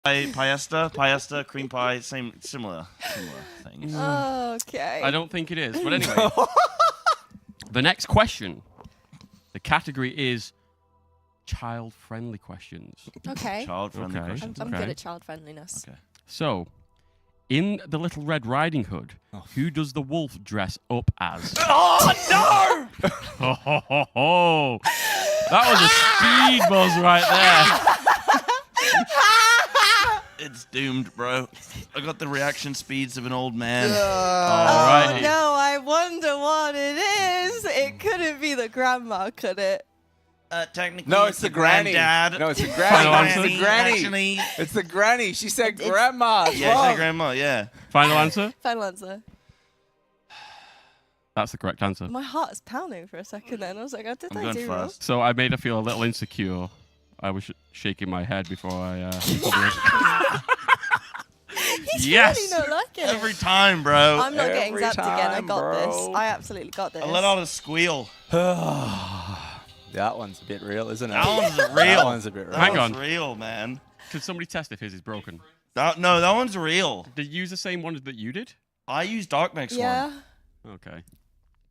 Paesta, cream pie, similar things. Okay. I don't think it is. But anyway, the next question, the category is child-friendly questions. Okay. Child-friendly questions. I'm good at child friendliness. Okay. So, in The Little Red Riding Hood, who does the wolf dress up as? Oh no! Ho, ho, ho, ho. That was a speed buzz right there. It's doomed, bro. I got the reaction speeds of an old man. Alrighty. Oh no, I wonder what it is. It couldn't be the grandma, could it? Technically, No, it's the granny. Granddad. No, it's the Final granny. answer? It's the granny. Actually, It's the granny. She said grandma. It's yeah, it's wrong. my grandma. Yeah. Final answer? Final answer. That's the correct answer. My heart is pounding for a second then. I was like, did I'm I going do wrong? first. So I made her feel a little insecure. I was shaking my head before I He's Yes! really not liking it. Every time, bro. I'm not getting Every zapped again. I time, got this. bro. I absolutely got this. I let out a squeal. That one's a bit real, isn't it? That one's That real. one's a bit real. Hang That on. one's real, man. Could somebody test if his is broken? No, that one's real. Did you use the same one that you did? I used Darkmix Yeah. Okay.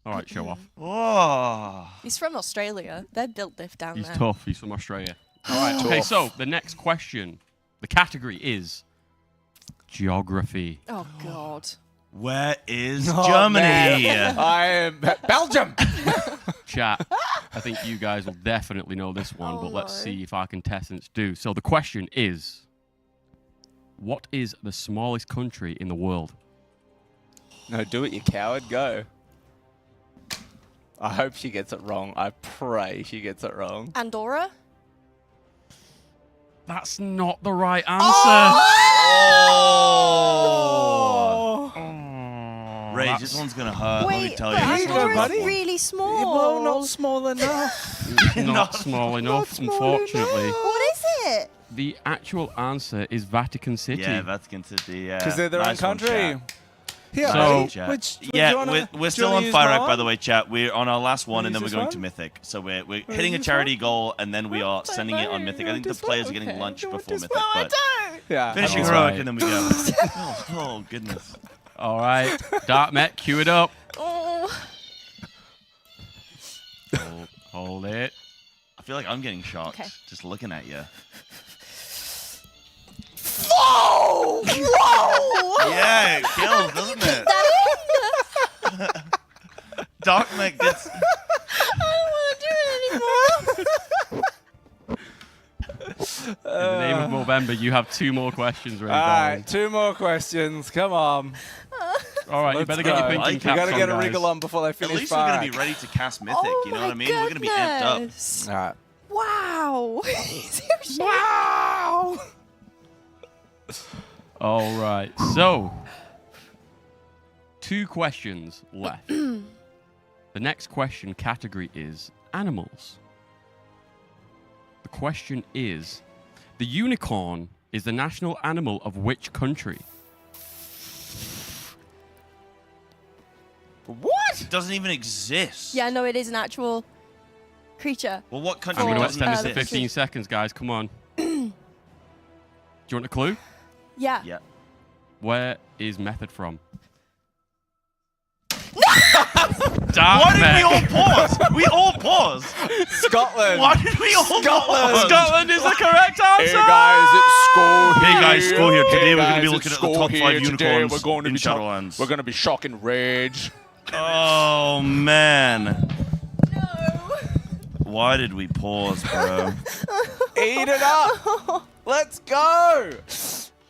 All right, show off. one. Oh. He's from Australia. They're built diff down He's there. tough. He's from Australia. All right. Okay, so the next question. The category is geography. Oh, God. Where is Oh, Germany? man. I am Belgium. Chat. I think you guys will definitely know this one, Oh, but let's no. see if our contestants do. So the question is, what is the smallest country in the world? No, do it, you coward. Go. I hope she gets it wrong. I pray she gets it wrong. Andorra? That's not the right answer. Oh. Rage, That's- this one's gonna hurt. let me Wait, tell but you. This go, one's Andorra's buddy. really small. small enough. Not small enough, unfortunately. What is it? The actual answer is Vatican City. Yeah, Vatican City. Yeah. Because they're their Nice own one, country. chat. Here, So- buddy. Chat. Which, Yeah, do you wanna- we're do still you wanna on use Fire Act, mine? by the way, chat. We're on our last one, and then we're use going this to one? Mythic. So we're hitting a charity goal, and then we are sending it on Mythic. I think the players are getting lunch before Mythic, No, I but don't. Yeah. finishing All heroic, right. and then we go. Oh, goodness. All right. Dark Met, cue it up. Oh. Hold it. I feel like I'm getting shocked Okay. just looking at you. Whoa! Whoa! Yeah, it kills, doesn't it? That Dark Mech gets. I don't want to do it anymore. In the name of Movember, you have 2 more questions ready. All darling. right, 2 more questions. Come on. All right, you Let's better get your go. thinking We caps gotta on, get a guys. wriggle on before they At finish least we're Fire going to Act. be ready to cast Mythic. Oh You know my what I mean? We're going to be amped up. goodness. All right. Wow. Seriously? Wow. All right, so 2 questions left. The next question category is animals. The question is, the unicorn is the national animal of which country? What? It doesn't even exist. Yeah, no, it is an actual creature. Well, what country I'm going to doesn't extend this to exist? 15 seconds, guys. Come on. Do you want a clue? Yeah. Yeah. Where is Method from? Why did we all pause? We all paused. Scotland. Why did we all pause? Scotland is the correct answer! Hey guys, it's school here. Hey guys, school here. Today Hey we're gonna be guys, looking it's at the top school 5 here. Today unicorns we're going to in be Shadowlands. We're going to be shocking Rage. Oh, man. No. Why did we pause, bro? Eat it up. Let's go.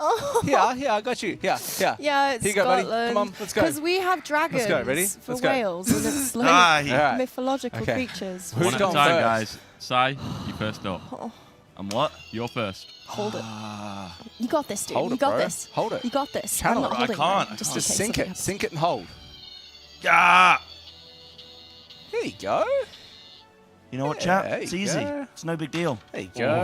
Oh. Here, I got you. Here. Yeah, it's Here you go, buddy. Scotland. Come on, let's go. Because we have dragons Let's go, ready? for Let's go. Wales, and it's like Ah, All right. mythological Okay. creatures. Who's One at a going time, first? guys. Sai, you first up. I'm what? You're first. Hold it. Ah. You got this, dude. Hold you it, got bro. this. Hold it. You got this. Channel I'm not it. I holding can't. it, I just can't. in Just case sink something it. happens. Sink it and hold. Ah. There you go. You know what, Yeah, chap? there It's you easy. go. It's no big deal. There you go.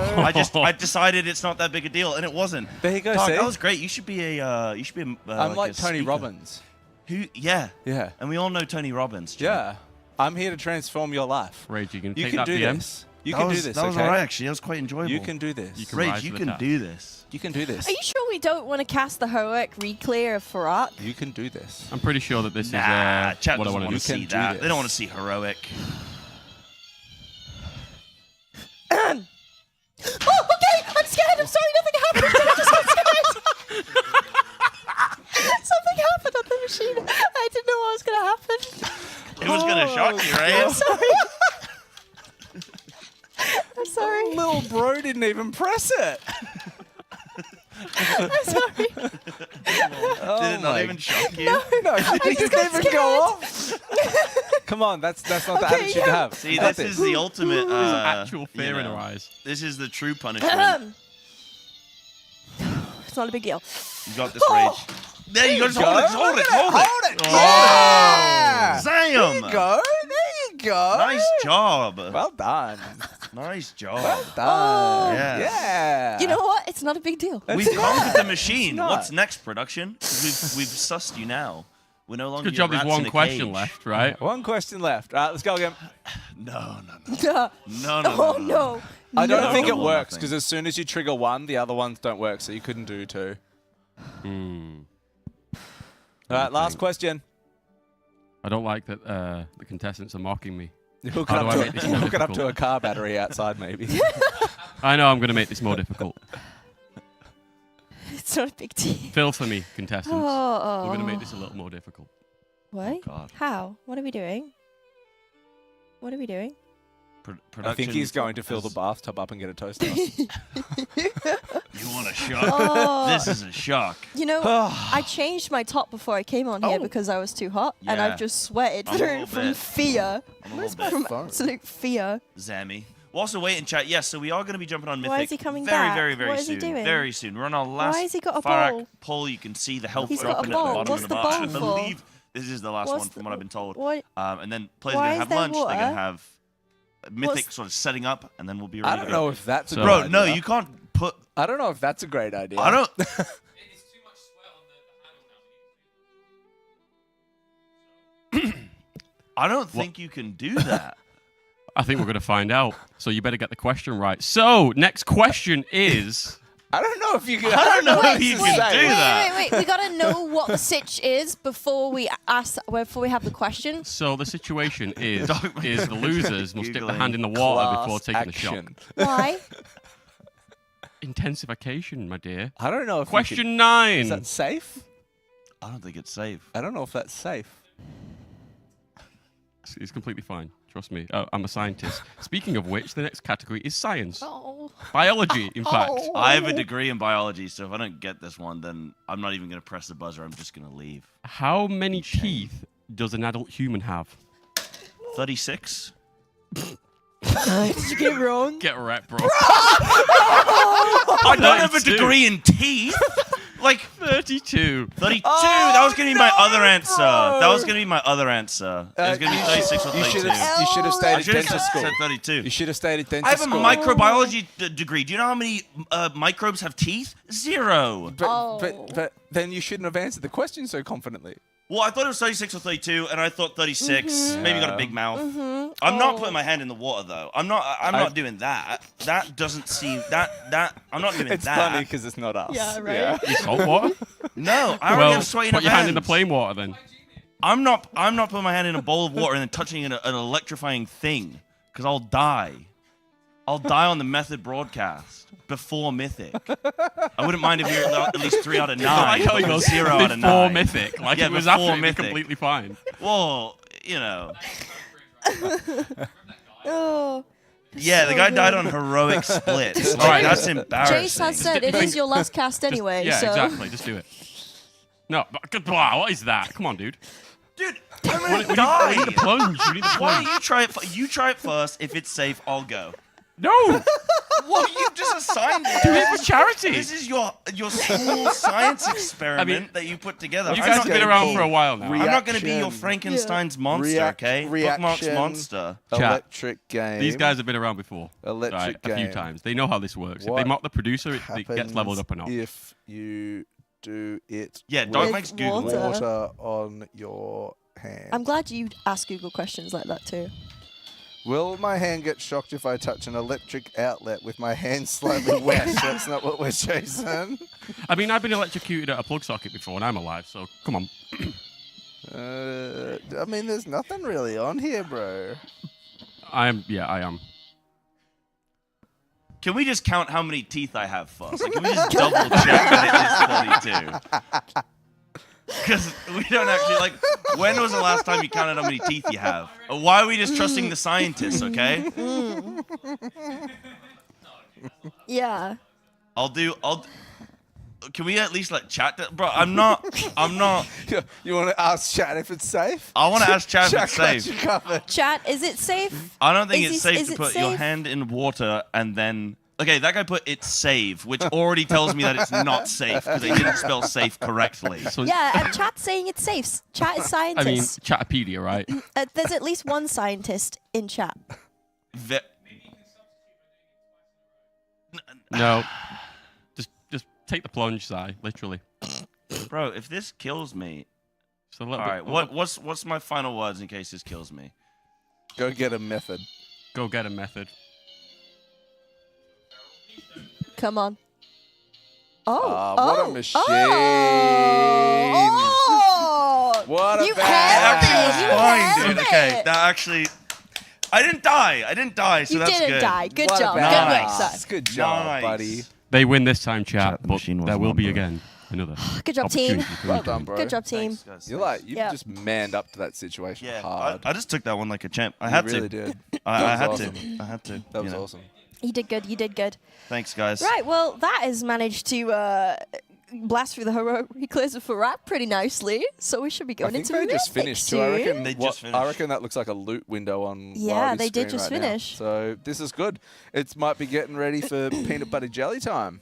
I decided it's not that big a deal, and it wasn't. There you go, Dog, see? that was great. You should be a. I'm like a Tony speaker. Robbins. Who? Yeah. Yeah. And we all know Tony Robbins. Chat. Yeah. I'm here to transform your life. Rage, you can You take can that do DM. this. You can do this, That was okay? alright, actually. That was quite enjoyable. You can do this. You can rise Rage, to you the can top. do this. You can do this. Are you sure we don't want to cast the heroic re-clear of Farak? You can do this. I'm pretty sure that this Nah, is chat what I doesn't want want to to do. You see can do that. this. They don't want to see heroic. Oh, okay. I'm scared. I'm sorry. Nothing happened. I just got scared. Something happened on the machine. I didn't know what was going to happen. It was going to shock you, right? I'm sorry. I'm sorry. Little bro didn't even press it. I'm sorry. Did it not even shock you? No, I it just didn't got even go scared. off. Come on, that's not the Okay, attitude to yeah. have. See, Got this is the ultimate Actual fear you in know, her eyes. This is the true punishment. It's not a big deal. You got this, Rage. There you go. Just hold it. Just hold it. Hold it. Hold it. Yeah. Zam! There you go. There you go. Nice job. Well done. Nice job. Well done. Yeah. Yeah. You know what? It's not a big deal. We've conquered the machine. not. What's next, production? 'Cause we've sussed you now. We're no longer Good job. your There's rats in one a question cage. left, right? One question left. All right, let's go again. No. Oh, no. I don't No. think it No. works Nothing. because as soon as you trigger one, the other ones don't work, so you couldn't do two. Hmm. All right, last question. I don't like that the contestants are mocking me. Hook How it do up, I make this more hook it up to difficult? a car battery outside, maybe. I know I'm going to make this more difficult. It's not a big deal. Fill for me, contestants. Oh. We're going to make this a little more difficult. What? God. How? What are we doing? What are we doing? I think he's going to fill the bathtub up and get a toaster. You want a shock? Oh. This is a shock. You know, I changed my top before I came on here Oh. because I was too hot, and Yeah. I've just sweated I'm a through little from bit. fear. I'm a little bit From phone? absolute fear. Zammy. We'll also wait and chat. Yes, so we are going to be jumping on Mythic Why is he coming very, back? very, very What is he soon. doing? Very soon. We're on our last has he got a Farak bowl? poll. You can see the health He's got a dropping at the bowl. bottom What's of the the bar. I bowl for? believe this is the last What's one from the- what I've been told. What? And then players Why are going is to have there lunch. They're going water? to have Mythic What's- sort of setting up, and then we'll be ready I to don't go. know if that's a So- good Bro, idea. no, you can't put... I don't know if that's a great idea. I don't... I don't think you can do that. I think we're going to find out. So you better get the question right. So, next question is... I don't know if you can. I don't know Wait, if you wait, can do that. Wait. We gotta know what the sitch is before we ask. Before we have the question. So the situation is Don't make the me losers must stick their Googling hand in the water Class before taking the shock. action. Why? Intensification, my dear. I don't know if you Question can- 9. Is that safe? I don't think it's safe. I don't know if that's safe. It's completely fine. Trust me. I'm a scientist. Speaking of which, the next category is science. Oh. Biology, in fact. Oh. I have a degree in biology, so if I don't get this one, then I'm not even going to press the buzzer. I'm just going to leave. How many Shame. teeth does an adult human have? 36? Did you get it wrong? Get wrecked, bro. I don't have a 32. degree in teeth. Like 32. 32. Oh, that was going to be my no, other answer. bro. That was going to be my other answer. It was going to be 36 or 32. You should have I stayed at should have dental school. said 32. You should have stayed at dental I have a school. microbiology degree. Do you know how many microbes have teeth? 0. But then you shouldn't have answered the question so confidently. Well, I thought it was 36 or 32, and I thought 36. Maybe got a big mouth. I'm Oh. not putting my hand in the water though. I'm not doing that. That doesn't seem that. I'm not doing It's that. funny because it's not us. Yeah, right. Salt water? No, I already Well, have sweaty put your hand in the hands. plain water then. I'm not putting my hand in a bowl of water and then touching an electrifying thing, because I'll die. I'll die on the method broadcast before Mythic. I wouldn't mind if you're at least 3 out of 9. I tell you, 0 out of 9. before Mythic. Like Yeah, it was before absolutely Mythic. completely fine. Well, you know. Oh. Yeah, the So guy died good. on heroic splits. Right. Like, that's embarrassing. Jace has said it is your last cast anyway. Yeah, so. exactly. Just do it. No, but wow, what is that? Come on, dude. Dude, I'm We gonna need, we die. need a plunge. We need a Why don't plunge. you try it? You try it first. If it's safe, I'll go. No! Well, you just assigned me. Do it for charity. This is your school science experiment that you put together. You I'm guys not have been gonna around be- for a while now. I'm not going to be your Reaction. Frankenstein's monster, okay? Bookmarks reaction. monster. Chat. Electric game. These guys have been around before. Electric right, a few game. times. They know how this works. If What they mock the producer, it gets happens leveled up a notch. if you do it Yeah, with Dog makes Google. water. water on your hand. I'm glad you ask Google questions like that too. Will my hand get shocked if I touch an electric outlet with my hand slightly wet? That's not what we're chasing. I mean, I've been electrocuted at a plug socket before and I'm alive, so come on. I mean, there's nothing really on here, bro. I am. Can we just count how many teeth I have first? Like, can we just double check that it is 42? Because we don't actually, like, when was the last time you counted how many teeth you have? Why are we just trusting the scientists, okay? Yeah. Can we at least, like, chat? Bro, I'm not. You want to ask chat if it's safe? I want to ask chat if it's Chat got safe. you covered. Chat, is it safe? I don't think Is it's this- safe is to it put your safe? hand in water and then... Okay, that guy put it's save, which already tells me that it's not safe because they didn't spell safe correctly. So, Yeah, and chat's saying it's safe. Chat is I mean, scientist. Chatapedia, right? There's at least one scientist in chat. No. Just take the plunge, Si, literally. Bro, if this kills me... Just a little All bit. right, what's my final words in case this kills me? Go get a method. Go get a method. Come on. Oh. What a machine. Oh. What a You bad- held it. You Fine, held dude. it. Okay, that actually... I didn't die, so You that's didn't good. die. Good What a job. Good badass. work, sir. Good job, Nice. buddy. They win this time, Chat, chat, the but machine there was will one, be bro. again another Good job, team. opportunity for Well you to done, win. bro. Good job, team. Thanks, guys. You're like, you Yeah. just manned up to that situation Yeah, hard. I just took that one like a champ. I You had really to. did. I That had was to. awesome. I had to. That you was know. awesome. You did good. You did good. Thanks, guys. Right. Well, that has managed to blast through the heroic clears of Furat pretty nicely. So we should be I going think into they just Mythic finished too. I reckon, soon. They just I finished. reckon that looks like a loot window on Yeah, Wildy's they did screen just right now. finish. So this is good. It might be getting ready for peanut butter jelly time.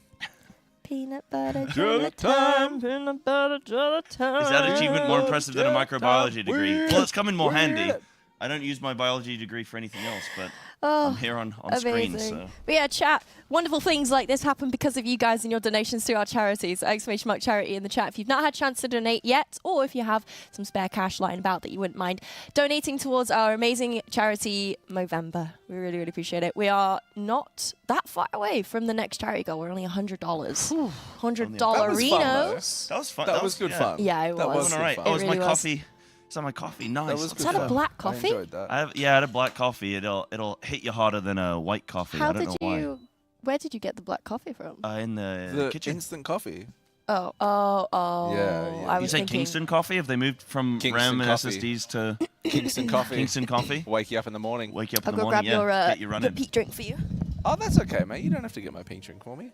Peanut butter jelly time. Peanut butter jelly time. Is that achievement more impressive than a microbiology degree? Well, it's come in more handy. Weird. I don't use my biology degree for anything else, but Oh, I'm here on screen, amazing. so... But yeah, chat, wonderful things like this happen because of you guys and your donations to our charities. Exclamation mark charity in the chat if you've not had a chance to donate yet, or if you have some spare cash lying about that you wouldn't mind donating towards our amazing charity Movember. We really, really appreciate it. We are not that far away from the next charity goal. We're only $100. $100 That was fun, though. Rinos. That was fun. That was good fun. Yeah, it That was. was All right. good Oh, fun. it's It my really was. coffee. It's on my coffee. Nice. That was Let's good that a fun. black I coffee? enjoyed that. I had a black coffee. It'll hit you harder than a white coffee. How I don't did know why. you... Where did you get the black coffee from? In the the kitchen. instant coffee. Oh. Yeah, yeah. I You was say thinking... Kingston coffee? Have they moved from Kingston RAM and coffee. SSDs to Kingston coffee. Kingston coffee? Wake you up in the morning. Wake you up I'll in the go morning, grab yeah. your Get you running. peat drink for you. Oh, that's okay, mate. You don't have to get my pink drink for me.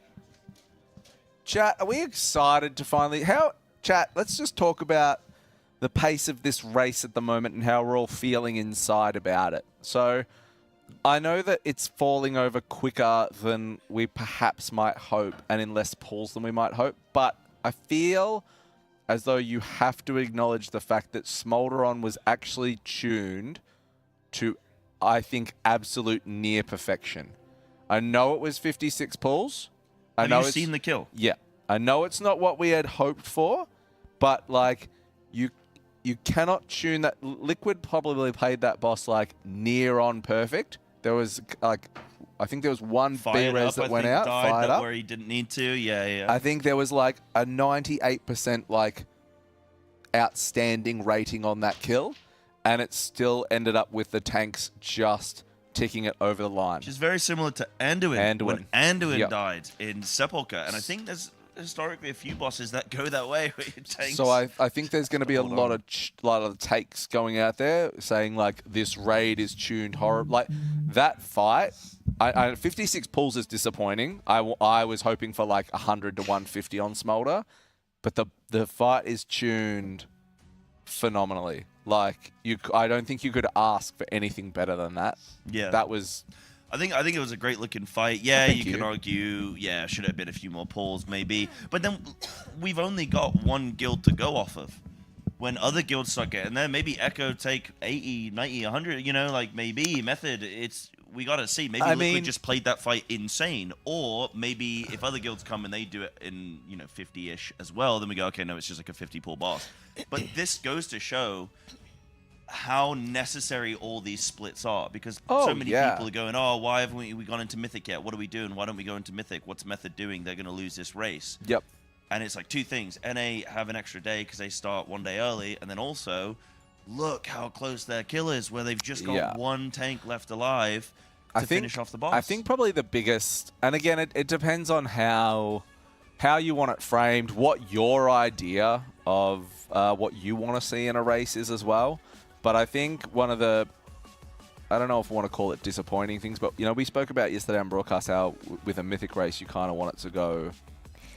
Chat, are we excited to finally... Chat, let's just talk about the pace of this race at the moment and how we're all feeling inside about it. So, I know that it's falling over quicker than we perhaps might hope and in less pools than we might hope, but I feel as though you have to acknowledge the fact that Smolderon was actually tuned to, I think, absolute near perfection. I know it was 56 pulls. I know Have you it's, seen the kill? Yeah. I know it's not what we had hoped for, but like you cannot tune that. Liquid probably played that boss like near on perfect. There was like, I think there was one Fired B-res up, that I went think, out, died fired that up. where he didn't need to. Yeah. I think there was like a 98% like outstanding rating on that kill, and it still ended up with the tanks just ticking it over the line. Which is very similar to Anduin. When Anduin Yep. died in Sepulchre. And I think there's historically a few bosses that go that way. Where your tanks So I think there's going to be a Hold lot on. of takes going out there saying like this raid is tuned horrible. Like that fight, 56 pulls is disappointing. I was hoping for like 100 to 150 on Smolder, but the fight is tuned phenomenally. Like I don't think you could ask for anything better than that. Yeah. That was. I think it was a great looking fight. Yeah, Thank you can you. argue, yeah, should have been a few more pulls maybe. But then we've only got one guild to go off of. When other guilds start getting there, maybe Echo take 80, 90, 100, you know, like maybe Method, we got to see. Maybe I Liquid mean- just played that fight insane. Or maybe if other guilds come and they do it in, 50-ish as well, then we go, okay, no, it's just like a 50 pull boss. But this goes to show how necessary all these splits are, because Oh, so many yeah. people are going, oh, why haven't we gone into Mythic yet? What are we doing? Why don't we go into Mythic? What's Method doing? They're going to lose this race. Yep. And it's like two things. NA have an extra day because they start one day early, and then also, look how close their kill is, where they've just got one tank left alive to finish off the boss. I think probably the biggest, and again, it depends on how you want it framed, what your idea of what you want to see in a race is as well. But I think one of the, I don't know if I want to call it disappointing things, but, you know, we spoke about yesterday on broadcast how with a Mythic race, you kind of want it to go,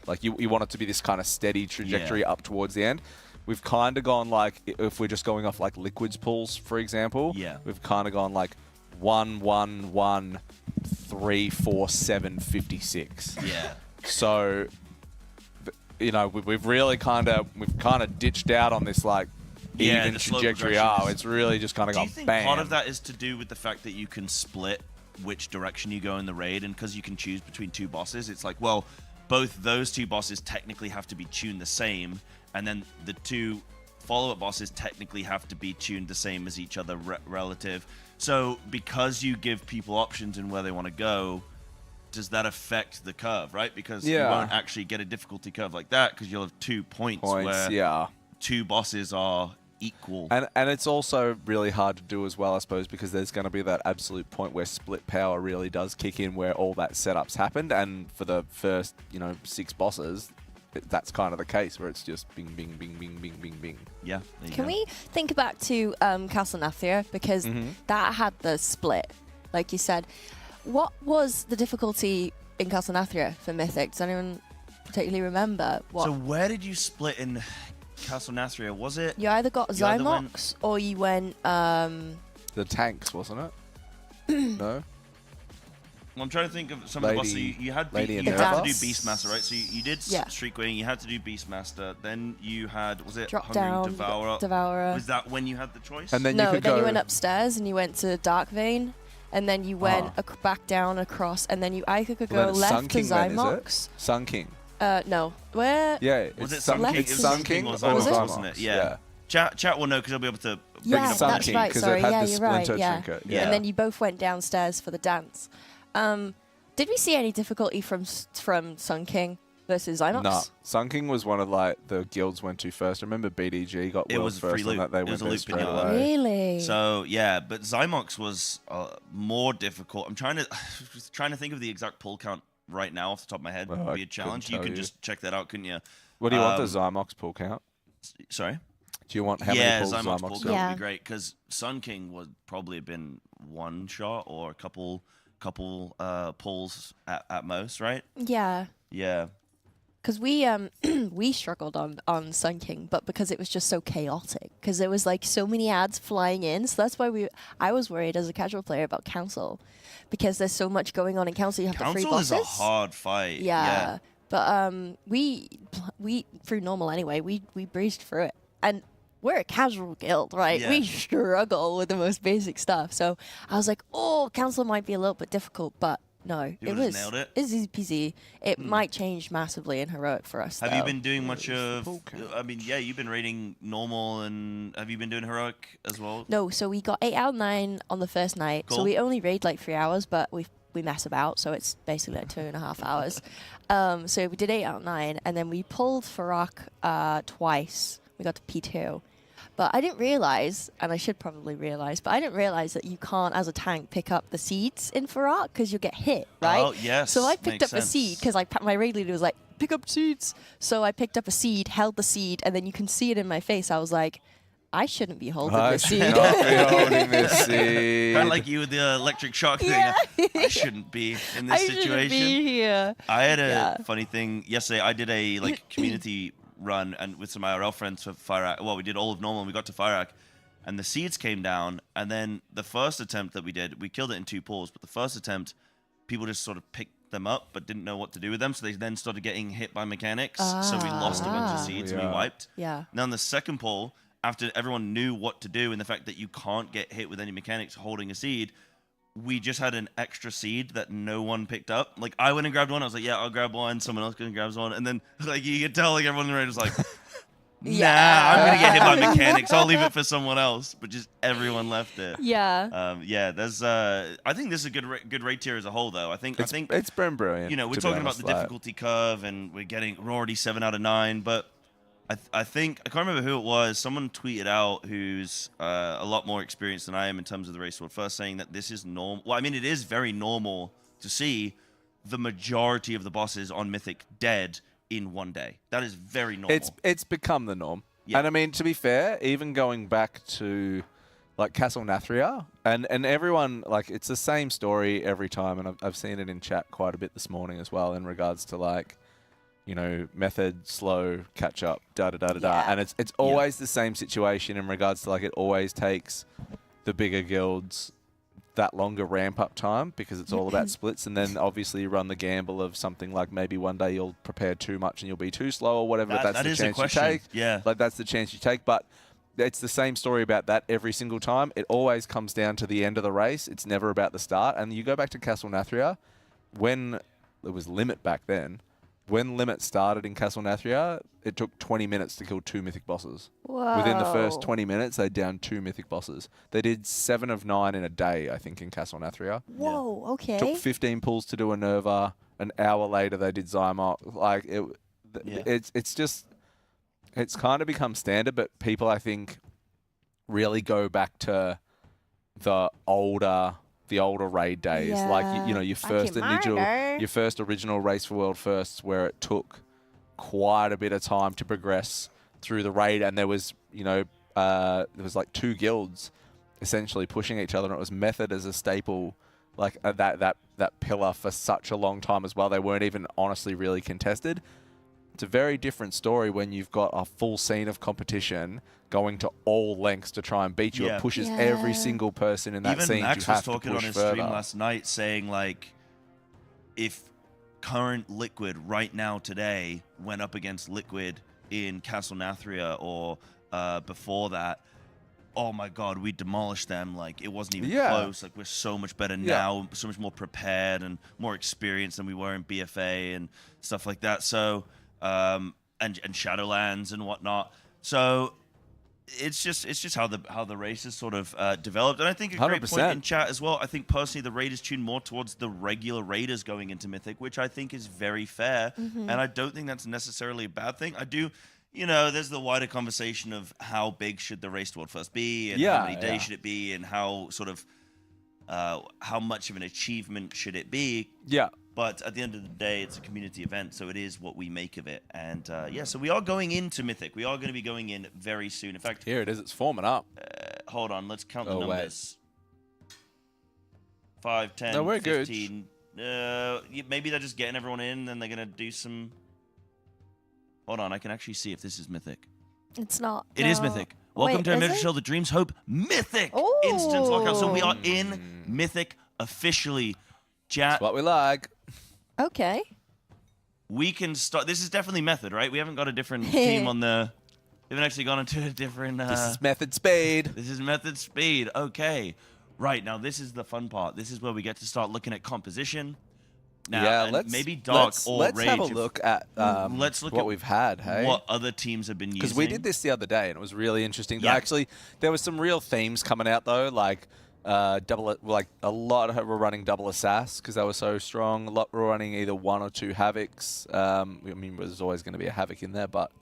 like, you want it to be this kind of steady trajectory up towards the end. We've kind of gone, like, if we're just going off, like, liquids pools, for example, we've kind of gone, like, 1, 1, 1, 3, 4, 7, 56. Yeah. So, you know, we've really kind of ditched out on this, like, even trajectory. It's really just kind of gone bam. Do you think part of that is to do with the fact that you can split which direction you go in the raid, and because you can choose between two bosses, it's like, well, both those two bosses technically have to be tuned the same, and then the two follow-up bosses technically have to be tuned the same as each other relative. So because you give people options in where they want to go, does that affect the curve, right? Because you won't actually get a difficulty curve like that because you'll have 2 points where two bosses are equal. And it's also really hard to do as well, I suppose, because there's going to be that absolute point where split power really does kick in, where all that setup's happened. And for the first, 6 bosses, that's kind of the case where it's just bing, bing, bing, bing, bing, bing, bing. Yeah. Can we think back to Castle Nyfter, because that had the split, like you said. What was the difficulty in Castle Nyfter for Mythic? Does anyone particularly remember? What? So where did you split in Castle Nyfter? Was it? You either got Zymox or you went... the tanks, wasn't it? No? Well, I'm trying to think of some of the bosses. So you had to do Beastmaster, right? So you did Streak Wing, you had to do Beastmaster. Then you had, was it Drop Hungry down, Devourer? Was that when you had the choice? And then no, then you went upstairs and you went to Dark Vein. And then you went back down across, and then you either could go left to Zymox. Sun King. No. Where? Yeah. Was it Sun King? It was Sun King or Zymox, wasn't it? Yeah. Chat will know because they'll be able to bring it up. Yeah, that's right. Sorry, you're right. Yeah. Yeah. And then you both went downstairs for the dance. Did we see any difficulty from Sun King versus Zymox? No. Sun King was one of the guilds went to first. I remember BDG got world first on that. They went there straight away. Really? So yeah, but Zymox was more difficult. I'm trying to think of the exact pull count right now off the top of my head. Would be a challenge. You could just check that out, couldn't you? What do you want the Zymox pull count? Sorry? Do you want how many pulls Zymox pull count would be great, because Sun King would probably have been one shot or a couple pulls at most, right? Yeah. Yeah. Because we struggled on Sun King, but because it was just so chaotic, because there was like so many ads flying in, so that's why I was worried as a casual player about Council, because there's so much going on in Council. You have the free bosses. Council is a hard fight. Yeah. But we through normal anyway, we breezed through it, and we're a casual guild, right? Yeah. We struggle with the most basic stuff. So I was like, oh, Council might be a little bit difficult, but no, it was nailed it. It's easy peasy. It might change massively in Heroic for us. Have you been doing much of? I mean, yeah, you've been raiding normal, and have you been doing Heroic as well? No, so we got 8 out of 9 on the first night. Cool. So we only raid like 3 hours, but we mess about, so it's basically like 2.5 hours. So we did 8 out of 9, and then we pulled Farak twice. We got to P2. But I didn't realize, and I should probably realize, but I didn't realize that you can't, as a tank, pick up the seeds in Farak because you'll get hit, right? Oh, yes. So I picked up a seed because my raid leader was like, pick up seeds. So I picked up a seed, held the seed, and then you can see it in my face. I was like, I shouldn't be holding this seed. I should not be holding this seed. Kind of like you with the electric shock thing. I shouldn't be in this situation. I shouldn't be here. I had a funny thing yesterday. I did a community run and with some IRL friends for Fyrak. Well, we did all of normal and we got to Fyrak, and the seeds came down, and then the first attempt that we did, we killed it in 2 pulls, but the first attempt, people just sort of picked them up but didn't know what to do with them, so they then started getting hit by mechanics, so we lost a bunch of seeds and we wiped. Yeah. Now on the second pull, after everyone knew what to do and the fact that you can't get hit with any mechanics holding a seed, we just had an extra seed that no one picked up. Like, I went and grabbed one. I was like, yeah, I'll grab one. Someone else can grab one. And then, like, you could tell, like, everyone in the raid was like, Yeah. I'm gonna get hit by mechanics. I'll leave it for someone else. But just everyone left it. Yeah. Yeah. There's. I think this is a good raid tier as a whole, though. I think It's been brilliant. You know, we're talking about the difficulty curve, and we're already 7 out of 9. But I think I can't remember who it was. Someone tweeted out who's a lot more experienced than I am in terms of the race world first, saying that this is normal. Well, I mean, it is very normal to see the majority of the bosses on Mythic dead in one day. That is very normal. It's become the norm. Yeah. And I mean, to be fair, even going back to like Castle Nathria, and everyone, like, it's the same story every time, and I've seen it in chat quite a bit this morning as well in regards to, like, you know, method, slow, catch up, da-da-da-da-da. And it's always the same situation in regards to, like, it always takes the bigger guilds that longer ramp up time because it's all about splits, and then obviously you run the gamble of something like maybe one day you'll prepare too much and you'll be too slow or whatever. But that's the chance you take. Yeah, like that's the chance you take. But it's the same story about that every single time. It always comes down to the end of the race. It's never about the start. And you go back to Castle Nathria, when there was Limit back then. When Limit started in Castle Nathria, it took 20 minutes to kill 2 mythic bosses. Whoa. Within the first 20 minutes, they downed 2 mythic bosses. They did 7 of 9 in a day, I think, in Castle Nathria. Whoa, okay. Took 15 pulls to do a Nerva. An hour later, they did Zymock. Like, it's just... It's kind of become standard, but people, I think, really go back to the older raid days. Yeah. Like, you know, your first original Race for World Firsts, where it took quite a bit of time to progress through the raid, and there was, you know, there was like 2 guilds essentially pushing each other, and it was Method as a staple, like that pillar for such a long time as well. They weren't even honestly really contested. It's a very different story when you've got a full scene of competition going to all lengths to try and beat you. It pushes every single person in that Even scene. Max you have was talking to on push his further. stream last night saying, like, if current Liquid right now today went up against Liquid in Castle Nathria or before that, oh my God, we demolished them. Like, it wasn't even close. Like, we're so much better now, so much more prepared and more experienced than we were in BFA and stuff like that. So, and Shadowlands and whatnot. So it's just how the race has sort of developed. And I think a great 100%. point in chat as well. I think personally the raid is tuned more towards the regular raiders going into Mythic, which I think is very fair. And I don't think that's necessarily a bad thing. I do, you know, there's the wider conversation of how big should the race world first be, and how many days should it be, and how sort of how much of an achievement should it be. Yeah. But at the end of the day, it's a community event, so it is what we make of it. And so we are going into Mythic. We are going to be going in very soon. In fact, Here it is. It's forming up. hold on. Let's count the Oh, wait. numbers. 5, 10, No, we're good. 15. Maybe they're just getting everyone in, then they're going to do some... Hold on. I can actually see if this is Mythic. It's not. It is Mythic. Welcome Wait, to is Amirdrassil, the Dreams Hope Mythic Instant Lockout. So we are in Mythic officially. Chat. That's what we like. Okay. We can start. This is definitely Method, right? We haven't got a different team on the... We haven't actually gone into a different... This is Method Speed. This is Method Speed. Okay. Right. Now, this is the fun part. This is where we get to start looking at composition. Now, let's maybe Dark or let's Rage. have a look at let's look what at we've had, hey? what other teams have been using. Because we did this the other day, and it was really interesting. Yeah. Actually, there was some real themes coming out, though, like a lot were running double assass because they were so strong. A lot were running either 1 or 2 havocs. I mean, there's always going to be a havoc in there, but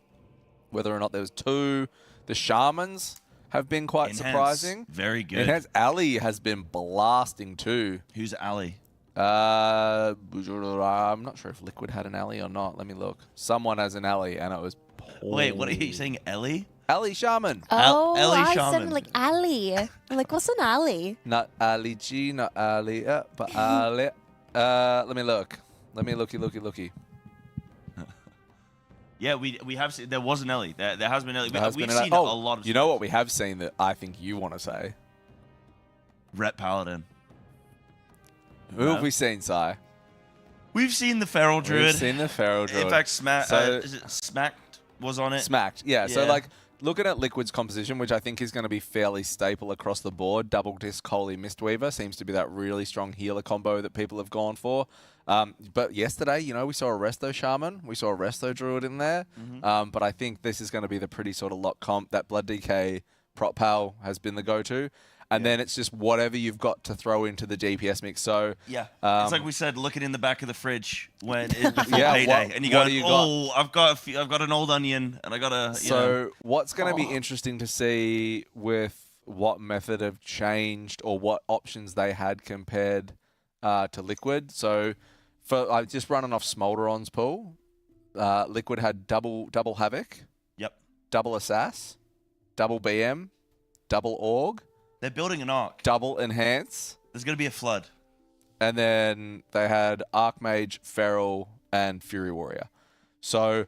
whether or not there was 2, the shamans have been quite Enhance. surprising. Very good. Enhance Ali has been blasting too. Who's Ali? I'm not sure if Liquid had an alley or not. Let me look. Someone has an alley, and it was poor. Wait, what are you saying, Ellie? Alley Shaman. Oh, Ellie I Shaman. sounded like Ali. I'm like, what's an Ali? Not Ali G, not Ali, but Ali. Let me look. Let me looky. Yeah, we have seen. There was an Ellie. There has been Ellie. We've seen a lot of. You know what we have seen that I think you want to say? Rep Paladin. Who have we seen, Si? We've seen the Feral Druid. We've seen the Feral Druid. In fact, Smacked was on it. Smacked, yeah. So, Yeah. like, looking at Liquid's composition, which I think is going to be fairly staple across the board, double disc Holy Mistweaver seems to be that really strong healer combo that people have gone for. But yesterday, you know, we saw a Resto Shaman, we saw a Resto Druid in there. But I think this is going to be the pretty sort of lock comp. That Blood DK Prot Pal has been the go-to. And then it's just whatever you've got to throw into the DPS mix. So yeah, it's like we said, looking in the back of the fridge when it's before Yeah, payday, and you what go, do you "Oh, I've got an old onion, and I got a." So what's going to be interesting to see with what method have changed or what options they had compared to Liquid. So for just running off Smolderon's pool, Liquid had double Havoc, Yep, double Assass, double BM, double Org, they're building an arc. double Enhance, There's gonna be a flood. and then they had Archmage, Feral, and Fury Warrior. So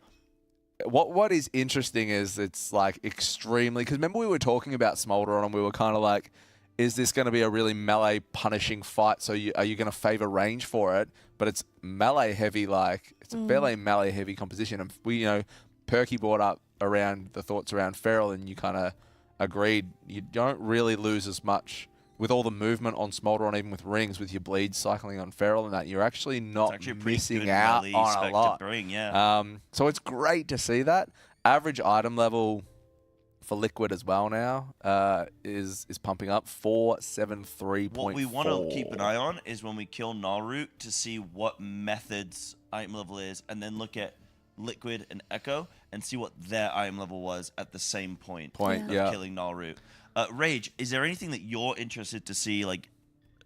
what is interesting is it's like extremely, because remember we were talking about Smolderon and we were kind of like, is this going to be a really melee punishing fight? So are you going to favor range for it? But it's melee heavy, like it's a fairly melee heavy composition. And we, you know, Perky brought up around the thoughts around Feral, and you kind of agreed. You don't really lose as much with all the movement on Smolderon, even with rings, with your bleeds cycling on Feral and that. You're actually not missing out on a lot. So it's great to see that. Average item level for Liquid as well now is pumping up 473.4. What we want to keep an eye on is when we kill Nalroot to see what methods item level is, and then look at Liquid and Echo and see what their item level was at the same point of killing Nalroot. Rage, is there anything that you're interested to see, like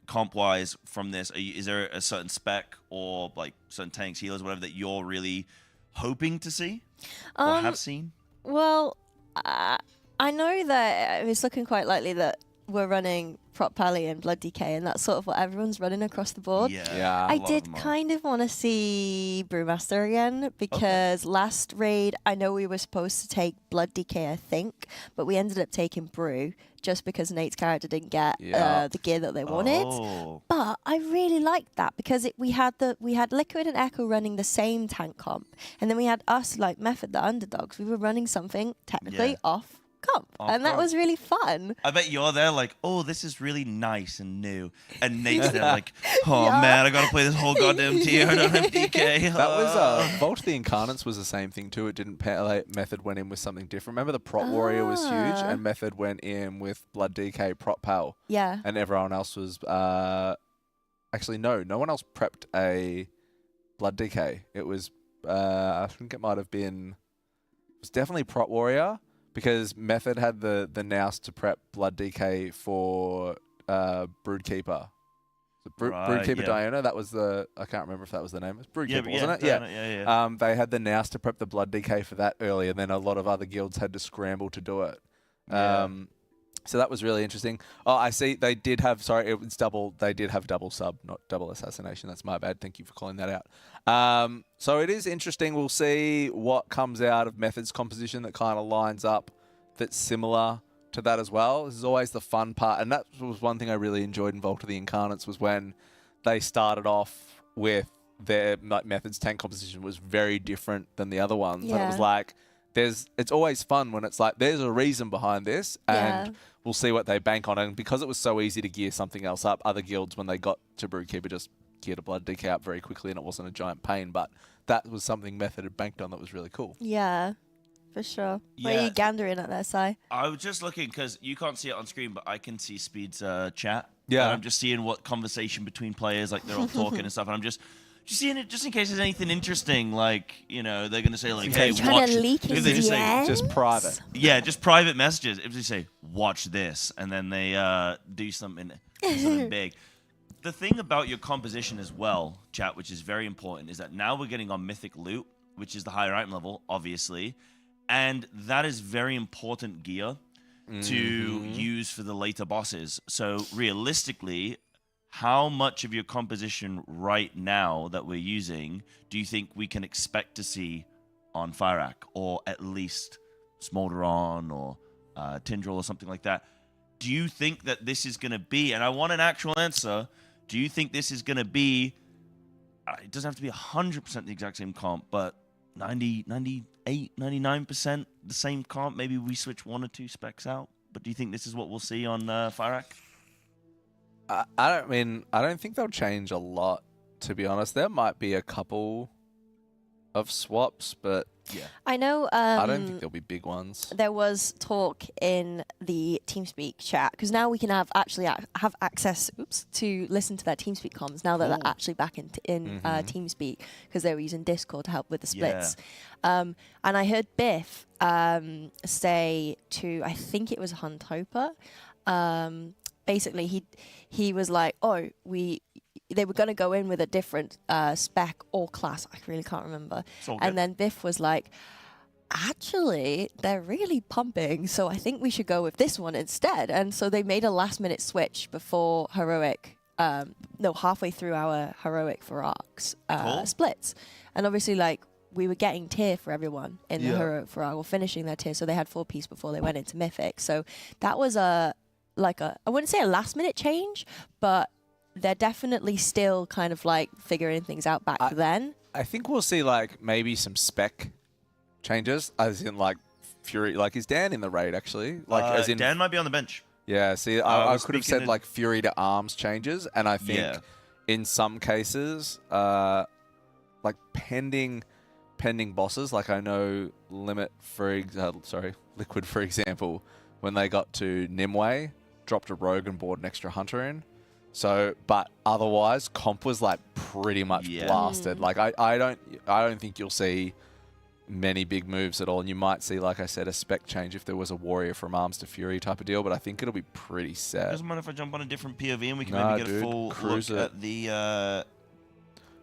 comp-wise, from this? Is there a certain spec or like certain tanks, healers, whatever, that you're really hoping to see or have seen? Well, I know that it's looking quite likely that we're running Prot Pally and Blood DK, and that's sort of what everyone's running across the board. Yeah. I did kind of want to see Brewmaster again, because last raid, I know we were supposed to take Blood DK, I think, but we ended up taking Brew just because Nate's character didn't get the gear that they wanted. But I really liked that because we had Liquid and Echo running the same tank comp, and then we had us, like Method, the underdogs. We were running something technically off comp, and that was really fun. I bet you're there like, oh, this is really nice and new, and Nate's there like, oh man, I gotta play this whole goddamn tier. I don't have DK. That was Vault of the Incarnates was the same thing too. It didn't Method went in with something different. Remember the Prot Warrior was huge, and Method went in with Blood DK Prot Pal. Yeah. And everyone else was actually no one else prepped a Blood DK. It was I think it might have been, it was definitely Prot Warrior, because Method had the nous to prep Blood DK for Broodkeeper. So Broodkeeper Diona, that was I can't remember if that was the name. It's Broodkeeper, wasn't it? Yeah. They had the nous to prep the Blood DK for that early, and then a lot of other guilds had to scramble to do it. So that was really interesting. Oh, I see they did have, sorry, it was double, they did have double sub, not double assassination. That's my bad. Thank you for calling that out. So it is interesting. We'll see what comes out of Method's composition that kind of lines up that's similar to that as well. This is always the fun part. And that was one thing I really enjoyed in Vault of the Incarnates, was when they started off with their Method's tank composition was very different than the other ones. And it was like, it's always fun when it's like, there's a reason behind this, and we'll see what they bank on. And because it was so easy to gear something else up, other guilds, when they got to Broodkeeper, just geared a Blood DK up very quickly, and it wasn't a giant pain. But that was something Method had banked on that was really cool. Yeah, for sure. Where are you gandering at there, Si? I was just looking, because you can't see it on screen, but I can see Speed's chat. Yeah. And I'm just seeing what conversation between players, like they're all talking and stuff, and I'm just seeing it just in case there's anything interesting, like, you know, they're going to say, like, hey, watch. If they just say, just private. Yeah, just private messages. If they say, watch this, and then they do something big. The thing about your composition as well, chat, which is very important, is that now we're getting on Mythic Loot, which is the higher item level, obviously, and that is very important gear to use for the later bosses. So realistically, how much of your composition right now that we're using do you think we can expect to see on Fyrakk, or at least Smolderon or Tindral or something like that? Do you think that this is going to be, and I want an actual answer, do you think this is going to be, it doesn't have to be 100% the exact same comp, but 90, 98, 99% the same comp. Maybe we switch 1 or 2 specs out. But do you think this is what we'll see on Fyrak? I don't think they'll change a lot, to be honest. There might be a couple of swaps, but yeah. I know. I don't think there'll be big ones. There was talk in the TeamSpeak chat because now we can have access. To listen to their TeamSpeak comms now that they're actually back in TeamSpeak because they were using Discord to help with the splits. Yeah. And I heard Biff say to, I think it was Huntoper. Basically, he was like, they were going to go in with a different spec or class. I really can't remember. And then Biff was like, actually, they're really pumping, so I think we should go with this one instead. And so they made a last-minute switch before Heroic, halfway through our Heroic for Arcs splits. And obviously, like, we were getting tier for everyone in the Heroic for Arc, or finishing their tier, so they had 4-piece before they went into Mythic. So that was I wouldn't say a last-minute change, but they're definitely still kind of like figuring things out back then. I think we'll see like maybe some spec changes, as in like Fury. Like, is Dan in the raid actually? Like, as in Dan might be on the bench. Yeah. See, I could have said like Fury to Arms changes, and I think in some cases, like pending bosses. Like I know Liquid for example, when they got to Nimue, dropped a Rogue and brought an extra Hunter in. So, but otherwise, comp was like pretty much blasted. Like I don't think you'll see many big moves at all. And you might see, like I said, a spec change if there was a Warrior from Arms to Fury type of deal. But I think it'll be pretty set. Doesn't matter if I jump on a different POV and we can maybe get a full look at the.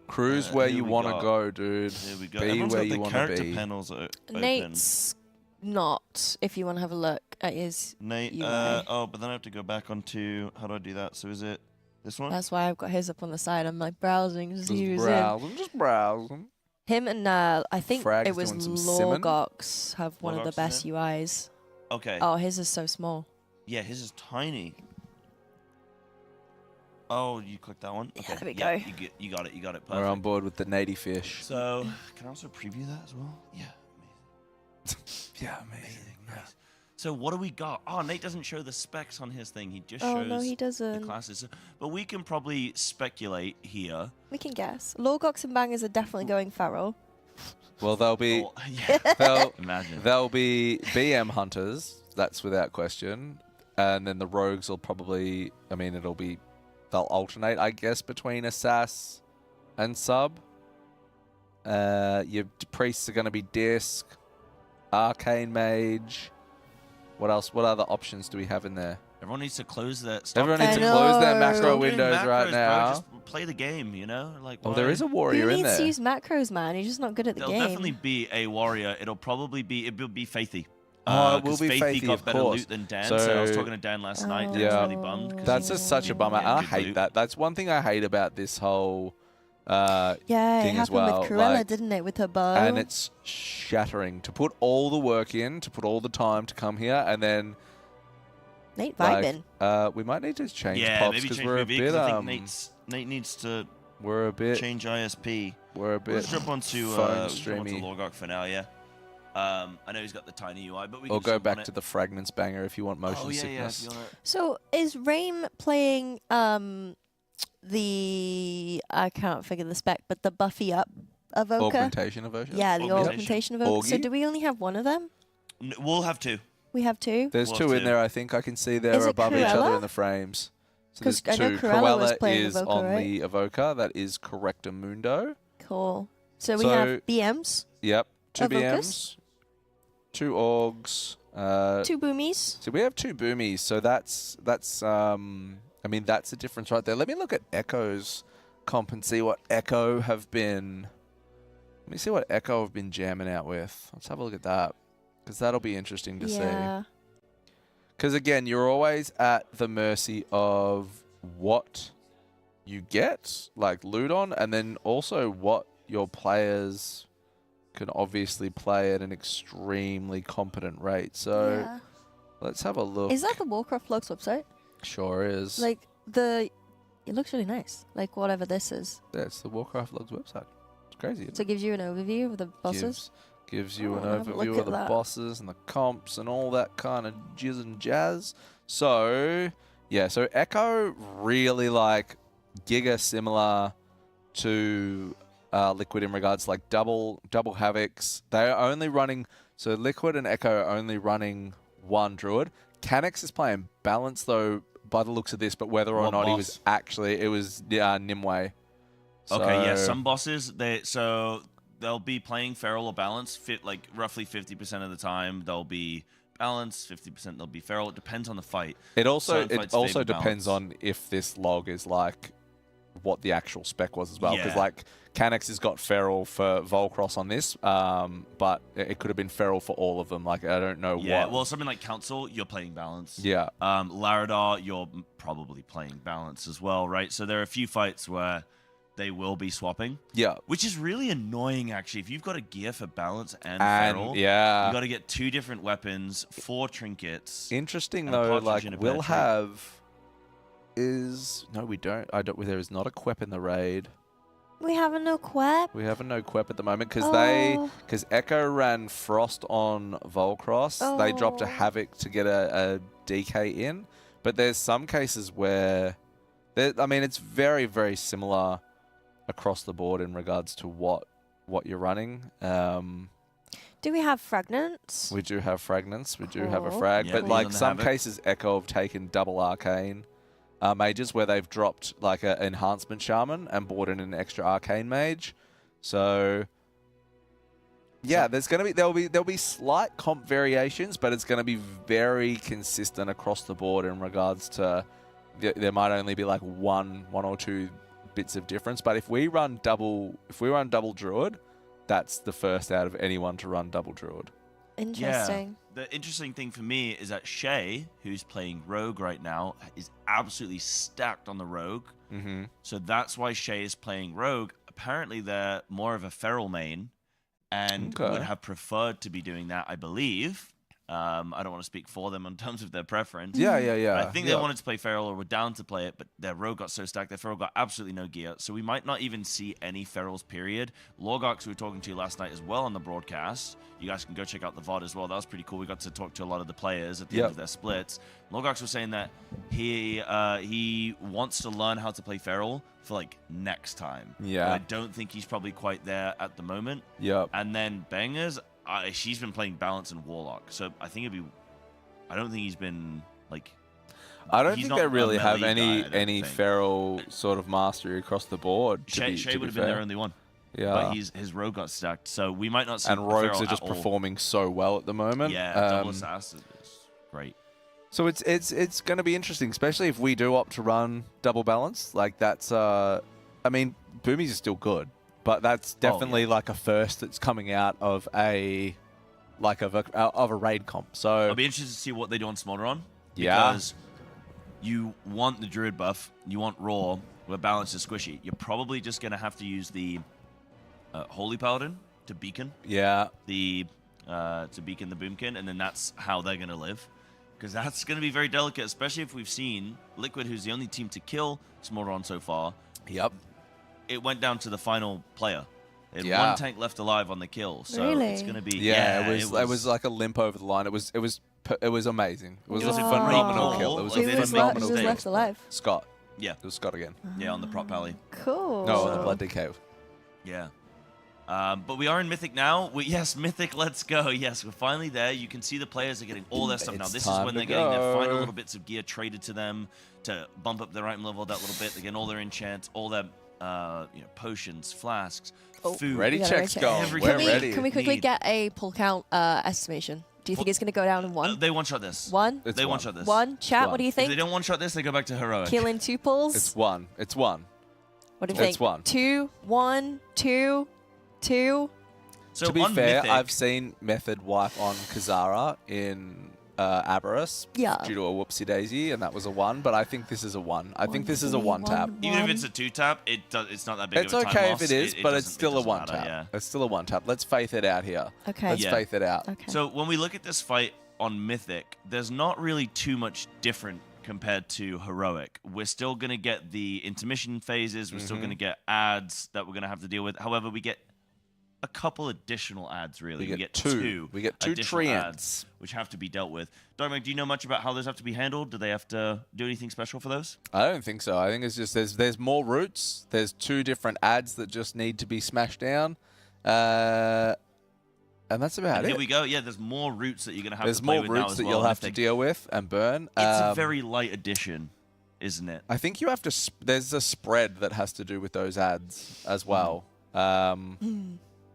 Cruise where you want to go, dude. There we go. Be Everyone's where got you the want character to be. panels open. Nate's not, if you want to have a look at his Nate, UI. but then I have to go back onto, how do I do that? So is it this one? That's why I've got his up on the side. I'm like browsing. Just browsing. Him and I think Frag's it was doing some simming. Lorgox have one of the Lorgox best in UIs. Okay. Oh, his is so small. Yeah, his is tiny. Oh, you clicked that one? Okay. Yeah, there we go. You got it. Perfect. We're on board with the Nady fish. So, can I also preview that as well? Yeah, Amazing. Nice. So what do we got? Oh, Nate doesn't show the specs on his thing. He just Oh shows no, he the doesn't. classes. But we can probably speculate here. We can guess. Lorgox and Bangers are definitely going feral. Well, they'll be Oh, yeah. Imagine. they'll be BM hunters. That's without question. And then the rogues will probably. I mean, they'll alternate, I guess, between Assass and Sub. Your priests are going to be Disc, Arcane Mage. What else? What other options do we have in there? Everyone needs to close that. Everyone needs to close their macro Stop doing windows macros, right now. Bro. Just play the game, you know? Like, Oh, there is a warrior Who in needs there. to use macros, man? You're just not good at the There'll game. definitely be a warrior. It'll be Faithy. Oh, it will be Faithy Faithy, got of better course. loot than Dan, So- so I was talking to Dan last night. Dan's Yeah. really bummed. 'cause That's he- just such a bummer. Yeah, I good hate loot. that. That's one thing I hate about this whole Yeah, it thing happened as well. with Cruella, Like, didn't it, with her bow? and it's shattering to put all the work in, to put all the time to come here, and then Nate vibing. we might need to change Yeah, pops maybe because change we're a PV, bit 'cause I think Nate needs to we're a bit change ISP. we're a bit Let's jump onto phone streamy. streamy. Lorgox for now, yeah. I know he's got the tiny UI, but we Or can go jump on back it. to the fragments banger if you want motion Oh yeah, sickness. yeah. If you wanna... So is Raim playing the I can't figure the spec, but the Buffy up Evoker? Augmentation evolution. Yeah, the Augmentation. augmentation Evoker. So Augie? do we only have one of them? We'll have two. We have two? There's Well, two in two. there. I think I can see Is they're it above each other Cruella? in the frames. So 'Cause there's I know two. Cruella was Cruella playing is Evoker, on right? the Evoker. That is Correctamundo. Cool. So we So- have BMs, Yep. Two Evokers? BMs, two Augs. two Boomies. So we have two Boomies. So that's I mean that's a difference right there. Let me look at Echo's comp and see what Echo have been. Let me see what Echo have been jamming out with. Let's have a look at that because that'll be interesting to see. Yeah. Because again, you're always at the mercy of what you get, like loot on, and then also what your players can obviously play at an extremely competent rate. So Yeah. let's have a look. Is that the Warcraft Vlogs website? Sure is. Like it looks really nice. Like whatever this is. Yeah, it's the Warcraft Logs website. It's crazy. So it gives you an overview of the bosses? Gives you an have a look overview at of the that. bosses and the comps and all that kind of jizz and jazz. So, yeah, so Echo really like giga similar to Liquid in regards to like double Havocs. They're only running, so Liquid and Echo are only running one Druid. Canex is playing balance though by the looks of this, but whether or What not he boss? was actually, it was Nimue. Okay, yeah, So- some bosses they'll be playing feral or balance, like roughly 50% of the time they'll be balance, 50% they'll be feral. It depends on the fight. It also Certain fights also favor depends balance. on if this log is like what the actual spec was as well. Because Yeah. like Canex has got feral for Volcross on this, but it could have been feral for all of them. Like I don't know Yeah, what. well, something like Council, you're playing balance. Yeah. Laradar, you're probably playing balance as well, right? So there are a few fights where they will be swapping, Yeah. which is really annoying, actually. If you've got a gear for balance and feral, yeah. you got to get 2 different weapons, 4 trinkets. Interesting and a though, partridge like in a we'll pear tree. have no, we don't. I don't. There is not a Quep in the raid. We have a no quep. We have a no Quep at the moment because Oh. because Echo ran Frost on Volcross. They dropped a Oh. Havoc to get a DK in, but there's some cases where, I mean, it's very, very similar across the board in regards to what you're running. Do we have fragments? We do have fragments. We do have a Cool. frag, Yeah, but we like on the some Havoc. cases, Echo have taken double arcane mages where they've dropped like an enhancement shaman and brought in an extra arcane mage. So yeah, there'll be slight comp variations, but it's going to be very consistent across the board in regards to there might only be like one or two bits of difference. But if we run double druid, that's the first out of anyone to run double druid. Interesting. Yeah. The interesting thing for me is that Shay, who's playing Rogue right now, is absolutely stacked on the Rogue. Mm-hmm. So that's why Shay is playing Rogue. Apparently, they're more of a feral main and Okay. would have preferred to be doing that, I believe. I don't want to speak for them in terms of their preference. Yeah. I think yeah. they wanted to play Feral or were down to play it, but their Rogue got so stacked, their Feral got absolutely no gear. So we might not even see any Ferals, period. Lorgox, we were talking to last night as well on the broadcast. You guys can go check out the VOD as well. That was pretty cool. We got to talk to a lot of the players at the end of their splits. Lorgox was saying that he wants to learn how to play Feral for like next time. Yeah. But I don't think he's probably quite there at the moment. Yep. And then Bangers, she's been playing Balance and Warlock, so I think I don't think he's been like. I don't he's think not they a really have melee any guy, I don't think. feral sort of mastery across the board. Shay would have been their only one, Yeah. but his rogue got stacked, so we might not see. And a rogues Feral are just at all. performing so well at the moment. Yeah, double assassin is great. So it's going to be interesting, especially if we do opt to run double balance. Like that's, I mean, Boomies is still good, but that's definitely like a first that's coming out of a raid comp. So I'll be interested to see what they do on Smolderon. Yeah. Because you want the Druid buff, you want Raw, where balance is squishy. You're probably just going to have to use the Holy Paladin to beacon yeah, the Boomkin, and then that's how they're going to live. Because that's going to be very delicate, especially if we've seen Liquid, who's the only team to kill Smolderon so far. yep. It went down to the final player. It had Yeah. one tank left alive on the kill, so Really? it's going to be Yeah, it was like a limp over the line. It was amazing. It was It was a a phenomenal great kill. call. It was They a didn't make phenomenal Who was kill. left alive? Scott. It was Scott again. Yeah, on the prop alley. Cool. No, the Blood DK. Yeah. But we are in Mythic now. Yes, Mythic, let's go. Yes, we're finally there. You can see the players are getting all their stuff now. It's This is time when to they're getting their go. final little bits of gear traded to them to bump up their item level that little bit. They're getting all their enchants, all their potions, flasks, food. Ready We got checks a going. Everything. We're Can ready. we quickly Need. get a pull count estimation? Do you think it's going to go down in one? They one-shot this. One? It's They one. one-shot this. One? Chat, one. what do you If they think? don't one-shot this, they go back to Heroic. Killing 2 pulls? It's one. It's one. What do you it's think? one. 2, 1, 2, 2. So To be on fair, Mythic, I've seen Method wipe on Kazara in Aberrus Yeah. due to a whoopsie daisy, and that was a 1. But I think this is a 1. I think this is a 1 tap. even if it's a 2-tap, it's not that big It's of a time okay loss. if it is, but it's doesn't- still a doesn't 1 matter, tap. yeah. It's still a 1 tap. Let's faith it out here. Okay. Let's Yeah. faith it out. Okay. So when we look at this fight on Mythic, there's not really too much different compared to Heroic. We're still going to get the intermission phases. We're still going to get ads that we're going to have to deal with. However, we get a couple additional ads, really. We get two. We get two additional treants, ads, which have to be dealt with. Dogmag, do you know much about how those have to be handled? Do they have to do anything special for those? I don't think so. I think it's just there's more routes. There's 2 different ads that just need to be smashed down. And that's about it. Here we go. Yeah, there's more routes that you're going to have there's to play more with now routes as that well. you'll have to deal with and burn. It's a very light addition, isn't it? I think you have to... there's a spread that has to do with those ads as well.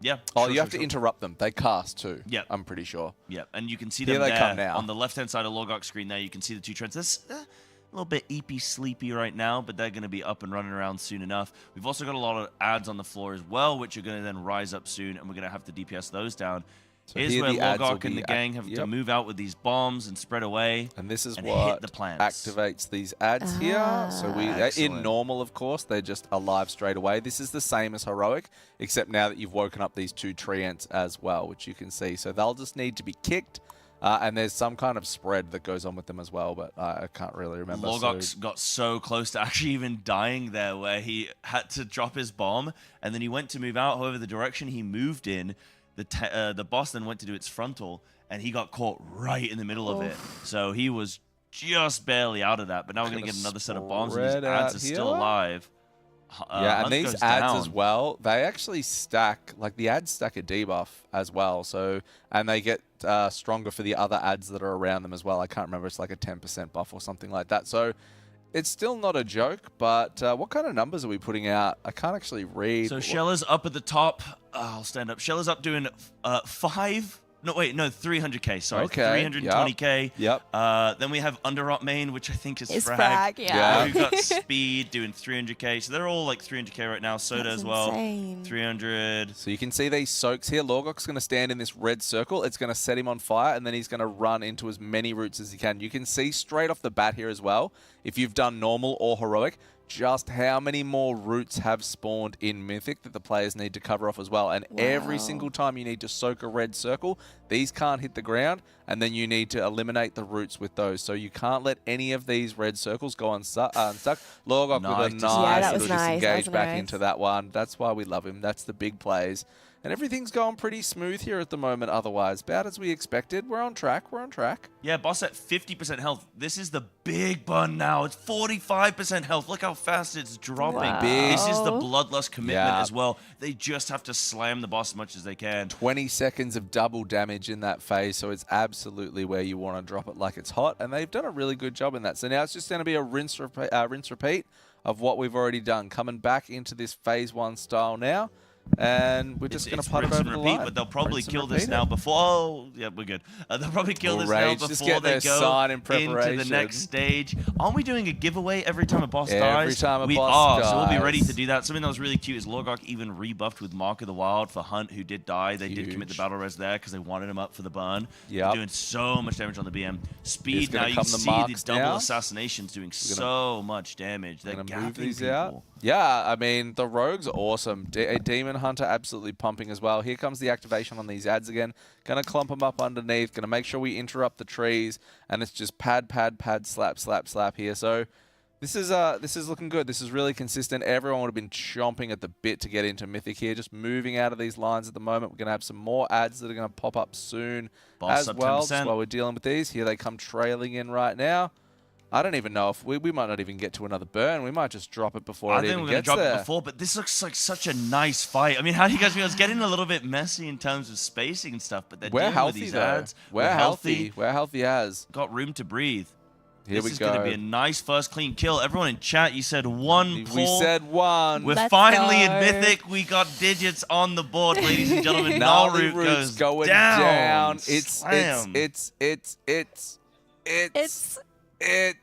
Yeah. Oh, you have to interrupt them. They cast too. Yeah. I'm pretty sure. Yeah, and you can see Here them they come now. on the left-hand side of Logok's screen there. You can see the 2 trends. This a little bit eepy sleepy right now, but they're going to be up and running around soon enough. We've also got a lot of ads on the floor as well, which are going to then rise up soon, and we're going to have to DPS those down. So Here's here where the ads will Logok and be the gang have to move out with these bombs and spread away. And this is and what hit the plants. activates these ads here. So we, in Excellent. normal, of course, they're just alive straight away. This is the same as Heroic, except now that you've woken up these 2 treants as well, which you can see. So they'll just need to be kicked. And there's some kind of spread that goes on with them as well, but I can't really remember. Logok's got so close to actually even dying there, where he had to drop his bomb, and then he went to move out. However, the direction he moved in, the boss then went to do its frontal, and he got caught right in the middle of it. So he was just barely out of that. But now we're going to get another set of bombs, and these ads are still alive. Yeah, and these ads down as well, they actually stack, like the ads stack a debuff as well. So, and they get stronger for the other ads that are around them as well. I can't remember, it's like a 10% buff or something like that. So it's still not a joke, but what kind of numbers are we putting out? I can't actually read. So Shella's up at the top. I'll stand up. Shella's up doing 300k. Sorry, Okay, 320k. Yep. Then we have Underrot main, which I think is It's Frag. Frag, yeah. We've got Speed doing 300k. So they're all like 300k right now. Soda That's as well. insane. 300. So you can see these soaks here. Logok's going to stand in this red circle. It's going to set him on fire, and then he's going to run into as many routes as he can. You can see straight off the bat here as well, if you've done normal or heroic, just how many more routes have spawned in Mythic that the players need to cover off as well. And every single time you need to soak a red circle, these can't hit the ground, and then you need to eliminate the routes with those. So you can't let any of these red circles go unstuck. Logok with a nice little disengage back into that one. That's why we love him. That's the big plays. And everything's going pretty smooth here at the moment otherwise. About as we expected. We're on track. We're on track. Yeah, boss at 50% health. This is the big bun now. It's 45% health. Look how fast it's dropping. Wow. This is the bloodlust commitment Yeah. as well. They just have to slam the boss as much as they can. 20 seconds of double damage in that phase, so it's absolutely where you want to drop it like it's hot, and they've done a really good job in that. So now it's just going to be a rinse repeat of what we've already done, coming back into this phase 1 style now. And we're just going to put it over the line. But they'll probably kill this now before... Oh, yeah, we're good. They'll probably kill this now before they go into the next stage. Aren't we doing a giveaway every time a boss dies? Every time a we boss are, dies. so we'll be ready to do that. Something that was really cute is Logok even rebuffed with Mark of the Wild for Hunt, who did die. They did commit the battle res there because they wanted him up for the burn. Yeah, doing so much damage on the BM. Speed now, you can see these double assassinations doing so much damage. They're gapping people. Out. Yeah, I mean, the Rogue's awesome. Demon Hunter absolutely pumping as well. Here comes the activation on these ads again. Going to clump them up underneath. Going to make sure we interrupt the trees. And it's just pad, slap, slap, slap here. So this is looking good. This is really consistent. Everyone would have been chomping at the bit to get into Mythic here. Just moving out of these lines at the moment. We're going to have some more ads that are going to pop up soon as well. Just while we're dealing with these. Here they come trailing in right now. I don't even know if we might not even get to another burn. We might just drop it before it even gets there. I think we're going to drop it before, but this looks like such a nice fight. I mean, how do you guys feel? It's getting a little bit messy in terms of spacing and stuff, but they're dealing with these ads. We're healthy. We're healthy as. Got room to breathe. Here this is going to be a nice first clean kill. Everyone in chat, you said one pull. We said one. We're finally in Mythic. We got digits on the board, ladies and gentlemen. Gnarly goes going down. It's dead. There it is. And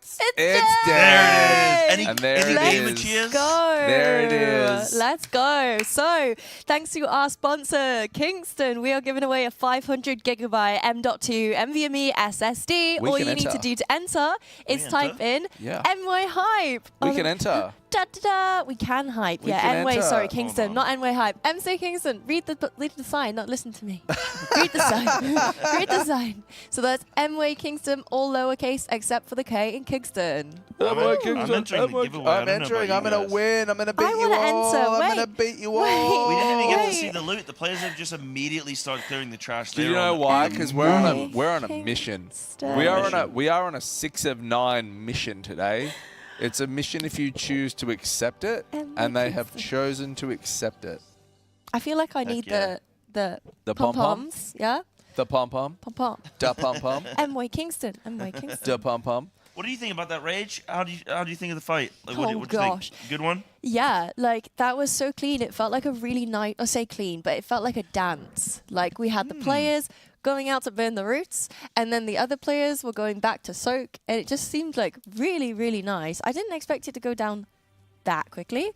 there it is. Cheers. Go. There it is. Let's go. So, thanks to our sponsor, Kingston, we are giving away a 500 gigabyte M.2 NVMe SSD. All you need to do to enter is type in NY Hype. We can enter. We can hype. Nway, sorry, Kingston, not Nway Hype. MC Kingston, read the sign, not listen to me. Read the sign. Read the sign. So that's Nway Kingston, all lowercase except for the MYK in Kingston. I'm entering the giveaway. I I'm don't know about entering. I'm you going to guys. win. I'm going to beat I you wanna all. enter. I'm Wait. going to beat you Wait. all. We didn't even get to Wait. see the loot. The players have just immediately started clearing the trash. Do you They're know on why? a Because MYK we're on a mission. Kingston. We are on a 6 of 9 mission today. It's a mission if you choose to accept it, and they have chosen to accept it. I feel like I need yeah. the pom-pom? pom-poms. Yeah? The pom-pom, Pom-pom. da pom-pom, MY Kingston. MY Kingston. da pom-pom. What do you think about that, Rage? How do you think of the fight? Like, what do you gosh. think? Good one? Yeah, like that was so clean. It felt like a really nice, I say clean, but it felt like a dance. Like we had the players going out to burn the roots, and then the other players were going back to soak, and it just seemed like really, really nice. I didn't expect it to go down that quickly.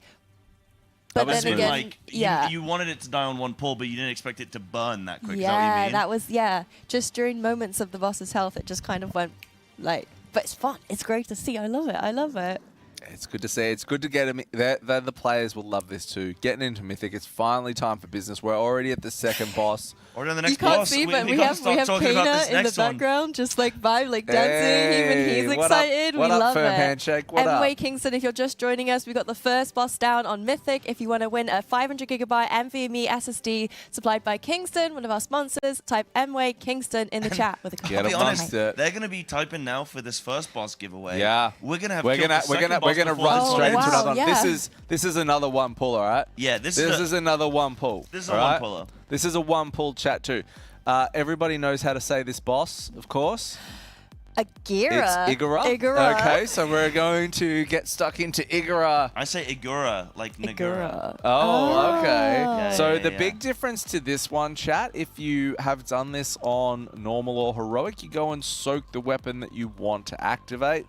But was then really again, like, yeah. you wanted it to die on one pull, but you didn't expect it to burn that quick. Is Yeah, that what you mean? that was, yeah. Just during moments of the boss's health, it just kind of went like, but it's fun. It's great to see. I love it. I love it. It's good to see. It's good to get them. The players will love this too. Getting into Mythic, it's finally time for business. We're already at the second boss. Or on the You next can't boss. see, but we gotta have start talking about Kana this in the next one. background, just like vibe, like dancing. Even he's what up- excited. what we up, love firm it. handshake? What MY up? Kingston, if you're just joining us, we got the first boss down on Mythic. If you want to win a 500 gigabyte NVMe SSD supplied by Kingston, one of our sponsors, type MY Kingston in the chat with a Get I'll be him honest, amongst it. they're gonna be typing now for this first boss giveaway. Yeah. We're gonna have We're killed gonna the second boss before run this one straight ends. into wow, another. yeah. This is another one pull, all right? Yeah, this This is is another one pull. This is a all one right? puller. This is a one pull chat too. Everybody knows how to say this boss, of course. Agira. It's Igora. Igora. Okay, so we're going to get stuck into Igora. I say Igura, like Nagura. Igora. Oh, okay. Yeah, So yeah, the yeah. big difference to this one, chat, if you have done this on normal or heroic, you go and soak the weapon that you want to activate.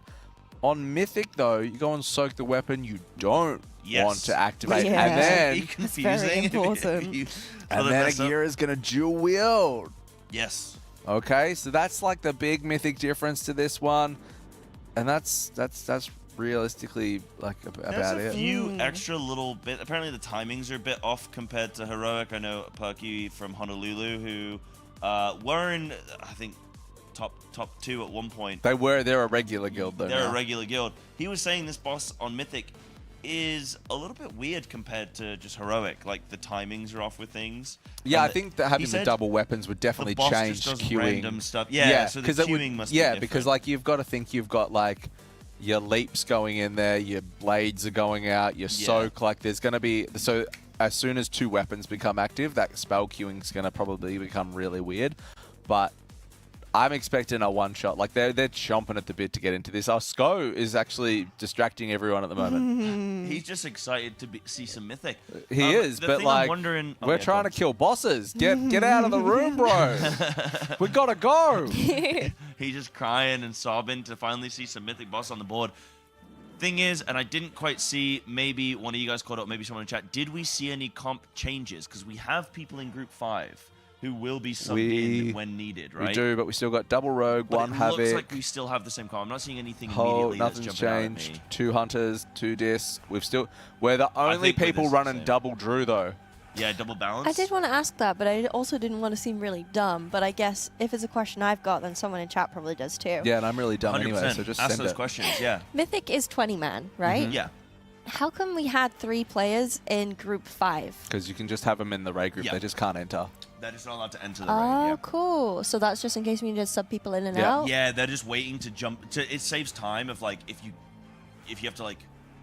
On Mythic, though, you go and soak the weapon you don't Yes. want to activate. Yeah. And then, Be That's confusing. very if important. you and other then mess up. Agira is going to dual wield. Yes. Okay, so that's like the big Mythic difference to this one. And that's realistically like about There's a it. few extra little bit. Apparently the timings are a bit off compared to heroic. I know Perky from Honolulu who were in, I think, top 2 at one point. They're a regular guild though. They're now. a regular guild. He was saying this boss on Mythic is a little bit weird compared to just heroic. Like the timings are off with things. Yeah, And I think that having the said double weapons would the definitely boss change just does queuing. random stuff. Yeah, so the 'cause it would- queuing must be yeah, different. because like you've got to think you've got like your leaps going in there, your blades are going out, your Yeah. soak. Like there's going to be so as soon as 2 weapons become active, that spell queuing is going to probably become really weird. But I'm expecting a one-shot. Like they're chomping at the bit to get into this. Our Sko is actually distracting everyone at the moment. He's just excited to see some Mythic. He is, the but thing like I'm wondering, we're trying to kill bosses. Get out of the room, bro. We gotta go. He's just crying and sobbing to finally see some Mythic boss on the board. Thing is, and I didn't quite see, maybe one of you guys caught up, maybe someone in chat, did we see any comp changes? Because we have people in Group 5 who will be subbed in when needed, right? We do, but we still got double rogue, But one it havoc. looks like we still have the same comp. I'm not seeing anything Whole, immediately that's nothing's jumping out at changed. me. 2 hunters, 2 discs. We're the only think we're people the running same. double Drew though. Yeah, double balance. I did want to ask that, but I also didn't want to seem really dumb. But I guess if it's a question I've got, then someone in chat probably does too. Yeah, and I'm really dumb 100%. anyway, so just ask send those it. questions. Yeah. Mythic is 20 man, right? Yeah. How come we had 3 players in Group 5? Because you can just have them in the raid group. Yeah. They just can't enter. They're just not allowed to enter the Oh, raid. cool. So that's just in case we need to sub people in and Yeah. out? Yeah, they're just waiting to jump. It saves time of like if you have to like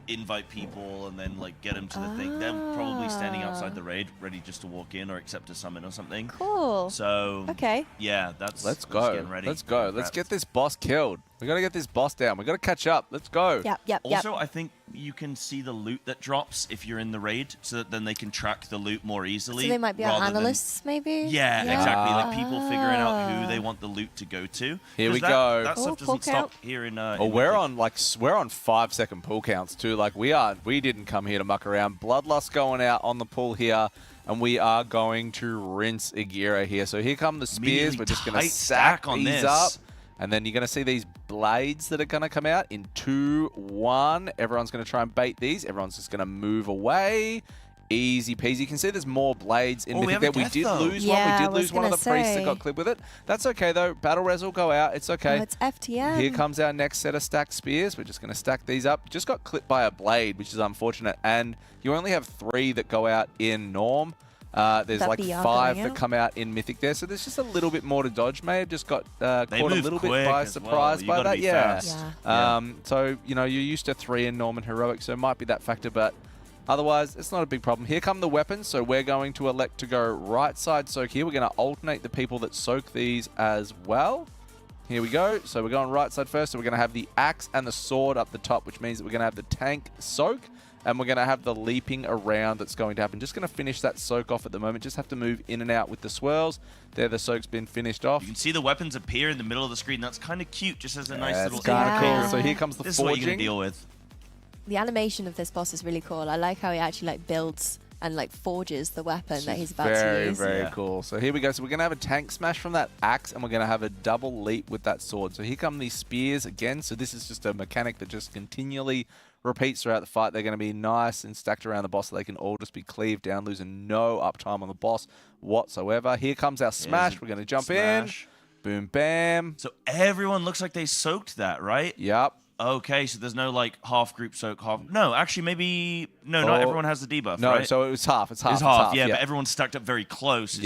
invite people and then like get them to the thing. They're probably standing outside the raid, ready just to walk in or accept a summon or something. Cool. So Okay. yeah, that's Let's just go. getting ready. Let's go. Let's Prepped. get this boss killed. We gotta get this boss down. We gotta catch up. Let's go. Yep. Also, I think you can see the loot that drops if you're in the raid, so that then they can track the loot more easily. So they might be our rather than- analysts, maybe? Yeah, exactly. Like people figuring out who they Ah. want the loot to go to. Here 'Cause we that, go. That Oh, stuff pull doesn't stop count. here in. Oh, in we're Mythic. on 5-second pull counts too. Like we didn't come here to muck around. Bloodlust going out on the pull here, and we are going to rinse Agira here. So here come the spears. Immediately We're just gonna tight stack stack on these this. up, and then you're gonna see these blades that are gonna come out in 2, 1. Everyone's gonna try and bait these. Everyone's just gonna move away. Easy peasy. You can see there's more blades in Oh, we Mythic have there. a We death, did though. lose Yeah, one. We I did was lose one of the gonna priests that say. got clipped with it. That's okay, though. Battle res will go out. It's okay. Oh, it's FTM. Here comes our next set of stacked spears. We're just going to stack these up. Just got clipped by a blade, which is unfortunate. And you only have 3 that go out in Norm. There's That like BR 5 going that out. come out in Mythic there. So there's just a little bit more to dodge. May have just got caught a move little bit quick by as well. surprise You by gotta that. be Yeah. fast. Yeah. So, you know, you're used to 3 in Norm and Heroic, so it might be that factor. But otherwise, it's not a big problem. Here come the weapons. So we're going to elect to go right side soak here. We're going to alternate the people that soak these as well. Here we go. So we're going right side first. So we're going to have the axe and the sword up the top, which means that we're going to have the tank soak. And we're going to have the leaping around that's going to happen. Just going to finish that soak off at the moment. Just have to move in and out with the swirls. There, the soak's been finished off. You can see the weapons appear in the middle of the screen. That's kind of cute, just as a nice Yeah, little it's kind of indicator. cool. So here comes the This is what you're forging. going to deal with. The animation of this boss is really cool. I like how he actually like builds and like forges the weapon that he's about very, to use. very Yeah. cool. So here we go. So we're going to have a tank smash from that axe, and we're going to have a double leap with that sword. So here come these spears again. So this is just a mechanic that just continually repeats throughout the fight. They're going to be nice and stacked around the boss so they can all just be cleaved down, losing no uptime on the boss whatsoever. Here comes our smash. We're going to jump Smash. in. Boom, bam. So everyone looks like they soaked that, right? Yep. Okay, so there's no like half group soak, half. No, actually, maybe no. Not Oh, everyone has the debuff. No, right? so it was half. It's half. It's half. Yeah, but everyone's stacked up very close. It's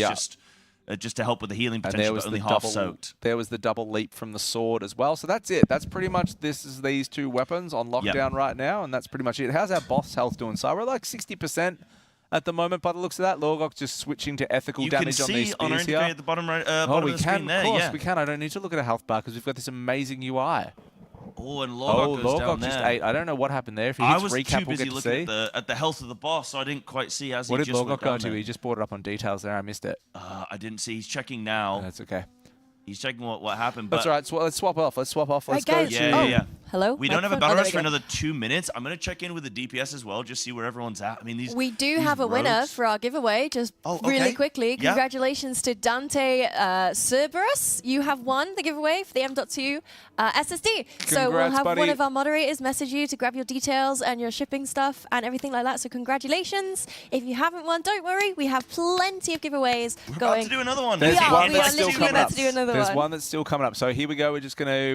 Yeah. just to help with the healing And potential, there was but the only half double. soaked. There was the double leap from the sword as well. So that's it. That's pretty much these 2 weapons on lockdown right now, and that's pretty much it. How's our boss health doing? So we're like 60% at the moment by the looks of that. Lorgok's just switching to ethical You can damage on these see on our spears indicator here. at the bottom right, Oh, bottom we of the can, screen there. of course, Yeah. we can. I don't need to look at a health bar because we've got this amazing UI. Oh, and Oh, Lorgok goes down Lorgok there. just ate. I don't know what happened there. If he I hits was recap, too we'll busy get to looking see. at the health of the boss, so I didn't quite see as What he did just went Lorgok go down to? there. He just brought it up on details there. I missed it. I didn't see. He's checking now. That's okay. He's checking what happened. That's but all right. So let's swap off. Let's swap off. Let's Right, go guys. to... Yeah, yeah. Hello? We don't have a Microphone? battle Oh, there rush we for go. another 2 minutes. I'm going to check in with the DPS as well, just see where everyone's at. I mean, these. We do these have a winner rogues- for our giveaway, just Oh, really okay. quickly. Yeah. Congratulations to Dante Cerberus. You have won the giveaway for the M.2 SSD. So we'll Congrats, have one buddy. of our moderators message you to grab your details and your shipping stuff and everything like that. So congratulations. If you haven't won, don't worry. We have plenty of giveaways We're going. about to do another one. There's We are- one we that's are still literally coming about up. to do another There's one. one that's still coming up. So here we go. We're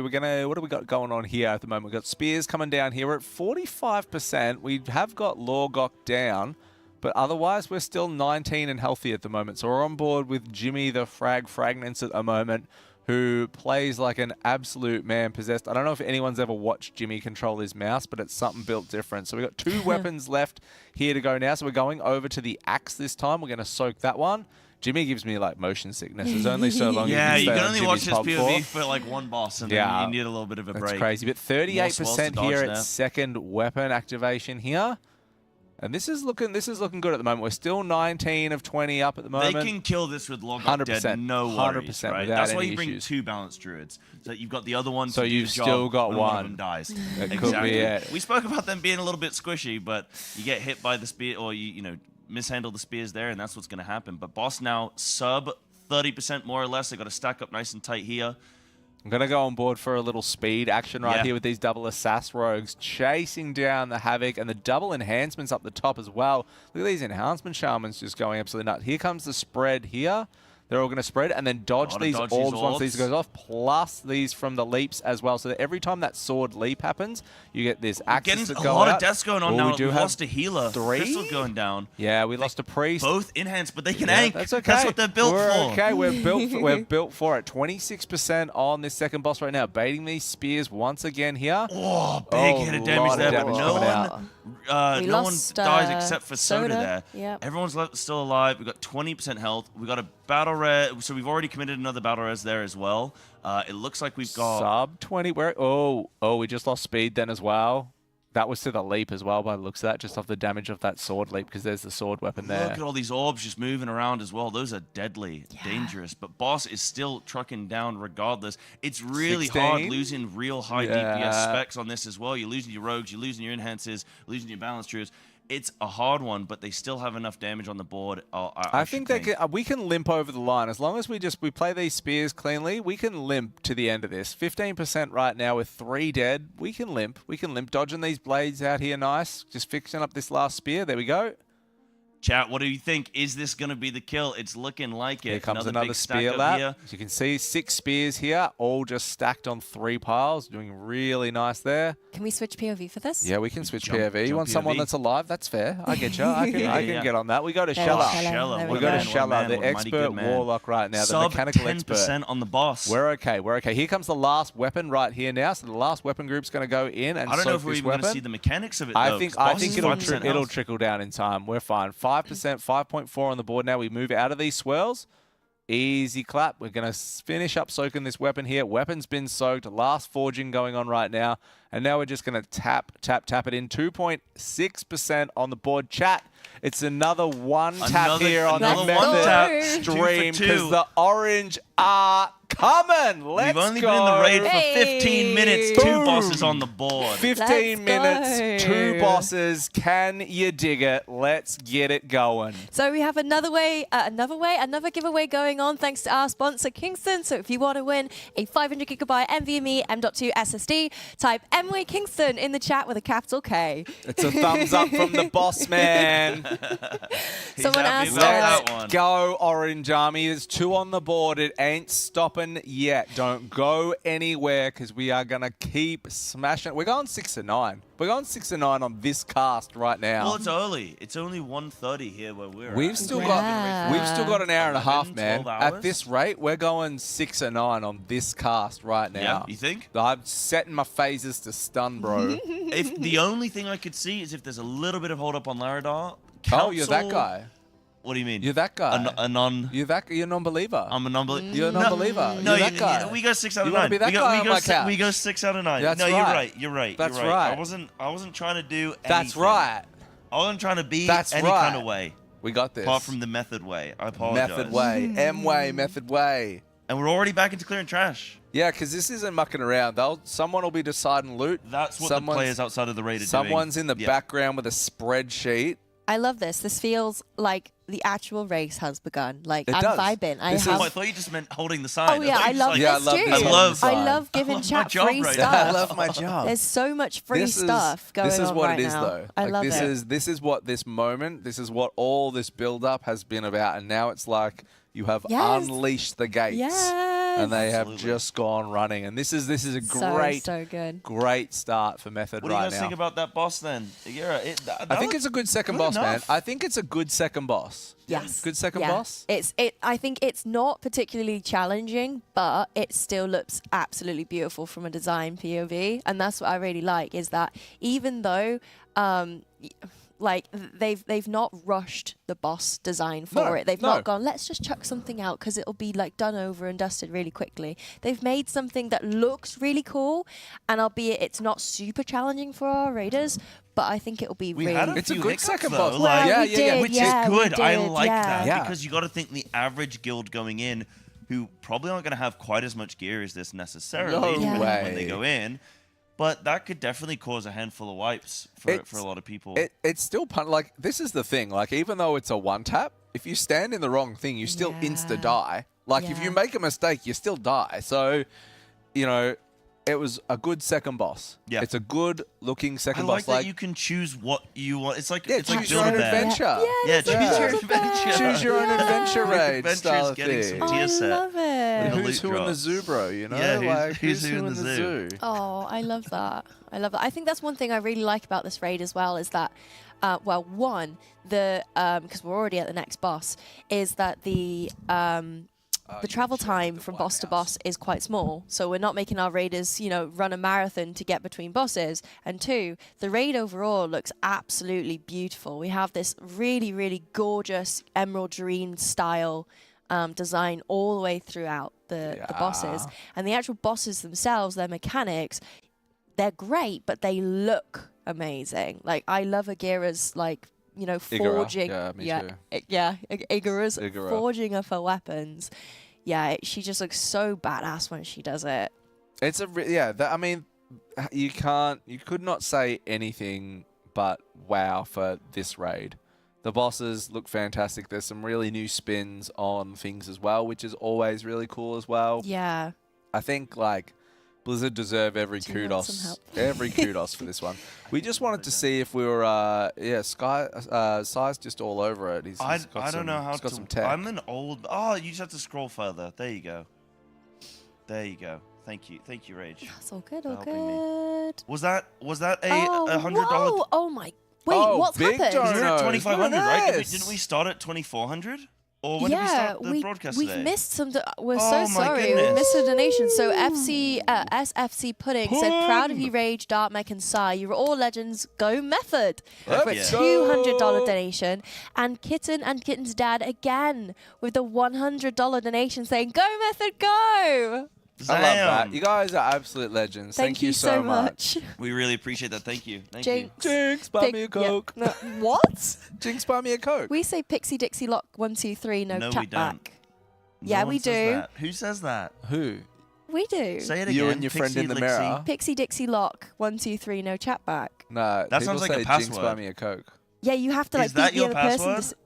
gonna. What do we got going on here at the moment? We've got spears coming down here. We're at 45%. We have got Lorgok down, but otherwise we're still 19 and healthy at the moment. So we're on board with Jimmy the Fragnance at the moment, who plays like an absolute man possessed. I don't know if anyone's ever watched Jimmy control his mouse, but it's something built different. So we've got 2 weapons left here to go now. So we're going over to the axe this time. We're going to soak that one. Jimmy gives me like motion sickness. There's only so long Yeah, you you can can stay only on watch Jimmy's this pub POV for. for like one boss, and Yeah. then you need a little bit of a That's break. crazy. But More swells to 38% dodge here there. at second weapon activation here. And this is looking good at the moment. We're still 19 of 20 up at the moment. They can kill this with Lorgok 100%, dead, no worries, 100% right? without That's why any you bring issues. 2 balanced druids, so that you've got the other one. So to do you've the job still got when one of one. them dies. That exactly. could be it. We spoke about them being a little bit squishy, but you get hit by the spear, or you mishandle the spears there, and that's what's going to happen. But boss now sub 30% more or less. They got to stack up nice and tight here. I'm going to go on board for a little speed action right Yeah. here with these double assassin rogues chasing down the Havoc and the double enhancements up the top as well. Look at these enhancement shamans just going absolutely nuts. Here comes the spread here. They're all going to spread and then dodge Gotta these dodge orbs these once these orbs. goes off, plus these from the leaps as well. So that every time that sword leap happens, you get this axis Getting that a go lot out. of deaths going on Oh, now. we do We have lost a healer. 3? Crystal going down. Yeah, we lost a priest. Both enhanced, but they can Yeah, ank. that's okay. That's what they're built we're for. Okay, we're built for it. 26% on this second boss right now. Baiting these spears once again here. Oh, big hit of damage lot there, of but damage no coming out. one, We no one lost, dies except for Soda, Soda. there. Yep. Everyone's still alive. We've got 20% health. We got a battle res, so we've already committed another battle res there as well. It looks like we've got. Sub 20. Where? Oh, we just lost speed then as well. That was to the leap as well by the looks of that, just off the damage of that sword leap, because there's the sword weapon there. Look at all these orbs just moving around as well. Those are deadly, dangerous. But boss is still trucking down regardless. It's really 16? hard losing real high Yeah. DPS specs on this as well. You're losing your rogues, you're losing your enhancers, losing your balance druids. It's a hard one, but they still have enough damage on the board. I think we can limp over the line. As long as we play these spears cleanly, we can limp to the end of this. 15% right now with 3 dead. We can limp. Dodging these blades out here nice. Just fixing up this last spear. There we go. Chat, what do you think? Is this going to be the kill? It's looking like it. Here comes another big stack spear up lap. here. As you can see, 6 spears here, all just stacked on 3 piles. Doing really nice there. Can we switch POV for this? Yeah, we can switch Jump- POV. You jump want someone POV. that's alive? That's fair. I get you. I can, I can Yeah. get on that. We go to There Shella. we go. Shella, There We we go to go. Shella, the expert warlock right now, the Sub mechanical 10% expert. on the boss. We're okay. We're okay. Here comes the last weapon right here now. So the last weapon group's going to go in and I don't know soak if we're this even going to weapon. see the mechanics of it, though. I 'cause think boss is it'll 5% it'll health. trickle down in time. We're fine. 5%, 5.4 on the board now. We move out of these swirls. Easy clap. We're going to finish up soaking this weapon here. Weapon's been soaked. Last forging going on right now. And now we're just going to tap it in. 2.6% on the board. Chat, it's another one tap here on the another one method tap. stream 2 for 2. because the orange are coming. Let's We've only go. been in the raid for Hey. 15 minutes. 2 Boom. bosses on the board. 15 Let's minutes, go. 2 bosses. Can you dig it? Let's get it going. So we have another giveaway going on thanks to our sponsor Kingston. So if you want to win a 500GB NVMe M.2 SSD, type MWay Kingston in the chat with a capital K. It's a thumbs up from the boss man. He's Someone happy asked about us- that one. Go, Orange Army. There's 2 on the board. It ain't stopping yet. Don't go anywhere because we are going to keep smashing it. We're going 6 and 9. We're going 6 and 9 on this cast right now. Well, it's early. It's only 1:30 here where we're We've at. still Yeah. got an hour and a half, 11, man. 12 At hours? this rate, we're going 6 and 9 on this cast right now. Yeah, you think? I'm setting my phases to stun, bro. If the only thing I could see is if there's a little bit of hold up on Laradar. Oh, you're that Council- guy. What do you mean? You're that guy. A non. You're a non-believer. I'm a non-believer. You're a non-believer. No, You're that guy. we go 6 out of You 9. wanna be that we go, guy we on go my si- couch? we go 6 out of 9. That's no, right. you're right. You're right. That's you're right. right. I wasn't trying to do anything. That's right. I wasn't trying to be That's any right. kind of way. We got this. Apart from the method way. I apologize. method way. M-way, method way. And we're already back into clearing trash. Yeah, because this isn't mucking around. Someone will be deciding loot. That's what the Someone's- players outside of the raid are doing. Someone's in the Yeah. background with a spreadsheet. I love this. This feels like the actual race has begun. Like It I'm does. vibing. This Oh, I is- thought you just meant holding the sign. Oh yeah, I love like, Yeah, I this love too. this I love- I love giving my chat job free right stuff. now. I love my job. There's so much free This is- stuff going on This is what right it is, now. though. I Like, love it. This is what this moment. This is what all this build-up has been about, and now it's like you have Yes. unleashed the gates, Yes. and they have Absolutely. just gone running. And this is a great, so good. great start for Method What do you right guys now. think about that boss then? Yeah, I think it's a good second good boss, man. enough. I think it's a good second boss. Yes. Good second Yeah. boss. I think it's not particularly challenging, but it still looks absolutely beautiful from a design POV, and that's what I really like. Is that even though, like they've not rushed the boss design for No, it. They've no. not gone, let's just chuck something out because it'll be like done over and dusted really quickly. They've made something that looks really cool, and albeit it's not super challenging for our raiders, but I think it'll be We really. had a It's a few good hiccups, second though, boss. Well, like, yeah, we yeah, yeah. did, which yeah, is we good. I did, like yeah. that Yeah. because you got to think the average guild going in, who probably aren't going to have quite as much gear as this necessarily No Yeah. when they way. go in, but that could definitely cause a handful of wipes for It's- a lot of people. It's still like this is the thing. Like even though it's a one tap, if you stand in the wrong thing, you still Yeah. insta die. Like if Yeah. you make a mistake, you still die. So, you know, it was a good second boss. Yeah. It's a good looking I second like boss. that you can choose what you want. It's like yeah, it's like choose your own build a bear. adventure. Yeah, choose Yeah. your adventure. Choose your own adventure raid Adventure style is getting thing. some Oh, I tier set. love it. the Who's loot who in the drops. zoo, bro? You know, Yeah, like who's who in the zoo? Oh, I love that. I love that. I think that's one thing I really like about this raid as well is that, well, one, the because we're already at the next boss, is that the travel time from boss to boss is quite small. So we're not making our raiders, run a marathon to get between bosses. And two, the raid overall looks absolutely beautiful. We have this really, really gorgeous emerald green style design all the way throughout the bosses. And the actual bosses themselves, their mechanics, they're great, but they look amazing. Like I love Agira's forging. Yeah, me too. Igara's Igara. forging of her weapons. Yeah, she just looks so badass when she does it. It's I mean, you could not say anything but wow for this raid. The bosses look fantastic. There's some really new spins on things as well, which is always really cool as well. Yeah. I think like Blizzard deserve every Do you want some kudos. help? Every kudos for this one. We just wanted to see if we were, Sai's just all over it. I got don't know how he's got to. some tech. I'm an old. Oh, you just have to scroll further. There you go. There you go. Thank you, Rage. That's all good, for all helping me. good. Was that a Oh, $100? whoa. Oh my. Wait, Oh, what's big happened? donor. Because we're at Look 2,500, at right? this. Didn't we start at 2,400? Or when did we Yeah, start the broadcast we've today? missed some. We're Oh so my sorry. We goodness. missed a donation. So SFC Pudding said, "Proud of you, Rage, Dartmech, and Sai. You're all legends. Go Method." Let's For a Yeah. $200 donation, and Kitten's dad again with the $100 donation, saying, "Go Method, go!" I love that. Damn. You guys are absolute legends. Thank you so much. We really appreciate that. Thank you. Thank Jinx. you. Jinx, buy me a Yeah, Coke. no, what? Jinx, buy me a Coke. We say Pixie Dixie Lock 1 2 3. No, No, chat we don't. back. No Yeah, one we says do. that. Who says that? Who? We do. Say it again. You and your friend Pixie, in the Lixie. mirror. Pixie Dixie Lock 1 2 3. No chat back. No, That people sounds like a say Jinx, buy password. me a Coke. Yeah, you have to like Is that beat the your other person. password?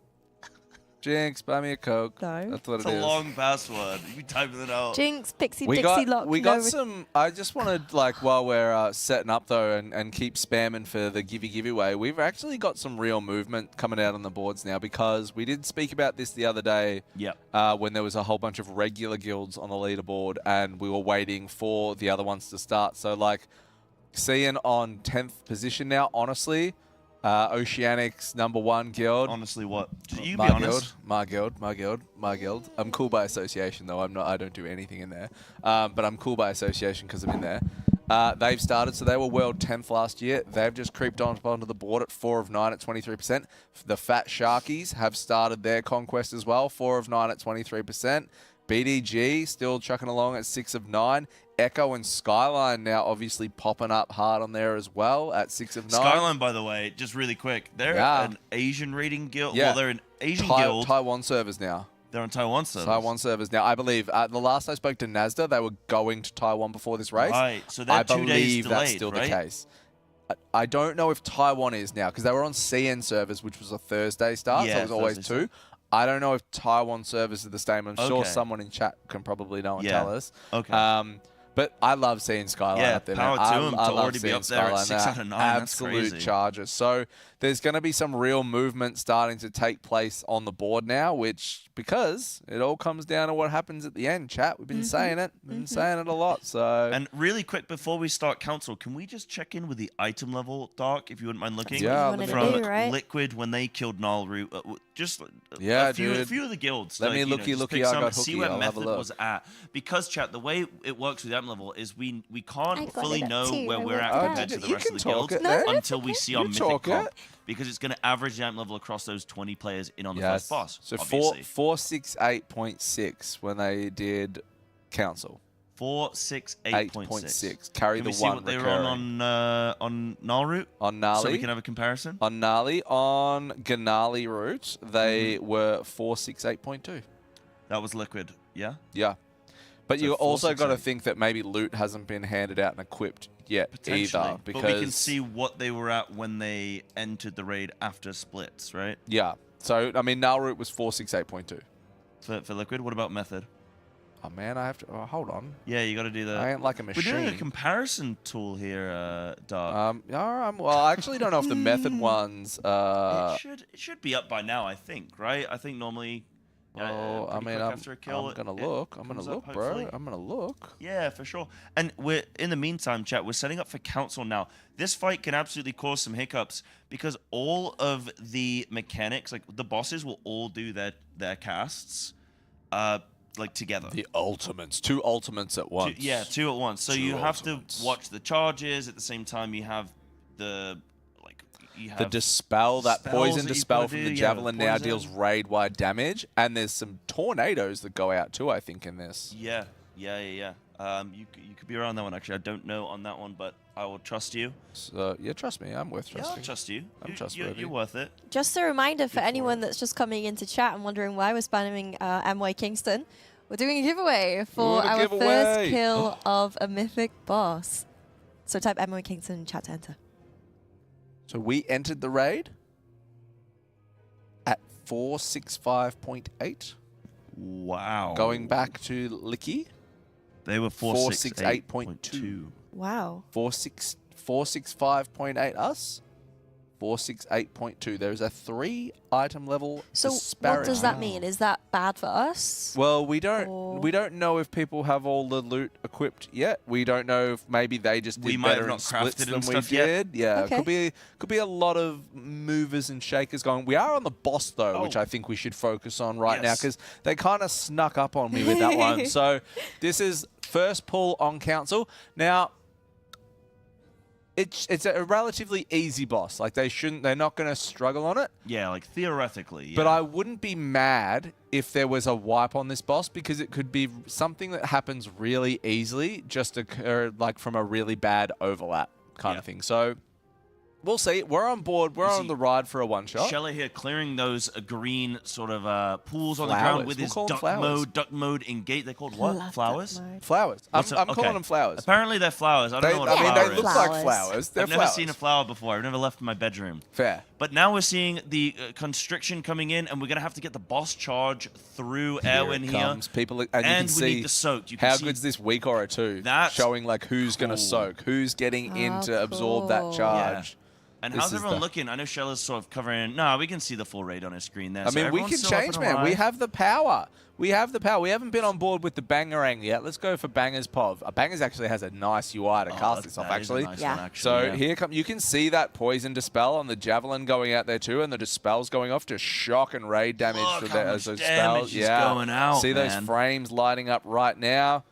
Jinx, buy me a Coke. No. That's what It's it a is. long password. You be typing it out. Jinx, Pixie We Dixie got, Lock. we no got some. I just wanted, like, while we're setting up though, and keep spamming for the giveaway. We've actually got some real movement coming out on the boards now, because we did speak about this the other day. Yep. When there was a whole bunch of regular guilds on the leaderboard, and we were waiting for the other ones to start. So, like, seeing on 10th position now, honestly, Oceanic's #1 guild. Honestly, what? You be My honest. guild. I'm cool by association, though. I don't do anything in there. But I'm cool by association because I'm in there. They've started, so they were world 10th last year. They've just creeped onto the board at 4 of 9 at 23%. The Fat Sharkies have started their conquest as well, 4 of 9 at 23%. BDG still chucking along at 6 of 9. Echo and Skyline now obviously popping up hard on there as well at 6 of 9. Skyline, by the way, just really quick, they're Yeah. an Asian rating guild. Yeah. Well, they're an Asian guild. Taiwan servers now. They're on Taiwan servers. Taiwan servers now. I believe the last I spoke to Nazda, they were going to Taiwan before this race. Right, so they're I 2 days believe delayed, that's still right? the case. I don't know if Taiwan is now, because they were on CN servers, which was a Thursday start, so Yeah, it was always Thursday 2. I don't know if Taiwan servers are the same. I'm sure Okay. someone in chat can probably know and Yeah. tell us. Okay. But I love seeing Skyline Yeah, up there. power man. to I 'em to love already be seeing up there at Skyline. 6 They're out of 9. That's absolute crazy. chargers. So there's going to be some real movement starting to take place on the board now, because it all comes down to what happens at the end, chat. We've been saying it. We've been saying it a lot. So And really quick, before we start council, can we just check in with the item level, Doc, if you wouldn't mind looking? Yeah, That's what you let me wanted From to do, right? Liquid when they killed Nalru. Just Yeah, a few dude. of the guilds. Let like, me you know, looky, just looky, pick I some, got see hooky, where I'll have a Method look. was at. Because, chat, the way it works with item level is we I can't got fully it up know too, where I we're worked at it out. compared to the You rest can of the talk guilds it, man. until we see our You Mythic talk comp. it. Because it's going to average the item level across those 20 players in on the yes. first boss. So obviously. 468.6 when they did council. 468.6. 8.6. Carry Can the we see one what they were recurring. on Nalroot? On Gnarly. So we can have a comparison? On Gnarly. On Ganali route, they Mm-hmm. were 468.2. That was Liquid, yeah? Yeah. But So you also got to 468. think that maybe loot hasn't been handed out and equipped yet Potentially. either. Because, But we can see what they were at when they entered the raid after splits, right? Yeah. So, I mean, Gnarly was 468.2. For Liquid, what about Method? Oh, man, I have to... Oh, hold on. Yeah, you got to do the... I ain't like a We're machine. doing a comparison tool here, Doc. All right, well, I actually don't know if the method ones... it should be up by now, I think, right? I think normally... Oh, I pretty mean, quick I'm after a kill, gonna it look. I'm gonna comes up, look, hopefully. bro. I'm gonna look. Yeah, for sure. And we're in the meantime, chat, we're setting up for council now. This fight can absolutely cause some hiccups because all of the mechanics, like the bosses, will all do their casts, like together. The ultimates, 2 ultimates at once. Yeah, 2 at once. So 2 you have ultimates. to watch the charges at the same time. You have the you have The dispel, that spells poison that you dispel gotta from do, the yeah, javelin now poison. deals raid-wide damage, and there's some tornadoes that go out too, I think, in this. Yeah. You could be around that one actually. I don't know on that one, but I will trust you. So, yeah, trust me, I'm worth Yeah, I'll trusting. trust you. I'm You- trustworthy. You're worth it. Just a reminder for Good for anyone it. that's just coming into chat and wondering why we're spamming MY Kingston. We're doing a giveaway for Doing a our giveaway. first kill of a mythic boss. So type MY Kingston in chat to enter. So we entered the raid at 465.8. Wow. Going back to Licky. They were 468.2. Wow. 465.8 us. 468.2. There's a 3-item level So disparity. what does that mean? Is that bad for us? Well, we Or- don't know if people have all the loot equipped yet. We don't know if maybe they just did We might have better in not splits crafted than and we stuff yet. did. Yeah, Okay. could be a lot of movers and shakers going. We are on the boss though, which Oh. I think we should focus on right now Yes. because they kind of snuck up on me with that one. So this is first pull on council. Now it's a relatively easy boss. Like they're not going to struggle on it. Yeah, like theoretically. Yeah. But I wouldn't be mad if there was a wipe on this boss because it could be something that happens really easily, just occur like from a really bad overlap kind of thing. So we'll see. We're on board. We're on the ride for a one-shot. Shelley here clearing those green sort of pools on the Flowers. ground with We'll his call them duck mode engate. They're called what? Love Flowers? that mode. Flowers. I'm Okay. calling them flowers. Apparently they're flowers. I don't know what a I mean, flower they is. look like Flowers. flowers. They're I've never flowers. seen a flower before. I've never left my bedroom. Fair. But now we're seeing the constriction coming in, and we're going to have to get the boss charge through Erwin Here it here. comes. People, and you And can we see need the soaked. You can how see good's this weak aura too. That's showing like who's going to cool. soak, who's getting in Oh, to absorb that cool. charge. And This how's is everyone the- looking? I know Shelley's sort of covering. No, we can see the full raid on his screen there. I So mean, we everyone's can still up change, and man. We alive. have the power. We have the power. We haven't been on board with the Bangerang yet. Let's go for Banger's POV. Bangers actually has a nice UI to cast this off, that is a actually. nice Yeah. one, actually. So yeah. here come. You can see that poison dispel on the javelin going out there too, and the dispels going off to shock and raid damage Look for how as much those damage spells. is going out, see those man. frames lighting up right now.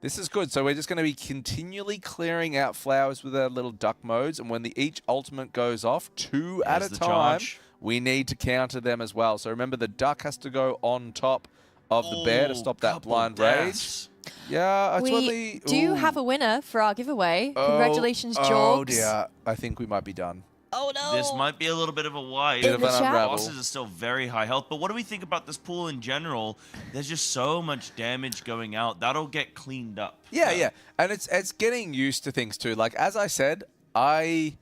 This is good. So we're just going to be continually clearing out flowers with our little duck modes, and when each ultimate goes off, 2 at There's a the time, charge. we need to counter them as well. So remember, the duck has to go on top of the bear to Oh, stop that couple blind deaths. rage. Yeah, it's when We the, do ooh. have a winner for our giveaway. Oh, Congratulations, Oh Jorgs. dear, I think we might be done. Oh no. This might be a little bit of a wide. Bit of the an chat? unravel. Bosses are still very high health, but what do we think about this pool in general? There's just so much damage going out. That'll get cleaned up. Yeah, yeah, and it's getting used to things too. Like as I said, I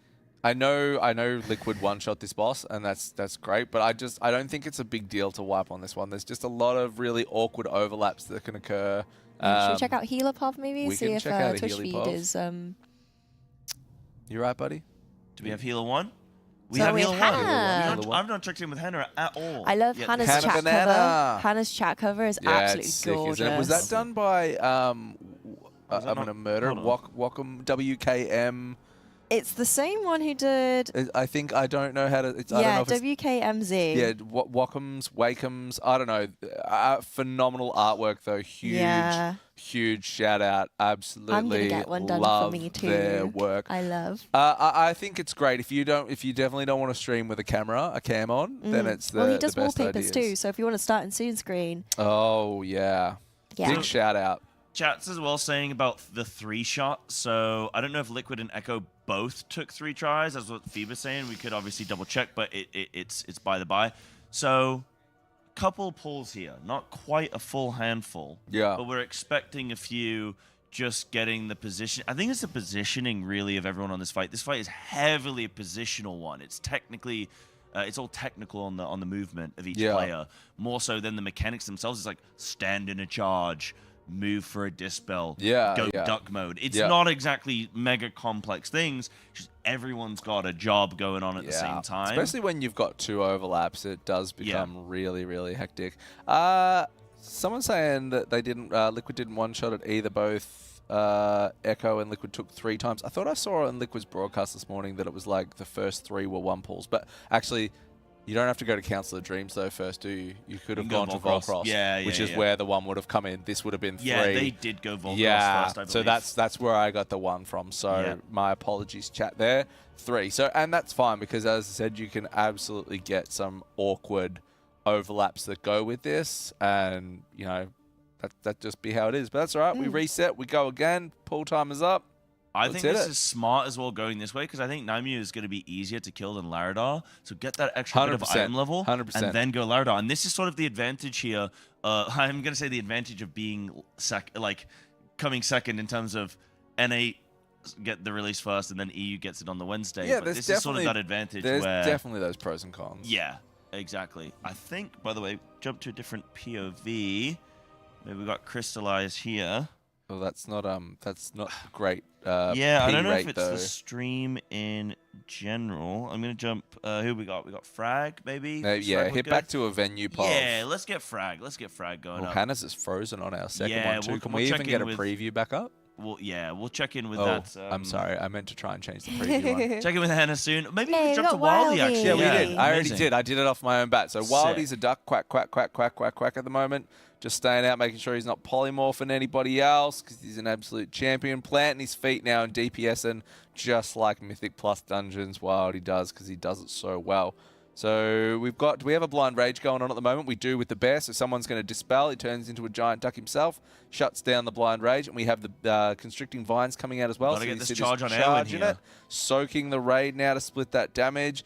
know Liquid one-shot this boss, and that's great. But I don't think it's a big deal to wipe on this one. There's just a lot of really awkward overlaps that can occur. Should we check out Healer Pop maybe? we See can if check out a Twitch Healy feed Pop. is You right, buddy? Do we have Healer 1? We So have we Healer have 1. Hannah. We don't- I've not checked in with Hannah at all. I love yet. Hannah's Hannah chat Banana. cover. Hannah's chat cover is Yeah, absolutely it's sick, gorgeous. isn't it? Was that done by Was that I'm not- gonna murder hold Wacom WKM? It's the same one who did. I think I don't know how to. I don't know Yeah, if it's, WKMZ. yeah, Wacoms, Wacoms. I don't know. Phenomenal artwork though. Huge, Yeah. huge shout out. Absolutely, I'm gonna get one done for love me too. their work. I love. I think it's great. If you definitely don't want to stream with a cam on, then it's the Well, he does the best wallpapers too. ideas. So if you want to start in soon screen, Oh yeah, yeah. big shout out. Chat's as well saying about the 3-shot. So I don't know if Liquid and Echo both took 3 tries. That's what Phoebe's saying. We could obviously double check, but it's by the by. So couple pulls here, not quite a full handful. Yeah. But we're expecting a few. Just getting the position. I think it's the positioning really of everyone on this fight. This fight is heavily a positional one. It's technically. It's all technical on the movement of each player, more so than the mechanics themselves. It's like stand in a charge, move for a dispel, go duck mode. It's not exactly mega complex things. Just everyone's got a job going on at the same time. Especially when you've got 2 overlaps, it does become really, really hectic. Someone's saying that they didn't. Liquid didn't one-shot it either. Both Echo and Liquid took 3 times. I thought I saw on Liquid's broadcast this morning that it was like the first 3 were 1 pulls, but actually. You don't have to go to Council of Dreams though first, do you? You could have gone to Volcross, which is where the 1 would have come in. This would have been 3. Yeah, they did go Volcross first, I believe. So that's where I got the 1 from. So my apologies, chat there. 3. So and that's fine because as I said, you can absolutely get some awkward overlaps that go with this, and you know that just be how it is. But that's all right. We reset. We go again. Pull time is up. I think this is smart as well going this way because I think Nymu is going to be easier to kill than Laradar. So get that extra bit of item level 100%. and then go Laradar. And this is sort of the advantage here. I'm going to say the advantage of being coming second in terms of NA get the release first and then EU gets it on the Wednesday. Yeah, but there's this is sort of that advantage There's where definitely those pros and cons. yeah, exactly. I think, by the way, jump to a different POV. Maybe we got Crystallize here. Well, that's not great. Yeah, I don't know rate, if it's though. the stream in general. I'm gonna jump. Who we got? We got Frag, maybe. Yeah, Frag hit good? back to a venue poll. Yeah, let's get Frag. Let's get Frag going Well, up. Hannah's is frozen on our second Yeah, one too. we'll- Can we'll we check even get a in with- preview back up? We'll check in with Oh, that. I'm sorry. I meant to try and change the preview one. Check in with Hannah soon. Maybe Hey, we we jump to got Wildy, actually. Wildy. Yeah, we did. I already amazing. did. I did it off my own bat. So Wildy's Sick. a duck, quack, quack, quack, quack, quack, quack at the moment. Just staying out, making sure he's not polymorphing anybody else because he's an absolute champion. Planting his feet now in DPSing just like Mythic Plus Dungeons. Wildy does because he does it so well. So do we have a blind rage going on at the moment? We do with the bear. So someone's going to dispel. He turns into a giant duck himself, shuts down the blind rage, and we have the constricting vines coming out as well. Gotta So get you this see charge on charge Erwin in here. it, soaking the raid now to split that damage.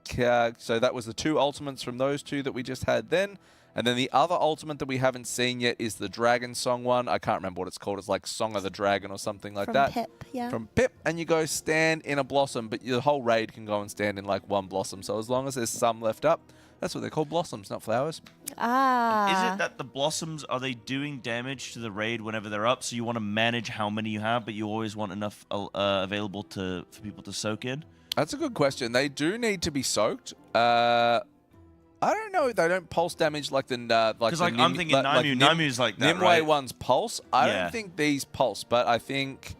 So that was the 2 ultimates from those 2 that we just had then. And then the other ultimate that we haven't seen yet is the Dragon Song one. I can't remember what it's called. It's like Song of the Dragon or something like From that. Pip, yeah. From Pip, and you go stand in a blossom, but your whole raid can go and stand in like one blossom. So as long as there's some left up, that's what they're called, blossoms, not flowers. Ah. Is it that the blossoms, are they doing damage to the raid whenever they're up? So you want to manage how many you have, but you always want enough available for people to soak in? That's a good question. They do need to be soaked. I don't know. They don't pulse damage like the Because I'm thinking Naimu's like that, Nimue right? one's pulse. I Yeah. don't think these pulse, but I think.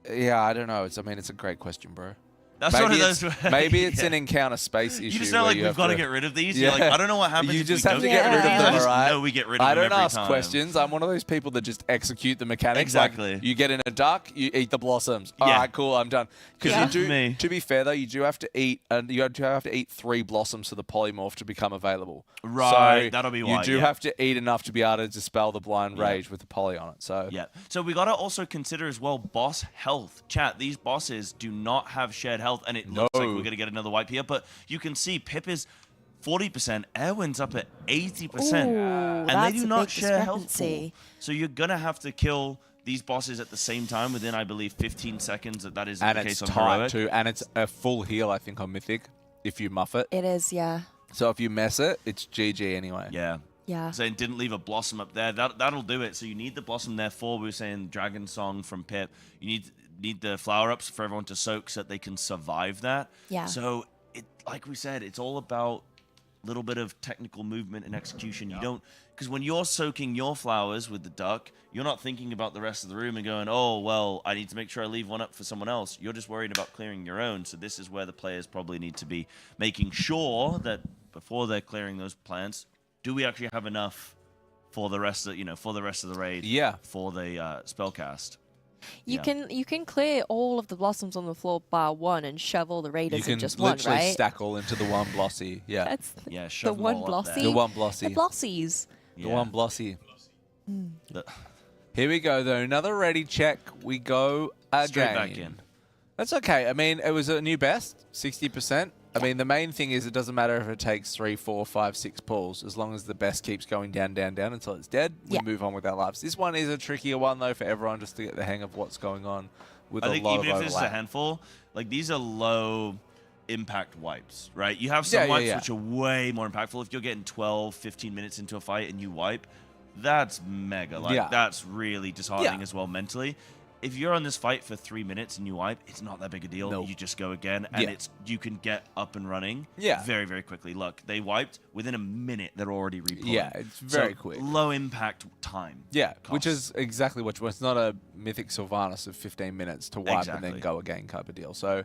Yeah, I don't know. It's a great question, bro. That's one of those. Maybe it's Yeah. an encounter space issue. You just know, where like, you we've have got to get rid of these. You're like, Yeah. I don't know what happens. You if just we have to don't get rid of Yeah. them, I just alright? know we get rid of I them don't every ask time. questions. I'm one of those people that just execute the mechanics. Exactly. Like, you get in a duck, you eat the blossoms. Yeah. All right, cool, I'm done. Because Yeah. you do. Me. To be fair though, you do have to eat, and you do have to eat 3 blossoms for the polymorph to become available. Right, So that'll be you why, do yeah. have to eat enough to be able to dispel the blind Yeah. rage with the poly on it. So Yeah. So we got to also consider as well boss health. Chat, these bosses do not have shared health, and it looks like No. we're going to get another wipe here. But you can see Pip is 40%, Erwin's up at 80%. Ooh, and they that's do a not big share health discrepancy. pool. So you're going to have to kill these bosses at the same time within, I believe, 15 seconds. That is and the it's case on tight Heroic. too, and it's a full heal I think on Mythic if you muff it. It is, yeah. So if you mess it, it's GG anyway. Yeah. Yeah. So it didn't leave a blossom up there. That'll do it. So you need the blossom there for, we were saying, Dragon Song from Pip. You need the flower ups for everyone to soak so that they can survive that. Yeah. So it, like we said, it's all about a little bit of technical movement and execution. You don't, because when you're soaking your flowers with the duck, you're not thinking about the rest of the room and going, oh, well, I need to make sure I leave one up for someone else. You're just worried about clearing your own. So this is where the players probably need to be making sure that before they're clearing those plants, do we actually have enough for the rest of the raid? Yeah. For the spellcast. You Yeah. can clear all of the blossoms on the floor bar one and shove all the You raiders can in just one, literally right? stack all into the one blossy. Yeah. That's Yeah, the shove them one all up there. blossy. The one blossy. The blossies. The one blossy. The- Here we go though. Another ready check. We go again. Straight back in. That's okay. I mean, it was a new best, 60%. I mean, the main thing is it doesn't matter if it takes 3, 4, 5, 6 pulls. As long as the best keeps going down, down, down until it's dead, we Yeah. move on with our lives. This one is a trickier one though for everyone just to get the hang of what's going on with I a think lot even of if it's a overlap. handful, like these are low impact wipes, right? You have some Yeah, yeah, wipes yeah. which are way more impactful. If you're getting 12, 15 minutes into a fight and you wipe, that's mega. Like Yeah. that's really disheartening Yeah. as well mentally. If you're on this fight for 3 minutes and you wipe, it's not that big a deal. No. You just go again, and Yeah. you can get up and running Yeah. very, very quickly. Look, they wiped within a minute. They're already repulling. Yeah, it's very So, quick. Low impact time. Yeah, which costs. is exactly what you want. It's not a Mythic Sylvanas of 15 minutes to wipe and then Exactly. go again type of deal. So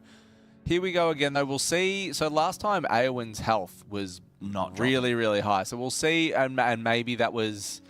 here we go again, though. We'll see. So last time, Eowyn's health was Not really, really high. So we'll see, and maybe that was...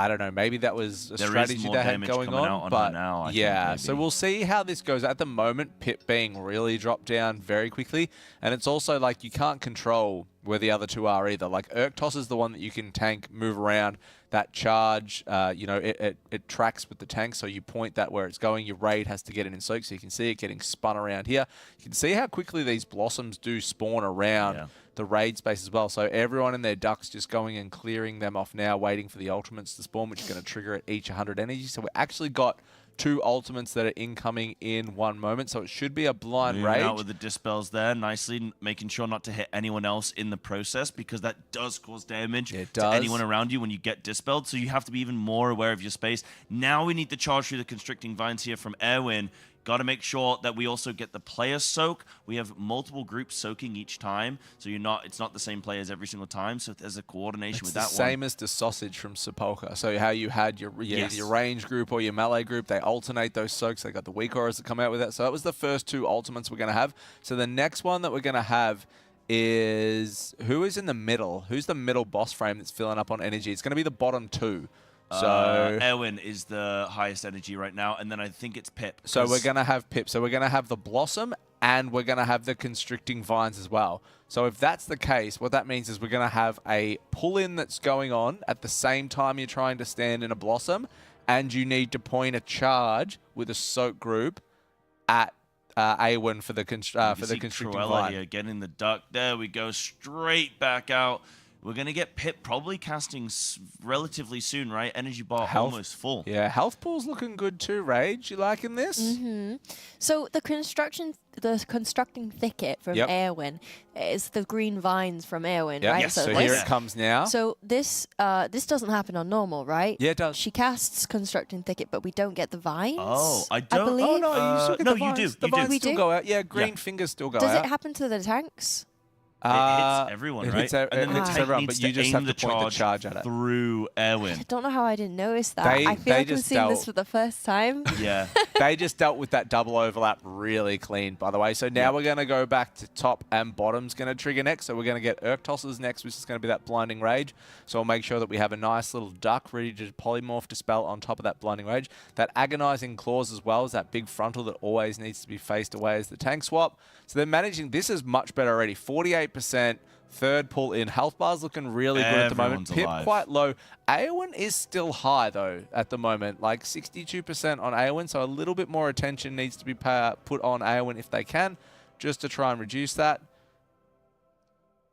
I don't know. Maybe that was a There is strategy more they had damage going coming on. out on her but now, I think, yeah, maybe. so we'll see how this goes. At the moment, Pip being really dropped down very quickly, and it's also like you can't control where the other two are either. Like Urktos is the one that you can tank, move around. That charge, it tracks with the tank, so you point that where it's going. Your raid has to get it in soak, so you can see it getting spun around here. You can see how quickly these blossoms do spawn around. Yeah. The raid space as well. So everyone in their ducks just going and clearing them off now, waiting for the ultimates to spawn, which is going to trigger at each 100 energy. So we actually got 2 ultimates that are incoming in one moment, so it should be a blind Moving rage. out with the dispels there nicely, making sure not to hit anyone else in the process, because that does cause damage to anyone around you when you get dispelled. So you have to be even more aware of your space. Now we need to charge through the constricting vines here from Erwin. Got to make sure that we also get the player soak. We have multiple groups soaking each time, so it's not the same players every single time. So there's a coordination with that one. It's the same as the sausage from Sepulka. So how you had your range group or your melee group, they alternate those soaks. They got the weak auras that come out with that. So that was the first 2 ultimates we're going to have. So the next one that we're going to have is who is in the middle? Who's the middle boss frame that's filling up on energy? It's going to be the bottom 2. So Erwin is the highest energy right now, and then I think it's Pip. So we're going to have Pip. So we're going to have the Blossom, and we're going to have the Constricting Vines as well. So if that's the case, what that means is we're going to have a pull-in that's going on at the same time you're trying to stand in a Blossom, and you need to point a charge with a Soak group at Awen for the Constricting Vine. Here, getting the duck. There we go, straight back out. We're going to get Pip probably casting relatively soon, right? Energy bar almost full. Yeah, health pool's looking good too, Rage. You liking this? Mm-hmm. So the constructing thicket from Erwin is the green vines from Erwin, right? Yes. So here it comes now. So this doesn't happen on normal, right? Yeah, it does. She casts constructing thicket, but we don't get the vines. Oh, I don't. believe. Oh, no, you still get the vines. You do. The vines We still do? go out. Yeah, green fingers still go out. Does it happen to the tanks? It hits everyone, it right? hits and then the hits tank everyone, needs but you to just aim have to point the charge at it. through Erwin. I don't know how I didn't notice that. They- I feel they like I'm just seeing this dealt- for the first time. Yeah. They just dealt with that double overlap really clean, by the way. So now we're going to go back to top and bottom's going to trigger next. So we're going to get Urktosses next, which is going to be that Blinding Rage. So we'll make sure that we have a nice little duck ready to polymorph Dispel on top of that Blinding Rage. That Agonizing Claws as well as that big frontal that always needs to be faced away as the tank swap. So they're managing, this is much better already. 48%. Third pull in. Health bar's looking really good at the moment. Everyone's Pip alive. quite low. Awen is still high, though, at the moment. Like 62% on Awen, so a little bit more attention needs to be put on Awen if they can, just to try and reduce that.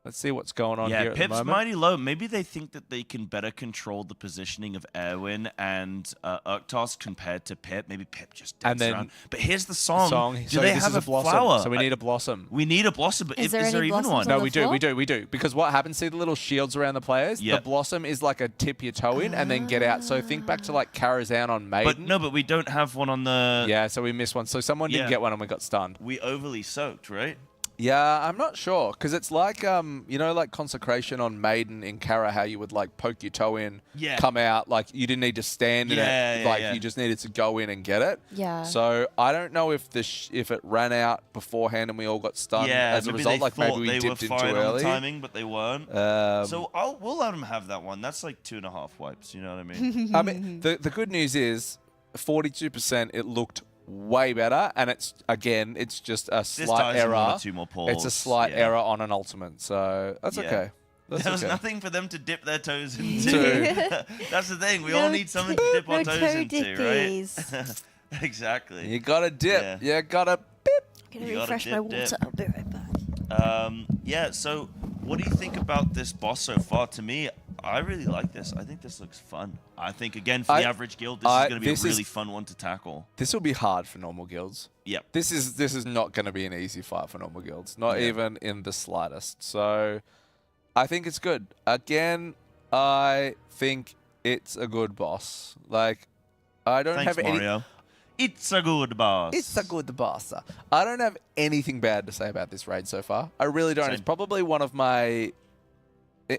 Let's see what's going on here at the Pip's moment. mighty low. Maybe they think that they can better control the positioning of Erwin and Urktos compared to Pip. Maybe Pip just And dances then around. But here's the song. Do So they this have is a blossom. flower? So we need a blossom. We need a blossom, but Is is there there any even blossoms one? on No, the floor? we do. Because what happens, see the little shields around the players? Yep. The blossom is like a tip your toe in and then get out. So think back to like Karazhan on Maiden. But we don't have one on the... Yeah, so we missed one. So someone didn't get one and we got stunned. We overly soaked, right? Yeah, I'm not sure. Because it's like, you know, like Consecration on Maiden in Kara, how you would like poke your toe in, come out. Like you didn't need to stand in it. Like you just needed to go in and get it. Yeah. So I don't know if if it ran out beforehand and we all got stunned as a result. Like maybe we dipped in too on early. the timing, but they weren't. So we'll let them have that one. That's like 2.5 wipes. You know what I mean? I mean, the good news is 42%, it looked way better, and it's just a slight error. 1 or 2 more pulls. It's a slight error on an ultimate, so that's okay. There was nothing for them to dip their toes into. That's the thing. We all need something to dip our toes into, right? Exactly. You gotta dip. Yeah. You gotta bip. I'm gonna You gotta refresh dip, my water. dip. I'll be right back. Yeah, so what do you think about this boss so far? To me, I really like this. I think this looks fun. I think, again, for the average guild, this is going to be a really fun one to tackle. This will be hard for normal guilds. Yep. This is not going to be an easy fight for normal guilds. Not even in the slightest. So I think it's good. Again, I think it's a good boss. Like, I don't Thanks, have any... Mario. It's a good boss. It's a good boss. I don't have anything bad to say about this raid so far. I really don't. Same. It's probably one of my...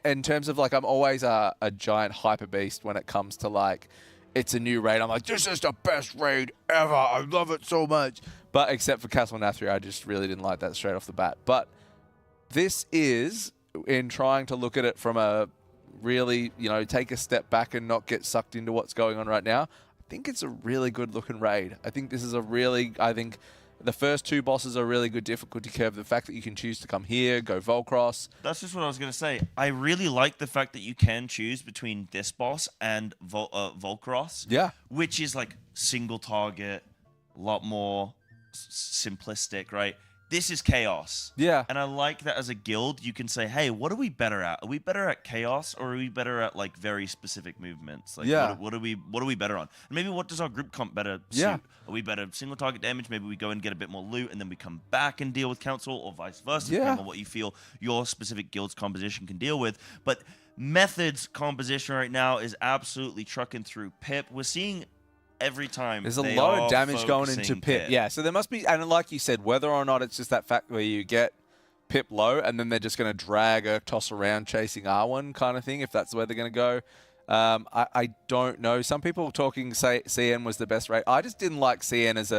In terms of, like, I'm always a giant hyper beast when it comes to, like, it's a new raid. I'm like, this is the best raid ever. I love it so much. But except for Castle Nathria, I just really didn't like that straight off the bat. But this is, in trying to look at it from a really, you know, take a step back and not get sucked into what's going on right now, I think it's a really good looking raid. I think this is a really, the first 2 bosses are a really good difficulty curve. The fact that you can choose to come here, go Volcross. That's just what I was going to say. I really like the fact that you can choose between this boss and Volcross. Yeah. Which is like single target, a lot more simplistic, right? this is chaos. Yeah. And I like that as a guild, you can say, hey, what are we better at? Are we better at chaos, or are we better at like very specific movements? Like, Yeah. what are we better on? And maybe what does our group comp better suit? Yeah. Are we better single target damage? Maybe we go and get a bit more loot, and then we come back and deal with council, or vice versa, Yeah. depending on what you feel your specific guild's composition can deal with. But Method's composition right now is absolutely trucking through Pip. We're seeing every time there's a they lot are of damage going into focusing Pip. Yeah, so there must be, and like you said, whether or not it's just that fact where you get Pip low and then they're just going to drag Urktos around chasing R1 kind of thing, if that's where they're going to go. I don't know. Some people talking say CN was the best raid. I just didn't like CN as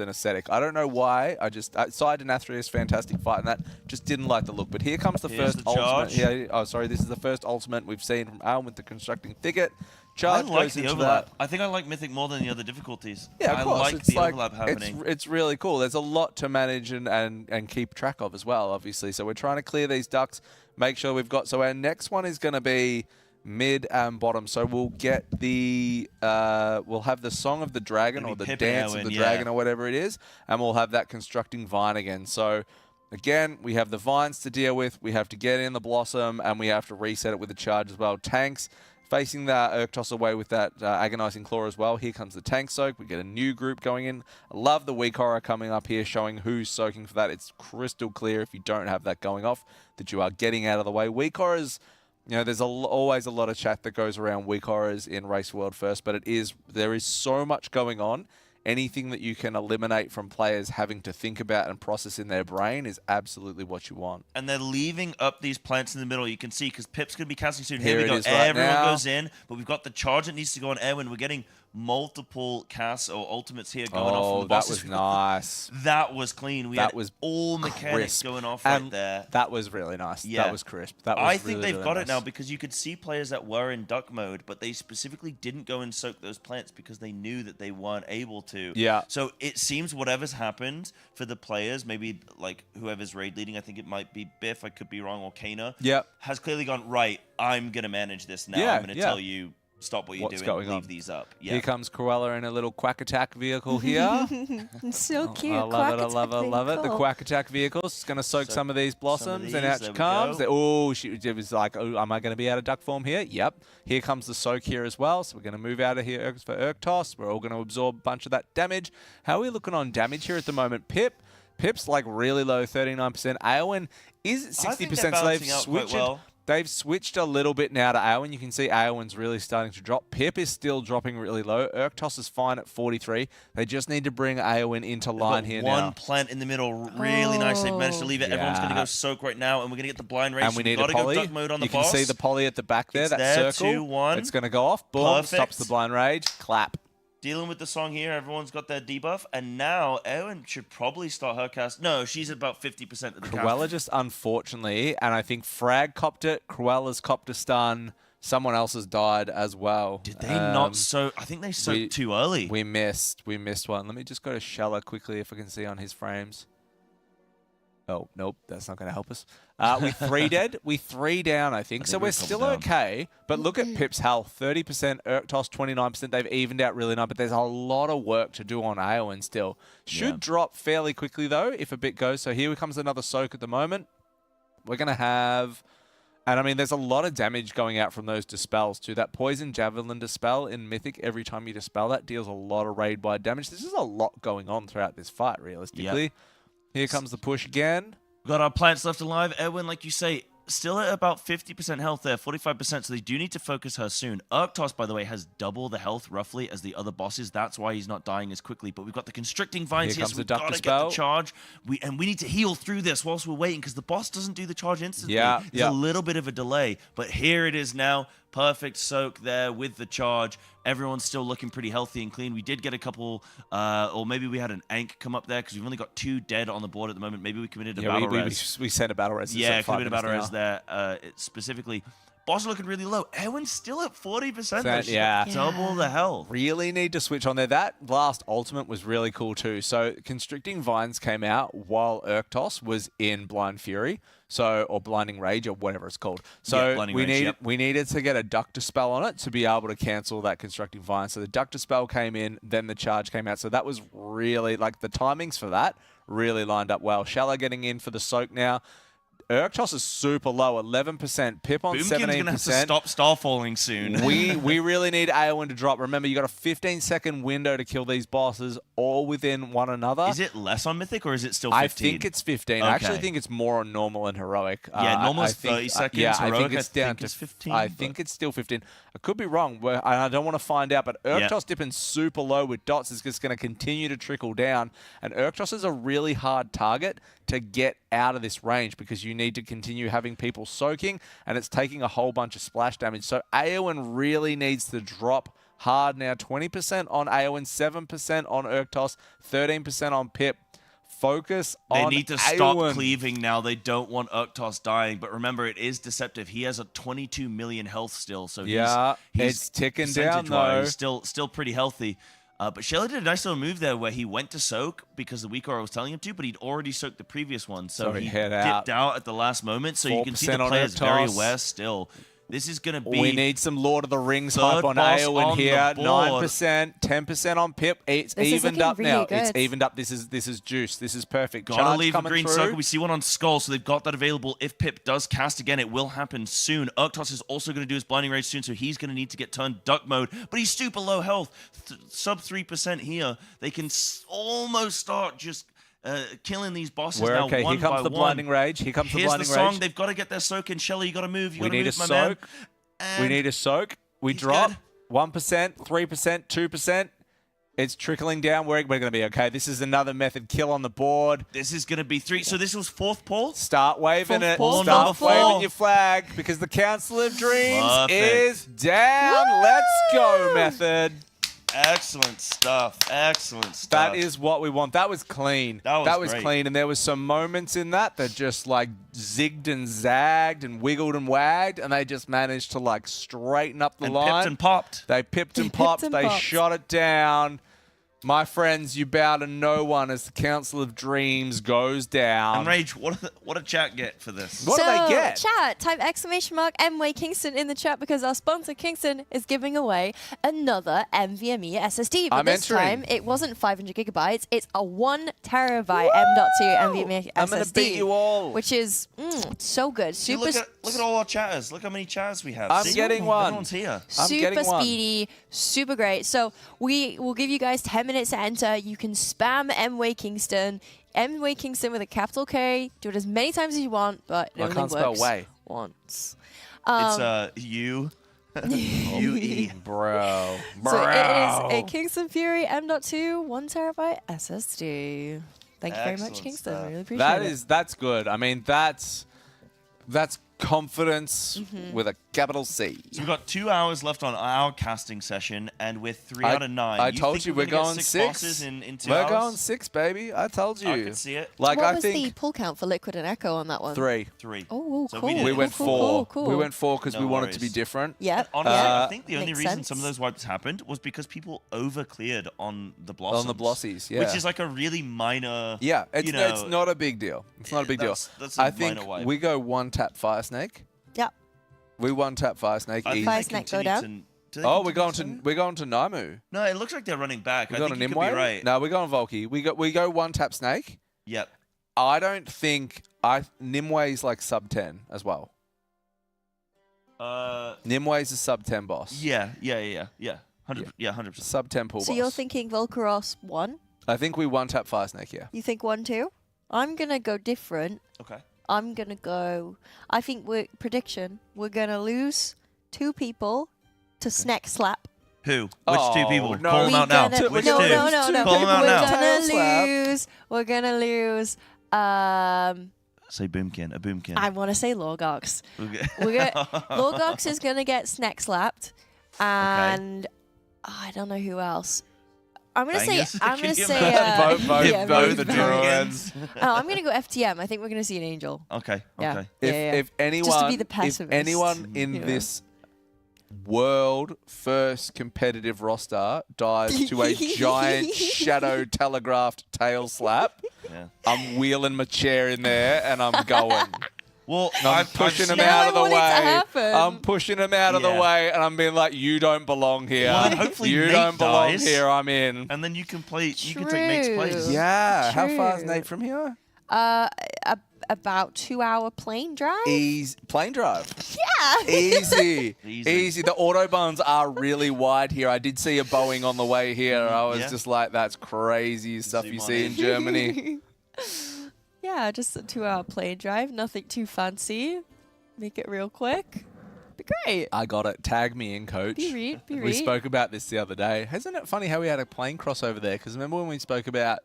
an aesthetic. I don't know why. I just Side and Athreus, fantastic fight, and that just didn't like the look. But here comes the Here's first the ultimate. charge. Yeah, oh, sorry, this is the first ultimate we've seen from Alm with the constructing thicket. I Charge like goes the into overlap. that. I think I like Mythic more than the other difficulties. Yeah, of I course. like It's the overlap happening. It's really cool. There's a lot to manage and keep track of as well, obviously. So we're trying to clear these ducks, make sure we've got. So our next one is going to be mid and bottom. So we'll get the we'll have the Song of the Dragon, or the Pip and Dance of Erwin, the yeah. Dragon, or whatever it is, and we'll have that constructing vine again. So again, we have the vines to deal with. We have to get in the blossom, and we have to reset it with the charge as well. Tanks facing that Urktos away with that agonizing claw as well. Here comes the tank soak. We get a new group going in. I love the weak horror coming up here, showing who's soaking for that. It's crystal clear if you don't have that going off that you are getting out of the way. Weak horrors, you know, there's always a lot of chat that goes around weak horrors in Race World First, but there is so much going on. Anything that you can eliminate from players having to think about and process in their brain is absolutely what you want. And they're leaving up these plants in the middle. You can see, because Pip's going to be casting soon. Here Here we it go. is right Everyone now. goes in, but we've got the charge that needs to go on Erwin. We're getting multiple casts or ultimates here going off from the that bosses. was nice. That was clean. We That had was all mechanics crisp. going off And right there. that was really nice. Yeah. That was crisp. That was I think really, they've really got nice. it now, because you could see players that were in duck mode, but they specifically didn't go and soak those plants because they knew that they weren't able to. Yeah. So it seems whatever's happened for the players, maybe like whoever's raid leading, I think it might be Biff, I could be wrong, or Kana, Yep. has clearly gone, right, I'm going to manage this now. Yeah, I'm going to yeah. tell you, stop what you're What's doing, going leave on. these up. Yeah. Here comes Cruella in a little Quack Attack vehicle here. So cute. I love it, I love it, I love it. The Quack Attack vehicle is going to soak some of these blossoms, and out these, she there we comes. go. Oh, it was like, oh, am I going to be out of duck form here? Yep. Here comes the soak here as well, so we're going to move out of here for Urktos. We're all going to absorb a bunch of that damage. How are we looking on damage here at the moment? Pip's like really low, 39%. Aowen is at 60%, I think they're so they've balancing out quite switched well. They've switched a little bit now to Aowen. You can see Aowen's really starting to drop. Pip is still dropping really low. Urktos is fine at 43. They just need to bring Aowen into line Got here one now. plant in the middle, really nice. They've managed to leave it. Everyone's going to Yeah. go soak right now, and we're going to get the blind race. And we need We've a got to poly. go duck mode on the You boss. can see the poly at the back there, It's that there, circle. 2-1. It's going to go off. Boom. Perfect. Stops the blind rage. Clap. Dealing with the song here, everyone's got their debuff, and now Erwin should probably start her cast. No, she's at about 50% of the Cruella cast. just unfortunately, and I think Frag copped it. Cruella's copped a stun. Someone else has died as well. Did they not soak? I think they soaked too early. We missed one. Let me just go to Shella quickly if I can see on his frames. Oh, nope, that's not going to help us. We 3 dead. We 3 down, I think. So we we're couple still down. okay. But look at Pip's health. 30%, Urktos 29%. They've evened out really nice, but there's a lot of work to do on Aowen still. Should Yeah. drop fairly quickly, though, if a bit goes. So here comes another soak at the moment. We're going to have... And, I mean, there's a lot of damage going out from those dispels, too. That Poison Javelin dispel in Mythic, every time you dispel that, deals a lot of raid-wide damage. This is a lot going on throughout this fight, realistically. Here comes the push again. We've got our plants left alive. Erwin, like you say, still at about 50% health there, 45%, so they do need to focus her soon. Urktos, by the way, has double the health, roughly, as the other bosses. That's why he's not dying as quickly. But we've got the Constricting Vines Here here, comes so the we've Duck got to Dispel. get the charge. And we need to heal through this whilst we're waiting, because the boss doesn't do the charge instantly. Yeah, There's a little bit of a delay. But here it is now. Perfect soak there with the charge. Everyone's still looking pretty healthy and clean. We did get a couple, or maybe we had an Ank come up there, because we've only got 2 dead on the board at the moment. Maybe we committed a battle res. we sent a battle res. Yeah, could have been a battle res there specifically. Boss looking really low. Erwin's still at 40%. though. She's yeah. got double the health. Really need to switch on there. That last ultimate was really cool too. So Constricting Vines came out while Urktos was in Blind Fury, or Blinding Rage, or whatever it's called. So Blinding we Rage, we needed to get a Duck Dispel on it to be able to cancel that Constricting Vine. So the Duck Dispel came in, then the charge came out. So that was really, like, the timings for that, really lined up well. Shallow getting in for the soak now. Erktos is super low, 11%. Pip on 17%. Boomkin's going to have to stop star falling soon. We really need Aowen to drop. Remember, you got a 15-second window to kill these bosses all within one another. Is it less on Mythic or is it still 15? I think it's 15. I actually think it's more on normal and heroic. Yeah, normal is 30 seconds. Yeah, heroic, I think it's down to 15. I think it's still 15. I could be wrong. I don't want to find out, but Erktos dipping super low with dots is just going to continue to trickle down. And Erktos is a really hard target to get out of this range because you need to continue having people soaking, and it's taking a whole bunch of splash damage. So Aowen really needs to drop hard now. 20% on Aowen, 7% on Erktos, 13% on Pip. Focus on They need to stop Aowen. cleaving now. They don't want Erktos dying. But remember, it is deceptive. He has a 22 million health still. So he's it's ticking down, percentage-wise though. still pretty healthy. But Shelly did a nice little move there where he went to soak because the weak aura was telling him to, but he'd already soaked the previous one. So he dipped out at the last moment. So you can see the players very aware still. This is going to be... We need some Lord of the Rings hype on Aowen here. 9%, 10% on Pip. It's evened up now. Good. It's evened up. This is juice. This is perfect. Gotta leave a green circle. We see one on Skull, so they've got that available. If Pip does cast again, it will happen soon. Erktos is also going to do his Blinding Rage soon, so he's going to need to get turned duck mode. But he's super low health. Sub 3% here. They can almost start just... killing these bosses now okay. one Here comes by the one. Blinding Rage. Here comes Here's the Blinding the song. Rage. They've got to get their soak in. Shelly, you got to move. We need a my soak. Man. We need a soak. We He's drop. good. 1%, 3%, 2%. It's trickling down. We're going to be okay. This is another method kill on the board. This is going to be 3. So this was 4th Paul? Start waving it. Paul, Start number 4. waving your flag because the Council of Dreams Perfect. is down. Woo! Let's go, method. Excellent stuff. Excellent stuff. That is what we want. That was clean. That was great. clean. And there was some moments in that just like zigged and zagged and wiggled and wagged, and they just managed to like straighten up the line. Pipped and popped. They pipped and popped. and They popped. shot it down. My friends, you bow to no one as the Council of Dreams goes down. And Rage, what did chat get for this? What do they get? Chat, type !MWay Kingston in the chat because our sponsor Kingston is giving away another NVMe SSD. But this time it wasn't 500 gigabytes, it's a 1 terabyte M.2 NVMe SSD. I'm going to beat you all. Which is so good. See, Super look at all our chatters. Look how many chatters we have. I'm See? getting one. Everyone's here. I'm super getting one. speedy, super great. So we will give you guys 10 minutes to enter. You can spam !MWay Kingston. !MWay Kingston with a capital K. Do it as many times as you want, but it I only can't spell works way. once. It's U. UE. Bro. So it is a Kingston FURY M.2 1 terabyte SSD. Thank you very much, Excellent Kingston. stuff. Really appreciate it. That's good. I mean, that's confidence with a capital C. So we've got 2 hours left on our casting session, and we're 3 out of 9. I told you we're gonna going get 6. bosses in 2 We're hours? going 6, baby. I told you. I can see it. Like What I was the think pull count for Liquid and Echo on that one? 3. 3. Oh, So cool. we did We it. went Cool, 4. cool. We went 4 because No we wanted to be worries. different. Yep. Honestly, yeah. I think the only Makes reason sense. some of those wipes happened was because people over-cleared on the blossoms. On the blossies, yeah. Which is like a really minor... Yeah, it's you know, it's not a big deal. It's not a big deal. that's a I think minor wipe. we go 1 tap Fire Snake. Yep. We 1 tap Fire Snake. I think easy. Fire they Snake go continue down? do they Oh, we're continue going to to Naimu. No, it looks like they're running back. We're I going think to you could be Nimue. right. No, we're going Volky. We go 1 tap Snake. Yep. I don't think Nimwe's like sub 10 as well. Nimwe's a sub 10 boss. Yeah. 100%. Sub 10 pull So boss. you're thinking Volcaros 1? I think we 1 tap Fire Snake here. You think 1, 2? I'm going to go different. Okay. I'm going to go... I think prediction, we're going to lose 2 people to Snack Slap. Who? Which 2 people? no. Call them out now. Gonna, Which no, 2? no. Call them out We're now. gonna Slap. lose. We're gonna lose. Say Boomkin. A Boomkin. I want to say Lorgox. Okay. Lorgox is gonna get Snack Slapped, and I don't know who else. I'm gonna Bangers? say. I'm gonna Can you say. imagine? Both the maybe. druids. I'm gonna go FTM. I think we're gonna see an angel. Okay. Yeah. Okay. If anyone, Just to be the if pessimist, anyone in you know. this world first competitive roster dies to a giant shadow telegraphed tail slap, Yeah. I'm wheeling my chair in there and I'm going. Well, I'm pushing him No, out I of the want it to way. happen. I'm pushing him out of the Yeah. way, and I'm being like, "You don't belong here. Well, then hopefully you Nate don't belong dies. here. I'm in." And then you can play. You can take Nate's True. place. Yeah. How far is True. Nate from here? About 2-hour plane drive. Easy plane drive. Yeah. Easy. Easy. Easy. The autobahns are really wide here. I did see a Boeing on the way here. I was Yeah. just like, "That's crazy stuff Zoom you on see in. in Germany." Yeah, just a 2-hour plane drive. Nothing too fancy. Make it real quick. Be great. I got it. Tag me in, coach. Be read. Be We read. spoke about this the other day. Isn't it funny how we had a plane crossover there? Because remember when we spoke about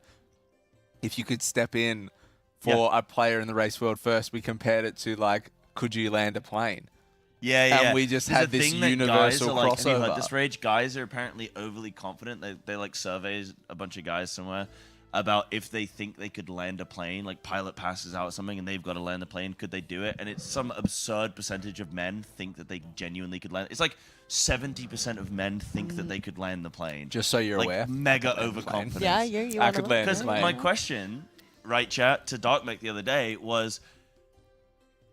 if you could step in for a player in the race world first, we compared it to like, could you land a plane? Yeah. And we just There's had a this thing that universal guys are like, have you heard crossover. this rage? Guys are apparently overly confident. They like surveys a bunch of guys somewhere about if they think they could land a plane, like pilot passes out or something and they've got to land the plane, could they do it? And it's some absurd percentage of men think that they genuinely could land. It's like 70% of men think that they could land the plane. Just so you're like aware. mega overconfidence. Yeah, you're I one could of them. land Because a plane. my question, right, chat, to Darkmech the other day was,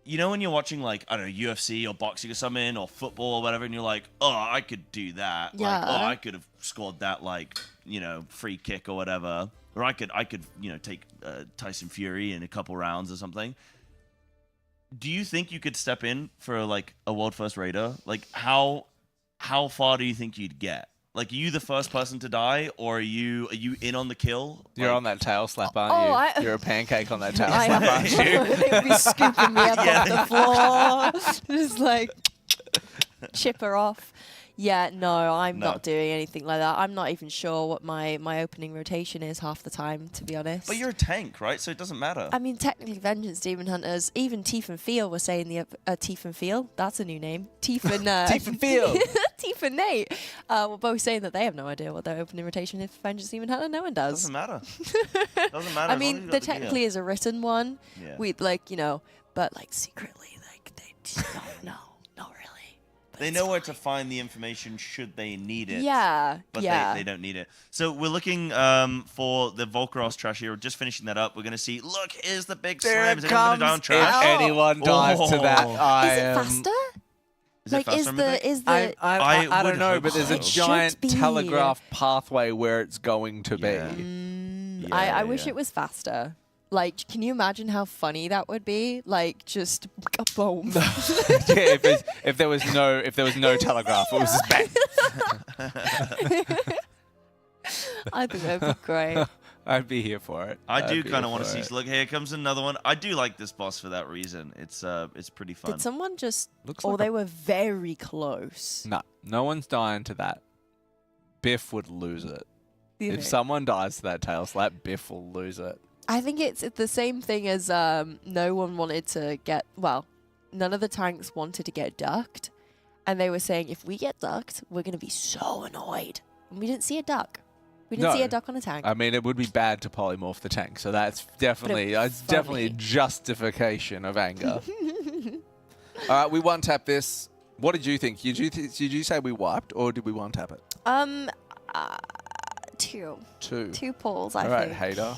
you know when you're watching, like, I don't know, UFC or boxing or something, or football or whatever, and you're like, oh, I could do that. Like, Yeah. oh, I could have scored that, like, you know, free kick or whatever. Or I could, you know, take Tyson Fury in a couple rounds or something. Do you think you could step in for, like, a world first raider? Like, how far do you think you'd get? Like, are you the first person to die, or are you in on the kill? You're Like, on that tail slap, aren't you? You're a pancake on that tail I slap, aren't you? They'd be scooping me up Yeah. off the floor. Just like chip her off. Yeah, no, I'm No. not doing anything like that. I'm not even sure what my opening rotation is half the time, to be honest. But you're a tank, right? So it doesn't matter. I mean, technically, Vengeance Demon Hunters, even Teef and Feel were saying Teef and Feel, that's a new name. Teef and Teef and Feel. Teef and Nate were both saying that they have no idea what their opening rotation is for Vengeance Demon Hunter. No one does. Doesn't matter. Doesn't matter. I as long as mean, you there got the gear. technically is a written one. Yeah. We like, you know, but like secretly, like they just don't know. Not really. But They it's know where to fine. find the information should they need it. Yeah. But yeah. they don't need it. So we're looking for the Volcaros trash here. We're just finishing that up. We're going to see, look, here's the big There slam. it Is anyone going comes. to down If trash? Oh. anyone dies to that, Oh. I Is it am. faster? Is it Like, faster, is Mythic? the I would don't know, hope but there's so. a It should giant be. telegraph pathway where it's going to be. Yeah. I Yeah, wish yeah. it was faster. Like, can you imagine how funny that would be? Like, just a boom. Yeah, if there was no telegraph, it was just bang. I think that'd be great. I'd be here for it. I do I'd be kind of here want to for see. it. Look, here comes another one. I do like this boss for that reason. It's pretty fun. Did someone just... Looks or like they were very close. No one's dying to that. Biff would lose it. Do you If think? someone dies to that tail slap, Biff will lose it. I think it's the same thing as no one wanted to get... Well, none of the tanks wanted to get ducked. And they were saying, if we get ducked, we're going to be so annoyed. And we didn't see a duck. We didn't see No. a duck on a tank. I mean, it would be bad to polymorph the tank, so that's definitely a funny. justification of anger. All right, we one tap this. What did you think? Did you say we wiped, or did we one tap it? Two. Two. Polls, I All right, think. hater.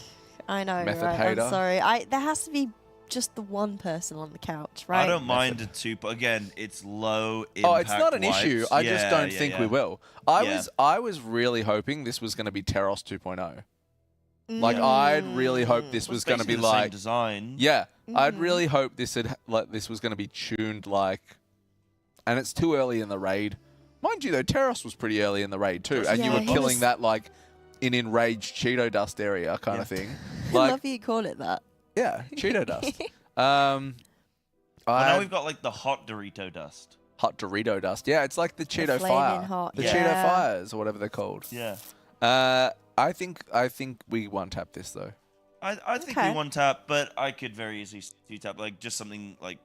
I know, Method right? hater. I'm sorry. There has to be just the one person on the couch, right? I don't mind a two, but again, it's low impact. Oh, it's not an wipes. issue. I just Yeah, don't yeah, think yeah. we will. Yeah. I was really hoping this was going to be Teros 2.0. Like, I'd really hoped this Well, was it's going to be basically the same like, design. yeah, I'd Mhm. really hope this was going to be tuned like, and it's too early in the raid. Mind you, though, Teros was pretty early in the raid too, and you Yeah, were he killing was- that like in enraged Cheeto dust area kind of thing. I Like, love you call it that. yeah, Cheeto dust. Well, I now we've got like the hot Dorito dust. hot Dorito dust. Yeah, it's like the Cheeto flaming fire, hot, the yeah. Cheeto fires or whatever they're called. Yeah. I think we one tap this though. I think Okay. we one tap, but I could very easily two tap, like just something like.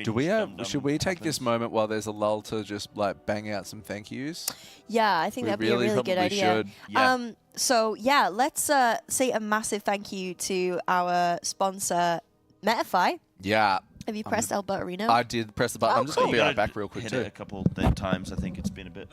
Do we have? dum-dum Should we take this happens. moment while there's a lull to just like bang out some thank yous? Yeah, I think that'd be a really good probably idea. should. Yeah. So yeah, let's say a massive thank you to our sponsor, Metafy. Yeah, Have you pressed Albertarino? I did press the button. Oh, I'm just gonna cool. be You right gotta back real quick hit too. it a couple times. I think it's been a bit.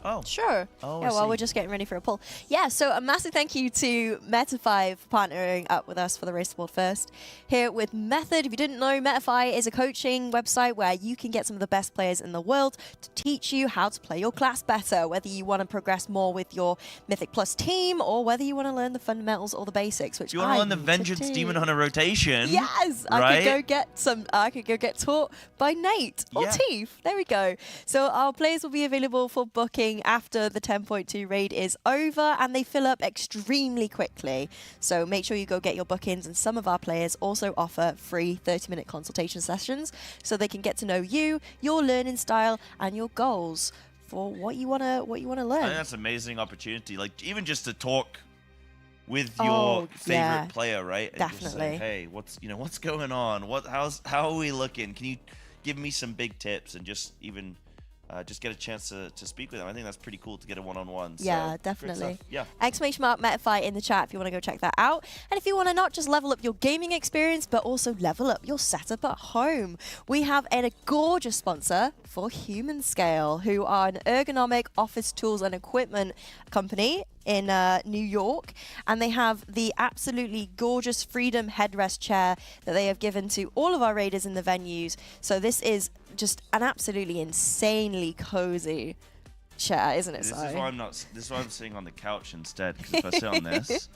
Oh. Sure. Oh, I yeah, well, see. we're just getting ready for a poll. Yeah, so a massive thank you to Metafy for partnering up with us for the Race Award First. Here with Method, if you didn't know, Metafy is a coaching website where you can get some of the best players in the world to teach you how to play your class better, whether you want to progress more with your Mythic Plus team or whether you want to learn the fundamentals or the basics, which You want to learn the Vengeance Demon Hunter rotation? Yes, right? I could go get taught by Nate or Yeah. Teef. There we go. So our players will be available for booking after the 10.2 raid is over, and they fill up extremely quickly. So make sure you go get your bookings, and some of our players also offer free 30-minute consultation sessions so they can get to know you, your learning style, and your goals for what you wanna learn. I think that's an amazing opportunity. Like even just to talk with Oh, your favorite yeah. player, right? And just Definitely. say, hey, what's going on? How are we looking? Can you give me some big tips and just even just get a chance to speak with them? I think that's pretty cool to get a one-on-one. Yeah, so, great definitely. stuff. Yeah. Exclamation mark Metafy in the chat if you want to go check that out. And if you want to not just level up your gaming experience, but also level up your setup at home, we have a gorgeous sponsor for Humanscale, who are an ergonomic office tools and equipment company in New York, and they have the absolutely gorgeous Freedom headrest chair that they have given to all of our raiders in the venues. So this is just an absolutely insanely cozy chair, isn't it? This Si? is why I'm sitting on the couch instead. Because if I sit on this,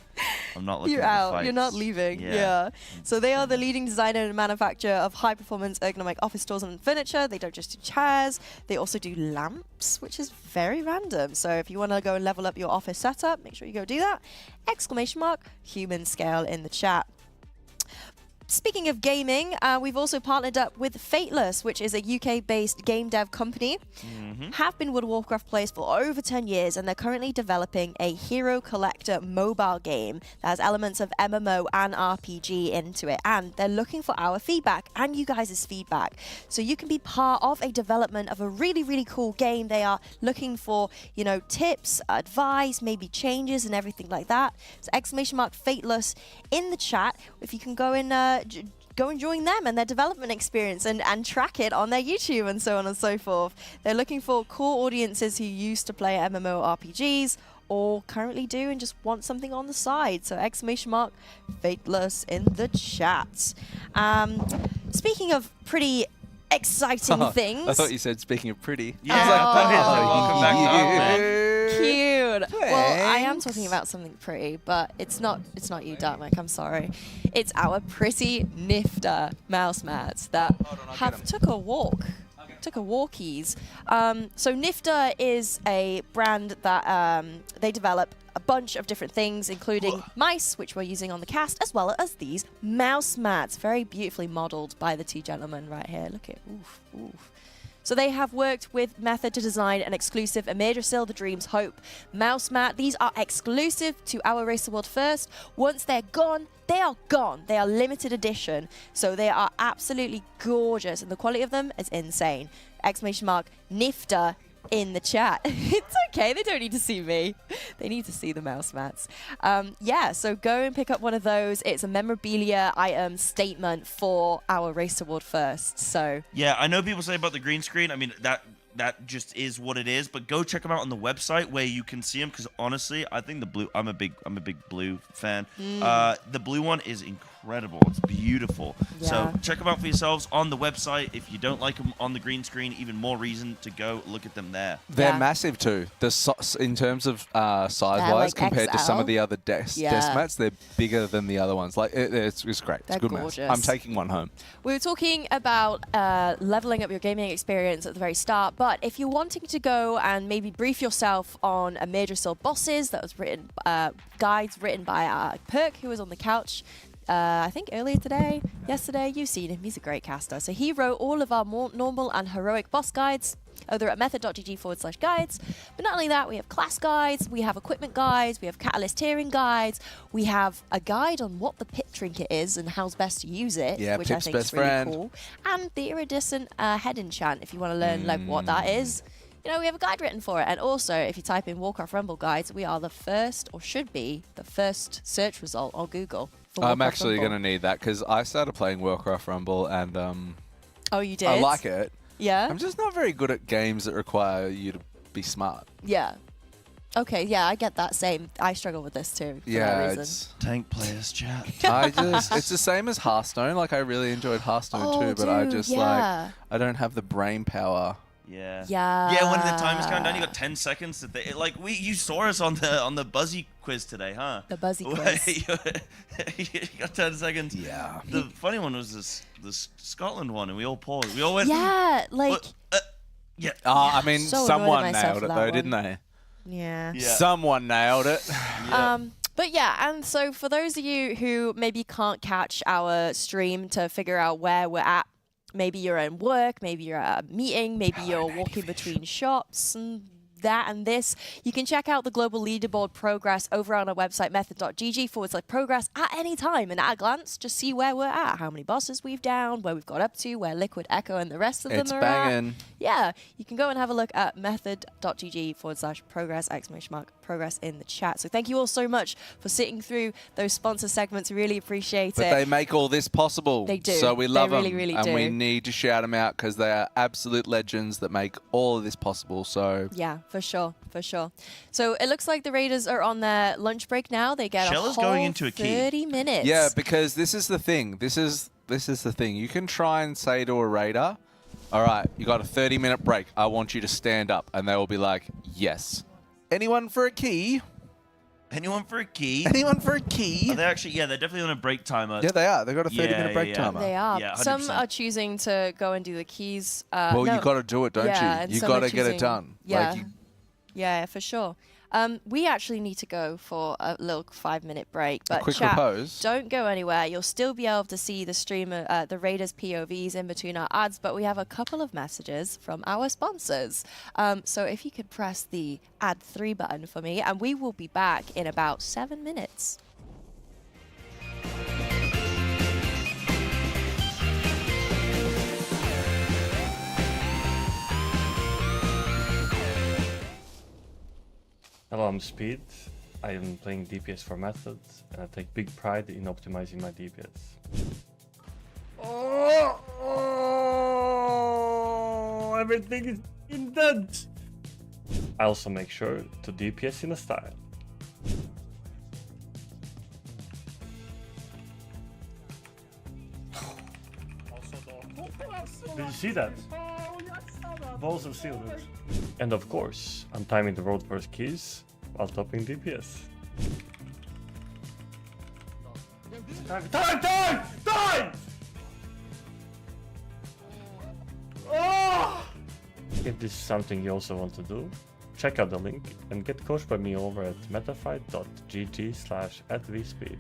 I'm not looking You're at the out. fights. You're not leaving. Yeah. So they are the leading designer and manufacturer of high-performance ergonomic office tools and furniture. They don't just do chairs. They also do lamps, which is very random. So if you want to go and level up your office setup, make sure you go do that. Exclamation mark Humanscale in the chat. Speaking of gaming, we've also partnered up with Fateless, which is a UK-based game dev company. Have been World of Warcraft players for over 10 years, and they're currently developing a hero collector mobile game that has elements of MMO and RPG into it. And they're looking for our feedback and you guys' feedback. So you can be part of a development of a really, really cool game. They are looking for, tips, advice, maybe changes and everything like that. So exclamation mark Fateless in the chat. If you can go and go and join them and their development experience and track it on their YouTube and so on and so forth. They're looking for core audiences who used to play MMORPGs or currently do and just want something on the side. So exclamation mark Fateless in the chat. Speaking of pretty exciting things. I thought you said speaking of pretty. Yeah. Welcome back to Up, man. Cute. Well, I am Thanks. talking about something pretty, but it's not you, Dartmouth. I'm sorry. It's our pretty Nyfter mouse mats that have took a walkies. So Nyfter is a brand that they develop a bunch of different things, including mice, which we're using on the cast, as well as these mouse mats, very beautifully modeled by the two gentlemen right here. Look at oof. So they have worked with Method to design an exclusive Amirdrassil, the Dream's Hope mouse mat. These are exclusive to our Race Award First. Once they're gone, they are gone. They are limited edition. So they are absolutely gorgeous, and the quality of them is insane. Exclamation mark Nyfter in the chat. It's okay, they don't need to see me. They need to see the mouse mats. So go and pick up one of those. It's a memorabilia item statement for our Race Award First. So Yeah, I know people say about the green screen. I mean, that just is what it is. But go check them out on the website where you can see them. Because honestly, I think the blue. I'm a big blue fan. The blue one is incredible. It's beautiful. Yeah. So check them out for yourselves on the website. If you don't like them on the green screen, even more reason to go look at them there. They're Yeah. massive too. In terms of size-wise, like compared to some XL. of the other desk mats, they're bigger than the other ones. Like it's great. They're It's good mats. gorgeous. I'm taking one home. we were talking about leveling up your gaming experience at the very start, but if you're wanting to go and maybe brief yourself on Amirdrassil bosses, that was written guides written by Perk, who was on the couch. I think earlier today, yesterday, you've seen him. He's a great caster. So he wrote all of our more normal and heroic boss guides. They're at method.gg/guides. But not only that, we have class guides, we have equipment guides, we have catalyst tiering guides, we have a guide on what the pit trinket is and how's best to use it, Yeah, which I Pip's think is best really friend. cool. And the iridescent head enchant, if you want to learn what that is. We have a guide written for it. And also, if you type in Warcraft Rumble guides, we are the first, or should be, the first search result on Google. For I'm Warcraft actually Rumble. going to need that because I started playing Warcraft Rumble and Oh, you did? I like it. Yeah? I'm just not very good at games that require you to be smart. Yeah. Okay, yeah, I get that same. I struggle with this too. For that reason. It's Tank players, chat. it's the same as Hearthstone. Like I really enjoyed Hearthstone too, but I just like I don't have the brain power. Yeah. Yeah. Yeah, when the timer's counting down, you got 10 seconds. You saw us on the Buzzy quiz today, huh? The Buzzy quiz. You got 10 seconds. Yeah. The funny one was this Scotland one, and we all paused. We all went. Yeah, like. Yeah. I mean, So someone annoyed at myself nailed for it that though, one. didn't they? Yeah. Someone nailed it. But yeah, and so for those of you who maybe can't catch our stream to figure out where we're at, maybe you're in work, maybe you're at a meeting, maybe you're walking between shops and that and this, you can check out the global leaderboard progress over on our website, method.gg/progress at any time. And at a glance, just see where we're at, how many bosses we've downed, where we've got up to, where Liquid, Echo, and the rest of them are banging. at. Yeah, you can go and have a look at method.gg/progress, progress in the chat. So thank you all so much for sitting through those sponsor segments. Really appreciate But it. they make all this possible. They do. So we love They really, them. really and do. we need to shout them out because they are absolute legends that make all of this possible. So Yeah, for sure, for sure. So it looks like the Raiders are on their lunch break now. They get Shella's a whole going into a key. 30 minutes. yeah, because this is the thing. This is the thing. You can try and say to a Raider, all right, you got a 30-minute break. I want you to stand up. And they will be like, yes. Anyone for a key? Anyone for a key? Anyone for a key? Are they actually? Yeah, they're definitely on a break timer. Yeah, they are. They've got a 30-minute break yeah. timer. They are. Yeah, Some 100%. are choosing to go and do the keys. Well, no, you got to do it, don't yeah, you? and You some got are to get it choosing- done. Yeah. Like Yeah, for sure. We actually need to go for a little 5-minute break, but quick chat, repose. don't go anywhere. You'll still be able to see the streamer, the Raiders POVs in between our ads, but we have a couple of messages from our sponsors. So if you could press the Ad 3 button for me, and we will be back in about 7 minutes. Hello, I'm Speed. I am playing DPS for Method, and I take big pride in optimizing my DPS. Oh, everything is dead. I also make sure to DPS in a style. Did you see that? Balls of steel, dude. And of course, I'm timing the road first keys while topping DPS. Time! Oh! If this is something you also want to do, check out the link and get coached by me over at metafy.gg/@vspeed.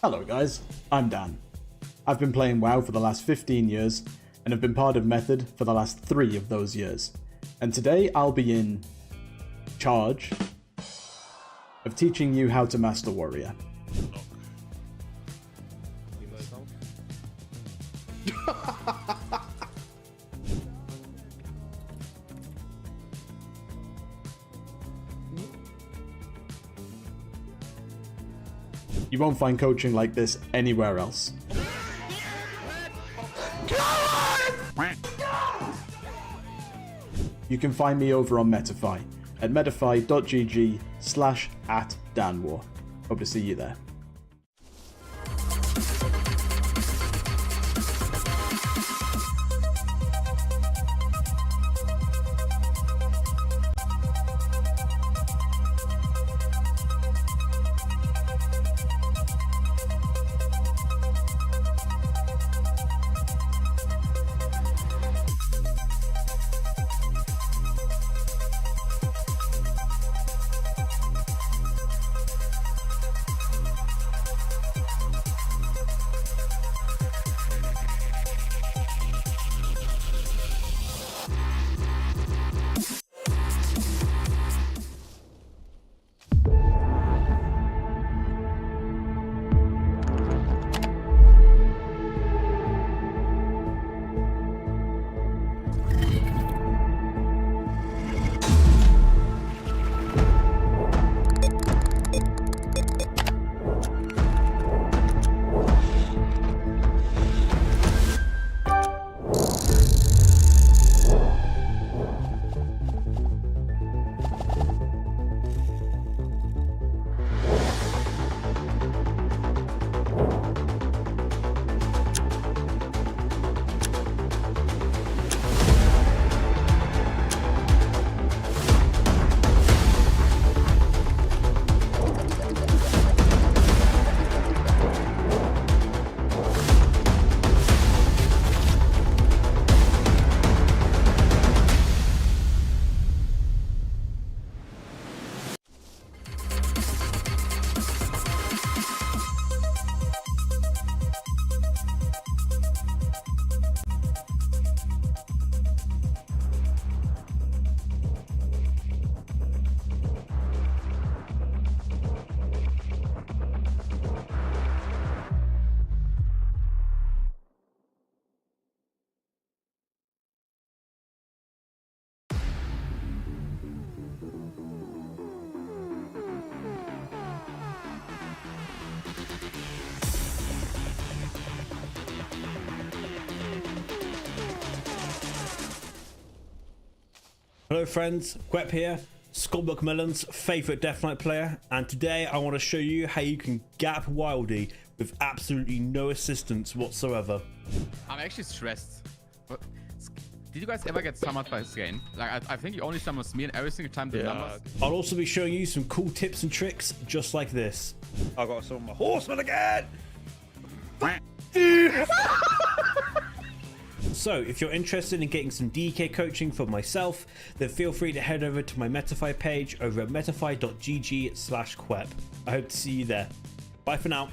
Hello guys, I'm Dan. I've been playing WoW for the last 15 years and have been part of Method for the last 3 of those years. And today I'll be in charge of teaching you how to master Warrior. You won't find coaching like this anywhere else. You can find me over on Metafy at metafy.gg/@danwar. Hope to see you there. Hello friends, Gwep here, Scott McMillan's favourite Death Knight player, and today I want to show you how you can gap Wildy with absolutely no assistance whatsoever. I'm actually stressed. But did you guys ever get summoned by this game? Like, I think you only summons me, and every single time the numbers. I'll also be showing you some cool tips and tricks just like this. I got some horsemen again! So, if you're interested in getting some DK coaching from myself, then feel free to head over to my Metafy page over at metafy.gg/quep. I hope to see you there. Bye for now.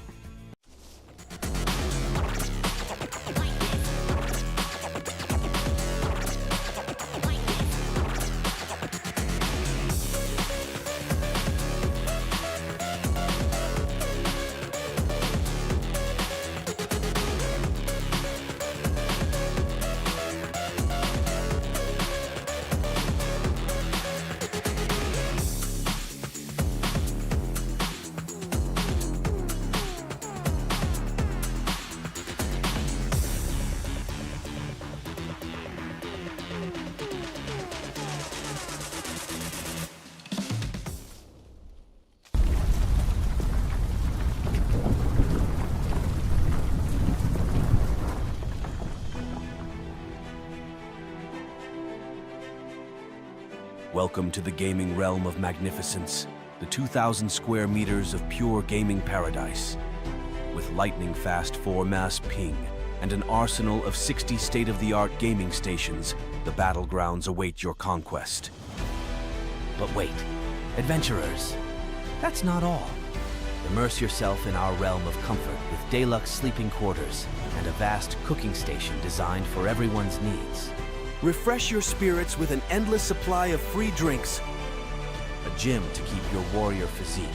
Welcome to the gaming realm of magnificence, the 2,000 square meters of pure gaming paradise. With lightning-fast 4-mass ping and an arsenal of 60 state-of-the-art gaming stations, the battlegrounds await your conquest. But wait, adventurers, that's not all. Immerse yourself in our realm of comfort with deluxe sleeping quarters and a vast cooking station designed for everyone's needs. Refresh your spirits with an endless supply of free drinks, a gym to keep your warrior physique,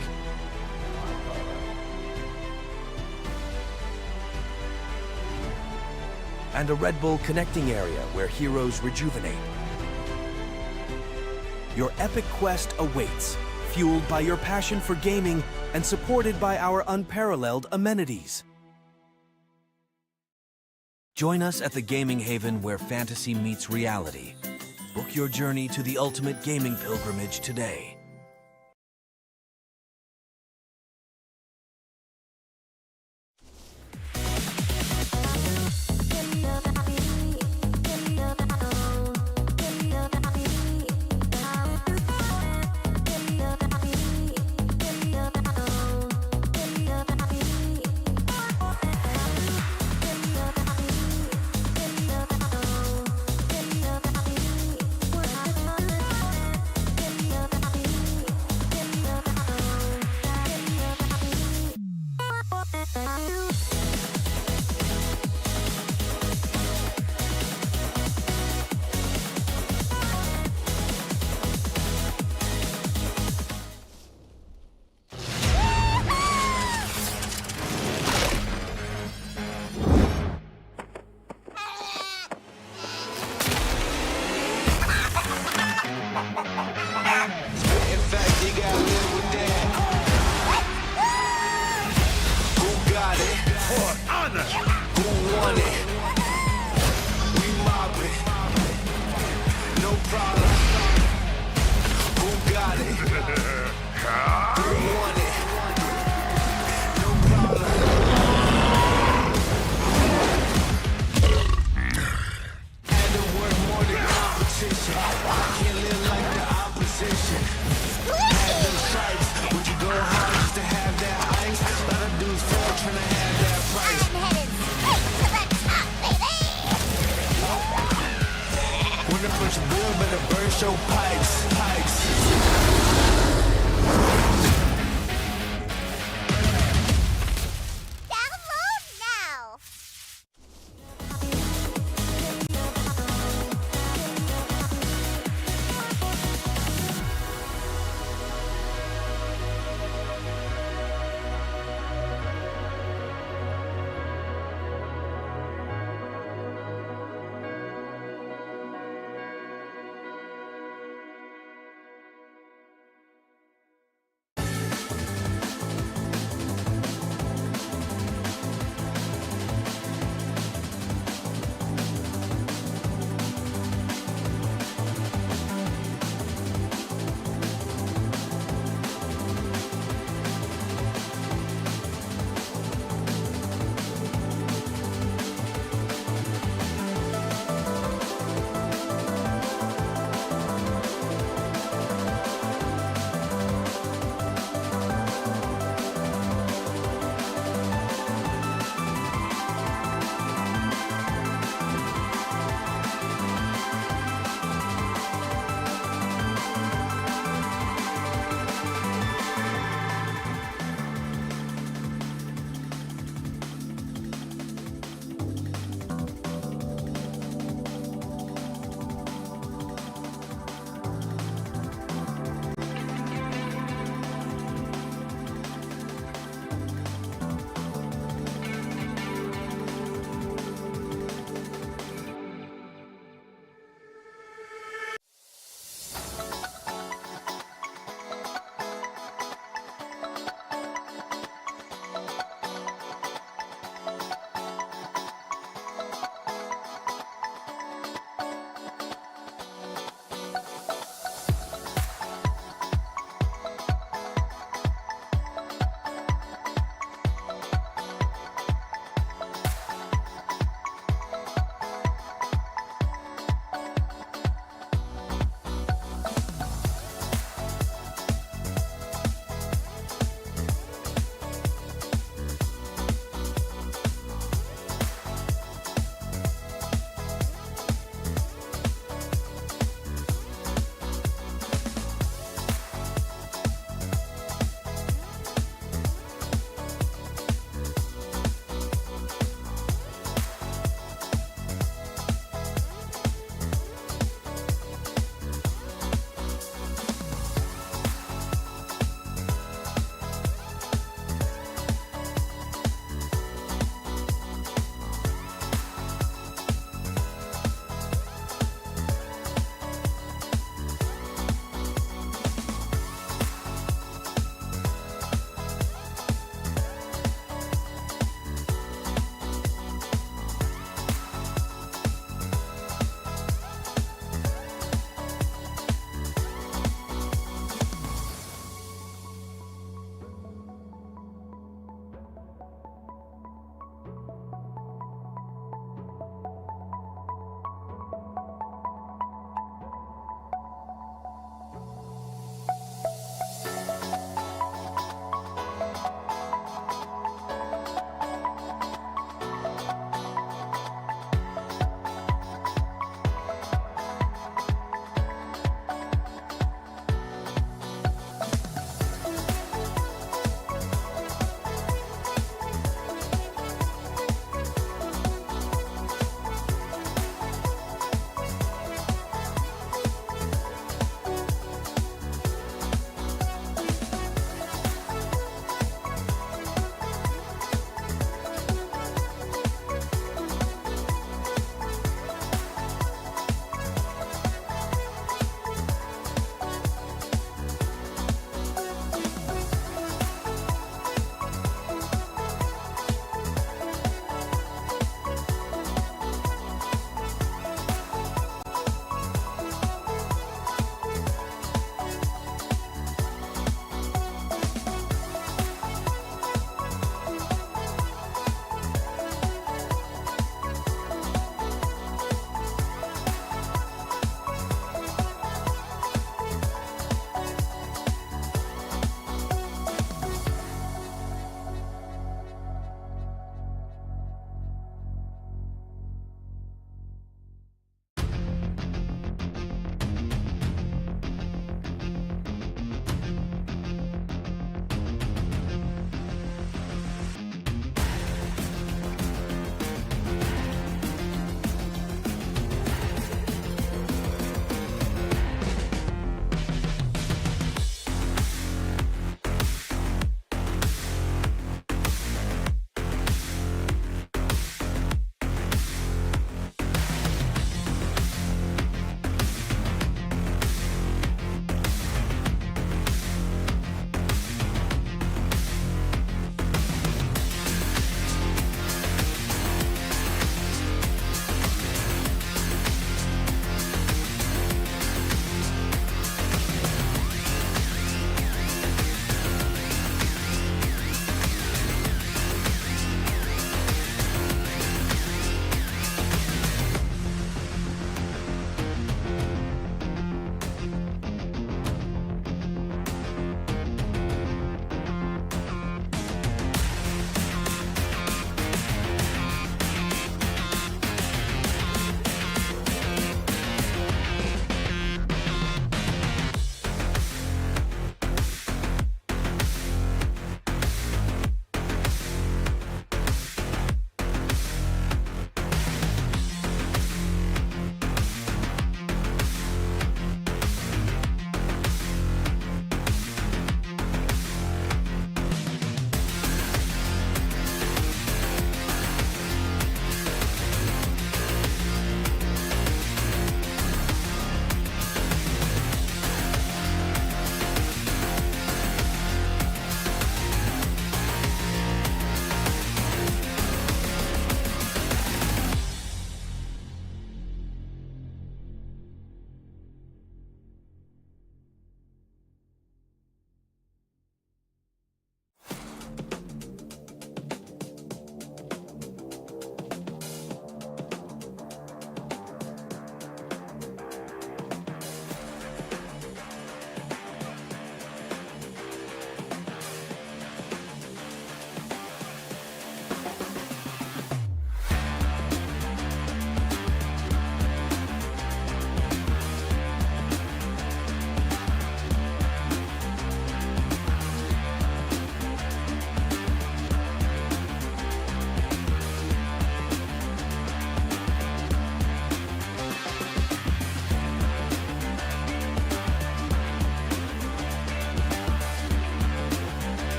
and a Red Bull connecting area where heroes rejuvenate. Your epic quest awaits, fueled by your passion for gaming and supported by our unparalleled amenities. Join us at the gaming haven where fantasy meets reality. Book your journey to the ultimate gaming pilgrimage today.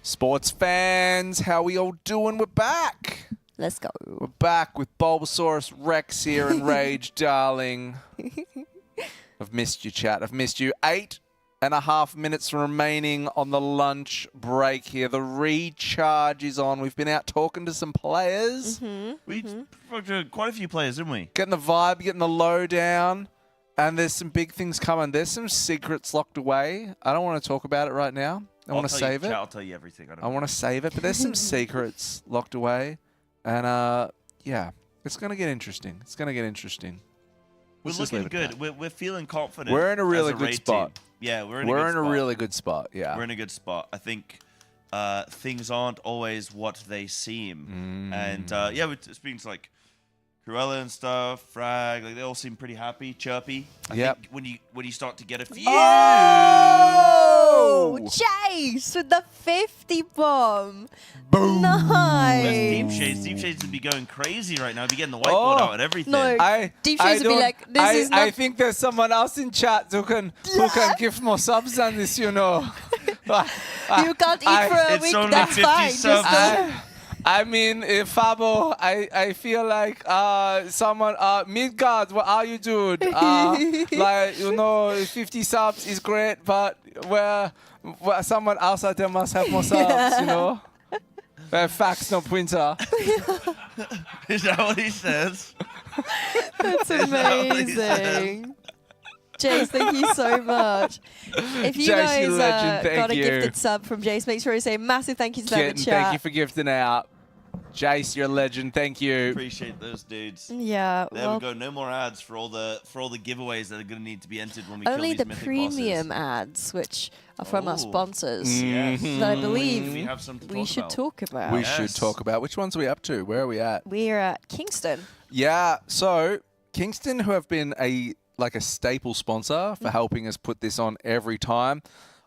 Sports fans, how we all doing? We're back. Let's go. We're back with Bulbasaurus Rex here and Rage, darling. I've missed you, chat. I've missed you. 8.5 minutes remaining on the lunch break here. The recharge is on. We've been out talking to some players. We spoke to quite a few players, didn't we? Getting the vibe, getting the lowdown. And there's some big things coming. There's some secrets locked away. I don't want to talk about it right now. I want to save it. I'll tell you everything. I want to save it, but there's some secrets locked away. And, yeah, it's going to get interesting. It's going to get interesting. We're looking good. We're feeling confident. We're in a really good spot. Team. Yeah, we're in a really good spot. Yeah. We're in a good spot. I think things aren't always what they seem. And, yeah, we're speaking to, like, Cruella and stuff, Frag, like they all seem pretty happy, chirpy. I think when you start to get a few. Oh, Chase with the 50 bomb. Boom. Nice. Where's Deep Shades? Deep Shades would be going crazy right now. He'd be getting the whiteboard out and everything. No, Deep Shades would be like, this is not... I think there's someone else in chat who can give more subs than this, you know. You can't eat for a week, that's fine. Subs. I mean, Fabo, I feel like someone, Midgard, what are you, dude? Like, you know, 50 subs is great, but where someone else out there must have more subs, you know? Facts, no pointer. Is that what he says? That's amazing. Jace, thank you so much. If you Jace, guys got a gifted sub from Jace, make sure you say massive thank you to them in chat. Thank you for gifting out. Jace, you're a legend. Thank you. Appreciate those dudes. Yeah. There we go. No more ads for all the giveaways that are going to need to be entered when we kill only these the mythic premium bosses. ads, which are from our sponsors, Yes. that I believe we have some to we should talk about. We should talk about. Which ones are we up to? Where are we at? We're at Kingston. Yeah. So Kingston, who have been a staple sponsor for helping us put this on every time.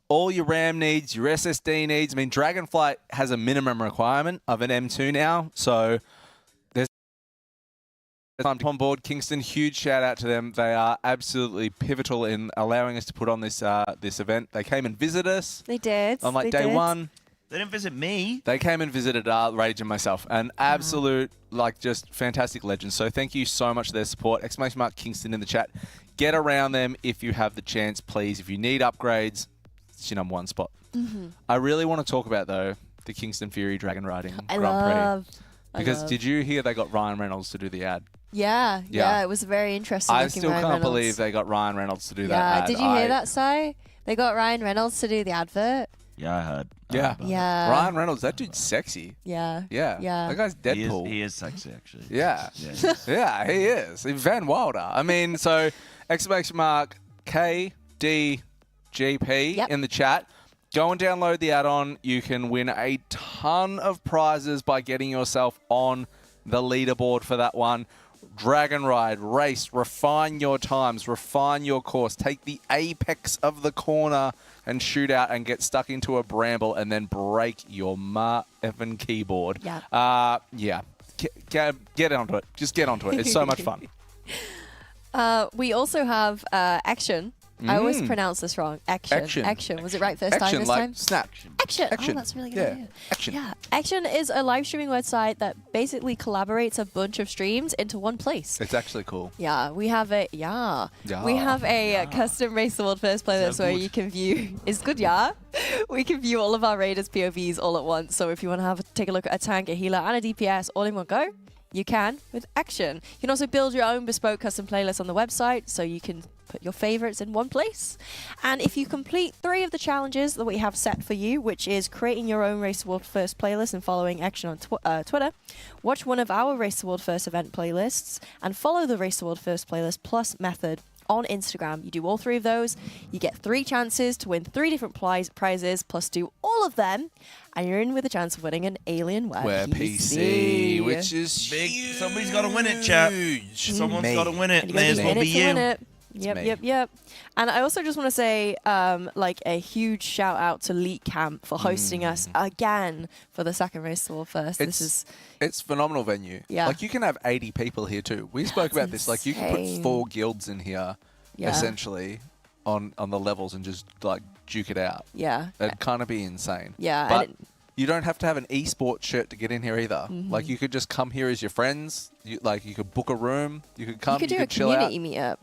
All your RAM needs, your SSD needs. I mean, Dragonflight has a minimum requirement of an M2 now, so there's time on board. Kingston, huge shout out to them. They are absolutely pivotal in allowing us to put on this this event. They came and visited us. They did. On day one. They didn't visit me. They came and visited Rage and myself. An absolute, just fantastic legends. So thank you so much for their support. ! Kingston in the chat. Get around them if you have the chance, please. If you need upgrades, it's your #1 spot. I really want to talk about, though, the Kingston FURY Dragon Riding Grand Prix. Because did you hear they got Ryan Reynolds to do the ad? Yeah, it was very interesting. I still can't believe they got Ryan Reynolds to do that ad. Did you hear that, Si? They got Ryan Reynolds to do the advert. Yeah, I heard. Yeah. Ryan Reynolds, that dude's sexy. Yeah. That guy's Deadpool. He is sexy, actually. Yeah. Yeah, he is. Van Wilder. I mean, so KDGP in the chat. Go and download the add-on. You can win a ton of prizes by getting yourself on the leaderboard for that one. Dragon Ride, race, refine your times, refine your course, take the apex of the corner and shoot out and get stuck into a bramble and then break your effing keyboard. Yeah. Get onto it. Just get onto it. It's so much fun. We also have Ection. I always pronounce this wrong. Ection. Was it right first time this time? Snap. Ection. Oh, that's a really good idea. Yeah. Ection is a live streaming website that basically collaborates a bunch of streams into one place. It's actually cool. Yeah. We have a custom Race the World First playlist where you can view. It's good, yeah. We can view all of our raiders' POVs all at once. So if you want to take a look at a tank, a healer, and a DPS all in one go, you can with Ection. You can also build your own bespoke custom playlist on the website, so you can put your favorites in one place. And if you complete 3 of the challenges that we have set for you, which is creating your own Race the World First playlist and following Ection on Twitter, watch one of our Race the World First event playlists, and follow the Race the World First playlist plus method on Instagram. You do all 3 of those, you get 3 chances to win 3 different prizes, plus do all of them, and you're in with a chance of winning an Alienware PC, which is big. Huge. Somebody's got to win it, chap. Someone's got to win it. May as well be you. Yep. And I also just want to say, a huge shout out to Leak Camp for hosting us again for the second Race to the World First. It's phenomenal venue. Yeah. You can have 80 people here too. We spoke about this. You can put 4 guilds in here, essentially, on the levels and just duke it out. Yeah. It'd kind of be insane. Yeah. But you don't have to have an esports shirt to get in here either. Like you could just come here as your friends. You could book a room. You could come. You could do a chill out. community meetup.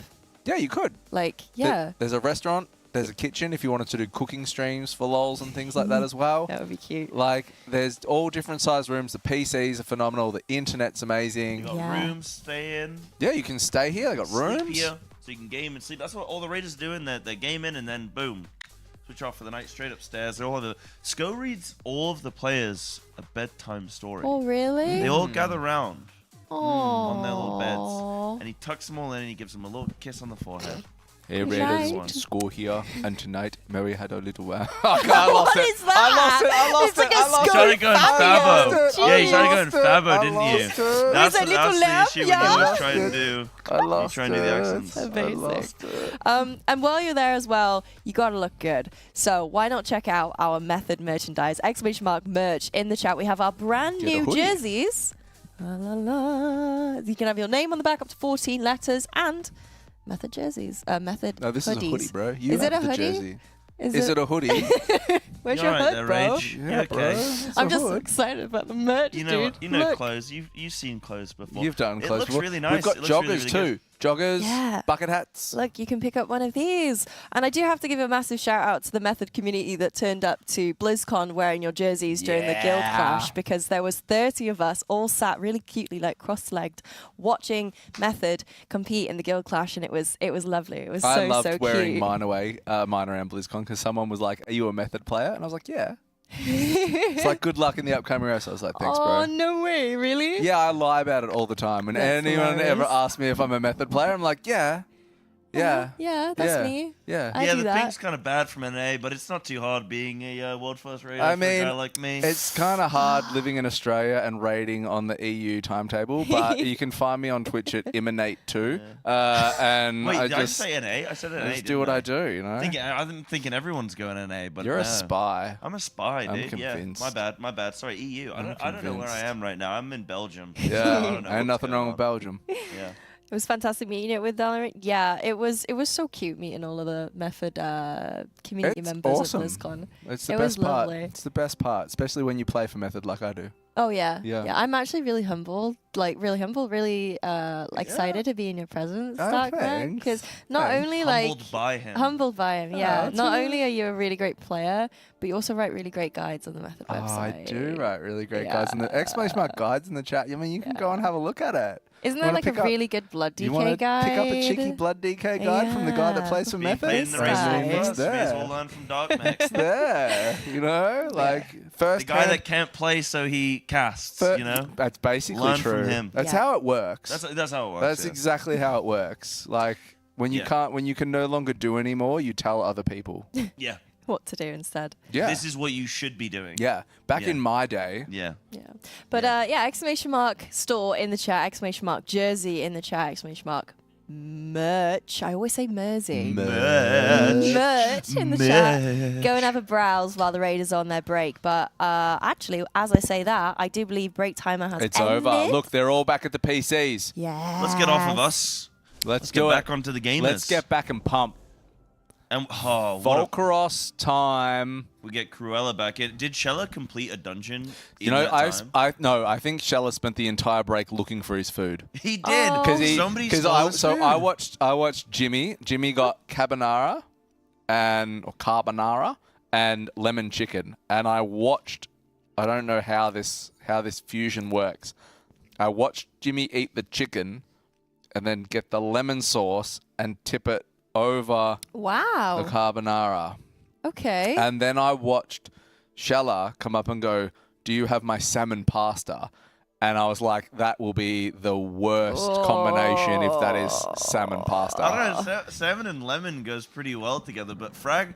Yeah, you could. Like, yeah. There's a restaurant. There's a kitchen if you wanted to do cooking streams for lols and things like that as well. That would be cute. Like, there's all different size rooms. The PCs are phenomenal. The internet's amazing. You got rooms, stay in. Yeah, you can stay here. They got rooms. Sleep here, so you can game and sleep. That's what all the Raiders are doing. They're gaming and then boom, switch off for the night, straight upstairs. They're all the Sko reads all of the players a bedtime story. Oh, really? They all gather round on their little beds, Aww. and he tucks them all in and he gives them a little kiss on the forehead. Hey, Right. Raiders, Score here, and tonight Mary had a little wow. I lost What it. is that? I lost it. I lost It's like it. a I lost You it. started going Fabo. lost it. Yeah, you started going I lost Fabo, it. didn't I you? lost it. That's Is it the little lamb? issue when Yeah. you always try and do. I lost you try and do the accents. Amazing. And while you're there as well, you gotta look good. So why not check out our Method merchandise, ! merch in the chat. We have our brand Get a new hoodie. jerseys. La, la, la. You can have your name on the back, up to 14 letters, and Method jerseys. Method No, this hoodies. is a hoodie, bro. You Is it have a the hoodie? jersey. Is Is it a hoodie? Where's You're your right hood, there, bro? Rage. Yeah, Okay. bro. It's I'm a just hood. excited about the merch, You know dude. what? You know Look. clothes. You've seen clothes before. You've done It clothes looks before. really nice. We've got It looks joggers really, really too. Joggers, Yeah. bucket hats. Look, you can pick up one of these. And I do have to give a massive shout out to the Method community that turned up to BlizzCon wearing your jerseys during the guild clash, because there was 30 of us all sat really cutely, like cross-legged, watching Method compete in the guild clash, and it was lovely. It was I so loved wearing cute. mine around BlizzCon because someone was like, "Are you a Method player?" And I was like, "Yeah." It's like, "Good luck in the upcoming race." I was like, "Thanks, Oh, bro." no way, really? Yeah, I lie about it all the time. When That's anyone ever hilarious. asks me if I'm a Method player, I'm like, "Yeah, yeah, Yeah, that's yeah, me. yeah." I yeah, do the that. ping's kind of bad from NA, but it's not too hard being a world first raider I for a guy mean, like me. it's kind of hard living in Australia and raiding on the EU timetable, but you can find me on Twitch at Imminate2. And Wait, I did I just just say NA? I said NA. just do what I do, you know? I'm thinking everyone's going NA, but You're a no. spy. I'm a spy, I'm dude. convinced. Yeah, my bad. Sorry, EU. I don't know where I convinced. am right now. I'm in Belgium. I Yeah, don't know ain't what's nothing going wrong on. with Belgium. Yeah. It was fantastic meeting it with Dalaran. Yeah, it was so cute meeting all of the Method community It's members awesome. at BlizzCon. It's the It best was part. lovely. It's the best part, especially when you play for Method like I do. Oh yeah. Yeah. I'm actually really humbled, really excited to be in your presence, Oh, Darkman, thanks. because not Thanks. only Humbled by him. humbled by him, yeah. that's Not all only are you a really great player, but you also write really great guides on the Method Oh, website. I do write really great guides in the exclamation mark guides in the chat. I mean, you can go and have a look at it. Isn't You there wanna like a pick up- really good blood You want DK to guide? pick up a cheeky blood DK guide from the guy that plays for Being Method? played in the This Resident guy. Evil It's first, may as well there. learn from Darkman. It's there, you know, like first The guy that can't play, so he casts. You know, that's basically Learn true. from him. That's Yeah. how it works. that's how it works. That's yeah. exactly how it works. Like when you Yeah. when you can no longer do anymore, you tell other people. Yeah. What to do instead. Yeah, This is what you should be doing. yeah. Back Yeah. in my day, Yeah. Yeah. But exclamation mark store in the chat, exclamation mark jersey in the chat, exclamation mark merch. I always say Mersey. Merch in the chat. Go and have a browse while the Raiders are on their break. But actually, as I say that, I do believe break timer has it's ended. over. Look, they're all back at the PCs. Yeah. Let's get off of us. Let's Get do back it. onto the gamers. Let's get back and pump. And what a- Volcaros time. we get Cruella back in. Did Shella complete a dungeon? You know, that time? I think Shella spent the entire break looking for his food. He did Oh. somebody stole his food. I watched Jimmy. Jimmy got carbonara and lemon chicken, and I watched. I don't know how this fusion works. I watched Jimmy eat the chicken, and then get the lemon sauce and tip it over Wow. the carbonara. Okay. And then I watched Shella come up and go, "Do you have my salmon pasta?" And I was like, that will be the worst combination if that is salmon pasta. I don't know. Salmon and lemon goes pretty well together, but Frag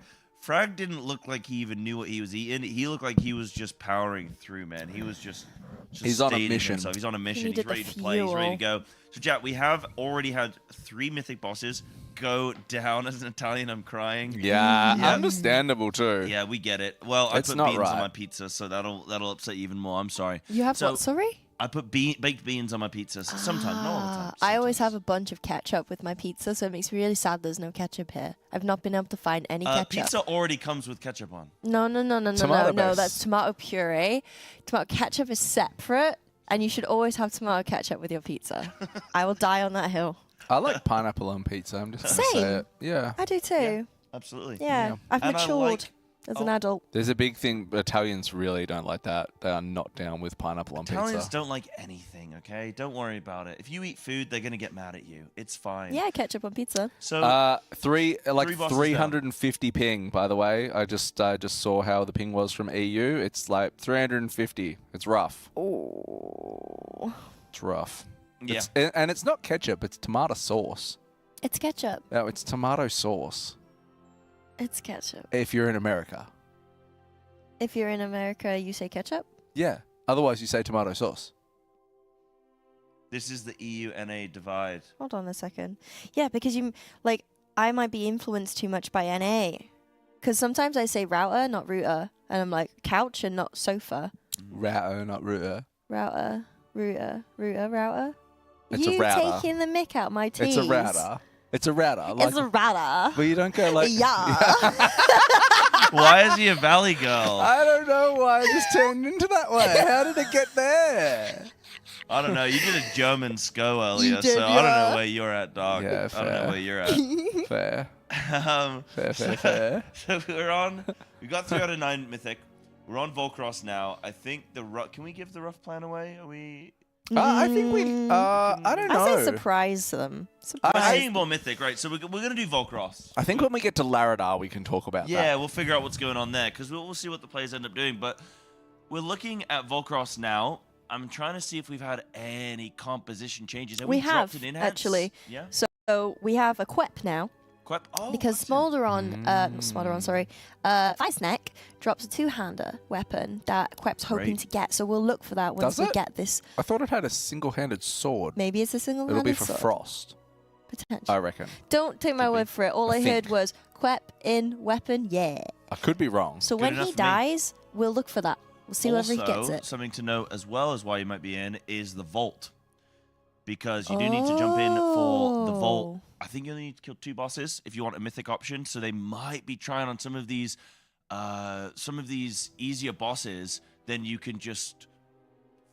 didn't look like he even knew what he was eating. He looked like he was just powering through, man. He was just He's on a stating mission. himself. He's on a mission. He's needed the ready to play. He's ready to fuel. go. So, chat, we have already had 3 mythic bosses go down. As an Italian, I'm crying. Yeah, Yeah. understandable too. Yeah, we get it. Well, I It's put not beans on right. my pizza, so that'll upset you even more. I'm sorry. You have So- what, sorry? I put baked beans on my pizza sometimes, not all the time. Sometimes. I always have a bunch of ketchup with my pizza, so it makes me really sad there's no ketchup here. I've not been able to find any ketchup. Pizza already comes with ketchup on. No. That's tomato puree. Tomato ketchup is separate, and you should always have tomato ketchup with your pizza. I will die on that hill. I like pineapple on pizza. I'm just going to say it. Yeah. I do too. Yeah, absolutely. Yeah. I've matured as an adult. There's a big thing. Italians really don't like that. They are not down with pineapple on pizza. Italians don't like anything, okay? Don't worry about it. If you eat food, they're going to get mad at you. It's fine. Yeah, ketchup on pizza. So 350 ping, by the way. I just saw how the ping was from EU. It's like 350. It's rough. Oh. It's rough. Yeah. And it's not ketchup. It's tomato sauce. It's ketchup. No, it's tomato sauce. It's ketchup. If you're in America. If you're in America, you say ketchup? Yeah. Otherwise, you say tomato sauce. This is the EU-NA divide. Hold on a second. Yeah, because I might be influenced too much by NA. Because sometimes I say router, not router. And I'm like couch and not sofa. Router, not router. Router. It's you a router. Taking the mick out my teeth. It's a router. It's a router. Like, it's a router. But you don't go like... Yeah. Why is he a valley girl? I don't know why I just turned into that way. How did it get there? I don't know. You did a German SCO earlier, did, so I don't know where you're at, dog. Yeah, I don't know where you're at. Fair. Fair. So we got 3 out of 9 Mythic. We're on Volcross now. I think can we give the rough plan away? Are we... I think we... I don't know. I say surprise them. We're seeing more Mythic, right? So we're going to do Volcross. I think when we get to Laradar, we can talk about that. Yeah, we'll figure out what's going on there, because we'll see what the players end up doing. But we're looking at Volcross now. I'm trying to see if we've had any composition changes. We have, actually. Yeah. So we have a Quep now. Quep? Oh, because Smolderon, not Smolderon, sorry, Viceneck drops a 2-hander weapon that Quep's hoping to get. So we'll look for that once we get this. I thought it had a single-handed sword. Maybe it's a single-handed sword. It'll be for Frost. Potentially. I reckon. Don't take my word for it. All I heard was Quep in weapon, yeah. I could be wrong. So when he dies, we'll look for that. We'll see whether he gets it. Something to note as well as why you might be in is the Vault. Because you do need to jump in for the Vault. I think you'll need to kill 2 bosses if you want a Mythic option. So they might be trying on some of these easier bosses. Then you can just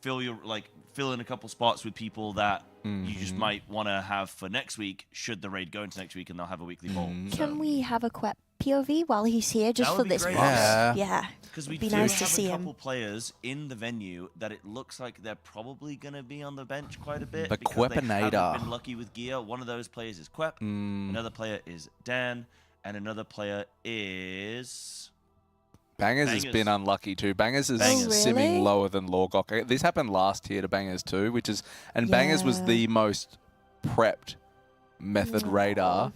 fill in a couple spots with people that you just might want to have for next week. Should the raid go into next week and they'll have a weekly Vault. Can we have a Quep POV while he's here just for this boss? Yeah. Because we be do nice to have see a couple him. players in the venue that it looks like they're probably going to be on the bench quite a bit. The because they haven't Quepinator. been lucky with gear. One of those players is Quep. Another player is Dan. And another player is... Bangers has been unlucky too. Bangers is simming lower than Lorgok. This happened last year to Bangers too, Bangers was the most prepped method radar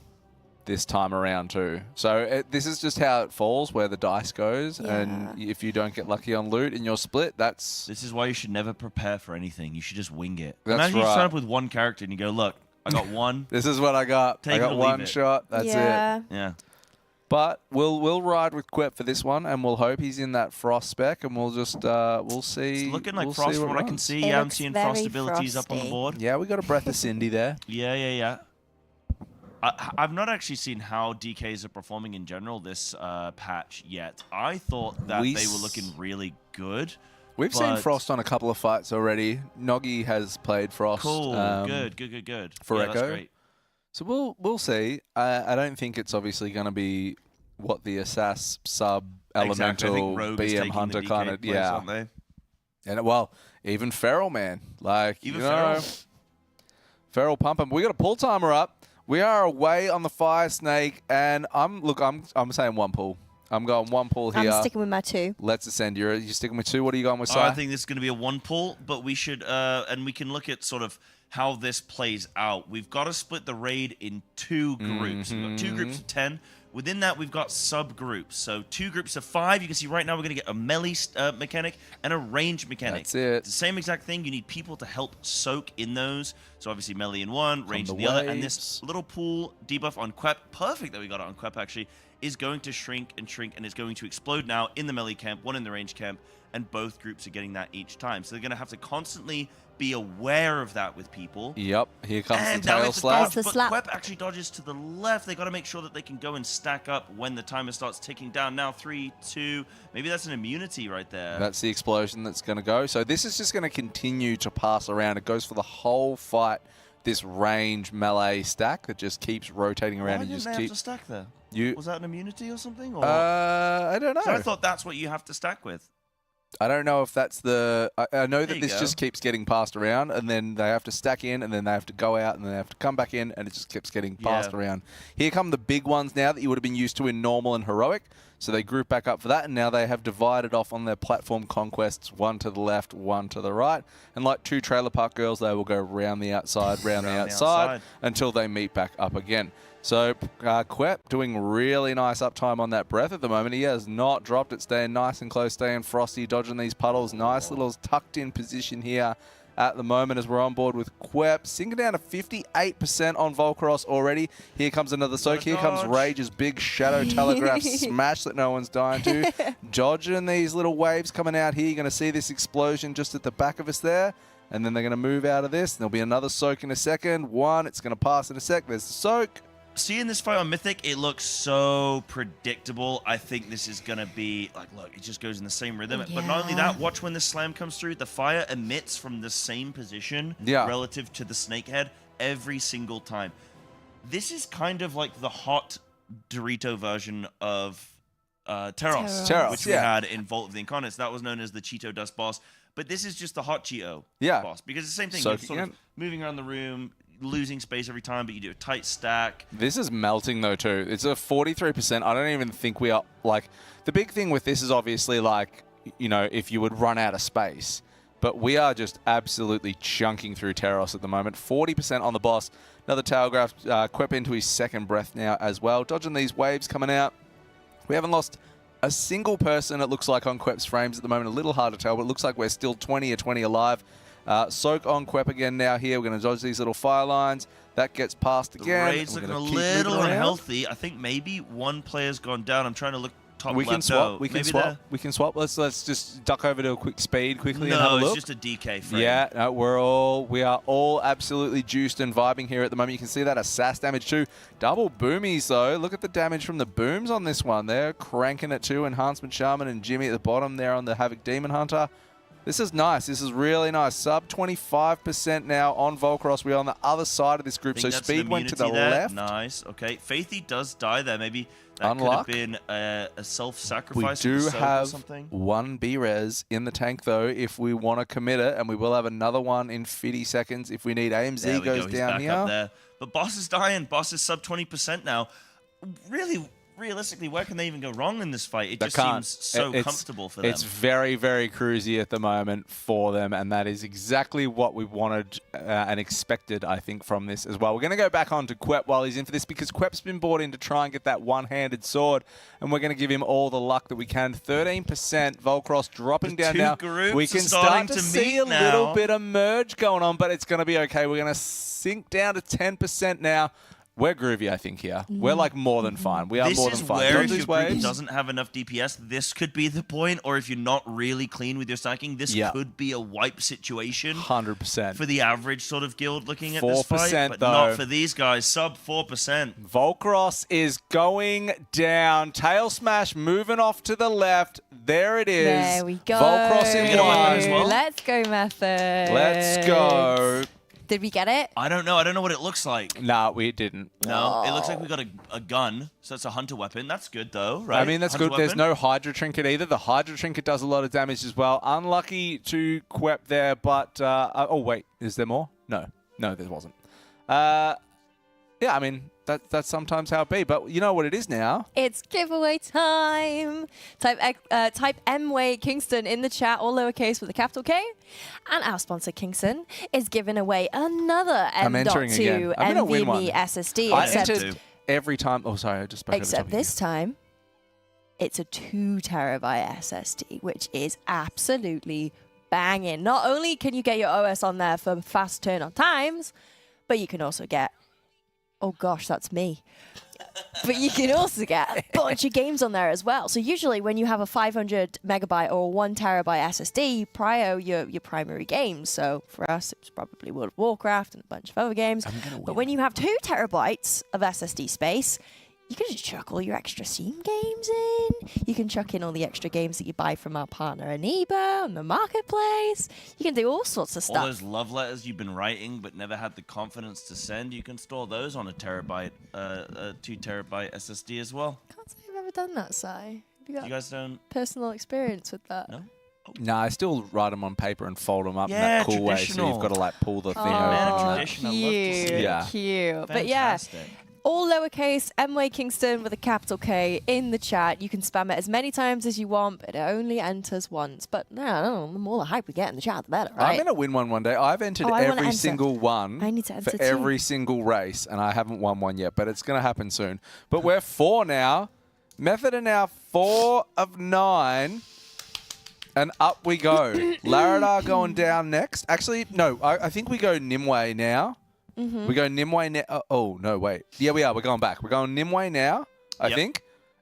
this time around too. So this is just how it falls, where the dice goes, and if you don't get lucky on loot in your split, that's... This is why you should never prepare for anything. You should just wing it. That's Imagine you sign up with one character and you go, look, I got one. This is what I got. I got one shot. That's it. Yeah. But we'll ride with Quep for this one, and we'll hope he's in that Frost spec, and we'll just we'll see. It's looking like we'll Frost see from what I can see. Yeah, I'm seeing Frost abilities up on the board. Yeah, we got a Breath of Cindy there. Yeah. I've not actually seen how DKs are performing in general this patch yet. I thought that they were looking really good. We've seen Frost on a couple of fights already. Noggy has played Frost. Cool. Good. For Echo. Echo. That's great. So we'll see. I don't think it's obviously going to be what the Assass sub elemental BM hunter kind of aren't they? And even Feral, man, Feral. Feral pump him. We got a pull timer up. We are away on the Fire Snake, and I'm saying 1 pull. I'm going 1 pull here. I'm sticking with my 2. Let's ascend. You're sticking with 2. What are you going with, Si? I think this is going to be a 1 pull, but we should and we can look at sort of how this plays out. We've got to split the raid in 2 groups. We've got 2 groups of 10. Within that, we've got subgroups. So 2 groups of 5. You can see right now we're going to get a melee mechanic and a range mechanic. That's it. It's the same exact thing. You need people to help soak in those. So obviously melee in one, range in the other. And this little pool debuff on Quep, perfect that we got it on Quep actually, is going to shrink and shrink, and it's going to explode now in the melee camp, one in the range camp, and both groups are getting that each time. So they're going to have to constantly be aware of that with people. Yep, here comes And the now tail it's a slap. dodge, but Quep actually dodges to the left. They got to make sure that they can go and stack up when the timer starts ticking down. Now 3, 2, maybe that's an immunity right there. That's the explosion that's going to go. So this is just going to continue to pass around. It goes for the whole fight. This range melee stack that just keeps rotating around. Why And didn't just they keep. have to stack there? You. Was that an immunity or something? Or? I don't know. So I thought that's what you have to stack with. I don't know if that's the... I know that this go. just keeps getting passed around, and then they have to stack in, and then they have to go out, and then they have to come back in, and it just keeps getting passed around. Here come the big ones now that you would have been used to in normal and heroic. So they group back up for that, and now they have divided off on their platform conquests, one to the left, one to the right. And like two trailer park girls, they will go round the outside, round the outside, until they meet back up again. So Quep doing really nice uptime on that breath at the moment. He has not dropped it, staying nice and close, staying frosty, dodging these puddles. Nice little tucked in position here at the moment as we're on board with Quep. Sinking down to 58% on Volcross already. Here comes another soak. Here comes Rage's big shadow telegraph smash that no one's dying to. Dodging these little waves coming out here. You're going to see this explosion just at the back of us there. And then they're going to move out of this. There'll be another soak in a second. One, it's going to pass in a sec. There's the soak. Seeing this fight on Mythic, it looks so predictable. I think this is going to be, like, look, it just goes in the same rhythm. But not only that, watch when the slam comes through, the fire emits from the same position relative to the snakehead every single time. This is kind of like the hot Dorito version of Teros, which we had in Vault of the Incarnates. That was known as the Cheeto Dust boss. But this is just the hot Cheeto boss. Because it's the same thing. You're sort of moving around the room, losing space every time, but you do a tight stack. This is melting though too. It's a 43%. I don't even think we are, like, the big thing with this is obviously, like, you know, if you would run out of space, but we are just absolutely chunking through Teros at the moment. 40% on the boss. Another telegraph, Quep into his second breath now as well. Dodging these waves coming out. We haven't lost a single person, it looks like, on Quep's frames at the moment. A little hard to tell, but it looks like we're still 20 or 20 alive. Soak on Quep again now here. We're going to dodge these little fire lines. That gets past again. The Raid's looking a little unhealthy. I think maybe one player's gone down. I'm trying to look top we left. Can swap. We can swap. We can swap. Let's just duck over to a quick speed quickly and have a look. No, it's just a DK frame. Yeah, no, we are all absolutely juiced and vibing here at the moment. You can see that assassin damage too. Double boomies though. Look at the damage from the booms on this one. They're cranking it too. Enhancement Shaman and Jimmy at the bottom there on the Havoc Demon Hunter. This is nice. This is really nice. Sub 25% now on Volcross. We're on the other side of this group, so speed went to the left. Nice. Okay. Faithy does die there. Maybe that could have been a self-sacrifice. We do have something. one B-res in the tank, though, if we want to commit it, and we will have another one in 50 seconds if we need. AMZ goes down here. Up there. But Boss is dying. Boss is sub 20% now. Really, realistically, where can they even go wrong in this fight? It just seems so comfortable for them. It's very, very cruisy at the moment for them, and that is exactly what we wanted and expected, I think, from this as well. We're going to go back on to Quep while he's in for this, because Quep's been brought in to try and get that one-handed sword, and we're going to give him all the luck that we can. 13%, Volcross dropping down now. We can start to see a little bit of merge going on, but it's going to be okay. We're going to sink down to 10% now. We're groovy, I think, here. We're, like, more than fine. We are more than fine. This is where, if your group doesn't have enough DPS, this could be the point. Or if you're not really clean with your stacking, this could be a wipe situation. 100%. For the average sort of guild looking at this fight. But though. Not for these guys. Sub 4%. Volcross is going down. Tail Smash moving off to the left. There it is. There we go. Volcross in one. As well. Let's go, Method. Let's go. Did we get it? I don't know. I don't know what it looks like. Nah, we didn't. No, it looks like we got a gun. So it's a hunter weapon. That's good, though, right? I mean, that's good. There's no Hydra Trinket either. The Hydra Trinket does a lot of damage as well. Unlucky to Quep there, but... oh, wait. Is there more? No. No, there wasn't. Yeah, I mean, that's sometimes how it be. But you know what it is now? It's giveaway time. Type M-Way Kingston in the chat, all lowercase with a capital K. And our sponsor, Kingston, is giving away another M.2 NVMe SSD. I entered every time. Oh, sorry, I just spoke Except this time, it's a 2 terabyte SSD, which is absolutely banging. Not only can you get your OS on there for fast turn-on times, but you can also get... Oh gosh, that's me. But you can also get a bunch of games on there as well. So usually when you have a 500 megabyte or 1 terabyte SSD, you prio your primary games. So for us, it's probably World of Warcraft and a bunch of other games. But when you have 2 terabytes of SSD space, you can just chuck all your extra Steam games in. You can chuck in all the extra games that you buy from our partner Aniba on the marketplace. You can do all sorts of stuff. All those love letters you've been writing but never had the confidence to send, you can store those on a 2 terabyte SSD as well. Can't say I've ever done that, Si. You got You guys don't? personal experience with that? No? No, I still write them on paper and fold them up in Yeah, that cool way. So traditional. you've got to like pull the thing Oh, over. man of and that. tradition. I love to see it. Yeah. Cute. But yeah, Fantastic. all lowercase, MWay Kingston with a capital K in the chat. You can spam it as many times as you want, but it only enters once. But no, the more the hype we get in the chat, the better, right? I'm going to win one day. I've entered Oh, I wanna every enter. single one I need to enter for too. every single race, and I haven't won one yet, but it's going to happen soon. But we're 4 now. Method are now 4 of 9. And up we go. Laradar going down next. Actually, no, I think we go Nimue now. We go Nimue now. Oh, no, wait. Yeah, we are. We're going back. We're going Nimue now, I Yep. think.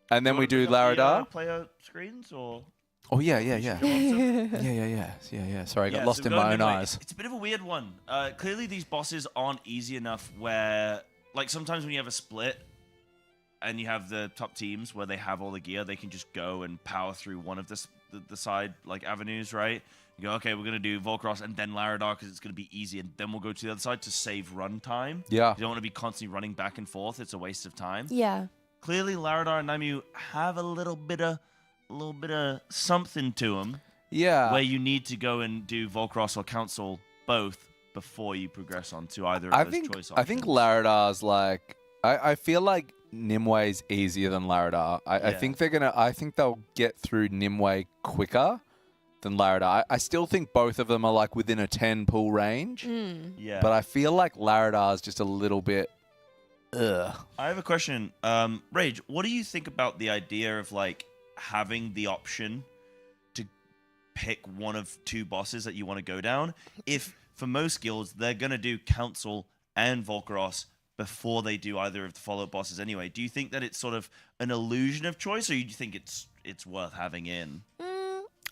And then we do Bring up the, Laradar. player screens or? Oh, yeah. Yeah. Sorry, I got lost so in we're my going own Nimue. eyes. It's a bit of a weird one. Clearly, these bosses aren't easy enough where, like, sometimes when you have a split and you have the top teams where they have all the gear, they can just go and power through one of the side, like, avenues, right? You go, okay, we're going to do Volcross and then Laradar because it's going to be easy, and then we'll go to the other side to save run time. Yeah. You don't want to be constantly running back and forth. It's a waste of time. Yeah. Clearly, Laradar and Namu have a little bit of something to them. Yeah. Where you need to go and do Volcross or Council both before you progress on to either of those choice options. I think Laradar's like... I feel like Nimue's easier than Laradar. I think I think they'll get through Nimue quicker than Laradar. I still think both of them are like within a 10 pull range. Yeah. But I feel like Laradar's just a little bit... Ugh. I have a question. Rage, what do you think about the idea of like having the option to pick one of 2 bosses that you want to go down? If for most guilds, they're going to do Council and Volcross before they do either of the follow-up bosses anyway. Do you think that it's sort of an illusion of choice, or do you think it's worth having in?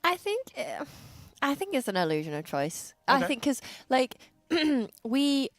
I think it's an illusion of choice. Okay. I think because like we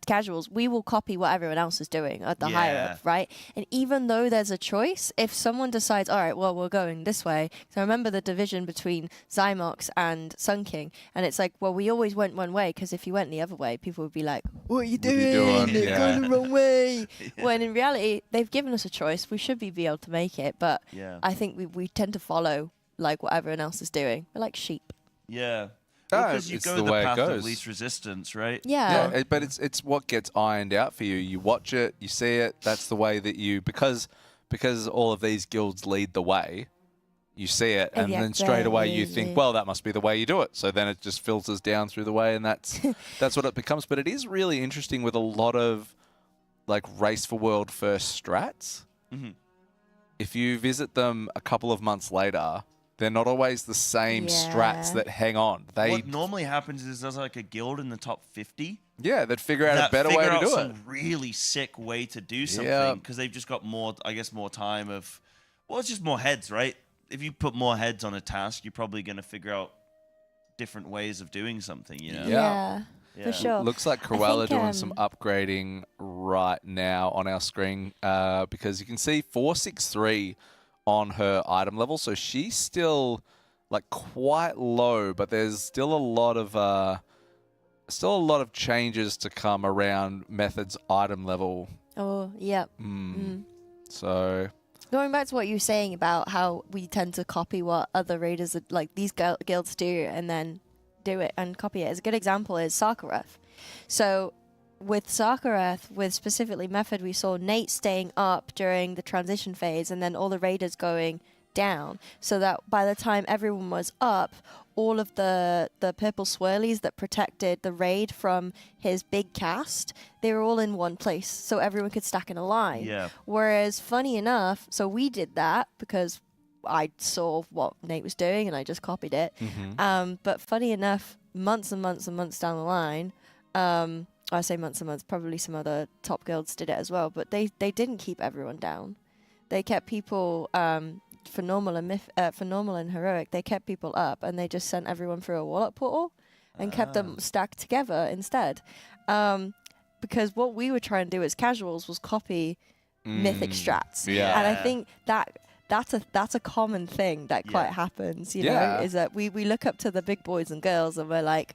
casuals, we will copy what everyone else is doing at the higher Yeah. up, right? And even though there's a choice, if someone decides, all right, well, we're going this way. So I remember the division between Zymox and Sun King, and it's like, well, we always went one way because if you went the other way, people would be like, what are you doing? You're going the wrong way. When in reality, they've given us a choice. We should be able to make it, but Yeah. I think we tend to follow like what everyone else is doing. We're like sheep. Yeah. No, Because you it's go the the way it path of goes. least resistance, right? Yeah. But it's what gets ironed out for you. You watch it, you see it. That's the way that you because all of these guilds lead the way. You see it, and then straight away you think, well, that must be the way you do it. So then it just filters down through the way, and that's what it becomes. But it is really interesting with a lot of like race for world first strats. If you visit them a couple of months later, they're not always the same strats that hang on. What normally happens is there's like a guild in the top 50. Yeah, they'd figure out a better way to do it. Some really sick way to do something because they've just got more time of. Well, it's just more heads, right? If you put more heads on a task, you're probably going to figure out different ways of doing something. You know? Yeah. For sure. Looks like Cruella doing some upgrading right now on our screen because you can see 463 on her item level, so she's still like quite low, but there's still a lot of changes to come around Method's item level. Oh, yeah. So going back to what you were saying about how we tend to copy what other raiders like these guilds do and then do it and copy it. As a good example is Sakhareth. So with Sakhareth, with specifically Method, we saw Nate staying up during the transition phase and then all the raiders going down, so that by the time everyone was up, all of the purple swirlies that protected the raid from his big cast, they were all in one place, so everyone could stack in a line. Yeah. Whereas, funny enough, so we did that because I saw what Nate was doing and I just copied it. But funny enough, months and months and months down the line, I say months and months, probably some other top guilds did it as well, but they didn't keep everyone down. They kept people, for normal and heroic, they kept people up, and they just sent everyone through a wall-up portal and kept them stacked together instead. Because what we were trying to do as casuals was copy mythic strats. Yeah. And I think that's a common thing that quite happens, you know, is that we look up to the big boys and girls and we're like,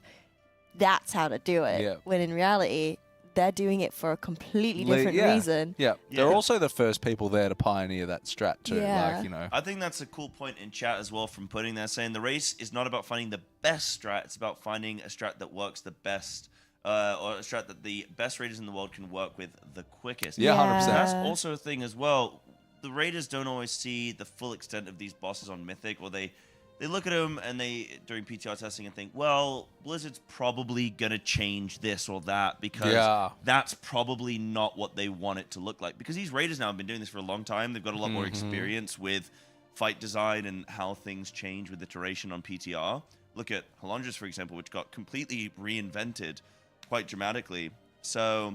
that's how to do it. Yeah. When in reality, they're doing it for a completely different reason. Yeah. They're also the first people there to pioneer that strat too. Yeah. Like, you know. I think that's a cool point in chat as well from putting there, saying the race is not about finding the best strat, it's about finding a strat that works the best, or a strat that the best raiders in the world can work with the quickest. Yeah, 100%. That's also a thing as well. The raiders don't always see the full extent of these bosses on Mythic, or they look at them and during PTR testing and think, well, Blizzard's probably going to change this or that because that's probably not what they want it to look like. Because these raiders now have been doing this for a long time. They've got a lot more experience with fight design and how things change with iteration on PTR. Look at Halandras, for example, which got completely reinvented quite dramatically. So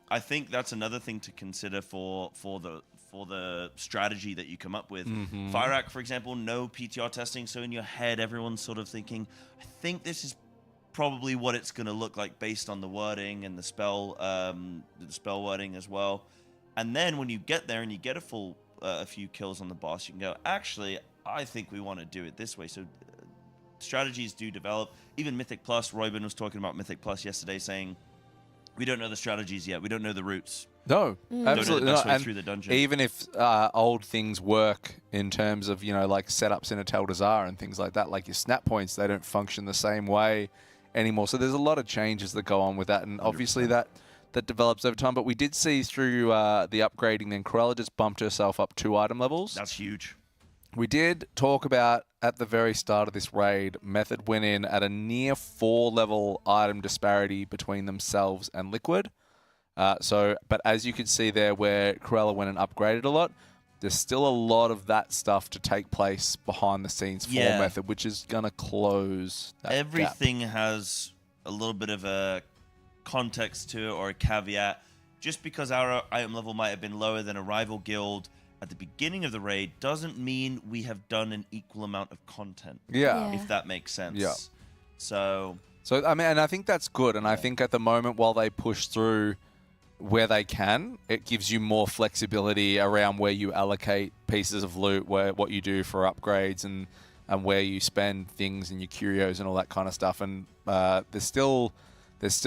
I think that's another thing to consider for the strategy that you come up with. FireAct, for example, no PTR testing, so in your head, everyone's sort of thinking, I think this is probably what it's going to look like based on the wording and the spell wording as well. And then when you get there and you get a few kills on the boss, you can go, actually, I think we want to do it this way. So strategies do develop. Even Mythic Plus, Roybin was talking about Mythic Plus yesterday, saying, we don't know the strategies yet. We don't know the routes. No, absolutely not. And through the dungeon. even if old things work in terms of, you know, like setups in a Tel Dazar and things like that, like your snap points, they don't function the same way anymore. So there's a lot of changes that go on with that. And obviously that develops over time. But we did see through the upgrading, then Cruella just bumped herself up 2 item levels. That's huge. We did talk about at the very start of this raid, Method went in at a near 4-level item disparity between themselves and Liquid. But as you can see there where Cruella went and upgraded a lot, there's still a lot of that stuff to take place behind the scenes for Method, which is going to close that Everything has a little bit of a context to it or a caveat. Just because our item level might have been lower than a rival guild at the beginning of the raid doesn't mean we have done an equal amount of content. Yeah. If that makes sense. Yeah. So I mean, and I think that's good. And I think at the moment, while they push through where they can, it gives you more flexibility around where you allocate pieces of loot, what you do for upgrades, and where you spend things and your curios and all that kind of stuff. And there's still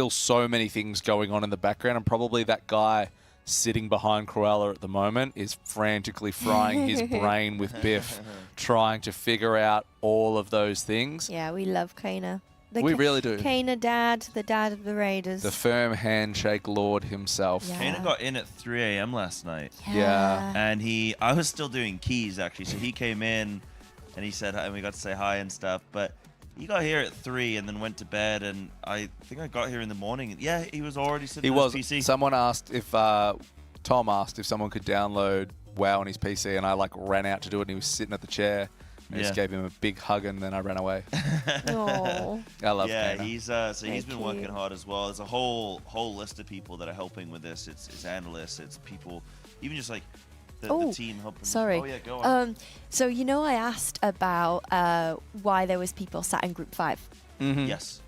so many things going on in the background, and probably that guy sitting behind Cruella at the moment is frantically frying his brain with Biff, trying to figure out all of those things. Yeah, we love Kana. We really do. Kana dad, the dad of the Raiders. The firm handshake lord himself. Yeah. Kana got in at 3 a.m. last night. Yeah. And I was still doing keys, actually. So he came in and he said, and we got to say hi and stuff. But he got here at 3 and then went to bed, and I think I got here in the morning. Yeah, he was already sitting on his PC. Someone asked if, Tom asked if someone could download WoW on his PC, and I ran out to do it, and he was sitting at the chair. I just gave him a big hug, and then I ran away. Aww. I love Kana. he's been working hard as well. There's a whole list of people that are helping with this. It's analysts, it's people, even just like the team helping. Sorry. Oh yeah, go on. So I asked about why there was people sat in group 5. Mm-hmm. Yes.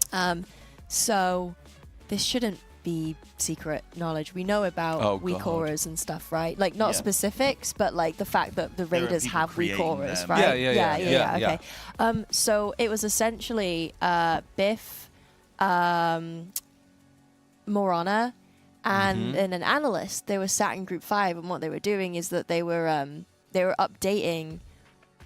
So this shouldn't be secret knowledge. We know about weak auras and stuff, right? Like not specifics, but like the fact that the Raiders have weak auras, them. right? Yeah. Okay. So it was essentially Biff, Morana, and an analyst. They were sat in group 5, and what they were doing is that they were updating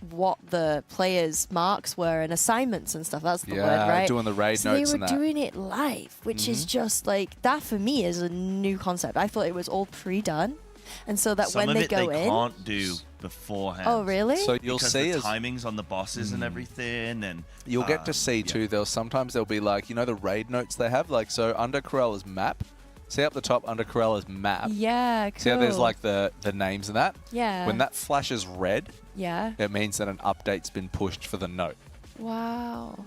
what the players' marks were and assignments and stuff. That's the word, right? Doing the raid so notes they and were that. doing it live, which is just like, that for me is a new concept. I thought it was all pre-done. And so that Some when of they it go they in... can't do beforehand. Oh, really? So you'll because see the timings on the bosses and everything, and you'll get to see too. Sometimes there'll be like, the raid notes they have, like, so under Corella's map. See up the top under Corella's map. Yeah, cool. See how there's like the names and that? Yeah. When that flashes red, Yeah. it means that an update's been pushed for the note. Wow.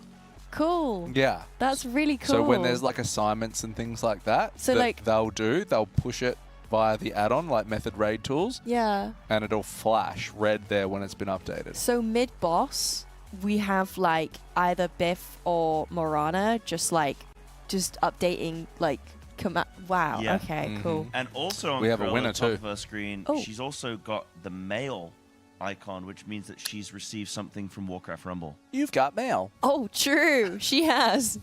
cool. Yeah. That's really cool. So when there's like assignments and things like that, So, like- they'll push it via the add-on, like Method Raid tools, Yeah. and it'll flash red there when it's been updated. So mid-boss, we have like either Biff or Morana just updating like command. Wow. Yeah. Okay. Cool. And also on We have a Gorilla, winner at the top too. of her screen, Oh. she's also got the mail icon, which means that she's received something from Warcraft Rumble. You've got mail. Oh, true. She has.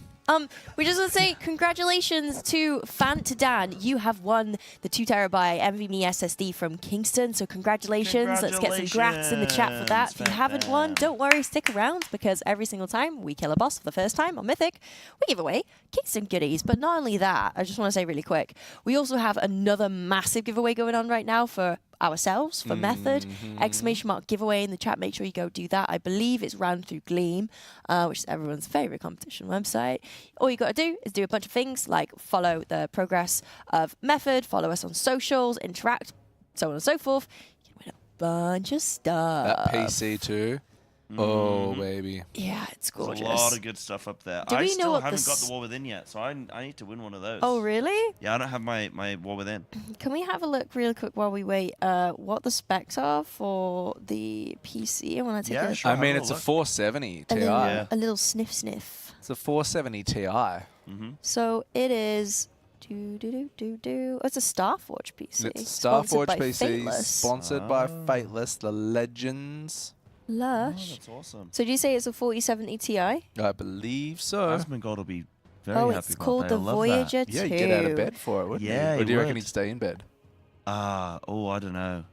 We just want to say congratulations to Fant Dan. You have won the 2 terabyte NVMe SSD from Kingston. So congratulations. Let's get some grats in the chat for that. If you haven't won, don't worry, stick around because every single time we kill a boss for the first time on Mythic, we give away Kingston goodies. But not only that, I just want to say really quick, we also have another massive giveaway going on right now for ourselves, for Method. Exclamation mark giveaway in the chat. Make sure you go do that. I believe it's ran through Gleam, which is everyone's favorite competition website. All you got to do is do a bunch of things like follow the progress of Method, follow us on socials, interact, so on and so forth. You can win a bunch of stuff. That PC too. Oh, baby. Yeah, it's gorgeous. There's a lot of good stuff up there. Do I we know still what haven't the got the War Within yet, so I need to win one of those. Oh, really? Yeah, I don't have my War Within. Can we have a look real quick while we wait? What the specs are for the PC? I want to take Yeah, a, sure. I mean, have it's a look. 470 Ti. a little sniff. It's a 470 Ti. So it is. It's a Starforge PC. It's a sponsored Starforge by PC, Fateless. sponsored by Fateless, the legends. Lush. That's awesome. So do you say it's a 4070 Ti? I believe so. Asmongold will be very Oh, happy it's about called that. the I love Voyager 2. Yeah, you'd get out of bed for it, wouldn't Yeah, you? Or you do you reckon would. he'd stay in bed? I don't know. I don't know.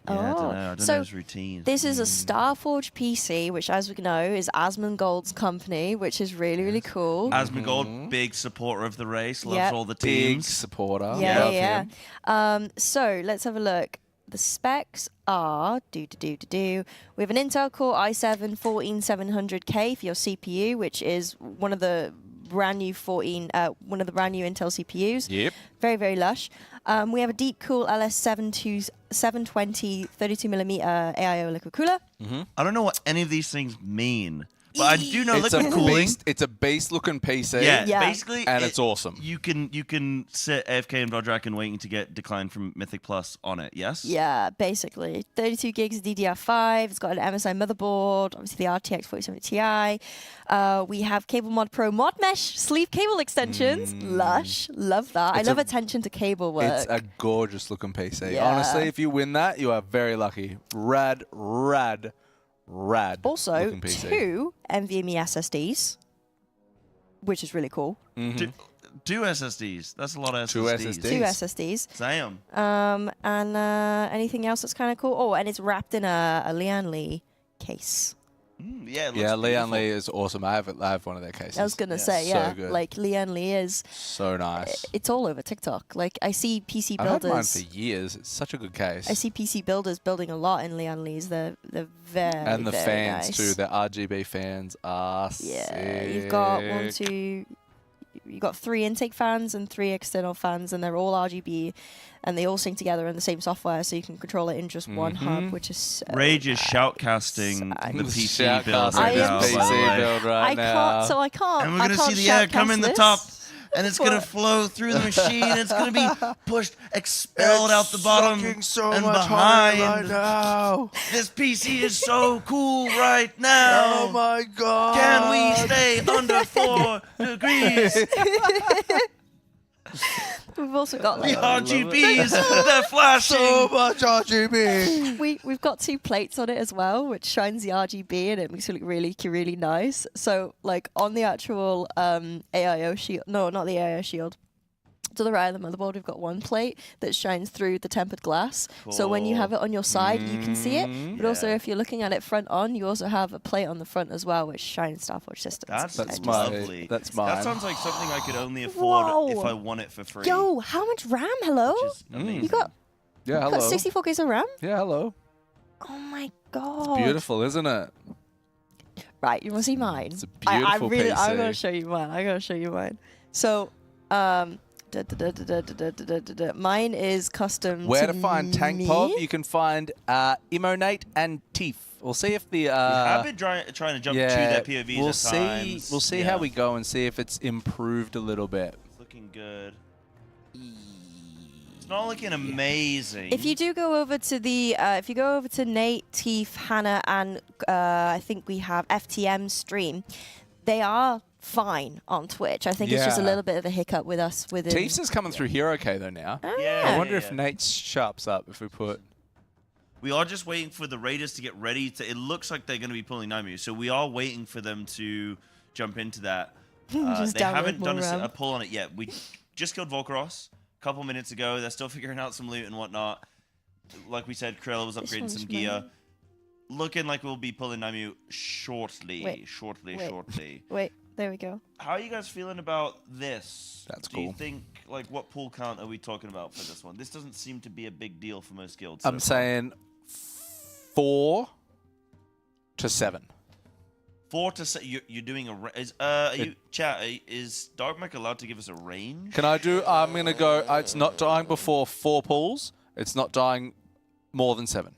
Yeah, I don't Oh, know. I don't so know his routine. This is a Starforge PC, which, as we know, is Asmongold's company, which is really, really cool. Asmongold, big supporter of the race, loves Yep. all the Big teams. supporter. Love Yeah. him. So let's have a look. The specs are We have an Intel Core i7 14700K for your CPU, which is one of the brand new one of the brand new Intel CPUs. Yep. Very, very lush. We have a Deepcool LS720 32mm AIO liquid cooler. I don't know what any of these things mean, but I do know It's a liquid cooling. beast. It's a beast-looking PC. Yeah. Basically, And it's awesome. You can sit AFK and Dodrak and waiting to get declined from Mythic Plus on it. Yes. Yeah, basically. 32 gigs of DDR5. It's got an MSI motherboard, obviously the RTX 4070 Ti. We have Cable Mod Pro Mod Mesh sleeve cable extensions. Lush. Love that. I It's love a- attention to cable work. It's a gorgeous-looking PC. Yeah. Honestly, if you win that, you are very lucky. Rad. Also, looking PC. 2 NVMe SSDs, which is really cool. Two SSDs. That's a lot of Two SSDs. SSDs. 2 SSDs. Damn. And anything else that's kind of cool? Oh, and it's wrapped in a Lian Li case. Yeah. It looks Yeah, Leon beautiful. Lee is awesome. I have one of their cases. I was going to say, So yeah. good. Like, Lian Li is... So nice. It's all over TikTok. Like, I see PC I've had mine builders... for years. It's such a good case. I see PC builders building a lot in Lian Li's. They're very, and the very fans nice. too. The RGB fans are Yeah, sick. you've got you've got 3 intake fans and 3 external fans, and they're all RGB, and they all sync together in the same software, so you can control it in just one hub, which is so Rage is nice. shoutcasting the PC build Shoutcasting right I am now. this by the PC way. build right now. I can't. And we're I gonna can't see the air come shoutcast in the this. top, and it's gonna But- flow through the machine. It's gonna be pushed, expelled out the bottom Sucking so and much honey right behind. now. This PC is so cool right now. Oh my god! Can we stay under 4 degrees? We've also got The like RGBs, they're flashing. So much RGB. we've got 2 plates on it as well, which shines the RGB and it makes it look really, really nice. So like on the actual AIO shield, no, not the AIO shield. To the right of the motherboard, we've got 1 plate that shines through the tempered glass. So when you have it on your side, you can see it. But also, if you're looking at it front on, you also have a plate on the front as well, which shines Starforge systems. That's my- lovely. that's mine. That sounds like something I could only afford if Whoa. I won it for free. Yo, how much RAM? Hello? Which is amazing. You got Yeah, you got hello. 64 gigs of RAM? Yeah, hello. Oh my god! Beautiful, isn't it? Right, you want to see mine? It's a I beautiful really, PC. I'm gonna show you mine. I gotta show you mine. So, Mine is custom. Where to find Tank me. Pov? You can find Immonate and Tief. We'll see if the. we have been trying to jump to their POVs we'll at times. We'll see how we go and see if it's improved a little bit. It's looking good. It's not looking amazing. If you do go over to the, if you go over to Nate, Teef, Hannah, and I think we have FTM stream, they are fine on Twitch. I think it's just a little bit of a hiccup with us. Teef's is coming through here okay though now. I wonder if Nate sharps up if we put. We are just waiting for the Raiders to get ready. It looks like they're going to be pulling Nymu, so we are waiting for them to jump into that. They haven't done a pull on it yet. We just killed Volcaros a couple minutes ago. They're still figuring out some loot and whatnot. Like we said, Krell was upgrading some gear. Looking like we'll be pulling Nymu shortly. Shortly. Wait, there we go. How are you guys feeling about this? That's cool. Do you think, like, what pull count are we talking about for this one? This doesn't seem to be a big deal for most guilds. I'm saying 4 to 7. 4 to 7. You're doing chat? Is Dark allowed to give us a range? Can I do? I'm gonna go. It's not dying before 4 pulls. It's not dying more than 7.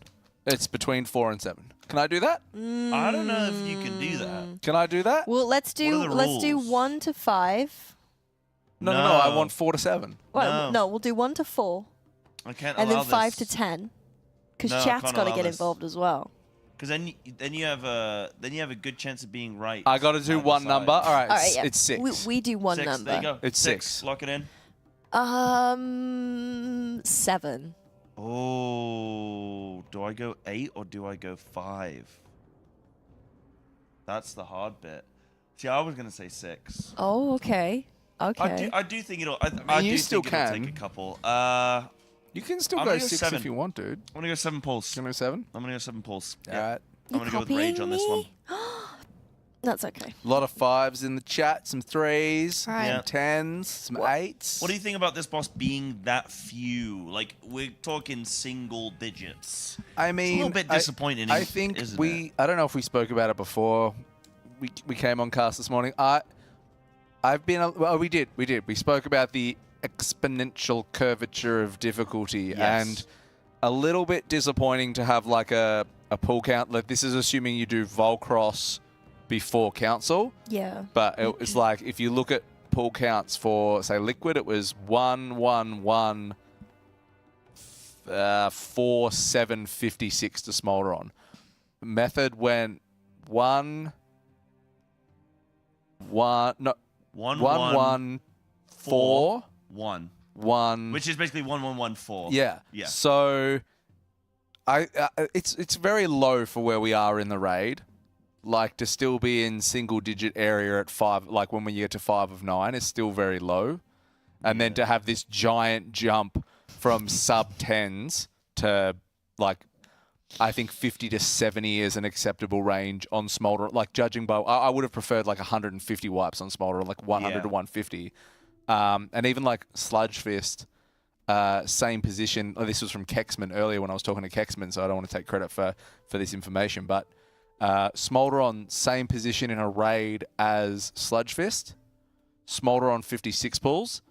It's between 4 and 7. Can I do that? I don't know if you can do that. Can I do that? Well, let's do 1 to 5. No. I want 4 to 7. Well, no, we'll do 1 to 4. I can't and allow then 5 this. to 10. Because No, chat's can't got to allow get this. involved as well. Because then you have a good chance of being right. I got to do one number. All right, yeah. it's 6. We do one 6, number. There you go. It's 6. Lock it in. 7. Oh, do I go 8 or do I go 5? That's the hard bit. See, I was gonna say 6. Oh, okay. Okay. I do think it'll. I you do still think it'll can. take a couple. You can still I'm go gonna go 6 7. if you want, dude. I'm gonna go 7 pulls. You want to go 7? I'm gonna go 7 pulls. All right. I'm gonna go with rage on this one. That's okay. A lot of 5s in the chat, some 3s, Right. some 10s, some 8s. What do you think about this boss being that few? Like, we're talking single digits. I mean, it's a little bit disappointing. I think isn't it? I don't know if we spoke about it before. We came on cast this morning. We did. We spoke about the exponential curvature of difficulty and a little bit disappointing to have like a pull count. Like, this is assuming you do Volcross before Council. Yeah. But it was like, if you look at pull counts for, say, Liquid, it was 1, 1, 1, 4, 7, 56 to Smolder on. Method went 1, 1, 4, 1. 1. Which is basically 1, 1, 1, 4. Yeah. Yeah. So it's very low for where we are in the raid. Like, to still be in single-digit area at 5, like when we get to 5 of 9, is still very low. And then to have this giant jump from sub-10s to, like, I think 50 to 70 is an acceptable range on Smolder. Like, judging by... I would have preferred, like, 150 wipes on Smolder, like 100 to 150. And even, like, Sludge Fist, same position. Oh, this was from Kexman earlier when I was talking to Kexman, so I don't want to take credit for this information, but... Smolder on same position in a raid as Sludge Fist. Smolder on 56 pulls.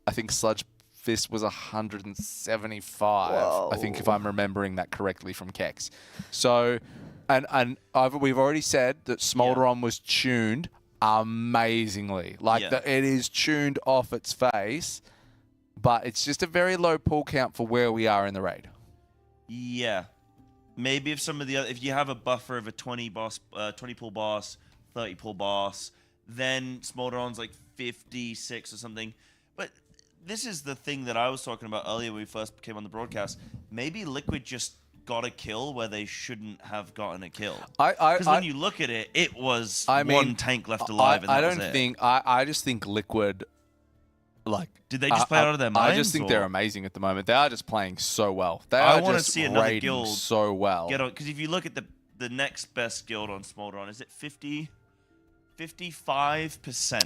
I think Sludge Fist was 175. Whoa. I think, if I'm remembering that correctly from Kex. So, we've already said that Smolder on was tuned amazingly. Like, it is tuned off its face, but it's just a very low pull count for where we are in the raid. Yeah. Maybe if some of the other, if you have a buffer of a 20 pull boss, 30 pull boss, then Smolderon's like 56 or something. But this is the thing that I was talking about earlier when we first came on the broadcast. Maybe Liquid just got a kill where they shouldn't have gotten a kill. Because when you look at it, it was one tank left alive. And I just think Liquid, like, did they just play out of their minds? I just think they're amazing at the moment. They are just playing so well. I want to see another guild so well. Because if you look at the next best guild on Smolderon, is it 55%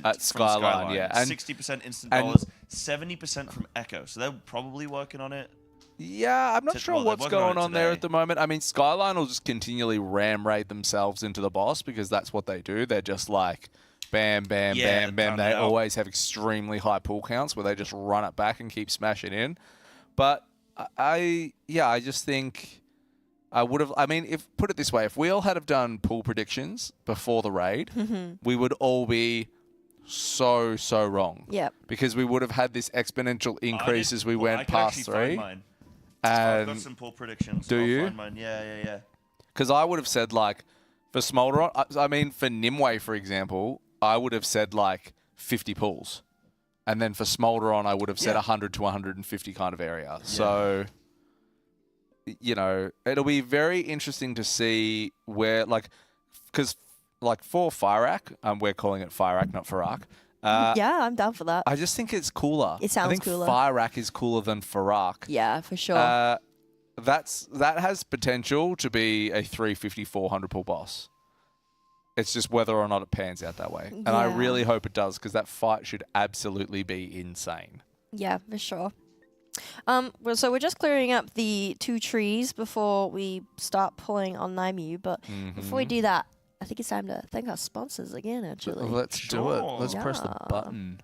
at Skyline, yeah, and 60% instant dollars, 70% from Echo. So they're probably working on it. Yeah, I'm not sure what's going on there at the moment. I mean, Skyline will just continually ram raid themselves into the boss because that's what they do. They're just like bam, bam, Yeah, bam, bam. done They out. always have extremely high pull counts where they just run it back and keep smashing in. But I just think I would have. I mean, if put it this way, if we all had have done pull predictions before the raid, we would all be so wrong. Yep. Because we would have had this exponential increase as we went I can past actually find 3. mine. I've got And some pull predictions. do I'll you? Find mine. Yeah. because I would have said like for Smolderon, I mean for Nimue for example, I would have said like 50 pulls, and then for Smolderon I would have said 100 to 150 kind of area. So you know, it'll be very interesting to see where like because like for Fyrak, we're calling it Fyrak, not Farak. Yeah, I'm down for that. I just think it's cooler. It sounds I think cooler. Fyrak is cooler than Farak. Yeah, for sure. That has potential to be a 350, 400 pull boss. It's just whether or not it pans out that way. And I Yeah. really hope it does, because that fight should absolutely be insane. Yeah, for sure. So we're just clearing up the 2 trees before we start pulling on Nymu. But before we do that, I think it's time to thank our sponsors again, actually. Let's do it. Let's press the button.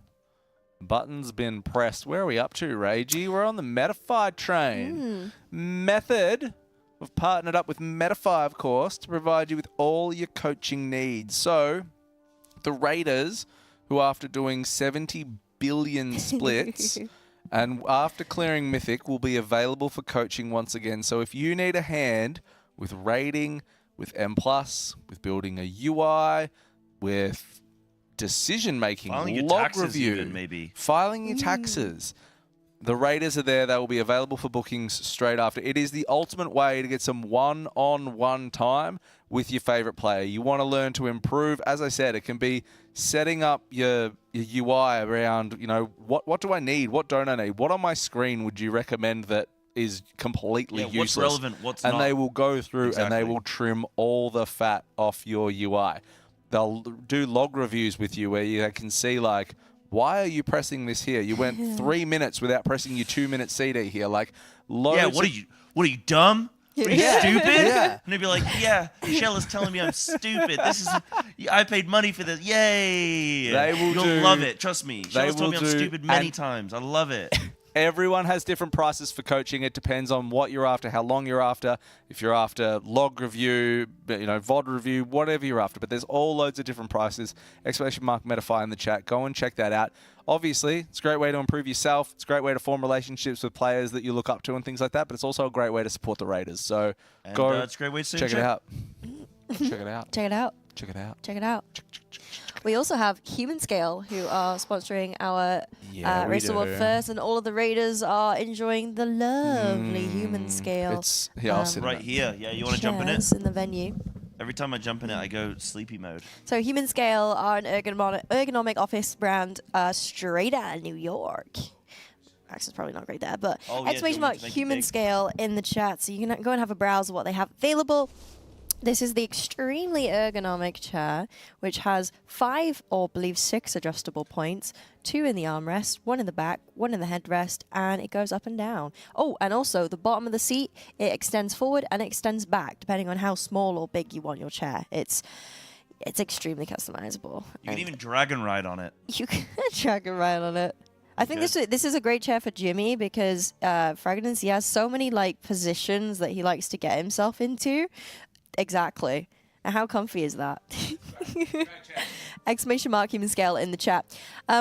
Button's been pressed. Where are we up to, Ragey? We're on the Metafy train. Method. We've partnered up with Metafy, of course, to provide you with all your coaching needs. So, the Raiders, who after doing 70 billion splits and after clearing Mythic, will be available for coaching once again. So if you need a hand with raiding, with M+, with building a UI, with decision-making, Filing your log taxes review, even, maybe. filing your taxes. The Raiders are there. They will be available for bookings straight after. It is the ultimate way to get some one-on-one time with your favorite player. You want to learn to improve. As I said, it can be setting up your UI around, you know, what do I need? What don't I need? What on my screen would you recommend that is completely useless? What's relevant, what's and not. they will go through and they Exactly. will trim all the fat off your UI. They'll do log reviews with you where you can see like, why are you pressing this here? You went 3 minutes without pressing your 2-minute CD here. Like, loads Yeah, what are you dumb? Are you stupid? Yeah. And they'd be like, yeah, Shell is telling me I'm stupid. I paid money for this. Yay! They will You'll do- love it. Trust me. they Shell's told me will I'm do- stupid many and- times. I love it. Everyone has different prices for coaching. It depends on what you're after, how long you're after. If you're after log review, you know, VOD review, whatever you're after. But there's all loads of different prices. !Metafy in the chat. Go and check that out. Obviously, it's a great way to improve yourself. It's a great way to form relationships with players that you look up to and things like that. But it's also a great way to support the Raiders. So And, go it's a great way to check it out. Check it out. Check it out. Check it out. Check it out. We also have Humanscale, who are sponsoring our we Race Award do. First, and all of the Raiders are enjoying the lovely Humanscale. It's here. I'll sit Right in here. Yeah, you want to jump in it? chairs in the venue. Every time I jump in it, I go sleepy mode. So Humanscale are an ergonomic office brand straight out of New York. Accent's probably not great there, but Oh, yeah, exclamation don't mark need to make it big. Humanscale in the chat, so you can go and have a browse of what they have available. This is the extremely ergonomic chair, which has 5 or I believe 6 adjustable points, 2 in the armrest, 1 in the back, 1 in the headrest, and it goes up and down. Oh, and also the bottom of the seat, it extends forward and it extends back, depending on how small or big you want your chair. It's extremely customizable. You can and even drag and ride on it. you can drag and ride on it. I think this is a great chair for Jimmy because Fragrance, he has so many like positions that he likes to get himself into. Exactly. And how comfy is that? Exclamation mark Humanscale in the chat.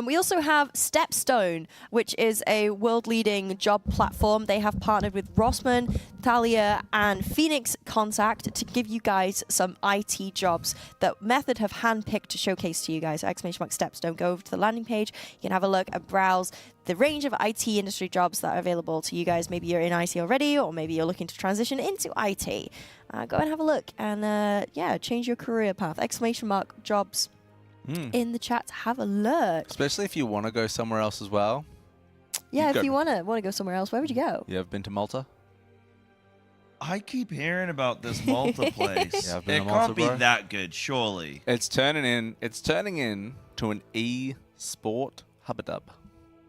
We also have Stepstone, which is a world-leading job platform. They have partnered with Rossmann, Thalia, and Phoenix Contact to give you guys some IT jobs that Method have handpicked to showcase to you guys. Exclamation mark Stepstone. Go over to the landing page. You can have a look and browse the range of IT industry jobs that are available to you guys. Maybe you're in IT already, or maybe you're looking to transition into IT. Go and have a look and change your career path. Exclamation mark jobs in the chat. Have a look. Especially if you want to go somewhere else as well. Yeah, if you want to go somewhere else, where would you go? You ever been to Malta? I keep hearing about this Malta place. Yeah, I've been It to Malta, can't be bro. that good, surely. It's turning in to an e-sport hub-a-dub.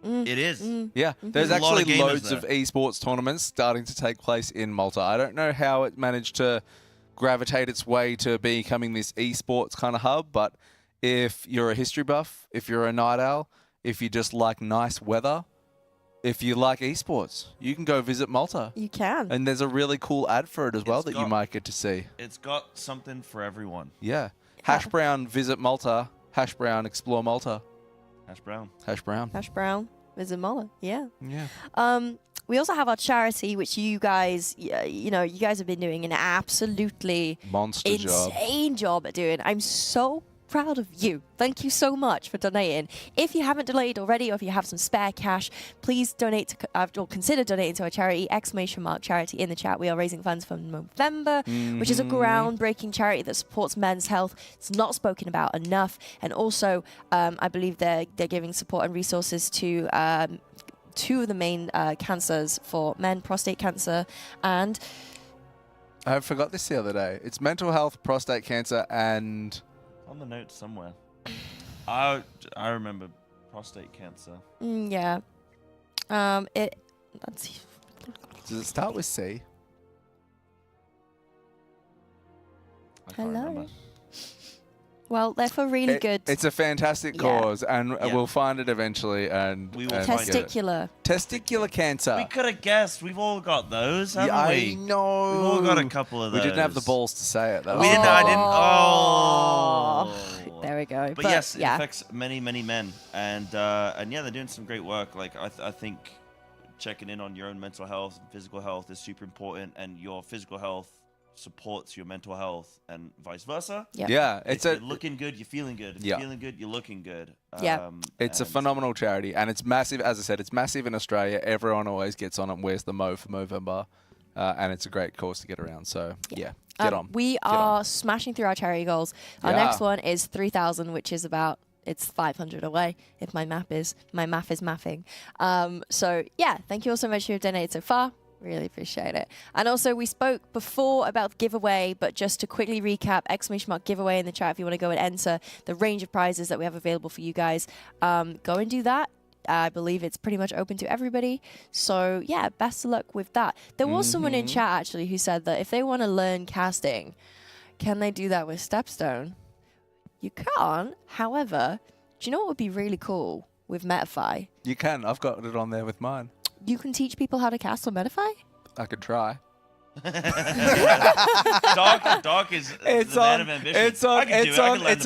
It is. Yeah, there's There's a lot actually of gamers loads of there. esports tournaments starting to take place in Malta. I don't know how it managed to gravitate its way to becoming this esports kind of hub, but if you're a history buff, if you're a night owl, if you just like nice weather, if you like esports, you can go visit Malta. You can. And there's a really cool ad for it as well that you might get to see. It's got something for everyone. Yeah. Hash brown, visit Malta. Hash brown, explore Malta. Hash brown. Hash brown. Hash brown, visit Malta. Yeah. Yeah. We also have our charity, which you guys, you guys have been doing an absolutely monster insane job at doing. I'm so proud of you. Thank you so much for donating. If you haven't donated already, or if you have some spare cash, please donate to, or consider donating to our charity, !charity in the chat. We are raising funds for November, which is a groundbreaking charity that supports men's health. It's not spoken about enough. And also, I believe they're giving support and resources to two of the main cancers for men, prostate cancer and... I forgot this the other day. It's mental health, prostate cancer, and... On the notes somewhere. I remember prostate cancer. Yeah. Let's see. Does it start with C? Hello. Well, they're for really good. It's a fantastic cause, and we'll find it eventually. And we will testicular. Testicular cancer. We could have guessed. We've all got those, haven't we? I know. We've all got a couple of those. We didn't have the balls to say it, though. We didn't. I didn't. Oh. There we go. But yes, it affects many, many men, and yeah, they're doing some great work. Like I think checking in on your own mental health and physical health is super important, and your physical health supports your mental health and vice versa. Yeah, if you're looking good, you're feeling good. If you're feeling good, you're looking good. It's a phenomenal charity, and it's massive. As I said, it's massive in Australia. Everyone always gets on it and wears the Mo for Movember, and it's a great cause to get around. So yeah, get on. We are smashing through our charity goals. Our next one is 3,000, which is about... It's 500 away if my math is mathing. So yeah, thank you all so much for your donated so far. Really appreciate it. And also, we spoke before about the giveaway, but just to quickly recap, ! giveaway in the chat if you want to go and enter the range of prizes that we have available for you guys. Go and do that. I believe it's pretty much open to everybody. So yeah, best of luck with that. There was someone in chat actually who said that if they want to learn casting, can they do that with Stepstone? You can't. However, do you know what would be really cool with Metafy? You can. I've got it on there with mine. You can teach people how to cast on Metafy? I could try. Doc is the man of ambition. It's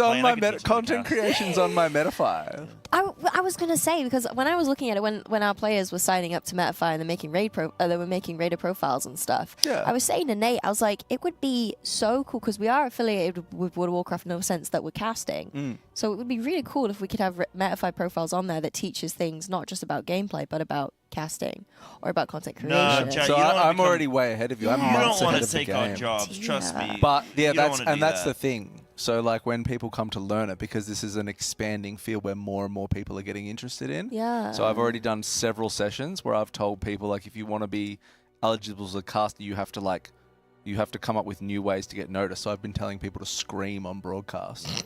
on my content creations on my Metafy. I was gonna say, because when I was looking at it, when our players were signing up to Metafy and they're making they were making raider profiles and stuff. Yeah. I was saying to Nate, I was like, it would be so cool because we are affiliated with World of Warcraft in the sense that we're casting. So it would be really cool if we could have Metafy profiles on there that teaches things not just about gameplay but about casting or about content creation. No, Jack, so I'm already way ahead of you. I'm months you don't ahead want of to take the game. our jobs, trust me. But yeah, that's the thing. So like when people come to learn it, because this is an expanding field where more and more people are getting interested in. Yeah. So I've already done several sessions where I've told people, like, if you want to be eligible as a caster, you have to come up with new ways to get noticed. So I've been telling people to scream on broadcast.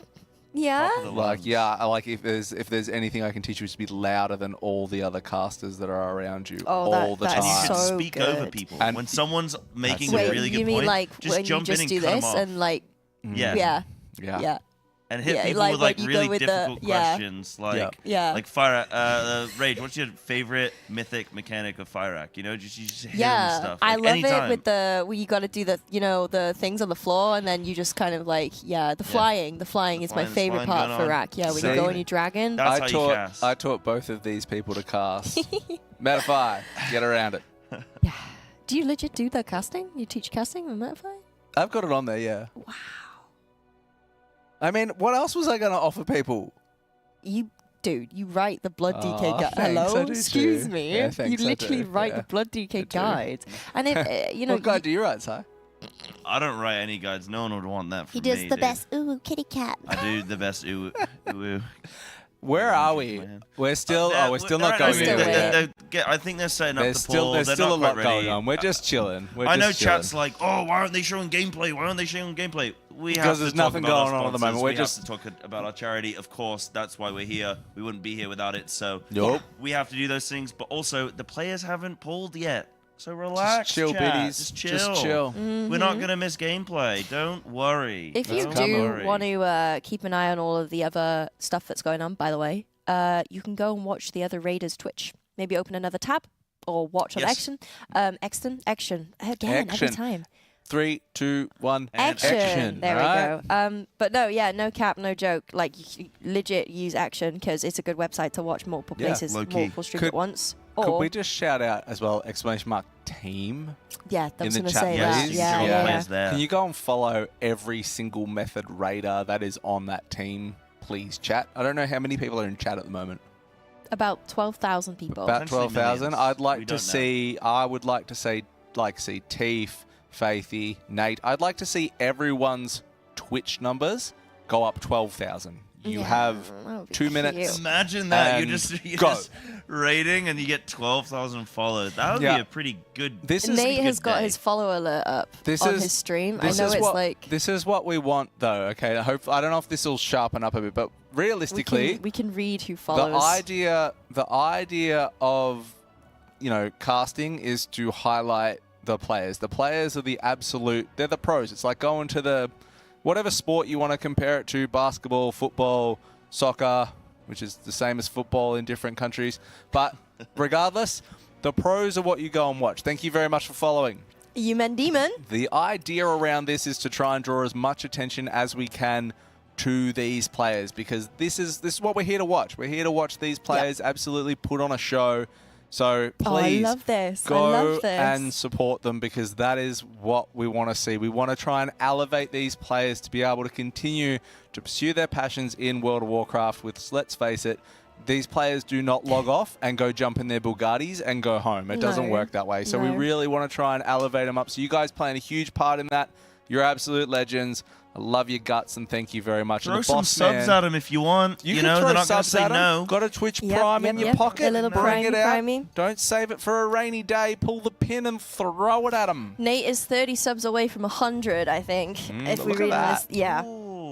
Yeah. Like if there's anything I can teach you is to be louder than all the other casters that are around you all the time. And you should so speak good. over people. And when someone's making Wait, a really good you mean point, like just when jump you in just and do cut this them off. and like Yeah. And hit people like with when like you go really with difficult questions, like Fire Rage. What's your favorite mythic mechanic of Firac? You know, just hit him and stuff. I like, love anytime. it with where you got to do the things on the floor and then you just kind of like the flying. The flying is my favorite part for Rack. Yeah, when you go on your dragon. That's how you cast. I taught both of these people to cast. Metafy, get around it. Yeah. Do you legit do the casting? You teach casting with Metafy? I've got it on there, yeah. Wow. I mean, what else was I going to offer people? You write the blood DK guide. Thanks, Hello? I do Excuse too. me. Yeah, thanks, you I literally do. write the blood DK guide. And if, What guide do you write, Si? I don't write any guides. No one would want that from he me. does the dude. best kitty cat. I do the best ooh. Where are we? We're still not going anywhere. I think they're setting up There's the poll. There's They're still a not lot quite ready. going on. We're just chilling. I know chat's like, oh, why aren't they showing gameplay? Why aren't they showing gameplay? We have Because to there's talk nothing about going our on at the sponsors. moment. We're We just have to talk about our charity. Of course, that's why we're here. We wouldn't be here without it. So Nope. we have to do those things. But also, the players haven't polled yet. So relax, Just chill, chat. biddies. Just chill. Just chill. We're not going to miss gameplay. Don't worry. If you Don't do worry. want to keep an eye on all of the other stuff that's going on, by the way, you can go and watch the other Raiders Twitch. Maybe open another tab or watch on Action. Action. Again, every time. 3, 2, 1. Action. There All we go. But no, yeah, no cap, no joke. Like, you legit use Action because it's a good website to watch multiple places, multiple streams at once. Could Or, we just shout out as well, !team? yeah, I was in going the to chat, say please? that. Yeah. There. Can you go and follow every single Method Raider that is on that team, please, chat? I don't know how many people are in chat at the moment. About 12,000 people. About Potentially 12,000. millions. I'd like We to don't know. see. I would like to see Teef, Faithy, Nate. I'd like to see everyone's Twitch numbers go up 12,000. You have that would be 2 minutes. cute. Imagine that. You're And just rating and you get 12,000 followed. That would be a pretty good. This is Nate has good got day. his follow alert up on his stream. I know it's like This is what we want, though. Okay, I don't know if this will sharpen up a bit, but realistically, we can read who follows. the idea of casting is to highlight the players. The players are they're the pros. It's like going to whatever sport you want to compare it to: basketball, football, soccer, which is the same as football in different countries. But regardless, the pros are what you go and watch. Thank you very much for following. You men demon. The idea around this is to try and draw as much attention as we can to these players, because this is what we're here to watch. We're here to watch these players absolutely put on a show. So please I love this. go and support them, because that is what we want to see. We want to try and elevate these players to be able to continue to pursue their passions in World of Warcraft with, let's face it, these players do not log off and go jump in their Bugattis and go home. It doesn't work that way. So we really want to try and elevate them up. So you guys playing a huge part in that. You're absolute legends. I love your guts and thank you very much. Throw some subs at them if you want. You know, can throw they're not going to subs say at 'em. no. Got a Twitch Prime in your pocket. A little Bring it out. primey. Don't save it for a rainy day. Pull the pin and throw it at them. Nate is 30 subs away from 100, I think. If we look read at this, yeah.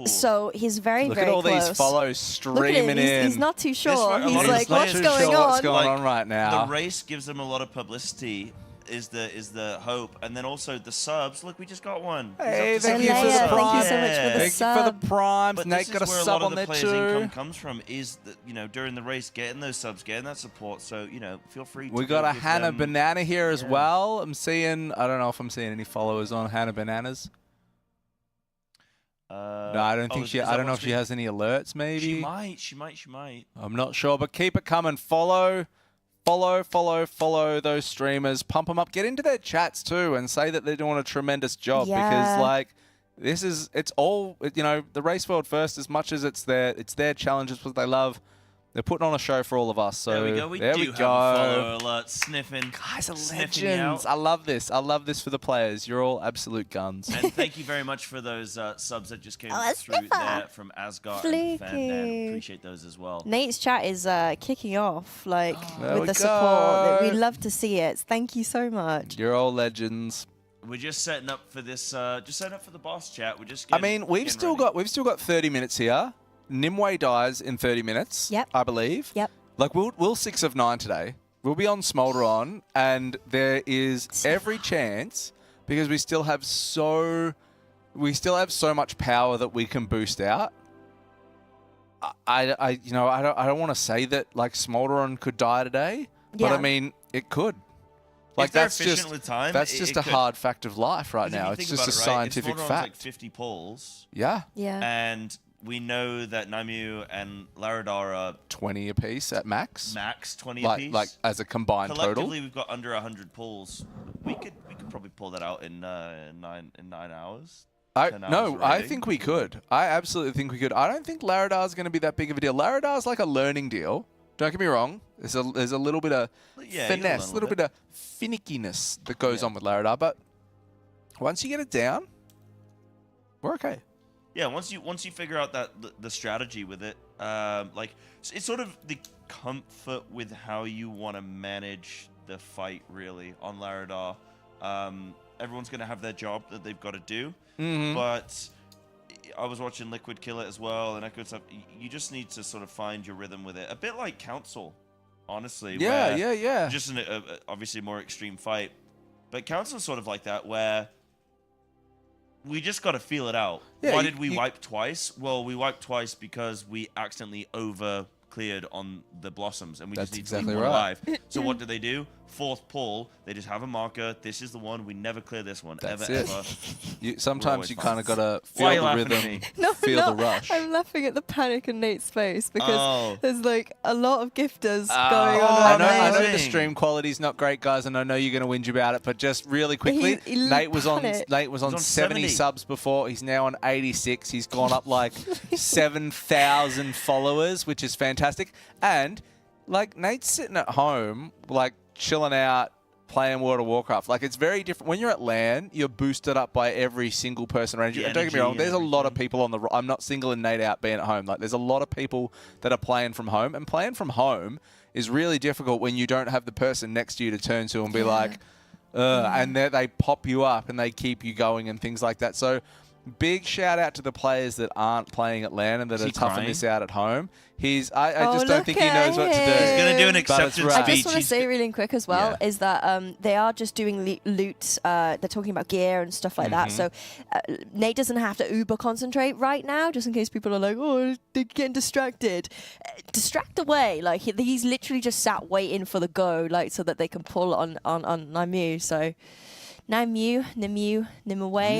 So he's very, Look very at all close. these follows Look at streaming him. in. He's not too sure. This- He's He's like, not what's too going sure on? what's going on right now. The race gives them a lot of publicity. Is the hope, and then also the subs. Look, we just got one. Hey, He's up thank to you for the 6 prime. Thank you so much for the Thank you sub. for the primes. But Nate this got a is where sub a lot on of there the players' too. income comes from. Is that during the race, getting those subs, getting that support. So feel free. We to got go a give Hannah them- Banana here as well. I'm seeing. I don't know if I'm seeing any followers on Hannah Bananas. No, I don't think she. I don't know if she has any alerts. Maybe She might. I'm not sure, but keep it coming. Follow those streamers. Pump them up. Get into their chats too, and say that they're doing a tremendous job. Yeah. Because like, it's all the race world first. As much as it's their challenge, it's what they love. They're putting on a show for all of us. So There we go. We there do we have a go. follower alert sniffing. Guys are sniffing legends. out. I love this. I love this for the players. You're all absolute guns. And thank you very much for those subs that just came Oh, a through sniffer. there from Asgard and Fan Dan. Fleeky. Appreciate those as well. Nate's chat is kicking off, like, There with we the support. go. We love to see it. Thank you so much. You're all legends. We're just setting up for this. Just setting up for the boss chat. We're just. I mean, we've still got 30 minutes here. Nimue dies in 30 minutes. Yep. I believe. Yep. Like we'll 6 of 9 today. We'll be on Smolder on, and there is every chance because we still have so much power that we can boost out. I don't want to say that like Smolderon could die today, but I mean it could. Like if they're that's efficient just with time, that's it just a could. hard fact of life right 'Cause if now. you It's think just a about it, right, scientific if Smolderon's fact. like 50 pulls. Yeah. Yeah. And we know that Naimu and Laradar are 20 apiece at max. max 20 like, apiece. Like as a combined Collectively, total. we've got under 100 pulls. We could probably pull that out in 9 hours. 10 hours I raiding. think we could. I absolutely think we could. I don't think Laradar's going to be that big of a deal. Laradar's like a learning deal. Don't get me wrong. There's a little bit of Yeah, you gotta learn finesse, a little bit of finickiness that goes on with Laradar, but once you get it down, we're okay. Yeah, once you figure out that the strategy with it, like it's sort of the comfort with how you want to manage the fight really on Laradar. Everyone's gonna have their job that they've got to do, but I was watching Liquid kill it as well and that good stuff. You just need to sort of find your rhythm with it, a bit like Council, honestly. Yeah, where yeah. Just an obviously more extreme fight. But Council's sort of like that, where we just got to feel it out. Yeah, Why did we wipe twice? Well, we wiped twice because we accidentally over-cleared on the blossoms, and we just need to leave one alive. So what do? Fourth pull, they just have a marker. This is the one. We never clear this one. That's ever. Sometimes you kind of got to Why feel are you the laughing at rhythm, me? feel the rush. I'm laughing at the panic in Nate's face because there's like a lot of gifters going on. I right know now. the stream quality's not great, guys, and I know you're going to whinge about it, but just really quickly, He Nate was on on 70 subs before. He's now on 86. He's gone up like 7,000 followers, which is fantastic. And like Nate's sitting at home, like chilling out, playing World of Warcraft. Like, it's very different. When you're at LAN, you're boosted up by every single person around you. And don't get me wrong, there's a lot of people on the... I'm not singling Nate out being at home. Like, there's a lot of people that are playing from home. And playing from home is really difficult when you don't have the person next to you to turn to and be like... and they pop you up and they keep you going and things like that. So... big shout out to the players that aren't playing at LAN and that are toughing this out at home. I just don't think he knows what to do. He's going to do an acceptance speech. I just want to say really quick as well is that they are just doing loot. They're talking about gear and stuff like that. So Nate doesn't have to uber concentrate right now, just in case people are like, oh, they're getting distracted. Distract away. Like he's literally just sat waiting for the go, like so that they can pull on Nymu. So. Nymu, Nimaway.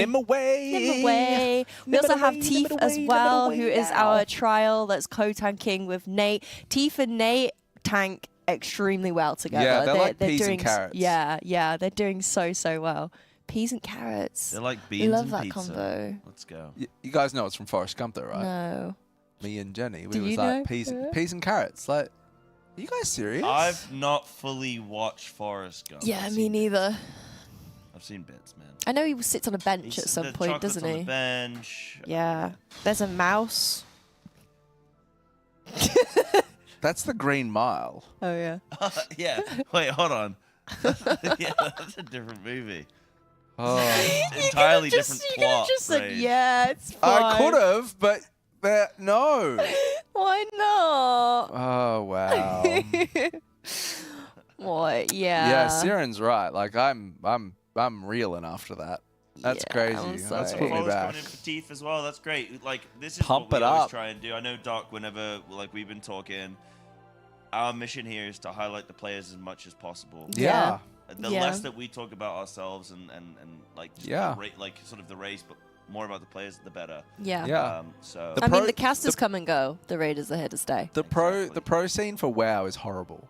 We also have Teef as well, who is our trial that's co-tanking with Nate. Teef and Nate tank extremely well together. Yeah, they're like peas and carrots. Yeah, they're doing so well. Peas and carrots. They're like beans love and that pizza. Combo. Let's go. You guys know it's from Forrest Gump, though, right? No. Me and Jenny, we Do was you like know? peas and carrots. Like, are you guys serious? I've not fully watched Forrest Gump. Yeah, me neither. I've seen bits, man. I know he sits on a bench at some point, doesn't he? On the bench. Yeah. There's a mouse. That's the Green Mile. Oh, yeah. Yeah. Wait, hold on. Yeah, that's a different movie. Oh. Entirely different you plot. Just said, range. yeah, it's fine. I could have, but no. Why not? Oh, wow. What? Yeah. Yeah, Siren's right. Like, I'm reeling after that. That's crazy. That's put me Followers back. coming in for Teeth as well. That's great. Like, this is Pump what we it always up. try and do. I know, Doc, whenever like we've been talking, our mission here is to highlight the players as much as possible. Yeah. The less that we talk about ourselves and like just like sort of the race, but more about the players, the better. Yeah. Yeah. So I mean, the casters come and go. The raiders are here to stay. The pro scene for WoW is horrible.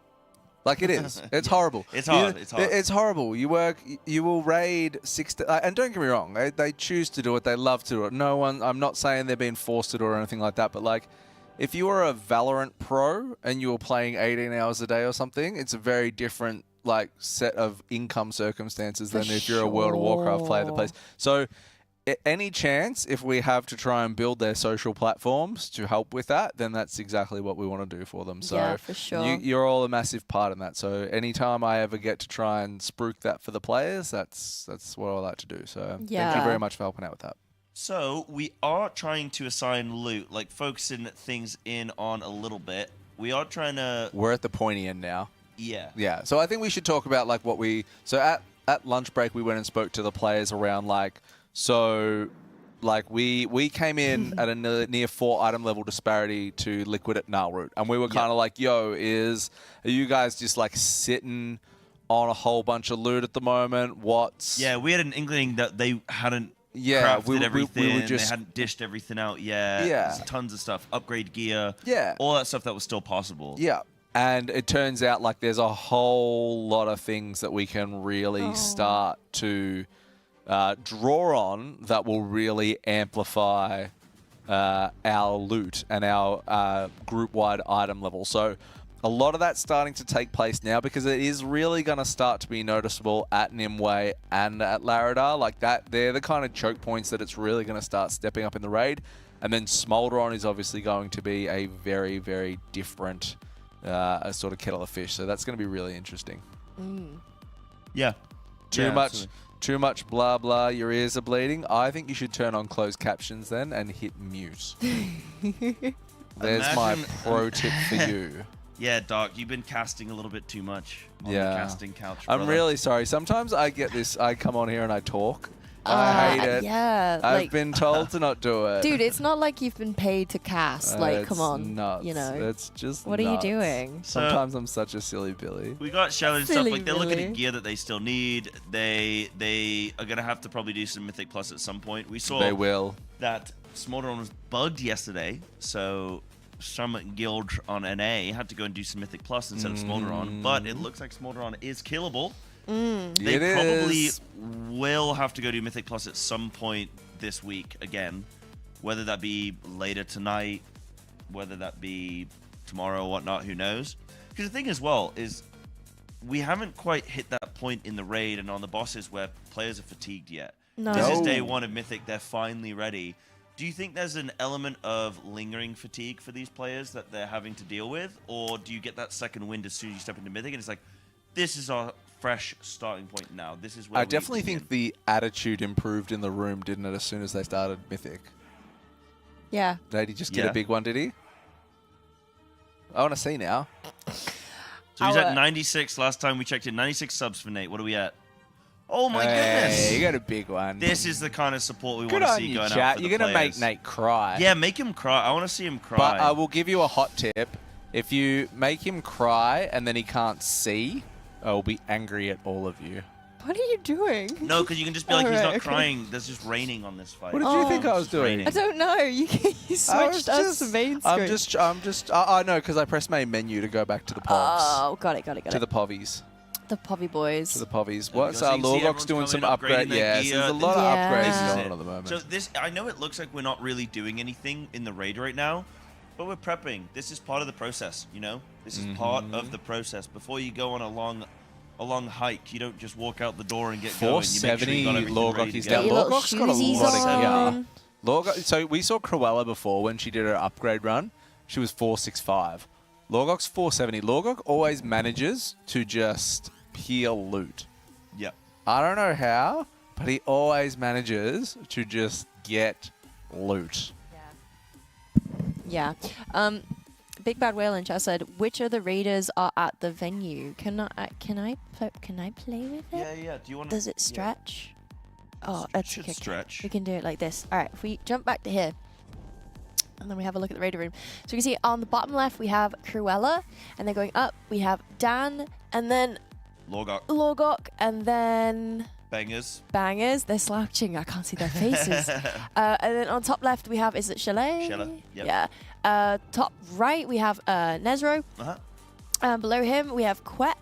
Like, it is. It's horrible. It's hard. It's horrible. You will raid 6 and don't get me wrong, they choose to do it. They love to do it. I'm not saying they're being forced to do it or anything like that, but like, if you were a Valorant pro and you were playing 18 hours a day or something, it's a very different like set of income circumstances than if you're a World of Warcraft player that plays. So any chance, if we have to try and build their social platforms to help with that, then that's exactly what we want to do for them. So yeah, for sure. You're all a massive part in that. So anytime I ever get to try and spruik that for the players, that's what I like to do. So thank you very much for helping out with that. So we are trying to assign loot, like focusing things in on a little bit. We are trying to... We're at the pointy end now. Yeah. Yeah. So I think we should talk about like what we... So at lunch break, we went and spoke to the players around like... So, like, we came in at a near 4 item level disparity to Liquid at Nalroot. And we were kind of like, yo, are you guys just, like, sitting on a whole bunch of loot at the moment? Yeah, we had an inkling that they hadn't crafted everything. We they hadn't dished everything out yet. Yeah. There's tons of stuff. Upgrade gear. Yeah. All that stuff that was still possible. Yeah. And it turns out, like, there's a whole lot of things that we can really start to... draw on that will really amplify our loot and our group-wide item level. So a lot of that's starting to take place now because it is really going to start to be noticeable at Nimue and at Laradar. Like that, they're the kind of choke points that it's really going to start stepping up in the raid. And then Smolderon is obviously going to be a very, very different sort of kettle of fish. So that's going to be really interesting. Yeah. Too much blah blah, your ears are bleeding. I think you should turn on closed captions then and hit mute. There's my pro tip for you. Yeah, Doc, you've been casting a little bit too much on the casting couch. I'm brother. really sorry. Sometimes I get this. I come on here and I talk. I hate it. Yeah, I've been told to not do it. Dude, it's not like you've been paid to cast. Like, come on, nuts. you know. It's just What are you doing? Sometimes I'm such a silly Billy. We got Shell and stuff. Silly Like, they're looking Billy. at gear that they still need. They are going to have to probably do some Mythic Plus at some point. We saw They will. that Smolderon was bugged yesterday, so some guild on NA had to go and do some Mythic Plus instead of Smolderon. But it looks like Smolderon is killable. They It probably is. will have to go do Mythic Plus at some point this week again, whether that be later tonight, whether that be tomorrow or whatnot, who knows. Because the thing as well is we haven't quite hit that point in the raid and on the bosses where players are fatigued yet. No. This is day one of Mythic, they're finally ready. Do you think there's an element of lingering fatigue for these players that they're having to deal with? Or do you get that second wind as soon as you step into Mythic and it's like, this is our fresh starting point now. This is where I definitely think the attitude improved in the room, didn't it, as soon as they started Mythic? Yeah. Did he just get a big one, did he? I want to see now. So he's at 96 last time we checked in. 96 subs for Nate. What are we at? Oh my goodness. You got a big one. This is the kind of support we Good want to on see you, going chat. out for You're the going to make players. Nate cry. Yeah, make him cry. I want to see him cry. But I will give you a hot tip. If you make him cry and then he can't see, I will be angry at all of you. What are you doing? No, because you can just be like, he's Alright, not okay. crying. There's just raining on this fight. What did you think I was It's doing? raining. I don't know. You switched us to main screen. I'm just. I know because I pressed main menu to go back to the povs. Oh, got it. To the povies. The Povy boys. To the povies. There we What's go. So you can see Lorgok's everyone's doing some coming, upgrade? upgrading their Yeah, gear. there's a lot of Yeah. upgrades This is going it. on at the moment. So this, I know it looks like we're not really doing anything in the raid right now, but we're prepping. This is part of the process, you know? This is part of the process. Before you go on a long hike, you don't just walk out the door and get going. You make sure you 470 got everything ready Lorgok to is go. down. Get your little Lorgok's got a shoesies lot of on. gear. Lorgok, so we saw Cruella before when she did her upgrade run. She was 465. Lorgok's 470. Lorgok always manages to just peel loot. Yep. I don't know how, but he always manages to just get loot. Yeah. Big Bad Whale in chat said, which other raiders are at the venue? Can I play with it? Yeah. Do you want? Does it stretch? Oh, it's should okay. stretch. We can do it like this. All right, if we jump back to here, and then we have a look at the raider room. So you can see on the bottom left we have Cruella, and then going up we have Dan, and then Lorgok, and then Bangers. Bangers. They're slouching. I can't see their faces. And then on top left we have, is it Chalet? Chalet, yep. Yeah. Top right we have Nezro. Below him we have Quep.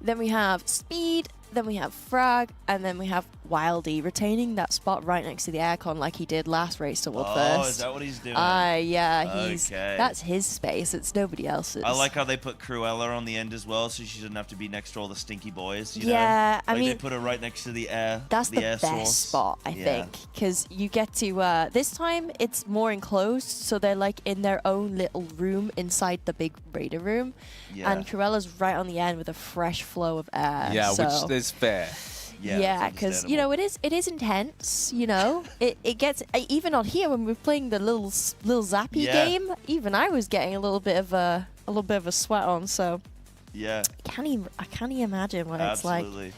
Then we have Speed. Then we have Frag, and then we have Wildy retaining that spot right next to the aircon like he did last race to World First. Oh, is that what he's doing? Yeah, Okay. that's his space. It's nobody else's. I like how they put Cruella on the end as well, so she doesn't have to be next to all the stinky boys. You Yeah, know? I Like mean, they put her right next to the air. That's the air best source. spot, I Yeah. think, because you get to. This time it's more enclosed, so they're like in their own little room inside the big raider room, Yeah. and Cruella's right on the end with a fresh flow of air. Yeah, so. which is fair. Yeah, because you know it is intense. You know, it gets even on here when we're playing the little zappy game. Even I was getting a little bit of a sweat on. So yeah, I can't even imagine what it's like. Absolutely.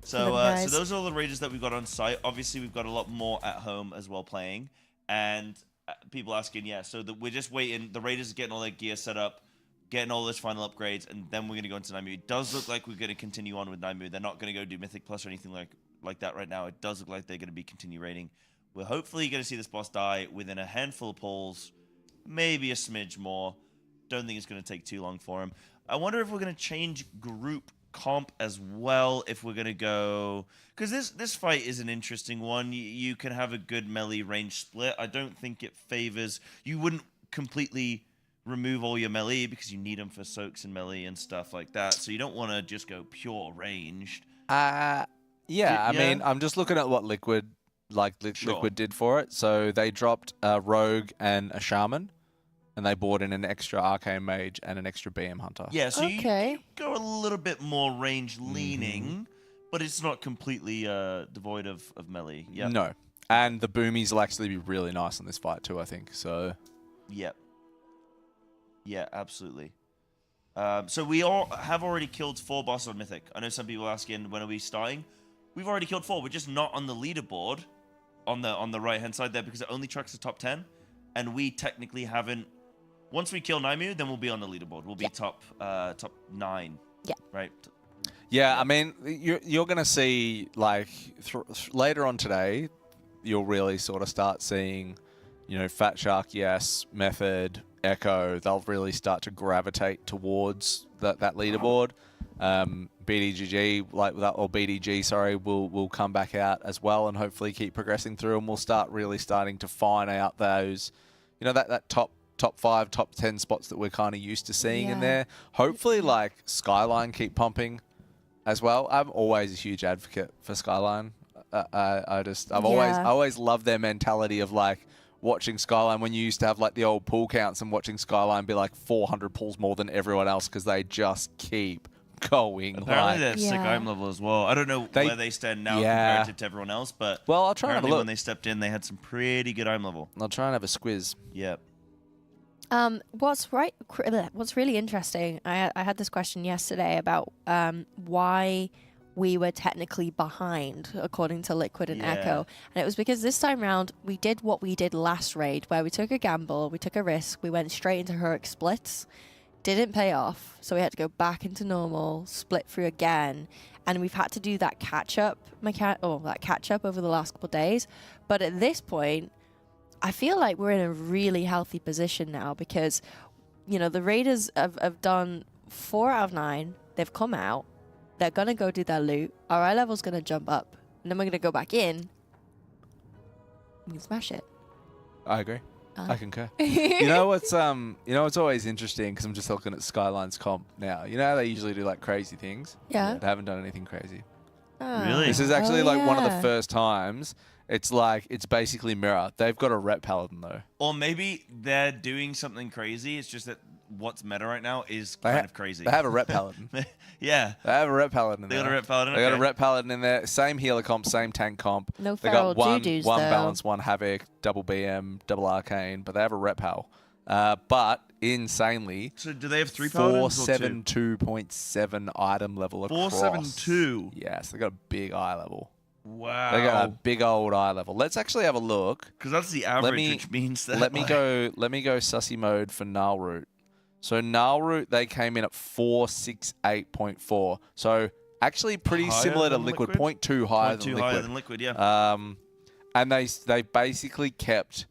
for So them so guys. those are all the raiders that we've got on site. Obviously, we've got a lot more at home as well playing, and people asking, so we're just waiting. The raiders are getting all their gear set up, getting all those final upgrades, and then we're going to go into Nymu. It does look like we're going to continue on with Nymu. They're not going to go do Mythic Plus or anything like that right now. It does look like they're going to be continue raiding. We're hopefully going to see this boss die within a handful of pulls, maybe a smidge more. Don't think it's going to take too long for him. I wonder if we're going to change group comp as well, if we're going to go... Because this fight is an interesting one. You can have a good melee range split. I don't think it favors... You wouldn't completely remove all your melee because you need them for soaks and melee and stuff like that. So you don't want to just go pure ranged. I mean, I'm just looking at what Liquid did for it. So they dropped a Rogue and a Shaman, and they brought in an extra Arcane Mage and an extra BM Hunter. Yeah, so you go a little bit more range leaning, but it's not completely devoid of melee. Yep. No. And the Boomies will actually be really nice in this fight too, I think. So. Yep. Yeah, absolutely. So we all have already killed 4 bosses on Mythic. I know some people are asking, when are we starting? We've already killed 4. We're just not on the leaderboard on the right-hand side there because it only tracks the top 10. And we technically haven't... Once we kill Nymu, then we'll be on the leaderboard. We'll be top 9. Yeah. Right? Yeah, I mean, you're going to see, like, later on today, you'll really sort of start seeing, you know, Fat Shark, yes, Method, Echo, they'll really start to gravitate towards that leaderboard. BDGG, or BDG, sorry, will come back out as well and hopefully keep progressing through, and we'll start really starting to find out those, you know, that top 5, top 10 spots that we're kind of used to seeing in there. Hopefully, like, Skyline keep pumping as well. I'm always a huge advocate for Skyline. I've always loved their mentality of, like, watching Skyline when you used to have, like, the old pool counts and watching Skyline be like 400 pulls more than everyone else because they just keep going. Apparently they have sick item level as well. I don't know where they stand now compared to everyone else, but I'll try and have a look. When they stepped in, they had some pretty good item level. I'll try and have a squiz. Yep. What's really interesting, I had this question yesterday about why we were technically behind according to Liquid and Echo, and it was because this time round we did what we did last raid, where we took a gamble, we took a risk, we went straight into heroic splits, didn't pay off, so we had to go back into normal, split through again, and we've had to do that catch up over the last couple of days. But at this point, I feel like we're in a really healthy position now because, you know, the Raiders have done 4 out of 9. They've come out. They're going to go do their loot. Our eye level's going to jump up. And then we're going to go back in. We can smash it. I agree. I concur. You know what's always interesting, because I'm just looking at Skyline's comp now. You know how they usually do, like, crazy things? Yeah. They haven't done anything crazy. Really? This is actually like one of the first times. It's basically mirror. They've got a rep paladin though. Or maybe they're doing something crazy. It's just that what's meta right now is kind of crazy. They have a rep paladin. Yeah. They have a rep paladin in there. They got a rep paladin? They got a rep paladin in there. Same healer comp, same tank comp. No they feral got Jujus, one though. balance, one havoc, double BM, double arcane, but they have a rep pal. But insanely, so do they have 3 paladins? 472.7 item level across. 472. Yes, they got a big eye level. Wow. They got a big old eye level. Let's actually have a look. Because that's the average, which means that. Let me go sussy mode for Gnarlroot. So Gnarlroot, they came in at 468.4. So actually pretty similar to Liquid. 0.2 higher than Liquid. Higher than Liquid, yeah. And they basically kept.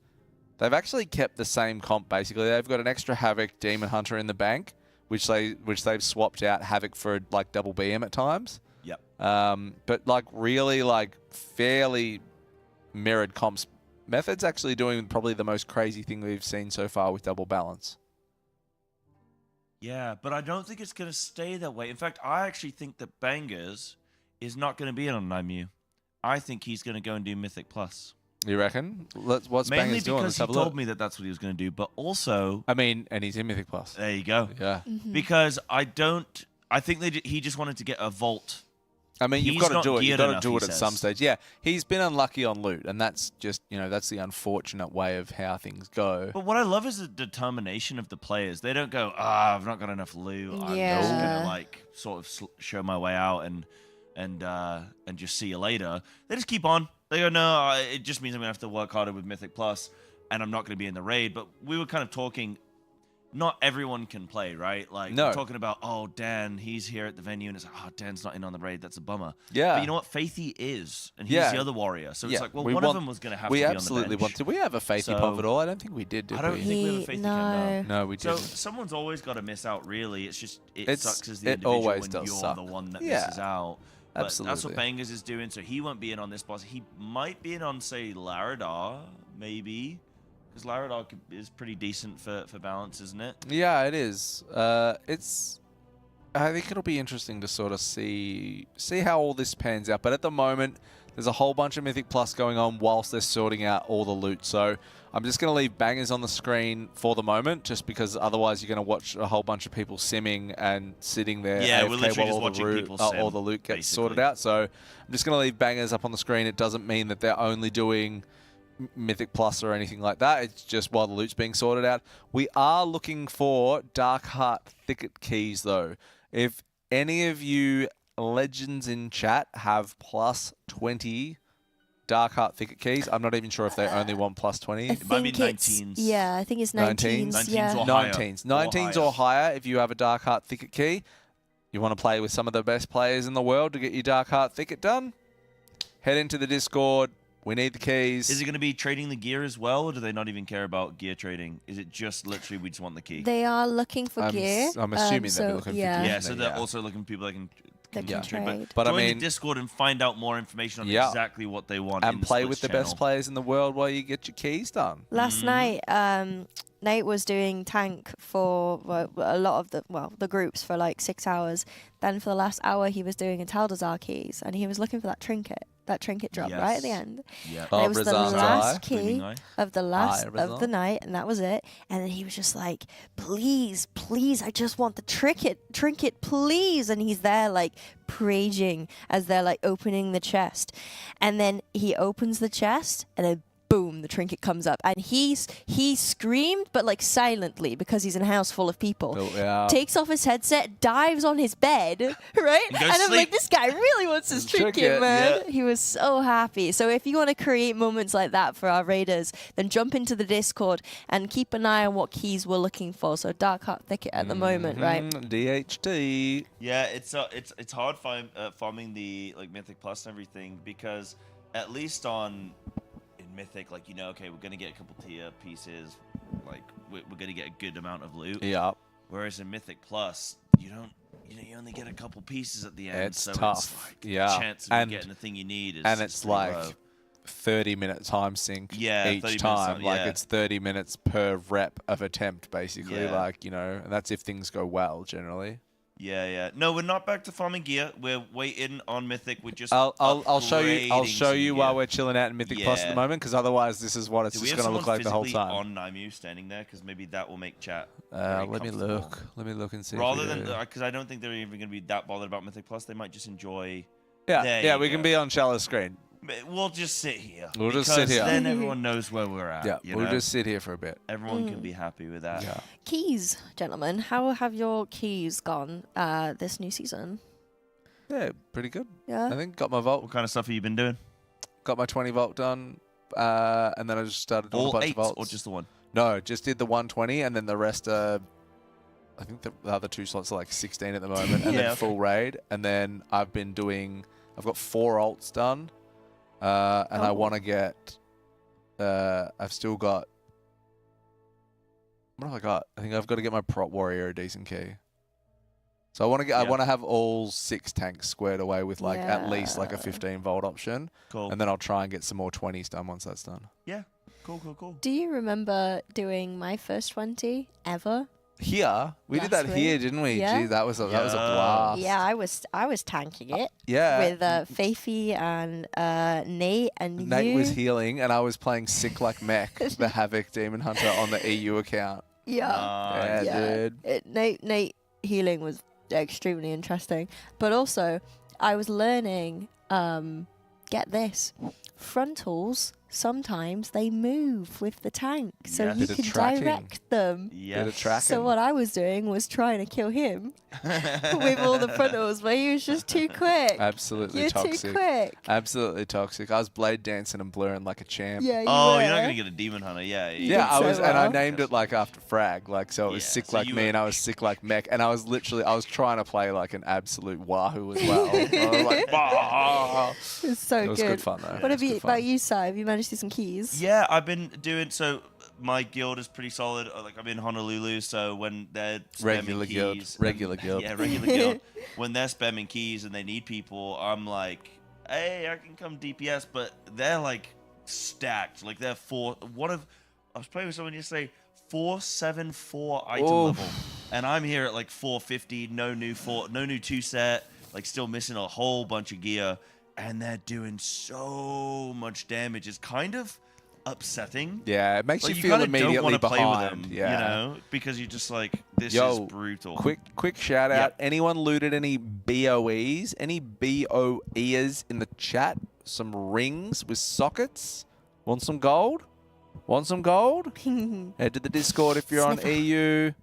They've actually kept the same comp. Basically, they've got an extra Havoc Demon Hunter in the bank, which they've swapped out Havoc for like double BM at times. Yep. But like really like fairly mirrored comps. Method's actually doing probably the most crazy thing we've seen so far with double balance. Yeah, but I don't think it's going to stay that way. In fact, I actually think that Bangers is not going to be in on Nymu. I think he's going to go and do Mythic Plus. You reckon? What's Mainly Bangers doing? because he told me that that's what he was going to do, but also... I mean, and he's in Mythic Plus. There you go. Yeah. Mm-hmm. Because I think he just wanted to get a vault. I mean, you've got to do it. You've got to do it at some stage. stage. Yeah, he's been unlucky on loot, and that's just, that's the unfortunate way of how things go. But what I love is the determination of the players. They don't go, I've not got enough loot. I'm just going to, sort of show my way out and just see you later. They just keep on. They go, no, it just means I'm going to have to work harder with Mythic Plus, and I'm not going to be in the raid. But we were kind of talking, not everyone can play, right? Like, we're talking about, Dan, he's here at the venue, and it's like, Dan's not in on the raid. That's a bummer. Yeah. But you know what? Faithy is, and he's the other warrior. So it's like, well, one of them was going to have to be on the bench. We absolutely want to. We have a Faithy pop at all? I don't think we did we? I don't think we have a Faithy camp, no, we didn't. So someone's always got to miss out, really. It's just, it sucks as the it individual always when does you're suck. the one that misses out. But Absolutely. that's what Bangers is doing, so he won't be in on this boss. He might be in on, say, Laradar, maybe. Because Laradar is pretty decent for balance, isn't it? Yeah, it is. I think it'll be interesting to sort of see how all this pans out. But at the moment, there's a whole bunch of Mythic Plus going on whilst they're sorting out all the loot. So I'm just going to leave Bangers on the screen for the moment, just because otherwise you're going to watch a whole bunch of people simming and sitting there. Yeah, AFK we're literally while just watching people sim, all the loot gets basically. sorted out. So I'm just going to leave Bangers up on the screen. It doesn't mean that they're only doing Mythic Plus or anything like that. It's just while the loot's being sorted out. We are looking for Dark Heart Thicket keys, though. If any of you legends in chat have plus 20 Dark Heart Thicket keys, I'm not even sure if they only want plus 20. It might be 19s. Yeah, I think it's 19s. 19s? Yeah. 19s or higher if you have a Dark Heart Thicket key. You want to play with some of the best players in the world to get your Dark Heart Thicket done? Head into the Discord. We need the keys. Is it going to be trading the gear as well, or do they not even care about gear trading? Is it just literally we just want the key? They are looking for gear. I'm assuming they'll be looking for gear. Yeah, so they're also looking for people that can trade. But I join mean, the Discord and find out more information on exactly what they want. And play with the channel. best players in the world while you get your keys done. Last night, Nate was doing tank for a lot of the groups for like 6 hours. Then for the last hour, he was doing Italdazar keys, and he was looking for that trinket drop right at the end. Yeah. And it was the last key of the last of the night, and that was it. And then he was just like, please, please, I just want the trinket, please. And he's there like raging as they're like opening the chest. And then he opens the chest, and then boom, the trinket comes up, and he screamed, but like silently because he's in a house full of people. Takes off his headset, dives on his bed, right? And I'm like, this guy really wants his trinket, man. Yeah. He was so happy. So if you want to create moments like that for our raiders, then jump into the Discord and keep an eye on what keys we're looking for. So Dark Heart Thicket at the moment, right? DHT. Yeah, it's hard farming the like Mythic Plus and everything, because at least on Mythic, like, okay, we're gonna get a couple tier pieces, like we're gonna get a good amount of loot. Yeah. Whereas in Mythic Plus, you only get a couple pieces at the end. It's so tough. It's like the chance of getting the thing you need is and it's like low. 30-minute time sync each time. Like it's 30 minutes per rep of attempt, basically. Like, and that's if things go well generally. Yeah. No, we're not back to farming gear. We're waiting on Mythic. We're just I'll show you while we're chilling out in Mythic Plus at the moment, because otherwise this is what it's just going to look like the whole time. On Nymu standing there, because maybe that will make chat. Let me look and see. Rather than because I don't think they're even going to be that bothered about Mythic Plus. They might just enjoy. Yeah. We can be on shallow screen. We'll just sit here. We'll just sit here. Then everyone knows where we're at. Yeah, we'll just sit here for a bit. Everyone can be happy with that. Yeah. Keys, gentlemen. How have your keys gone this new season? Yeah, pretty good. Yeah. I think got my vault. What kind of stuff have you been doing? Got my 20 vault done, and then I just started doing a bunch of vaults. Or just the one? No, just did the 120, and then the rest I think the other 2 slots are like 16 at the moment, and then full raid. And then I've got 4 alts done. And I want to get, I've still got, what have I got? I think I've got to get my prop warrior a decent key. So I want to get, I want to have all 6 tanks squared away with like at least like a 15 volt option. Cool. And then I'll try and get some more 20s done once that's done. Yeah. Cool. Do you remember doing my first 20 ever? Here, we did that here, didn't we? Yeah. Gee, that was a blast. Yeah, I was tanking it. Yeah. With Faithy and Nate and Nate you. was healing, and I was playing Sick Like Mech, the Havoc Demon Hunter on the EU account. Yeah, dude. Nate healing was extremely interesting, but also I was learning. Get this, frontals. Sometimes they move with the tank, so you can direct them. So what I was doing was trying to kill him with all the frontals, but he was just too quick. Absolutely toxic. Too quick. Absolutely toxic. I was blade dancing and blurring like a champ. Yeah. You're not gonna get a demon hunter. Yeah, I was, and I named it like after Frag, like so it was Sick Like Me, and I was Sick Like Mech, and I was trying to play like an absolute wahoo as well. I was like, bah! It's so good. It was good fun though. What about you, Si? Have you managed to do some keys? Yeah, I've been doing so. My guild is pretty solid. Like I'm in Honolulu, so when they're regular keys, guild, yeah, regular guild. When they're spamming keys and they need people, I'm like, hey, I can come DPS, but they're like stacked. Like they're I was playing with someone yesterday, 474 item level, and I'm here at like 450. No new 2 set. Like still missing a whole bunch of gear, and they're doing so much damage. It's kind of upsetting. Yeah, it makes like, you feel immediately don't want to play behind. with them, yeah, because you're just like, this is brutal. Quick shout out. Anyone looted any BOEs? Any BOEs in the chat? Some rings with sockets? Want some gold? Want some gold? Head to the Discord if you're on EU.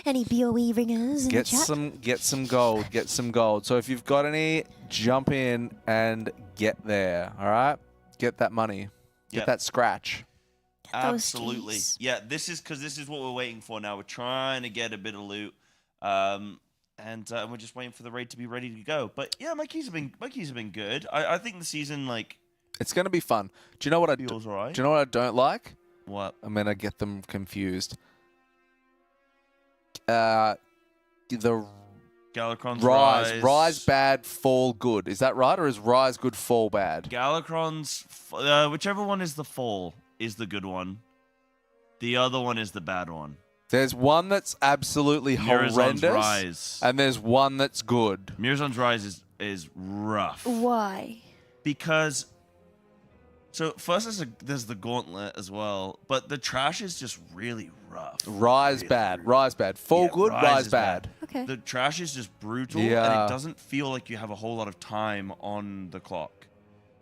Any BOE ringers in the chat? Get some gold. Get some gold. So if you've got any, jump in and get there. All right? Get that money. Get that scratch. Absolutely. Yeah, this is what we're waiting for now. We're trying to get a bit of loot. And we're just waiting for the raid to be ready to go. But yeah, my keys have been good. I think the season, like, it's gonna be fun. Do you know what I do? Feels right. Do you know what I don't like? What? I'm gonna get them confused. The Galakrond's Rise bad, fall good. Is that right, or is Rise good, fall bad? Galakrond's whichever one is the fall is the good one. The other one is the bad one. There's one that's absolutely horrendous, Rise. and there's one that's good. Mirazon's Rise is rough. Why? Because so first there's the Gauntlet as well, but the trash is just really rough. Rise bad. Fall good, Rise bad. Okay. The trash is just brutal, Yeah. and it doesn't feel like you have a whole lot of time on the clock.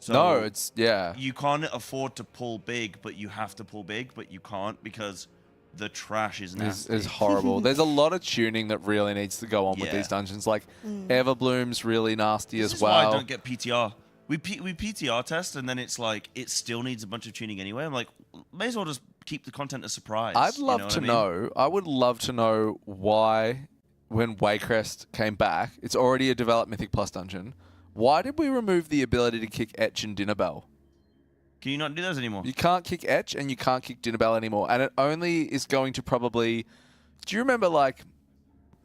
So No, it's you can't afford to pull big, but you have to pull big, but you can't because the trash is nasty. is horrible. There's a lot of tuning that really needs to go on with these dungeons. Like Everbloom's really nasty This as is well. why I don't get PTR. We PTR test, and then it's like it still needs a bunch of tuning anyway. I'm like, may as well just keep the content a surprise. I'd love to know. I would love to know why, when Waycrest came back, it's already a developed Mythic Plus dungeon. Why did we remove the ability to kick Etch and Dinner Bell? Can you not do those anymore? You can't kick Etch and you can't kick Dinner Bell anymore, and it only is going to probably. Do you remember like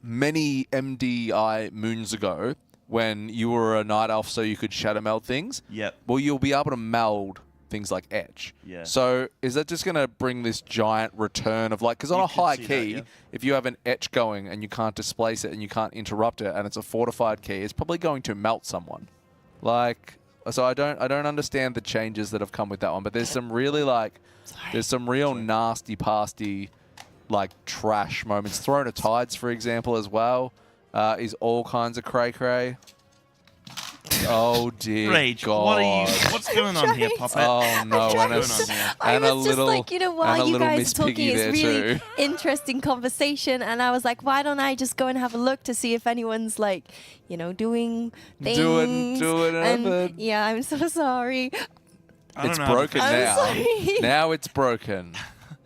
many MDI moons ago? When you were a night elf so you could shadow meld things. Yep. Well, you'll be able to meld things like Etch. Yeah. So is that just going to bring this giant return of like, because on a high key, if you have an Etch going and you can't displace it and you can't interrupt it and it's a fortified key, it's probably going to melt someone. Like, so I don't understand the changes that have come with that one, but there's some really like, there's some real nasty pasty like trash moments. Throne of Tides, for example, as well. Is all kinds of cray-cray. Oh, dear Rage, God. what's going on here, Puppet? Oh, no. I was just like, you know, while you guys are talking, it's really interesting conversation. And I was like, why don't I just go and have a look to see if anyone's like, you know, doing things. Doing and yeah, I'm so sorry. It's broken now. Sorry. Now it's broken.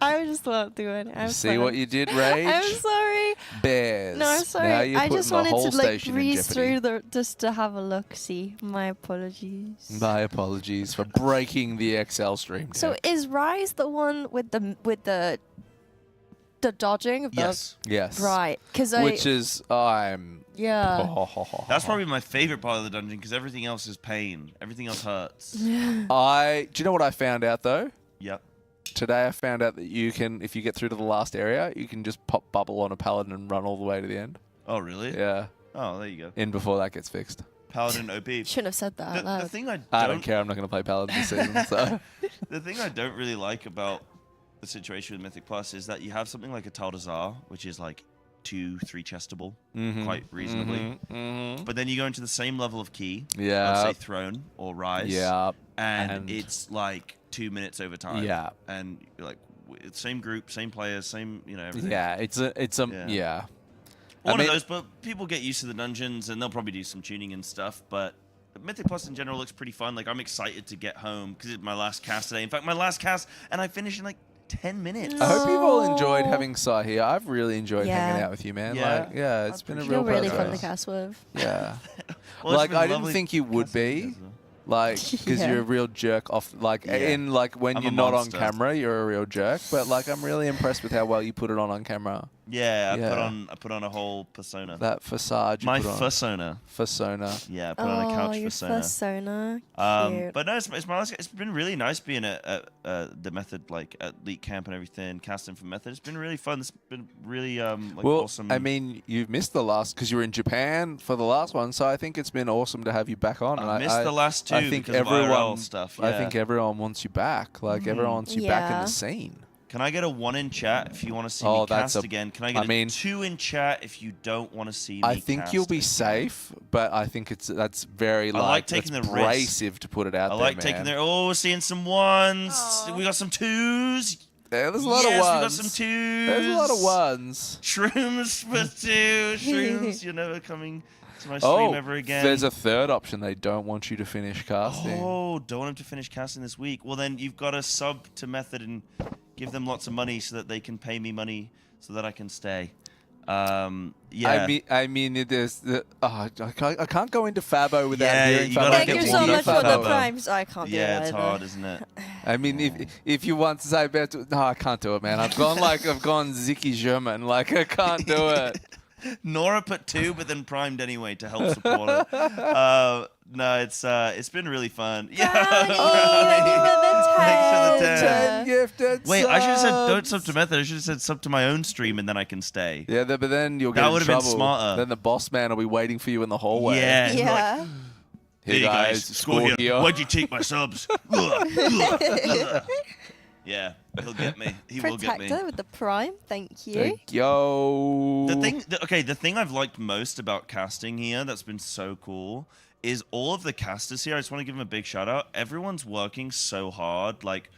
I just won't do it. See what you did, Rage? I'm sorry. Bears. No, I'm sorry. Now you're I just putting the wanted whole to like station in breeze jeopardy. through just to have a look. See, my apologies. My apologies for breaking the Excel stream. So is Rise the one with the dodging of Yes. Yes. Right, because which is yeah. That's probably my favorite part of the dungeon because everything else is pain. Everything else hurts. Do you know what I found out though? Yep. Today I found out that you can, if you get through to the last area, you can just pop bubble on a paladin and run all the way to the end. Oh, really? Yeah. Oh, there you go. In before that gets fixed. Paladin OP. Shouldn't have said that out loud. The thing I don't care. I'm not going to play paladin this season. So the thing I don't really like about the situation with Mythic Plus is that you have something like a Taldazar, which is like 2-3 chestable quite reasonably. But then you go into the same level of key, let's say Throne or Rise, and it's like 2 minutes over time. Yeah. And you're like, same group, same players, same, you know, everything. Yeah, it's a One of those, but people get used to the dungeons and they'll probably do some tuning and stuff, but Mythic Plus in general looks pretty fun. Like, I'm excited to get home because it's my last cast today. In fact, my last cast, and I finished in like 10 minutes. I hope you've all enjoyed having Sai here. I've really enjoyed hanging out with you, man. Yeah. It's been a You're real really pleasure. fun to cast with. Yeah. Well, like, I didn't think you would be. Like, because you're a real jerk off. Like, in like when I'm you're a not monster. on camera, you're a real jerk. But like, I'm really impressed with how well you put it on camera. Yeah, I put on a whole persona. That facade. My persona. Persona. Yeah, I put on a couch your persona. Cute. But no, it's my last. It's been really nice being at the Method, like at Elite Camp and everything, casting for Method. It's been really fun. It's been really awesome. I mean, you've missed the last because you were in Japan for the last one, so I think it's been awesome to have you back on. I missed the last two I think because of IRL stuff. I think everyone wants you back. Like everyone wants you back in the scene. Can I get a 1 in chat if you want to see me cast again? Can I get a 2 in chat if you don't want to see me I think you'll be again? safe, but I think that's very like taking the abrasive risk. to put it out I there, like taking Oh, we're seeing some 1s. Aww. We got some 2s. Yeah, there's a lot of 1s. We got some 2s. There's a lot of 1s. Shrooms for 2. Shrooms, you're never coming to my stream ever again. There's a third option. They don't want you to finish casting. Oh, don't want him to finish casting this week. Well, then you've got to sub to Method and give them lots of money so that they can pay me money so that I can stay. Yeah. I mean, there's I can't go into Fabo without hearing you Fabo. gotta Thank you get so one much for for the Fabo. primes. I can't do it Yeah, it's either. hard, isn't it? I mean, if you want to say about no, I can't do it, man. I've gone Ziki German. Like I can't do it. Nora put 2, but then primed anyway to help support it. No, it's been really fun. Yeah, thanks for the 10. Gifted Wait, I should have said subs. don't sub to Method. I should have said sub to my own stream and then I can stay. Yeah, but then you'll get That in would have been trouble. smarter. Then the boss man will be waiting for you in the hallway. Yeah. Yeah. Hey guys, score here. here. Why'd you take my subs? Yeah, he'll get me. He will get me. Protector with the prime. Thank you. Thank yo. The thing I've liked most about casting here that's been so cool is all of the casters here. I just want to give them a big shout out. Everyone's working so hard, like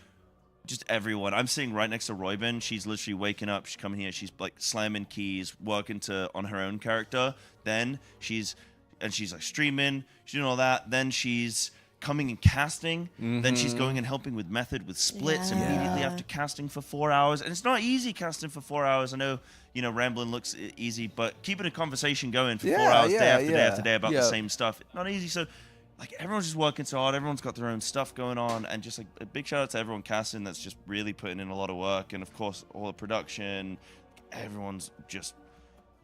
just everyone. I'm sitting right next to Roybin. She's literally waking up. She's coming here. She's like slamming keys, working on her own character. Then she's like streaming. She's doing all that. Then she's coming and casting. Then she's going and helping with Method with splits immediately after casting for 4 hours. And it's not easy casting for 4 hours. I know, rambling looks easy, but keeping a conversation going for 4 hours, day after day about the same stuff, not easy. So, like, everyone's just working so hard. Everyone's got their own stuff going on. And just, like, a big shout out to everyone casting that's just really putting in a lot of work. And, of course, all the production. Everyone's just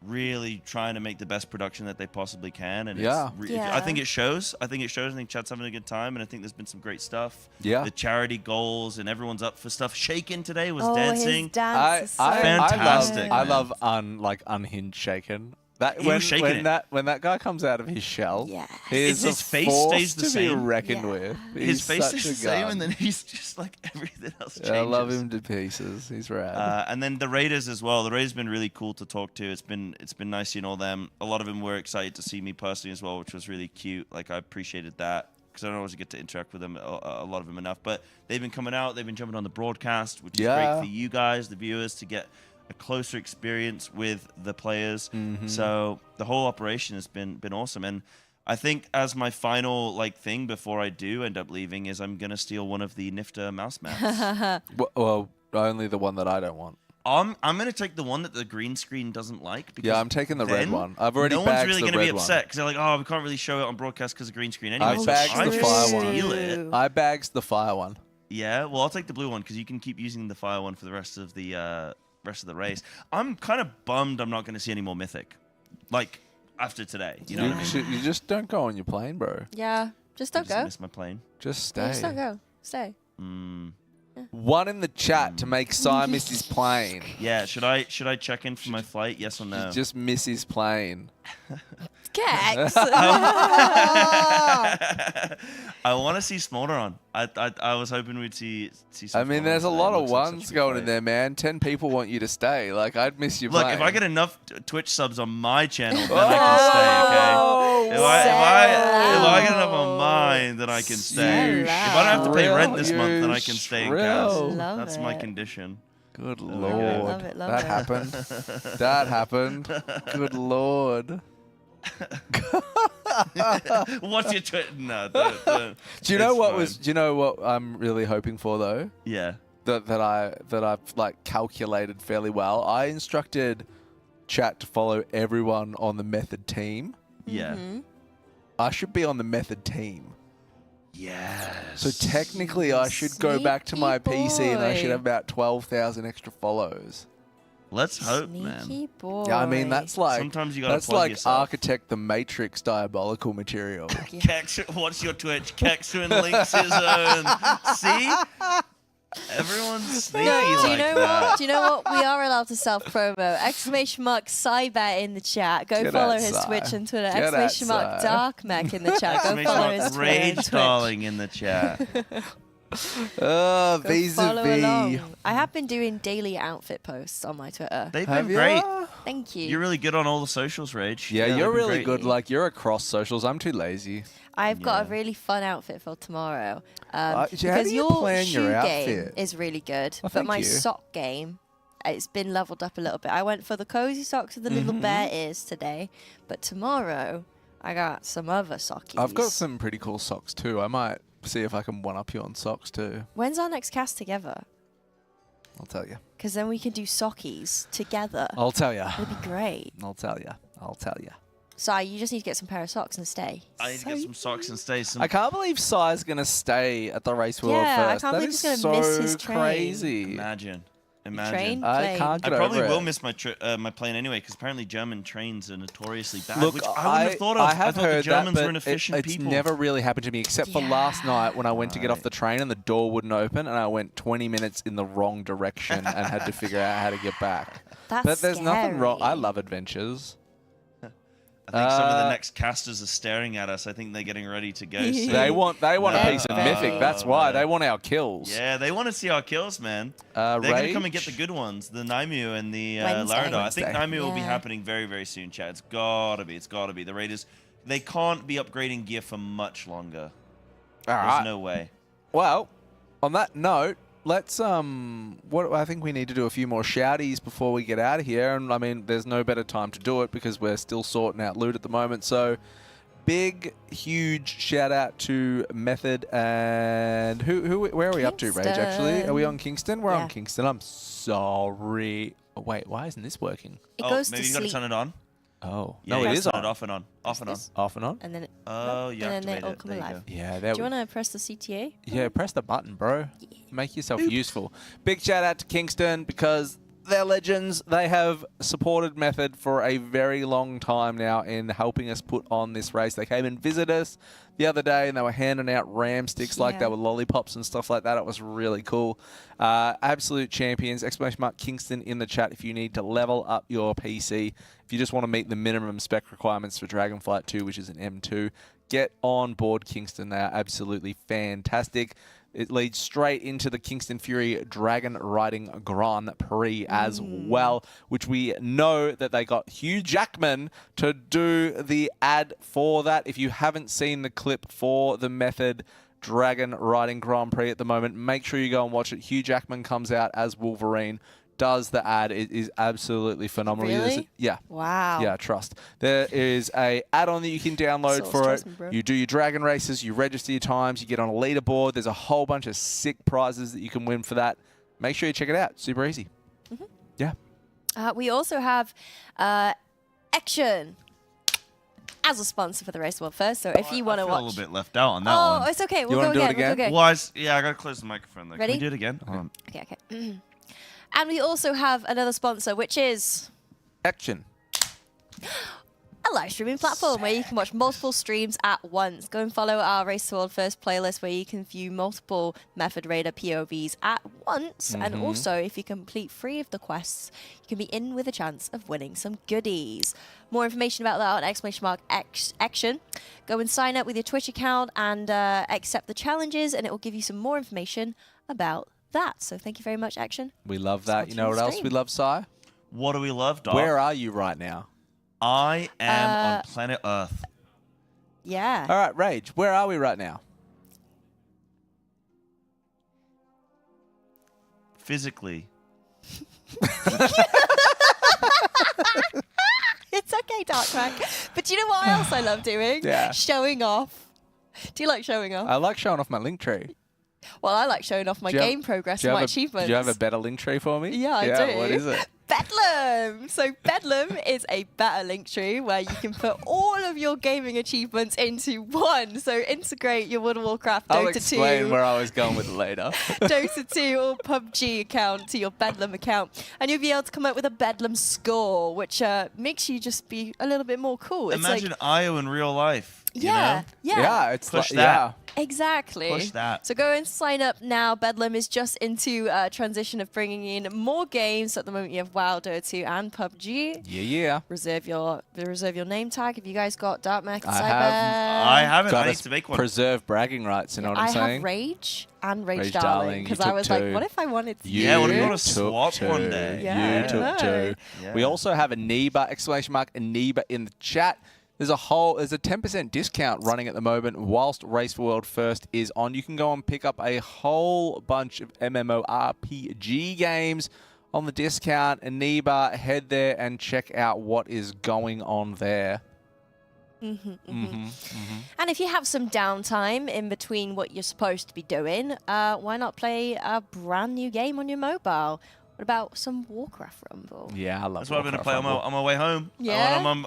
really trying to make the best production that they possibly can, and I think it shows. I think chat's having a good time, and I think there's been some great stuff. Yeah, the charity goals, and everyone's up for stuff. Shaken today was dancing. dancing. Dance Fantastic. I love unhinged Shaken. That when that guy comes out of his shell, his face stays the same. To be reckoned with. His face stays the same, and then he's just like everything else changes. I love him to pieces. He's rad. And then the Raiders as well. The Raiders have been really cool to talk to. It's been nice seeing all them. A lot of them were excited to see me personally as well, which was really cute. Like I appreciated that because I don't always get to interact with them, a lot of them enough. But they've been coming out. They've been jumping on the broadcast, which is great for you guys, the viewers, to get a closer experience with the players. So the whole operation has been awesome. And I think as my final thing before I do end up leaving is I'm gonna steal one of the Nyfter mouse mats. Well, only the one that I don't want. I'm gonna take the one that the green screen doesn't like. Because I'm taking the red one. I've already bagged the red one. No one's really gonna be upset because they're like, oh, we can't really show it on broadcast because of green screen anyway. I bagged the fire one. Steal it. I bagged the fire one. Yeah, well, I'll take the blue one because you can keep using the fire one for the rest of the race. I'm kind of bummed I'm not going to see any more Mythic, like after today. You know what I mean? You just don't go on your plane, bro. Yeah, just don't go. Miss my plane. Just stay. Yeah, just don't go. Stay. One in the chat to make Sai miss his plane. Yeah, should I check in for my flight? Yes or no? Just miss his plane. Kex. I want to see Smolder on. I was hoping we'd see some. I mean, there's a lot of ones going in there, man. 10 people want you to stay. Like, I'd miss your plane. Look, if I get enough Twitch subs on my channel, then I can stay, okay? If I get enough on mine, then I can stay. If I don't have to pay rent this month, then I can stay in cast. That's my condition. Good lord. That happened. That happened. Good lord. What's your Twitter? No. Do you know what I'm really hoping for though? Yeah. That I've like calculated fairly well. I instructed chat to follow everyone on the Method team. Yeah. I should be on the Method team. Yes. So technically, I should go back to my PC and I should have about 12,000 extra follows. Let's hope, man. Boy. Yeah, I mean that's like sometimes you gotta that's plug like yourself. Architect the Matrix diabolical material. Kex, what's your Twitch? Kexwin links his own. See? Everyone's sneaky Do you know what? We are allowed to self-promo. !Cybet in the chat. Go follow his Twitch and Twitter. !Darkmech in the chat. Go follow his Twitter. Rage Darling in the chat. Oh, Go follow vis-a-vis. along. I have been doing daily outfit posts on my Twitter. They've Have been you? great. Thank you. You're really good on all the socials, Rage. Yeah, they've you're been really great. good. Like, you're across socials. I'm too lazy. I've got a Yeah. really fun outfit for tomorrow. How do Because you your plan shoe your game outfit? is really good, Oh, but thank my you. sock game, it's been leveled up a little bit. I went for the cozy socks with the little bear ears today, but tomorrow I got some other sockies. I've got some pretty cool socks too. I might see if I can one-up you on socks too. When's our next cast together? I'll tell you. Because then we can do sockies together. I'll tell you. It'd be great. I'll tell you. I'll tell you. So you just need to get some pair of socks and stay. I need to get some socks and stay. Some. I can't believe Sai's going to stay at the race world Yeah, I first. can't That believe is he's gonna miss so his train. crazy. Imagine. Train, I plane. can't I get probably over will it. miss my my plane anyway, because apparently German trains are notoriously bad. Look, which I wouldn't have thought of. I have thought heard the Germans that, were but inefficient it's people. never really happened to me, except for last night when I went to get off Right. the train and the door wouldn't open, and I went 20 minutes in the wrong direction and had to figure out how to get back. That's But there's nothing wrong. I scary. love adventures. I think some of the next casters are staring at us. I think they're getting ready to go soon. They want a Yeah. piece of Mythic. That's why. yeah. They want our kills. Yeah, they want to see our kills, man. They're going to come and get the Rage? good ones, the Naimu and the Wednesday. Laradar. I think Wednesday. Naimu will be Yeah. happening very, very soon, Chad. It's gotta be. It's gotta be. The Raiders, they can't be upgrading gear for much longer. All There's right. no way. Well, on that note, let's what I think we need to do a few more shouties before we get out of here, and I mean, there's no better time to do it because we're still sorting out loot at the moment. So, big, huge shout out to Method and where are we up to, Rage? Actually, are we on Kingston? We're Yeah. on Kingston. I'm sorry. Oh, wait, why isn't this working? It Oh, goes maybe to you got to sleep. turn it on. Oh, Yeah, no, you it gotta is turn on. it off and on. Off and on. This? Off and on. And then it, Oh, you and then activate it'll it. come There you alive. go. Yeah, there Do you we want to press the CTA? Yeah, press the button, bro. Make yourself useful. Big shout out to Kingston because they're legends. They have supported Method for a very long time now in helping us put on this race. They came and visited us the other day and they were handing out ram sticks like Yeah. they were lollipops and stuff like that. It was really cool. Absolute champions. ! Kingston in the chat if you need to level up your PC. If you just want to meet the minimum spec requirements for Dragonflight 2, which is an M2, get on board Kingston. They are absolutely fantastic. It leads straight into the Kingston Fury Dragon Riding Grand Prix as well, which we know that they got Hugh Jackman to do the ad for that. If you haven't seen the clip for the Method Dragon Riding Grand Prix at the moment, make sure you go and watch it. Hugh Jackman comes out as Wolverine, does the ad. It is absolutely phenomenal. Really? Yeah. Wow. Yeah, trust. There is a add-on that you can download Source, for trust it. me, bro. You do your dragon races, you register your times, you get on a leaderboard. There's a whole bunch of sick prizes that you can win for that. Make sure you check it out. Super easy. Yeah. We also have Ection as a sponsor for the Race World First. So if you want I to feel watch, a little bit left out on that oh, one. it's okay. We'll wanna go do it again. again? We'll go again. Yeah, I gotta close the microphone though. Ready? Can we do it again? Hold on. Okay. And we also have another sponsor, which is Action. a live streaming platform where you can watch multiple streams at once. Go and follow our Race to World First playlist where you can view multiple Method Raider POVs at once. And also, if you complete 3 of the quests, you can be in with a chance of winning some goodies. More information about that on Ection. Go and sign up with your Twitch account and accept the challenges, and it will give you some more information about that. So thank you very much, Action. We love that. You know what else we Stream. love, Sai? What do we love, Doc? Where are you right now? I am on planet Earth. Yeah. All right, Rage. Where are we right now? Physically. It's okay, Dark Crack. But do you know what else I love doing? Yeah. Showing off. Do you like showing off? I like showing off my link tree. Well, I like showing off my Do you have- game progress Do you and my have achievements. Do you have a better link tree for me? Yeah, I do. What is it? Bedlam! So Bedlam is a better link tree where you can put all of your gaming achievements into one. So integrate your World of Warcraft, I'll Dota explain 2, where I was going with it later. Dota 2 or PUBG account to your Bedlam account. And you'll be able to come up with a Bedlam score, which makes you just be a little bit more cool. It's Imagine like, Io in real life. Yeah, yeah. Yeah, it's Push like, that. Exactly. Push that. So go and sign up now. Bedlam is just into transition of bringing in more games. So at the moment you have WoW, Dota 2, and PUBG. Yeah. Reserve your name tag. Have you guys got Dark Mech and I Cyber? have. I haven't. Got I need us to make one. preserve bragging rights, you know what I'm I saying? have Rage and Rage, Rage Darling Darling, you because I took was two. like, what if I wanted to? Yeah, what if you want to took swap two. one day? Yeah, You took I know. two. Yeah. We also have Aniba, exclamation mark, Aniba in the chat. There's a 10% discount running at the moment whilst Race for World First is on. You can go and pick up a whole bunch of MMORPG games on the discount. Aniba, head there and check out what is going on there. And if you have some downtime in between what you're supposed to be doing, why not play a brand new game on your mobile? What about some Warcraft Rumble? Yeah, I love That's what I'm going to Warcraft play Rumble. on my way home. Yeah? I'm on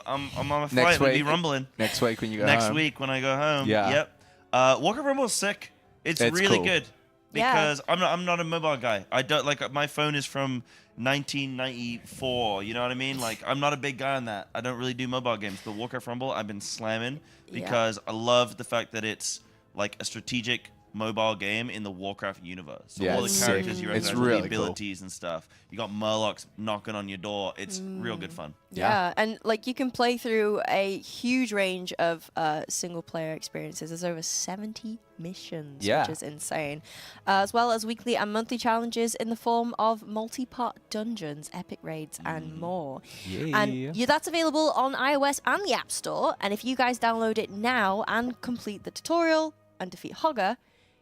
my flight. Next I'm going to be week. rumbling. Next week when you go Next home. week when I go home. Yeah. Yep. Warcraft Rumble is sick. It's really cool. good Yeah. because I'm not a mobile guy. I don't like my phone is from 1994. You know what I mean? Like I'm not a big guy on that. I don't really do mobile games. But Warcraft Rumble I've been slamming because I love the fact that it's like a strategic mobile game in the Warcraft universe. So Yeah, all the it's characters sick. you It's recognize, all really the cool. abilities and stuff. You got Murlocs knocking on your door. It's real good fun. Yeah, and like you can play through a huge range of single player experiences. There's over 70 missions, Yeah. which is insane. As well as weekly and monthly challenges in the form of multi-part dungeons, epic raids, and more. And that's available on iOS and the App Store. And if you guys download it now and complete the tutorial and defeat Hogger,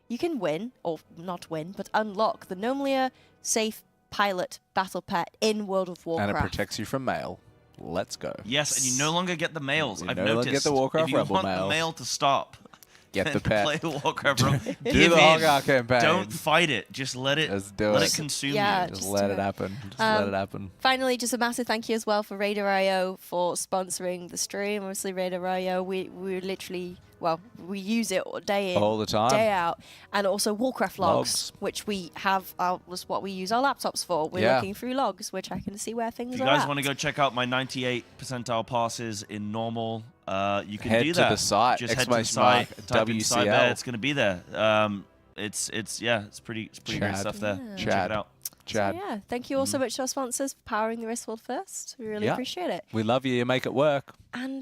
you can win, or not win, but unlock the Nomlia Safe Pilot Battle Pet in World of Warcraft. And it protects you from mail. Let's go. Yes, and you no longer get the mails. You I've no longer noticed. get the Warcraft if you Rebel want mail. the mail to stop, Get the then pet. play Warcraft Rumble. Do Give the in. Hogger campaign. Don't fight it. Just let it. Just do let it. it consume Yeah, you. Just just let do it it. happen. Just let it happen. Finally, just a massive thank you as well for Raider.io for sponsoring the stream. Obviously, Raider.io, we literally, well, we use it day in, All the time. day out. And also Warcraft logs, Logs. which we have, was what we use our laptops for. We're Yeah. looking through logs, which I can see where things If you are guys at. want to go check out my 98 percentile passes in normal, you can Head do to that. the site, Just head to the exclamation mark, site, type in WCL. Cyber, it's going to be there. It's pretty great Chad. stuff there. Yeah. Check Chad. it out. Chad, So, yeah, thank you all so much to our sponsors for powering the Race World First. We really Yeah. appreciate it. we love you. You make it work. And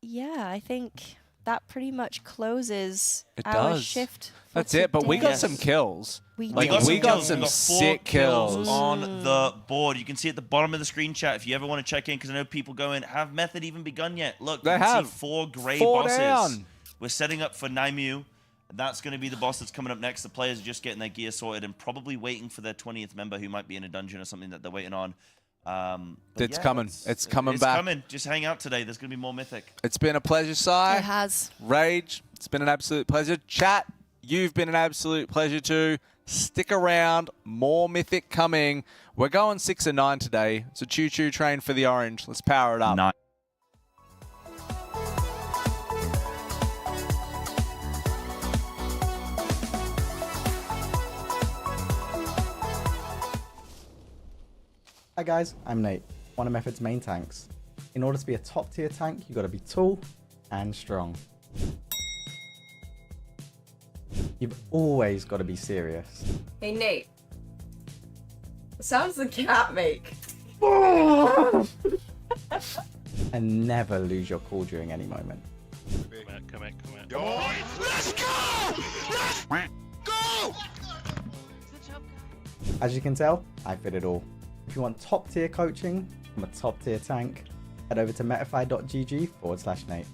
yeah, I think that pretty much closes It our does. shift. for That's it. But we got today. some kills. We Like, did. we got some four sick kills. on the board. You can see at the bottom of the screen chat if you ever want to check in, because I know people go in. Have Method even begun yet? Look, They you can have. see 4 gray 4 bosses. down. We're setting up for Nymu. That's going to be the boss that's coming up next. The players are just getting their gear sorted and probably waiting for their 20th member who might be in a dungeon or something that they're waiting on. But It's yeah, coming. It's coming back. It's coming. Just hang out today. There's going to be more Mythic. It's been a pleasure, Si. It has. Rage, it's been an absolute pleasure. Chat, you've been an absolute pleasure too. Stick around. More Mythic coming. We're going 6 and 9 today. It's a choo-choo train for the orange. Let's power it up. Nice. Hi guys, I'm Nate, one of Method's main tanks. In order to be a top tier tank, you gotta be tall and strong. You've always gotta be serious. Hey Nate. What sounds the cat make? And never lose your cool during any moment. Come on. Let's go! Let's go! As you can tell, I fit it all. If you want top tier coaching from a top tier tank, head over to metafy.gg/Nate.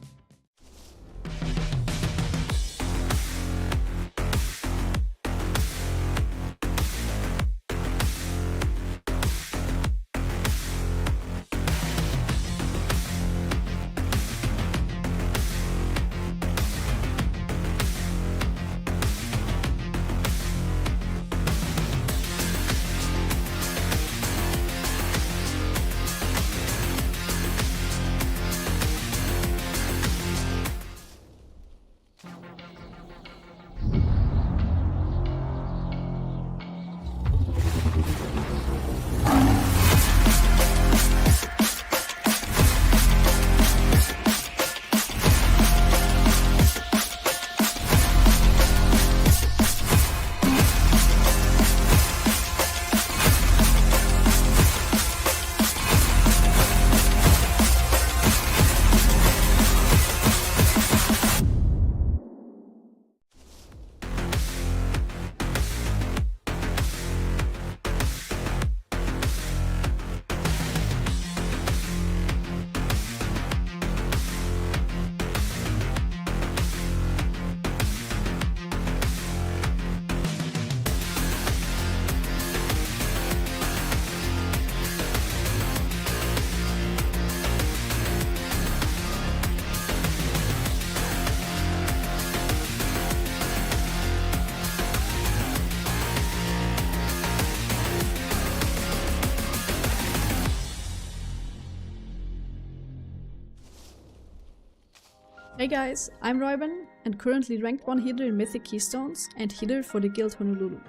Hey guys, I'm Reuben and currently ranked 1 healer in Mythic Keystones and healer for the Guild Honolulu.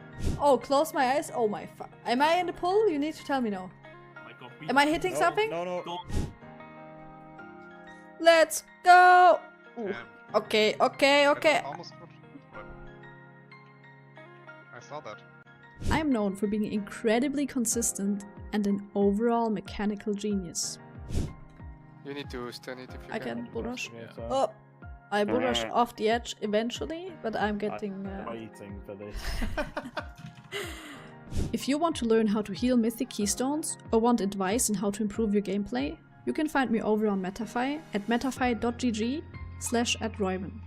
Oh, close my eyes. Oh my fuck. Am I in the pool? You need to tell me now. Am I hitting something? No. Let's go! Ooh. Okay. Almost good. I saw that. I am known for being incredibly consistent and an overall mechanical genius. You need to stun it if you I can bullrush. Yeah. Oh, I bullrush off the edge eventually, but I'm getting... waiting for this. If you want to learn how to heal Mythic Keystones or want advice on how to improve your gameplay, you can find me over on Metafy at metafy.gg/@Reuben.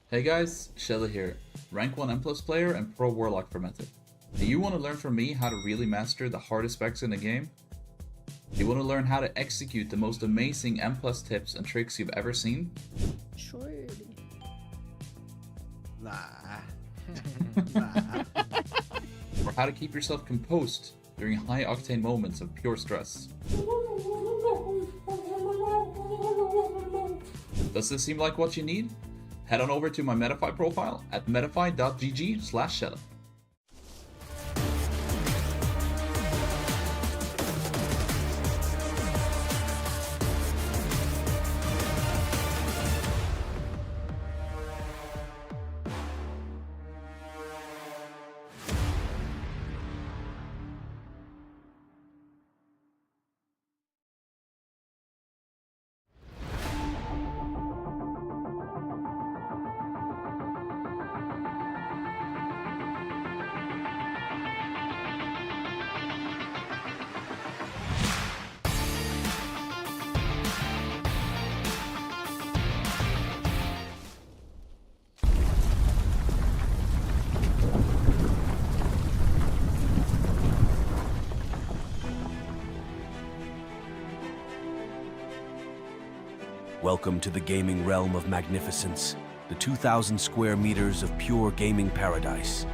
Hey guys, Shella here, rank 1 M+ player and pro warlock for Method. Do you want to learn from me how to really master the hardest specs in the game? Do you want to learn how to execute the most amazing M+ tips and tricks you've ever seen? Surely. Nah. Or how to keep yourself composed during high octane moments of pure stress? Does this seem like what you need? Head on over to my Metafy profile at metafy.gg/Shella. Welcome to the gaming realm of magnificence, the 2,000 square meters of pure gaming paradise.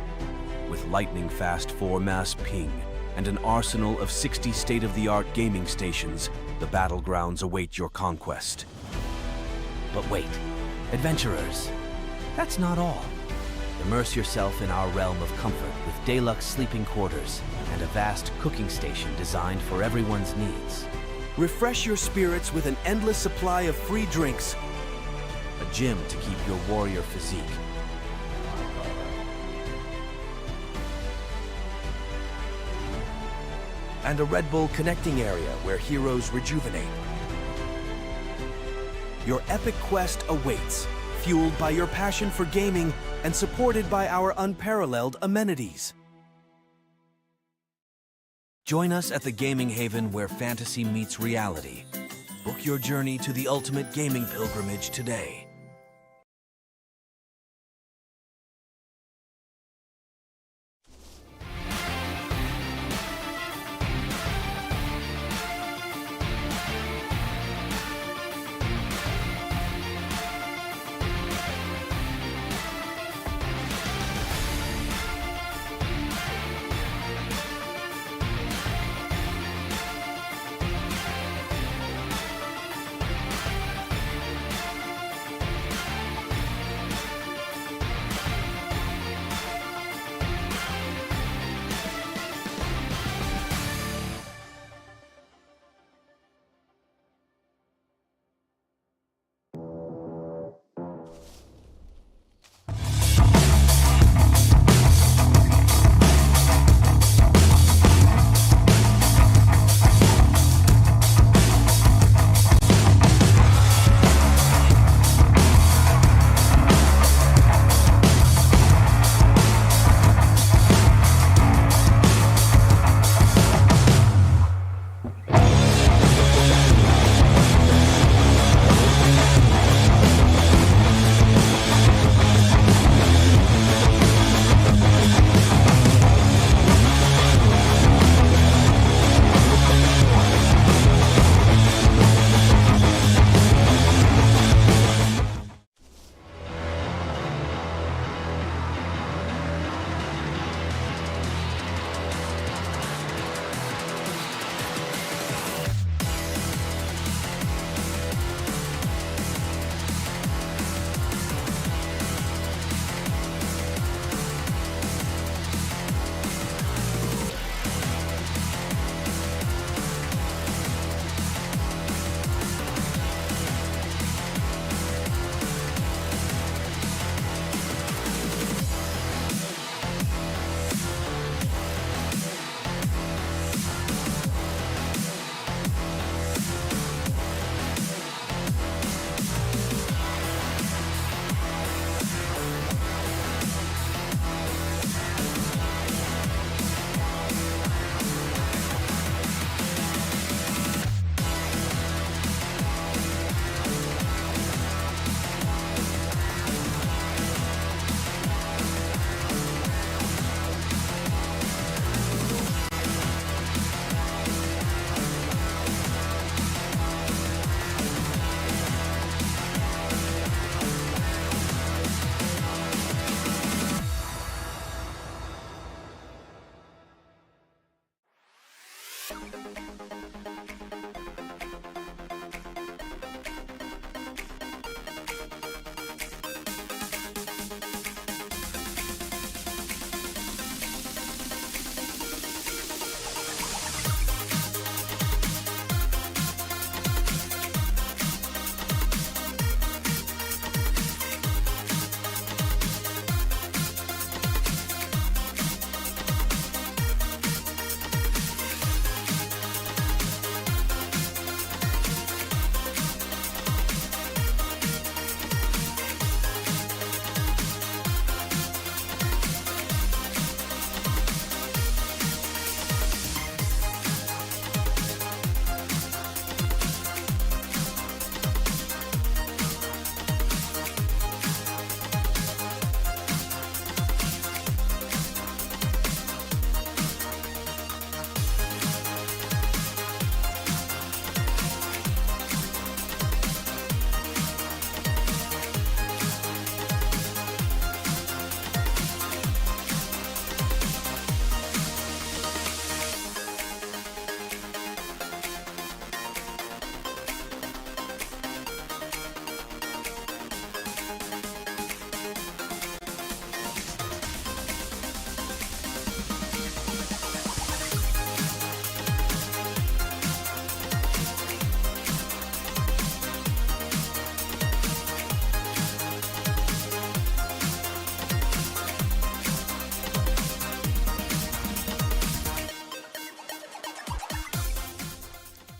With lightning-fast 4-mass ping and an arsenal of 60 state-of-the-art gaming stations, the battlegrounds await your conquest. But wait, adventurers, that's not all. Immerse yourself in our realm of comfort with deluxe sleeping quarters and a vast cooking station designed for everyone's needs. Refresh your spirits with an endless supply of free drinks, a gym to keep your warrior physique, and a Red Bull connecting area where heroes rejuvenate. Your epic quest awaits, fueled by your passion for gaming and supported by our unparalleled amenities. Join us at the gaming haven where fantasy meets reality. Book your journey to the ultimate gaming pilgrimage today.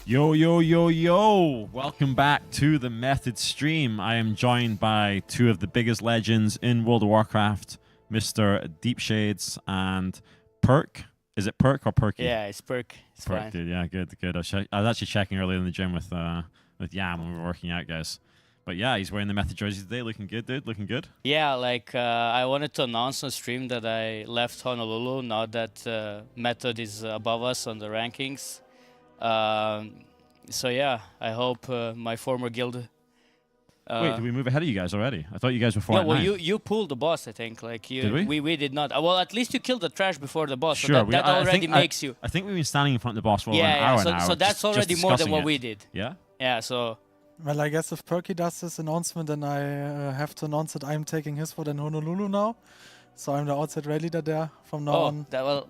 Yo, yo, yo, yo! Welcome back to the Method stream. I am joined by two of the biggest legends in World of Warcraft, Mr. Deep Shades and Perk. Is it Perk or Perky? Yeah, it's Perk. It's Perk, fine. dude. Yeah, good. I was actually checking earlier in the gym with Yam when we were working out, guys. But yeah, he's wearing the Method jersey today. Looking good, dude. Looking good. Yeah, like I wanted to announce on stream that I left Honolulu now that Method is above us on the rankings. So yeah, I hope my former guild. Wait, did we move ahead of you guys already? I thought you guys were 4 No, at well, 9. you pulled the boss, I think. Like you, Did we? we did not. Well, at least you killed the trash before the boss. Sure, So that already makes you. I think we've been standing in front of the boss for an Yeah, hour so, now. so that's already more than what we did. Yeah. Yeah. So. Well, I guess if Perky does this announcement, then I have to announce that I'm taking his spot in Honolulu now. So I'm the outside raid leader there from now on.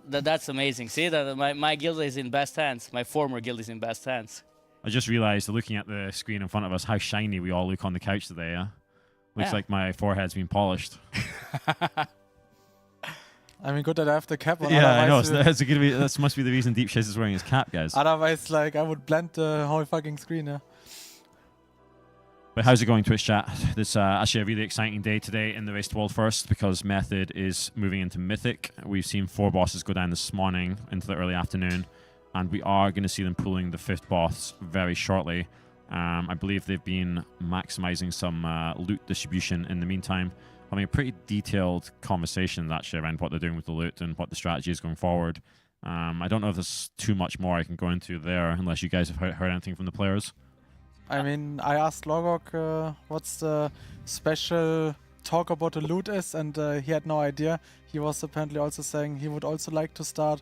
That's amazing. See, that my guild is in best hands. My former guild is in best hands. I just realized, looking at the screen in front of us, how shiny we all look on the couch today, yeah? Looks like my forehead's been polished. I mean, good that I have the cap on. Yeah, I know. So that must be the reason Deep Shades is wearing his cap, guys. Otherwise, like, I would blend the whole fucking screen, yeah. But how's it going, Twitch chat? This actually a really exciting day today in the Race to World First because Method is moving into Mythic. We've seen 4 bosses go down this morning into the early afternoon, and we are going to see them pulling the 5th boss very shortly. I believe they've been maximizing some loot distribution in the meantime, having a pretty detailed conversation actually around what they're doing with the loot and what the strategy is going forward. I don't know if there's too much more I can go into there unless you guys have heard anything from the players. I mean, I asked Logok what's the special talk about the loot is, and he had no idea. He was apparently also saying he would also like to start,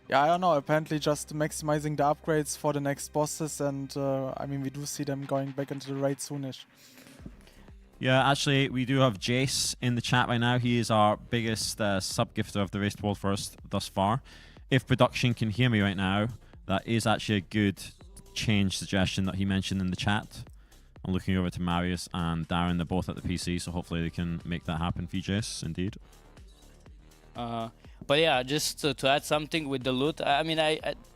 yeah, I don't know, apparently just maximizing the upgrades for the next bosses, and I mean, we do see them going back into the raid soonish. Yeah, actually, we do have Jace in the chat right now. He is our biggest sub-gifter of the Race to World First thus far. If production can hear me right now, that is actually a good change suggestion that he mentioned in the chat. I'm looking over to Marius and Darren. They're both at the PC, so hopefully they can make that happen for you, Jace, indeed. But yeah, just to add something with the loot. I mean,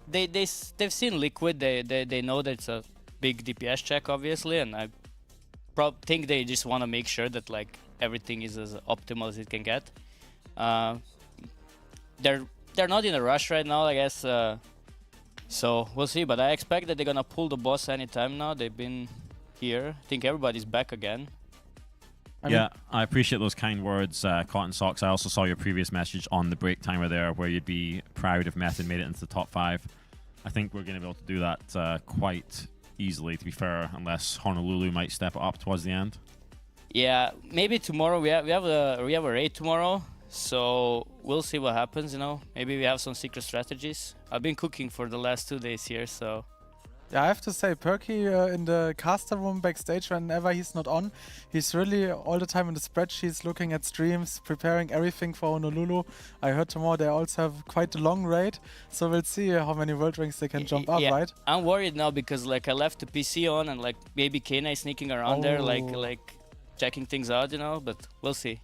they've seen Liquid. They know that it's a big DPS check, obviously, and I think they just want to make sure that like everything is as optimal as it can get. They're not in a rush right now, I guess. So we'll see, but I expect that they're gonna pull the boss anytime now. They've been here. I think everybody's back again. I appreciate those kind words, Cotton Socks. I also saw your previous message on the break timer there where you'd be proud if Method made it into the top 5. I think we're going to be able to do that quite easily, to be fair, unless Honolulu might step it up towards the end. Yeah, maybe tomorrow. We have a raid tomorrow. So we'll see what happens, you know. Maybe we have some secret strategies. I've been cooking for the last 2 days here, so... Yeah, I have to say, Perky in the caster room backstage, whenever he's not on, he's really all the time in the spreadsheets, looking at streams, preparing everything for Honolulu. I heard tomorrow they also have quite a long raid, so we'll see how many world ranks they can jump up, right? I'm worried now because like I left the PC on and like maybe Kena is sneaking around there, like checking things out, you know, but we'll see.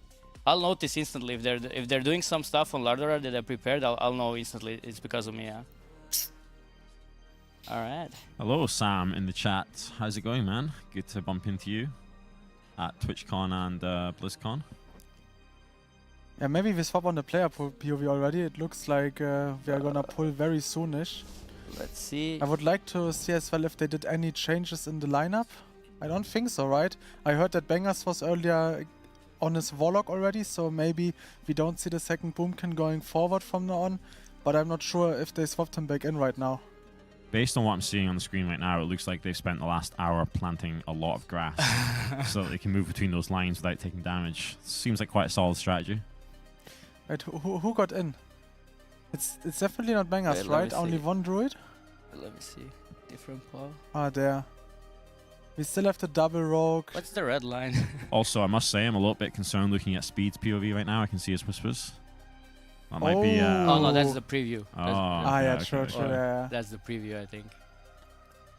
I'll notice instantly if they're doing some stuff on Lardora that I prepared. I'll know instantly it's because of me. Yeah. All right. Hello, Sam in the chat. How's it going, man? Good to bump into you at TwitchCon and BlizzCon. Yeah, maybe we swap on the player POV already. It looks like we are gonna pull very soonish. Let's see. I would like to see as well if they did any changes in the lineup. I don't think so, right? I heard that Bangers was earlier on his Warlock already, so maybe we don't see the second Boomkin going forward from now on, but I'm not sure if they swapped him back in right now. Based on what I'm seeing on the screen right now, it looks like they've spent the last hour planting a lot of grass so that they can move between those lines without taking damage. Seems like quite a solid strategy. Wait, who got in? It's definitely not Bangers, right? Only one druid? Let me see. Different power. Ah, there. We still have the double rogue. What's the red line? Also, I must say, I'm a little bit concerned looking at Speed's POV right now. I can see his whispers. That might be... oh, no, that's the preview. Yeah, true, yeah. That's the preview, I think.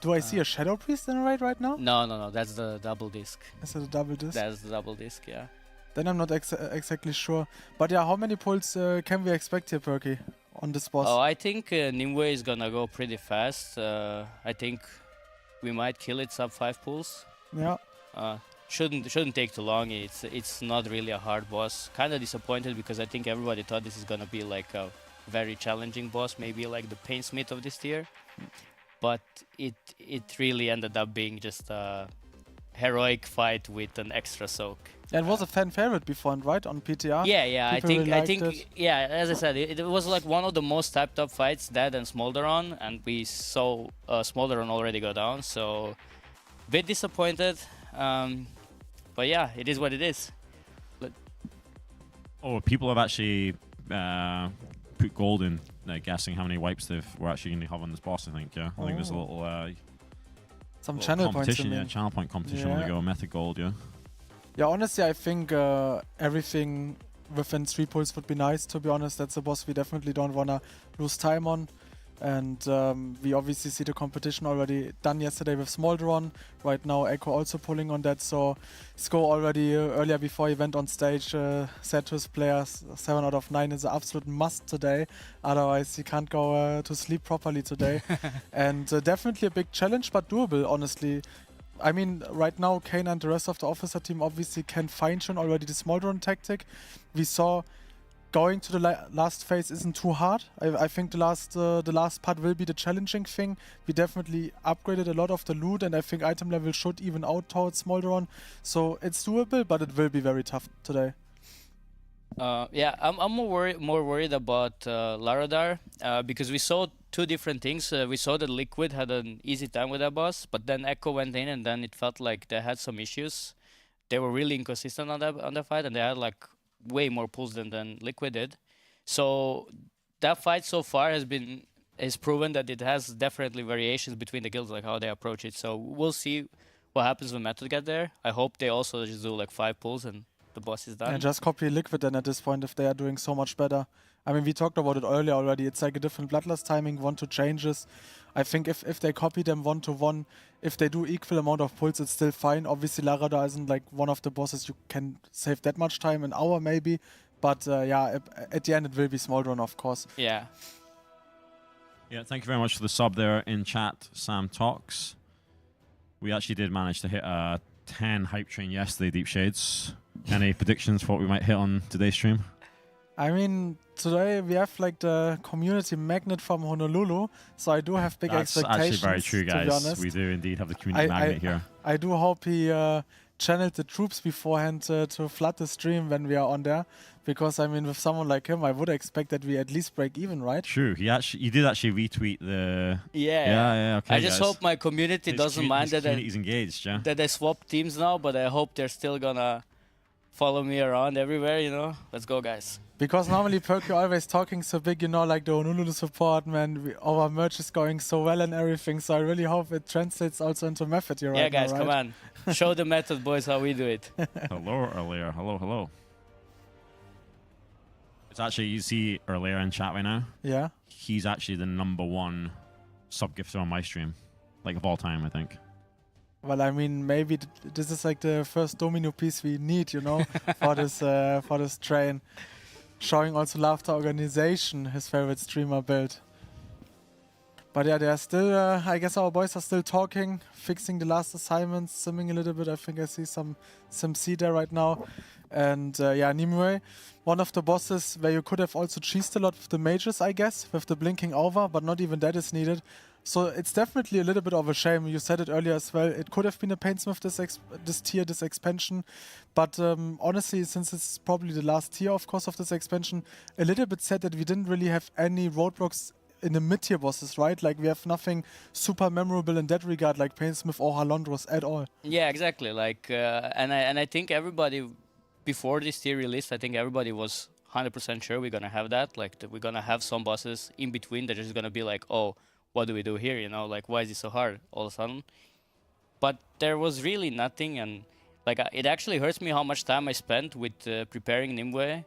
Do I see a Shadow Priest in raid right now? No, that's the double disc. Is it a double disc? That's the double disc, yeah. Then I'm not exactly sure. But yeah, how many pulls can we expect here, Perky? on this boss? Oh, I think Nimue is gonna go pretty fast. I think we might kill it sub 5 pulls. Yeah. Shouldn't take too long. It's not really a hard boss. Kind of disappointed because I think everybody thought this is gonna be like a very challenging boss, maybe like the Painsmith of this tier. But it really ended up being just a heroic fight with an extra soak. Yeah, it was a fan favorite before, right, on PTR? Yeah. People I think, it. yeah. As I said, it was like one of the most typed up fights, that and Smolderon, and we saw Smolderon already go down. So, bit disappointed. But yeah, it is what it is. People have actually put gold in, guessing how many wipes we're actually going to have on this boss. I think. Yeah, I think there's a little. Some little channel points. competition, channel point competition when we go Method Gold, yeah. Yeah, honestly, I think everything within 3 pulls would be nice, to be honest. That's a boss we definitely don't want to lose time on. And we obviously see the competition already done yesterday with Smolderon. Right now, Echo also pulling on that. So Sko already earlier before he went on stage said to his players 7 out of 9 is an absolute must today. Otherwise, he can't go to sleep properly today. And definitely a big challenge, but doable, honestly. I mean, right now, Kane and the rest of the officer team obviously can fine-tune already the Smolderon tactic. We saw going to the last phase isn't too hard. I think the last part will be the challenging thing. We definitely upgraded a lot of the loot, and I think item level should even out towards Smolderon. So it's doable, but it will be very tough today. Yeah, I'm more worried about Larodar because we saw 2 different things. We saw that Liquid had an easy time with that boss, but then Echo went in, and then it felt like they had some issues. They were really inconsistent on that fight, and they had like way more pulls than Liquid did. So that fight so far has proven that it has definitely variations between the guilds, like how they approach it. So we'll see what happens when Method get there. I hope they also just do like 5 pulls and the boss is done. And just copy Liquid then at this point if they are doing so much better. I mean, we talked about it earlier already. It's like a different Bloodlust timing, 1-2 changes. I think if they copy them 1-1, if they do equal amount of pulls, it's still fine. Obviously, Larodar isn't like one of the bosses you can save that much time, an hour maybe. But yeah, at the end it will be Smolderon, of course. Yeah. Yeah, thank you very much for the sub there in chat, Sam Talks. We actually did manage to hit a 10 hype train yesterday, Deep Shades. Any predictions for what we might hit on today's stream? I mean, today we have like the community magnet from Honolulu, so I do have big expectations. That's actually very true, guys. To be honest. We do indeed have the community magnet here. I do hope he channeled the troops beforehand to flood the stream when we are on there, because I mean, with someone like him, I would expect that we at least break even, right? True. He did actually retweet the. Yeah. Okay, I just hope my community doesn't mind that community's engaged, yeah. That they swap teams now, but I hope they're still gonna follow me around everywhere. You know, let's go, guys. Because normally Perky always talking so big, you know, like the Honolulu support, man. Our merch is going so well and everything, so I really hope it translates also into Method here right now, guys, come on. Show the Method boys how we do it. Hello, earlier. Hello. It's actually, you see earlier in chat right now? Yeah. He's actually the #1 sub-gifter on my stream. Like, of all time, I think. Well, I mean, maybe this is like the first domino piece we need, you know, for this train. Showing also love to organization, his favorite streamer build. But yeah, they are still, I guess our boys are still talking, fixing the last assignments, simming a little bit. I think I see some C there right now. And yeah, Nimue, one of the bosses where you could have also cheesed a lot with the mages, I guess, with the blinking over, but not even that is needed. So it's definitely a little bit of a shame. You said it earlier as well. It could have been a Painsmith, this tier, this expansion. But honestly, since it's probably the last tier, of course, of this expansion, a little bit sad that we didn't really have any roadblocks in the mid-tier bosses, right? Like, we have nothing super memorable in that regard, like Painsmith or Halondros at all. Yeah, exactly. Like, and I think everybody, before this tier release, I think everybody was 100% sure we're going to have that. Like, we're going to have some bosses in between that are just going to be like, oh, what do we do here? You know, like, why is it so hard all of a sudden? But there was really nothing, and like, it actually hurts me how much time I spent with preparing Nimue.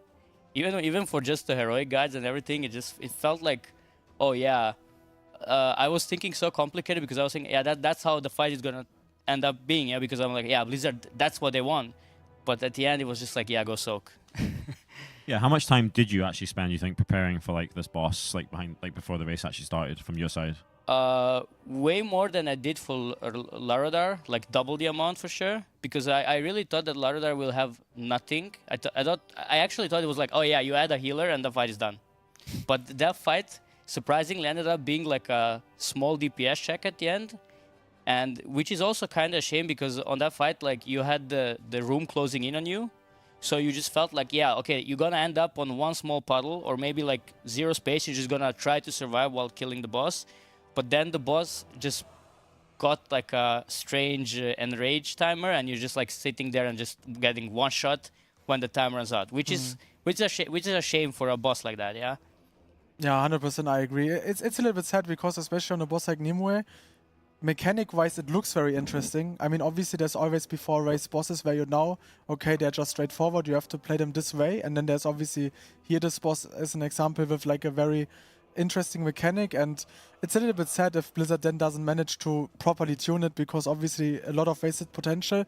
Even for just the heroic guides and everything, it felt like, oh yeah, I was thinking so complicated because I was thinking, yeah, that's how the fight is gonna end up being, yeah, because I'm like, yeah, Blizzard, that's what they want. But at the end, it was just like, yeah, go soak. Yeah, how much time did you actually spend, you think, preparing for like this boss, like before the race actually started from your side? Way more than I did for Larodar, like double the amount for sure. Because I really thought that Larodar will have nothing. I actually thought it was like, oh yeah, you add a healer and the fight is done. But that fight surprisingly ended up being like a small DPS check at the end, and which is also kind of a shame because on that fight, like you had the room closing in on you. So you just felt like, yeah, okay, you're gonna end up on one small puddle or maybe like zero space. You're just gonna try to survive while killing the boss. But then the boss just got like a strange enrage timer, and you're just like sitting there and just getting one shot when the time runs out, which is a shame for a boss like that, yeah. Yeah, 100% I agree. It's a little bit sad because especially on a boss like Nimue, mechanic-wise, it looks very interesting. I mean, obviously, there's always before race bosses where you know, okay, they're just straightforward. You have to play them this way. And then there's obviously here this boss as an example with like a very interesting mechanic. And it's a little bit sad if Blizzard then doesn't manage to properly tune it because obviously a lot of wasted potential.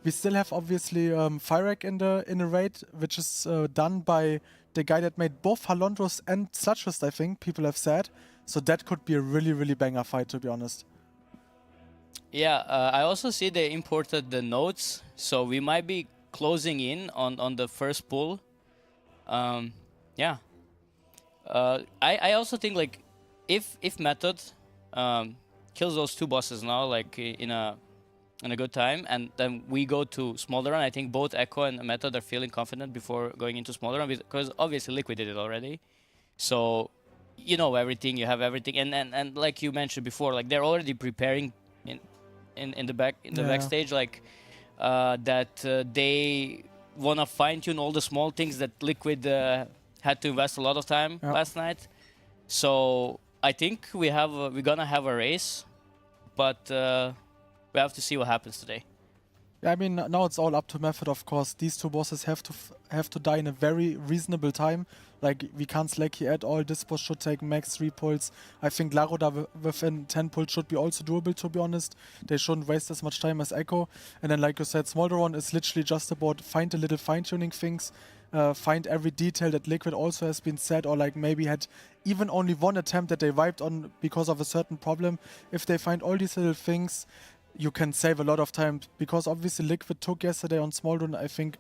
We still have obviously Fyrek in the raid, which is done by the guy that made both Halondros and Sludgefist, I think people have said. So that could be a really, really banger fight, to be honest. Yeah, I also see they imported the nodes, so we might be closing in on the first pull. Yeah. I also think like if Method kills those two bosses now, like in a good time, and then we go to Smolder Run, I think both Echo and Method are feeling confident before going into Smolder Run because obviously Liquid did it already. So you know everything, you have everything, and like you mentioned before, like they're already preparing in the backstage, like that they want to fine-tune all the small things that Liquid had to invest a lot of time last night. So I think we're gonna have a race, but we have to see what happens today. Yeah, I mean, now it's all up to Method, of course. These two bosses have to die in a very reasonable time. Like, we can't slack here at all. This boss should take max 3 pulls. I think Laroda within 10 pulls should be also doable, to be honest. They shouldn't waste as much time as Echo. And then, like you said, Smolderon is literally just about find a little fine-tuning things, find every detail that Liquid also has been said, or like maybe had even only one attempt that they wiped on because of a certain problem. If they find all these little things, you can save a lot of time, because obviously Liquid took yesterday on Smolderon, I think,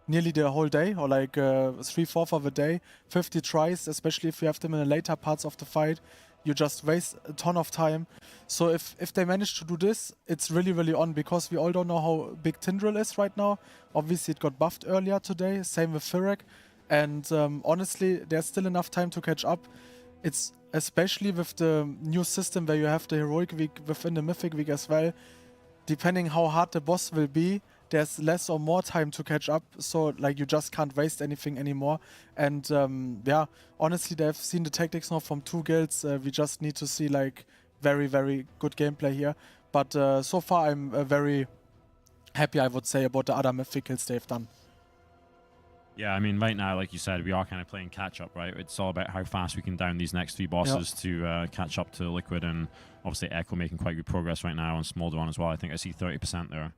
nearly the whole day, or like 3/4 of a day, 50 tries, especially if you have them in the later parts of the fight. You just waste a ton of time. So if they manage to do this, it's really, really on, because we all don't know how big Tindril is right now. Obviously, it got buffed earlier today, same with Fyrek. And honestly, there's still enough time to catch up. It's especially with the new system where you have the Heroic Week within the Mythic Week as well. Depending how hard the boss will be, there's less or more time to catch up, so like you just can't waste anything anymore. And yeah, honestly, they've seen the tactics now from 2 guilds. We just need to see like very, very good gameplay here. But so far I'm very happy, I would say, about the other mythicals they've done. Yeah, I mean, right now, like you said, we are kind of playing catch-up, right? It's all about how fast we can down these next 3 bosses to catch up to Liquid, and obviously Echo making quite good progress right now on Smolderon as well. I think I see 30% there.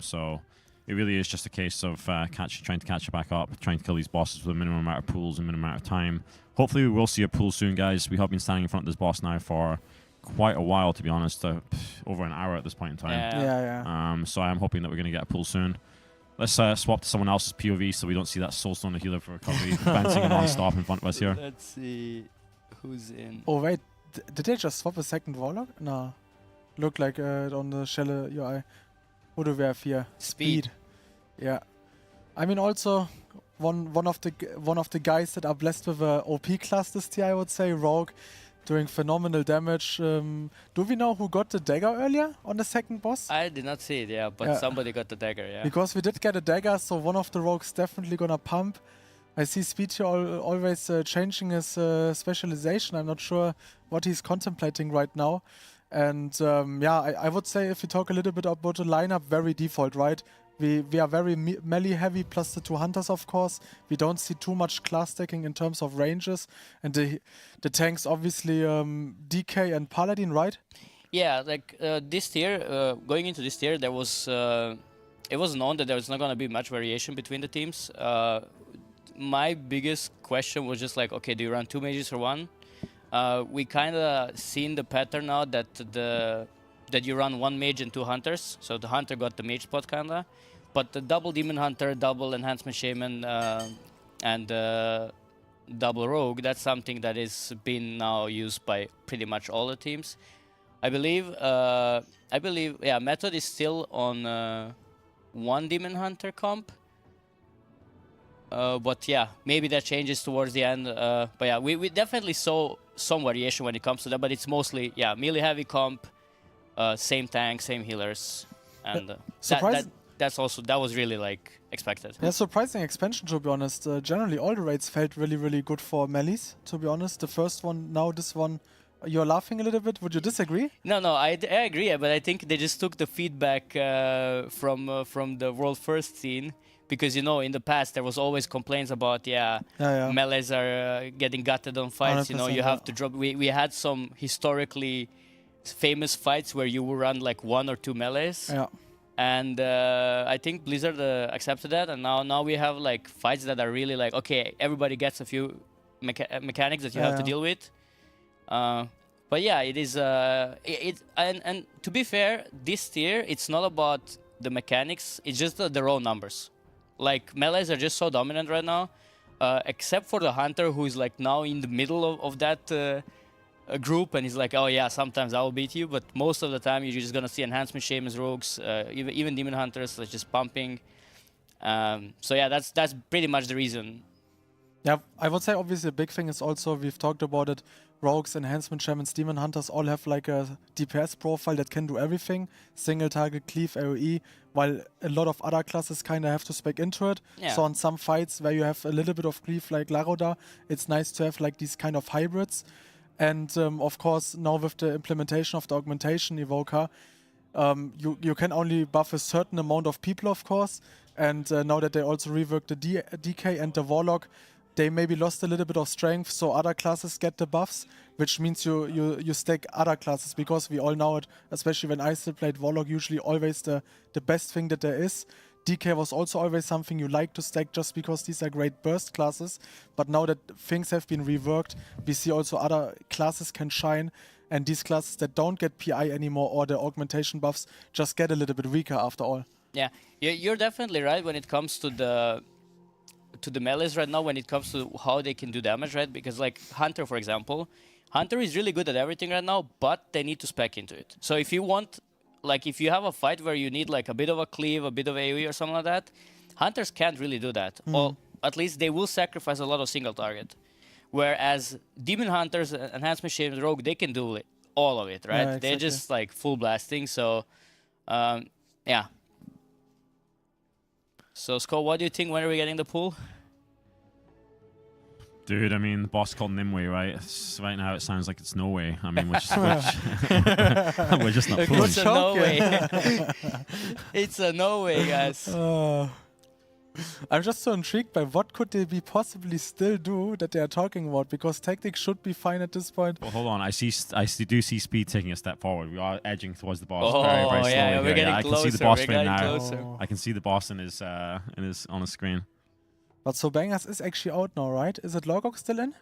So it really is just a case of trying to catch back up, trying to kill these bosses with a minimum amount of pools and minimum amount of time. Hopefully we will see a pool soon, guys. We have been standing in front of this boss now for quite a while, to be honest, over an hour at this point in time. So I'm hoping that we're going to get a pool soon. Let's swap to someone else's POV so we don't see that Soulstone, the healer for recovery, bouncing non-stop in front of us here. Let's see who's in. Oh wait, did they just swap a second Warlock? No. Look like on the Shell UI. What do we have here? Speed. Yeah. I mean, also one of the guys that are blessed with a OP class this tier, I would say, Rogue, doing phenomenal damage. Do we know who got the dagger earlier on the second boss? I did not see it, yeah, but somebody got the dagger, yeah. Because we did get a dagger, so one of the rogues definitely gonna pump. I see Speed here always changing his specialization. I'm not sure what he's contemplating right now. And yeah, I would say if we talk a little bit about the lineup, very default, right? We are very melee heavy, plus the 2 hunters, of course. We don't see too much class stacking in terms of ranges. And the tanks, obviously, DK and Paladin, right? Yeah, like this tier, going into this tier, there was it was known that there was not going to be much variation between the teams. my biggest question was just like, okay, do you run 2 mages or 1? We kind of seen the pattern now that you run 1 mage and 2 hunters. So the hunter got the mage spot kinda, but the double demon hunter, double enhancement shaman, and double rogue, that's something that is being now used by pretty much all the teams. I believe, yeah, Method is still on 1 demon hunter comp. But yeah, maybe that changes towards the end. But yeah, we definitely saw some variation when it comes to that, but it's mostly, yeah, melee heavy comp, same tank, same healers, and that was really like expected. Yeah, surprising expansion, to be honest. Generally, all the raids felt really, really good for melees, to be honest. The first one, now this one, you're laughing a little bit. Would you disagree? No, I agree, but I think they just took the feedback from the world first scene. Because, you know, in the past, there was always complaints about, melees are getting gutted on fights. You know, you have to drop. We had some historically famous fights where you would run like 1 or 2 melees. Yeah. And I think Blizzard accepted that. And now we have like fights that are really like, okay, everybody gets a few mechanics that you have to deal with. But yeah, it is. And to be fair, this tier, it's not about the mechanics. It's just the raw numbers. Like, melees are just so dominant right now, except for the hunter, who is like now in the middle of that group, and he's like, oh yeah, sometimes I will beat you, but most of the time you're just gonna see enhancement shamans, rogues, even demon hunters, like just pumping. So yeah, that's pretty much the reason. Yeah, I would say obviously a big thing is also, we've talked about it, rogues, enhancement shamans, demon hunters all have like a DPS profile that can do everything, single target, cleave, AoE, while a lot of other classes kind of have to spec into it. Yeah. So on some fights where you have a little bit of cleave like Laroda, it's nice to have like these kind of hybrids. And of course, now with the implementation of the augmentation evoker, you can only buff a certain amount of people, of course. And now that they also reworked the DK and the Warlock, they maybe lost a little bit of strength, so other classes get the buffs, which means you stack other classes, because we all know it, especially when I still played Warlock, usually always the best thing that there is. DK was also always something you like to stack just because these are great burst classes, but now that things have been reworked, we see also other classes can shine, and these classes that don't get PI anymore or the augmentation buffs just get a little bit weaker after all. Yeah, you're definitely right when it comes to the melees right now, when it comes to how they can do damage, right? Because like Hunter, for example, Hunter is really good at everything right now, but they need to spec into it. So if you want, like if you have a fight where you need like a bit of a cleave, a bit of AoE or something like that, Hunters can't really do that. Or at least they will sacrifice a lot of single target. Whereas Demon Hunters, Enhancement Shames, Rogue, they can do all of it, right? Yeah, exactly. They're just like full blasting, so yeah. So, Sko, what do you think? When are we getting the pool? Dude, I mean, the boss called Nimue, right? Right now it sounds like it's no way. I mean, we're just not pulling. It's a no way. It's a no way, guys. I'm just so intrigued by what could they be possibly still do that they are talking about, because tactics should be fine at this point. Well, hold on. I do see Speed taking a step forward. We are edging towards the boss very, very slowly. Yeah, we're getting I closer. can see the boss frame now. Closer. I can see the boss on his screen. But so Bangers is actually out now, right? Is it Logok still in?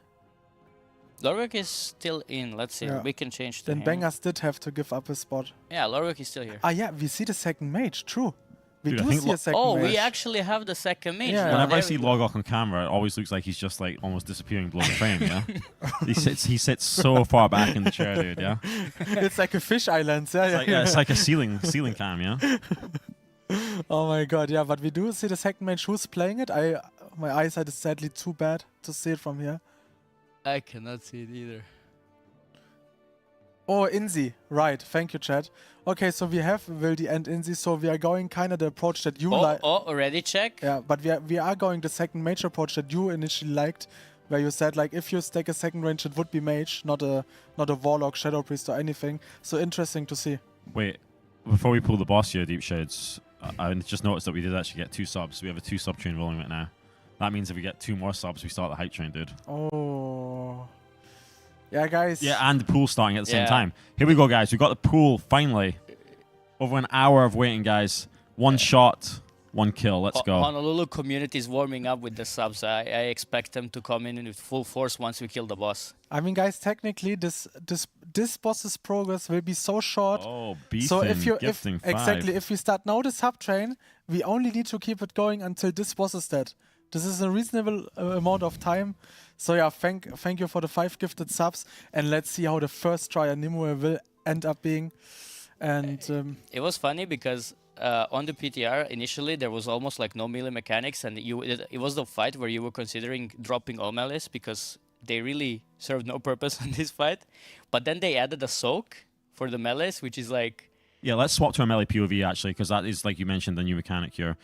Lorwick is still in. Let's see. Yeah. We can change to Then him. Bangers did have to give up his spot. Yeah, Lorwick is still here. Ah, yeah, we see the second mage. True. We Dude, I do think see a second mage. We actually have the second mage. Yeah. now. Whenever I There see we go. Logok on camera, it always looks like he's just like almost disappearing below the frame. Yeah, he sits so far back in the chair, dude. Yeah, It's like a fish island. Yeah, it's like a ceiling cam. Yeah. Oh my god, yeah, but we do see the second mage. Who's playing it? My eyesight is sadly too bad to see it from here. I cannot see it either. Oh, Inzi. Right, thank you, chat. Okay, so we have Wildy and Inzi, so we are going kind of the approach that you like. Already check? Yeah, but we are going the second mage approach that you initially liked, where you said, like, if you stack a second range, it would be mage, not a Warlock, Shadow Priest, or anything. So interesting to see. Wait, before we pull the boss here, Deep Shades, I just noticed that we did actually get 2 subs. We have a 2 sub train rolling right now. That means if we get 2 more subs, we start the hype train, dude. Oh. Yeah, guys. Yeah, and the pool starting at the same time. Here we go, guys. We got the pool finally. Over an hour of waiting, guys. One shot. 1 kill. Let's go. Honolulu community is warming up with the subs. I expect them to come in with full force once we kill the boss. I mean, guys, technically, this boss's progress will be so short. Oh, so if gifting 5. exactly, if we start now the sub train, we only need to keep it going until this boss is dead. This is a reasonable amount of time. So yeah, thank you for the 5 gifted subs, and let's see how the first try on Nimue will end up being. And it was funny because on the PTR initially there was almost like no melee mechanics, and it was the fight where you were considering dropping all melees because they really served no purpose in this fight. But then they added a soak for the melees, which is like... Yeah, let's swap to a melee POV actually, because that is, like you mentioned, the new mechanic here.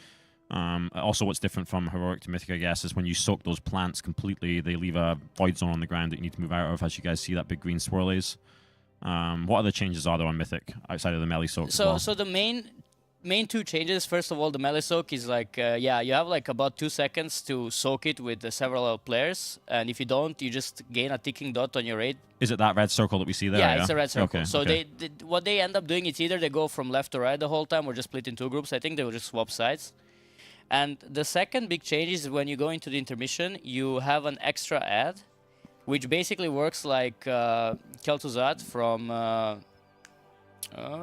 Also, what's different from Heroic to Mythic, I guess, is when you soak those plants completely, they leave a void zone on the ground that you need to move out of, as you guys see that big green swirlies. What other changes are there on Mythic outside of the melee soak? So the main 2 changes, first of all, the melee soak is like, yeah, you have like about 2 seconds to soak it with several players, and if you don't, you just gain a ticking dot on your raid. Is it that red circle that we see there? Yeah, it's a red circle. Okay, so okay. what they end up doing is either they go from left to right the whole time or just split in 2 groups. I think they will just swap sides. And the second big change is when you go into the intermission, you have an extra ad, which basically works like Kel'Thuzad from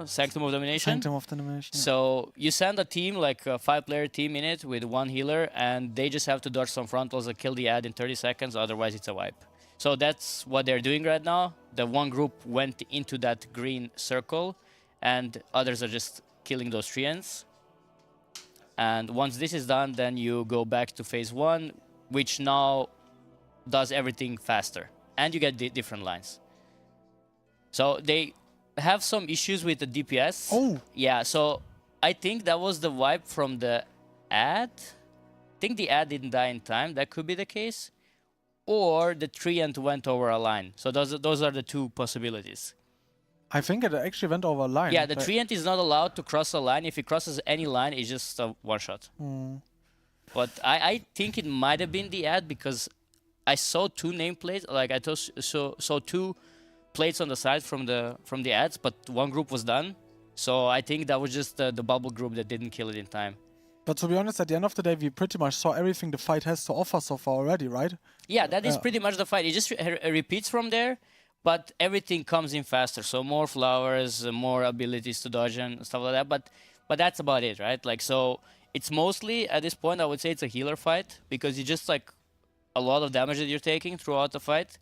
Sanctum of Domination. Sanctum of Domination. So you send a team, like a 5-player team in it with 1 healer, and they just have to dodge some frontals and kill the ad in 30 seconds, otherwise it's a wipe. So that's what they're doing right now. The one group went into that green circle, and others are just killing those treants. And once this is done, then you go back to phase 1, which now does everything faster. And you get different lines. So they have some issues with the DPS. Oh! Yeah, so I think that was the wipe from the ad. I think the ad didn't die in time. That could be the case. Or the treant went over a line. So those are the 2 possibilities. I think it actually went over a line. Yeah, the treant is not allowed to cross a line. If he crosses any line, it's just a one-shot. But I think it might have been the ad because I saw 2 nameplates. Like I saw 2 plates on the side from the ads, but 1 group was done. So I think that was just the bubble group that didn't kill it in time. But to be honest, at the end of the day, we pretty much saw everything the fight has to offer so far already, right? Yeah, that is pretty much the fight. It just repeats from there. But everything comes in faster, so more flowers, more abilities to dodge and stuff like that. But that's about it, right? Like, so it's mostly at this point I would say it's a healer fight because it's just like a lot of damage that you're taking throughout the fight.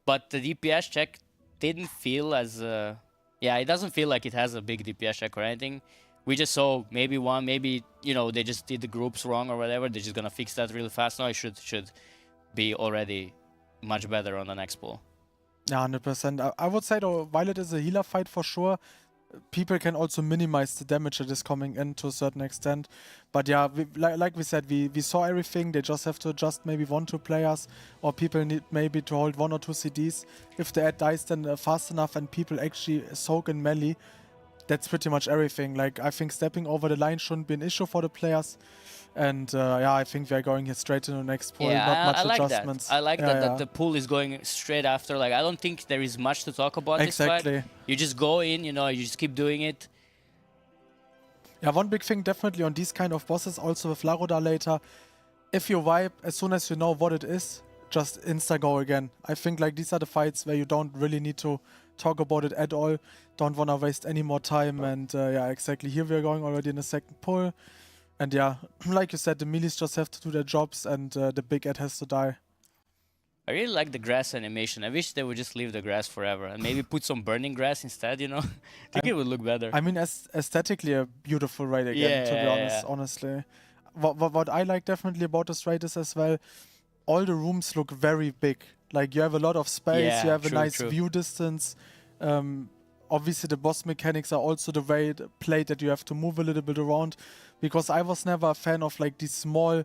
But the DPS check didn't feel as yeah, it doesn't feel like it has a big DPS check or anything. We just saw maybe one, maybe they just did the groups wrong or whatever. They're just gonna fix that really fast. Now it should be already much better on the next pool. Yeah, 100%. I would say though, while it is a healer fight for sure, people can also minimize the damage that is coming in to a certain extent. But yeah, like we said, we saw everything. They just have to adjust maybe 1-2 players, or people need maybe to hold 1 or 2 CDs. If the ad dies then fast enough and people actually soak in melee, that's pretty much everything. Like, I think stepping over the line shouldn't be an issue for the players. And yeah, I think we're going here straight to the next pool. Yeah, not much I like adjustments. that. I like that the pool is going straight after. Like, I don't think there is much to talk about this fight. You just go in, you just keep doing it. Yeah, one big thing definitely on these kind of bosses, also with Larodar later, if you wipe, as soon as you know what it is, just insta-go again. I think like these are the fights where you don't really need to talk about it at all. Don't want to waste any more time. And yeah, exactly. Here we're going already in the second pull. And yeah, like you said, the melees just have to do their jobs and the big ad has to die. I really like the grass animation. I wish they would just leave the grass forever and maybe put some burning grass instead, I think it would look better. I mean, aesthetically a beautiful raid again, to be honest, honestly. What I like definitely about this raid is as well, all the rooms look very big. Like, you have a lot of space, you have a nice view distance. Obviously, the boss mechanics are also the way played that you have to move a little bit around. Because I was never a fan of like these small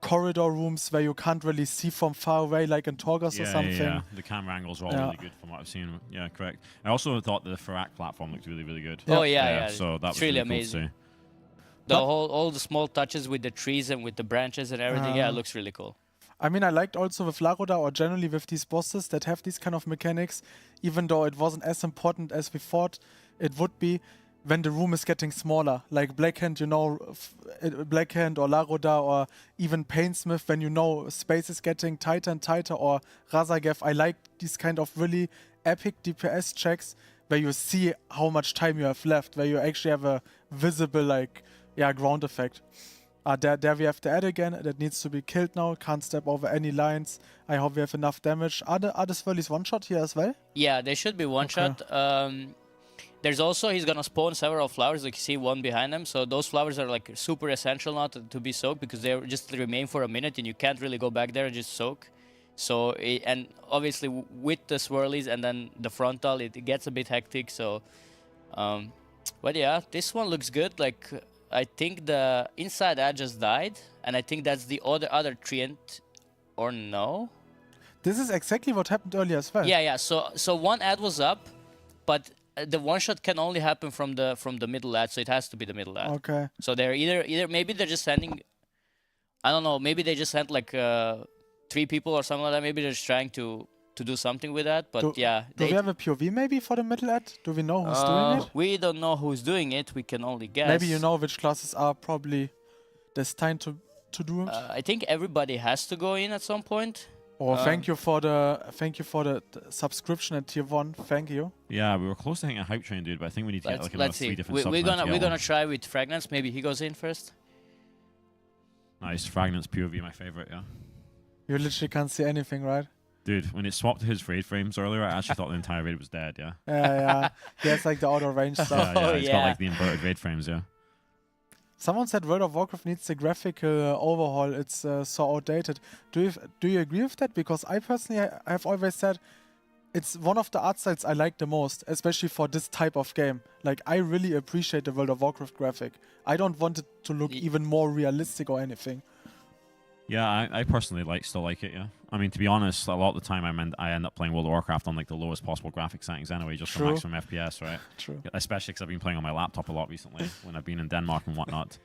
corridor rooms where you can't really see from far away, like in Torghast or something. Yeah, the camera angles are all really good from what I've seen. Yeah, correct. I also thought the Furak platform looked really, really good. Oh yeah. So that was really cool amazing. To see. All the small touches with the trees and with the branches and everything. Yeah, it looks really cool. I mean, I liked also with Larodar or generally with these bosses that have these kind of mechanics, even though it wasn't as important as we thought it would be. when the room is getting smaller. Like Blackhand, you know, Blackhand or Laroda or even Painsmith, when you know space is getting tighter and tighter, or Razagev. I like these kind of really epic DPS checks where you see how much time you have left, where you actually have a visible, like, ground effect. There we have the ad again, that needs to be killed now, can't step over any lines. I hope we have enough damage. Are the swirlies one-shot here as well? Yeah, they should be one-shot. There's also, he's gonna spawn several flowers, like you see one behind him, so those flowers are like super essential now to be soaked, because they just remain for a minute and you can't really go back there and just soak. So, and obviously with the swirlies and then the frontal, it gets a bit hectic, so... but yeah, this one looks good. Like, I think the inside ad just died, and I think that's the other treant, or no? This is exactly what happened earlier as well. Yeah. So one ad was up, but the one shot can only happen from the middle ad, so it has to be the middle ad. Okay. So they're either maybe they're just sending, I don't know, maybe they just sent like 3 people or something like that. Maybe they're just trying to do something with that, but yeah. Do we have a POV maybe for the middle ad? Do we know who's doing it? We don't know who's doing it. We can only guess. Maybe you know which classes are probably destined to do it. I think everybody has to go in at some point. Oh, thank you for the subscription at tier 1. Thank you. Yeah, we were close to hitting a hype train, dude, but I think we need to get like another 3 different subs. We're gonna try with Fragments. Maybe he goes in first. Nice. Fragments POV, my favorite, yeah. You literally can't see anything, right? Dude, when it swapped to his raid frames earlier, I actually thought the entire raid was dead, yeah. Yeah. He has like the auto range stuff. Yeah, he's got like the inverted raid frames, yeah. Someone said World of Warcraft needs a graphical overhaul. It's so outdated. Do you agree with that? Because I personally have always said it's one of the art styles I like the most, especially for this type of game. Like, I really appreciate the World of Warcraft graphic. I don't want it to look even more realistic or anything. Yeah, I personally still like it, yeah. I mean, to be honest, a lot of the time I end up playing World of Warcraft on like the lowest possible graphic settings anyway, just for maximum FPS, right? True. Especially because I've been playing on my laptop a lot recently when I've been in Denmark and whatnot.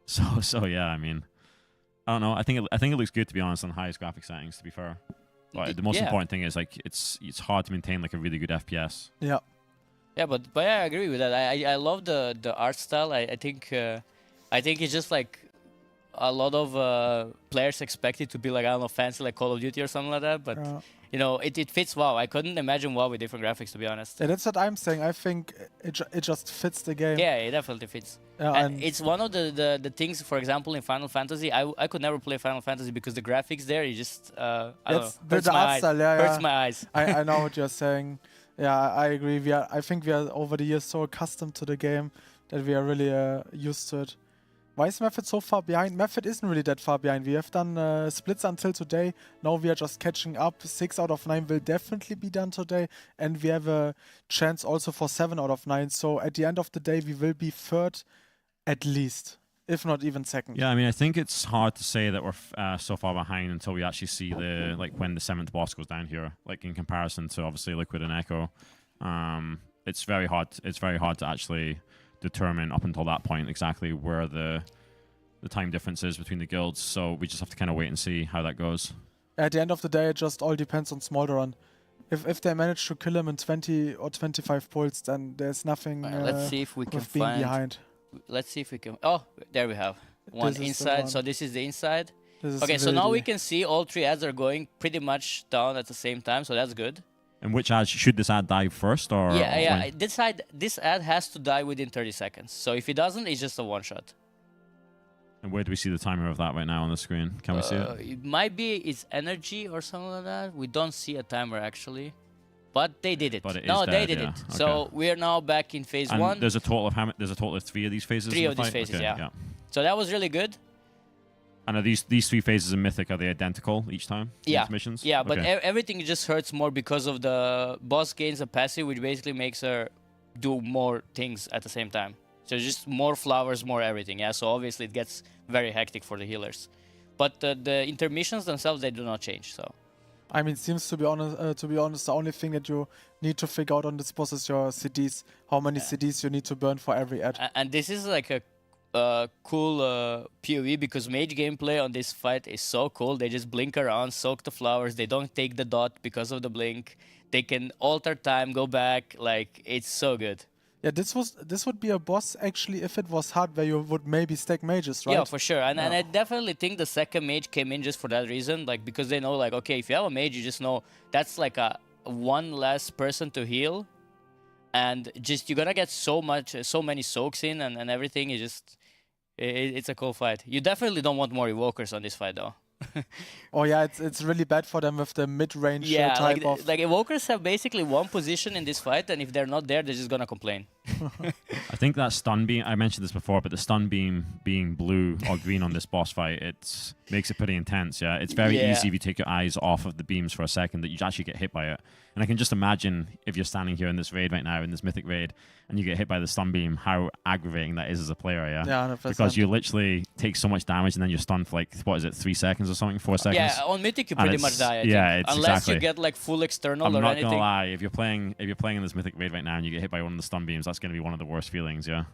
So yeah, I mean, I don't know. I think it looks good, to be honest, on the highest graphic settings, to be fair. But the most important thing is like it's hard to maintain like a really good FPS. Yeah. Yeah, but I agree with that. I love the art style. I think it's just like a lot of players expect it to be like, I don't know, fancy like Call of Duty or something like that, but you know, it fits WoW. I couldn't imagine WoW with different graphics, to be honest. Yeah, that's what I'm saying. I think it just fits the game. Yeah, it definitely fits. And it's one of the things, for example, in Final Fantasy, I could never play Final Fantasy because the graphics there, you just, I don't know, hurts my eyes. Hurts my eyes. I know what you're saying. Yeah, I agree. I think we are over the years so accustomed to the game that we are really used to it. Why is Method so far behind? Method isn't really that far behind. We have done splits until today. Now we are just catching up. 6 out of 9 will definitely be done today. And we have a chance also for 7 out of 9. So at the end of the day, we will be third at least, if not even second. Yeah, I mean, I think it's hard to say that we're so far behind until we actually see the when the 7th boss goes down here. Like in comparison to obviously Liquid and Echo, it's very hard. It's very hard to actually determine up until that point exactly where the time difference is between the guilds, so we just have to kind of wait and see how that goes. At the end of the day, it just all depends on Smolderon. If they manage to kill him in 20 or 25 pulls, then there's nothing let's see if we can being find behind. Let's see if we can... Oh, there we have one inside. So this is the inside. Okay, so now we can see all 3 ads are going pretty much down at the same time, so that's good. And which ad should this ad die first, or yeah? This ad has to die within 30 seconds. So if it doesn't, it's just a one-shot. And where do we see the timer of that right now on the screen? Can we see it? It might be its energy or something like that. We don't see a timer actually, but they did it. But it no, is they dead, did yeah. it. Okay. So we are now back in phase 1. There's a total of There's a total of 3 of these phases. 3 in of the these fight? phases, Okay, yeah. So that was really good. And are these 3 phases in Mythic, are they identical each time? Yeah. Missions? Yeah, but Okay. everything just hurts more because of the boss gains a passive, which basically makes her do more things at the same time. So just more flowers, more everything. Yeah. So obviously it gets very hectic for the healers, but the intermissions themselves, they do not change. So. I mean, seems to be honest, the only thing that you need to figure out on this boss is your CDs. How many CDs you need to burn for every ad. And this is like a cool PoE, because mage gameplay on this fight is so cool. They just blink around, soak the flowers. They don't take the dot because of the blink. They can alter time, go back. Like, it's so good. Yeah, this would be a boss actually if it was hard where you would maybe stack mages, right? Yeah, for sure. And I definitely think the second mage came in just for that reason, like because they know like, okay, if you have a mage, you just know that's like a one less person to heal, and just you're gonna get so many soaks in and everything. It's a cool fight. You definitely don't want more evokers on this fight though. Oh yeah, it's really bad for them with the mid-range type of... like evokers have basically one position in this fight, and if they're not there, they're just gonna complain. I think that stun beam, I mentioned this before, but the stun beam being blue or green on this boss fight, it makes it pretty intense, yeah? It's very easy if you take your eyes off of the beams for a second that you actually get hit by it. And I can just imagine if you're standing here in this raid right now, in this mythic raid, and you get hit by the stun beam, how aggravating that is as a player, yeah? Yeah, 100%. Because you literally take so much damage and then you're stunned for like, what is it, 3 seconds or something? 4 seconds? Yeah, on mythic you pretty much die, I think. It's Unless exactly. you get like full external I'm or not anything. gonna lie, if you're playing in this mythic raid right now and you get hit by one of the stun beams, that's gonna be one of the worst feelings, yeah.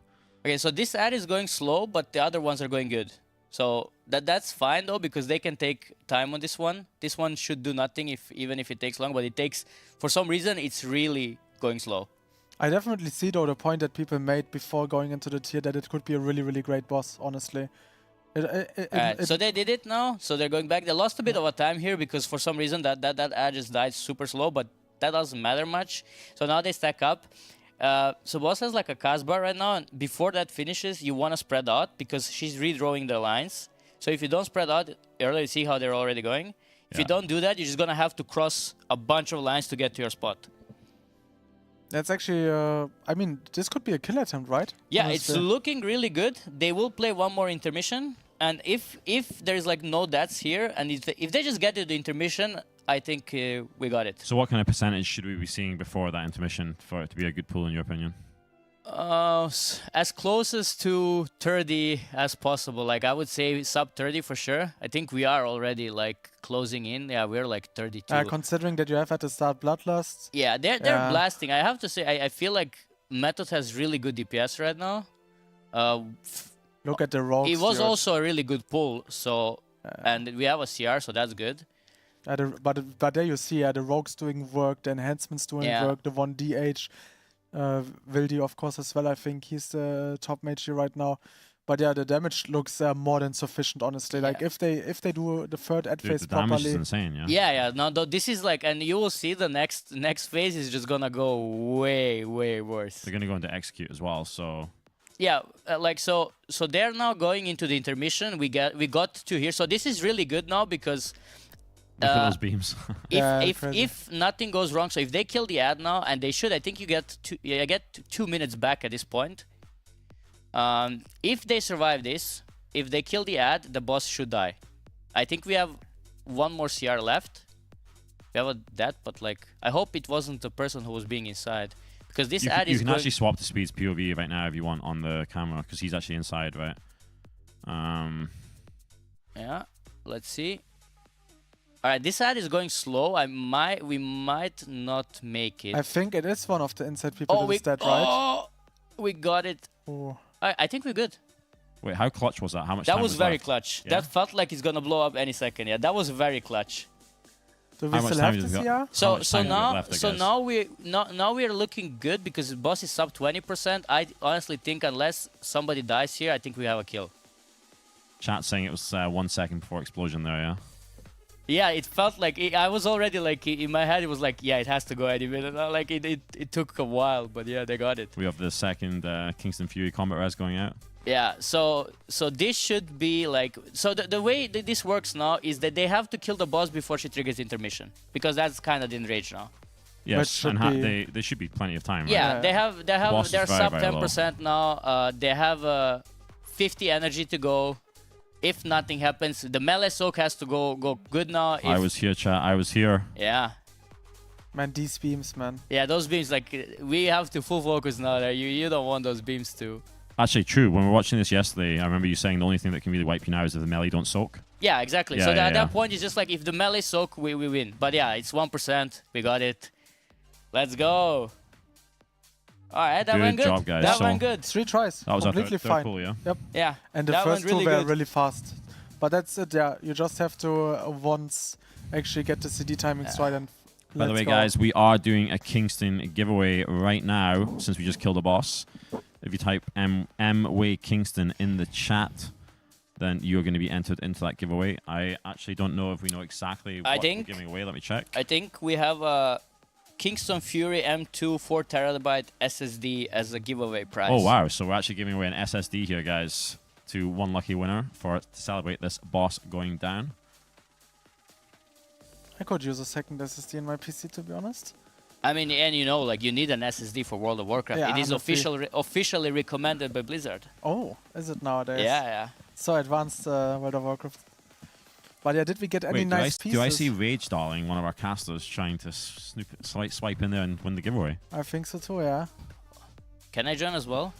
Okay, so this ad is going slow, but the other ones are going good. So that's fine though, because they can take time on this one. This one should do nothing even if it takes long, but it takes, for some reason, it's really going slow. I definitely see though the point that people made before going into the tier that it could be a really, really great boss, honestly. So they did it now, so they're going back. They lost a bit of a time here because for some reason that ad just died super slow, but that doesn't matter much. So now they stack up. So boss has like a cast bar right now, and before that finishes, you want to spread out because she's redrawing the lines. So if you don't spread out earlier, you see how they're already going. If you don't do that, you're just gonna have to cross a bunch of lines to get to your spot. That's actually, I mean, this could be a kill attempt, right? Yeah, Honestly. it's looking really good. They will play one more intermission, and if there's like no deaths here, and if they just get to the intermission, I think we got it. So what kind of percentage should we be seeing before that intermission for it to be a good pull, in your opinion? As closest to 30 as possible. Like I would say sub 30 for sure. I think we are already like closing in. Yeah, we're like 32. Considering that you have had to start Bloodlust. Yeah, they're blasting. I have to say, I feel like Method has really good DPS right now. Look at the rogues. It was also a really good pull. So and we have a CR, so that's good. But there you see, the rogues doing work, the enhancements doing work, the 1DH. Wildy, of course, as well. I think he's the top mage here right now. But yeah, the damage looks more than sufficient, honestly. Like if they do the third ad phase the damage properly, is insane, yeah. Yeah. No, this is like, and you will see the next phase is just gonna go way worse. They're gonna go into execute as well, so. Yeah, so they're now going into the intermission. We got to here, so this is really good now because. Look at those beams. if nothing goes wrong, so if they kill the ad now, and they should, I think you get 2 minutes back at this point. If they survive this, if they kill the ad, the boss should die. I think we have one more CR left. We have a death, but like I hope it wasn't the person who was being inside, because this ad is. You can actually swap the speeds POV right now if you want on the camera, because he's actually inside, right? Yeah, let's see. All right, this ad is going slow. We might not make it. I think it is one of the inside people that is dead, right? We got it. I think we're good. Wait, how clutch was that? How much that time was very left? clutch. Yeah? That felt like it's gonna blow up any second. Yeah, that was very clutch. Do we still have the CR? Now we are looking good because the boss is sub 20%. I honestly think unless somebody dies here, I think we have a kill. Chat saying it was 1 second before explosion there, yeah? Yeah, it felt like I was already like in my head. It was like, yeah, it has to go any minute. Like it took a while, but yeah, they got it. We have the second Kingston FURY combat res going out. Yeah, so this should be like, so the way that this works now is that they have to kill the boss before she triggers intermission, because that's kind of in rage now. Yes, and there should be plenty of time. Right? Yeah, they're sub 10% now. They have 50 energy to go. If nothing happens, the melee soak has to go good now. I was here, chat. I was here. Yeah. Man, these beams, man. Yeah, those beams, like, we have to full focus now. You don't want those beams to. Actually, true. When we were watching this yesterday, I remember you saying the only thing that can really wipe you now is if the melee don't soak. Yeah, exactly. Yeah, so at that point, it's just like, if the melee soak, we win. But yeah, it's 1%. We got it. Let's go. All right, that went good. Good job, guys. That went good. 3 tries. That was completely fine. Cool, yeah? Yep. Yeah. And the first two were really fast. But that's it, yeah. You just have to once actually get the CD timings right and By the way, go. guys, we are doing a Kingston giveaway right now since we just killed a boss. If you type M-Way Kingston in the chat, then you're going to be entered into that giveaway. I actually don't know if we know exactly what we're giving away. Let me check. I think we have a Kingston FURY M2 4TB SSD as a giveaway prize. Oh, wow. So we're actually giving away an SSD here, guys, to one lucky winner to celebrate this boss going down. I could use a second SSD in my PC, to be honest. I mean, and you know, like you need an SSD for World of Warcraft. Yeah, it is 100%. officially recommended by Blizzard. Oh, is it nowadays? Yeah, yeah. So advanced World of Warcraft. But yeah, did we get any nice pieces? Do I see Rage Darling, one of our casters, trying to swipe in there and win the giveaway? I think so too, yeah. Can I join as well?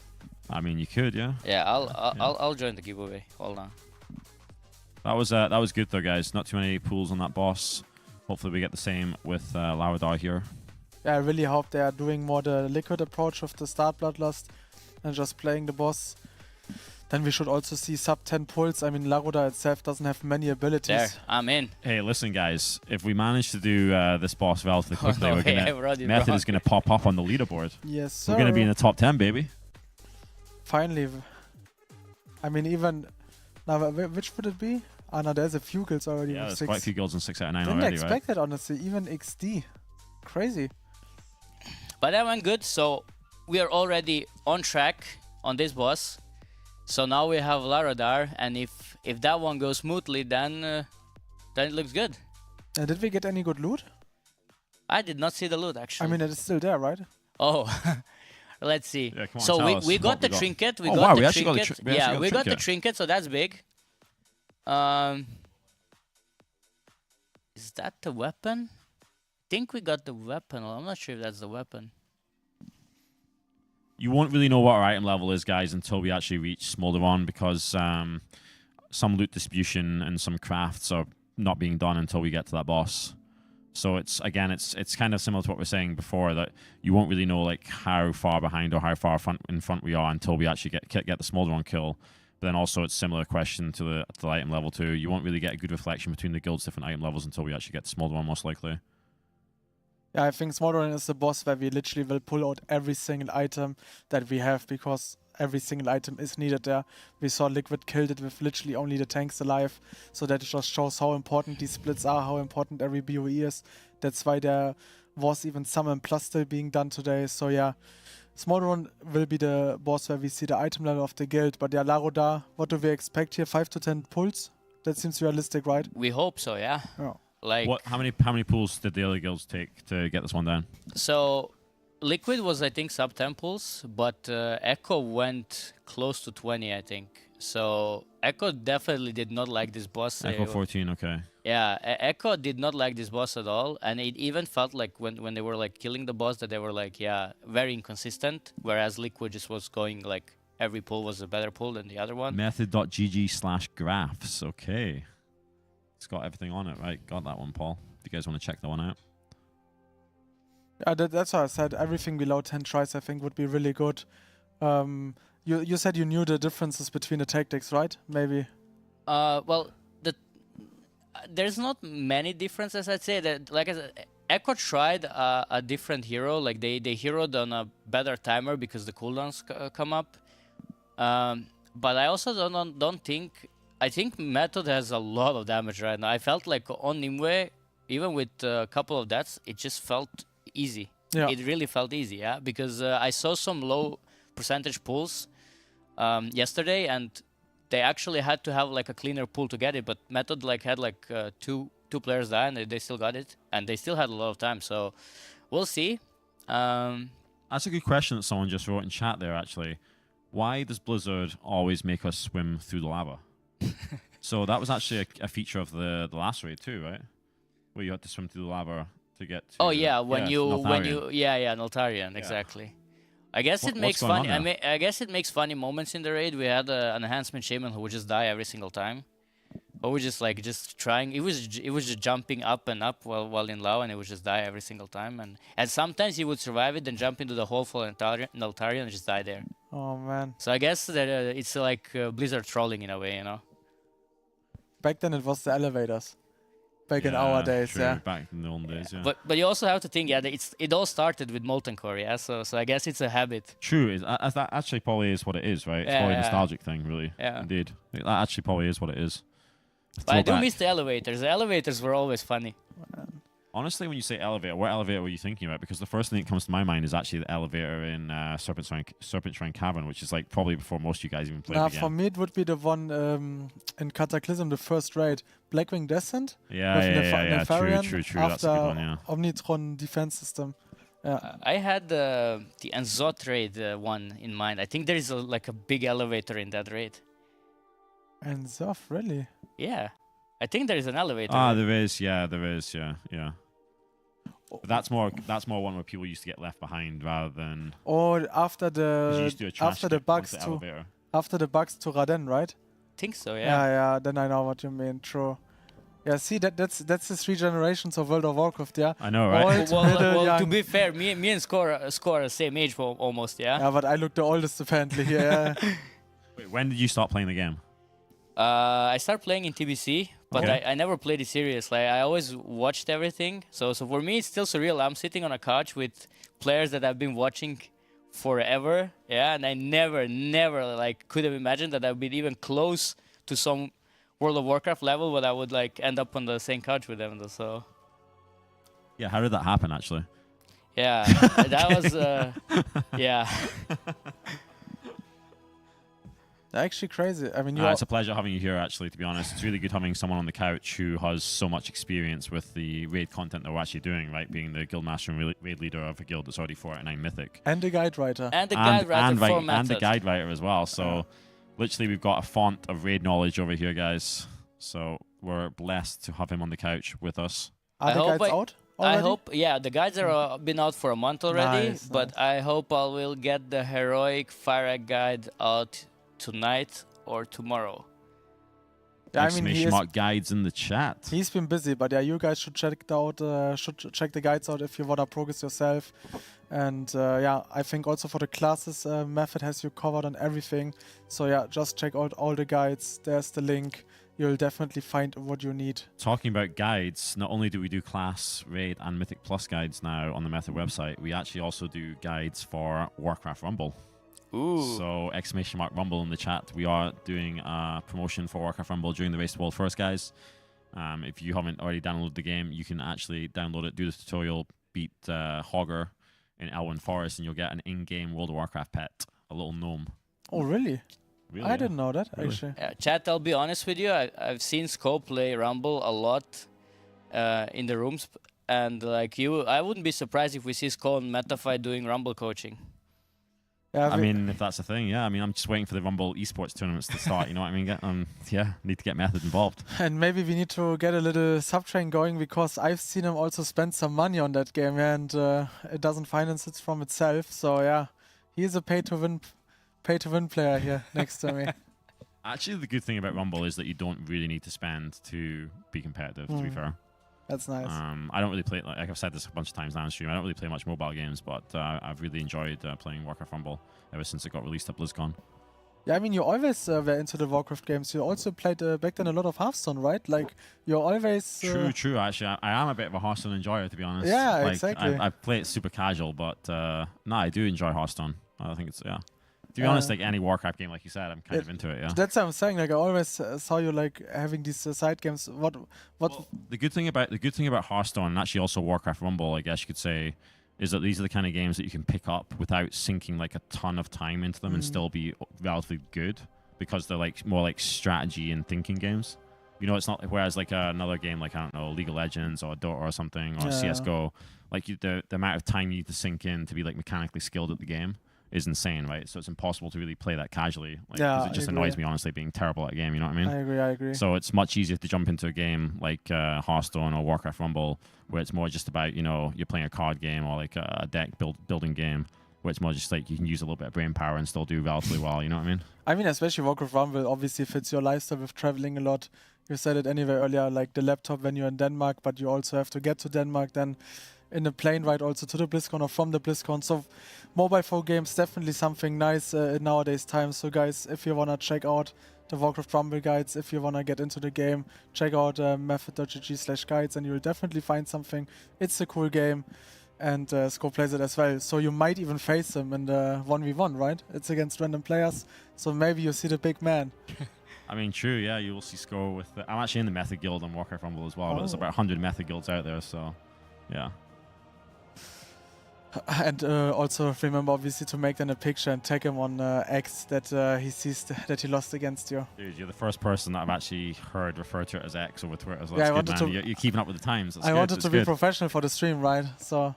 I mean, you could, yeah. Yeah, I'll join the giveaway. Hold on. That was good though, guys. Not too many pools on that boss. Hopefully we get the same with Lauradar here. Yeah, I really hope they are doing more the liquid approach of the start Bloodlust and just playing the boss. Then we should also see sub 10 pulls. I mean, Lauradar itself doesn't have many abilities. There, I'm in. Hey, listen, guys. If we manage to do this boss relatively quickly, Method is going to pop up on the leaderboard. Yes, sir. We're going to be in the top 10, baby. Finally. I mean, even... Now, which would it be? Ah, no, there's a few guilds already. Yeah, with there's 6. quite a few guilds in 6 out of 9 Didn't already, expect right? that, honestly. Even XD. Crazy. But that went good, so we are already on track on this boss. So now we have Lauradar, and if that one goes smoothly, then it looks good. Did we get any good loot? I did not see the loot, actually. I mean, it is still there, right? Oh, let's see. Yeah, come on, so tell we us got what the we got. trinket. We Oh, got wow, the we actually got the trinket. we actually Yeah, got we the got the trinket. trinket, so that's big. Is that the weapon? I think we got the weapon. I'm not sure if that's the weapon. You won't really know what our item level is, guys, until we actually reach Smolderon, because some loot distribution and some crafts are not being done until we get to that boss. So it's kind of similar to what we were saying before, that you won't really know like how far behind or how far in front we are until we actually get the Smolderon kill. But then also it's a similar question to the item level too. You won't really get a good reflection between the guild's different item levels until we actually get to Smolderon, most likely. Yeah, I think Smolderon is the boss where we literally will pull out every single item that we have, because every single item is needed there. We saw Liquid killed it with literally only the tanks alive, so that just shows how important these splits are, how important every BOE is. That's why there was even Summon Plus still being done today. So yeah, Smolderon will be the boss where we see the item level of the guild. But yeah, Lauradar, what do we expect here? 5 to 10 pulls? That seems realistic, right? We hope so, yeah. Yeah. Like How many pulls did the other guilds take to get this one down? So Liquid was, I think, sub 10 pulls, but Echo went close to 20, I think. So Echo definitely did not like this boss. Echo 14, okay. Yeah, Echo did not like this boss at all, and it even felt like when they were like killing the boss that they were like, yeah, very inconsistent. Whereas Liquid just was going like every pull was a better pull than the other one. Method.gg/graphs, okay. It's got everything on it, right? Got that one, Paul. If you guys want to check that one out. Yeah, that's why I said everything below 10 tries I think would be really good. You said you knew the differences between the tactics, right? Maybe. Well, there's not many differences, I'd say. That, like I said, Echo tried a different hero. Like they heroed on a better timer because the cooldowns come up. But I also don't think. I think Method has a lot of damage right now. I felt like on Nimue, even with a couple of deaths, it just felt easy. Yeah. It really felt easy, yeah. Because I saw some low percentage pulls yesterday, and they actually had to have like a cleaner pull to get it. But Method like had like two players die, and they still got it, and they still had a lot of time. So we'll see. That's a good question that someone just wrote in chat there, actually. Why does Blizzard always make us swim through the lava? So that was actually a feature of the last raid too, right? Where you had to swim through the lava to get to Noltarian, exactly. I guess it makes funny. I guess it makes funny moments in the raid. We had an enhancement shaman who would just die every single time. Or we just trying. It was just jumping up and up while in low, and it would just die every single time. And sometimes he would survive it, then jump into the hole for Noltarian and just die there. Oh man. So I guess that it's like Blizzard trolling in a way, you know. Back then it was the elevators. back in our days. True, Yeah. back in the old days. Yeah. But you also have to think, yeah, that it all started with Molten Core, yeah. So I guess it's a habit. True, that actually probably is what it is, right? It's probably a nostalgic thing, really. Yeah. Indeed, that actually probably is what it is. But I do miss the elevators. The elevators were always funny. Honestly, when you say elevator, what elevator were you thinking about? Because the first thing that comes to my mind is actually the elevator in Serpent Shrine Cavern, which is like probably before most of you guys even played the game. For me, it would be the one in Cataclysm, the first raid, Blackwing Descent. Yeah, with yeah. Nefarian True. After That's a good one, yeah. Omnitron defense system. Yeah. I had the Enzot raid one in mind. I think there is like a big elevator in that raid. And Zoff, really? Yeah, I think there is an elevator. There is. Yeah. But that's more one where people used to get left behind rather than. Or after the bugs the to elevator. after the bugs to Raden, right? Think so, yeah. Yeah. Then I know what you mean. True. Yeah, see that's the 3 generations of World of Warcraft, yeah. I know, right? Old, middle, young. To be fair, me and Score the same age almost, yeah. Yeah, but I look the oldest apparently here. Wait, when did you start playing the game? I started playing in TBC, but Okay. I never played it seriously. I always watched everything. So for me, it's still surreal. I'm sitting on a couch with players that I've been watching forever, yeah, and I never like could have imagined that I would be even close to some World of Warcraft level, but I would like end up on the same couch with them. So Yeah, how did that happen actually? yeah, that was yeah. Actually crazy. I mean, It's a pleasure having you here, actually, to be honest. It's really good having someone on the couch who has so much experience with the raid content that we're actually doing, right? Being the guild master and raid leader of a guild that's already 489 Mythic. And the guide writer. And the guide writer for Method. And the guide writer as well. So literally we've got a font of raid knowledge over here, guys. So we're blessed to have him on the couch with us. Are the guides out already? I hope, yeah, the guides are been out for a month already, but I hope I will get the heroic Fire Egg guide out tonight or tomorrow. Yeah, I mean, guides in the chat. He's been busy, but yeah, you guys should check it out. Should check the guides out if you wanna progress yourself. And yeah, I think also for the classes, Method has you covered on everything. So yeah, just check out all the guides. There's the link. You'll definitely find what you need. Talking about guides, not only do we do class, raid, and Mythic Plus guides now on the Method website, we actually also do guides for Warcraft Rumble. Ooh. So !Rumble in the chat. We are doing a promotion for Warcraft Rumble during the Race to World First, guys. If you haven't already downloaded the game, you can actually download it, do the tutorial, beat Hogger in Elwyn Forest, and you'll get an in-game World of Warcraft pet, a little gnome. Oh, really? Really, I didn't know that, Really? actually. Yeah, chat, I'll be honest with you. I've seen Scope play Rumble a lot in the rooms, and like you, I wouldn't be surprised if we see Scope and Metafy doing Rumble coaching. Yeah, I mean, if that's a thing, yeah. I mean, I'm just waiting for the Rumble esports tournaments to start. You know what I mean? Yeah, need to get Method involved. And maybe we need to get a little sub-train going, because I've seen him also spend some money on that game, and it doesn't finance it from itself. So yeah, he's a pay-to-win player here next to me. Actually, the good thing about Rumble is that you don't really need to spend to be competitive, to be fair. That's nice. I don't really play, like I've said this a bunch of times now on stream, I don't really play much mobile games, but I've really enjoyed playing Warcraft Rumble ever since it got released at BlizzCon. Yeah, I mean, you always were into the Warcraft games. You also played back then a lot of Hearthstone, right? Like, you're always... True. Actually, I am a bit of a Hearthstone enjoyer, to be honest. Yeah, like, exactly. I play it super casual, but no, I do enjoy Hearthstone. I think it's, yeah. To be honest, like any Warcraft game, like you said, I'm kind of into it, yeah. That's what I'm saying. Like, I always saw you like having these side games. What? Well, the good thing about Hearthstone, and actually also Warcraft Rumble, I guess you could say, is that these are the kind of games that you can pick up without sinking like a ton of time into them and still be relatively good, because they're like more like strategy and thinking games. You know, it's not whereas like another game like, I don't know, League of Legends or Dota or something, or CS:GO, like the amount of time you need to sink in to be like mechanically skilled at the game is insane, right? So it's impossible to really play that casually. Like, yeah, 'cause it just annoys me, honestly, being terrible at a game, you know what I mean? I agree. So it's much easier to jump into a game like Hearthstone or Warcraft Rumble, where it's more just about, you know, you're playing a card game or like a deck building game, where it's more just like you can use a little bit of brain power and still do relatively well, you know what I mean? I mean, especially Warcraft Rumble obviously fits your lifestyle with traveling a lot. You said it anyway earlier, like the laptop when you're in Denmark, but you also have to get to Denmark, then in a plane ride also to the BlizzCon or from the BlizzCon. So mobile phone games definitely something nice in nowadays time. So guys, if you wanna check out the Warcraft Rumble guides. If you want to get into the game, check out method.gg/guides and you'll definitely find something. It's a cool game, and Sco plays it as well. So you might even face him in the 1v1, right? It's against random players, so maybe you see the big man. I mean, true, yeah, you will see Sco with... I'm actually in the Method Guild on Warcraft Rumble as well, but there's about 100 Method Guilds out there, so yeah. And also remember, obviously, to make then a picture and tag him on X that he sees that he lost against you. Dude, you're the first person that I've actually heard refer to it as X over Twitter. So yeah, that's good, man. You're keeping up with the times. That's I good. wanted to be professional for the stream, right? So,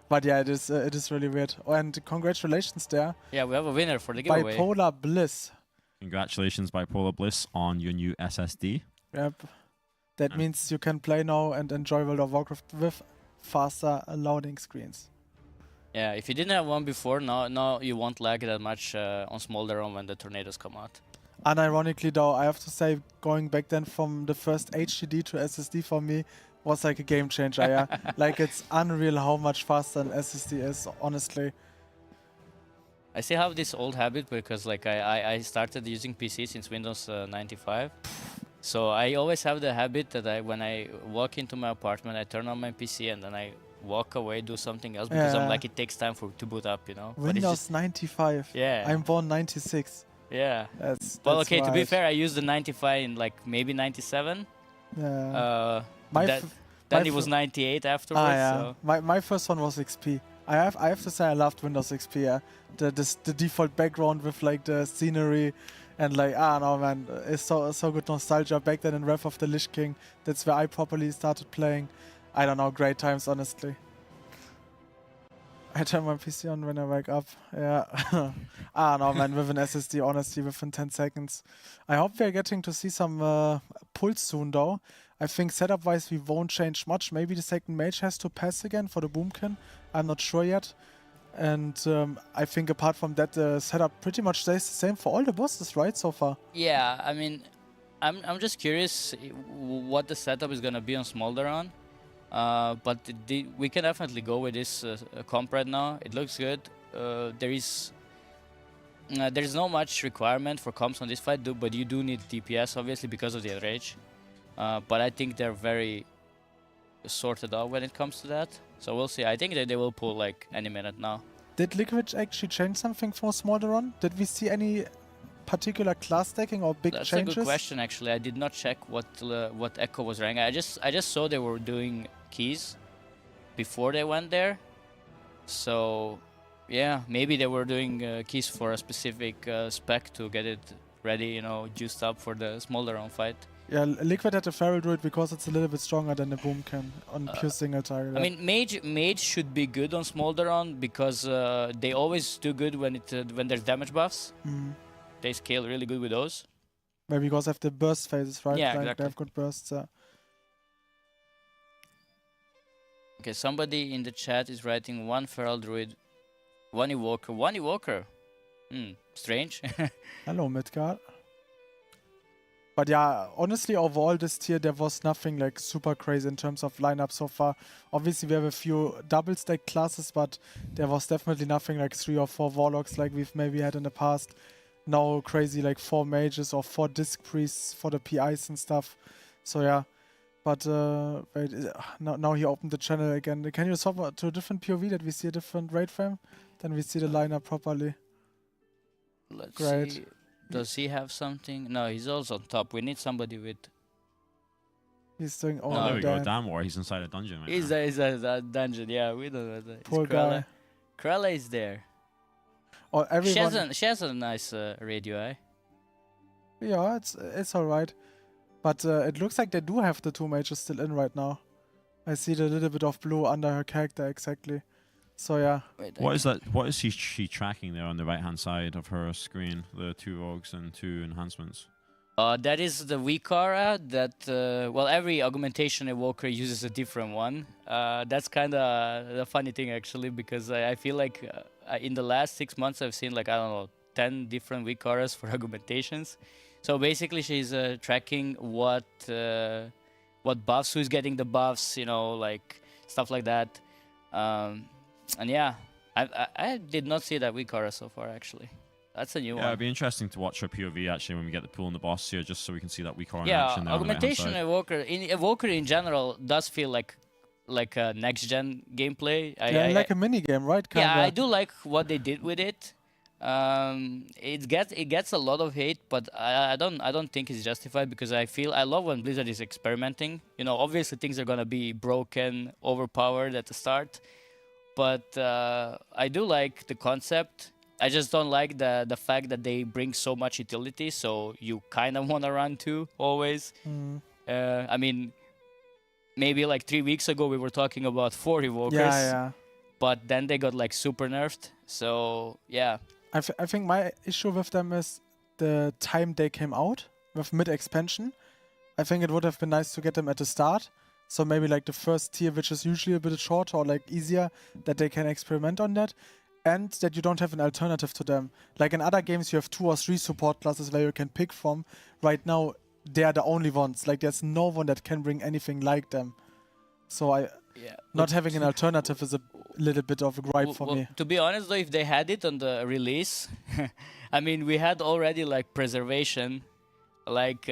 but yeah, it is really weird. Oh, and congratulations there. Yeah, we have a winner for the giveaway. Bipolar Bliss. Congratulations, Bipolar Bliss, on your new SSD. Yep. That means you can play now and enjoy World of Warcraft with faster loading screens. Yeah, if you didn't have one before, now you won't lag that much on Smolderon when the tornadoes come out. Unironically though, I have to say, going back then from the first HDD to SSD for me was like a game changer, yeah. Like, it's unreal how much faster an SSD is, honestly. I still have this old habit because like I started using PC since Windows 95. So I always have the habit that when I walk into my apartment, I turn on my PC and then I walk away, do something else, because I'm like, it takes time to boot up, you know. Windows 95. Yeah. I'm born 96. Yeah. That's well, okay, to be right. fair, I used the 95 in like maybe 97. Yeah. Then it was 98 afterwards. Yeah. So. My first one was XP. I have to say I loved Windows XP. Yeah. The default background with like the scenery and like no man, it's so good nostalgia. Back then in Wrath of the Lich King, that's where I properly started playing. I don't know, great times, honestly. I turn my PC on when I wake up. Yeah. No man, with an SSD, honestly, within 10 seconds. I hope we're getting to see some pulse soon though. I think setup-wise we won't change much. Maybe the second mage has to pass again for the Boomkin. I'm not sure yet. And I think apart from that, the setup pretty much stays the same for all the bosses, right, so far? Yeah, I mean, I'm just curious what the setup is gonna be on Smolderon. But we can definitely go with this comp right now. It looks good. There's no much requirement for comps on this fight, but you do need DPS obviously because of the enrage. But I think they're very sorted out when it comes to that. So we'll see. I think that they will pull like any minute now. Did Liquid actually change something for Smolderon? Did we see any particular class stacking or big changes? That's a good question actually. I did not check what Echo was ranking. I just saw they were doing keys before they went there. So yeah, maybe they were doing keys for a specific spec to get it ready, you know, juiced up for the Smolderon fight. Yeah, Liquid had a Feral Druid because it's a little bit stronger than the Boomkin on pure single target. I mean, Mage should be good on Smolderon because they always do good when there's damage buffs. They scale really good with those. Maybe because they have the burst phases, right? Yeah, like exactly. They have good bursts. Okay, somebody in the chat is writing 1 Feral Druid, 1 Evoker. 1 Evoker? Strange. Hello, Midgard. But yeah, honestly, overall this tier, there was nothing like super crazy in terms of lineup so far. Obviously, we have a few double stack classes, but there was definitely nothing like 3 or 4 Warlocks like we've maybe had in the past. No crazy like 4 mages or 4 disc priests for the PIs and stuff. So yeah, but wait, now he opened the channel again. Can you swap to a different POV that we see a different raid frame? Then we see the lineup properly. Let's Great. see. Does he have something? No, he's also on top. We need somebody with... He's doing all there we go, Dan War. He's inside a dungeon right He's a dungeon, yeah. We don't know that. Poor guy. Krella is there. Oh, everyone... She has a nice radio, eh? Yeah, it's alright. But it looks like they do have the 2 mages still in right now. I see the little bit of blue under her character, exactly. So yeah. What is that? What is she tracking there on the right hand side of her screen? The 2 rogues and 2 enhancements. That is the Vikara that, well, every augmentation evoker uses a different one. That's kind of the funny thing actually, because I feel like in the last 6 months I've seen like, I don't know, 10 different Vikaras for augmentations. So basically she's tracking what buffs, who's getting the buffs, you know, like stuff like that. And yeah, I did not see that Vikara so far actually. That's a new Yeah, one. it'd be interesting to watch our POV actually when we get the pool and the boss here, just so we can see that weak core in Yeah, action there on the right-hand augmentation side. Evoker in general does feel like a next gen gameplay. Like a mini game, right? Yeah, Kinda. I do like what they did with it. It gets a lot of hate, but I don't think it's justified because I love when Blizzard is experimenting. You know, obviously things are gonna be broken, overpowered at the start, but I do like the concept. I just don't like the fact that they bring so much utility, so you kind of want to run too always. I mean, maybe like 3 weeks ago we were talking about 4 Evokers, but then they got like super nerfed. So yeah, I think my issue with them is the time they came out with mid-expansion. I think it would have been nice to get them at the start. So maybe like the first tier, which is usually a bit shorter or like easier, that they can experiment on that. And that you don't have an alternative to them. Like in other games, you have 2 or 3 support classes where you can pick from. Right now, they are the only ones. Like there's no one that can bring anything like them. So not having an alternative is a little bit of a gripe for me. To be honest though, if they had it on the release, I mean, we had already like preservation. Like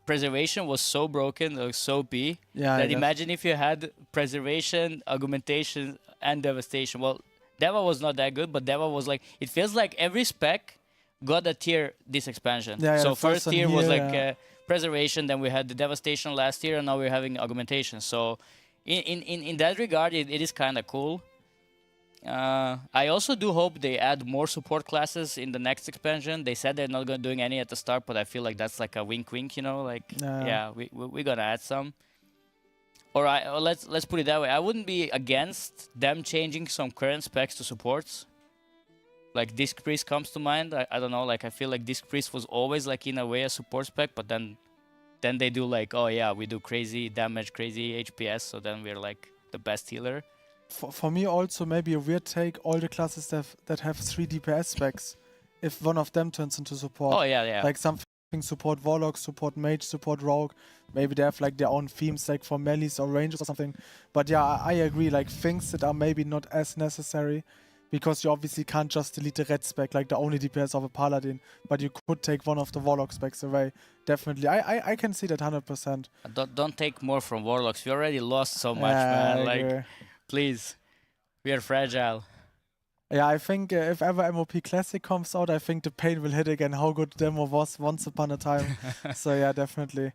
preservation was so broken, or so OP, that imagine if you had preservation, augmentation, and devastation. Well, Deva was not that good, but Deva was like, it feels like every spec got a tier this expansion. So first tier was like preservation, then we had the devastation last year, and now we're having augmentation. So in that regard, it is kind of cool. I also do hope they add more support classes in the next expansion. They said they're not going to doing any at the start, but I feel like that's like a wink wink, you know, like yeah, we're going to add some. Or let's put it that way. I wouldn't be against them changing some current specs to supports. Like Disc Priest comes to mind. I don't know. Like I feel like Disc Priest was always like in a way a support spec, but then they do like, oh yeah, we do crazy damage, crazy HPS. So then we're like the best healer. For me also maybe a weird take. All the classes that have 3 DPS specs, if one of them turns into support. Oh yeah. Like something support Warlock, support Mage, support Rogue. Maybe they have like their own themes like for melees or ranges or something. But yeah, I agree, like things that are maybe not as necessary, because you obviously can't just delete the red spec, like the only DPS of a Paladin, but you could take one of the Warlock specs away. Definitely. I can see that 100%. Don't take more from Warlocks. We already lost so much, man. Like, please. We are fragile. Yeah, I think if ever MOP Classic comes out, I think the pain will hit again how good the demo was once upon a time. So yeah, definitely.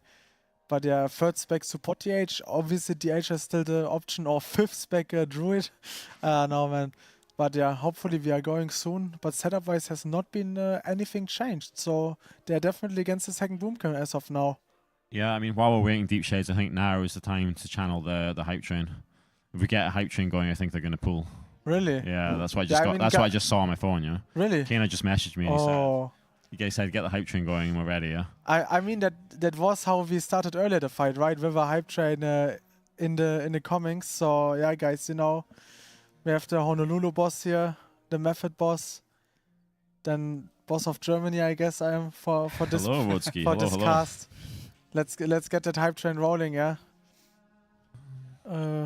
But yeah, 3rd spec support DH. Obviously DH has still the option, or 5th spec Druid. No man. But yeah, hopefully we are going soon. But setup wise has not been anything changed. So they're definitely against the second boomcam as of now. Yeah, I mean, while we're waiting Deep Shades, I think now is the time to channel the hype train. If we get a hype train going, I think they're going to pull. Really? Yeah, that's what I just got. That's what I just saw on my phone. Yeah. Really? Kana just messaged me. And he said, you guys said get the hype train going and we're ready. Yeah. I mean that was how we started earlier the fight, right? With a hype train in the comics. So yeah, guys, you know, we have the Honolulu boss here, the Method boss, then boss of Germany, I guess I am for this hello. cast. Let's get that hype train rolling, yeah.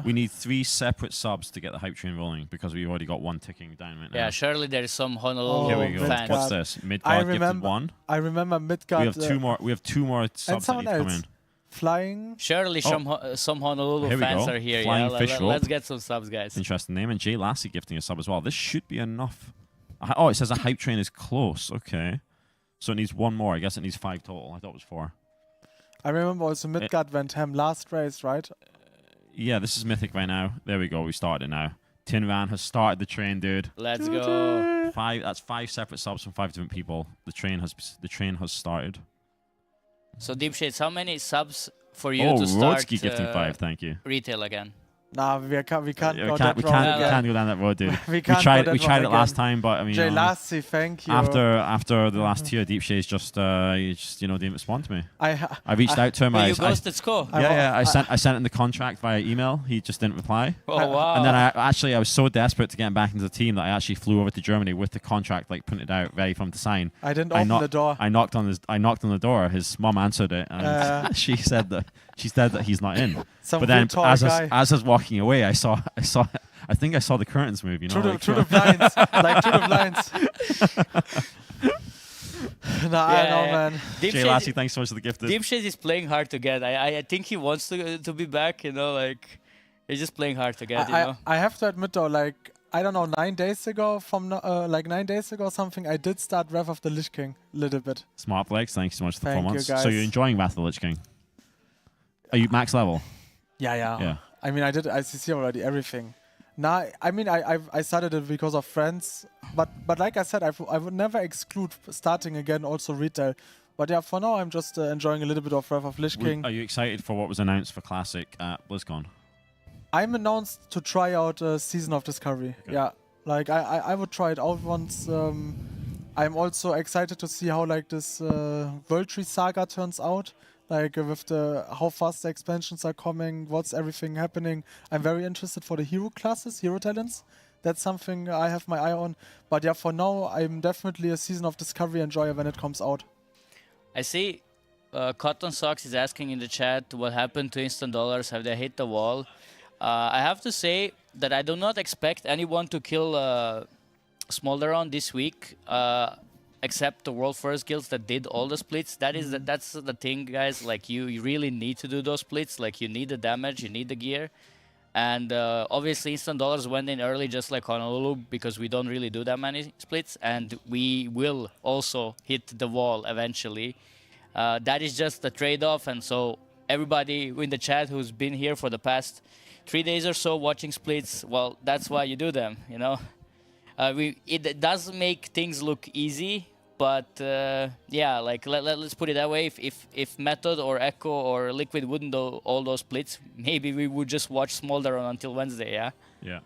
We need 3 separate subs to get the hype train rolling because we've already got 1 ticking down right now. Yeah, surely there is some Honolulu Here we go. fans. What's this? Midgard gifted 1. I remember Midgard. We have two more subs that need to come in. Flying. Surely some Honolulu fans are here. Flying Yeah, Fish let's get some subs, guys. Interesting name. And Jay Lassie gifting a sub as well. This should be enough. Oh, it says a hype train is close. Okay. So it needs 1 more. I guess it needs 5 total. I thought it was 4. I remember also Midgard went ham last race, right? Yeah, this is Mythic right now. There we go. We started it now. Tinran has started the train, dude. Let's go. 5. That's 5 separate subs from 5 different people. The train has started. So Deep Shades, how many subs for you to start Rodsky gifting 5, thank you. Retail again? Nah, we can't we go can't that road again. We can't go down that road, dude. we tried it last time, but I mean, Jay Lassie, thank you. After the last tier, Deep Shades just didn't respond to me. I reached out to him. You ghosted Sko. Yeah, I sent in the contract via email. He just didn't reply. Oh wow! And then I was so desperate to get him back into the team that I actually flew over to Germany with the contract like printed out, ready for him to sign. I didn't open the door. I knocked on the door. His mom answered it, and she said that he's not in. But then, as I was walking away, I saw I think I saw the curtains move. You know, Through the blinds, like through the blinds. Nah, I know, man. Jay Lassie, thanks so much for the gift. Deepshade is playing hard to get. I think he wants to be back. You know, like he's just playing hard to get. I have to admit though, like I don't know, 9 days ago like 9 days ago or something, I did start Wrath of the Lich King a little bit. Smart Flex, thanks so much for the 4 Thank you, months. guys. So you're enjoying Wrath of the Lich King? Are you max level? Yeah. I mean, I did ICC already, everything. Now, I mean, I started it because of friends, but like I said, I would never exclude starting again also retail. But yeah, for now, I'm just enjoying a little bit of Wrath of Lich King. Are you excited for what was announced for Classic at BlizzCon? I'm announced to try out Season of Discovery. Okay. Yeah, like I would try it out once. I'm also excited to see how like this World Tree Saga turns out. Like with how fast the expansions are coming, what's everything happening. I'm very interested for the hero classes, hero talents. That's something I have my eye on. But yeah, for now, I'm definitely a Season of Discovery enjoyer when it comes out. I see Cotton Socks is asking in the chat what happened to instant dollars. Have they hit the wall? I have to say that I do not expect anyone to kill Smolderon this week. Except the world first guilds that did all the splits. That's the thing, guys. Like you really need to do those splits. Like you need the damage, you need the gear, and obviously instant dollars went in early, just like Honolulu, because we don't really do that many splits, and we will also hit the wall eventually. That is just a trade-off, and so everybody in the chat who's been here for the past 3 days or so watching splits, well, that's why you do them, you know. It does make things look easy, but yeah, like let's put it that way. If Method or Echo or Liquid wouldn't do all those splits, maybe we would just watch Smolderon until Wednesday. Yeah. Yeah.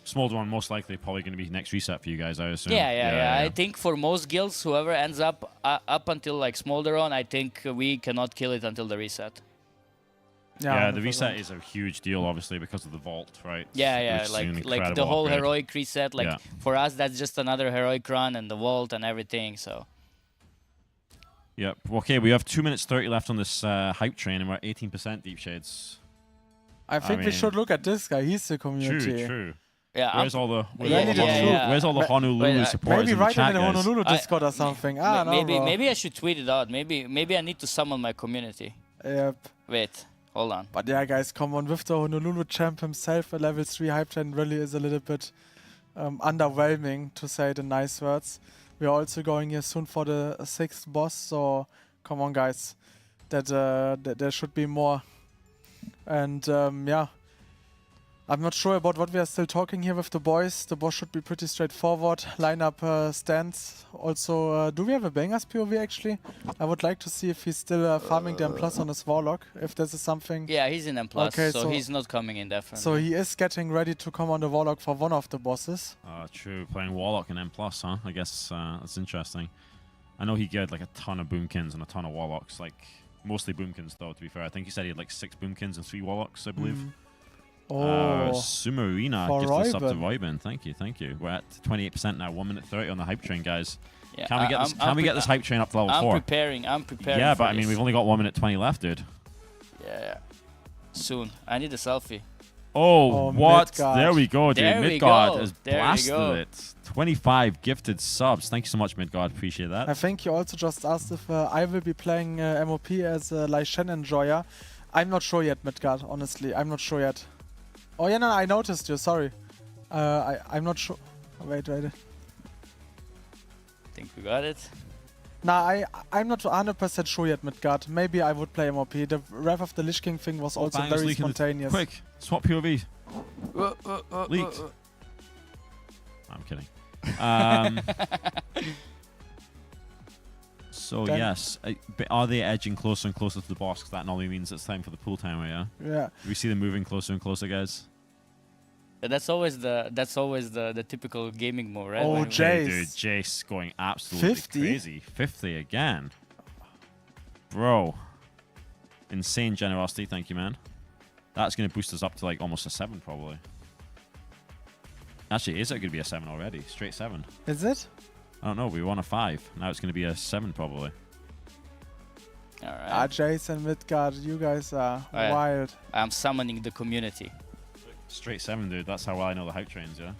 Smolderon most likely probably going to be next reset for you guys, I assume. Yeah. I think for most guilds, whoever ends up until like Smolderon, I think we cannot kill it until the reset. Yeah, the reset is a huge deal, obviously, because of the vault, right? Yeah, like the whole upgrade. heroic reset. Like for us, that's just another heroic run and the vault and everything. So. Yep. Okay, we have 2 minutes 30 left on this hype train, and we're at 18% Deep Shades. I think we should look at this guy. He's the community. True. Yeah. Where's all the Honolulu supporters maybe in the write chat, in the guys? Honolulu Discord or something. Maybe I should tweet it out. Maybe I need to summon my community. Yep. Wait. Hold on. But yeah, guys, come on. With the Honolulu champ himself, a level 3 hype train really is a little bit underwhelming, to say the nice words. We are also going here soon for the 6th boss, so come on, guys. That there should be more. And yeah, I'm not sure about what we are still talking here with the boys. The boss should be pretty straightforward. Lineup stands. Also, do we have a Bangers POV actually? I would like to see if he's still farming the M+ on his Warlock, if this is something. Yeah, he's in M+, okay, so he's not coming in definitely. So he is getting ready to come on the Warlock for one of the bosses. True. Playing Warlock and M+, huh? I guess that's interesting. I know he get like a ton of Boomkins and a ton of Warlocks, like mostly Boomkins though, to be fair. I think he said he had like 6 Boomkins and 3 Warlocks, I believe. Sumarina gets this up to Roybin. Thank you. We're at 28% now. 1 minute 30 on the hype train, guys. Yeah, can we get this hype train up to level 4? I'm preparing. Yeah, but I mean, we've only got 1 minute 20 left, dude. Yeah. Soon. I need a selfie. Oh, what? Midgard. There we go, dude. There Midgard has blasted it. 25 gifted subs. Thank you so much, Midgard. Appreciate that. I think you also just asked if I will be playing MOP as a Lai Shen enjoyer. I'm not sure yet, Midgard, honestly. I'm not sure yet. Oh, yeah, no, I noticed you. Sorry. I'm not sure. Wait. I think we got it. Nah, I'm not 100% sure yet, Midgard. Maybe I would play MOP. The Wrath of the Lich King thing was also very spontaneous. Quick, swap POV. Leaked. I'm kidding. So then, yes, are they edging closer and closer to the boss? Because that normally means it's time for the pool timer, yeah? Yeah. We see them moving closer and closer, guys. That's always the typical gaming mode, right? Oh, Jace. Dude, Jace going absolutely 50? Crazy. 50 again. Bro. Insane generosity, thank you, man. That's going to boost us up to like almost a 7, probably. Actually, is it going to be a 7 already? Straight 7. Is it? I don't know. We won a 5. Now it's going to be a 7, probably. All right. Jace and Midgard, you guys are wild. I'm summoning the community. Straight 7, dude. That's how well I know the hype trains, yeah?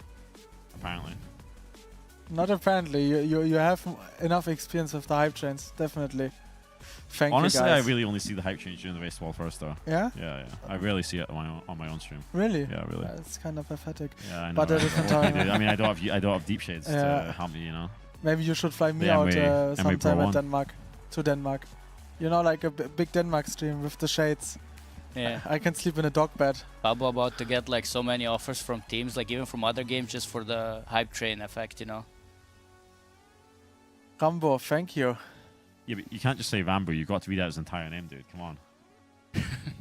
Apparently. Not apparently. You have enough experience with the hype trains, definitely. Thank Honestly, you guys. I really only see the hype trains during the race wall first, though. Yeah? Yeah. I rarely see it on my own stream. Really? Yeah, really. It's kind of pathetic. Yeah, I know. But at a different What can you time. do? I mean, I don't have deep shades to help me, you know. Maybe you should fly me The out NVME sometime Pro at 1. Denmark. To Denmark. You know, like a big Denmark stream with the shades. Yeah. I can sleep in a dog bed. Pablo about to get like so many offers from teams, like even from other games, just for the hype train effect, you know. Rambo, thank you. Yeah, but you can't just say Vambo. You've got to read out his entire name, dude. Come on.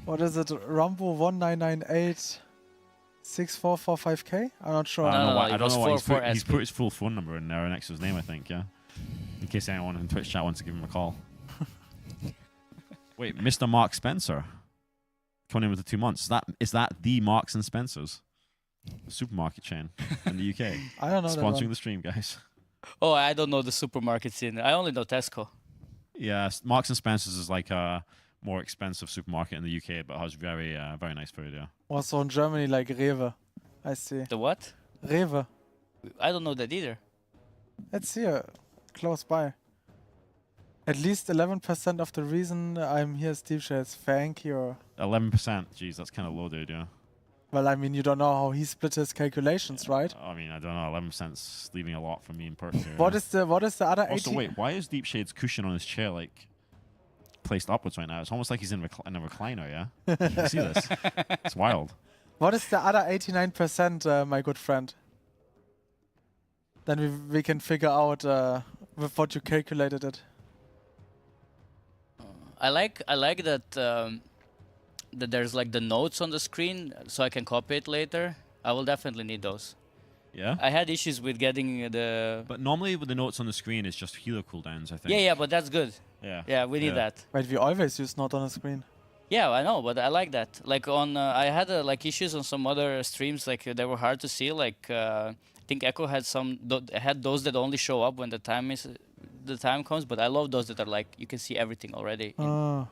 What is it? Rambo 1998 6445K? I'm not sure. I don't know why. He's put his full phone number in there next to his name, I think, yeah? In case anyone in Twitch chat wants to give him a call. Wait, Mr. Mark Spencer. Coming in with the 2 months. Is that the Marks and Spencers? The supermarket chain in the UK. I don't know. Sponsoring the stream, guys. Oh, I don't know the supermarket scene. I only know Tesco. Yeah, Marks and Spencers is like a more expensive supermarket in the UK, but has very nice food, yeah. Also in Germany, like Rewe. I see. The what? Rewe. I don't know that either. It's here, close by. At least 11% of the reason I'm here is Deep Shades. Thank you. 11%. Jeez, that's kind of low, dude, yeah. Well, I mean, you don't know how he split his calculations, right? I mean, I don't know. 11%'s leaving a lot from me in perks here. What is the other 80? Also, wait, why is Deep Shade's cushion on his chair like placed upwards right now? It's almost like he's in a recliner, yeah? You see this? It's wild. What is the other 89%, my good friend? Then we can figure out with what you calculated it. I like that that there's like the notes on the screen, so I can copy it later. I will definitely need those. Yeah? I had issues with getting the... But normally with the notes on the screen, it's just healer cooldowns, I think. Yeah, but that's good. Yeah. Yeah, we need that. But we always use note on the screen. Yeah, I know, but I like that. Like on, I had like issues on some other streams, like they were hard to see. Like I think Echo had had those that only show up when the time comes. But I love those that are like you can see everything already. I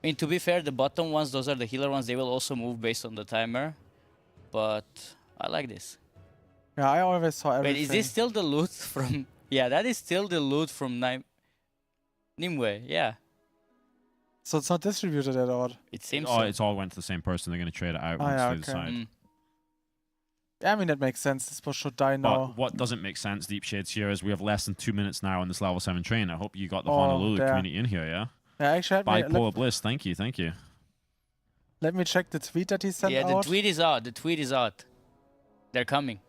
mean, to be fair, the bottom ones, those are the healer ones. They will also move based on the timer. But I like this. Yeah, I always saw everything. Wait, is this still the loot from? Yeah, that is still the loot from Nimue. Yeah. So it's not distributed at all. It seems. Oh, it's all went to the same person. They're going to trade it out once they decide. Yeah, I mean, that makes sense. This boss should die now. But what doesn't make sense, Deep Shades, here is we have less than 2 minutes now on this level 7 train. I hope you got the Honolulu community in here, yeah? Yeah, actually, Bipolar Bliss, thank you, thank you. Let me check the tweet that he sent out. Yeah, the tweet is out. The tweet is out. They're coming.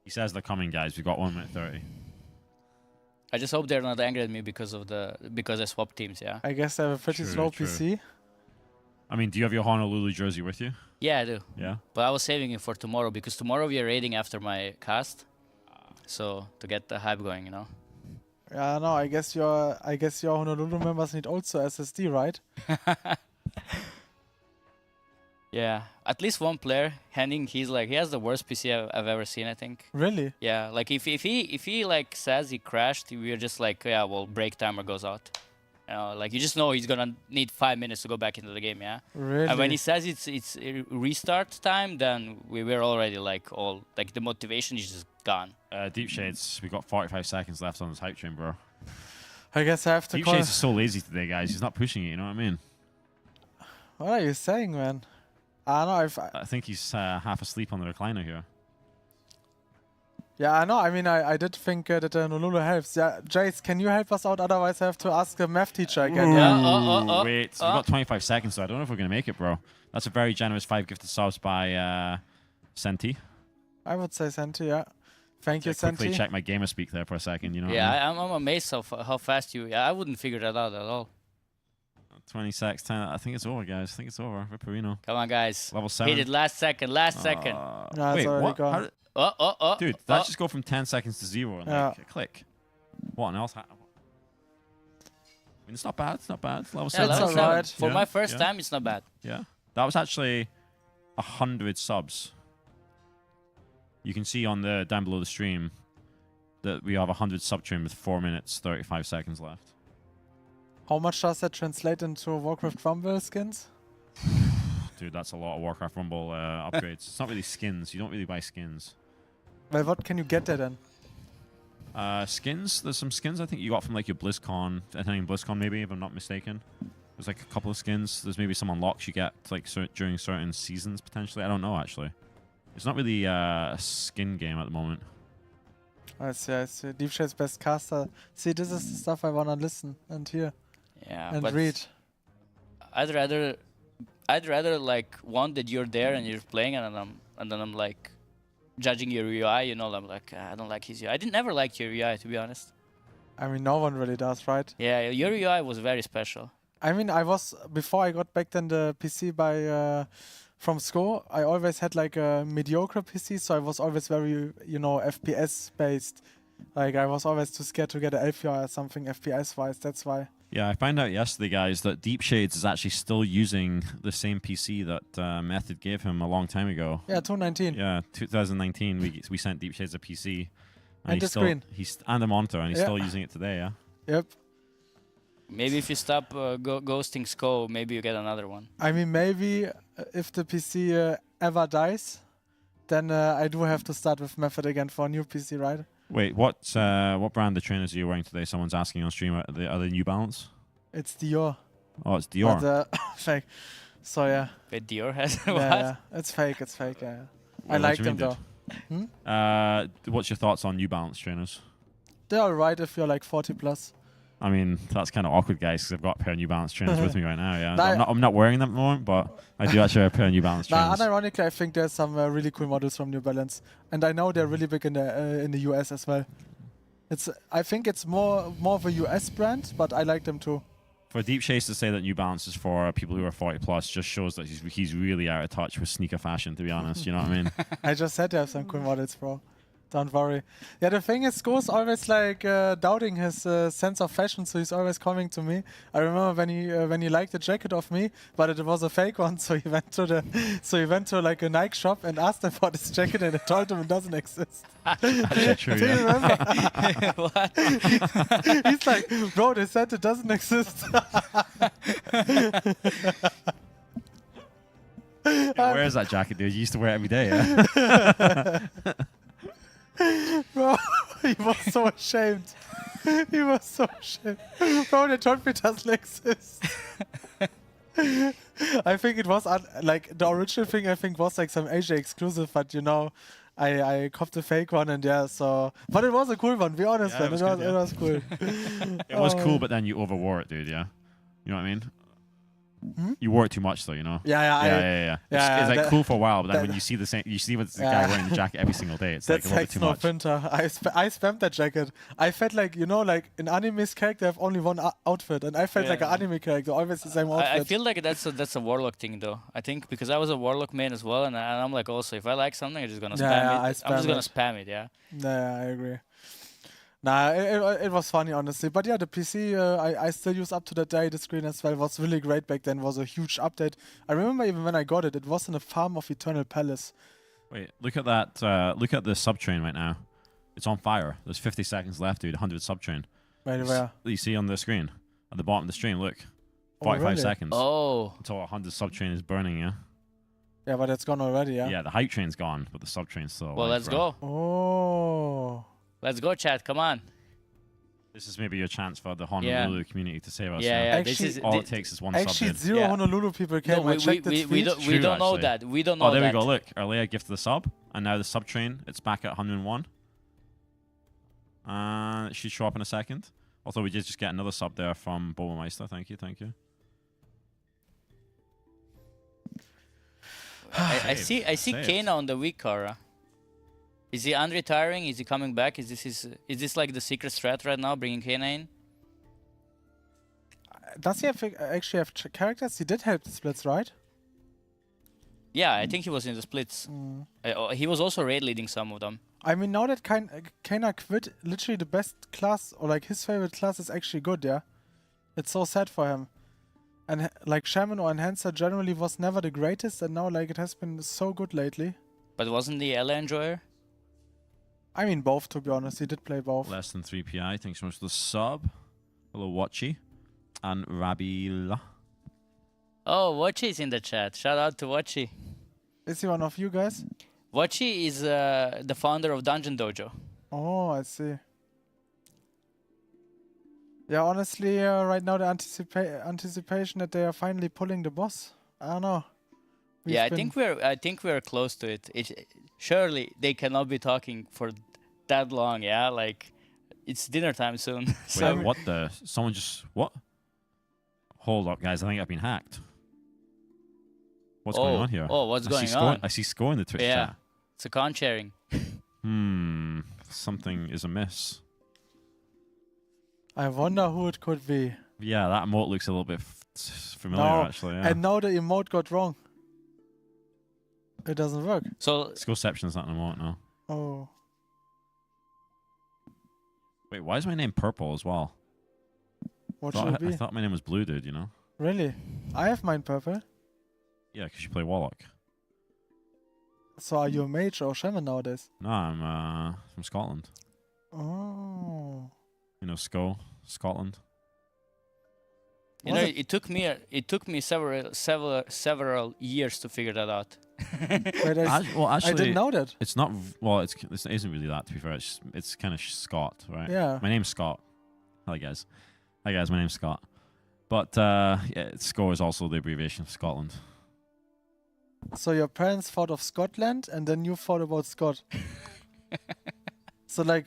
He says they're coming, guys. We've got 1 minute 30. I just hope they're not angry at me because I swapped teams, yeah? I guess I have a pretty slow PC. I mean, do you have your Honolulu jersey with you? Yeah, I do. Yeah? But I was saving it for tomorrow because tomorrow we are raiding after my cast. So, to get the hype going, you know? Yeah, no, I guess your Honolulu members need also SSD, right? Yeah, at least one player, Henning, he has the worst PC I've ever seen, I think. Really? Yeah, like if he like says he crashed, we're just like, yeah, well, break timer goes out. You know, like you just know he's gonna need 5 minutes to go back into the game, yeah. Really? And when he says it's restart time, then we're already like the motivation is just gone. Deep Shades, we've got 45 seconds left on this hype train, bro. I guess I have to Deep call... Shades is so lazy today, guys. He's not pushing it, you know what I mean? What are you saying, man? I know. I think he's half asleep on the recliner here. Yeah, I know. I mean, I did think that Honolulu helps. Yeah, Jace, can you help us out? Otherwise, I have to ask the math teacher again. Yeah. Wait, we've got 25 seconds, so I don't know if we're going to make it, bro. That's a very generous 5 gifted subs by Senti. I would say Senti, yeah. Thank you, Senti. Quickly check my gamer speak there for a second, you know. Yeah, I'm amazed how fast you. Yeah, I wouldn't figure that out at all. 20 seconds, 10. I think it's over, guys. I think it's over. Ripperino. Come on, guys. Level 7. Hit it last second. No, wait, what? Gone. Dude, that just go from 10 seconds to 0 and like, click. What on else? I mean, it's not bad. It's not bad. It's level 7. Level 7. Right. For my first time, it's not bad. Yeah. That was actually 100 subs. You can see on the down below the stream that we have 100 sub stream with 4 minutes 35 seconds left. How much does that translate into Warcraft Rumble skins? Dude, that's a lot of Warcraft Rumble upgrades. It's not really skins. You don't really buy skins. Well, what can you get there then? Skins? There's some skins I think you got from like your BlizzCon. Attending BlizzCon maybe, if I'm not mistaken. There's like a couple of skins. There's maybe some unlocks you get like during certain seasons potentially. I don't know actually. It's not really a skin game at the moment. I see. Deep Shade's best caster. See, this is the stuff I wanna listen and hear. Yeah, and but read. I'd rather like want that you're there and you're playing, and then I'm like judging your UI. You know, I'm like I don't like his UI. I didn't never like your UI, to be honest. I mean, no one really does, right? Yeah, your UI was very special. I mean, before I got back then the PC from school, I always had like a mediocre PC, so I was always very, FPS based. Like I was always too scared to get an LPR or something FPS wise. That's why. Yeah, I found out yesterday, guys, that Deep Shades is actually still using the same PC that Method gave him a long time ago. Yeah, 2019. Yeah, 2019. We sent Deep Shades a PC. And the screen. And a monitor, and he's still using it today, yeah? Yep. Maybe if you stop ghosting Sko, maybe you get another one. I mean, maybe if the PC ever dies, then I do have to start with Method again for a new PC, right? Wait, what brand of trainers are you wearing today? Someone's asking on stream. Are they New Balance? It's Dior. Oh, it's Dior. But, fake. So yeah. Wait, Dior has what? Yeah, it's fake. Yeah. I like them though. What's your thoughts on New Balance trainers? They're alright if you're like 40 plus. I mean, that's kind of awkward, guys, because I've got a pair of New Balance trainers with me right now. Yeah, I'm not wearing them at the moment, but I do actually have a pair of New Balance trainers. Unironically, I think there's some really cool models from New Balance, and I know they're really big in the US as well. I think it's more of a US brand, but I like them too. For Deep Chase to say that New Balance is for people who are 40 plus just shows that he's really out of touch with sneaker fashion, to be honest. You know what I mean? I just said they have some cool models, bro. Don't worry. Yeah, the thing is, Sko's always like doubting his sense of fashion, so he's always coming to me. I remember when he liked the jacket of me, but it was a fake one, so he went to like a Nike shop and asked them for this jacket, and I told him it doesn't exist. That's true, Do you remember? What? He's like, bro, they said it doesn't exist. Where is that jacket, dude? You used to wear it every day, yeah? Bro, he was so ashamed. He was so ashamed. Bro, they told me it doesn't exist. I think it was like the original thing. I think was like some Asia exclusive, but I copped a fake one, and but it was a cool one. Be honest, man. It was cool. It was cool, but then you overwore it, dude. Yeah, you know what I mean. You wore it too much, though, you know. Yeah. It's like cool for a while, but then when you see what's the guy wearing the jacket every single day, it's like a little bit too much. Printer. I spammed that jacket. I felt like like in anime's character have only one outfit, and I felt like an anime character, always the same outfit. I feel like that's a Warlock thing, though. I think because I was a Warlock main as well, and I'm like also if I like something, I'm just gonna spam it. I'm just gonna spam it. Yeah. Yeah, I agree. Nah, it was funny, honestly. But yeah, the PC I still use up to that day. The screen as well was really great back then. Was a huge update. I remember even when I got it, it was in a farm of Eternal Palace. Wait, look at that. Look at the subtrain right now. It's on fire. There's 50 seconds left, dude. 100 subtrain. Right where? You see on the screen at the bottom of the stream. Look, 45 really? seconds. Oh. Until 100 subtrain is burning. Yeah. Yeah, but it's gone already. Yeah. Yeah, the hype train's gone, but the subtrain's still. Well, let's go. Oh. Let's go, chat. Come on. This is maybe your chance for the Honolulu community to save us. Yeah. Actually, all it takes is one sub. Actually, zero Honolulu people came. No, we don't know that. We don't know that. Oh, there we go. Look, Arlea gifted the sub, and now the sub train, it's back at 101. It should show up in a second. Although we did just get another sub there from Bobomeister. Thank you. I see Kane on the weak Kara. Is he unretiring? Is he coming back? Is this like the secret strat right now, bringing Kane in? Does he actually have characters? He did help the splits, right? Yeah, I think he was in the splits. He was also raid leading some of them. I mean, now that Kana quit, literally the best class, or like his favorite class is actually good, yeah? It's so sad for him. And like Shaman or Enhancer generally was never the greatest, and now like it has been so good lately. But wasn't the Ella enjoyer? I mean both, to be honest. He did play both. Less than 3 PI. Thanks so much for the sub. Hello, Watchy. and Rabila. Oh, Watchy's in the chat. Shout out to Watchy. Is he one of you guys? Watchy is the founder of Dungeon Dojo. Oh, I see. Yeah, honestly, right now the anticipation that they are finally pulling the boss. I don't know. I think we're close to it. Surely they cannot be talking for that long. Yeah, like it's dinner time soon. Wait, what the? Someone just what? Hold up, guys. I think I've been hacked. What's going on here? Oh, what's going on? I see score in the Twitch chat. It's account sharing. Something is amiss. I wonder who it could be. Yeah, that emote looks a little bit familiar, actually. Yeah. And now the emote got wrong. It doesn't work. So Skullception's not an emote now. Oh. Wait, why is my name purple as well? What should it be? I thought my name was blue, dude, you know? Really? I have mine purple. Yeah, because you play Warlock. So are you a mage or shaman nowadays? No, I'm from Scotland. Oh. You know, Scotland. You know, it took me several years to figure that out. Well, actually, I didn't know that. It's not. Well, it isn't really that. To be fair, it's kind of Scott, right? Yeah. My name's Scott. Hi guys. My name's Scott. But yeah, SCO is also the abbreviation of Scotland. So your parents thought of Scotland, and then you thought about Scott. So like,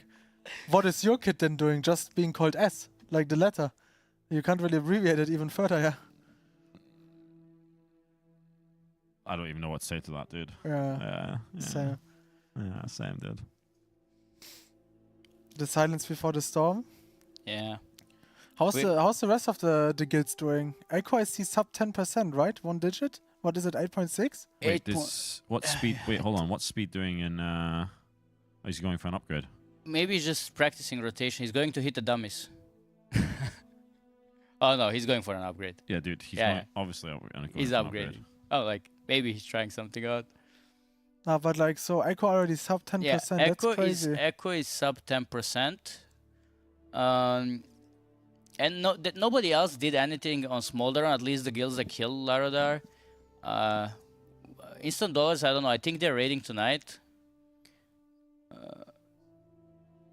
what is your kid then doing? Just being called S, like the letter. You can't really abbreviate it even further, yeah. I don't even know what to say to that, dude. Yeah. Same. Yeah, same, dude. The silence before the storm. Yeah. How's the rest of the guilds doing? Echo I see sub 10%, right? 1 digit. What is it? 8.6? Wait, what speed? Wait, hold on. What's speed doing in? Is he going for an upgrade? Maybe he's just practicing rotation. He's going to hit the dummies. Oh no, he's going for an upgrade. Yeah, dude. He's obviously going he's upgrading. Upgrade. Oh, like maybe he's trying something out. No, but like so, Echo already sub 10%. Yeah, That's crazy. Echo is sub 10%. And nobody else did anything on Smolder, at least the guilds that killed Larodar. Instant dollars, I don't know. I think they're raiding tonight.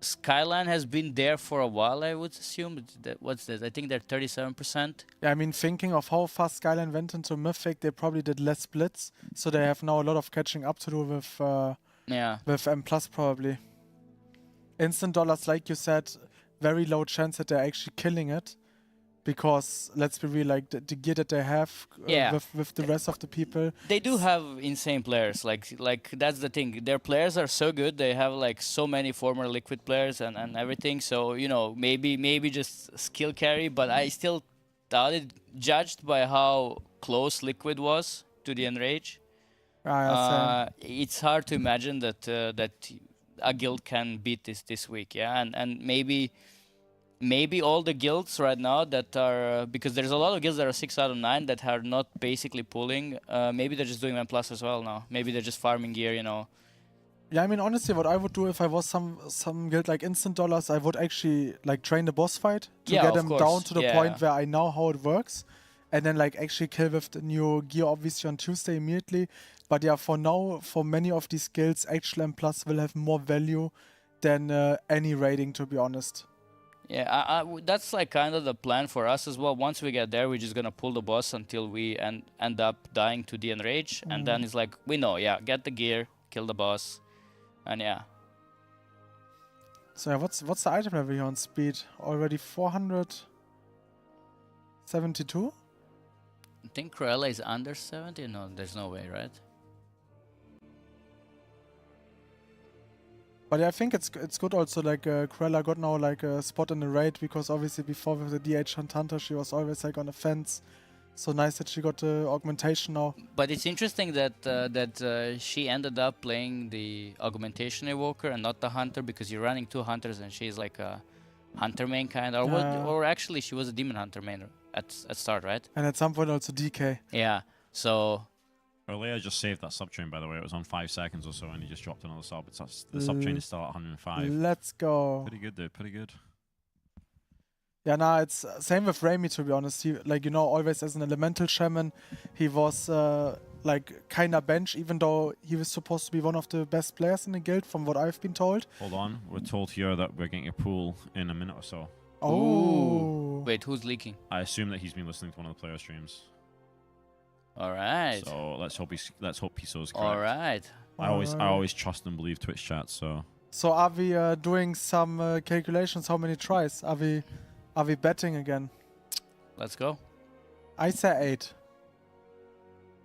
Skyline has been there for a while, I would assume. What's this? I think they're 37%. Yeah, I mean, thinking of how fast Skyline went into Mythic, they probably did less splits, so they have now a lot of catching up to do with M+ probably. Instant dollars, like you said, very low chance that they're actually killing it, because let's be real, like the gear that they have with the rest of the people. They do have insane players. Like that's the thing. Their players are so good. They have like so many former Liquid players and everything. So you know, maybe just skill carry. But I still doubt it, judged by how close Liquid was to the Enrage. It's hard to imagine that a guild can beat this week. Yeah, and maybe all the guilds right now that are, because there's a lot of guilds that are 6 out of 9 that are not basically pulling, maybe they're just doing M+ as well now. Maybe they're just farming gear, you know. Yeah, I mean, honestly, what I would do if I was some guild like Instant Dollars, I would actually like train the boss fight to get them down to the point where I know how it works, and then like actually kill with the new gear obviously on Tuesday immediately. But yeah, for now, for many of these guilds, actual M+ will have more value than any raiding, to be honest. Yeah, that's like kind of the plan for us as well. Once we get there, we're just gonna pull the boss until we end up dying to the Enrage, and then it's like, we know, get the gear, kill the boss, and yeah. So what's the item level here on speed? Already 472? I think Cruella is under 70? No, there's no way, right? But I think it's good also, like Cruella got now like a spot in the raid, because obviously before with the DH Hunter she was always like on the fence. So nice that she got the augmentation now. But it's interesting that she ended up playing the augmentation evoker and not the hunter, because you're running 2 hunters and she's like a hunter main kind, or actually she was a demon hunter main at start, right? And at some point also DK. Yeah, so... Earlier just saved that subtrain, by the way. It was on 5 seconds or so, and he just dropped another sub. The subtrain is still at 105. Let's go. Pretty good, dude. Pretty good. Yeah, nah, it's same with Raimi, to be honest. He, like, you know, always as an elemental shaman, he was like kinda bench, even though he was supposed to be one of the best players in the guild, from what I've been told. Hold on, we're told here that we're getting a pool in a minute or so. Oh. Ooh. Wait, who's leaking? I assume that he's been listening to one of the player streams. All right. So let's hope Piso's correct. All right. I always trust and believe Twitch chat. So are we doing some calculations? How many tries? Are we betting again? Let's go. I say 8.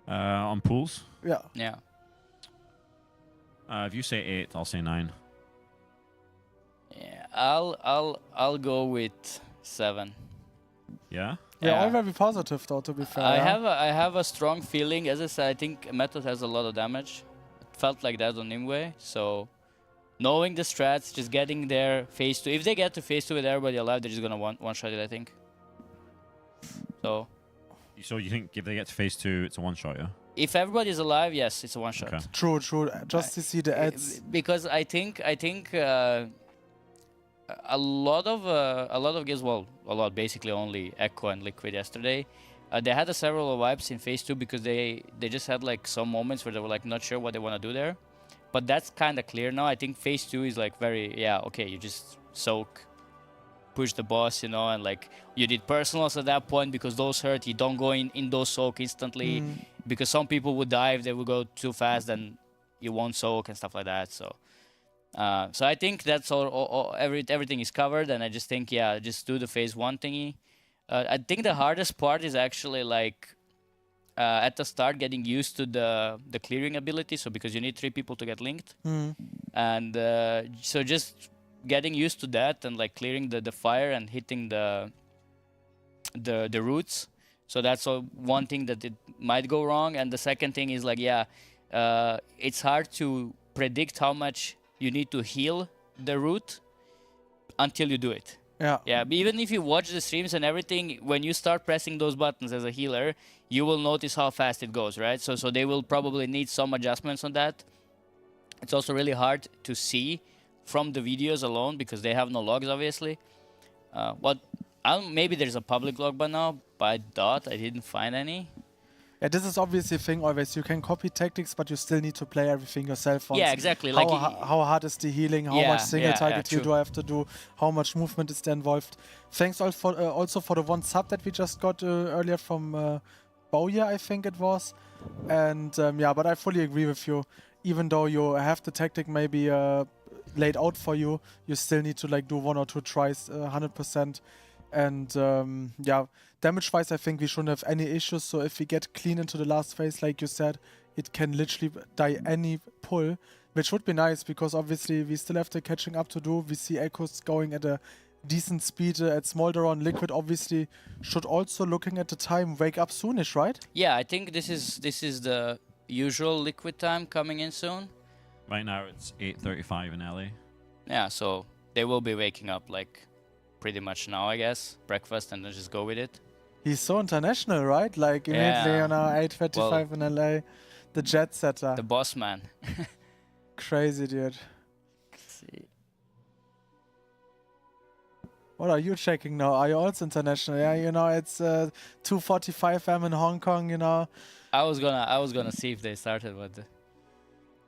On pools? Yeah. Yeah. If you say 8, I'll say 9. Yeah, I'll go with 7. Yeah. Yeah, all very positive though, to be fair. I have a strong feeling. As I said, I think Method has a lot of damage. It felt like that on Nimue. So knowing the strats, just getting there phase 2. If they get to phase 2 with everybody alive, they're just gonna one-shot it, I think. So you think if they get to phase 2, it's a one-shot, yeah? if everybody's alive, yes, it's a one-shot. Okay. True. Just to see the ads. Because I think a lot of games, well, a lot, basically only Echo and Liquid yesterday, they had several wipes in phase 2 because they just had like some moments where they were like not sure what they want to do there. But that's kind of clear now. I think phase 2 is like very, okay, you just soak, push the boss, and like you did personals at that point because those hurt. You don't go in those soak instantly because some people would die if they would go too fast, then you won't soak and stuff like that. So I think that's everything is covered, and I just think, just do the phase 1 thingy. I think the hardest part is actually like at the start getting used to the clearing ability. So because you need 3 people to get linked, and so just getting used to that and like clearing the fire and hitting the roots. So that's one thing that it might go wrong. And the second thing is like, it's hard to predict how much you need to heal the root until you do it. Yeah, but even if you watch the streams and everything, when you start pressing those buttons as a healer, you will notice how fast it goes, right? So they will probably need some adjustments on that. It's also really hard to see from the videos alone because they have no logs, obviously. Maybe there's a public log by now, but I didn't find any. Yeah, this is obviously a thing always. You can copy tactics, but you still need to play everything yourself once. Yeah, exactly. How hard is the healing? How much single target heal do I have to do? How much movement is there involved? Thanks also for the 1 sub that we just got earlier from Bowyer, I think it was. And but I fully agree with you. Even though you have the tactic maybe laid out for you, you still need to like do 1 or 2 tries 100%. And damage-wise, I think we shouldn't have any issues. So if we get clean into the last phase, like you said, it can literally die any pull, which would be nice because obviously we still have the catching up to do. We see Echoes going at a decent speed at Smolderon. Liquid obviously should also, looking at the time, wake up soonish, right? Yeah, I think this is the usual Liquid time coming in soon. Right now it's 8:35 in LA. Yeah, so they will be waking up like pretty much now, I guess. Breakfast and then just go with it. He's so international, right? Like immediately on 8:35 in LA, the jet setter. The boss man. Crazy, dude. Let's see. What are you checking now? Are you also international? Yeah, it's 2:45 AM in Hong Kong, I was gonna see if they started,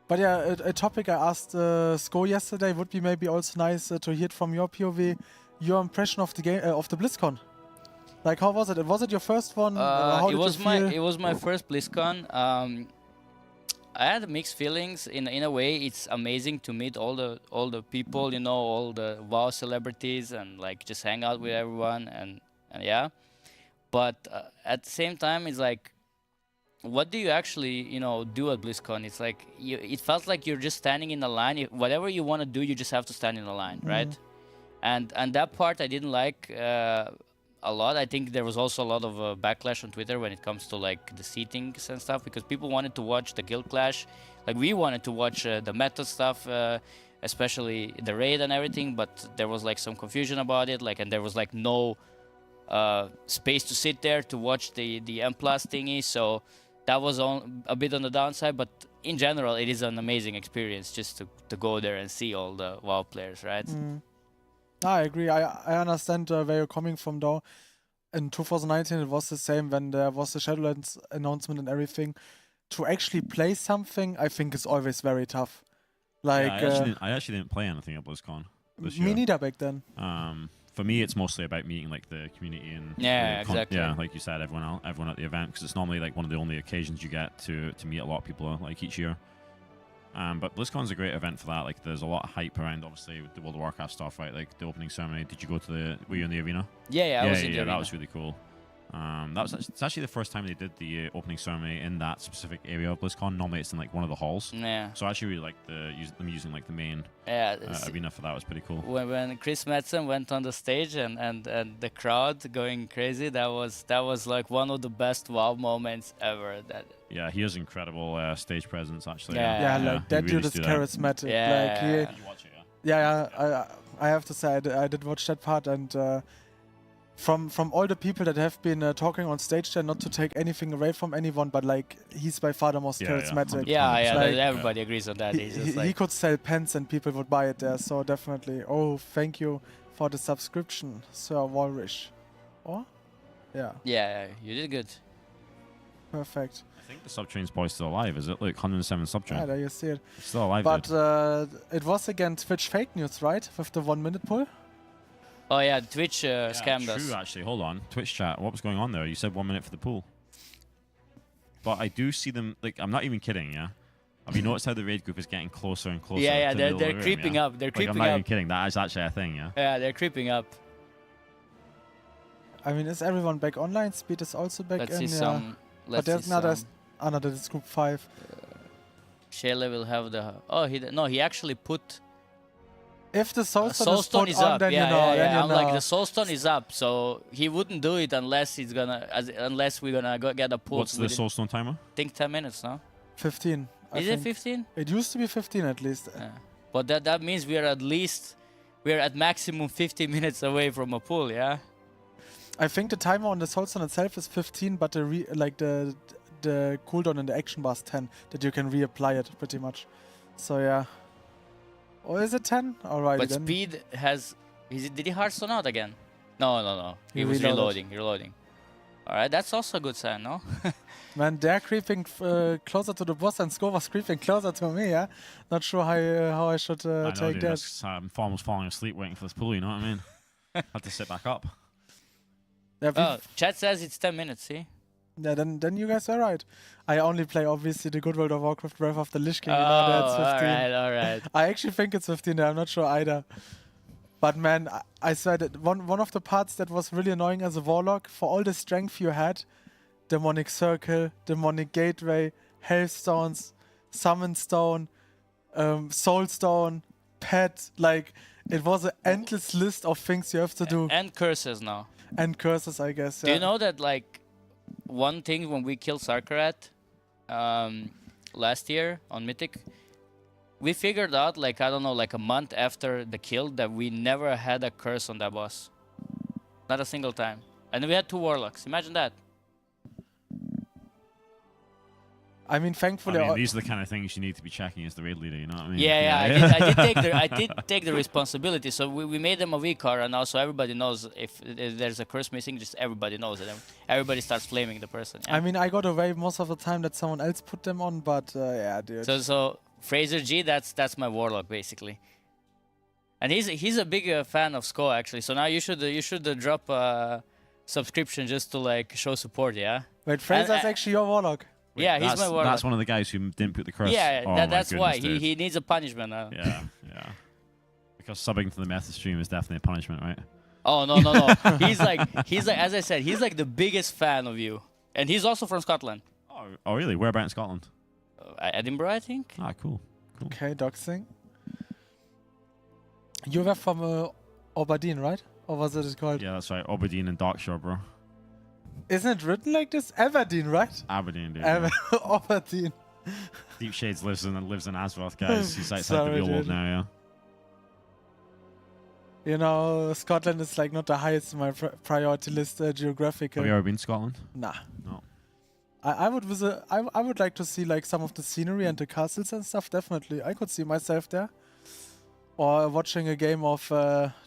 but yeah, a topic I asked Sko yesterday would be maybe also nice to hear it from your POV. Your impression of the game of the BlizzCon. Like, how was it? Was it your first one? How did you feel? It was my first BlizzCon. I had mixed feelings. In a way, it's amazing to meet all the people, all the WoW celebrities, and like just hang out with everyone, and yeah. But at the same time, it's like, what do you actually do at BlizzCon? It's like it felt like you're just standing in a line. Whatever you want to do, you just have to stand in a line, right? And that part I didn't like a lot. I think there was also a lot of backlash on Twitter when it comes to like the seatings and stuff, because people wanted to watch the guild clash. Like we wanted to watch the meta stuff, especially the raid and everything, but there was like some confusion about it. And there was like no space to sit there to watch the M+ thingy. So that was a bit on the downside, but in general, it is an amazing experience just to go there and see all the WoW players, right? I agree. I understand where you're coming from, though. In 2019, it was the same when there was the Shadowlands announcement and everything. To actually play something, I think is always very tough. Like I actually didn't play anything at BlizzCon this year. Me neither back then. For me, it's mostly about meeting like the community and exactly. Yeah, like you said, everyone at the event, because it's normally like one of the only occasions you get to meet a lot of people like each year. But BlizzCon's a great event for that. Like, there's a lot of hype around, obviously, with the World of Warcraft stuff, right? Like the opening ceremony. Did you go to were you in the arena? Yeah, I was in the arena. That was really cool. It's actually the first time they did the opening ceremony in that specific area of BlizzCon. Normally it's in like one of the halls. Yeah. So I actually really like them using like the main arena for that. Was pretty cool. When Chris Metzen went on the stage and the crowd going crazy, that was like one of the best WoW moments ever. Yeah, he has incredible stage presence actually. Like that dude is charismatic. Yeah. I have to say I did watch that part, and from all the people that have been talking on stage there, not to take anything away from anyone, but like he's by far the most charismatic. Everybody agrees on that. He could sell pens and people would buy it there, so definitely. Oh, thank you for the subscription, Sir Walrus. Oh? Yeah. Yeah, you did good. Perfect. I think the subtrain's probably still alive, is it? Like 107 subtrain. Yeah, there you see it. It's still alive. But it was again Twitch fake news, right? With the 1 minute poll? Oh yeah, Twitch scammed us. True, actually. Hold on. Twitch chat, what was going on there? You said 1 minute for the pool. But I do see them, like, I'm not even kidding, yeah? Have you noticed how the raid group is getting closer and closer? Yeah, to they're creeping up. They're creeping up. I'm not even kidding. That is actually a thing, yeah? Yeah, they're creeping up. I mean, is everyone back online? Speed is also back in. But there's another is group 5. Shayla will have the... Oh, he actually put... If the Soulstone is up, then you know. I'm like, the Soulstone is up, so he wouldn't do it unless we're gonna get a pull. What's the Soulstone timer? I think 10 minutes, no? 15. Is it 15? It used to be 15 at least. Yeah. But that means we're at maximum 50 minutes away from a pull, yeah? I think the timer on the Soulstone itself is 15, but the cooldown in the action bar is 10, that you can reapply it pretty much. So yeah. Or is it 10? Alright. But then. Speed has... Did he Hearthstone out again? No. He was reloading. Alright, that's also a good sign, no? Man, they're creeping closer to the boss, and Sko was creeping closer to me, yeah? Not sure how I should take that. I'm almost falling asleep waiting for this pull, you know what I mean? Have to sit back up. Yeah, chat says it's 10 minutes, see? Yeah, then you guys are right. I only play, obviously, the good World of Warcraft Wrath of the Lich King. You know, that's 15. Alright. I actually think it's 15 there. I'm not sure either. But man, I swear that one of the parts that was really annoying as a Warlock, for all the strength you had, Demonic Circle, Demonic Gateway, Hellstones, Summon Stone, Soul Stone, Pet, like, it was an endless list of things you have to do. And curses now. And curses, I guess. Do you know that, like, one thing when we killed Sarkarat last year on Mythic, we figured out, like, I don't know, like a month after the kill, that we never had a curse on that boss. Not a single time. And we had 2 Warlocks. Imagine that. I mean, thankfully... these are the kind of things you need to be checking as the raid leader, you know what I mean? Yeah. I did take the responsibility. So we made them a V-car, and now so everybody knows if there's a curse missing, just everybody knows it. Everybody starts flaming the person. Yeah? I mean, I got away most of the time that someone else put them on, but yeah, dude. So Fraser G, that's my Warlock, basically. And he's a big fan of Sko, actually. So now you should drop a subscription just to, like, show support, yeah? Wait, Fraser's actually your Warlock? Wait, yeah, he's my Warlock. That's one of the guys who didn't put the curse. Yeah, that's why. He needs a punishment now. Yeah. Because subbing to the Meta stream is definitely a punishment, right? Oh, no. He's like, as I said, he's like the biggest fan of you. And he's also from Scotland. Oh really? Where about in Scotland? Edinburgh, I think. Ah, cool. Okay, doxing. You were from Aberdeen, right? Or was it called? Yeah, that's right. Aberdeen and Darkshire, bro. Isn't it written like this? Aberdeen, right? Aberdeen, dude. Aberdeen. Deep Shades lives in Azeroth, guys. He's outside the real world now, yeah. You know, Scotland is like not the highest in my priority list geographically. Have you ever been to Scotland? Nah. No. I would visit. I would like to see like some of the scenery and the castles and stuff. Definitely, I could see myself there. or watching a game of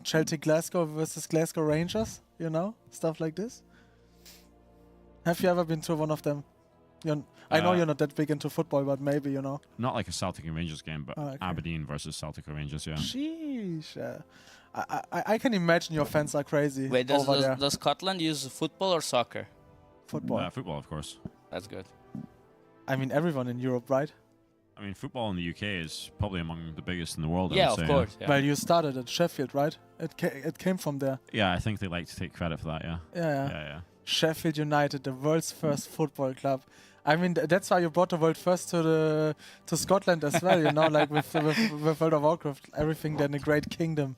Celtic Glasgow versus Glasgow Rangers, you know, stuff like this. Have you ever been to one of them? I know you're not that big into football, but maybe, you know. Not like a Celtic and Rangers game, but okay. Aberdeen versus Celtic or Rangers, yeah. Sheesh. I can imagine your fans are crazy. Wait, over does Scotland use football or soccer? Football. Football, of course. That's good. I mean, everyone in Europe, right? I mean, football in the UK is probably among the biggest in the world. Yeah, I would of say, course. Yeah. Well, you started at Sheffield, right? It came from there. Yeah, I think they like to take credit for that, yeah. Yeah. Sheffield United, the world's first football club. I mean, that's why you brought the world first to Scotland as well, you know, like with World of Warcraft, everything then a great kingdom.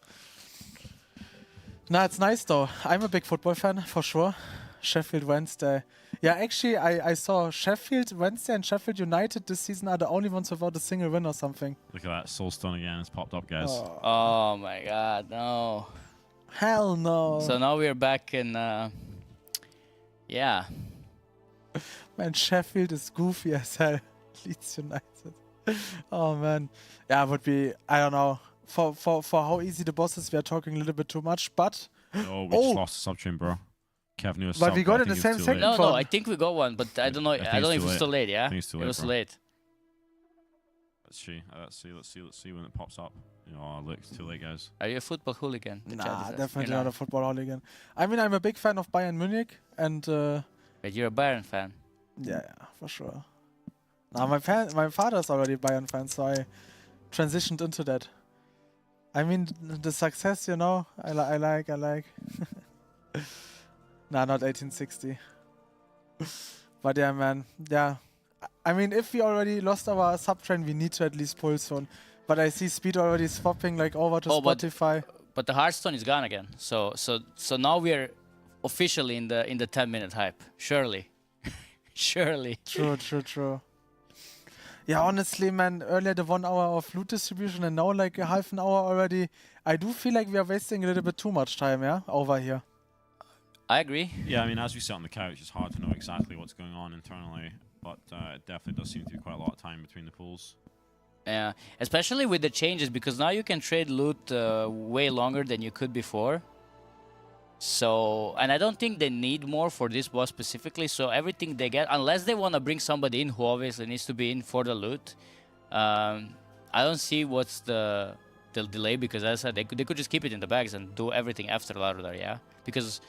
Nah, it's nice though. I'm a big football fan, for sure. Sheffield Wednesday. Yeah, actually, I saw Sheffield Wednesday and Sheffield United this season are the only ones without a single win or something. Look at that, Soulstone again, it's popped up, guys. Oh my god, no. Hell no. So now we're back in, yeah. Man, Sheffield is goofy as hell. Leeds United. Oh man. Yeah, would be, I don't know. For how easy the boss is, we are talking a little bit too much, but... Oh, we just lost the sub-chain, bro. Kev knew a But we got it in the same second. No, I think we got one, but I don't know. I don't know if it's too late, yeah? I think it's too late, it was bro. late. Let's see when it pops up. Oh, look, it's too late, guys. Are you a football hooligan? The chat Nah, is definitely asking. not a football hooligan. I mean, I'm a big fan of Bayern Munich, and... But you're a Bayern fan. Yeah, for sure. Nah, my father's already a Bayern fan, so I transitioned into that. I mean, the success, you know, I like. Nah, not 1860. But yeah, man, yeah. I mean, if we already lost our sub-train, we need to at least pull soon. But I see Speed already swapping like over to Spotify. But the Hearthstone is gone again. So now we're officially in the 10-minute hype. Surely. Surely. True. Yeah, honestly, man, earlier the 1 hour of loot distribution and now like a half an hour already. I do feel like we are wasting a little bit too much time, yeah, over here. I agree. Yeah, I mean, as we sit on the couch, it's hard to know exactly what's going on internally, but it definitely does seem to be quite a lot of time between the pools. Yeah, especially with the changes, because now you can trade loot way longer than you could before. So, and I don't think they need more for this boss specifically, so everything they get, unless they want to bring somebody in who obviously needs to be in for the loot, I don't see what's the delay, because as I said, they could just keep it in the bags and do everything after Lardar, yeah? Because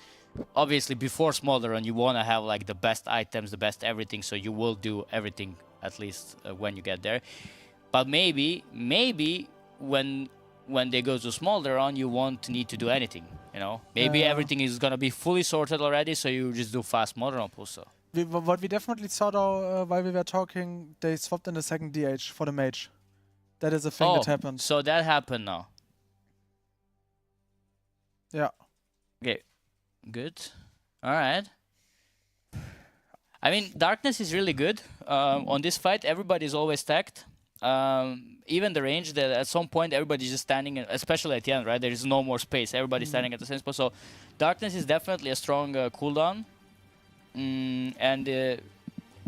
obviously before Smolder Run, you want to have like the best items, the best everything, so you will do everything at least when you get there. But maybe when they go to Smolder Run, you won't need to do anything, you know? Maybe everything is going to be fully sorted already, so you just do fast Smolder Run pulls. So. What we definitely saw though, while we were talking, they swapped in the second DH for the mage. That is a thing that happened. So that happened now. Yeah. Okay. Good. All right. I mean, Darkness is really good. On this fight, everybody's always stacked. Even the range, that at some point everybody's just standing, especially at the end, right? There is no more space. Everybody's standing at the same spot. So Darkness is definitely a strong cooldown. And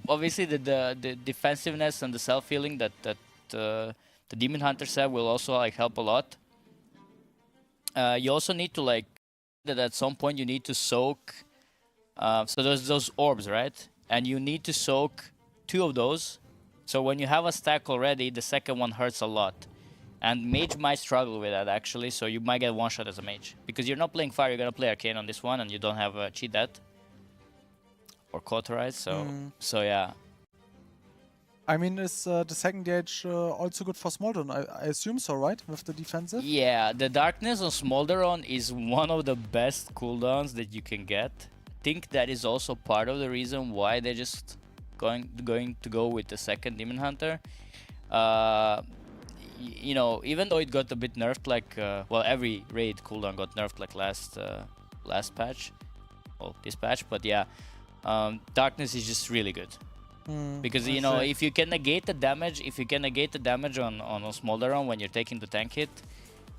obviously the defensiveness and the self-healing that the Demon Hunter said will also like help a lot. You also need to like that at some point you need to soak. So there's those orbs, right? And you need to soak 2 of those. So when you have a stack already, the second one hurts a lot. And Mage might struggle with that actually, so you might get one shot as a Mage. Because you're not playing Fire, you're gonna play Arcane on this one and you don't have a Cheat Death. Or Cauterize, so yeah. I mean, is the second DH also good for Smolder? I assume so, right? With the defensive? Yeah, the Darkness on Smolder Run is one of the best cooldowns that you can get. I think that is also part of the reason why they're just going to go with the second Demon Hunter. You know, even though it got a bit nerfed, like well, every raid cooldown got nerfed like last patch, well, this patch, but yeah, Darkness is just really good. Because you know, if you can negate the damage, on a Smolder Run when you're taking the tank hit,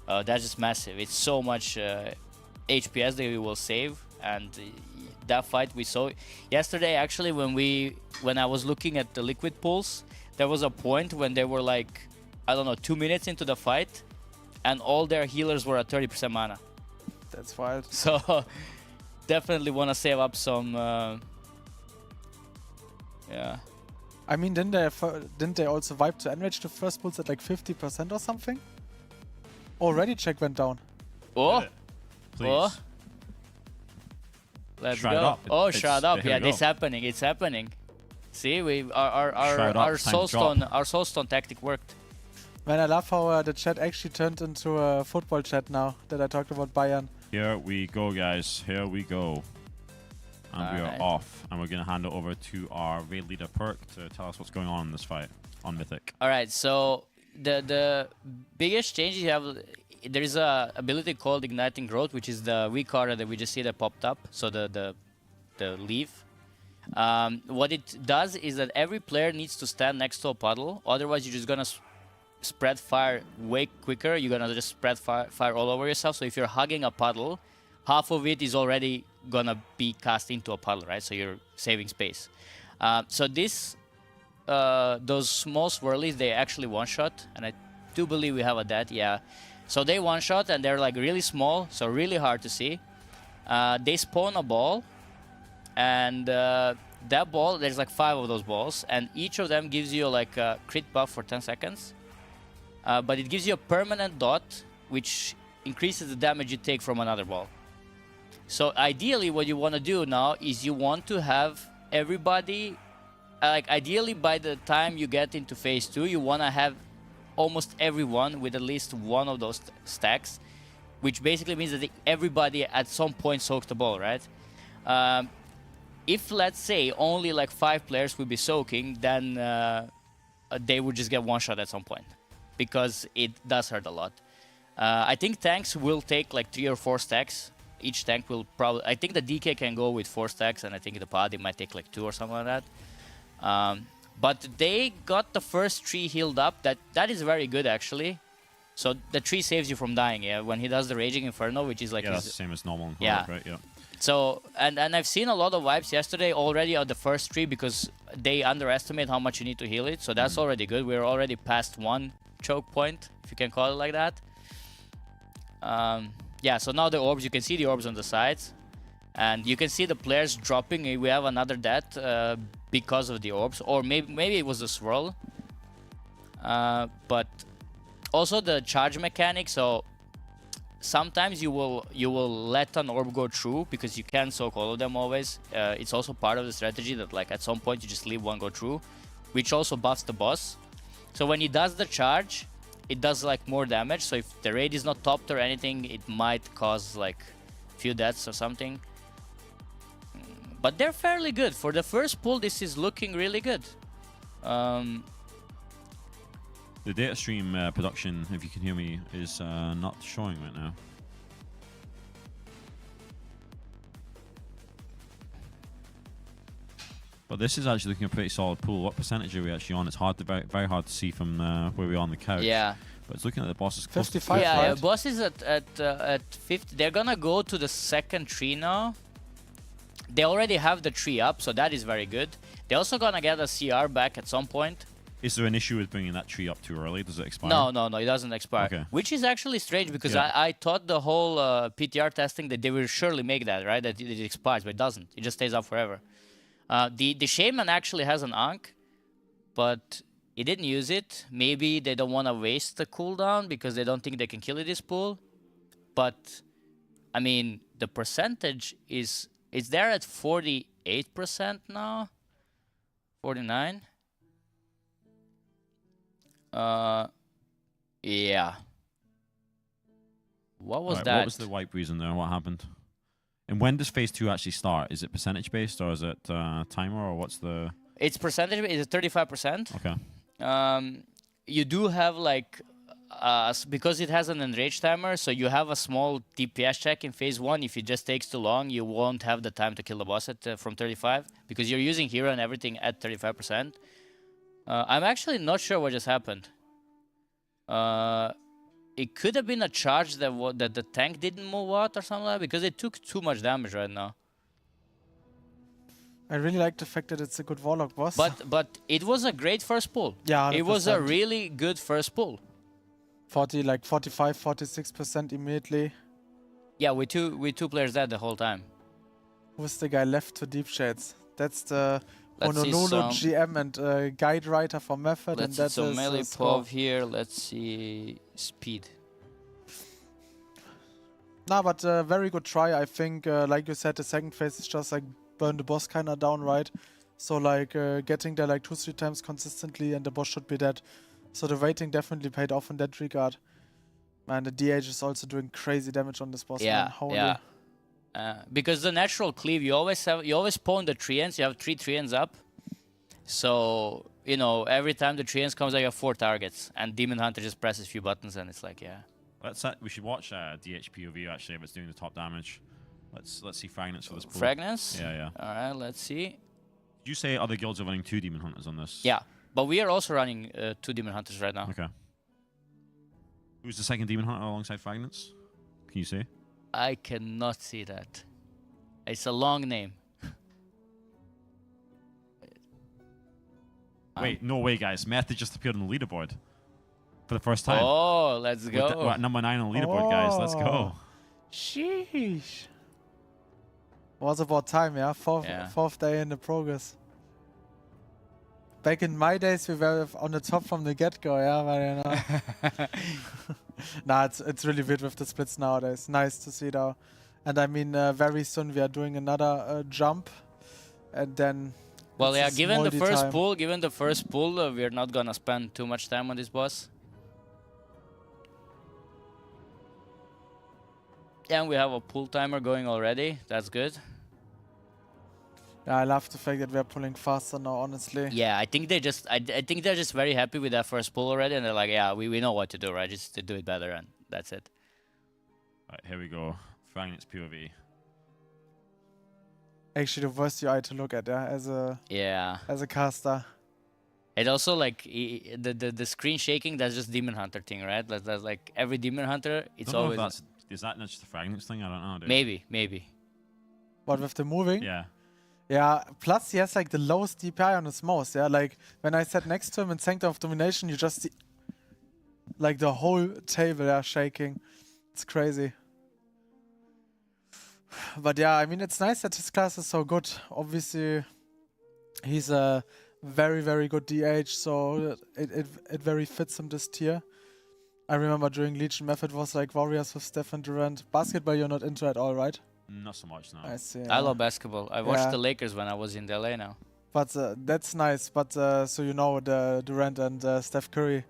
that's just massive. It's so much HPS that we will save, and that fight we saw yesterday. Actually, when I was looking at the liquid pulls, there was a point when they were like, I don't know, 2 minutes into the fight, and all their healers were at 30% mana. That's wild. So definitely want to save up some. Yeah. I mean, didn't they also wipe to enrage the first pulls at like 50% or something? Already check went down. Oh. Please. Oh. Let's Shroud go. up. Oh, It's- shroud up. here Yeah, we go. it's happening. It's happening. See, we Shroud up, our time to drop. soulstone tactic worked. Man, I love how the chat actually turned into a football chat now that I talked about Bayern. Here we go, guys. Here we go. And we are Alright. off. And we're going to hand it over to our raid leader, Perk, to tell us what's going on in this fight on Mythic. All right, so the biggest change you have, there is a ability called Igniting Growth, which is the weak card that we just see that popped up. So the leaf. What it does is that every player needs to stand next to a puddle. Otherwise, you're just gonna spread fire way quicker. You're gonna just spread fire all over yourself. So if you're hugging a puddle, half of it is already gonna be cast into a puddle, right? So you're saving space. So this, those small swirlies, they actually one-shot, and I do believe we have a dead, yeah. So they one-shot, and they're like really small, so really hard to see. They spawn a ball, and that ball, there's like 5 of those balls, and each of them gives you like a crit buff for 10 seconds. But it gives you a permanent dot, which increases the damage you take from another ball. So ideally, what you want to do now is you want to have everybody, like ideally by the time you get into phase 2, you want to have almost everyone with at least one of those stacks, which basically means that everybody at some point soaks the ball, right? If, let's say, only like 5 players would be soaking, then they would just get one shot at some point, because it does hurt a lot. I think tanks will take like 3 or 4 stacks. Each tank will probably... I think the DK can go with 4 stacks, and I think the Padi might take like 2 or something like that. But they got the first tree healed up. That is very good, actually. So the tree saves you from dying, yeah? When he does the Raging Inferno, which is like... Yeah, that's the same as normal. Yeah. Right, yeah. So, and I've seen a lot of wipes yesterday already on the first tree because they underestimate how much you need to heal it. So that's already good. We're already past 1 choke point, if you can call it like that. Yeah, so now the orbs, you can see the orbs on the sides. And you can see the players dropping. We have another death because of the orbs. Or maybe it was a swirl. But also the charge mechanic. So sometimes you will let an orb go through because you can't soak all of them always. It's also part of the strategy that like at some point you just leave one go through, which also buffs the boss. So when he does the charge, it does like more damage. So if the raid is not topped or anything, it might cause like few deaths or something. But they're fairly good. For the first pull, this is looking really good. The data stream production, if you can hear me, is not showing right now. But this is actually looking a pretty solid pool. What percentage are we actually on? It's hard to very hard to see from where we are on the couch. Yeah. But it's looking at the bosses. 55. Yeah, right? boss is at 50. They're gonna go to the second tree now. They already have the tree up, so that is very good. They're also gonna get a CR back at some point. Is there an issue with bringing that tree up too early? Does it expire? No, it doesn't expire. Okay. Which is actually strange because Yeah. I thought the whole PTR testing that they will surely make that, right? That it expires, but it doesn't. It just stays up forever. The Shaman actually has an Ankh, but he didn't use it. Maybe they don't want to waste the cooldown because they don't think they can kill it this pool. But, I mean, the percentage is... It's there at 48% now. 49. Yeah. What was that? What was the wipe reason there? What happened? And when does phase 2 actually start? Is it percentage based or is it timer or what's the... It's percentage, it's 35%. Okay. You do have like... because it has an enrage timer, so you have a small DPS check in phase 1. If it just takes too long, you won't have the time to kill the boss at from 35 because you're using hero and everything at 35%. I'm actually not sure what just happened. It could have been a charge that the tank didn't move out or something like that because it took too much damage right now. I really like the fact that it's a good Warlock boss. But it was a great first pull. Yeah, 100%. It was a really good first pull. like 45, 46% immediately. Yeah, we two players dead the whole time. Who's the guy left to Deep Shades? That's the Let's see Honolulu some- GM and guide writer for Method, Let's and see that's some melee score. pov here. Let's see speed. Nah, but very good try. I think, like you said, the second phase is just like burn the boss kind of down, right? So like getting there like 2-3 times consistently, and the boss should be dead. So the waiting definitely paid off in that regard. Man, the DH is also doing crazy damage on this boss. Yeah, man. Holy. yeah. Because the natural cleave, you always spawn the treants. You have 3 treants up. So you know every time the treants comes, I have 4 targets, and Demon Hunter just presses a few buttons, and it's like, yeah. We should watch DHPOV actually if it's doing the top damage. Let's see fragments for this pool. Fragments? Yeah, yeah. All right, let's see. Did you say other guilds are running 2 Demon Hunters on this? Yeah, but we are also running 2 Demon Hunters right now. Okay. Who's the second Demon Hunter alongside fragments? Can you see? I cannot see that. It's a long name. Wait, no way, guys. Method just appeared on the leaderboard for the first time. Oh, let's go. We're at number 9 on the leaderboard, guys. Let's go. Sheesh. Was about time, yeah? Fourth day in the progress. Back in my days, we were on the top from the get-go, yeah, but you know. Nah, it's really weird with the splits nowadays. Nice to see though. And I mean, very soon we are doing another jump, and then. Well, yeah, it's given the first multi-time. pool, we're not gonna spend too much time on this boss. Yeah, and we have a pool timer going already. That's good. Yeah, I love the fact that we're pulling faster now, honestly. Yeah, I think they just, I think they're just very happy with that first pool already, and they're like, yeah, we know what to do, right? Just to do it better, and that's it. All right, here we go. Fragments POV. Actually, the worst UI to look at, yeah, as a caster. It also like the screen shaking. That's just Demon Hunter thing, right? That's like every Demon Hunter. It's always. Is that not just the fragments thing? I don't know. Dude. Maybe. What with the moving? Yeah. Yeah. Plus, he has like the lowest DPI on his mouse. Yeah. Like when I sat next to him in Sanctum of Domination, you just see like the whole table shaking. It's crazy. But yeah, I mean, it's nice that his class is so good. Obviously, he's a very, very good DH, so it very fits him this tier. I remember during Legion Method was like Warriors with Stefan Durant. Basketball you're not into at all, right? Not so much, no. I see. I love basketball. I watched the Lakers when I was in LA now. But that's nice. But so you know the Durant and Steph Curry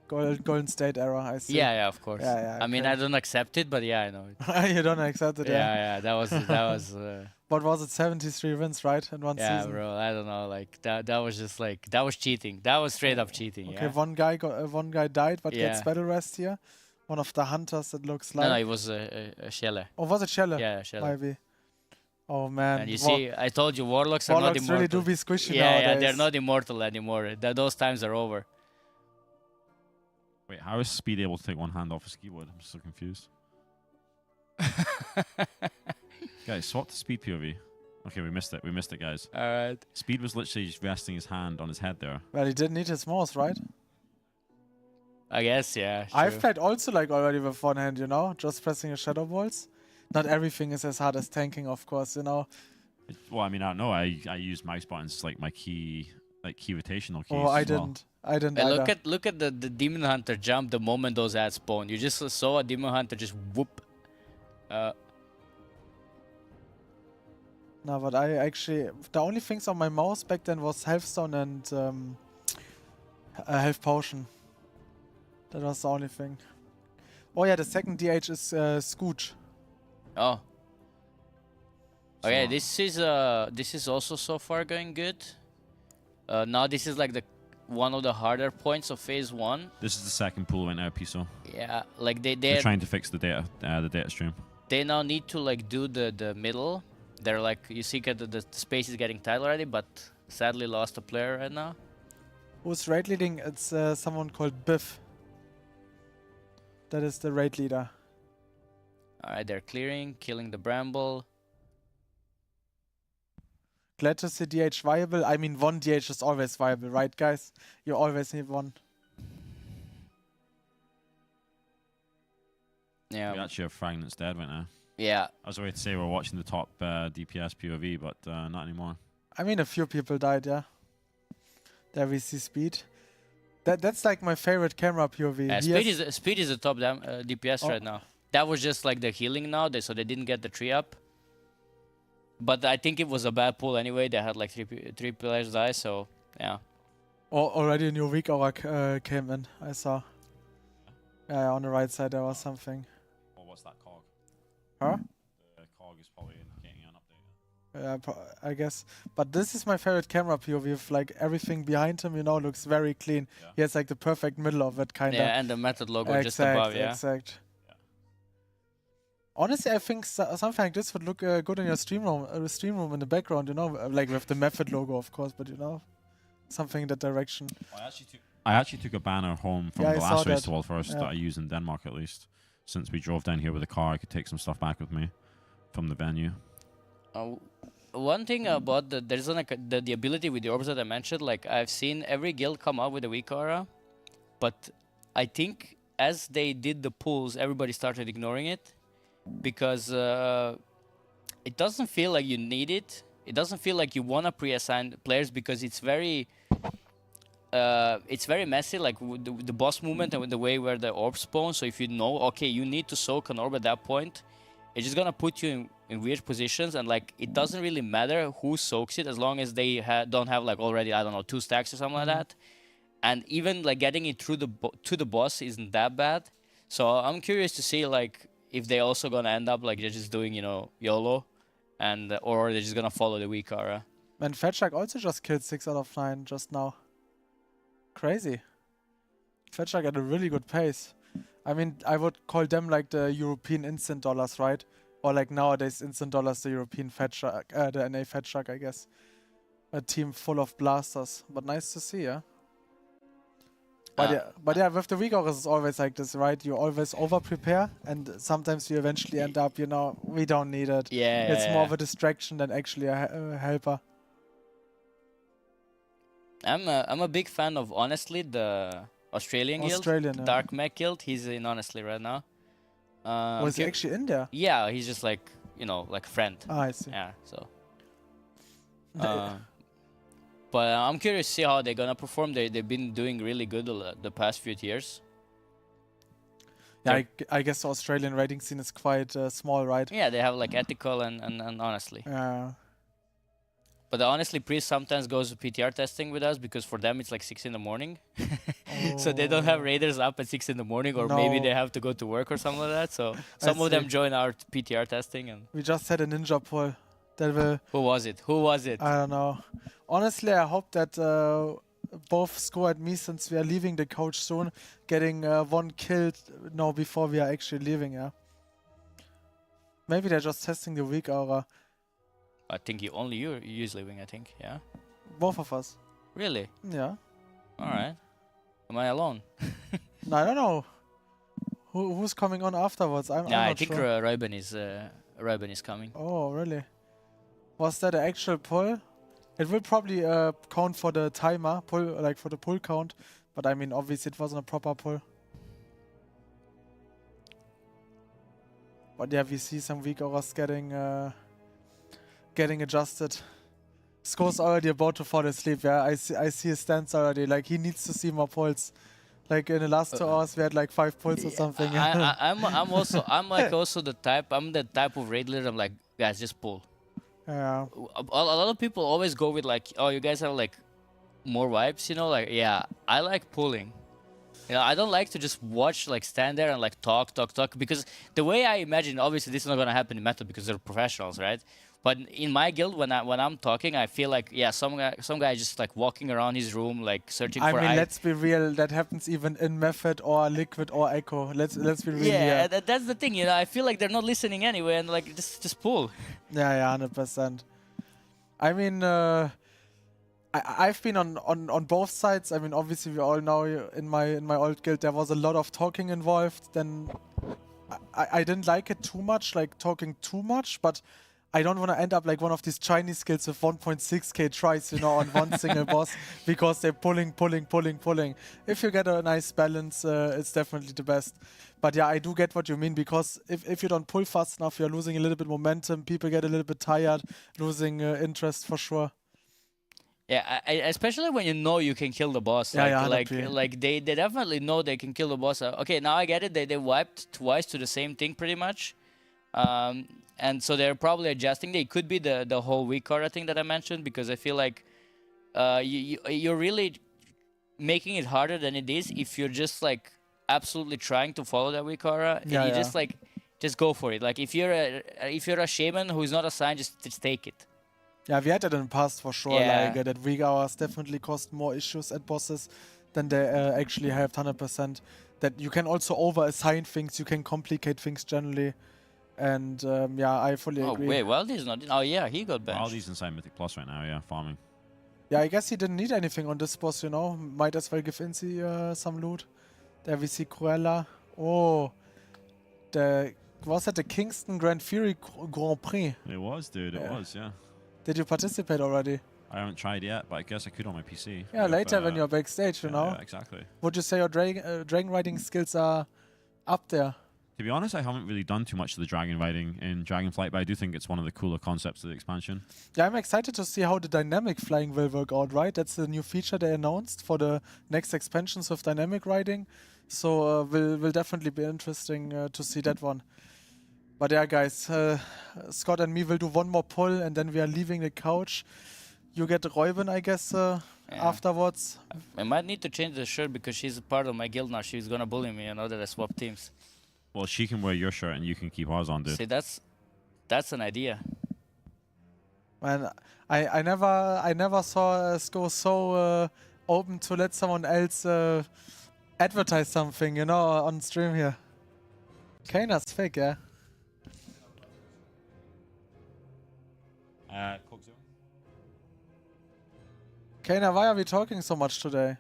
Golden State era, I see. Yeah, of course. Yeah, I mean, I don't accept it, but yeah, I know it. You don't accept it, yeah? Yeah, that was... What was it, 73 wins, right, in one season? Yeah, bro, I don't know, like, that was just like, that was cheating. That was straight up cheating, Okay, one guy died, but gets battle rest here. One of the hunters, it looks like. No, it was a Shelle. Oh, was it Shelle? Yeah, Shelle. Maybe. Oh, man. And you see, I told you, Warlocks are not immortal. Really do be squishy nowadays. Yeah, they're not immortal anymore. Those times are over. Wait, how is Speed able to take one hand off his keyboard? I'm so confused. Guys, swap to Speed POV. Okay, we missed it, guys. Alright. Speed was literally just resting his hand on his head there. Well, he didn't need his mouse, right? I guess, yeah. True. I've played also like already with one hand, you know, just pressing a Shadow Balls. Not everything is as hard as tanking, of course, you know. Well, I mean, I don't know. I use mouse buttons like my key, like key rotational keys. Oh, I didn't. I didn't. Hey, look at the Demon Hunter jump the moment those ads spawn. You just saw a Demon Hunter just whoop. No, but I actually the only things on my mouse back then was Health Stone and Health Potion. That was the only thing. Oh yeah, the second DH is Scooch. Oh. Okay, this is also so far going good. Now this is like one of the harder points of phase 1. This is the second pool right now, Piso. Yeah, like they're trying to fix the data stream. They now need to like do the middle. They're like, you see the space is getting tight already, but sadly lost a player right now. Who's raid leading? It's someone called Biff. That is the raid leader. Alright, they're clearing, killing the bramble. Glad to see DH viable. I mean, one DH is always viable, right, guys? You always need one. Yeah. We actually have Fragments dead right now. Yeah. I was about to say we're watching the top DPS POV, but not anymore. I mean, a few people died, yeah. There we see Speed. That's like my favorite camera POV. Yeah, Speed is the top DPS right now. That was just like the healing now, so they didn't get the tree up. But I think it was a bad pull anyway. They had like three players die, so yeah. Already a new week hour came in, I saw. Yeah, on the right side there was something. Well, what's that cog? Huh? The cog is probably getting an update. Yeah, I guess. But this is my favorite camera POV. With like everything behind him, you know, looks very clean. Yeah. He has like the perfect middle of it, kind of. Yeah, and the Method logo just above, yeah. Exact. Honestly, I think something like this would look good in your stream room in the background, you know, like with the Method logo, of course, but you know, something in that direction. I actually took a banner home from the last race to World First that I use in Denmark at least. Since we drove down here with a car, I could take some stuff back with me from the venue. One thing about there's like the ability with the orbs that I mentioned, like I've seen every guild come out with a weak aura, but I think as they did the pulls, everybody started ignoring it. Because it doesn't feel like you need it. It doesn't feel like you want to pre-assign players because it's very messy, like the boss movement and with the way where the orb spawn. So if you know, okay, you need to soak an orb at that point, it's just gonna put you in weird positions, and like it doesn't really matter who soaks it as long as they don't have like already, I don't know, 2 stacks or something like that. And even like getting it through to the boss isn't that bad. So I'm curious to see like if they also gonna end up like they're just doing, you know, YOLO, and or they're just gonna follow the weak aura. And Fetchak also just killed 6 out of 9 just now. Crazy. Fetchak at a really good pace. I mean, I would call them like the European instant dollars, right? Or like nowadays instant dollars, the European Fetchak, the NA Fetchak, I guess. A team full of blasters, but nice to see, yeah. But yeah, with the weak auras it's always like this, right? You always over-prepare, and sometimes you eventually end up, you know, we don't need it. Yeah. It's more of a distraction than actually a helper. I'm a big fan of, honestly, the Australian guild, Dark Mech guild. He's in Honestly right now. Was he actually in there? Yeah, he's just like, you know, like a friend. Ah, I see. Yeah, so. But I'm curious to see how they're gonna perform. They've been doing really good the past few years. Yeah, I guess the Australian rating scene is quite small, right? Yeah, they have like Ethical and Honestly. Yeah. But the Honestly Priest sometimes goes to PTR testing with us because for them it's like 6 in the morning. So they don't have raiders up at 6 in the morning, or maybe they have to go to work or something like that. So some of them join our PTR testing. And we just had a ninja poll. That will. Who was it? Who was it? I don't know. Honestly, I hope that both Sko and me, since we are leaving the coach soon, getting 1 kill now before we are actually leaving, yeah. Maybe they're just testing the weak aura. I think you're usually leaving, I think, yeah? Both of us. Really? Yeah. Alright. Am I alone? No, I don't know. Who's coming on afterwards? I'm not I think sure. Reuben is coming. Oh, really? Was that an actual pull? It will probably count for the timer, like for the pull count. But I mean, obviously it wasn't a proper pull. But yeah, we see some weak auras getting adjusted. Sko's already about to fall asleep, yeah. I see his stance already. Like, he needs to see more pulls. Like, in the last 2 hours, we had like 5 pulls or something. I'm the type of raid leader. I'm like, guys, just pull. Yeah. A lot of people always go with like, oh, you guys have like more vibes, you know? Like, yeah, I like pulling. You know, I don't like to just watch, like stand there and like talk, because the way I imagine, obviously this is not gonna happen in Method because they're professionals, right? But in my guild, when I'm talking, I feel like, yeah, some guy just like walking around his room, like searching for. I mean, let's be real. That happens even in Method or Liquid or Echo. Let's be real. Yeah, that's the thing. You know, I feel like they're not listening anyway, and like just pull. Yeah, 100%. I mean, I've been on both sides. I mean, obviously we all know in my old guild there was a lot of talking involved. Then I didn't like it too much, like talking too much, but I don't want to end up like one of these Chinese skills with 1.6k tries, you know, on one single boss because they're pulling. If you get a nice balance, it's definitely the best. But yeah, I do get what you mean, because if you don't pull fast enough, you're losing a little bit momentum. People get a little bit tired, losing interest for sure. Yeah, especially when you know you can kill the boss. Yeah, like they definitely know they can kill the boss. Okay, now I get it. They wiped twice to the same thing pretty much. And so they're probably adjusting. It could be the whole weak aura thing that I mentioned, because I feel like you're really making it harder than it is if you're just like absolutely trying to follow that weak aura. And you just go for it. Like if you're a shaman who's not assigned, just take it. Yeah, we had that in the past for sure. Yeah. Like that weak hours definitely caused more issues at bosses than they actually helped 100%. That you can also over-assign things, you can complicate things generally. And yeah, I fully agree. Oh, wait, Waldy's not... Oh, yeah, he got benched. Waldy's inside Mythic Plus right now, yeah, farming. Yeah, I guess he didn't need anything on this boss, you know. Might as well give Incy some loot. There we see Cruella. Oh, was that the Kingston FURY Grand Prix? It was, dude, it was, yeah. Did you participate already? I haven't tried yet, but I guess I could on my PC. Yeah, later when you're backstage, you know. Yeah, exactly. Would you say your dragon riding skills are up there? To be honest, I haven't really done too much of the dragon riding in Dragonflight, but I do think it's one of the cooler concepts of the expansion. Yeah, I'm excited to see how the dynamic flying will work out, right? That's the new feature they announced for the next expansions of dynamic riding. So will definitely be interesting to see that one. But yeah, guys, Scott and me will do one more pull, and then we are leaving the couch. You get Reuben, I guess, afterwards. I might need to change the shirt because she's a part of my guild now. She's gonna bully me, you know, that I swap teams. Well, she can wear your shirt and you can keep ours on, dude. See, that's an idea. Man, I never saw Sko so open to let someone else advertise something, you know, on stream here. Kaina's fake, yeah. Kaina, why are we talking so much today?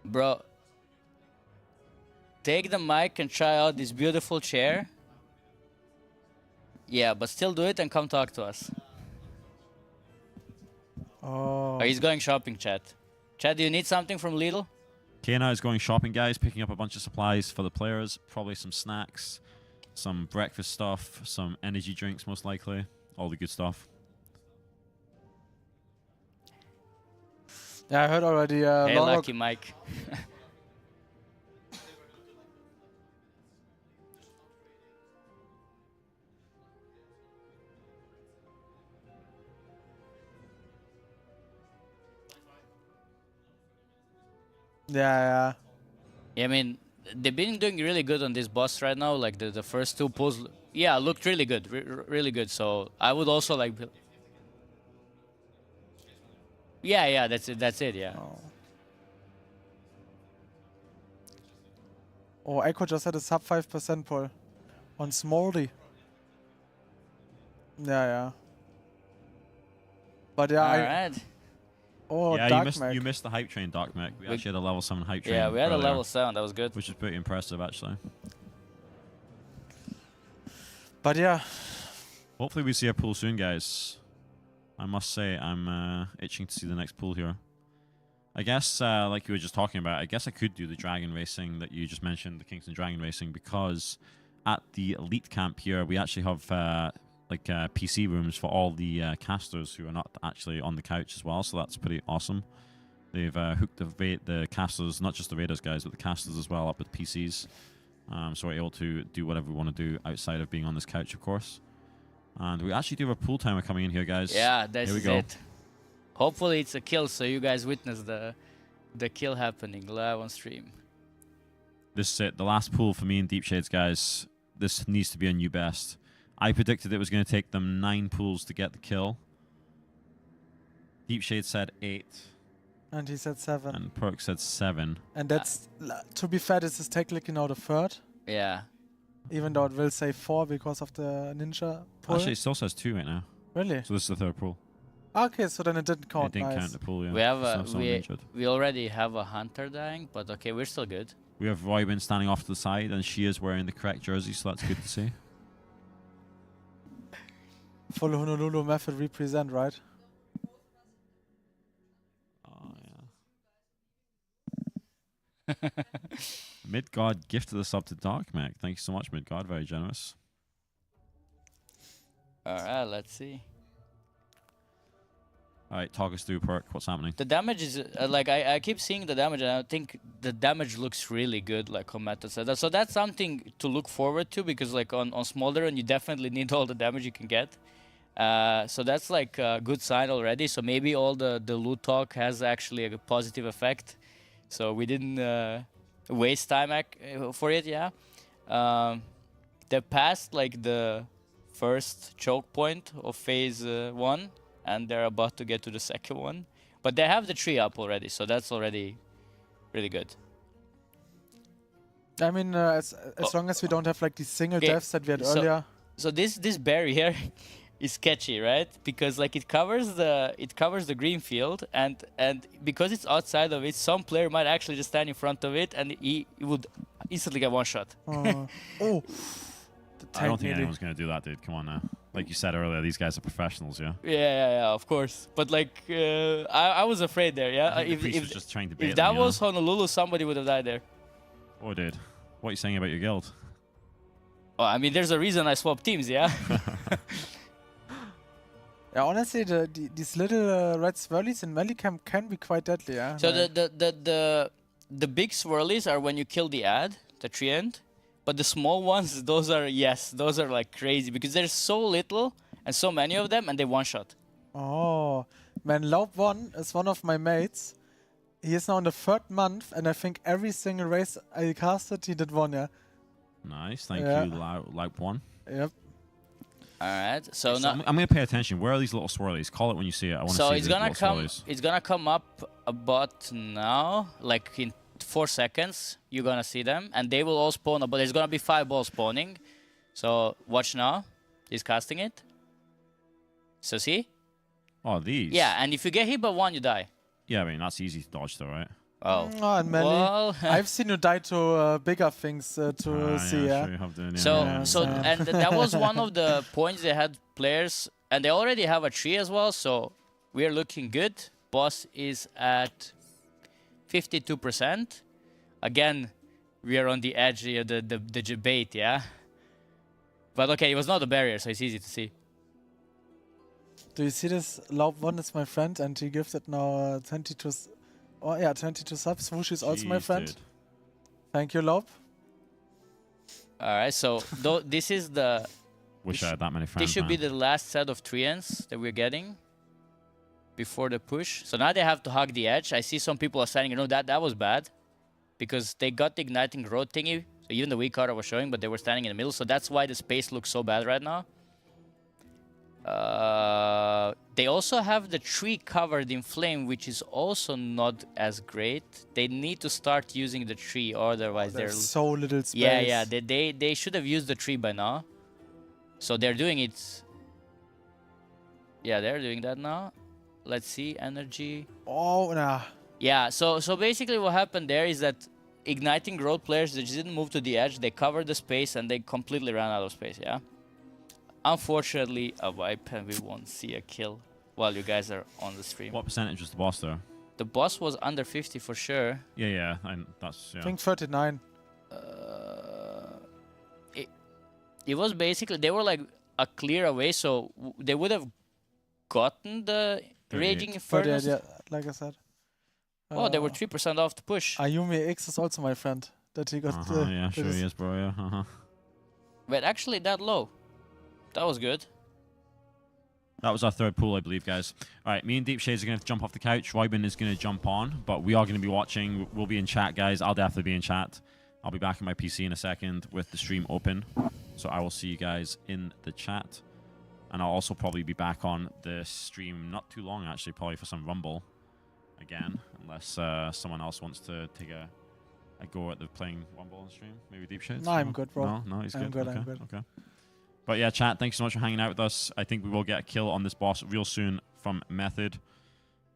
Bro, take the mic and try out this beautiful chair. Yeah, but still do it and come talk to us. Oh. He's going shopping, chat. Chat, do you need something from Lidl? Kaina is going shopping, guys, picking up a bunch of supplies for the players, probably some snacks, some breakfast stuff, some energy drinks, most likely, all the good stuff. Yeah, I heard already. Hey, lucky Mike. Yeah. Yeah, I mean, they've been doing really good on this boss right now. Like the first two pulls, yeah, looked really good, really good. So I would also like. Yeah, that's it, yeah. Oh, Echo just had a sub 5% pull on Smoldy. Yeah. But yeah, Alright. Oh, yeah, Dark you missed the hype train, Dark Mech. We actually had a level 7 hype train. Yeah, we had earlier, a level 7, that was good. Which is pretty impressive, actually. But yeah. Hopefully we see a pool soon, guys. I must say, I'm itching to see the next pool here. I guess, like you were just talking about, I guess I could do the dragon racing that you just mentioned, the Kingston Dragon Racing, because at the Elite Camp here, we actually have PC rooms for all the casters who are not actually on the couch as well, so that's pretty awesome. They've hooked the casters, not just the Raiders guys, but the casters as well, up with PCs. So we're able to do whatever we want to do outside of being on this couch, of course. And we actually do have a pool timer coming in here, guys. Yeah, that's here we go. it. Hopefully it's a kill, so you guys witness the kill happening live on stream. This is it. The last pool for me and Deep Shades, guys. This needs to be a new best. I predicted it was going to take them 9 pools to get the kill. Deep Shade said 8. And he said 7. And Perk said 7. And that's, to be fair, this is technically now the 3rd. Yeah. Even though it will say 4 because of the ninja pull. Actually, it still says 2 right now. Really? So this is the 3rd pool. Okay, so then it didn't count. It didn't count the pool, yeah. We have we already have a hunter dying, but okay, we're still good. We have Roybin standing off to the side, and she is wearing the correct jersey, so that's good to see. Full Honolulu method represent, right? Oh, yeah. Midgard gifted the sub to Dark Mac. Thank you so much, Midgard. Very generous. Alright, let's see. Alright, talk us through Perk. What's happening? The damage is like I keep seeing the damage, and I think the damage looks really good, like on Meta said. So that's something to look forward to, because like on Smolder, and you definitely need all the damage you can get. So that's like a good sign already. So maybe all the loot talk has actually a positive effect. So we didn't waste time for it, yeah. They passed like the first choke point of phase 1, and they're about to get to the second one. But they have the tree up already, so that's already really good. I mean, as long as we don't have like these single deaths that we had earlier. So this barrier is sketchy, right? Because like it covers the green field, and because it's outside of it, some player might actually just stand in front of it, and he would instantly get one shot. Oh. I don't think anyone's going to do that, dude. Come on now. Like you said earlier, these guys are professionals, yeah? Yeah, of course. But like, I was afraid there, yeah? If was just trying to bait if that them, was Honolulu, somebody would have died there. Oh, dude. What are you saying about your guild? Oh, I mean, there's a reason I swapped teams, yeah? Yeah, honestly, these little red swirlies in melee camp can be quite deadly, yeah? So the big swirlies are when you kill the the tree end. But the small ones, those are like crazy, because there's so little and so many of them, and they one-shot. Oh, man, Laub1 is one of my mates. He is now in the 3rd month, and I think every single race I casted, he did one, yeah. Nice, thank you, Laub1. Yep. Alright, so now I'm gonna pay attention. Where are these little swirlies? Call it when you see it. I want to see it's the swirlies. It's gonna come up about now, like in 4 seconds. You're gonna see them, and they will all spawn. But there's gonna be 5 balls spawning. So watch now. He's casting it. So see? Oh, these. Yeah, and if you get hit by one, you die. Yeah, I mean that's easy to dodge, though, right? Oh. And melee. Well, I've seen you die to bigger things to see, yeah. Sure you have done, and that was one of the points. They had players, and they already have a tree as well. So we are looking good. Boss is at 52%. Again, we are on the edge of the debate, yeah. But okay, it was not a barrier, so it's easy to see. Do you see this? Laub1 is my friend, and he gifted now 22. Oh yeah, 22 subs. Wush is also my friend. Dude. Thank you, Laub. Alright, so this is the... Wish I had that many friends. This should be the last set of treants that we're getting before the push. So now they have to hug the edge. I see some people are saying, you know, that was bad, because they got the igniting road thingy. So even the weak card I was showing, but they were standing in the middle. So that's why the space looks so bad right now. They also have the tree covered in flame, which is also not as great. They need to start using the tree, otherwise there's so little space. Yeah. They should have used the tree by now. So they're doing it. Yeah, they're doing that now. Let's see, energy. Oh, nah. Yeah, so basically what happened there is that igniting road players, they just didn't move to the edge. They covered the space and they completely ran out of space, yeah? Unfortunately, a wipe, and we won't see a kill while you guys are on the stream. What percentage was the boss, though? The boss was under 50 for sure. Yeah, that's... Yeah. I think 39. It was basically, they were like a clear away, so they would have gotten the Raging Furnace. Yeah, like I said. Oh, they were 3% off the push. Ayumi X is also my friend. That he got. Yeah, sure he is, bro. Yeah. But actually, that low. That was good. That was our 3rd pool, I believe, guys. All right, me and Deep Shades are going to jump off the couch. Roybin is going to jump on, but we are going to be watching. We'll be in chat, guys. I'll definitely be in chat. I'll be back on my PC in a second with the stream open. So I will see you guys in the chat. And I'll also probably be back on the stream not too long, actually, probably for some Rumble again, unless someone else wants to take a go at the playing Rumble on stream. Maybe Deep Shades? No, I'm good, bro. No, he's good. I'm good. Okay. But yeah, chat, thanks so much for hanging out with us. I think we will get a kill on this boss real soon from Method.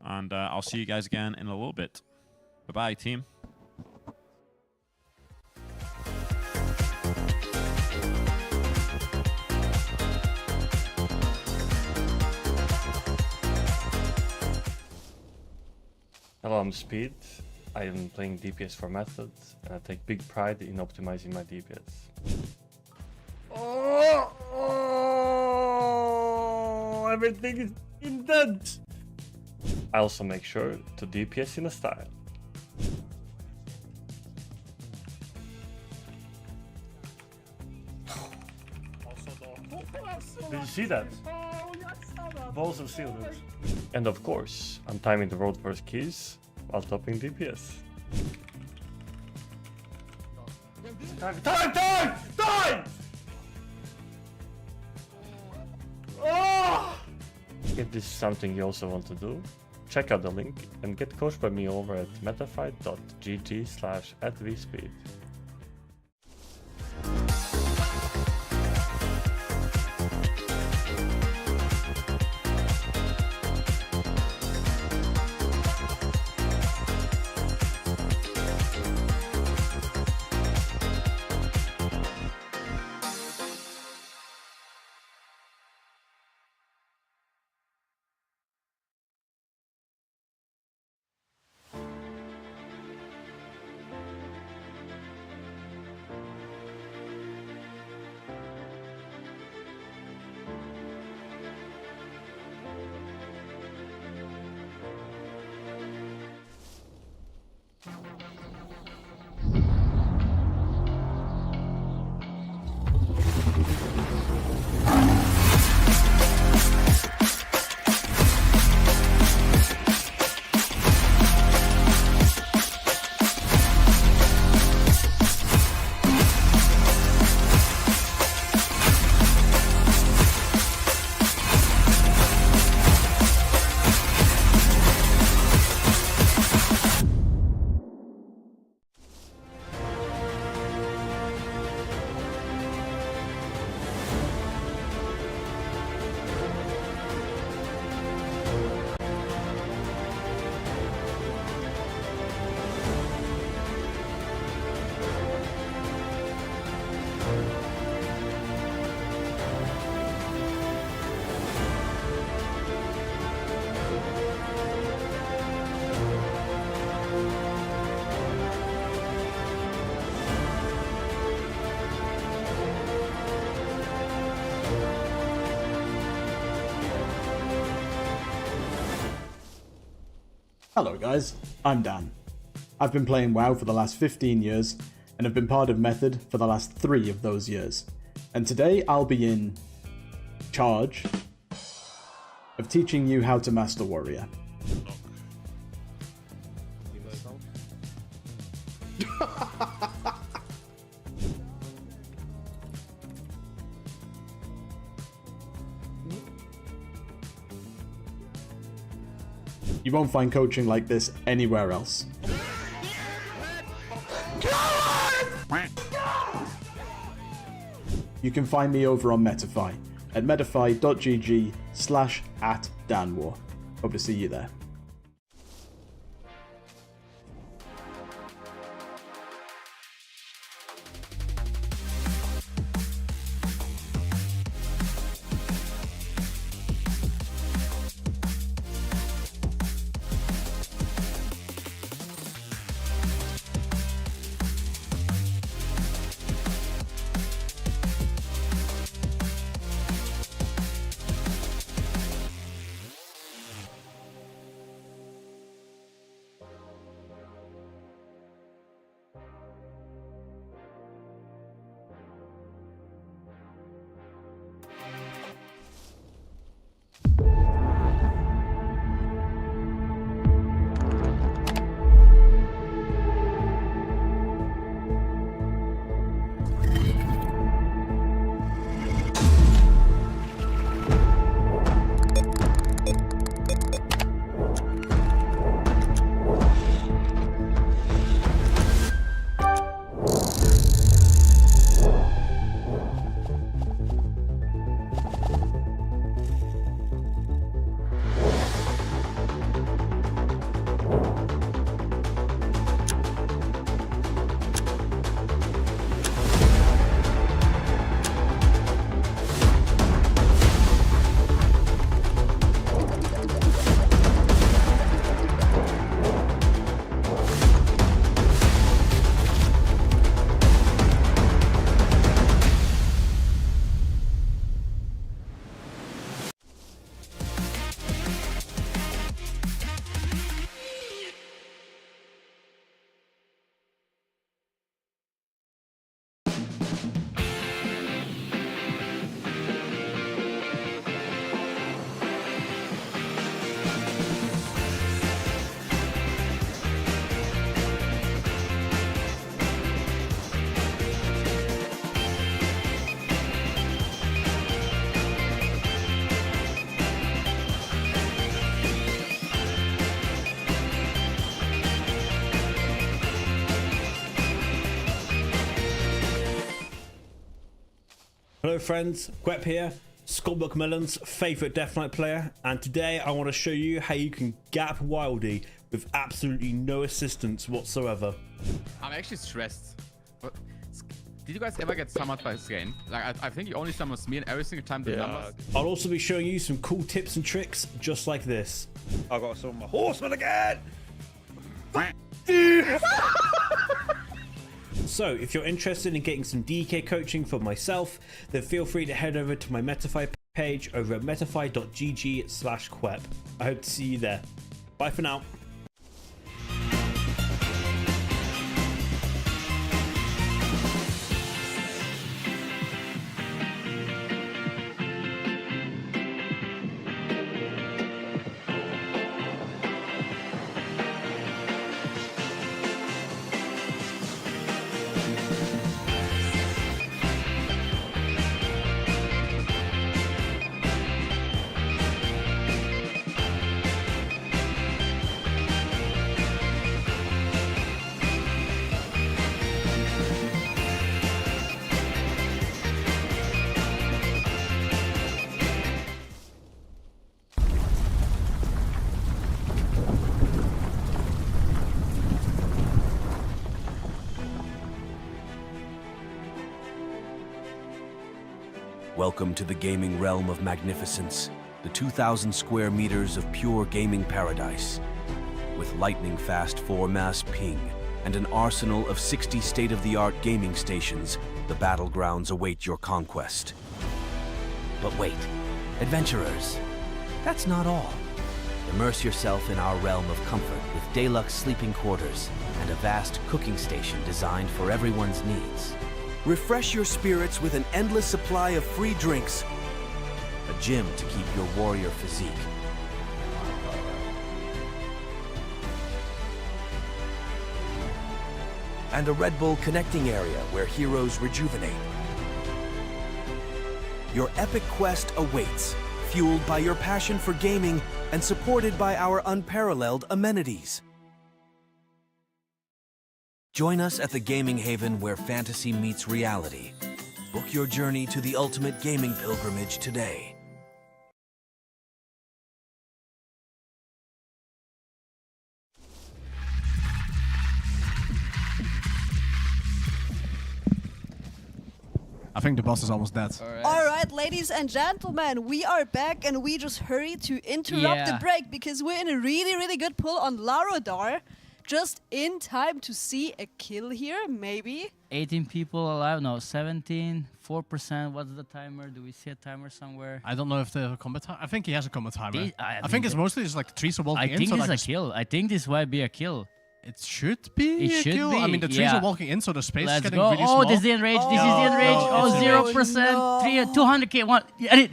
And I'll see you guys again in a little bit. Bye-bye, team. Hello, I'm Speed. I am playing DPS for Method, and I take big pride in optimizing my DPS. Oh, everything is indent. I also make sure to DPS in a style. Did you see that? Balls of steel, dude. And of course, I'm timing the world first keys while topping DPS. Time! Oh! If this is something you also want to do, check out the link and get coached by me over at metafy.gg/@vspeed. Hello guys, I'm Dan. I've been playing WoW for the last 15 years and have been part of Method for the last 3 of those years. And today I'll be in charge of teaching you how to master Warrior. You won't find coaching like this anywhere else. You can find me over on Metafy at metafy.gg/@danwar. Hope to see you there. Hello friends, Quep here, Skullbook Melon's favourite Death Knight player, and today I want to show you how you can gap Wildy with absolutely no assistance whatsoever. I'm actually stressed. But did you guys ever get summoned by this game? Like, I think you only summon me and every single time the numbers. I'll also be showing you some cool tips and tricks just like this. I got some my horseman again! So, if you're interested in getting some DK coaching for myself, then feel free to head over to my Metafy page over at metafy.gg/quep. I hope to see you there. Bye for now. Welcome to the gaming realm of magnificence, the 2,000 square meters of pure gaming paradise. With lightning-fast 4-mass ping and an arsenal of 60 state-of-the-art gaming stations, the battlegrounds await your conquest. But wait, adventurers, that's not all. Immerse yourself in our realm of comfort with deluxe sleeping quarters and a vast cooking station designed for everyone's needs. Refresh your spirits with an endless supply of free drinks, a gym to keep your warrior physique, and a Red Bull connecting area where heroes rejuvenate. Your epic quest awaits, fueled by your passion for gaming and supported by our unparalleled amenities. Join us at the gaming haven where fantasy meets reality. Book your journey to the ultimate gaming pilgrimage today. I think the boss is almost dead. Alright, ladies and gentlemen, we are back and we just hurried to interrupt the break because we're in a really good pull on Larodar. Just in time to see a kill here, maybe. 18 people alive, no, 17, 4%. What's the timer? Do we see a timer somewhere? I don't know if they have a combat timer. I think he has a combat timer. I think it's mostly just like trees are walking in. I think this is a kill. I think this might be a kill. It should be a kill. I mean, the trees are walking in, so the space is getting really small. Oh, this is the enrage. This is the enrage. Oh, 0%. 200k.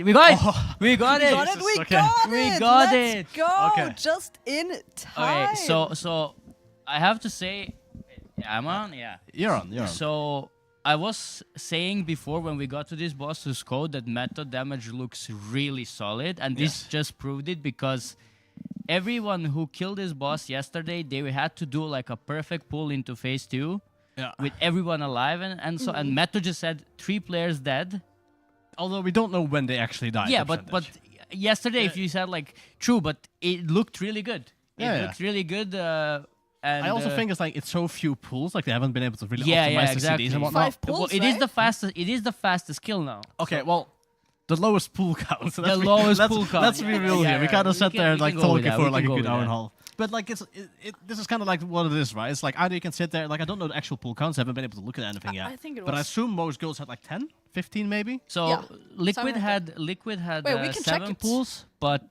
We got it. We got it. We got it. Let's go. Okay. Just in time. Okay, so I have to say, I'm on? Yeah. You're on. So I was saying before when we got to this boss's code that meta damage looks really solid, and this just proved it because everyone who killed this boss yesterday, they had to do like a perfect pull into phase 2 with everyone alive, and Meta just said 3 players dead. Although we don't know when they actually died. Yeah, but yesterday, if you said like true, but it looked really good. It looked really good. And I also think it's so few pulls, like they haven't been able to really optimize the CDs and whatnot. 5 pulls, it is the fastest. It is the fastest kill now. Okay, well, the lowest pull count. So the lowest pull count. Let's be real here. We kind of sat there and like talking for like a good hour and a half. But like this is kind of like what it is, right? It's like either you can sit there, like I don't know the actual pull counts. I haven't been able to look at anything yet. I think it was. But I assume most girls had like 10, 15 maybe. So Liquid had 7 pulls, but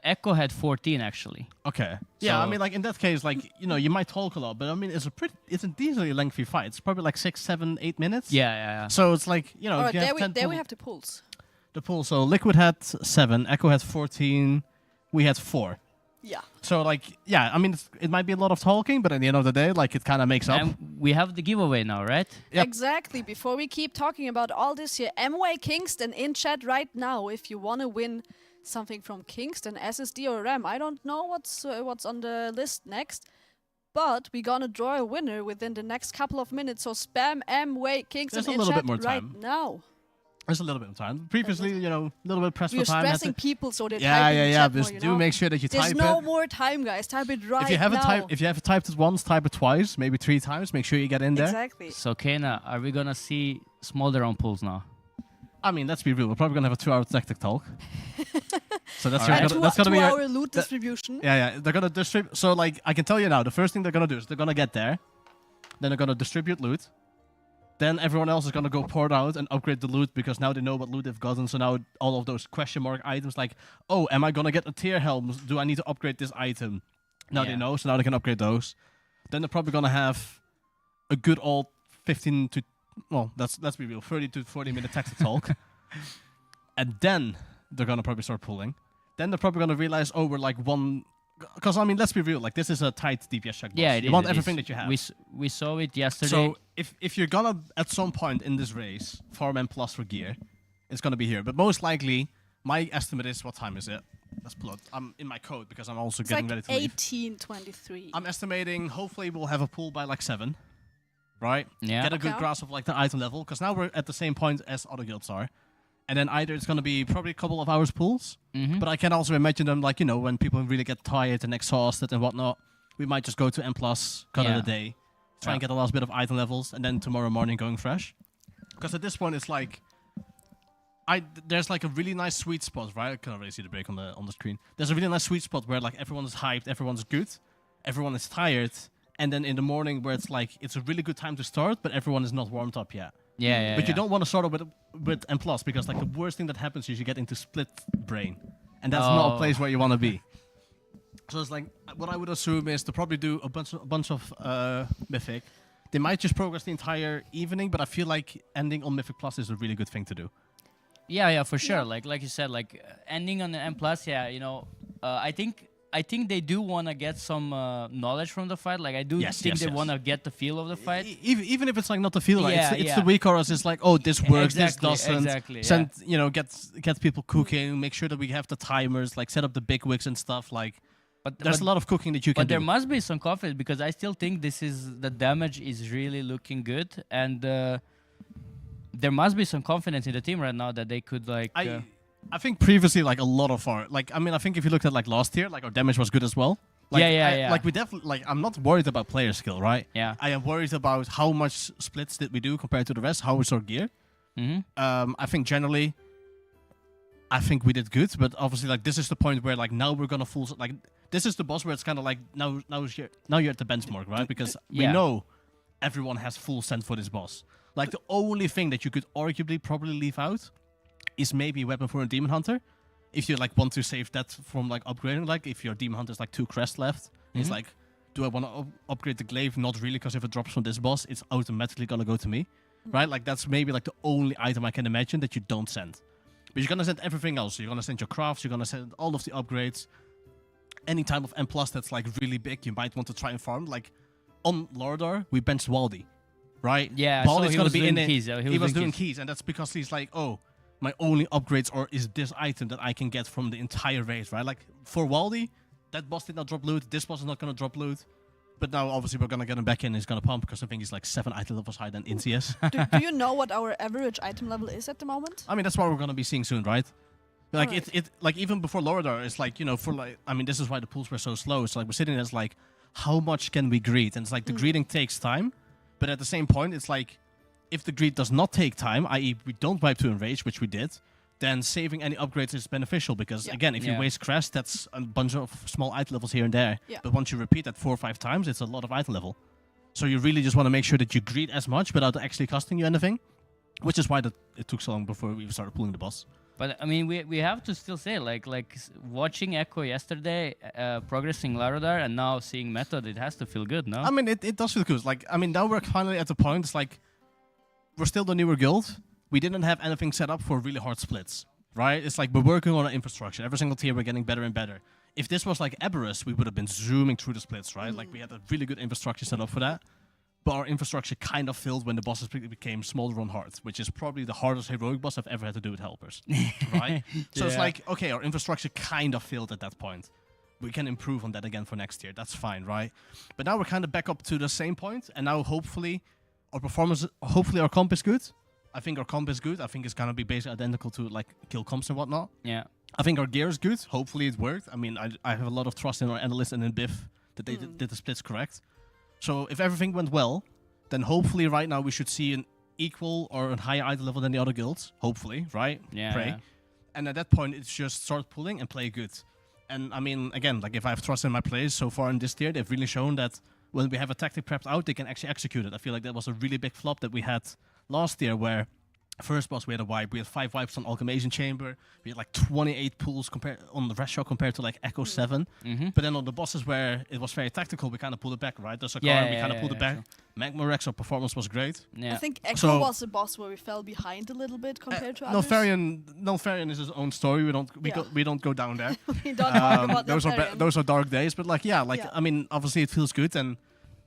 Echo had 14 actually. Okay. Yeah, I mean like in that case, like you might talk a lot, but I mean it's a decently lengthy fight. It's probably like 6, 7, 8 minutes. Yeah. So it's like Alright, there we have the pulls. The pool. So Liquid had 7, Echo had 14, we had 4. Yeah. So like, I mean, it might be a lot of talking, but at the end of the day, like it kind of makes up. And we have the giveaway now, right? Yep. Exactly. Before we keep talking about all this here, MY Kingston in chat right now. If you want to win something from Kingston, SSD or RAM, I don't know what's on the list next. But we're gonna draw a winner within the next couple of minutes. So spam MY Kingston in chat right now. There's a little bit of time. Previously, you know, a little bit pressed We're for time. stressing people so they type yeah, in the yeah. chat Just more, do make sure that you There's type no it. more time, guys. Type it right If you haven't now. typed, if you have typed it once, type it twice, maybe 3 times. Make sure you get in there. Exactly. So, Kena, are we gonna see smolder on pools now? I mean, let's be real. We're probably gonna have a 2-hour tactic talk. So that's Alright. that's gonna be our loot distribution. Yeah. They're gonna distribute. So like, I can tell you now, the first thing they're gonna do is they're gonna get there, then they're gonna distribute loot. Then everyone else is gonna go pour out and upgrade the loot because now they know what loot they've gotten. So now all of those question mark items like, oh, am I gonna get a tier helm? Do I need to upgrade this item? Now they know, so now they can upgrade those. Then they're probably gonna have a good old 15 to, well, let's be real, 30 to 40 minute tactic talk. And then they're gonna probably start pulling. Then they're probably gonna realize, oh, we're like one. Because, I mean, let's be real, like, this is a tight DPS check boss. Yeah, you want everything that you have. We saw it yesterday. So, if you're gonna, at some point in this race, farm M plus for gear, it's gonna be here. But most likely, my estimate is, what time is it? Let's pull it. I'm in my code, because I'm also It's getting like ready to leave. 18:23. I'm estimating, hopefully, we'll have a pool by, like, 7. Right? Yeah. Get a good Okay. grasp of, like, the item level, because now we're at the same point as other guilds are. And then either it's going to be probably a couple of hours pools, but I can also imagine them, like, you know, when people really get tired and exhausted and whatnot, we might just go to M+, cut it a day, try and get a last bit of item levels, and then tomorrow morning going fresh. Because at this point, it's like, there's like a really nice sweet spot, right? I can't really see the break on the screen. There's a really nice sweet spot where, like, everyone is hyped, everyone's good, everyone is tired, and then in the morning where it's like, it's a really good time to start, but everyone is not warmed up yet. But you don't want to start off with M+, because like the worst thing that happens is you get into split brain. And that's not a place where you want to be. So it's like, what I would assume is to probably do a bunch of Mythic. They might just progress the entire evening, but I feel like ending on Mythic Plus is a really good thing to do. Yeah, for sure. Like you said, like ending on the M+, yeah, you know, I think they do want to get some knowledge from the fight. Like, I do think they want to get the feel of the fight. Even if it's like not the feel, like it's the weak chorus. It's like, oh, this works, this doesn't. Send, you know, get people cooking. Make sure that we have the timers. Like, set up the big wicks and stuff. Like, there's a lot of cooking that you can do. But there must be some confidence, because I still think the damage is really looking good, and there must be some confidence in the team right now that they could like. I think previously, like, a lot of our, like, I mean, I think if you looked at, like, last year, like, our damage was good as well. Like, yeah. Like, we definitely, like, I'm not worried about player skill, right? Yeah. I am worried about how much splits did we do compared to the rest, how was our gear. I think generally, I think we did good, but obviously, like, this is the point where, like, now we're gonna like, this is the boss where it's kind of like, now you're at the benchmark, right? Because we know everyone has full send for this boss. Like, the only thing that you could arguably probably leave out is maybe Weapon for a Demon Hunter. If you like want to save that from like upgrading, like if your Demon Hunter's like 2 crests left, and it's like, do I want to upgrade the glaive? Not really, because if it drops from this boss, it's automatically gonna go to me, right? Like, that's maybe like the only item I can imagine that you don't send. But you're gonna send everything else. You're gonna send your crafts, you're gonna send all of the upgrades. Any type of M+ that's like really big, you might want to try and farm. Like, on Loradar, we benched Waldy, right? Yeah, Baldy's so gonna be in it. Keys, he was doing keys, and that's because he's like, oh, my only upgrades is this item that I can get from the entire race, right? Like, for Waldy, that boss did not drop loot, this boss is not going to drop loot. But now, obviously, we're going to get him back in and he's going to pump, because I think he's like 7 item levels higher than Insias. do you know what our average item level is at the moment? I mean, that's what we're going to be seeing soon, right? Like, it like, even before Loradar, it's like, you know, for like, I mean, this is why the pools were so slow. It's like, we're sitting there, it's like, how much can we greed? And it's like, the greeding takes time, but at the same point, it's like, if the greed does not take time, i.e. we don't wipe to enrage, which we did, then saving any upgrades is beneficial, because again, if you waste crest, that's a bunch of small item levels here and there. But once you repeat that 4 or 5 times, it's a lot of item level. So you really just want to make sure that you greed as much without actually costing you anything, which is why it took so long before we started pulling the boss. But I mean, we have to still say, like watching Echo yesterday, progressing Loradar, and now seeing Method, it has to feel good, no? I mean, it does feel good. Like, I mean, now we're finally at the point, it's like, we're still the newer guild. We didn't have anything set up for really hard splits, right? It's like, we're working on our infrastructure. Every single tier, we're getting better and better. If this was like Eberus, we would have been zooming through the splits, right? Like, we had a really good infrastructure set up for that. But our infrastructure kind of failed when the bosses became smaller on hard, which is probably the hardest heroic boss I've ever had to do with helpers, right? So it's like, okay, our infrastructure kind of failed at that point. We can improve on that again for next year. That's fine, right? But now we're kind of back up to the same point, and now hopefully our performance, hopefully our comp is good, I think our comp is good. I think it's gonna be basically identical to like kill comps and whatnot. Yeah. I think our gear is good. Hopefully it worked. I mean, I have a lot of trust in our analysts and in Biff that they did the splits correct. So if everything went well, then hopefully right now we should see an equal or a higher idol level than the other guilds. Hopefully, right? Yeah. Pray. And at that point, it's just start pulling and play good. And I mean, again, like if I have trust in my players so far in this tier, they've really shown that when we have a tactic prepped out, they can actually execute it. I feel like that was a really big flop that we had last year where first boss we had a wipe, we had 5 wipes on Alchemation Chamber, we had like 28 pulls on the rest shot compared to like Echo 7. But then on the bosses where it was very tactical, we kind of pulled it back, right? The Sakar, we kind of pulled it back. Sure. Magma Rex, our performance was great. I think Echo was a boss where we fell behind a little bit compared to others. Neltharion is his own story. We don't go down there. We don't talk about those are dark days, but like I mean, obviously it feels good, and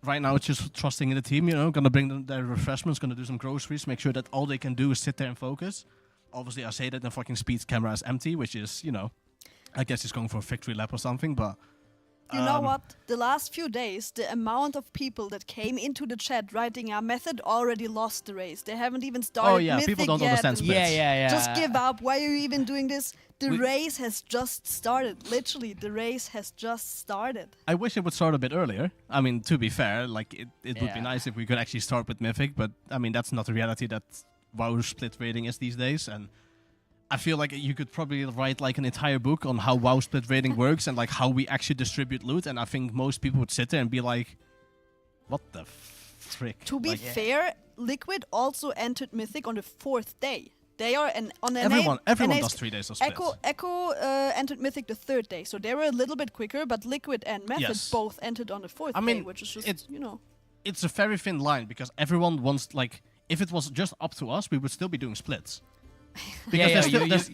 right now it's just trusting in the team. You know, gonna bring them their refreshments, gonna do some groceries, make sure that all they can do is sit there and focus. Obviously, I say that the fucking speed camera is empty, which is, you know, I guess he's going for a victory lap or something, but. You know what? The last few days, the amount of people that came into the chat writing our method already lost the race. They haven't even started Mythic people don't yet. understand splits. Yeah. Just give up. Why are you even doing this? The race has just started. Literally, the race has just started. I wish it would start a bit earlier. I mean, to be fair, like it would be nice if we could actually start with Mythic, but I mean, that's not the reality that WoW split rating is these days, and I feel like you could probably write like an entire book on how WoW split rating works and like how we actually distribute loot. And I think most people would sit there and be like, "What the frick?" To be fair, Liquid also entered Mythic on the 4th day. They are on everyone does 3 days of split. Echo entered Mythic the 3rd day, so they were a little bit quicker. But Liquid and Method both entered on the 4th day, which is just it's a very thin line because everyone wants like if it was just up to us, we would still be doing splits. Because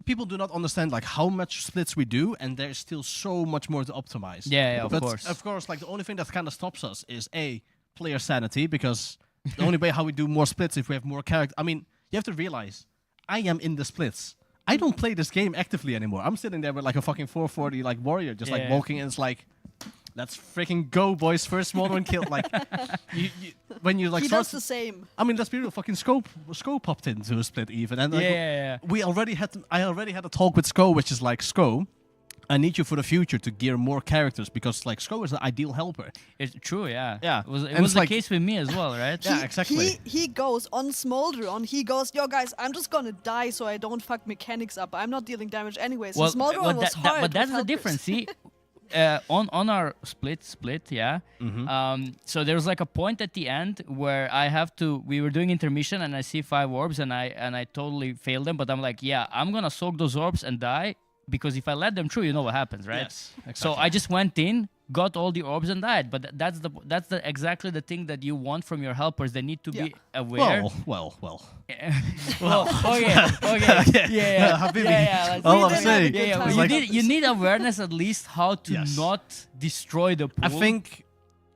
people do not understand like how much splits we do, and there's still so much more to optimize. Of course. Of course, like the only thing that kind of stops us is player sanity, because the only way how we do more splits if we have more character. I mean, you have to realize, I am in the splits. I don't play this game actively anymore. I'm sitting there with like a fucking 440 like warrior, just like walking, and it's like, let's freaking go, boys! First modern kill. Like, when you like. He does the same. I mean, that's beautiful. Fucking Sko popped into a split even, and like, we already had. I already had a talk with Sko, which is like, Sko, I need you for the future to gear more characters, because like Sko is the ideal helper. It's true, yeah. Yeah, it was the case with me as well, right? Yeah, exactly. He goes on Smolderon. He goes, yo guys, I'm just gonna die so I don't fuck mechanics up. I'm not dealing damage anyways. So Smolderon was hard. But that's the difference. See. On our split, yeah. So there was like a point at the end where we were doing intermission, and I see 5 orbs, and I totally failed them. But I'm like, yeah, I'm gonna soak those orbs and die, because if I let them through, you know what happens, right? Yes, exactly. So I just went in, got all the orbs, and died. But that's exactly the thing that you want from your helpers. They need to be aware. Well. Okay. Yeah. All I'm saying. You need awareness at least how to not destroy the pool. I think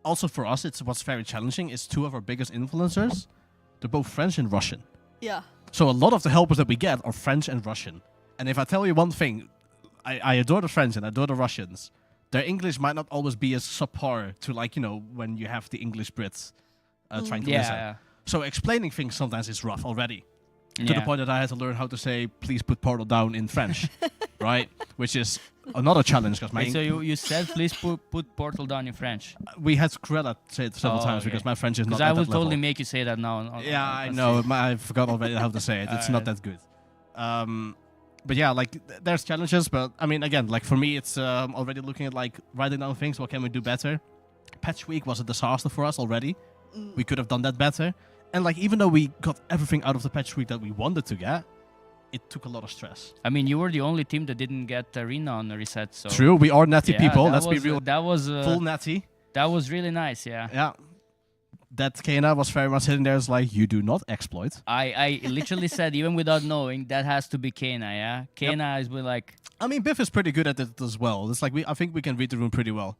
also for us, what's very challenging is 2 of our biggest influencers. They're both French and Russian. Yeah. So a lot of the helpers that we get are French and Russian. And if I tell you one thing, I adore the French and I adore the Russians. Their English might not always be as subpar to, like, you know, when you have the English Brits trying to listen. Yeah. So explaining things sometimes is rough already. To the point that I had to learn how to say, please put portal down in French. Right? Which is another challenge. So you said, please put portal down in French. We had Krella say it several times because my French is not at that level. level. I will totally make you say that now. I know. I forgot already how to say it. It's not that good. But yeah, like, there's challenges, but I mean, again, like, for me, it's already looking at, like, writing down things. What can we do better? Patch week was a disaster for us already. We could have done that better. And, like, even though we got everything out of the patch week that we wanted to get, it took a lot of stress. I mean, you were the only team that didn't get Arena on the reset, so... True, we are natty people, let's be real. That was... full natty. That was really nice, yeah. Yeah. That Kena was very much sitting there as like, you do not exploit. I literally said, even without knowing, that has to be Kena, yeah? Kena is like... I mean, Biff is pretty good at it as well. It's like, I think we can read the room pretty well.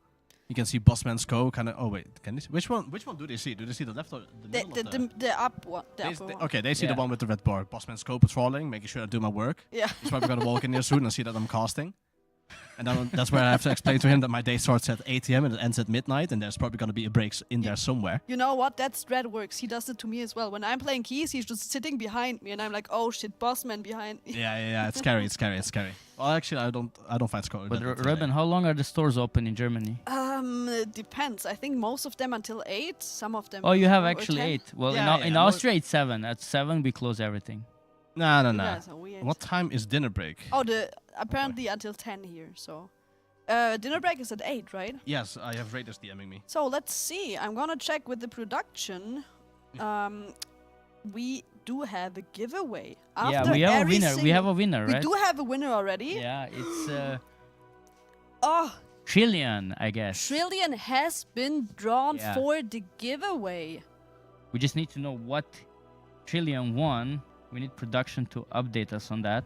You can see Bossman's Ko kind of... Oh, wait. Can they see? Which one do they see? Do they see the left or the middle? The up one. The upper one. Okay, they see the one with the red bar. Bossman's Ko patrolling, making sure I do my work. Yeah. He's probably going to walk in here soon and see that I'm casting. And then that's where I have to explain to him that my day starts at 8 p.m. and it ends at midnight, and there's probably going to be a break in there somewhere. You know what? That's Dreadworks. He does it to me as well. When I'm playing keys, he's just sitting behind me, and I'm like, oh shit, bossman behind me. Yeah. It's scary. It's scary. Well, actually, I don't find score. But Reuben, how long are the stores open in Germany? It depends. I think most of them until 8. Some of them. Oh, you have or actually 10. 8. Well, Yeah, in Austria it's 7. At 7 we close everything. No. guys are weird. What time is dinner break? Oh, apparently until 10 here. So, dinner break is at 8, right? Yes, I have Raiders DMing me. So let's see. I'm gonna check with the production. We do have a giveaway. Yeah, we have a winner. We have a winner, right? We do have a winner already. Yeah, it's Oh, Trillion, I guess. Trillion has been drawn Yeah. for the giveaway. We just need to know what Trillion won. We need production to update us on that.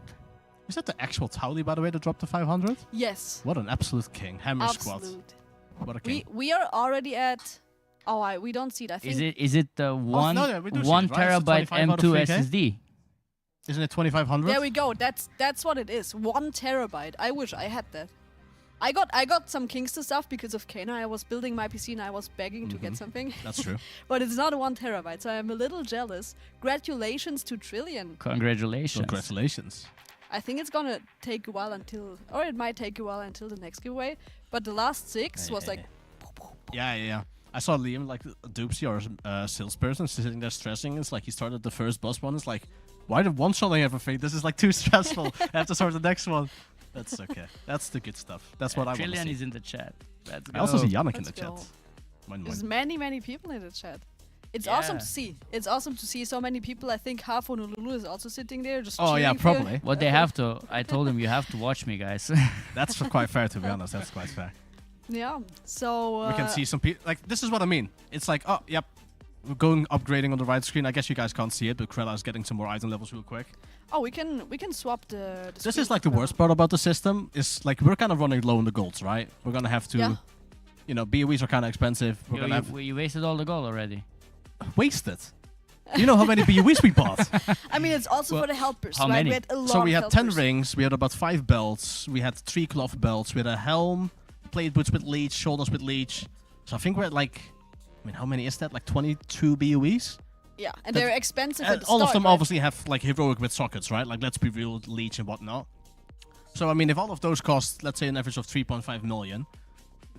Is that the actual Towley, by the way, that dropped to 500? Yes. What an absolute king. Hammer squad. Absolute. What a king. We are already at. Oh, we don't see it. I think. Is it the one no, yeah, we do see it, 1 right? It's the terabyte 25 out of M2 3K? SSD? Isn't it 2500? There we go. That's what it is. 1 terabyte. I wish I had that. I got some Kingston stuff because of Kana. I was building my PC and I was begging to get something. That's true. But it's not 1 terabyte, so I'm a little jealous. Congratulations to Trillion. Congratulations. Congratulations. I think it's gonna take a while until, or it might take a while until the next giveaway. But the last 6 was like. Yeah. I saw Liam, like, Doopsy or salesperson sitting there stressing. It's like he started the first boss one. It's like, why did one shot I have a fate? This is like too stressful. I have to start the next one. That's okay. That's the good stuff. That's what I want to see. Trillion is in the chat. Let's go. I also see Yannick in Let's the go. chat. There's many people in the chat. It's Yeah. awesome to see. It's awesome to see so many people. I think half Honolulu is also sitting there just Oh, yeah, cheering for- probably. What they have to, I told them you have to watch me, guys. That's quite fair, to be honest. That's quite fair. Yeah. So We can see some people. Like, this is what I mean. It's like, oh, yep. We're going upgrading on the right screen. I guess you guys can't see it, but Krella is getting some more item levels real quick. Oh, we can swap the This screen is like for the worst part about the system. Is like we're kind of running low on the golds, right? We're gonna have to, Yeah. you know, BOEs are kind of expensive. We're gonna have You wasted all the gold already. wasted. You know how many BOEs we bought? I mean, it's also Well, for the helpers, how right? many? We had a lot So we of had 10 helpers. rings, we had about 5 belts, we had 3 cloth belts, we had a helm, plate boots with leech, shoulders with leech. So I think we're at like, I mean, how many is that? Like 22 BOEs? Yeah, and That- they're expensive at the all of start, them right? obviously have like heroic with sockets, right? Like, let's be real, leech and whatnot. So I mean, if all of those cost, let's say, an average of 3.5 million,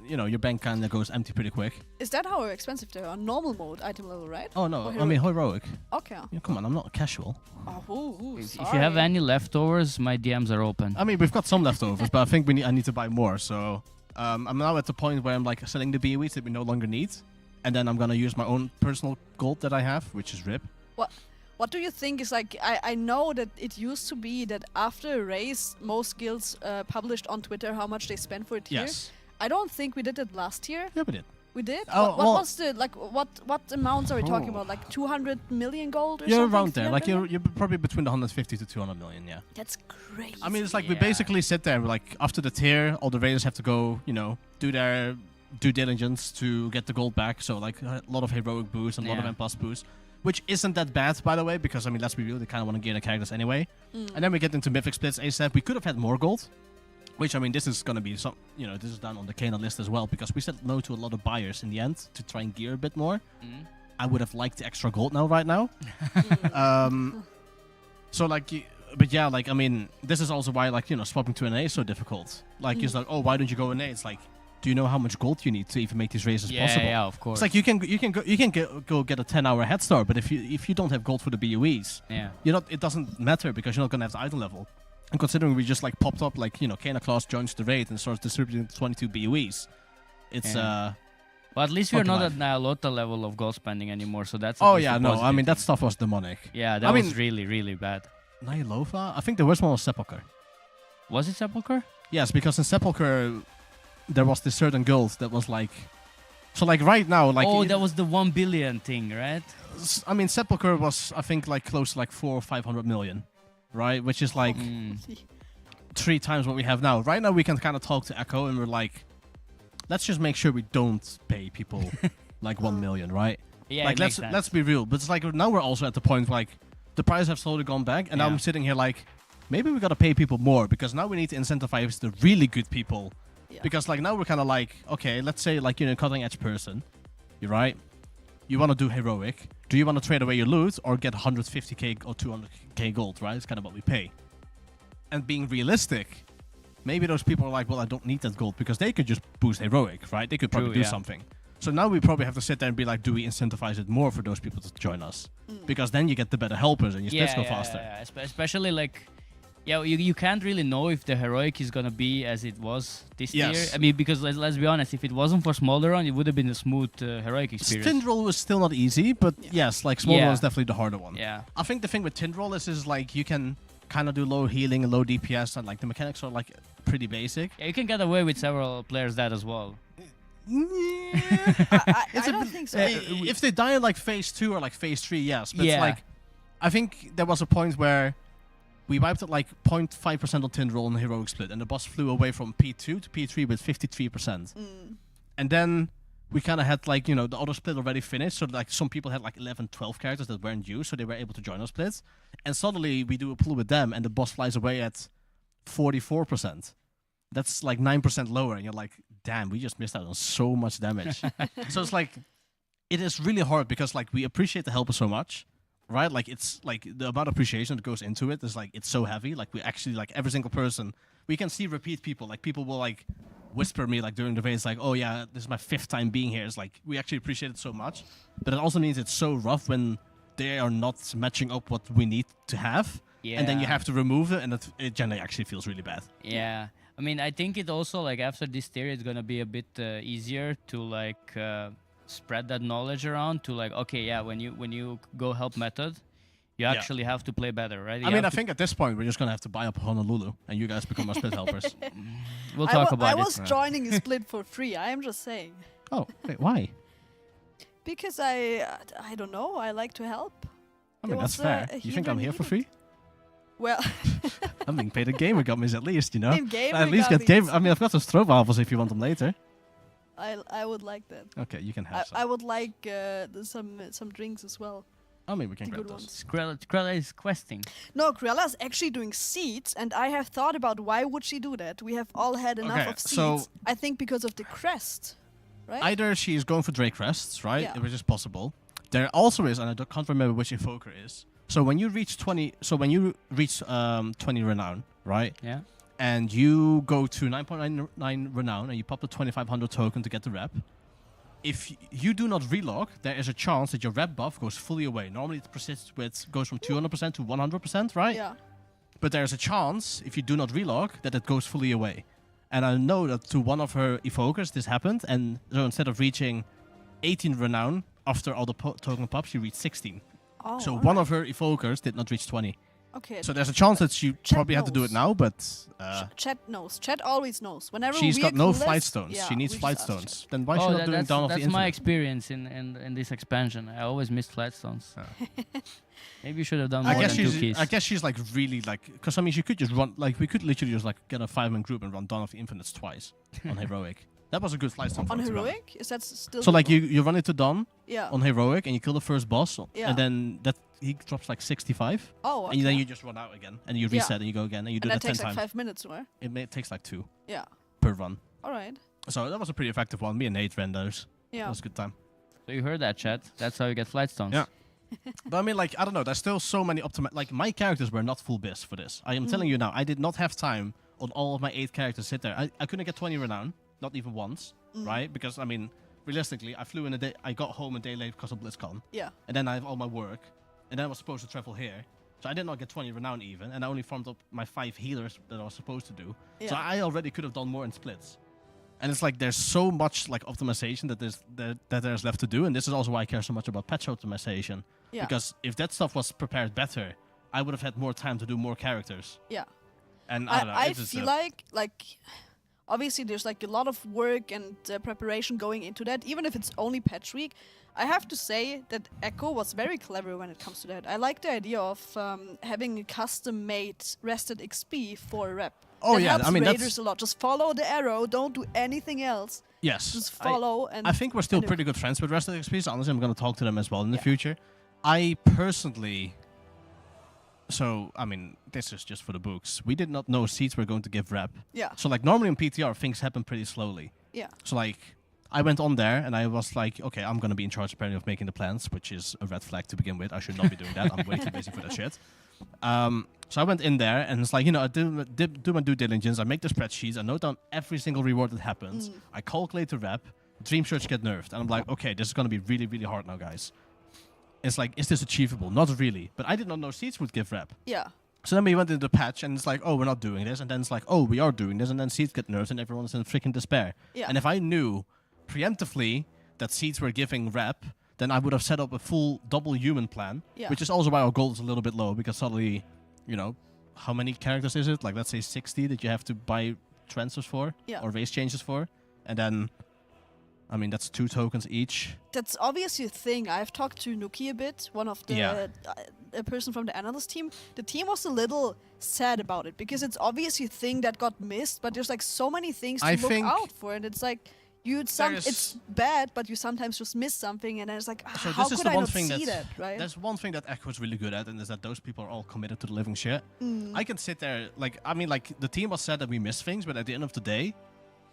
you know, your bank kind of goes empty pretty quick. Is that how expensive they are? On normal mode item level, right? Oh no, Or I mean heroic? heroic. Okay. Yeah, come on, I'm not a casual. Oh, If you have any leftovers, my DMs are open. I mean, we've got some leftovers, but I think I need to buy more. So I'm now at the point where I'm like selling the BOEs that we no longer need, and then I'm gonna use my own personal gold that I have, which is RIP. What do you think is like? I know that it used to be that after a race, most guilds published on Twitter how much they spent for a tier. Yes. I don't think we did it last year. Yeah, we did. We did. Oh, what well- was the like? What amounts are we talking about? Like 200 million gold or You're something? around there. Like 300 you're probably between 150 to 200 million. Yeah. That's crazy. I mean, it's like we basically sit there like after the tier, all the raiders have to go, you know, do their due diligence to get the gold back. So like a lot of heroic boosts and a lot of Yeah. M+ boosts, which isn't that bad, by the way, because I mean, let's be real, they kind of want to gear the characters anyway. And then we get into mythic splits ASAP. We could have had more gold, which I mean, this is gonna be some, you know, this is done on the Kana list as well because we said no to a lot of buyers in the end to try and gear a bit more. I would have liked the extra gold right now. So like, but yeah, like I mean, this is also why like, you know, swapping to an A is so difficult. Like it's like, oh, why don't you go an A? It's like, do you know how much gold you need to even make these races possible? Yeah, of course. It's like you can go get a 10-hour head start, but if you don't have gold for the BOEs, Yeah. you're not. It doesn't matter because you're not gonna have the item level. And considering we just like popped up, like, you know, Kana class joins the raid and starts distributing 22 BOEs, it's Yeah. Well, at least we're fucking not life. at Nyalota level of gold spending anymore, so that's. at Oh least yeah, a no, I positive mean that thing. stuff was demonic. Yeah, that I was mean, really, really bad. Nyalova? I think the worst one was Sepulchre. Was it Sepulchre? Yes, because in Sepulchre there was this certain guild that was like, so like right now, like oh, that was the 1 billion thing, right? I mean, Sepulchre was I think like close to like 400 or 500 million, right? Which is like 3 times what we have now. Right now we can kind of talk to Echo and we're like, let's just make sure we don't pay people like 1 million, right? Yeah, like it makes let's be real. But it's like now we're also at the point like the prices have slowly gone back, and Yeah. I'm sitting here like, maybe we gotta pay people more because now we need to incentivize the really good people. Yeah. Because like now we're kind of like, okay, let's say like you're a cutting edge person, you're right. You want to do heroic. Do you want to trade away your loot or get 150k or 200k gold? Right, it's kind of what we pay. And being realistic, maybe those people are like, well, I don't need that gold because they could just boost heroic, right? They could probably do something. So now we probably have to sit there and be like, do we incentivize it more for those people to join us? Because then you get the better helpers and your splits go faster. Especially like, you can't really know if the heroic is gonna be as it was this year. I mean, because let's be honest, if it wasn't for Smolderon, it would have been a smooth heroic experience. Tindrol was still not easy, but yes, like Smolderon is definitely the harder one. Yeah. I think the thing with Tindrol is like you can kind of do low healing and low DPS, and like the mechanics are like pretty basic. Yeah, you can get away with several players that as well. I don't think so. If they die in like phase 2 or like phase 3, yes. But it's like, I think there was a point where we wiped at like 0.5% on Tindrol in the heroic split, and the boss flew away from P2 to P3 with 53%. And then we kind of had like, you know, the other split already finished, so like some people had like 11, 12 characters that weren't used, so they were able to join our splits. And suddenly we do a pool with them, and the boss flies away at 44%. That's like 9% lower, and you're like, damn, we just missed out on so much damage. So it's like, it is really hard because like we appreciate the helper so much, right? Like it's like the amount of appreciation that goes into it is like, it's so heavy. Like we actually, like every single person, we can see repeat people. Like people will like whisper me like during the day, it's like, oh yeah, this is my 5th time being here. It's like, we actually appreciate it so much. But it also means it's so rough when they are not matching up what we need to have. And then you have to remove it, and it generally actually feels really bad. Yeah. I mean, I think it also, like, after this tier, it's gonna be a bit easier to, like, spread that knowledge around to, like, okay, yeah, when you go help method, you actually have to play better, right? I mean, I think at this point, we're just gonna have to buy up Honolulu, and you guys become our split helpers. We'll talk about it. I was joining a split for free, I am just saying. Oh, wait, why? Because I don't know, I like to help. I mean, that's fair. You think I'm here for free? Well, I'm being paid a gamer gummies at least, you know? Gamer at least get game. I mean, I've got some strobe if you want them later. I would like that. Okay, you can have some. I would like some drinks as well. I mean, we can grab those. Krella is questing. No, Krella is actually doing seeds, and I have thought about why would she do that. We have all had enough of seeds. So I think because of the crest, right? Either she's going for Drake crests, right? Which is possible. There also is, and I can't remember which evoker is. So when you reach 20, 20 renown, right? Yeah. And you go to 9.99 renown and you pop the 2500 token to get the rep. If you do not relog, there is a chance that your rep buff goes fully away. Normally it persists goes from 200% to 100%, right? Yeah. But there is a chance, if you do not relog, that it goes fully away. And I know that to one of her evokers this happened, and so instead of reaching 18 renown after all the token pops, she reached 16. Oh, so one of her evokers did not reach 20. Okay. So there's a chance that she probably had to do it now, but Chat knows. Chat always knows. Whenever she's got no flight list, stones. She needs flight stones. Then why is she not doing that's, Dawn of the Infinite? That's my Infinite? experience in this expansion. I always missed flight stones. Maybe you should have done more than 2 keys. I guess she's like really like, because I mean she could just run, like we could literally just like get a 5-man group and run Dawn of the Infinites twice on heroic. That was a good flight stone. On heroic? Is that still? So like you run into Dawn Yeah. on heroic and you kill the first boss, Yeah. and then he drops like 65. Oh, okay. And then you just run out again, and you reset and you go again, and you do that that 10 takes like times. 5 minutes, right? It takes like 2. Yeah. Per run. All right. So that was a pretty effective one. Me and Nate ran those. Yeah. That was a good time. So you heard that, chat. That's how you get flight stones. Yeah. But I mean, like, I don't know. There's still so many like, my characters were not full bis for this. I am telling you now, I did not have time on all of my 8 characters sit there. I couldn't get 20 renown, not even once, right? Because, I mean, realistically, I flew in a day. I got home a day late because of BlizzCon. Yeah. And then I have all my work. And then I was supposed to travel here. So I did not get 20 renown even. And I only farmed up my 5 healers that I was supposed to do. Yeah. So I already could have done more in splits. And it's like there's so much like optimization that there's left to do. And this is also why I care so much about patch optimization. Yeah. Because if that stuff was prepared better, I would have had more time to do more characters. Yeah. And I don't know. I feel like obviously there's like a lot of work and preparation going into that, even if it's only patch week. I have to say that Echo was very clever when it comes to that. I like the idea of having a custom-made rested XP for a rep. Oh that yeah, helps I mean raiders that's a lot. Just follow the arrow, don't do anything else. yes. Just follow I think we're still pretty good friends with Rested XP. So honestly, I'm going to talk to them as well in the future. I personally So, I mean, this is just for the books. We did not know seeds were going to give rep. Yeah. So, like, normally in PTR, things happen pretty slowly. Yeah. So, like, I went on there and I was like, okay, I'm going to be in charge apparently of making the plans, which is a red flag to begin with. I should not be doing that. I'm way too busy for that shit. So I went in there and it's like, you know, I do my due diligence. I make the spreadsheets. I note down every single reward that happens. I calculate the rep. Dream Search get nerfed. And I'm like, okay, this is going to be really, really hard now, guys. It's like, is this achievable? Not really. But I did not know seeds would give rep. Yeah. So then we went into the patch and it's like, oh, we're not doing this. And then it's like, oh, we are doing this. And then seeds get nerfed and everyone's in freaking despair. Yeah. And if I knew preemptively that seeds were giving rep, then I would have set up a full double human plan, which is also why our goal is a little bit low, because suddenly, you know, how many characters is it? Like, let's say 60 that you have to buy transfers for or race changes for. And then, I mean, that's 2 tokens each. That's obviously a thing. I've talked to Nuki a bit, one of the a person from the analyst team. The team was a little sad about it because it's obviously a thing that got missed, but there's like so many things to look out for, and it's like it's bad, but you sometimes just miss something, and then it's like, so how this is could the I one not thing see that, right? There's one thing that Echo is really good at, and is that those people are all committed to the living shit. I can sit there, like, I mean, like, the team was sad that we missed things, but at the end of the day,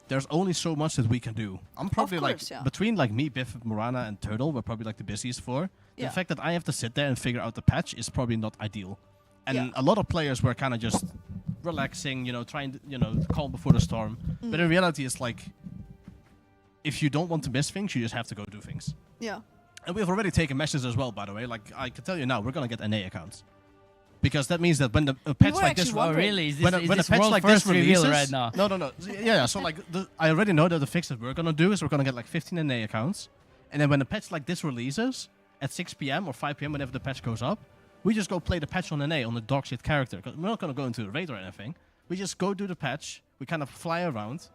there's only so much that we can do. I'm probably between like me, Biff, Morana, and Turtle, we're probably like the busiest for. The fact that I have to sit there and figure out the patch is probably not ideal. And a lot of players were kind of just relaxing, you know, trying to, you know, calm before the storm. But in reality, it's like, if you don't want to miss things, you just have to go do things. Yeah. And we've already taken measures as well, by the way. Like, I can tell you now, we're going to get NA accounts. Because that means that when a patch like this... Oh, really? Is this, when a patch world like first this releases... right now? No. Yeah, so like, I already know that the fix that we're going to do is we're going to get like 15 NA accounts. And then when a patch like this releases, at 6 p.m. or 5 p.m., whenever the patch goes up, we just go play the patch on NA, on the dog shit character. Because we're not going to go into the raid or anything. We just go do the patch, we kind of fly around.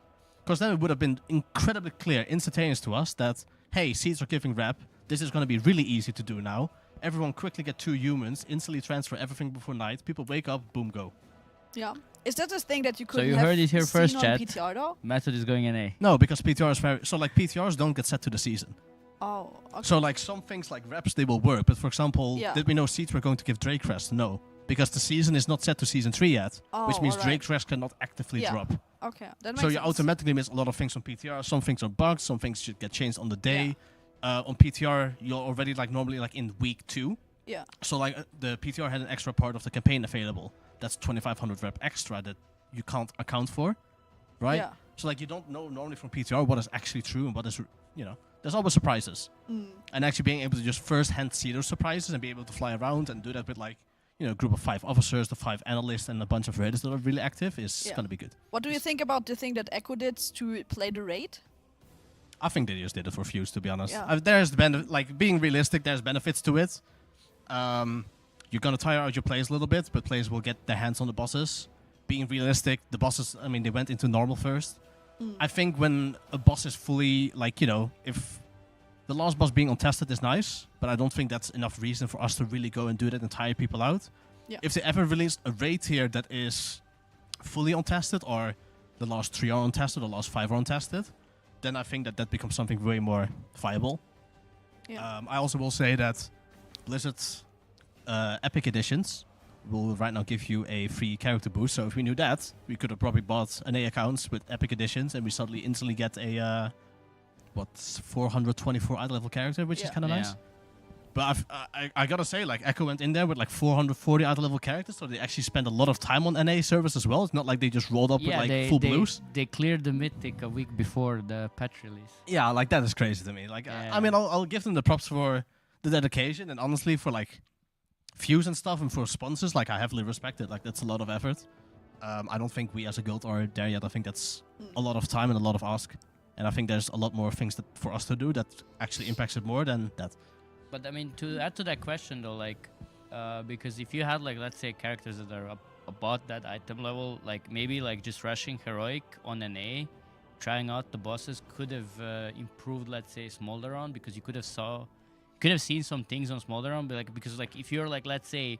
Because then it would have been incredibly clear, instantaneous to us, that, hey, seeds are giving rep. This is going to be really easy to do now. Everyone quickly get 2 humans, instantly transfer everything before night. People wake up, boom, go. Yeah. Is that a thing that you could So you heard it here first, on chat. PTR though? Method is going NA. No, because PTR is very... So, like, PTRs don't get set to the season. Oh, okay. So, like, some things like reps, they will work. But, for example, did we know seeds were going to give Drake Crest? No. Because the season is not set to Season 3 yet. Which means Drake Crest cannot actively drop. Okay, that makes So you sense. automatically miss a lot of things on PTR. Some things are bugs. Some things should get changed on the day. On PTR, you're already, like, normally, like, in week 2. Yeah. So, like, the PTR had an extra part of the campaign available. That's 2,500 rep extra that you can't account for, right? Yeah. So, like, you don't know normally from PTR what is actually true and what is, you know, there's always surprises. And actually being able to just first-hand see those surprises and be able to fly around and do that with, like, you know, a group of 5 officers, the 5 analysts, and a bunch of raiders that are really active is going to be good. What do you think about the thing that Echo did to play the raid? I think they just did it for views, to be honest. Yeah. There's like, being realistic, there's benefits to it. You're going to tire out your players a little bit, but players will get their hands on the bosses. Being realistic, the bosses, I mean, they went into normal first. I think when a boss is fully, like, you know, if the last boss being untested is nice, but I don't think that's enough reason for us to really go and do that and tire people out. Yeah. If they ever release a raid here that is fully untested, or the last 3 are untested, or the last 5 are untested, then I think that that becomes something way more viable. Yeah. I also will say that Blizzard's Epic Editions will right now give you a free character boost. So if we knew that, we could have probably bought NA accounts with Epic Editions, and we suddenly instantly get a 424 eye level character, which is kind of nice. But I gotta say, like, Echo went in there with like 440 eye level characters, so they actually spent a lot of time on NA servers as well. It's not like they just rolled up with like full blues. They cleared the mythic a week before the patch release. Yeah, like, that is crazy to me. Like, I mean, I'll give them the props for the dedication, and honestly, for like views and stuff, and for sponsors, like, I heavily respect it. Like, that's a lot of effort. I don't think we as a guild are there yet. I think that's a lot of time and a lot of ask. And I think there's a lot more things that for us to do that actually impacts it more than that. But I mean, to add to that question though, like, because if you had, like, let's say characters that are about that item level, like maybe like just rushing heroic on NA, trying out the bosses could have improved, let's say, Smolderon, because you could have seen some things on Smolderon, but like, because like if you're like, let's say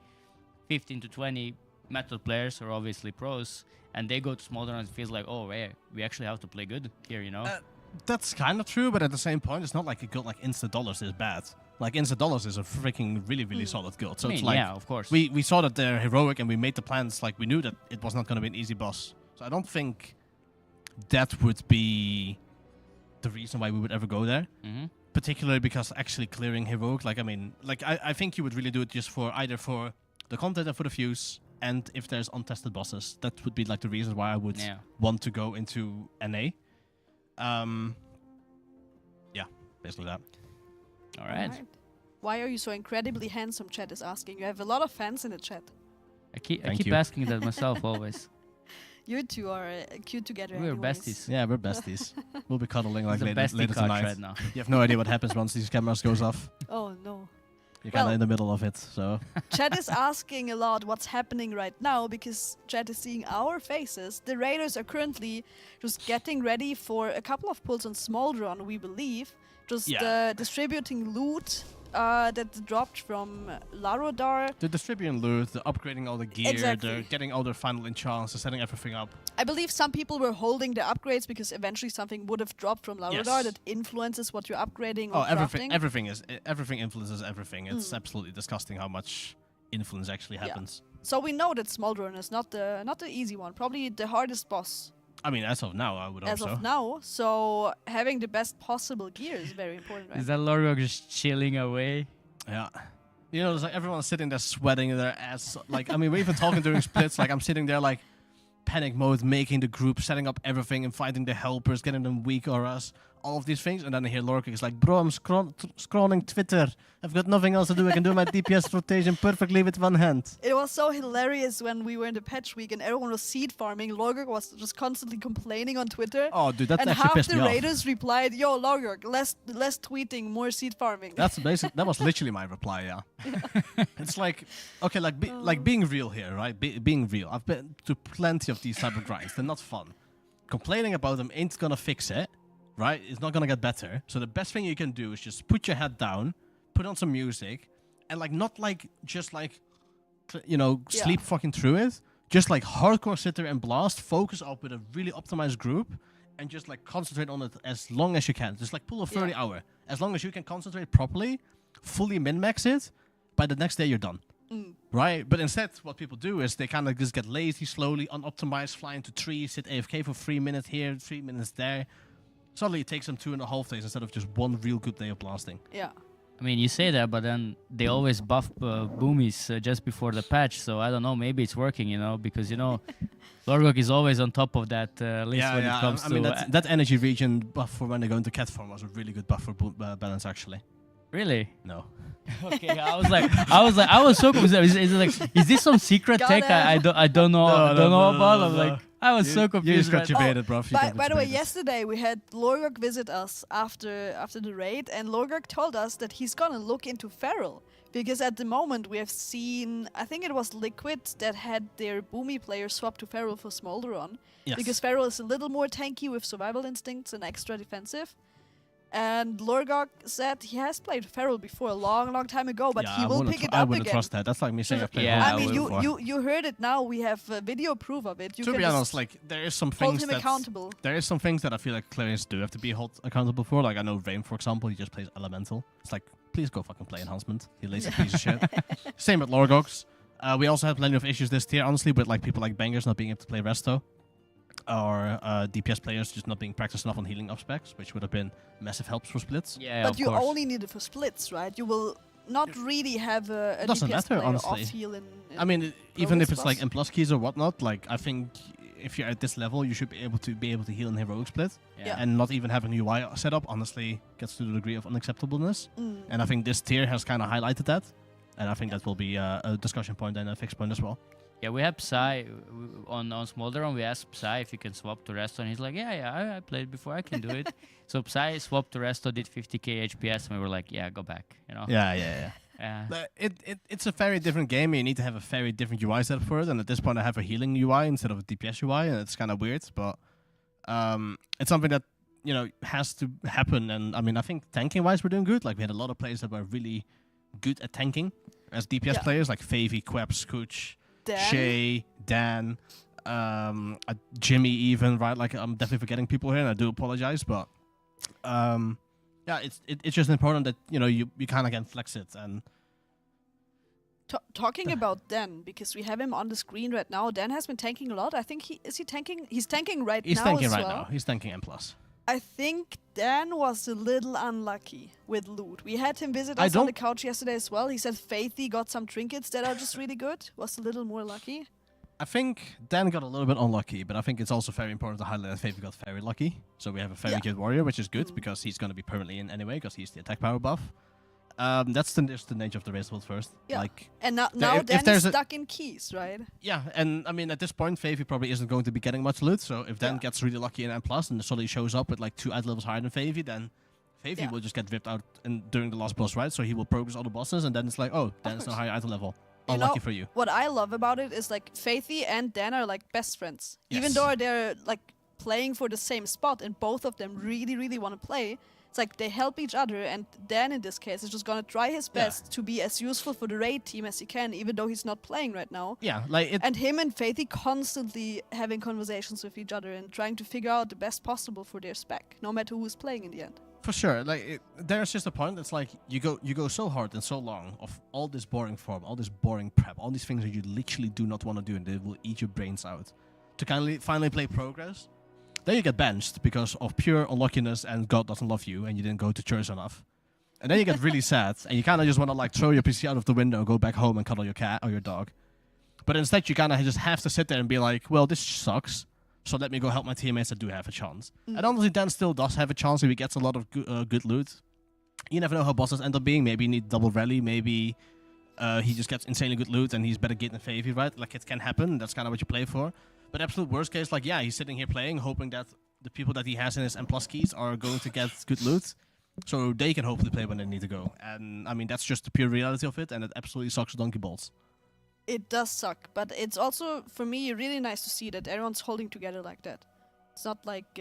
15 to 20 method players who are obviously pros, and they go to Smolderon, it feels like, oh, yeah, we actually have to play good here, you know? That's kind of true, but at the same point, it's not like a guild like Insta Dollars is bad. Like Insta Dollars is a freaking really solid guild. So I mean, it's like yeah, of course. we saw that they're heroic and we made the plans. Like we knew that it was not going to be an easy boss. So I don't think that would be the reason why we would ever go there. Particularly because actually clearing heroic, like I mean, like I think you would really do it just for either for the content and for the views, and if there's untested bosses, that would be like the reason why I would want to go into NA. Yeah, basically that. All right. Why are you so incredibly handsome? Chat is asking. You have a lot of fans in the chat. I keep asking that myself always. You two are cute together. We're anyways. besties. Yeah, we're besties. We'll be cuddling like It's a later bestie card tonight. thread now. You have no idea what happens once these cameras goes off. Oh no. You're kind of in the middle of it, so. Chat is asking a lot what's happening right now because Chat is seeing our faces. The Raiders are currently just getting ready for a couple of pulls on Smolderon, we believe. Just distributing loot that dropped from Larodar. They're distributing loot, they're upgrading all the gear, Exactly. they're getting all their final enchants, they're setting everything up. I believe some people were holding the upgrades because eventually something would have dropped from Larodar that influences what you're upgrading or crafting. Everything influences everything. It's absolutely disgusting how much influence actually happens. So we know that Smolderon is not the easy one, probably the hardest boss. I mean, as of now, I would hope As so. of now, so having the best possible gear is very important, right? Is that Lorgok just chilling away? Yeah. You know, it's like everyone's sitting there sweating their ass. Like, I mean, we're even talking during splits. Like, I'm sitting there, like, panic mode, making the group, setting up everything, and fighting the helpers, getting them weak or us. All of these things. And then I hear Lorgok is like, bro, I'm scrolling Twitter. I've got nothing else to do. I can do my DPS rotation perfectly with one hand. It was so hilarious when we were in the patch week and everyone was seed farming. Lorgok was just constantly complaining on Twitter. Oh, dude, that and actually half pissed the me off. raiders replied, "Yo, Lorgok, less tweeting, more seed farming." That's basic. That was literally my reply. Yeah. It's like, okay, like being real here, right? Being real. I've been to plenty of these type of grinds. They're not fun. Complaining about them ain't gonna fix it, right? It's not gonna get better. So the best thing you can do is just put your head down, put on some music, and like not like just like, you know, sleep fucking through it. Just like hardcore sit there and blast. Focus up with a really optimized group, and just like concentrate on it as long as you can. Just like pull a 30 hour. As long as you can concentrate properly, fully min-max it, by the next day you're done. Right? But instead, what people do is they kind of just get lazy, slowly, unoptimized, fly into trees, sit AFK for 3 minutes here, 3 minutes there. Suddenly it takes them 2.5 days instead of just one real good day of blasting. Yeah. I mean, you say that, but then they always buff boomies just before the patch, so I don't know, maybe it's working, you know, because, you know, Lorgok is always on top of that list when it comes to... I mean, that energy region buff for when they go into cat form was a really good buff for balance, actually. Really? No. Okay, I was so confused. Is this some secret tech I don't know about? I'm like, I was so confused. You just got debated, bro. By the way, yesterday we had Lorgok visit us after the raid, and Lorgok told us that he's gonna look into Feral. Because at the moment we have seen, I think it was Liquid that had their Boomy player swap to Feral for Smolderon. Yes. Because Feral is a little more tanky with survival instincts and extra defensive. And Lorgok said he has played Feral before a long time ago, but he will pick it up again. I wouldn't trust that. That's like me saying I've played I Horde mean, before. you heard it now. We have video proof of it. You To can be just honest, like there is some hold things him accountable. there is some things that I feel like players do have to be held accountable for. Like I know Rain, for example, he just plays Elemental. It's like, please go fucking play Enhancement. You lazy piece of shit. Same with Lorgoks. We also had plenty of issues this tier, honestly, with like people like Bangers not being able to play Resto. Or DPS players just not being practiced enough on healing up specs, which would have been massive helps for splits. Yeah, But you only need it for splits, right? You will not really have a Doesn't DPS matter, player honestly. off heal in I mean, even if it's like Plus. M plus keys or whatnot, like I think if you're at this level, you should be able to heal in heroic split, Yeah. and not even having UI set up. Honestly, gets to the degree of unacceptableness. Mm. And I think this tier has kind of highlighted that, and I think that will be a discussion point and a fixed point as well. Yeah, we have Psy on Smolderon. We asked Psy if he can swap to Resto, and he's like, yeah, I played before, I can do it. So Psy swapped to Resto, did 50k HPS, and we were like, yeah, go back, you know? Yeah. It's a very different game. You need to have a very different UI setup for it, and at this point I have a healing UI instead of a DPS UI, and it's kind of weird, but it's something that, you know, has to happen. And I mean, I think tanking wise we're doing good. Like we had a lot of players that were really good at tanking as DPS players, like Favy, Queb, Scooch, Dan. Shay, Dan, Jimmy even, right? Like I'm definitely forgetting people here, and I do apologize, but yeah, Yeah, it's just important that you kind of can flex it. And talking about Dan, because we have him on the screen right now. Dan has been tanking a lot. I think he's tanking. He's tanking right he's now. Tanking as right well. now. He's tanking M+. I think Dan was a little unlucky with loot. We had him visit us on the couch yesterday as well. He said Faithy got some trinkets that are just really good. Was a little more lucky. I think Dan got a little bit unlucky, but I think it's also very important to highlight that Faithy got very lucky. So we have a very good warrior, which is good because he's going to be permanently in anyway because he's the attack power buff. That's just the nature of the race world first. Yeah. Like, and now Dan is stuck in keys, right? Yeah, and I mean at this point, Faithy probably isn't going to be getting much loot. So if Dan gets really lucky in M+ and suddenly shows up with like 2 item levels higher than Faithy, then Faithy will just get ripped out during the last boss, right? So he will progress all the bosses, and then it's like, oh, Dan is a higher item level. Unlucky for you. What I love about it is like Faithy and Dan are like best friends. Yes. Even though they're like playing for the same spot and both of them really, really want to play, it's like they help each other, and Dan in this case is just gonna try his best to be as useful for the raid team as he can, even though he's not playing right now. Yeah, like and him and Faithy constantly having conversations with each other and trying to figure out the best possible for their spec, no matter who is playing in the end. For sure, like there's just a point. It's like you go so hard and so long of all this boring form, all this boring prep, all these things that you literally do not want to do, and they will eat your brains out. To finally play progress, then you get benched because of pure unluckiness and God doesn't love you and you didn't go to church enough, and then you get really sad and you kind of just want to like throw your PC out of the window, go back home and cuddle your cat or your dog, but instead you kind of just have to sit there and be like, well, this sucks. So let me go help my teammates that do have a chance. And honestly, Dan still does have a chance if he gets a lot of good loot. You never know how bosses end up being. Maybe you need double rally. Maybe he just gets insanely good loot and he's better getting than Faithy, right? Like, it can happen. That's kind of what you play for. But absolute worst case, like, yeah, he's sitting here playing, hoping that the people that he has in his M+ keys are going to get good loot. So they can hopefully play when they need to go. And, I mean, that's just the pure reality of it. And it absolutely sucks donkey balls. It does suck, but it's also, for me, really nice to see that everyone's holding together like that. It's not like,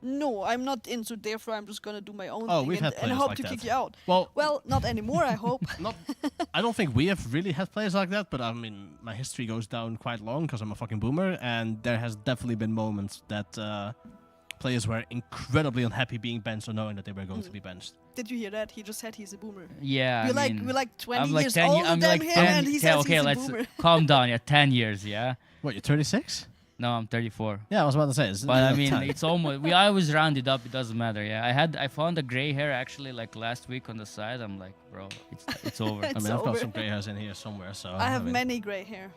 no, I'm not in, so therefore I'm just gonna do my own thing and hope to kick you out. Well, not anymore, I hope. I don't think we have really had players like that, but I mean, my history goes down quite long because I'm a fucking boomer, and there has definitely been moments that players were incredibly unhappy being benched or knowing that they were going to be benched. Did you hear that? He just said he's a boomer. Yeah, we're like 20 years older than him, and he says he's a boomer. Calm down. Yeah, 10 years. Yeah. What? You're 36? No, I'm 34. Yeah, I was about to say. But I mean, it's almost. We always round it up. It doesn't matter. Yeah, I found a gray hair actually like last week on the side. I'm like, bro, it's over. It's I mean, I've got over. some gray hairs in here somewhere. So I have many gray hair.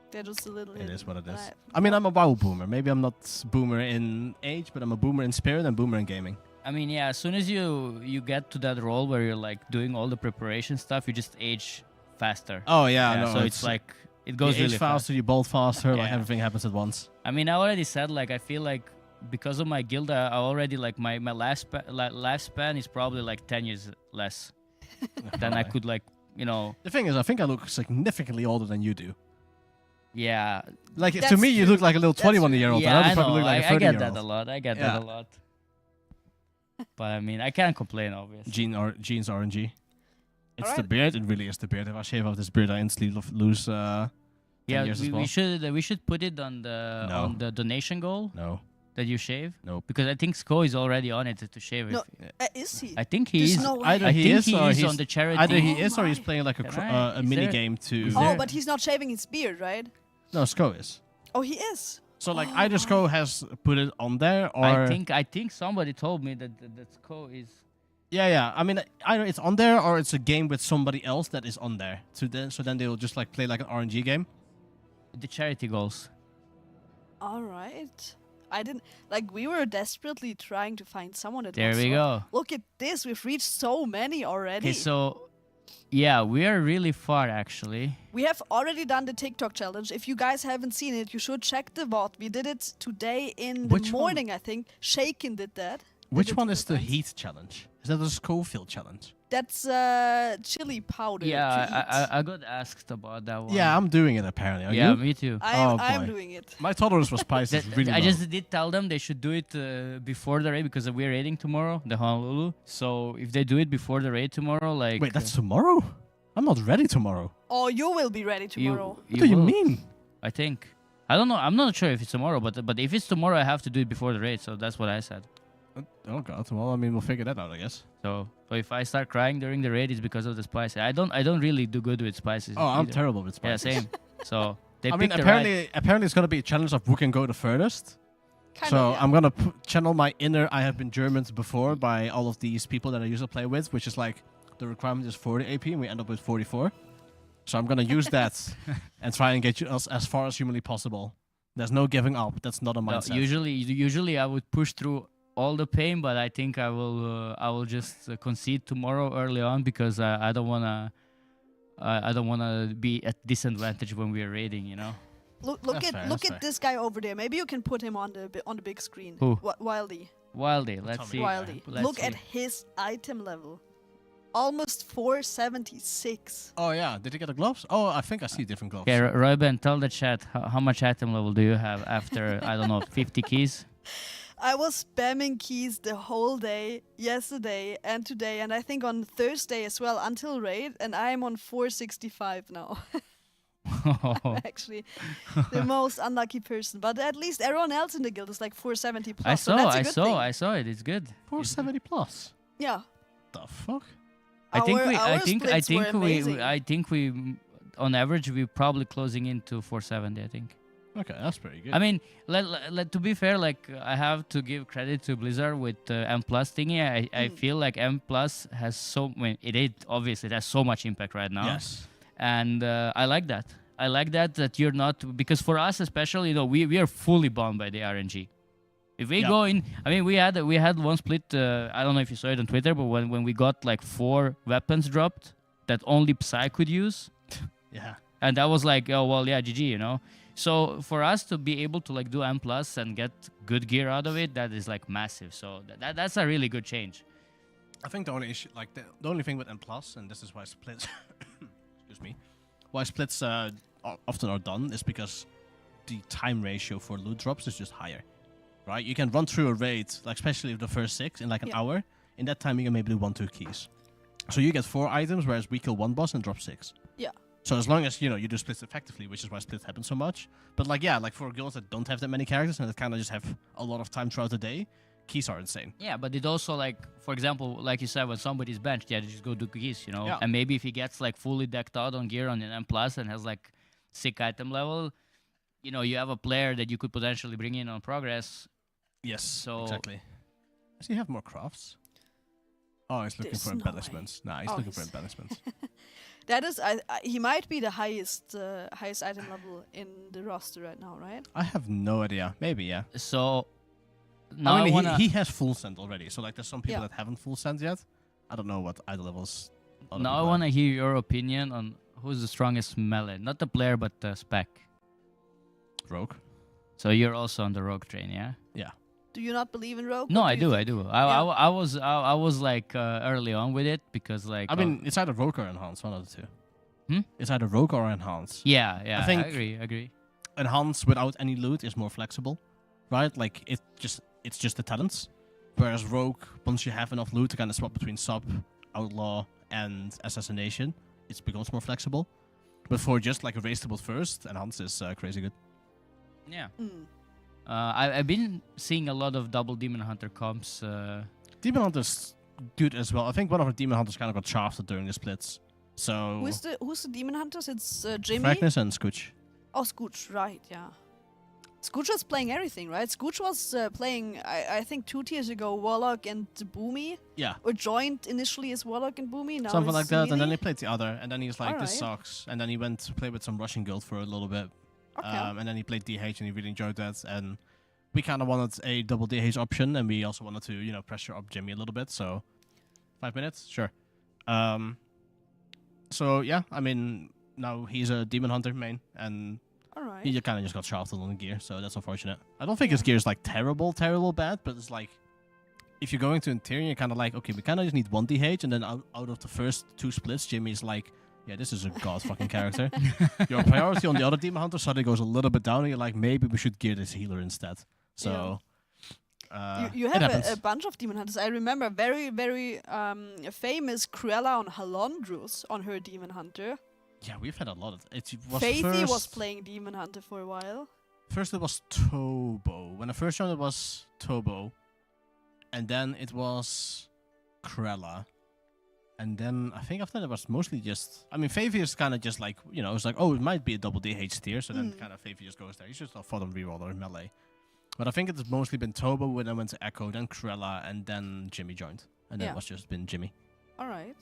They're just a little. It is what it is. I mean, I'm a WoW boomer. Maybe I'm not boomer in age, but I'm a boomer in spirit and boomer in gaming. I mean, yeah, as soon as you get to that role where you're like doing all the preparation stuff, you just age faster. Oh yeah, no, so it's like it goes you really age faster, you bolt faster, like everything happens at once. I mean, I already said like I feel like because of my guild, I already like my lifespan is probably like 10 years less than I could like The thing is, I think I look significantly older than you do. Yeah, like to me, you look like a little 21-year-old. Yeah, I know. Probably look like a 30-year-old. I get that a lot. I get that a lot. But I mean, I can't complain, obviously. Jeans RNG. It's All the right. beard. It really is the beard. If I shave off this beard, I instantly lose 10 years as well. we should put it on the donation goal. No. That you shave. Nope. Because I think Sko is already on it to shave. No, is he? I think he There's is. no way. Either he is or he's on the charity. Either he is or he's playing like a mini game to. Oh, but he's not shaving his beard, right? No, Sko is. Oh, he is. So like either Sko has put it on there or I think somebody told me that Sko is. Yeah. I mean, either it's on there or it's a game with somebody else that is on there. So then they'll just like play like an RNG game. The charity goals. All right. I didn't like. We were desperately trying to find someone that. There was we go. Look at this. We've reached so many already. Okay, so yeah, we are really far actually. We have already done the TikTok challenge. If you guys haven't seen it, you should check the VOD. We did it today in the morning, I think. Shaken did that. Which one is the heat challenge? Is that the Schofield challenge? That's chili powder. to Yeah, eat. I got asked about that one. Yeah, I'm doing it apparently. Are Yeah, you? me too. I'm doing it. My tolerance for spice is really I low. just did tell them they should do it before the raid because we're raiding tomorrow, the Honolulu. So if they do it before the raid tomorrow, like Wait, that's tomorrow? I'm not ready tomorrow. Oh, you will be ready tomorrow. What do you will. mean? I think. I don't know. I'm not sure if it's tomorrow, but if it's tomorrow, I have to do it before the raid. So that's what I said. Oh god. Well, I mean, we'll figure that out, I guess. So if I start crying during the raid, it's because of the spices. I don't really do good with spices. Oh, I'm either. terrible with spices. Yeah, same. So they I mean, picked the right. apparently it's gonna be a challenge of who can go the furthest. So I'm gonna channel my inner I have been Germaned before by all of these people that I used to play with, which is like the requirement is 40 AP and we end up with 44. So I'm gonna use that and try and get you as far as humanly possible. There's no giving up. That's not a mindset. No, usually I would push through all the pain, but I think I will just concede tomorrow early on because I don't wanna be at disadvantage when we're raiding, you know. Look at this guy over there. Maybe you can put him on the big screen. Who? Wildy. Wildy, let's see. Wildy. Look at his item level. Almost 476. Oh yeah, did you get the gloves? Oh, I think I see different gloves. Okay, Royben, tell the chat how much item level do you have after I don't know 50 keys? I was spamming keys the whole day, yesterday and today, and I think on Thursday as well until raid, and I am on 465 now. I'm actually the most unlucky person, but at least everyone else in the guild is like 470 plus. I I saw it. It's good. 470 plus. Yeah. The fuck? I think Our we on average we're probably closing into 470. I think. Okay, that's pretty good. I mean, to be fair, like I have to give credit to Blizzard with M plus thingy. I feel like M plus has obviously it has so much impact right now. Yes. And I like that. I like that you're not, because for us especially, you know, we are fully bound by the RNG. If we go in, I mean, we had one split. I don't know if you saw it on Twitter, but when we got like 4 weapons dropped that only Psy could use. Yeah. And that was like, oh well, yeah, GG, you know. So for us to be able to like do M plus and get good gear out of it, that is like massive. So that's a really good change. I think the only issue, like the only thing with M plus, and this is why splits, excuse me, why splits often are done is because the time ratio for loot drops is just higher, right? You can run through a raid, like especially the first 6 in like an hour. In that time, you can maybe do 1-2 keys. So you get 4 items, whereas we kill 1 boss and drop 6. Yeah. So as long as, you know, you do splits effectively, which is why splits happen so much. But like, yeah, like for guilds that don't have that many characters and that kind of just have a lot of time throughout the day, keys are insane. Yeah, but it also, like, for example, like you said, when somebody's benched, they just go do keys, you know? Yeah. And maybe if he gets, like, fully decked out on gear on an M+, and has, like, sick item level, you know, you have a player that you could potentially bring in on progress. Yes, so exactly. Does he have more crafts? Oh, he's looking for embellishments. Nah, he's looking for embellishments. That is, he might be the highest item level in the roster right now, right? I have no idea. Maybe, yeah. So now I mean, he has full send already. So like, there's some people that haven't full send yet. I don't know what item levels. Now I want to hear your opinion on who's the strongest melee, not the player but the spec. Rogue. So you're also on the Rogue train, yeah? Yeah. Do you not believe in Rogue? No, I do. I was like early on with it because like. I mean, it's either Rogue or Enhance, one of the two. It's either Rogue or Enhance. Yeah, I think I agree. Enhance without any loot is more flexible, right? Like it's just the talents. Whereas Rogue, once you have enough loot to kind of swap between sub, outlaw, and assassination, it becomes more flexible. But for just like a race to build first, Enhance is crazy good. Yeah. I've been seeing a lot of double Demon Hunter comps. Demon Hunter's good as well. I think one of our Demon Hunters kind of got shafted during the splits. So who's the Demon Hunters? It's Jimmy. Fragnus and Scooch. Oh, Scooch, right? Yeah. Scooch was playing everything, right? Scooch was playing, I think 2 tiers ago, Warlock and Boomy. Yeah. Or joined initially as Warlock and Boomy. Now something like that, Melee. and then he played the other, and then he's like, this Alright. sucks. And then he went to play with some Russian guild for a little bit. Okay. And then he played DH, and he really enjoyed that. And we kind of wanted a double DH option, and we also wanted to, you know, pressure up Jimmy a little bit. So 5 minutes, sure. So yeah, I mean, now he's a Demon Hunter main, and he kind of just got shafted on the gear, so that's unfortunate. I don't think his gear is like terrible bad, but it's like if you're going to Interior, you're kind of like, okay, we kind of just need 1 DH, and then out of the first 2 splits, Jimmy's like, yeah, this is a god fucking character. Your priority on the other Demon Hunter suddenly goes a little bit down, and you're like, maybe we should gear this healer instead. So you have a bunch of Demon Hunters. I remember very, very famous Cruella on Halondrus on her Demon Hunter. Yeah, we've had a lot of it. Faithy was playing Demon Hunter for a while. First it was Tobo. When I first joined, it was Tobo. and then it was Krella. And then I think after that it was mostly just... I mean, Favy is kind of just like, you know, it's like, oh, it might be a double DH tier, so then kind of Favy just goes there. He's just a bottom reroll or melee. But I think it's mostly been Toba, when I went to Echo, then Krella, and then Jimmy joined. And then it was just been Jimmy. All right.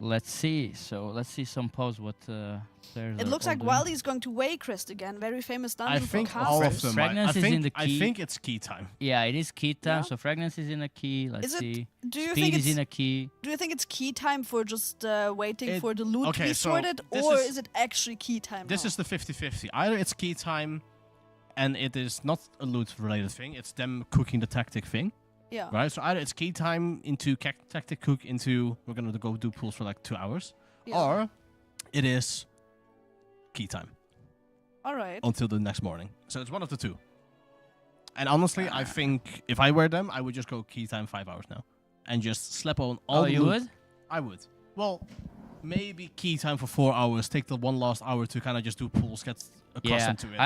Let's see. So let's see some pose what players. It looks like Wildy's going to Waycrest again. Very famous dungeon I think for all casters. of them. Fragments is in the key. I think it's key time. Yeah, it is key time. Yeah. So Fragments is in a key. Let's Is it- see. do you Speed think is it's- in a key. Do you think it's key time for just waiting for the loot to okay, be so sorted, this or is- is it actually key time? This now? is the 50-50. Either it's key time, and it is not a loot-related thing. It's them cooking the tactic thing. Yeah. Right? So either it's key time into tactic cook into we're going to go do pools for like 2 hours. Yeah. Or it is key time. All right. Until the next morning. So it's one of the two. And honestly, I think if I were them, I would just go key time 5 hours now. And just slap on all the you loot. would? I would. Well, maybe key time for 4 hours. Take the one last hour to kind of just do pools, get accustomed to it.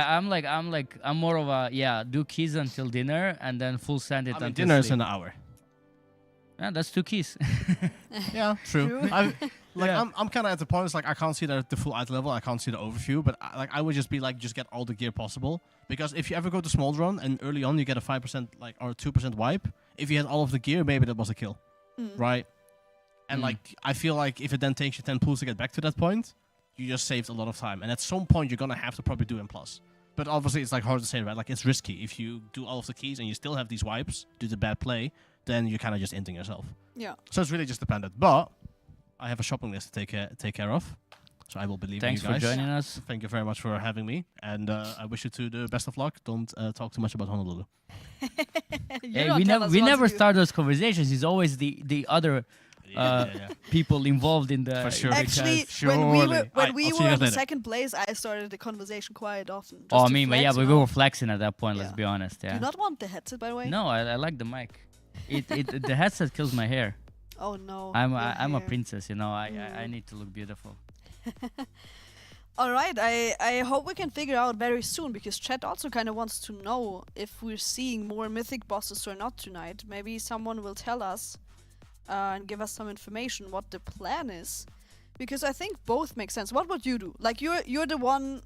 I'm more of a do keys until dinner and then full send it I mean, until dinner is sleep. in an hour. Yeah, that's 2 keys. Yeah, true. Yeah. I'm kind of at the point. It's like I can't see the full item level. I can't see the overview. But I would just be like, just get all the gear possible. Because if you ever go to small run and early on you get a 5% or 2% wipe, if you had all of the gear, maybe that was a kill, right? And I feel like if it then takes you 10 pulls to get back to that point, you just saved a lot of time. And at some point you're gonna have to probably do M+. But obviously it's like hard to say, right? Like it's risky. If you do all of the keys and you still have these wipes due to bad play, then you're kind of just inting yourself. Yeah. So it's really just dependent. But I have a shopping list to take care of. So I will believe in you Thanks guys. for joining us. Thank you very much for having me. And I wish you the best of luck. Don't talk too much about Honolulu. Hey, we never start those conversations. It's always the other people involved in the. For sure. Actually, when we were in second place, I started the conversation quite often. Oh, I to mean, but flex, yeah, you but we know. were flexing at that point. Let's be honest. Do Yeah. you not want the headset, by the way? No, I like the mic. The headset kills my hair. Oh no. I'm your a hair. princess, you know. I need to look beautiful. All right, I hope we can figure out very soon, because chat also kind of wants to know if we're seeing more mythic bosses or not tonight. Maybe someone will tell us and give us some information what the plan is, because I think both make sense. What would you do? Like you're the one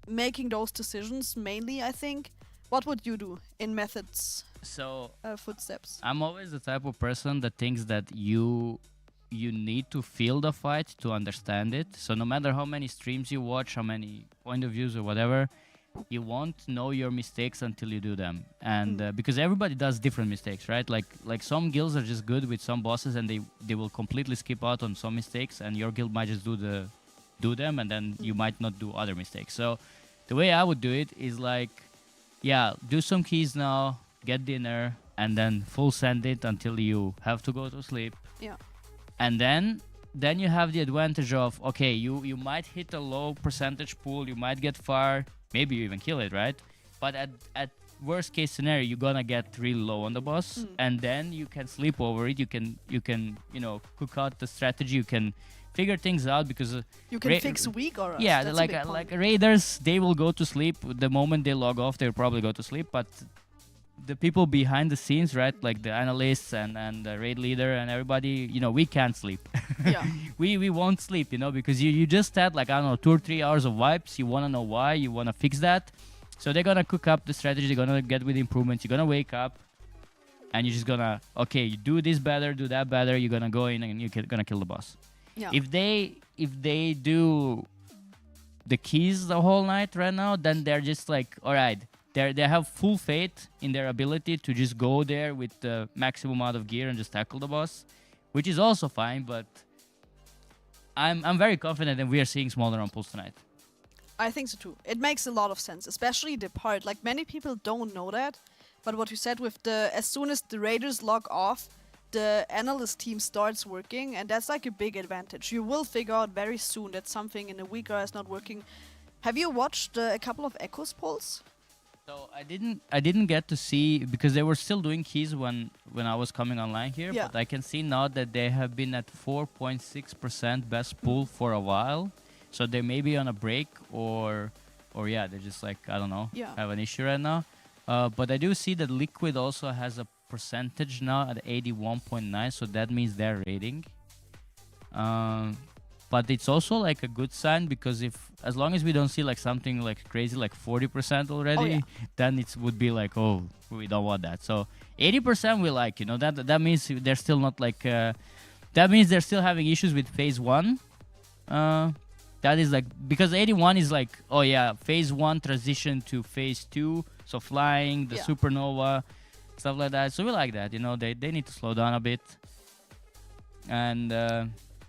making those decisions mainly, I think. What would you do in methods? So footsteps. I'm always the type of person that thinks that you need to feel the fight to understand it. So no matter how many streams you watch, how many point of views or whatever, you won't know your mistakes until you do them. And because everybody does different mistakes, right? Like some guilds are just good with some bosses and they will completely skip out on some mistakes, and your guild might just do them, and then you might not do other mistakes. So the way I would do it is like, yeah, do some keys now, get dinner, and then full send it until you have to go to sleep. Yeah. And then you have the advantage of, okay, you might hit a low percentage pool, you might get far, maybe you even kill it, right? But at worst case scenario, you're gonna get really low on the boss, and then you can sleep over it. You can cook out the strategy. You can figure things out, because you can fix weak or yeah, that's like raiders, they will go to sleep the moment they log off. They'll probably go to sleep, but the people behind the scenes, right, like the analysts and the raid leader and everybody, we can't sleep. Yeah. we won't sleep, because you just had 2 or 3 hours of wipes. You want to know why, you want to fix that. So they're gonna cook up the strategy, they're gonna get with improvements. You're gonna wake up and you're just gonna, okay, you do this better, do that better. You're gonna go in and you're gonna kill the boss. Yeah. If they do the keys the whole night right now, then they're just like, all right, they have full faith in their ability to just go there with the maximum amount of gear and just tackle the boss, which is also fine. But I'm very confident that we are seeing smaller run pulls tonight. I think so too. It makes a lot of sense, especially the part, like many people don't know that, but what you said with as soon as the raiders log off, the analyst team starts working, and that's like a big advantage. You will figure out very soon that something in a week is not working. Have you watched a couple of Echoes polls? So I didn't get to see, because they were still doing keys when I was coming online here. Yeah. But I can see now that they have been at 4.6% best pool for a while. So they may be on a break, or yeah, they're just like, I don't know, Yeah. have an issue right now. But I do see that Liquid also has a percentage now at 81.9, so that means they're raiding. But it's also like a good sign, because as long as we don't see like something like crazy like 40% already, then it would be like, oh, we don't want that. So 80% we like, you know, that means they're still not like that means they're still having issues with phase 1. That is like, because 81 is like, oh yeah, phase 1 transition to phase 2, so flying, the supernova, stuff like that. So we like that, you know, they need to slow down a bit. And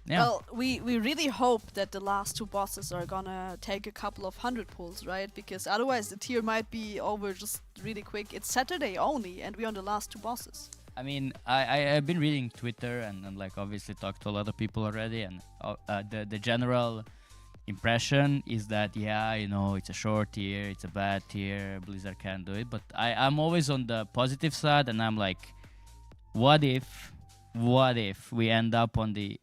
yeah. Well, we really hope that the last 2 bosses are gonna take a couple of 100 pulls, right? Because otherwise the tier might be over just really quick. It's Saturday only, and we're on the last 2 bosses. I mean, I've been reading Twitter and like obviously talked to a lot of people already, and the general impression is that, yeah, you know, it's a short tier, it's a bad tier, Blizzard can't do it. But I'm always on the positive side, and I'm like, what if we end up on the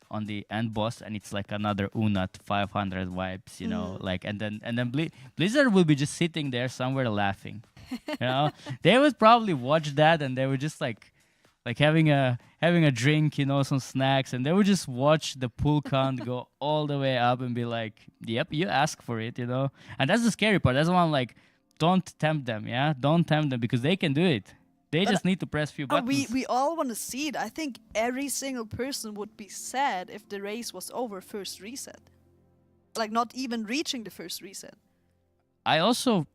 end boss and it's like another Unat 500 vibes, you know, like, and then Blizzard will be just sitting there somewhere laughing, you know. They would probably watch that and they would just like having a drink, you know, some snacks, and they would just watch the pull count go all the way up and be like, yep, you ask for it, you know. And that's the scary part. That's why I'm like, don't tempt them, yeah, don't tempt them, because they can do it. They just need to press few buttons. We all want to see it. I think every single person would be sad if the race was over first reset. Like not even reaching the first reset. I also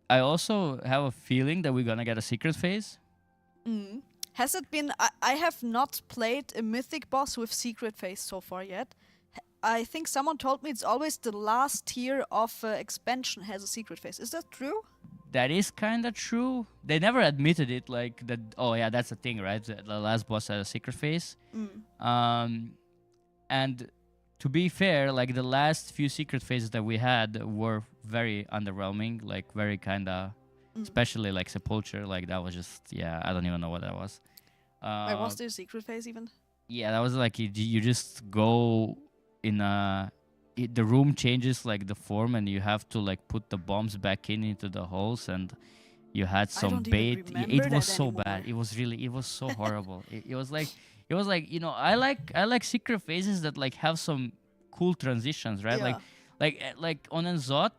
have a feeling that we're gonna get a secret phase. Has it been... I have not played a mythic boss with secret phase so far yet. I think someone told me it's always the last tier of expansion has a secret phase. Is that true? That is kind of true. They never admitted it, like that. Oh yeah, that's a thing, right? The last boss had a secret phase. And to be fair, like the last few secret phases that we had were very underwhelming, like very kind of, especially like Sepulture. Like that was just, yeah, I don't even know what that was. Like, was there a secret phase even? Yeah, that was like you just go in a. The room changes like the form, and you have to like put the bombs back into the holes, and you had some bait. It was so bad. It was so horrible. It was like, you know, I like secret phases that like have some cool transitions, right? Yeah. Like on Enzot,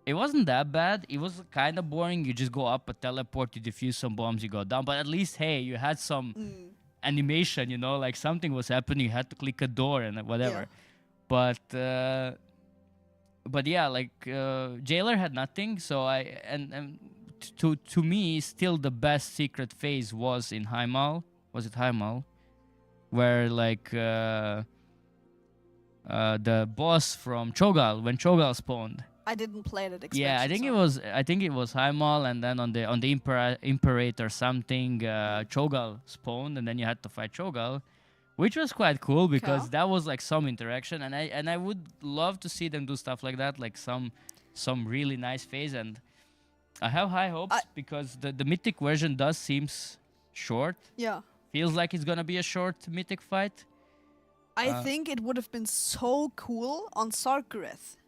it wasn't that bad. It was kind of boring. You just go up a teleport, you defuse some bombs, you go down. But at least, hey, you had some animation, you know, like something was happening. You had to click a door and whatever. Yeah. But yeah, like Jailer had nothing. So to me, still the best secret phase was in Heimal. Was it Heimal? Where like the boss from Cho'Gall, when Cho'Gall spawned. I didn't play that expansion. Yeah, I think it was Heimal, and then on the Imperator something Cho'Gall spawned, and then you had to fight Cho'Gall. Which was quite cool, because that was like some interaction, and I would love to see them do stuff like that, like some really nice phase. And I have high hopes, because the mythic version does seems short. Yeah. Feels like it's gonna be a short mythic fight. I think it would have been so cool on Sarkareth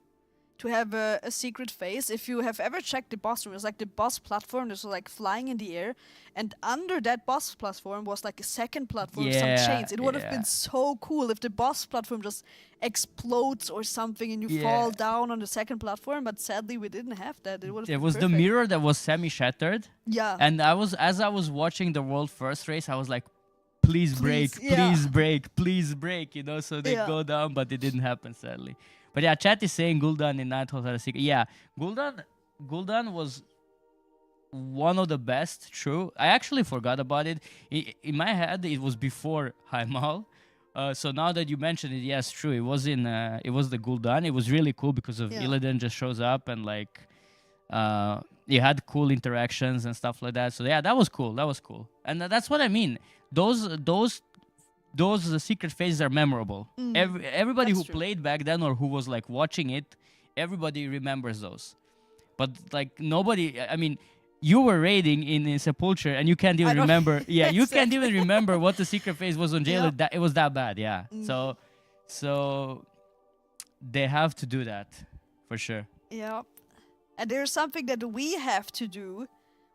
to have a secret phase. If you have ever checked the boss room, it's like the boss platform that's like flying in the air, and under that boss platform was like a second platform with some chains. It would have been so cool if the boss platform just explodes or something and you fall down on the second platform, but sadly we didn't have that. It would have been was perfect. The mirror that was semi-shattered. Yeah. And as I was watching the world first race, I was like, please break, please break, you know, so they go down, but it didn't happen, sadly. But yeah, chat is saying Gul'dan in Nighthawk had a secret. Yeah, Gul'dan was one of the best, true. I actually forgot about it. In my head, it was before Heimal. So now that you mentioned it, yes, true. It was the Gul'dan. It was really cool because of Illidan just shows up, and like you had cool interactions and stuff like that. So yeah, that was cool. And that's what I mean. Those secret phases are memorable. Everybody who played back then or who was like watching it, everybody remembers those. But like nobody, I mean, you were raiding in Sepulture and you can't even remember. Yeah, you can't even remember what the secret phase was on Jailer. It was that bad, yeah. So they have to do that for sure. Yeah. And there's something that we have to do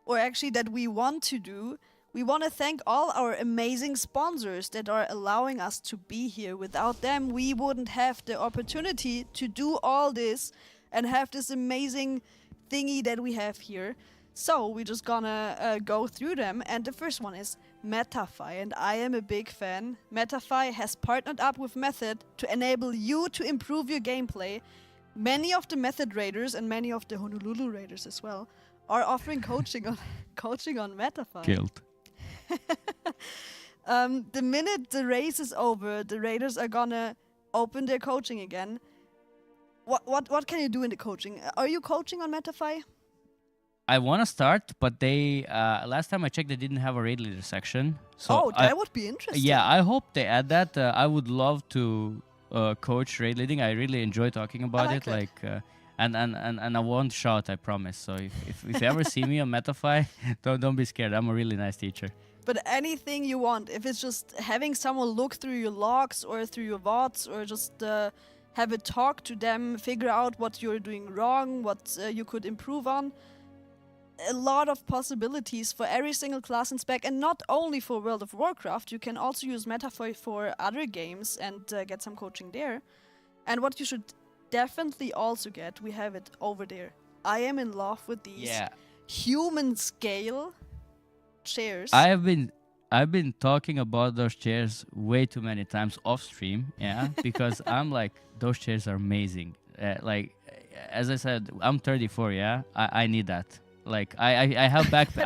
or actually that we want to do, we want to thank all our amazing sponsors that are allowing us to be here. Without them, we wouldn't have the opportunity to do all this and have this amazing thingy that we have here. So we're just gonna go through them, and the first one is Metafy, and I am a big fan. Metafy has partnered up with Method to enable you to improve your gameplay. Many of the Method Raiders and many of the Honolulu Raiders as well are offering coaching on Metafy. Guilt. The minute the race is over, the Raiders are gonna open their coaching again. What can you do in the coaching? Are you coaching on Metafy? I want to start, but they last time I checked, they didn't have a raid leader section. So that would be interesting. Yeah, I hope they add that. I would love to coach raid leading. I really enjoy talking about it. And I won't shout, I promise. So if you ever see me on Metafy, don't be scared. I'm a really nice teacher. But anything you want, if it's just having someone look through your logs or through your VODs, or just have a talk to them, figure out what you're doing wrong, what you could improve on. A lot of possibilities for every single class in spec, and not only for World of Warcraft. You can also use Metafy for other games and get some coaching there. And what you should definitely also get, we have it over there. I am in love with these Humanscale chairs. I've been talking about those chairs way too many times off stream, because I'm like, those chairs are amazing. Like, as I said, I'm 34, I need that. Like, I have back pain.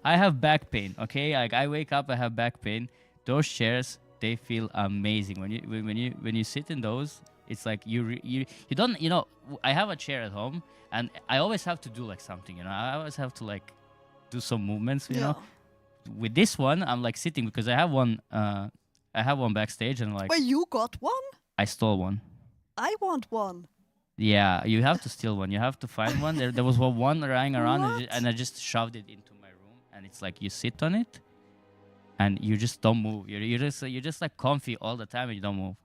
I have back pain. Okay, like I wake up, I have back pain. Those chairs, they feel amazing when you sit in those. It's like you don't, I have a chair at home, and I always have to do like something. I always have to like do some movements. You know, with this one, I'm like sitting because I have one. I have one backstage, and like. Wait, you got one? I stole one. I want one. Yeah, you have to steal one. You have to find one. There was one lying around, and I just shoved it into my room. And it's like you sit on it, and you just don't move. You're just like comfy all the time, and you don't move.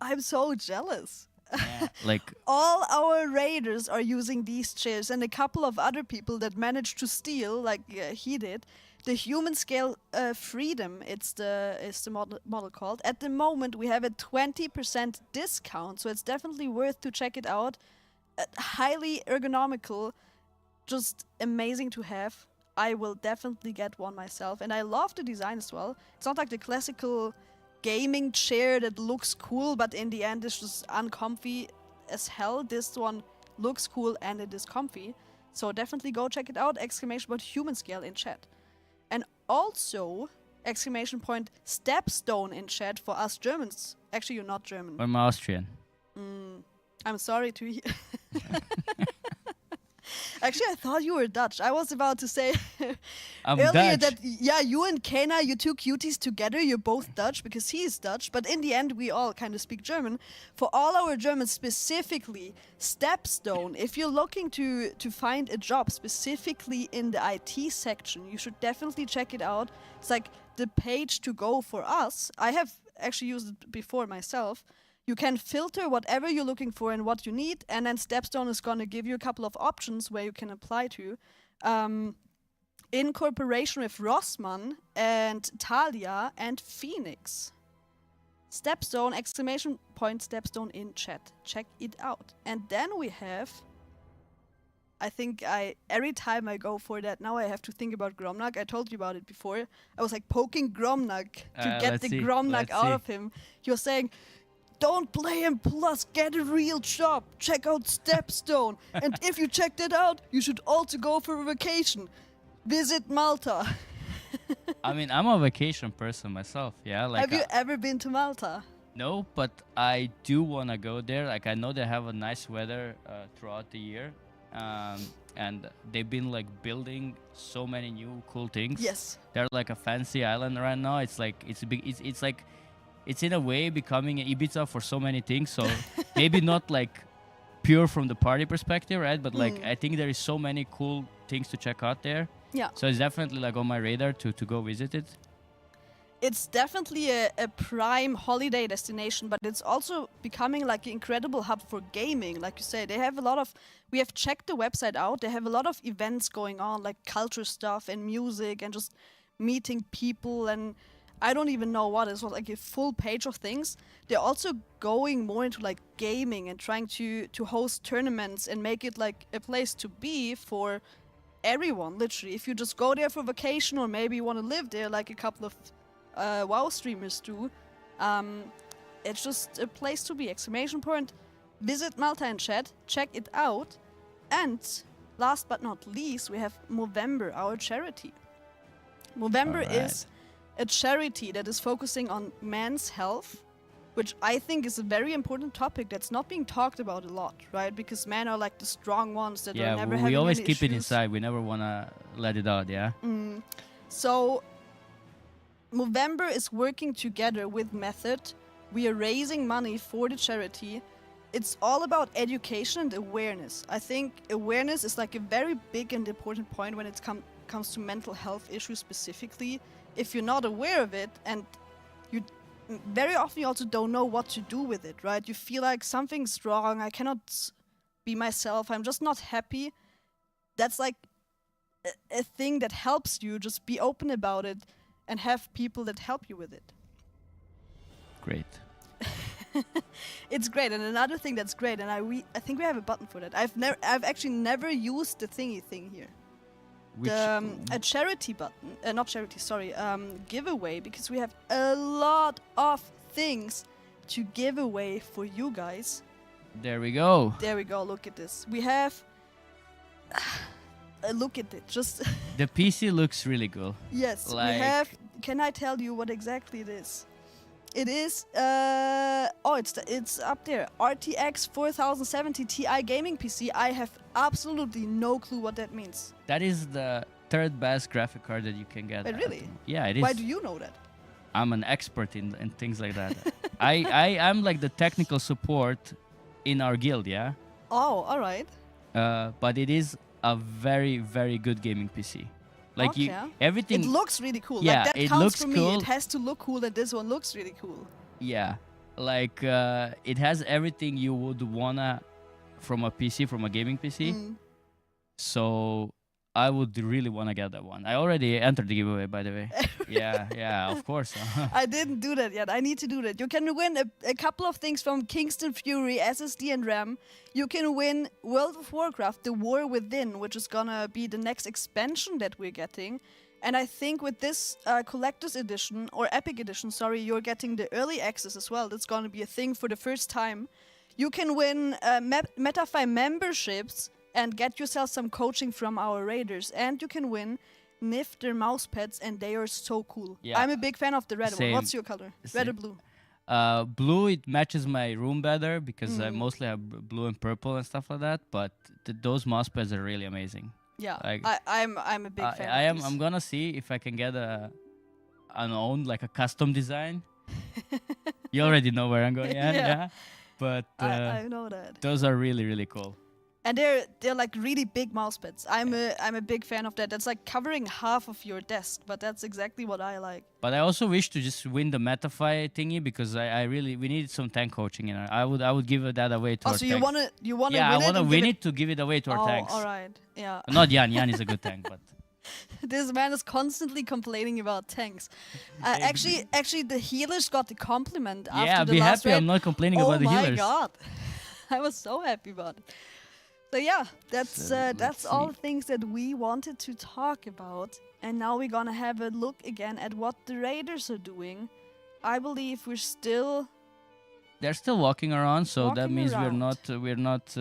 I'm so jealous. Yeah, like all our raiders are using these chairs, and a couple of other people that managed to steal, like he did. The Humanscale Freedom, it's the model called. At the moment, we have a 20% discount, so it's definitely worth to check it out. Highly ergonomical, just amazing to have. I will definitely get one myself, and I love the design as well. It's not like the classical gaming chair that looks cool, but in the end it's just uncomfy as hell. This one looks cool and it is comfy, so definitely go check it out. Exclamation point Humanscale in chat. And also, exclamation point Stepstone in chat for us Germans. Actually, you're not German. I'm Austrian. I'm sorry to hear. Actually, I thought you were Dutch. I was about to say earlier that, you and Kana, you two cuties together, you're both Dutch because he is Dutch. But in the end, we all kind of speak German. For all our Germans, specifically, Stepstone, if you're looking to find a job specifically in the IT section, you should definitely check it out. It's like the page to go for us. I have actually used it before myself. You can filter whatever you're looking for and what you need, and then Stepstone is going to give you a couple of options where you can apply to. In cooperation with Rossmann and Talia and Phoenix. Stepstone, exclamation point Stepstone in chat. Check it out. And then we have... I think every time I go for that, now I have to think about Gromnak. I told you about it before. I was like poking Gromnak to get the Gromnak out of him. He was saying... Don't play him, plus get a real job. Check out Stepstone. And if you check that out, you should also go for a vacation. Visit Malta. I mean, I'm a vacation person myself, Like, have you ever been to Malta? No, but I do want to go there. Like, I know they have a nice weather throughout the year. And they've been, like, building so many new cool things. Yes. They're like a fancy island right now. It's like, it's in a way becoming an Ibiza for so many things. So maybe not like pure from the party perspective, right? But like I think there is so many cool things to check out there. Yeah. So it's definitely like on my radar to go visit it. it's definitely a prime holiday destination, but it's also becoming like an incredible hub for gaming. Like you say, they have a lot of, we have checked the website out, they have a lot of events going on, like culture stuff and music and just meeting people, and I don't even know what, it's like a full page of things. They're also going more into like gaming and trying to host tournaments and make it like a place to be for everyone, literally. If you just go there for vacation, or maybe you want to live there like a couple of WoW streamers do, it's just a place to be. Exclamation point. Visit Malta in chat, check it out. And last but not least, we have Movember, our charity. Movember is a charity that is focusing on men's health, which I think is a very important topic that's not being talked about a lot, right? Because men are like the strong ones that are never having we always any keep it issues. inside. We never want to let it out, yeah? So Movember is working together with Method. We are raising money for the charity. It's all about education and awareness. I think awareness is like a very big and important point when it comes to mental health issues specifically. If you're not aware of it, and you very often you also don't know what to do with it, right? You feel like something's wrong, I cannot be myself, I'm just not happy. That's like a thing that helps you. Just be open about it and have people that help you with it. Great. It's great. And another thing that's great, and I think we have a button for that. I've actually never used the thingy thing here. A charity button, not charity, sorry, giveaway, because we have a lot of things to give away for you guys. There we go. There we go, look at this. We have, look at it, just... The PC looks really cool. Yes, like... we have, can I tell you what exactly it is? It is, it's up there, RTX 4070 Ti gaming PC. I have absolutely no clue what that means. That is the third best graphic card that you can get. Wait, really? Yeah, it is. Why do you know that? I'm an expert in things like that. I'm like the technical support in our guild, yeah? Oh, alright. But it is a very, very good gaming PC. Like okay. Everything. It looks really cool. Yeah, like that it counts looks for me. cool. It has to look cool, and this one looks really cool. Yeah, like it has everything you would wanna from a PC, from a gaming PC. So I would really wanna get that one. I already entered the giveaway, by the way. yeah, of course. I didn't do that yet. I need to do that. You can win a couple of things from Kingston FURY, SSD and RAM. You can win World of Warcraft, The War Within, which is gonna be the next expansion that we're getting. And I think with this collector's edition, or epic edition, sorry, you're getting the early access as well. That's gonna be a thing for the first time. You can win Metafy memberships and get yourself some coaching from our raiders. And you can win Nyfter mousepads, and they are so cool. Yeah. I'm a big fan of the red Same. one. What's your color? Red or blue? Blue, it matches my room better because I mostly have blue and purple and stuff like that. But those mousepads are really amazing. Yeah, like, I'm a big fan. I'm gonna see if I can get an own, like a custom design. You already know where I'm going. Yeah. But I know that. Those are really, really cool. And they're like really big mousepads. I'm a big fan of that. That's like covering half of your desk, but that's exactly what I like. But I also wish to just win the Metafy thingy because we need some tank coaching in it. I would give that away to our so tanks. you wanna yeah, win it? I wanna win it to give it away to our tanks. All right. Yeah. Not Jan. Jan is a good tank, but this man is constantly complaining about tanks. Actually, the healers got the compliment after the be last happy. raid. I'm not complaining about the healers. Oh my god, I was so happy about it. So yeah, that's all the things that we wanted to talk about. And now we're gonna have a look again at what the raiders are doing. I believe they're still walking around, so that means around. we're not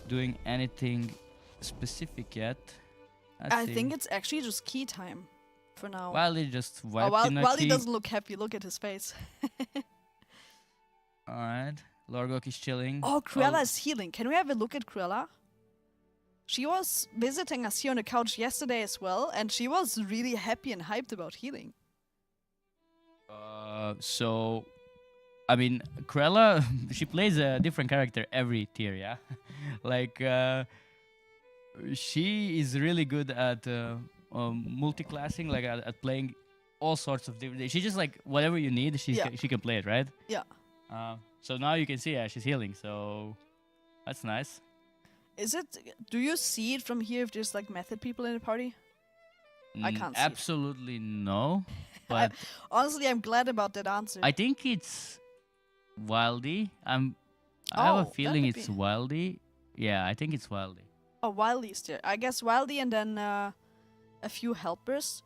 doing anything specific yet. I think it's actually just key time for now. Wally just wiped in a Wally key. doesn't look happy. Look at his face. All right. Lorgok is chilling. Oh, Cruella is healing. Can we have a look at Cruella? She was visiting us here on the couch yesterday as well, and she was really happy and hyped about healing. So, I mean, Cruella, she plays a different character every tier, yeah? Like, she is really good at multi-classing, like at playing all sorts of different. She just like whatever you need, she can play it, right? Yeah. So now you can see, she's healing. So that's nice. Is it? Do you see it from here if there's like method people in the party? I can't see absolutely no. But honestly, I'm glad about that answer. I think it's Wildy. I have a feeling it's Wildy. Yeah, I think it's Wildy. Oh, Wildy's there. I guess Wildy and then a few helpers.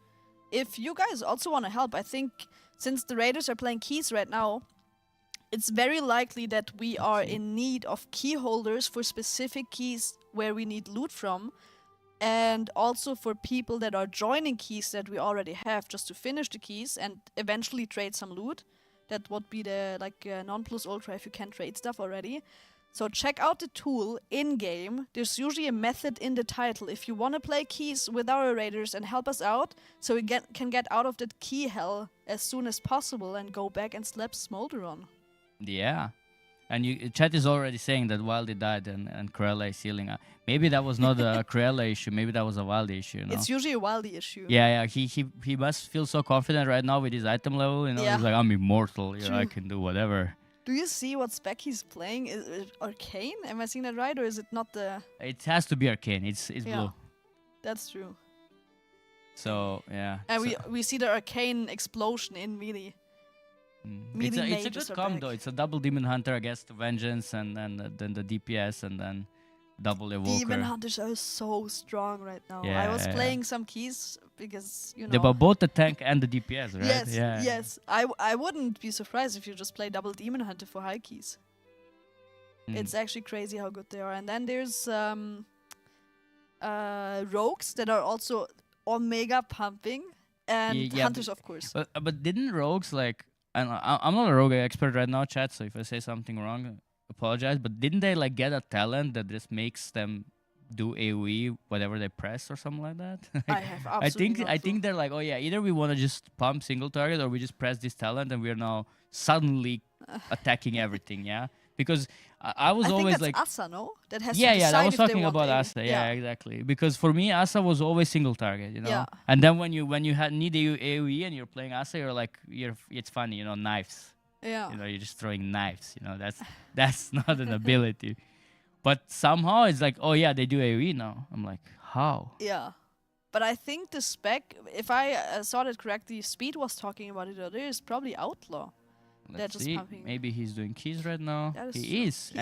If you guys also want to help, I think since the Raiders are playing keys right now, it's very likely that we are in need of key holders for specific keys where we need loot from, and also for people that are joining keys that we already have just to finish the keys and eventually trade some loot. That would be the non plus ultra if you can trade stuff already. So check out the tool in-game. There's usually a method in the title. If you want to play keys with our raiders and help us out, so we can get out of that key hell as soon as possible and go back and slap Smolder on. Yeah. And chat is already saying that Wildy died and Cruella is healing. Maybe that was not a Cruella issue. Maybe that was a Wildy issue. You know? It's usually a Wildy issue. Yeah. He must feel so confident right now with his item level. You know, he's like, I'm immortal. You know, I can do whatever. Do you see what spec he's playing? Is it Arcane? Am I seeing that right, or is it not the? It has to be Arcane. It's blue. That's true. So yeah. And we see the Arcane explosion in melee. It's a good combo though. It's a double Demon Hunter against Vengeance and then the DPS and then double Evoker. Demon Hunters are so strong right now. I was playing some keys because, you know... They were both the tank and the DPS, right? Yes. I wouldn't be surprised if you just play double Demon Hunter for high keys. It's actually crazy how good they are. And then there's rogues that are also Omega pumping and Hunters, of course. But didn't rogues like... And I'm not a rogue expert right now, chat, so if I say something wrong, apologize. But didn't they like get a talent that just makes them do AoE whatever they press or something like that? I have absolutely I think they're like, oh yeah, either we want to just pump single target or we just press this talent and we're now suddenly attacking everything, yeah? Because I was always like... Asa, no? That has yeah, to decide I was if they talking want about AoE. Asa, yeah, exactly. Because for me, Asa was always single target, you know? Yeah. And then when you need AoE and you're playing Asa, you're like, it's funny, you know, knives. Yeah. You know, you're just throwing knives, you know, that's not an ability. But somehow it's like, oh yeah, they do AoE now. I'm like, how? Yeah. But I think the spec, if I saw that correctly, Speed was talking about it earlier, is probably Outlaw. Let's see. Maybe he's doing keys right now. He is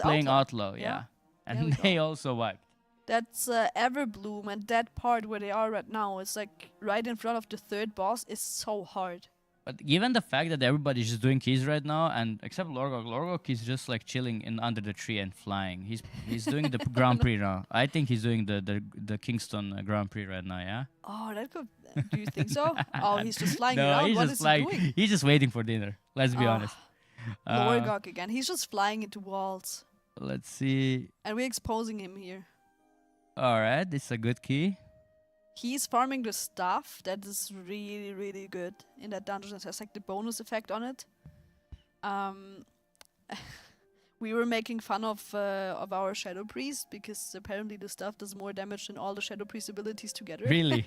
Playing Outlaw, yeah. And they also wiped. That's Everbloom, and that part where they are right now is like right in front of the third boss is so hard. But given the fact that everybody's just doing keys right now, and except Lorgok is just like chilling under the tree and flying. He's doing the Grand Prix now. I think he's doing the Kingston Grand Prix right now, yeah? Oh, that could... Do you think so? Oh, he's just flying no, around. He's What just is flying. he doing? He's just waiting for dinner. Let's be honest. Lorgok again. He's just flying into walls. Let's see. And we're exposing him here. Alright, this is a good key. He's farming the stuff that is really, really good in that dungeon. It has like the bonus effect on it. We were making fun of our Shadow Priest because apparently the stuff does more damage than all the Shadow Priest abilities together. Really?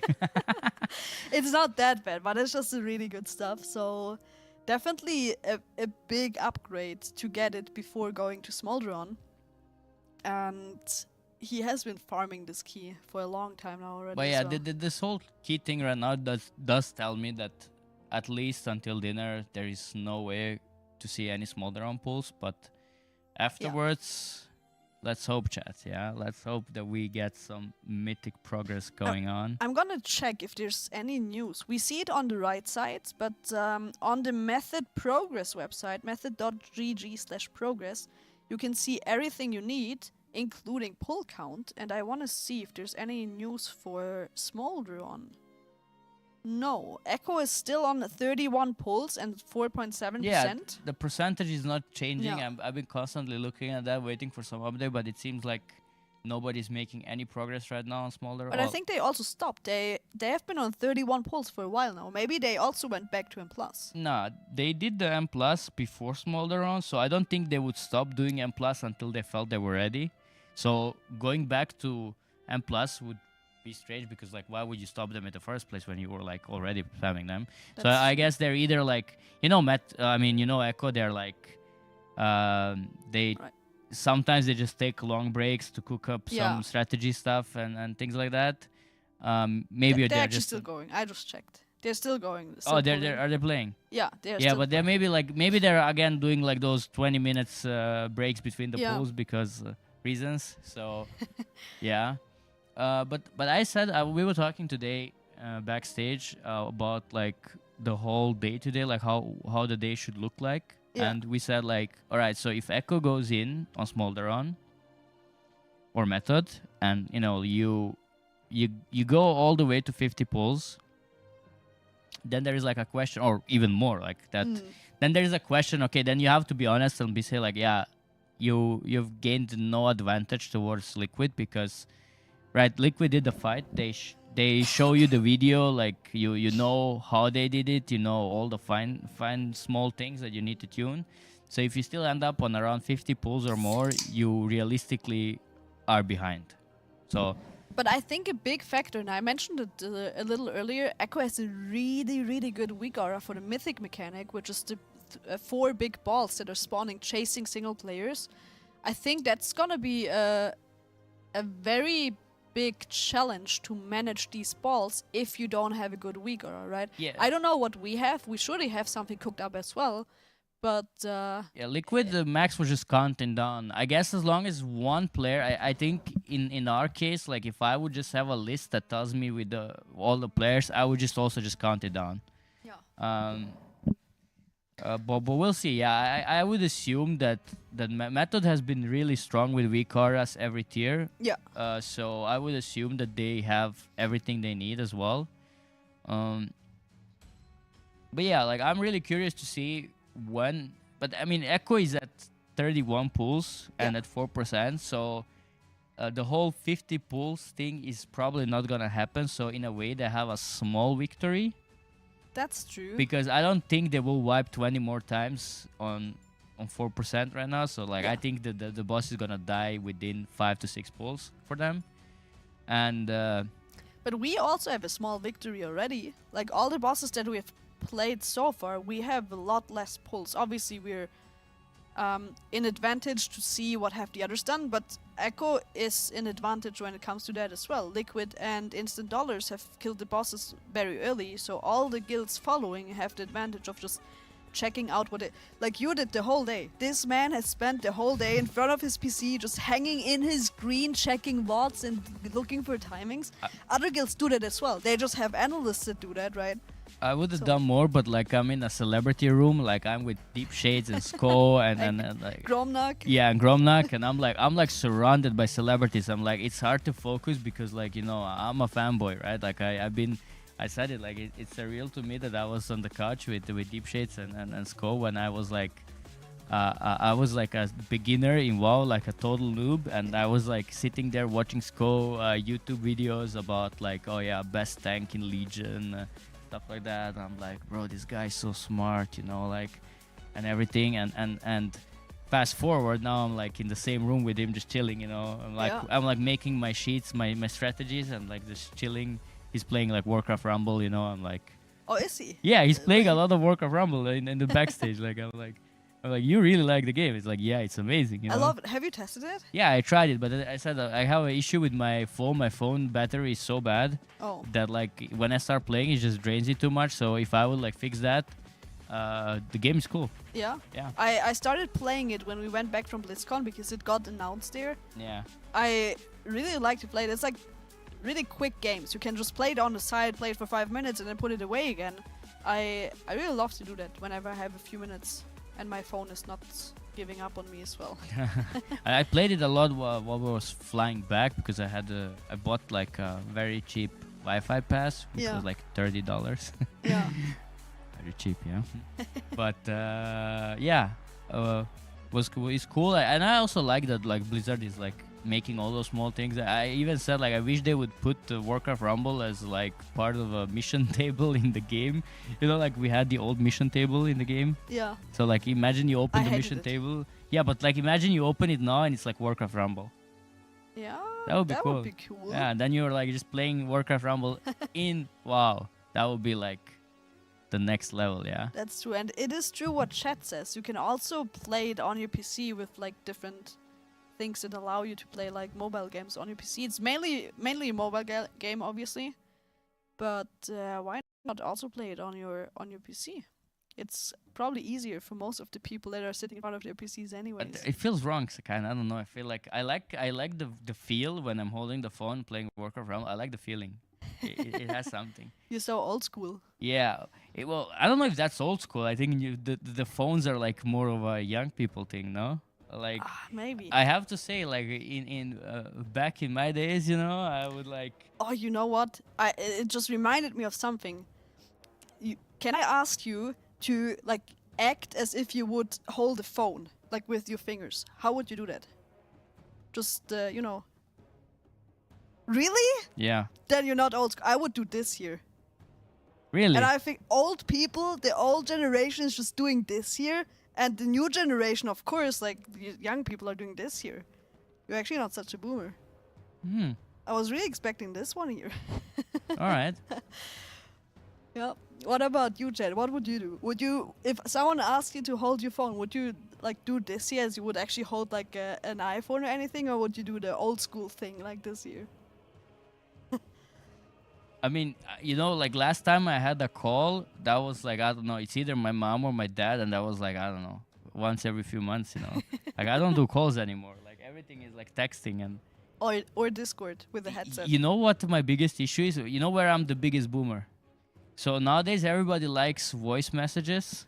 It's not that bad, but it's just a really good stuff. So definitely a big upgrade to get it before going to Smolderon. And he has been farming this key for a long time now already. But yeah, so. this whole key thing right now does tell me that at least until dinner there is no way to see any Smolderon pulls, but afterwards, let's hope, chat, yeah? Let's hope that we get some mythic progress going on. I'm gonna check if there's any news. We see it on the right side, but on the Method Progress website, method.gg/progress, you can see everything you need, including pull count, and I want to see if there's any news for Smolderon. No, Echo is still on 31 pulls and 4.7%. Yeah, the percentage is not changing. Yeah. I've been constantly looking at that, waiting for some update, but it seems like nobody's making any progress right now on Smolder. But I think they also stopped. They have been on 31 pulls for a while now. Maybe they also went back to M+. Nah, they did the M+ before Smolderon, so I don't think they would stop doing M+ until they felt they were ready. So going back to M+ would be strange because like why would you stop them in the first place when you were like already spamming them? So That's I guess they're either like Echo. They're like they sometimes they just take long breaks to cook up some strategy stuff and things like that. Maybe they're just still going. I just checked. They're still going. Oh, are they playing? Yeah, they're yeah, still but they're maybe they're again doing like those 20 minutes breaks between the Yeah. pools because reasons. So yeah, but I said we were talking today backstage about like the whole day today, like how the day should look like, and we said like, all right, so if Echo goes in on Smolderon or Method, and you go all the way to 50 pulls. Then there is like a question, or even more like that. Then there is a question. Okay, then you have to be honest and say like, yeah, you've gained no advantage towards Liquid because, right? Liquid did the fight. They show you the video, like you know how they did it. You know all the fine small things that you need to tune. So if you still end up on around 50 pulls or more, you realistically are behind. So. But I think a big factor, and I mentioned it a little earlier, Echo has a really, really good weak aura for the Mythic mechanic, which is the 4 big balls that are spawning, chasing single players. I think that's gonna be a very big challenge to manage these balls if you don't have a good weak aura, right? Yeah. I don't know what we have. We surely have something cooked up as well. But yeah, Liquid, the max was just counting down. I guess as long as one player, I think in our case, like if I would just have a list that tells me with all the players, I would just also just count it down. Yeah. But we'll see. Yeah, I would assume that Method has been really strong with weak auras every tier. Yeah. So I would assume that they have everything they need as well. But yeah, like I'm really curious to see when. But I mean, Echo is at 31 pulls and at 4%. So the whole 50 pulls thing is probably not gonna happen. So in a way, they have a small victory. That's true. Because I don't think they will wipe 20 more times on 4% right now. So like I think that the boss is gonna die within 5 to 6 pulls for them. And but we also have a small victory already. Like all the bosses that we have played so far, we have a lot less pulls. Obviously, we're in advantage to see what have the others done, but Echo is in advantage when it comes to that as well. Liquid and Instant Dollars have killed the bosses very early, so all the guilds following have the advantage of just checking out what it... Like you did the whole day. This man has spent the whole day in front of his PC just hanging in his screen, checking VODs and looking for timings. Other guilds do that as well. They just have analysts that do that, right? I would have done more, but like I'm in a celebrity room, like I'm with Deep Shades and Sko and like Gromnak. Yeah, and Gromnak, and I'm like surrounded by celebrities. I'm like, it's hard to focus because like I'm a fanboy, right? Like I said it, like it's surreal to me that I was on the couch with Deep Shades and Sko when I was like a beginner in WoW, like a total noob, and I was like sitting there watching Sko YouTube videos about like, oh yeah, best tank in Legion. Stuff like that. I'm like, bro, this guy's so smart, like, and everything. And fast forward, now I'm like in the same room with him, just chilling. I'm like making my sheets, my strategies, and like just chilling. He's playing like Warcraft Rumble. I'm like, oh, is he? Yeah, he's playing a lot of Warcraft Rumble in the backstage. Like I'm like, you really like the game? It's like, yeah, it's amazing. I love it. Have you tested it? Yeah, I tried it, but I said I have an issue with my phone. My phone battery is so bad that like when I start playing, it just drains it too much. So if I would like fix that, the game is cool. Yeah. Yeah. I started playing it when we went back from BlizzCon because it got announced there. Yeah. I really like to play it. It's like really quick games. You can just play it on the side, play it for 5 minutes, and then put it away again. I really love to do that whenever I have a few minutes. And my phone is not giving up on me as well. I played it a lot while I was flying back because I bought like a very cheap Wi-Fi pass, which was like $30. Yeah. Very cheap, yeah. But it's cool. And I also like that like Blizzard is like making all those small things. I even said like I wish they would put Warcraft Rumble as like part of a mission table in the game. Like we had the old mission table in the game. Yeah. So like imagine you open the mission table. Yeah, but like imagine you open it now and it's like Warcraft Rumble. Yeah. That would be that cool. would be cool. Yeah, then you're like just playing Warcraft Rumble in WoW. That would be like the next level, yeah. That's true, and it is true what chat says. You can also play it on your PC with like different things that allow you to play like mobile games on your PC. It's mainly a mobile game, obviously, but why not also play it on your PC? It's probably easier for most of the people that are sitting in front of their PCs anyways. It feels wrong, kind of. I don't know. I feel like I like the feel when I'm holding the phone playing Warcraft Rumble. I like the feeling. It has something. You're so old school. Yeah. Well, I don't know if that's old school. I think the phones are like more of a young people thing, no? Like maybe. I have to say, like in back in my days, you know, I would like. Oh, you know what? It just reminded me of something. Can I ask you to like act as if you would hold a phone, like with your fingers? How would you do that? Just you know. Really? Yeah. Then you're not old school. I would do this here. Really? And I think old people, the old generation is just doing this here, and the new generation, of course, like young people are doing this here. You're actually not such a boomer. Hmm. I was really expecting this one here. All right. Yeah. What about you, Chad? What would you do? Would you, if someone asked you to hold your phone, would you like do this here as you would actually hold like an iPhone or anything, or would you do the old school thing like this here? I mean, you know, like last time I had a call, that was like, I don't know, it's either my mom or my dad, and that was like, I don't know, once every few months, you know. Like, I don't do calls anymore. Like, everything is like texting and... Or Discord with a headset. You know what my biggest issue is? You know where I'm the biggest boomer? So nowadays, everybody likes voice messages.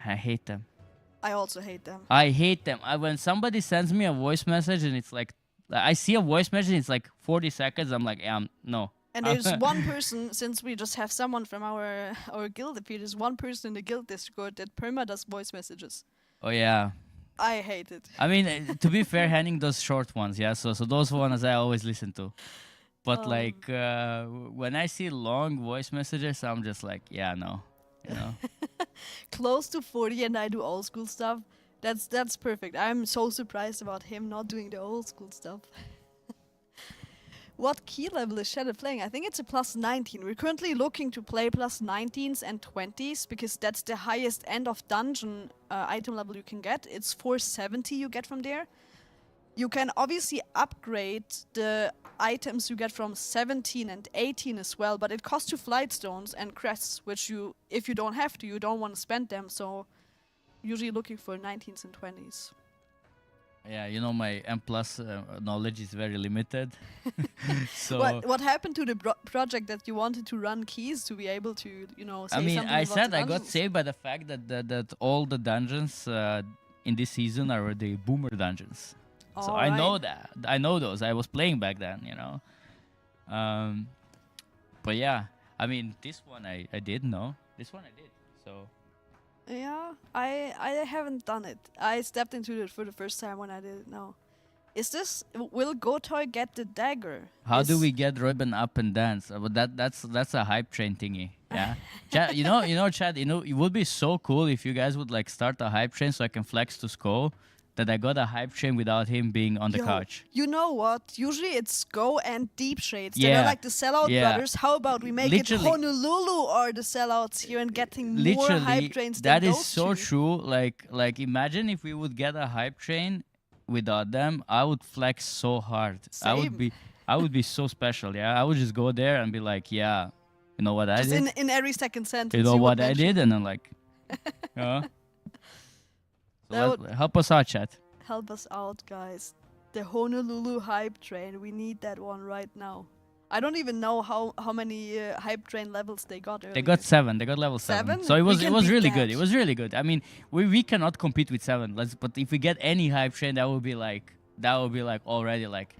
I hate them. I also hate them. I hate them. When somebody sends me a voice message and it's like, I see a voice message, it's like 40 seconds, I'm like, no. And there's one person, since we just have someone from our guild up here, there's one person in the guild Discord that perma does voice messages. Oh, yeah. I hate it. I mean, to be fair, Henning does short ones, yeah? So those ones I always listen to. But, like, when I see long voice messages, I'm just like, yeah, no. You know? Close to 40 and I do old school stuff. That's perfect. I'm so surprised about him not doing the old school stuff. What key level is Shadow playing? I think it's a +19. We're currently looking to play +19s and 20s because that's the highest end of dungeon item level you can get. It's 470 you get from there. You can obviously upgrade the items you get from 17 and 18 as well, but it costs you flight stones and crests, which you, if you don't have to, you don't want to spend them, so usually looking for 19s and 20s. Yeah, you know, my M+ knowledge is very limited. So what happened to the project that you wanted to run keys to be able to, you know, say something about I said the I got dungeons? saved by the fact that all the dungeons in this season are the boomer dungeons. So I know that. I know those. I was playing back then, you know. But yeah, I mean, this one I did know. This one I did. So... Yeah, I haven't done it. I stepped into it for the first time when I didn't know. Is this, will Gotoy get the dagger? How do we get Robin up and dance? But that's a hype train thingy. Yeah. Chad, Chad, it would be so cool if you guys would like start a hype train so I can flex to Sko that I got a hype train without him being on the couch. You know what? Usually it's Go and Deep Shades. Yeah. They're like the sellout brothers. How about we make it Honolulu or the sellouts here and getting more hype trains than that those is so two? true. Like imagine if we would get a hype train without them, I would flex so hard. Same. I would be so special, yeah. I would just go there and be like, yeah, you know what I did? Just in every second sentence. You know what I did? And I'm like, yeah. So help us out, chat. Help us out, guys. The Honolulu hype train. We need that one right now. I don't even know how many hype train levels they got earlier. They got 7. They got level 7. So it was really good. It was really good. I mean, we cannot compete with 7. But if we get any hype train, that would be like already like.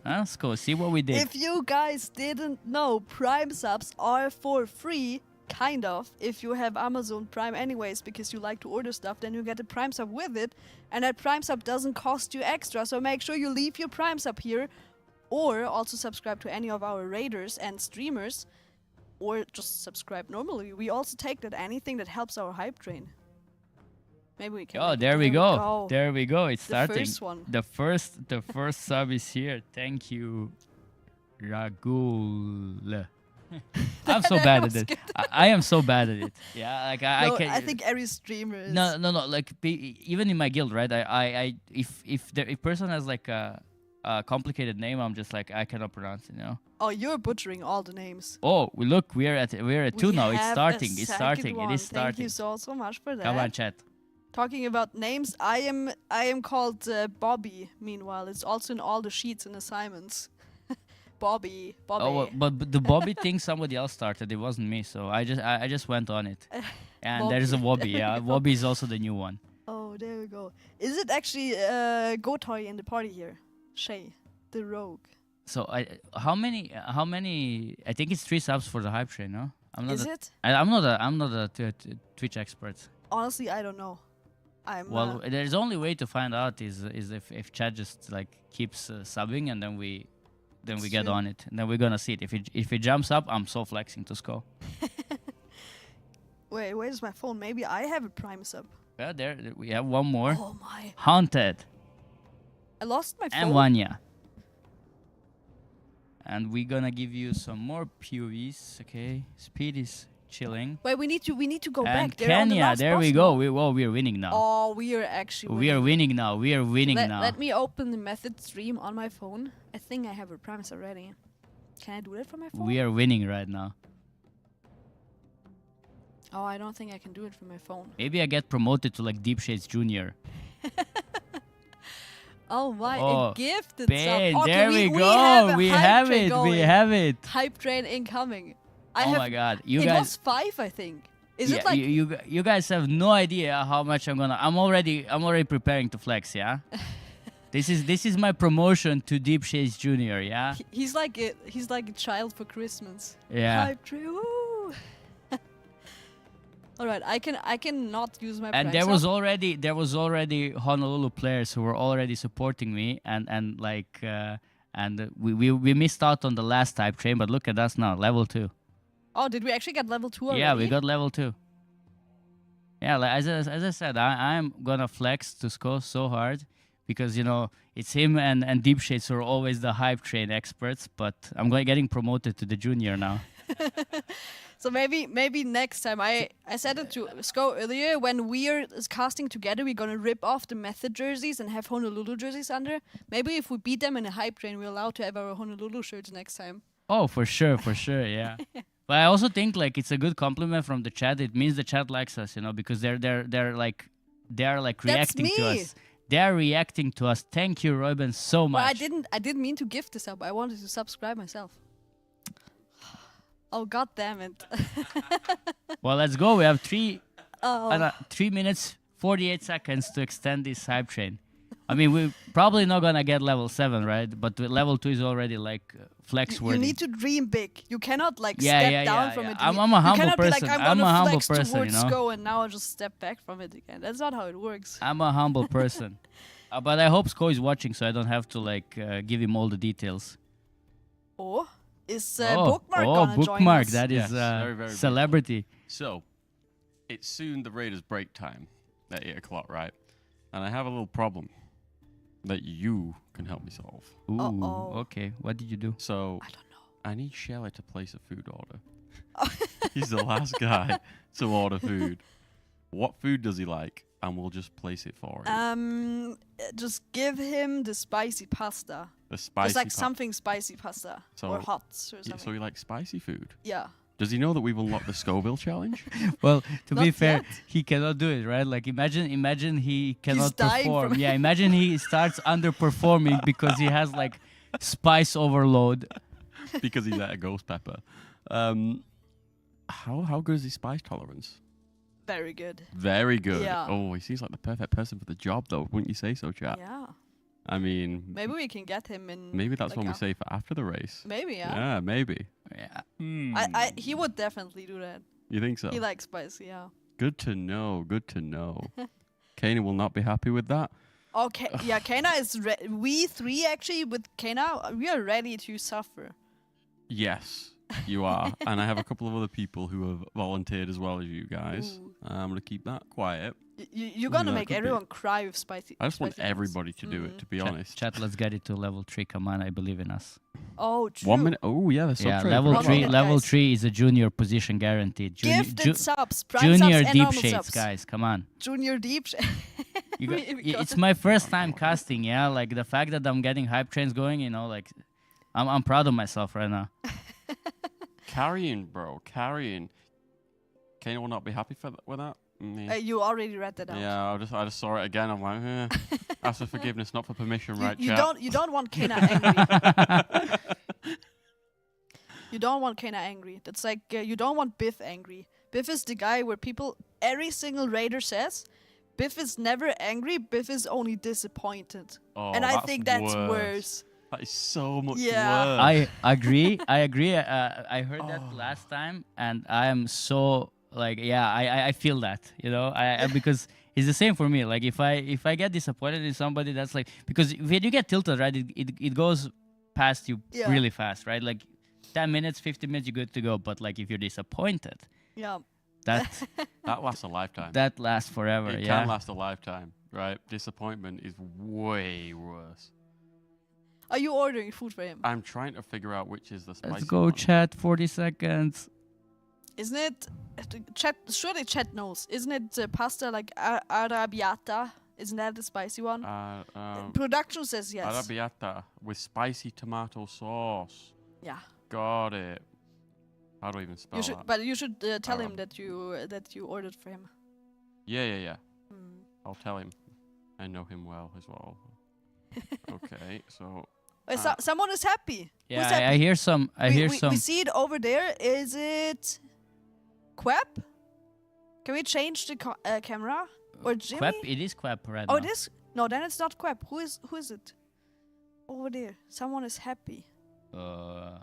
Let's go see what we did. If you guys didn't know, Prime subs are for free. Kind of. If you have Amazon Prime anyways, because you like to order stuff, then you get a Prime sub with it. And that Prime sub doesn't cost you extra. So make sure you leave your Prime sub here. Or also subscribe to any of our raiders and streamers. Or just subscribe normally. We also take that anything that helps our hype train. Maybe we can. Oh, there we go. There we go. It's starting. The first one. The first sub is here. Thank you, Ragul. I'm so bad at it. I am so bad at it. Yeah, like I No, can. I think every streamer is. No. Like even in my guild, right? If person has like a complicated name, I'm just like I cannot pronounce it. You know. Oh, you're butchering all the names. Oh, look, we're at 2 now. It's have starting. a It's starting. second It is one. starting. Thank you so much for that. Come on, chat. Talking about names, I am called Bobby. Meanwhile, it's also in all the sheets and assignments. Bobby. Oh, well, but the Bobby thing somebody else started. It wasn't me, so I just went on it. And there's a Wobby. Yeah, Wobby is also the new one. Oh, there we go. Is it actually Gotoy in the party here? Shay, the rogue. So how many? I think it's 3 subs for the hype train. No, I'm not. Is it? I'm not a Twitch expert. Honestly, I don't know. Well, there's only way to find out is if chat just like keeps subbing and then we get on it and then we're gonna see it. If it jumps up, I'm so flexing to score. Wait, where's my phone? Maybe I have a prime sub. Yeah, there we have one more. Oh my! Haunted. I lost my phone. And Vanya. And we're gonna give you some more POVs. Okay, speed is chilling. Wait, we need to go and back. They're on the Kenya, last there boss we go. now. We are winning now. Oh, we are actually. We are winning now. We are winning now. Let me open the method stream on my phone. I think I have a promise already. Can I do that from my phone? We are winning right now. Oh, I don't think I can do it from my phone. Maybe I get promoted to like Deep Shades Junior. Oh my, Oh, a gifted Ben, sub. Okay, there we go. have a We hype have train it. We going. have it. Hype train incoming. Oh my God, you it guys. was 5, I think. Is Yeah, it like you guys have no idea how much I'm already preparing to flex. Yeah. This is my promotion to Deep Shades Junior. Yeah. he's like a child for Christmas. Yeah. Hype train. Woo. All right, I can not use my. And prime there was sub. already Honolulu players who were already supporting me and we missed out on the last type train, but look at us now, level 2. Oh, did we actually get level 2 already? Yeah, we got level 2. Yeah, like as I said, I'm gonna flex to score so hard because you know it's him and Deep Shades who are always the hype train experts, but I'm getting promoted to the junior now. So maybe next time, I said it to Sko earlier, when we're casting together, we're gonna rip off the Method jerseys and have Honolulu jerseys under. Maybe if we beat them in a hype train, we're allowed to have our Honolulu shirts next time. Oh, for sure, yeah. But I also think like it's a good compliment from the chat. It means the chat likes us, you know, because they're like reacting to us. They're reacting to us. Thank you, Ruben, so much. Well, I didn't mean to gift this up. I wanted to subscribe myself. Oh, god damn it. Well, let's go. We have 3 Oh. 3 minutes, 48 seconds to extend this hype train. I mean, we're probably not going to get level 7, right? But level 2 is already like flex worthy. You need to dream big. You cannot like step down from it. I'm a humble you cannot person. Be like, I'm a gonna humble flex person, towards you know? Sko and now I'll just step back from it again. That's not how it works. I'm a humble person. But I hope Sko is watching so I don't have to like give him all the details. Oh, is Bookmark gonna join Bookmark, us? that is very, very celebrity. briefly. So, it's soon the Raiders break time at 8 o'clock, right? And I have a little problem that you can help me solve. Ooh, okay. What did you do? So, I don't know. I need Shelley to place a food order. He's the last guy to order food. What food does he like? And we'll just place it for him. Just give him the spicy pasta. The spicy Just like something spicy pasta or hot or something. So he likes spicy food? Yeah. Does he know that we've unlocked the Scoville challenge? Well, to be Not fair, yet. he cannot do it, right? Like imagine he cannot dying perform. from Yeah, imagine he starts underperforming because he has like spice overload. Because he's at a ghost pepper. How good is his spice tolerance? Very good. Very good. Yeah. Oh, he seems like the perfect person for the job, though. Wouldn't you say so, chat? Yeah. I mean, Maybe we can get him in. maybe that's like, what we say for after the race. Maybe, yeah. Yeah, maybe. Yeah. He would definitely do that. You think so? He likes spicy, yeah. Good to know. Good to know. Kana will not be happy with that. Okay, yeah, Kana is. We 3 actually with Kana, we are ready to suffer. Yes. You are. And I have a couple of other people who have volunteered as well as you guys. Ooh. I'm going to keep that quiet. You're gonna make everyone cry with spicy. I just want spicy everybody to do it, to be honest. Chat, let's get it to level 3. Come on, I believe in us. Oh, true. 1 minute. Oh, yeah, that's so true. Level 3. minute, Level guys. 3 is a junior position guaranteed. Gifted subs, prime junior subs, and deep normal shades, subs. guys. Come on. Junior deep. It's my first time casting. Yeah, like the fact that I'm getting hype trains going. You know, like I'm proud of myself right now. Carrying, bro. Carrying. Kane will not be happy with that. You already read that out. Yeah, I just saw it again. I'm like, ask for forgiveness, not for permission, right? You chat? you don't want Kana angry. You don't want Kana angry. That's like you don't want Biff angry. Biff is the guy where every single raider says, Biff is never angry. Biff is only disappointed. Oh, and I think that's worse. That is so much worse. I agree. I heard that last time, and I am so like, I feel that, you know, because it's the same for me. Like if I get disappointed in somebody, that's like, because when you get tilted, right, it goes past you really fast, right? Like 10 minutes, 15 minutes, you're good to go. But like if you're disappointed, that lasts a lifetime. That lasts forever. It can last a lifetime, right? Disappointment is way worse. Are you ordering food for him? I'm trying to figure out which is the spicy Let's go, one. chat. 40 seconds. Isn't it chat? Surely chat knows. Isn't it pasta like arrabbiata? Isn't that the spicy one? Production says yes. Arrabbiata with spicy tomato sauce. Yeah. Got it. How do I even spell that? But you should tell him that you ordered for him. Yeah. I'll tell him. I know him well as well. Okay, so. Someone is happy. Yeah, Who's happy? I hear some. We see it over there. Is it Quap? Can we change the camera? Or Jimmy? Quap? It is Quap right Oh, now. it is? No, then it's not Quap. Who is it? Over there. Someone is happy. I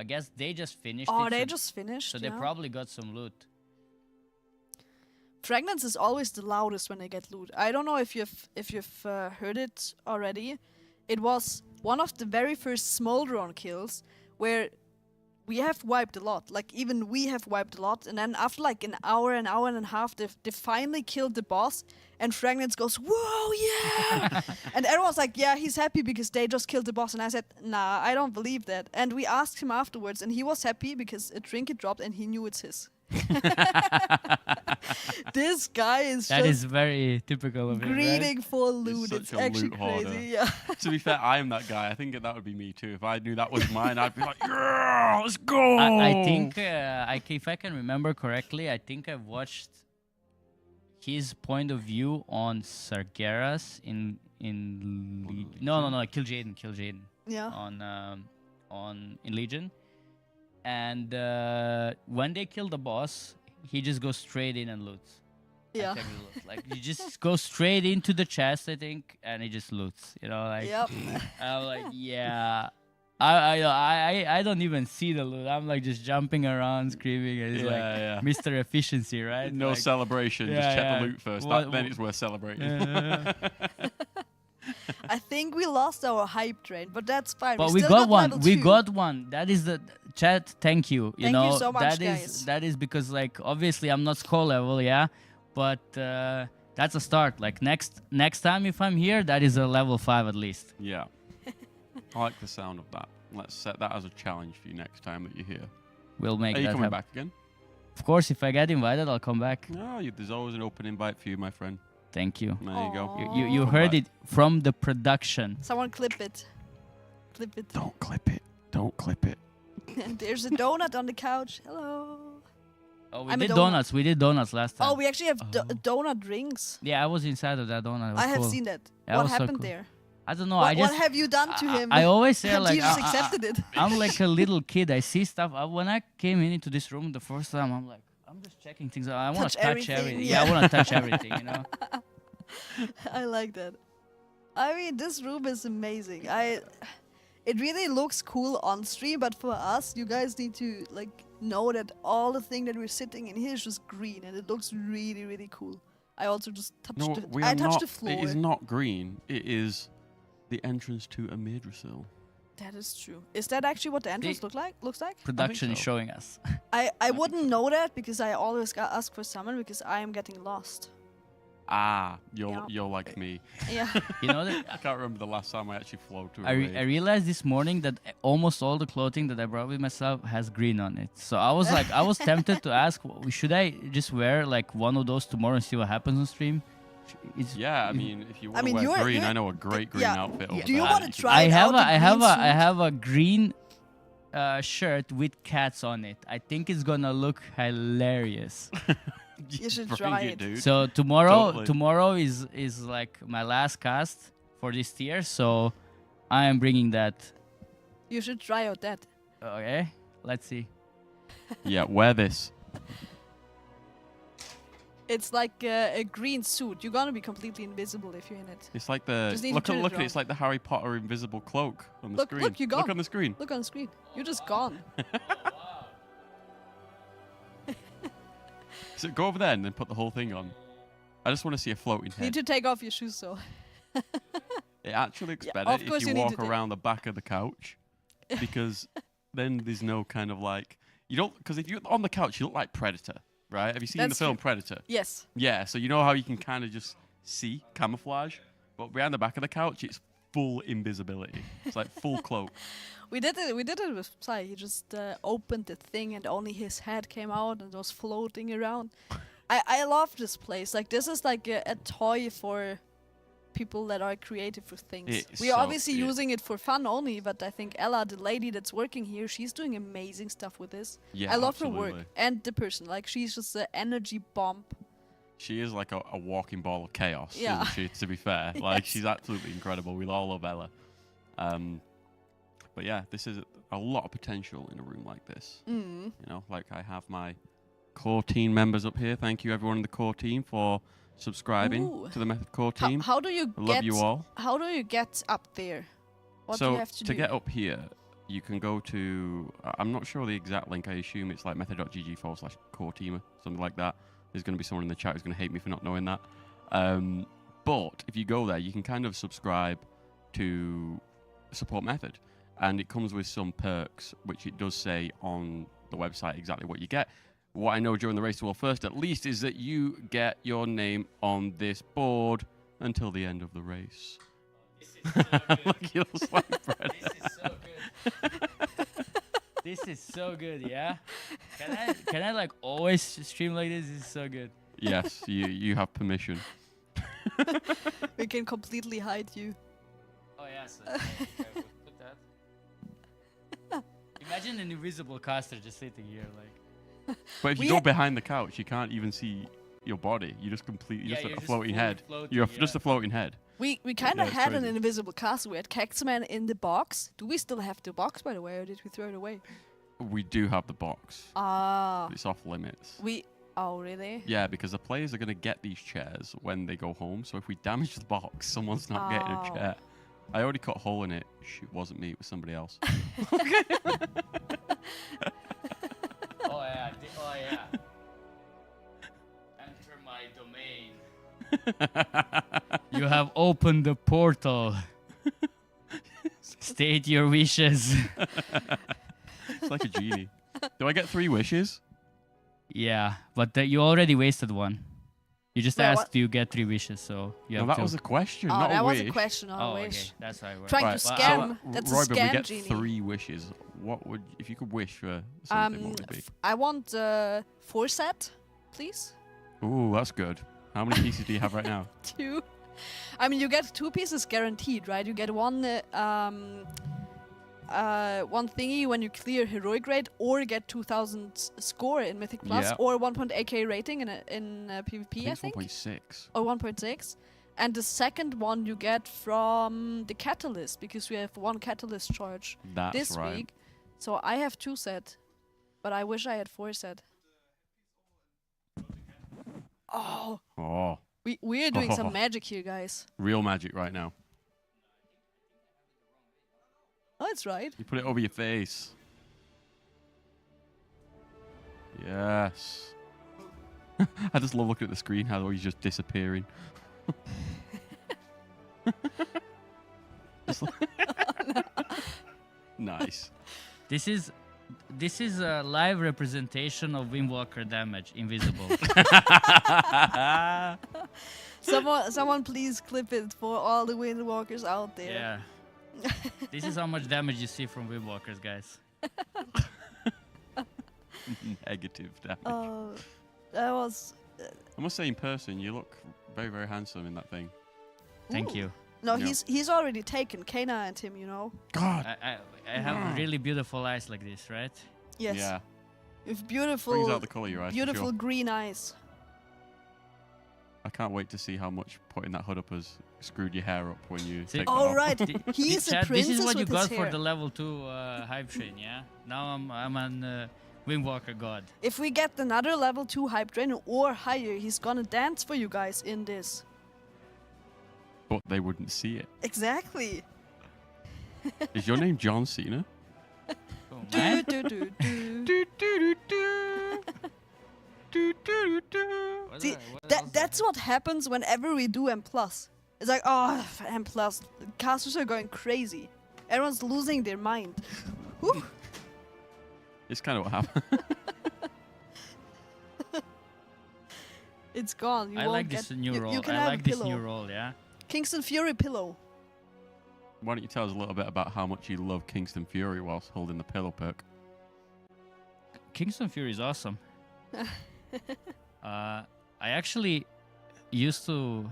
guess they just finished. Oh, it, they so just finished. So they probably got some loot. Fragments is always the loudest when they get loot. I don't know if you've heard it already. It was one of the very first Smolderon kills where we have wiped a lot. Like even we have wiped a lot, and then after like an hour and a half, they finally killed the boss. And Fragments goes, "Whoa, yeah!" And everyone's like, "Yeah, he's happy because they just killed the boss." And I said, "Nah, I don't believe that." And we asked him afterwards, and he was happy because a trinket dropped, and he knew it's his. This guy is That is very typical of him, greeting right? for loot. It's actually crazy. Yeah. To be fair, I am that guy. I think that would be me too. If I knew that was mine, I'd be like, yeah, let's go. I think, if I can remember correctly, I think I've watched his point of view on Sargeras in Kill Jaden. Yeah. In Legion. And when they kill the boss, he just goes straight in and loots. Yeah. Like you just go straight into the chest, I think, and he just loots. You know, like. Yep. I'm like, yeah. I don't even see the loot. I'm like just jumping around, screaming. And it's like Mr. Efficiency, right? No like, celebration. Just check the loot first. Then it's worth celebrating. I think we lost our hype train, but that's fine. But we got still one. level We 2. got one. That is the chat. Thank you. Thank you so much, that is because like obviously I'm not skull level, yeah, but that's a start. Like next time if I'm here, that is a level 5 at least. Yeah. I like the sound of that. Let's set that as a challenge for you next time that you're here. We'll make that Are you coming happen. back again? Of course, if I get invited, I'll come back. No, there's always an open invite for you, my friend. Thank you. There you go. You heard it from the production. Someone clip it. Clip it. Don't clip it. Don't clip it. And there's a donut on the couch. Hello. Oh, we did donuts. We did donuts last time. Oh, we actually have donut rings. Yeah, I was inside of that donut. It was I have cool. seen that. That What was so happened cool. there? I don't know. What I just have you done to him? I always say And like you just accepted it. I'm like a little kid. I see stuff. When I came into this room the first time, I'm like, I'm just checking things out. I want to touch everything. Yeah, I want to touch everything. You know. I like that. I mean, this room is amazing. It really looks cool on stream, but for us, you guys need to like know that all the thing that we're sitting in here is just green, and it looks really, really cool. I also just touched the floor. It is not green. It is the entrance to Amirdrassil. That is true. Is that actually what the entrance looks like? Production is showing us. I wouldn't know that because I always got asked for summon because I am getting lost. Ah, you're like me. Yeah. You know that I can't remember the last time I actually flowed to a I raid. realized this morning that almost all the clothing that I brought with myself has green on it. So I was like, I was tempted to ask, should I just wear like one of those tomorrow and see what happens on stream? I mean, if you want to wear green, I know a great green outfit. Over Do you there. want to try it out? I have a green shirt with cats on it. I think it's gonna look hilarious. You should try it. Dude. So tomorrow is like my last cast for this tier, so I am bringing that. You should try out that. Okay, let's see. Yeah, wear this. It's like a green suit. You're gonna be completely invisible if you're in it. It's like the Just need to look turn it at it. around. It's like the Harry Potter invisible cloak on the Look, screen. look, you're gone. Look on the screen. Look on the screen. You're just gone. So go over there and then put the whole thing on. I just want to see a floating You need head. to take off your shoes, so. It actually looks Yeah, better of if course you you need walk to take- around the back of the couch, because then there's no kind of like you don't. Because if you're on the couch, you look like Predator, right? Have you seen the That's film true. Predator? Yes. Yeah. So you know how you can kind of just see camouflage, but behind the back of the couch, it's full invisibility. It's like full cloak. We did it with Psy. He just opened the thing and only his head came out and was floating around. I love this place. Like, this is like a toy for people that are creative with things. We are obviously using it for fun only, but I think Ella, the lady that's working here, she's doing amazing stuff with this. Yeah, I love her absolutely. work and the person. Like, she's just an energy bomb. She is like a walking ball of chaos, Yeah. isn't she? To be fair, like Yes. she's absolutely incredible. We all love Ella. But yeah, this is a lot of potential in a room like this. Mm. You know, like I have my core team members up here. Thank you everyone in the core team for subscribing Ooh. to the Method core team. How do you I get? love you all. How do you get up there? What so do you have to do? get up here, you can go to. I'm not sure the exact link. I assume it's like method.gg/core teamer, something like that. There's going to be someone in the chat who's going to hate me for not knowing that. But if you go there, you can kind of subscribe to support Method. And it comes with some perks, which it does say on the website exactly what you get. What I know during the Race to World First, at least, is that you get your name on this board until the end of the race. Look, you looks like Brett. This is so good. This is so good, yeah? Can I like always stream like this? This is so good. Yes, you have permission. We can completely hide you. Oh yeah, so put that. Imagine an invisible caster just sitting here like. But if you go behind the couch, you can't even see your body. You just completely just you're a just floating fully head. floating, You're yeah. just a floating head. We kind Yeah, of it's had an crazy. invisible castle. We had Caxman in the box. Do we still have the box, by the way, or did we throw it away? We do have the box. Ah. It's off limits. Oh, really? Yeah, because the players are going to get these chairs when they go home. So if we damage the box, someone's not getting a Oh. chair. I already cut a hole in it. Shoot, it wasn't me. It was somebody else. Oh yeah, oh yeah. Enter my domain. You have opened the portal. State your wishes. It's like a genie. Do I get 3 wishes? Yeah, but you already wasted one. You just Wait, asked, what? do you get 3 wishes? So you No, have that 2. was a question, Oh, not that a was wish. a question, not a Oh, wish. okay, that's how it works. Trying Right, to well, scam. That's Roy, a but we scam get genie. 3 wishes. What would, if you could wish for something, what would it be? I want 4 set, please. Ooh, that's good. How many pieces do you have right now? 2. I mean, you get 2 pieces guaranteed, right? You get one thingy when you clear heroic grade, or get 2000 score in Mythic Plus, Yeah. or 1.8k rating in PvP, I It's think. 1.6. Or 1.6. And the second one you get from the Catalyst, because we have 1 Catalyst charge That's this right. week. So I have 2 set, but I wish I had 4 set. Oh, Oh, we are doing some magic here, guys. real magic right now. Oh, that's right. You put it over your face. Yes. I just love looking at the screen, how he's just disappearing. Just like- Nice. This is a live representation of Windwalker damage, invisible. Someone please clip it for all the Windwalkers out there. Yeah. This is how much damage you see from Windwalkers, guys. Negative damage. That was... I must say, in person, you look very, very handsome in that thing. Thank you. No, Yeah. he's already taken Kana and him, you know. God. I have really beautiful eyes like this, right? Yes. Yeah. With beautiful, Brings out the colour of your eyes, for beautiful sure. green eyes. I can't wait to see how much putting that hood up has screwed your hair up when you See- take that Oh, off. right. He's a Chad, princess this is what you with his got for hair. the level 2 hype train, yeah? Now I'm an Windwalker god. If we get another level 2 hype train or higher, he's gonna dance for you guys in this. But they wouldn't see it. Exactly. Is your name John Cena? Do, do, do, do. See, that's what happens whenever we do M+. It's like, oh, M+, casters are going crazy. Everyone's losing their mind. Whew. It's kind of what happened. It's gone. You I won't like get, this new you, role. You can I have like a this pillow. new role, yeah? Kingston Fury pillow. Why don't you tell us a little bit about how much you love Kingston Fury whilst holding the pillow perk? Kingston Fury is awesome. I actually used to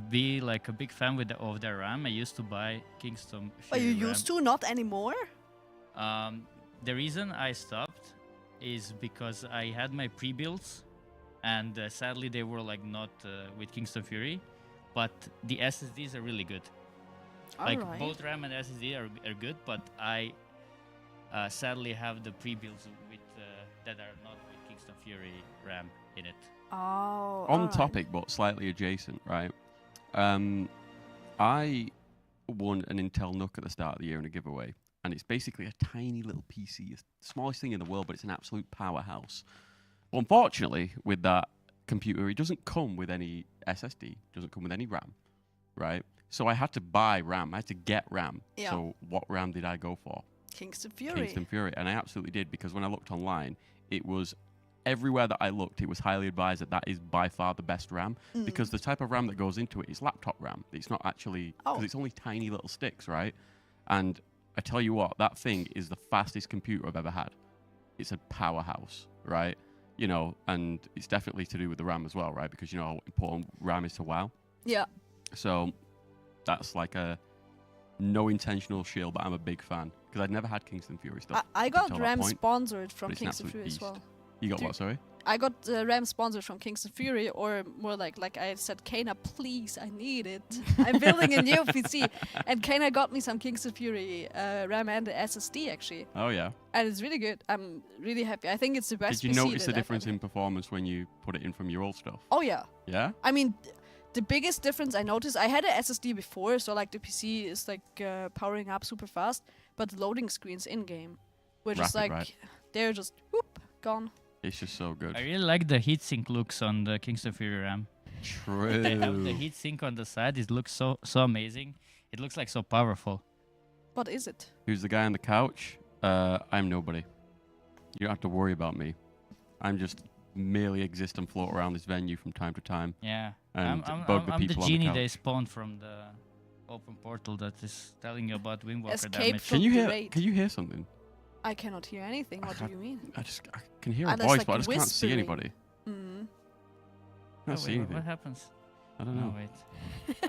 be like a big fan of their RAM. I used to buy Kingston Fury But you RAM. used to, not anymore? The reason I stopped is because I had my pre-builds, and sadly they were like not with Kingston Fury, but the SSDs are really good. Like Alright. both RAM and SSD are good, but I sadly have the pre-builds with that are not with Kingston Fury RAM in it. Oh. On topic, but slightly adjacent, right? I won an Intel NUC at the start of the year in a giveaway, and it's basically a tiny little PC. It's the smallest thing in the world, but it's an absolute powerhouse. Well, unfortunately, with that computer, it doesn't come with any SSD, doesn't come with any RAM, right? So I had to buy RAM. I had to get RAM. Yeah. So what RAM did I go for? Kingston Fury. Kingston Fury. And I absolutely did, because when I looked online, it was everywhere that I looked, it was highly advised that that is by far the best RAM, because the type of RAM that goes into it is laptop RAM. It's not actually, because it's only tiny little sticks, right? And I tell you what, that thing is the fastest computer I've ever had. It's a powerhouse, right? You know, and it's definitely to do with the RAM as well, right? Because you know how important RAM is to WoW. Yeah. So that's like a no intentional shield, but I'm a big fan because I'd never had Kingston Fury stuff. I until got that RAM point, sponsored but from it's an Kingston absolute Fury as beast. well. You got Dude, what, sorry? I got RAM sponsored from Kingston Fury, or more like I said, Kana, please, I need it. I'm building a new PC. And Kana got me some Kingston Fury RAM and the SSD, actually. Oh, yeah. And it's really good. I'm really happy. I think it's the best Did you PC notice the that I've difference ever- in performance when you put it in from your old stuff? Oh, yeah. Yeah? I mean, the biggest difference I noticed, I had an SSD before, so like the PC is like powering up super fast, but the loading screens in-game were just Rapid, like, right? they're just, whoop, gone. It's just so good. I really like the heatsink looks on the Kingston Fury RAM. True. They have the heatsink on the side. It looks so amazing. It looks like so powerful. What is it? Who's the guy on the couch? I'm nobody. You don't have to worry about me. I'm just merely exist and float around this venue from time to time. Yeah. And I'm bug the the people genie on the they couch. spawned from the open portal that is telling you about Windwalker Escape damage. from Can you the hear? raid. Can you hear something? I cannot hear anything. What do you mean? I can hear a There's, voice, like, but I just can't see whispering. anybody. Mm. I can't see anything. What happens? I don't know. Oh, wait.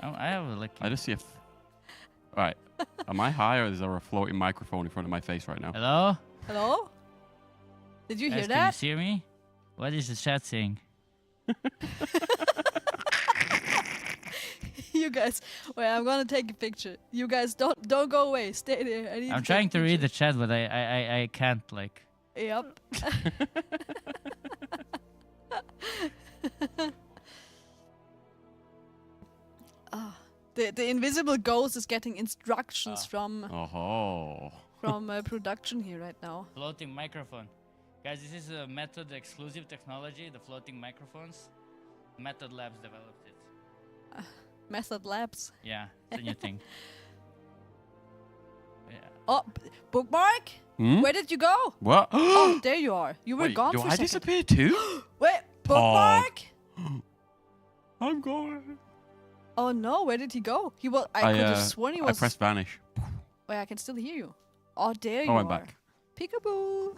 I have a I just see a. Right. Am I high, or is there a floating microphone in front of my face right now? Hello? Hello? Did you hear Guys, that? Can you hear me? What is the chat saying? You guys, wait, I'm gonna take a picture. You guys don't go away. Stay there. I need I'm to trying to take a read the chat, but I can't, like. picture. Yep. The invisible ghost is getting instructions from production here right now. Floating microphone. Guys, this is a Method exclusive technology, the floating microphones. Method Labs developed it. Method Labs. Yeah, it's a new thing. Oh, bookmark? Hmm? Where did you go? What? Oh, there you are. You were Wait, gone do for a I second. disappear too? Wait, bookmark? I'm gone. Oh no, where did he go? He was. I could have sworn he was. I pressed vanish. Wait, I can still hear you. Oh, there you I are. went back. Peekaboo.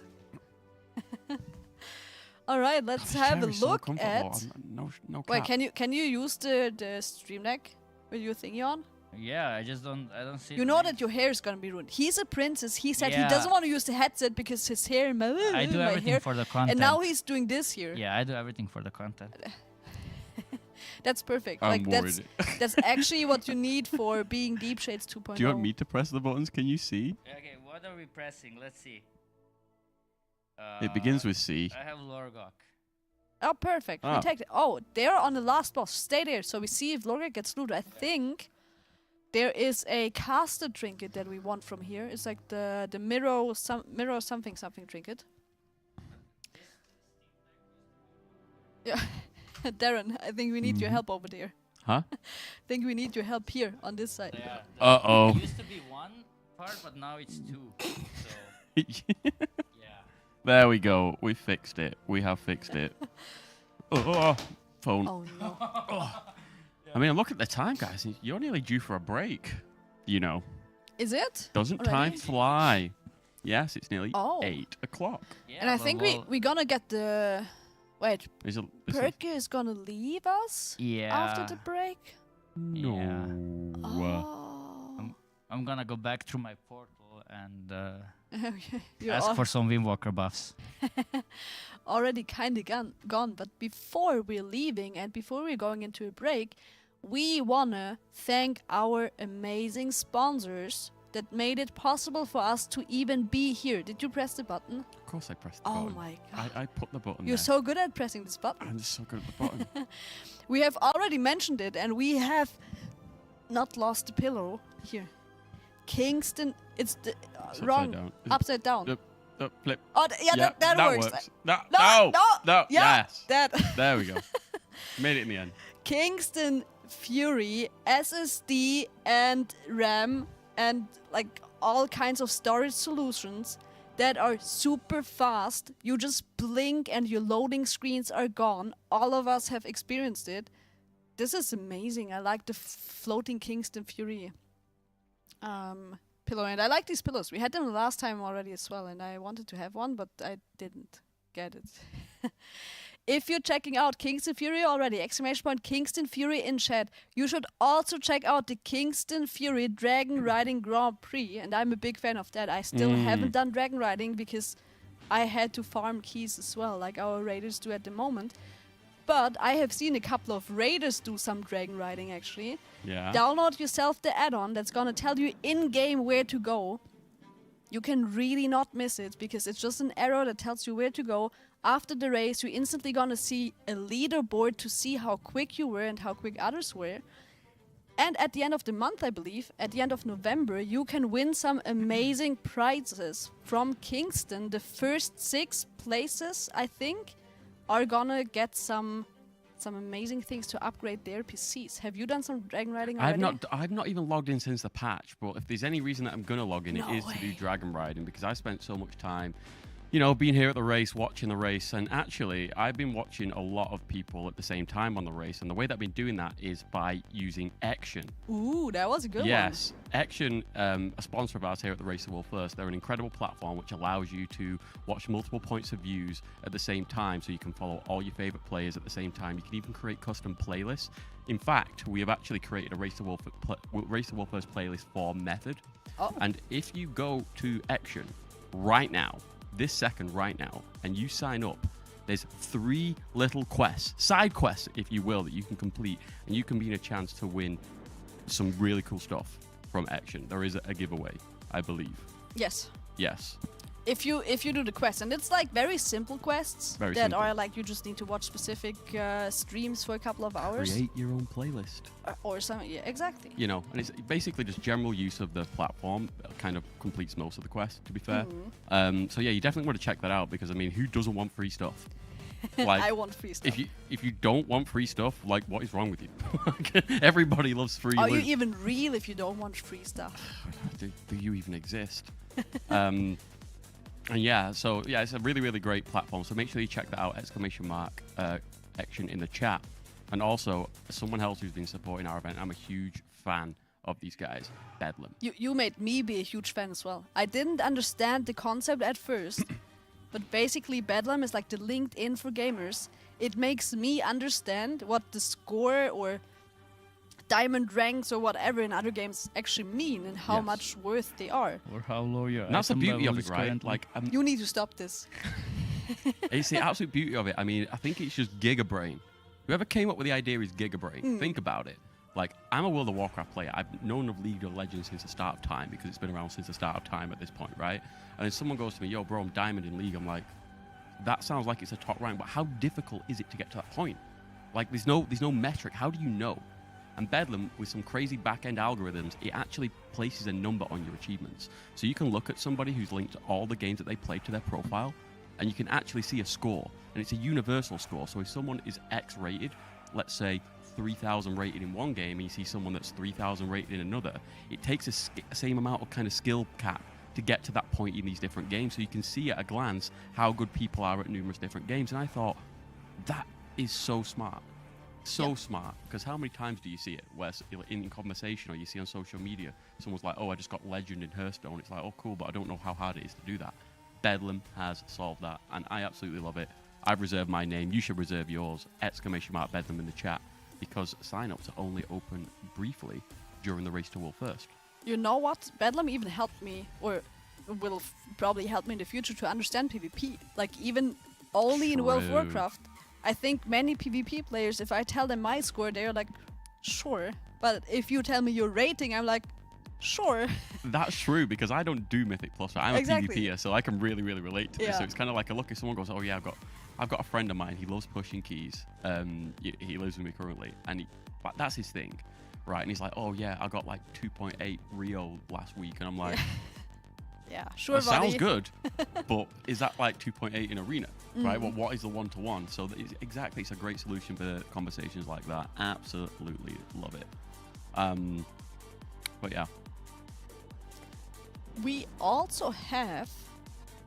All right, let's have a look at. No Wait, cap. can you use the stream deck with your thingy on? Yeah, I don't see. You know that your hair is gonna be ruined. He's a princess. He said he Yeah. doesn't want to use the headset because his hair. I do my everything hair, for the content. And now he's doing this here. Yeah, I do everything for the content. That's perfect. I'm like worried. that's actually what you need for being Deep Shades 2.0. Do you want me to press the buttons? Can you see? Okay, what are we pressing? Let's see. It begins with C. I have Lorgok. Oh, perfect. We Ah. take it. Oh, they're on the last boss. Stay there. So we see if Lorgok gets looted. I think there is a caster trinket that we want from here. It's like the mirror something trinket. Yeah, Darren, I think we need your help over there. Huh? I think we need your help here on this side. Yeah. Uh-oh. It used to be one part, but now it's two. So There we go. We fixed it. We have fixed it. Oh, phone. Oh no. I mean, look at the time, guys. You're nearly due for a break. You know. Is it? Doesn't Already? time fly? Yes, it's nearly Oh. 8 o'clock. And I think we gonna get the. Wait. Is it? Perky is gonna leave us after the break. No. I'm gonna go back through my portal and You're ask for some Windwalker buffs. Already kind of gone, but before we're leaving and before we're going into a break, we wanna thank our amazing sponsors that made it possible for us to even be here. Did you press the button? Of course I pressed the Oh button. my god. I put the button You're there. so good at pressing this button. I'm so good at the button. We have already mentioned it, and we have not lost the pillow here. Kingston, it's the wrong, down. upside down. Flip. Oh, yeah, that works. No, No, no, yeah, yes. that. There we go. Made it in the end. Kingston FURY, SSD and RAM, and like all kinds of storage solutions that are super fast. You just blink and your loading screens are gone. All of us have experienced it. This is amazing. I like the floating Kingston FURY pillow, and I like these pillows. We had them last time already as well, and I wanted to have one, but I didn't get it. If you're checking out Kingston FURY already, !Kingston FURY in chat, you should also check out the Kingston FURY Dragon Riding Grand Prix, and I'm a big fan of that. I still haven't done dragon riding because I had to farm keys as well, like our raiders do at the moment. But I have seen a couple of raiders do some dragon riding actually. Yeah. Download yourself the add-on that's gonna tell you in-game where to go. You can really not miss it because it's just an arrow that tells you where to go. After the race, you're instantly gonna see a leaderboard to see how quick you were and how quick others were. And at the end of the month, I believe, at the end of November, you can win some amazing prizes from Kingston. The first 6 places, I think, are gonna get some amazing things to upgrade their PCs. Have you done some dragon riding already? I've not even logged in since the patch, but if there's any reason that I'm gonna log in, No it is way. to do dragon riding because I spent so much time, you know, being here at the race, watching the race, and actually I've been watching a lot of people at the same time on the race, and the way that I've been doing that is by using Ection. Ooh, that was a good Yes, Ection, a sponsor of ours here at the Race the World First. They're an incredible platform which allows you to watch multiple points of views at the same time, so you can follow all your favorite players at the same time. You can even create custom playlists. In fact, we have actually created a Race the World First playlist for Method. Oh. And if you go to Ection right now, this second right now, and you sign up, there's 3 little quests, side quests, if you will, that you can complete, and you can be in a chance to win some really cool stuff from Ection. There is a giveaway, I believe. Yes. Yes. If you do the quest, and it's like very simple quests Very that simple. are like you just need to watch specific streams for a couple of hours. Create your own playlist. Or something, yeah, exactly. You know, and it's basically just general use of the platform that kind of completes most of the quest, to be fair. So yeah, you definitely want to check that out because, I mean, who doesn't want free stuff? Like, I want free stuff. If you don't want free stuff, like, what is wrong with you? Everybody loves free. Are you even real if you don't want free stuff? Do you even exist? And yeah, so yeah, it's a really, really great platform. So make sure you check that out! ! Ection in the chat. And also, someone else who's been supporting our event, I'm a huge fan of these guys, Bedlam. You made me be a huge fan as well. I didn't understand the concept at first, but basically Bedlam is like the LinkedIn for gamers. It makes me understand what the score or diamond ranks or whatever in other games actually mean and how much worth they are. Or how low your That's the item beauty level of it, is right? currently. Like, You need to stop this. it's the absolute beauty of it. I mean, I think it's just gigabrain. Whoever came up with the idea is gigabrain. Think about it. Like, I'm a World of Warcraft player. I've known of League of Legends since the start of time because it's been around since the start of time at this point, right? And then someone goes to me, yo, bro, I'm Diamond in League. I'm like, that sounds like it's a top rank, but how difficult is it to get to that point? Like, there's no metric. How do you know? And Bedlam, with some crazy back-end algorithms, it actually places a number on your achievements. So you can look at somebody who's linked all the games that they played to their profile, and you can actually see a score. And it's a universal score. So if someone is X rated, let's say 3,000 rated in one game, and you see someone that's 3,000 rated in another, it takes a same amount of kind of skill cap to get to that point in these different games. So you can see at a glance how good people are at numerous different games. And I thought, that is so smart. So smart. Because how many times do you see it where in conversation or you see on social media, someone's like, oh, I just got legend in Hearthstone. It's like, oh, cool, but I don't know how hard it is to do that. Bedlam has solved that, and I absolutely love it. I've reserved my name. You should reserve yours. ! Bedlam in the chat, because sign-ups are only open briefly during the Race to World First. You know what? Bedlam even helped me, or will probably help me in the future to understand PvP. Like, even only in World of Warcraft, I think many PvP players, if I tell them my score, they're like, sure. But if you tell me your rating, I'm like, sure. That's true, because I don't do Mythic Plus. I'm a PvPer, so I can really, really relate to this. So it's kind of like a look if someone goes, oh yeah, I've got a friend of mine. He loves pushing keys. He lives with me currently, and that's his thing, right? And he's like, oh yeah, I got like 2.8 Rio last week, and I'm like, yeah, sure. That sounds good, but is that like 2.8 in arena, right? Well, what is the one-to-one? So exactly, it's a great solution for conversations like that. Absolutely love it. But yeah. We also have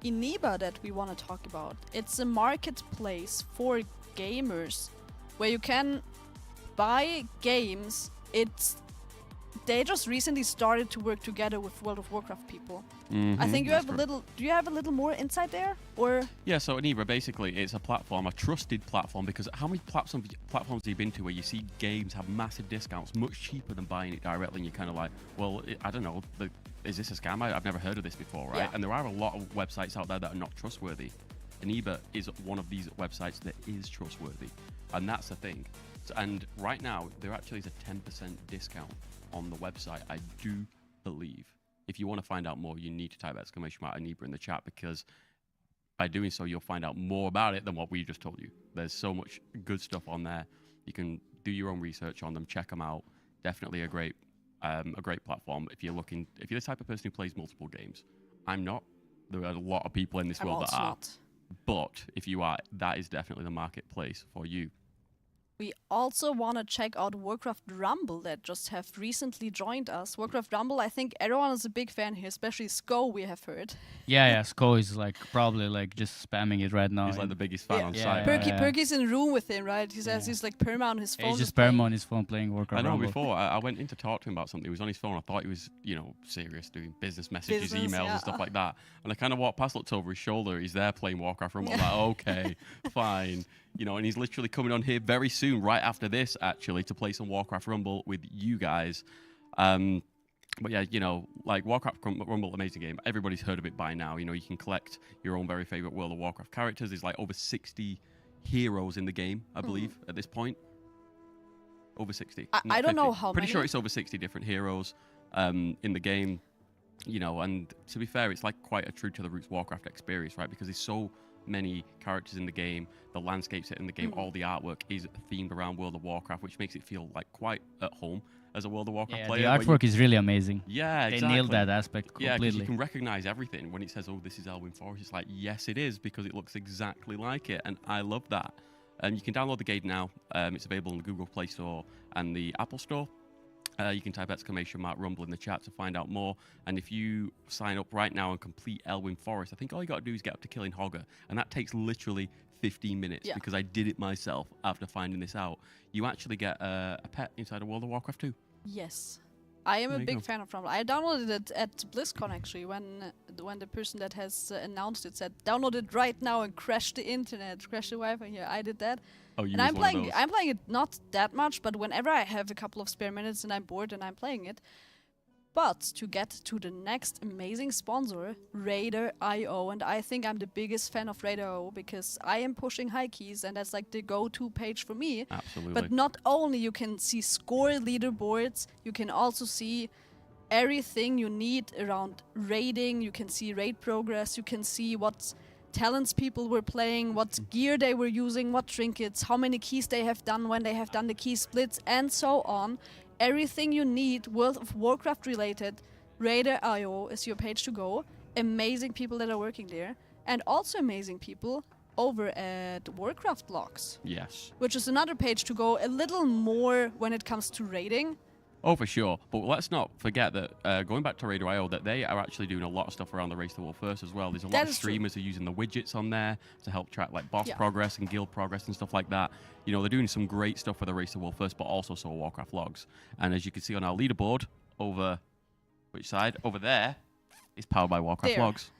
Iniba that we want to talk about. It's a marketplace for gamers where you can buy games. They just recently started to work together with World of Warcraft people. I think you have a little. Do you have a little more insight there, or? Yeah. So Iniba, basically, it's a platform, a trusted platform, because how many platforms have you been to where you see games have massive discounts, much cheaper than buying it directly, and you're kind of like, well, I don't know, is this a scam? I've never heard of this before, right? Yeah. And there are a lot of websites out there that are not trustworthy. Iniba is one of these websites that is trustworthy, and that's the thing. And right now, there actually is a 10% discount on the website, I do believe. If you want to find out more, you need to type ! Iniba in the chat, because by doing so, you'll find out more about it than what we just told you. There's so much good stuff on there. You can do your own research on them, check them out. Definitely a great platform if you're the type of person who plays multiple games. I'm not. There are a lot of people in this world that are. But if you are, that is definitely the marketplace for you. We also want to check out Warcraft Rumble that just have recently joined us. Warcraft Rumble, I think everyone is a big fan here, especially Sko, we have heard. Yeah, Sko is like probably like just spamming it right now. He's like the biggest fan on site. Perky's in a room with him, right? He says he's like perma on his phone. He's just perma on his phone playing Warcraft Rumble. I know before, I went in to talk to him about something. He was on his phone. I thought he was, serious, doing business messages, emails and stuff like that. And I kind of walked past, looked over his shoulder. He's there playing Warcraft Rumble. I'm like, okay, fine. And he's literally coming on here very soon, right after this, actually, to play some Warcraft Rumble with you guys. But yeah, like Warcraft Rumble, amazing game. Everybody's heard of it by now. You can collect your own very favorite World of Warcraft characters. There's like over 60 heroes in the game, I believe, at this point. Over 60. I don't know how Pretty many. sure it's over 60 different heroes in the game. And to be fair, it's like quite a true to the roots Warcraft experience, right? Because there's so many characters in the game, the landscapes in the game, all the artwork is themed around World of Warcraft, which makes it feel like quite at home. as a World of Warcraft Yeah, player. the where artwork is really amazing. Yeah, They exactly. nailed that aspect Yeah, because completely. you can recognize everything when it says, "Oh, this is Elwyn Forest." It's like, yes, it is, because it looks exactly like it, and I love that. You can download the game now. It's available in the Google Play Store and the Apple Store. You can type !Rumble in the chat to find out more. And if you sign up right now and complete Elwyn Forest, I think all you got to do is get up to killing Hogger, and that takes literally 15 minutes Yeah. because I did it myself after finding this out. You actually get a pet inside of World of Warcraft 2. Yes. I am There a you big go. fan of Rumble. I downloaded it at BlizzCon actually when the person that has announced it said download it right now and crash the internet, crash the Wi-Fi here. I did that. Oh, you and was I'm one of playing those. I'm playing it not that much, but whenever I have a couple of spare minutes and I'm bored and I'm playing it. But to get to the next amazing sponsor, Raider.io, and I think I'm the biggest fan of Raider.io because I am pushing high keys and that's like the go-to page for me. Absolutely. But not only you can see score leaderboards, you can also see everything you need around raiding. You can see raid progress, you can see what talents people were playing, what gear they were using, what trinkets, how many keys they have done when they have done the key splits, and so on. Everything you need World of Warcraft related, Raider.io is your page to go. Amazing people that are working there, and also amazing people over at Warcraft blogs, Yes. which is another page to go a little more when it comes to raiding. Oh, for sure. But let's not forget that going back to Raider.io, that they are actually doing a lot of stuff around the Race to War First as well. There's a lot That of is true. streamers who are using the widgets on there to help track like boss Yeah. progress and guild progress and stuff like that. You know, they're doing some great stuff for the Race to War First, but also so Warcraft logs. And as you can see on our leaderboard, over which side? Over there is powered by Warcraft There. logs.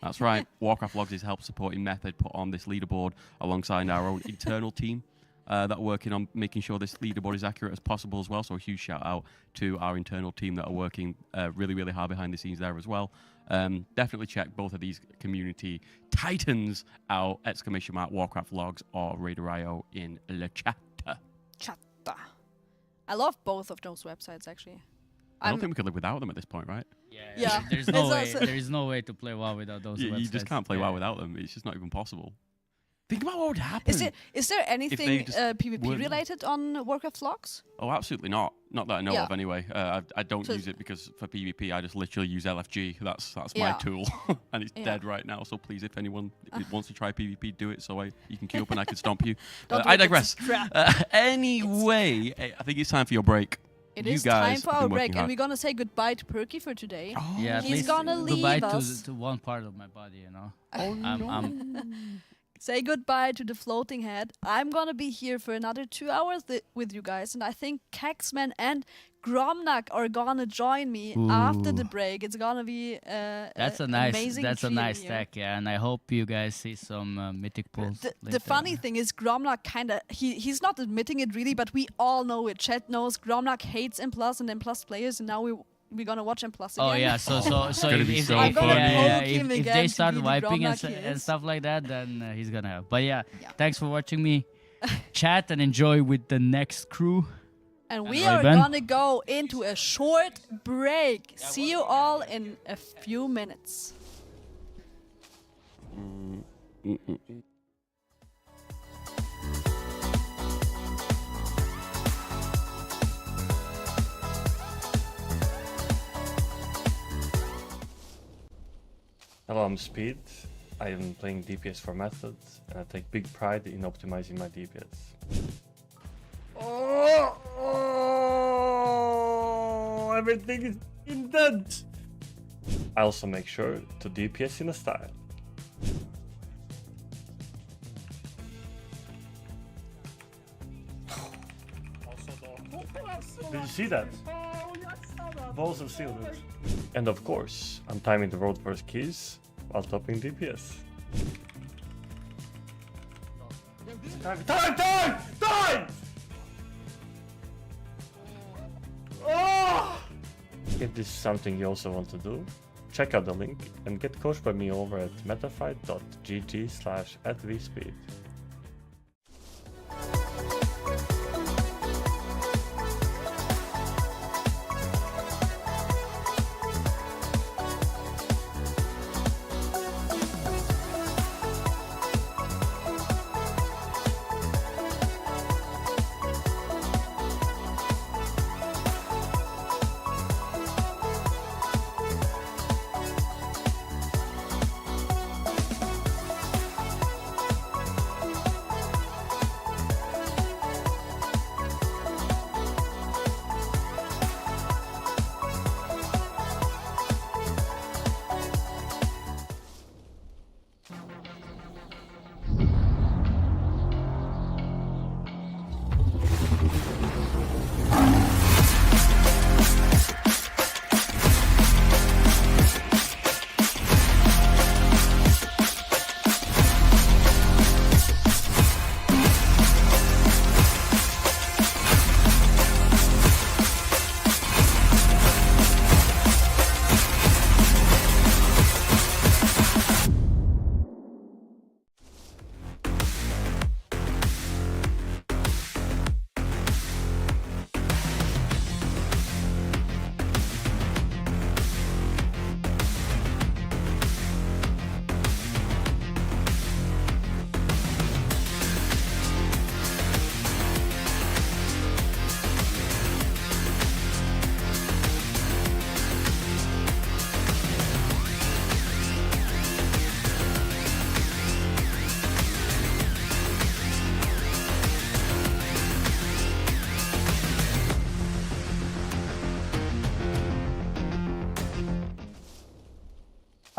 That's right. Warcraft logs is help supporting Method put on this leaderboard alongside our own internal team. That are working on making sure this leaderboard is accurate as possible as well. So a huge shout out to our internal team that are working really, really hard behind the scenes there as well. Definitely check both of these community titans out, !Warcraft logs or Raider.io in the chat. Chatta. I love both of those websites actually. I don't think we could live without them at this point, right? Yeah. There's no way. There is no way to play WoW without those websites. You just can't play WoW without them. It's just not even possible. Think about what would happen. Is there anything just PvP weren't- related on Warcraft logs? Oh, absolutely not. Not that I know Yeah. of, anyway. I don't So- use it because for PvP, I just literally use LFG. That's my Yeah. tool, and it's Yeah. dead right now. So please, if anyone wants to try PvP, do it so you can queue up and I can stomp you. Don't do I it, it's a digress. trap. Anyway, I think it's time for your break. It you is guys time for have our been break, working and hard. we're gonna say goodbye to Perky for today. Yeah, at He's least gonna leave goodbye us. to one part of my body, you know. Oh, I'm Say goodbye to the floating head. I'm gonna be here for another 2 hours with you guys, and I think Caxman and Gromnak are gonna join me after the Ooh. break. It's gonna be That's a nice. amazing That's a feeling nice here. tech, yeah. And I hope you guys see some mythic pulls. The funny thing is Gromnak kinda he's not admitting it really, but we all know it. Chat knows Gromnak hates M+ and M+ players, and now we're gonna watch M+ again. Oh yeah, so gonna be if, so if, funny. yeah, Poke him if again they to start be the wiping Gromnak he and is. stuff like that, then he's gonna have. But yeah, thanks for watching me chat and enjoy with the next crew. And we Right, are Ben? gonna go into a short break. See you all in a few minutes. Hello, I'm Speed. I am playing DPS for Method, and I take big pride in optimizing my DPS. Oh, everything is dead. I also make sure to DPS in a style. Did you see that? Balls of steel, dude. And of course, I'm timing the road first keys while topping DPS. Time! Oh! If this is something you also want to do, check out the link and get coached by me over at metafy.gg/@vspeed.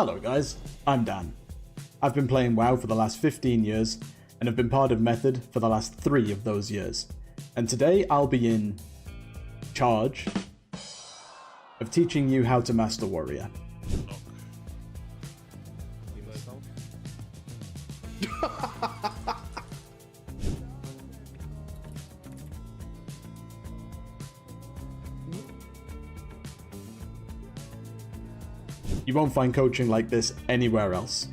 Hello guys, I'm Dan. I've been playing WoW for the last 15 years and have been part of Method for the last 3 of those years. And today I'll be in charge of teaching you how to master Warrior. You won't find coaching like this anywhere else.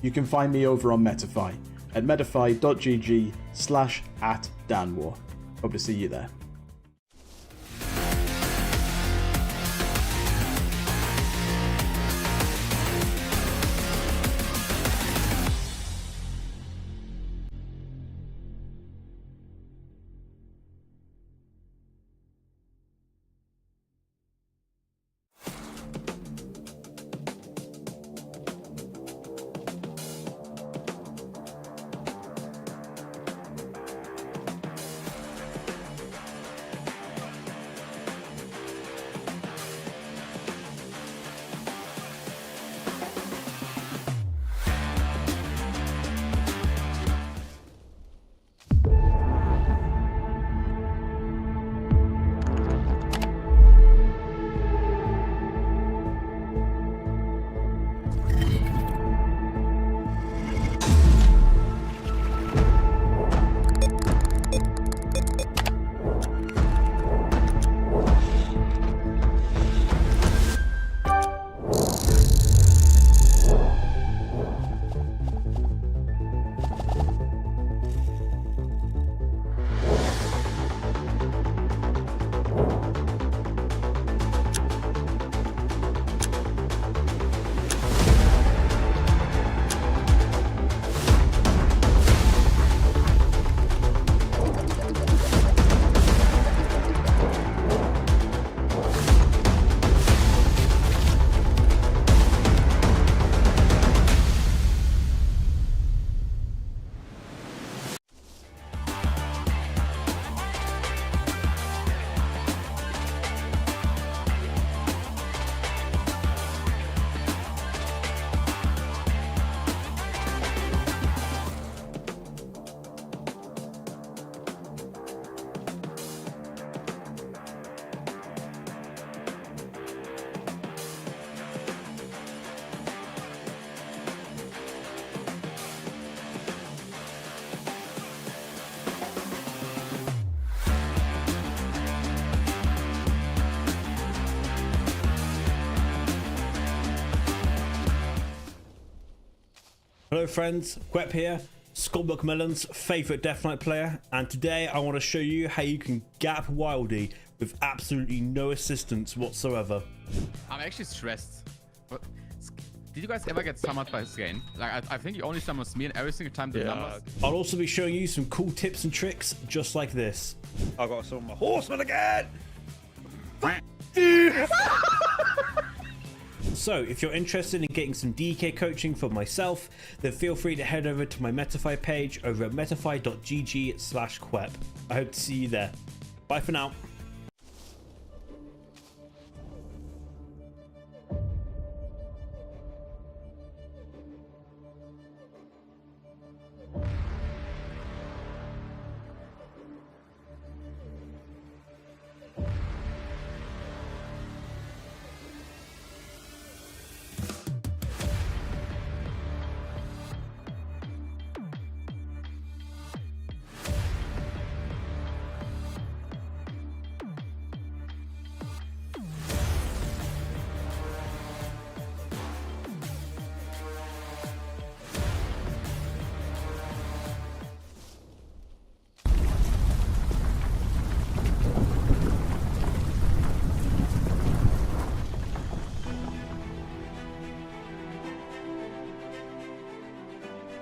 You can find me over on Metafy at metafy.gg/@danwar. Hope to see you there. Hello friends, Quep here, Skullbook Melon's favourite Death Knight player, and today I want to show you how you can gap Wildy with absolutely no assistance whatsoever. I'm actually stressed. But did you guys ever get summoned by Skane? Like, I think you only summon me and every single time the numbers. I'll also be showing you some cool tips and tricks just like this. I got to summon my horseman again! So, if you're interested in getting some DK coaching for myself, then feel free to head over to my Metafy page over at metafy.gg/quep. I hope to see you there. Bye for now.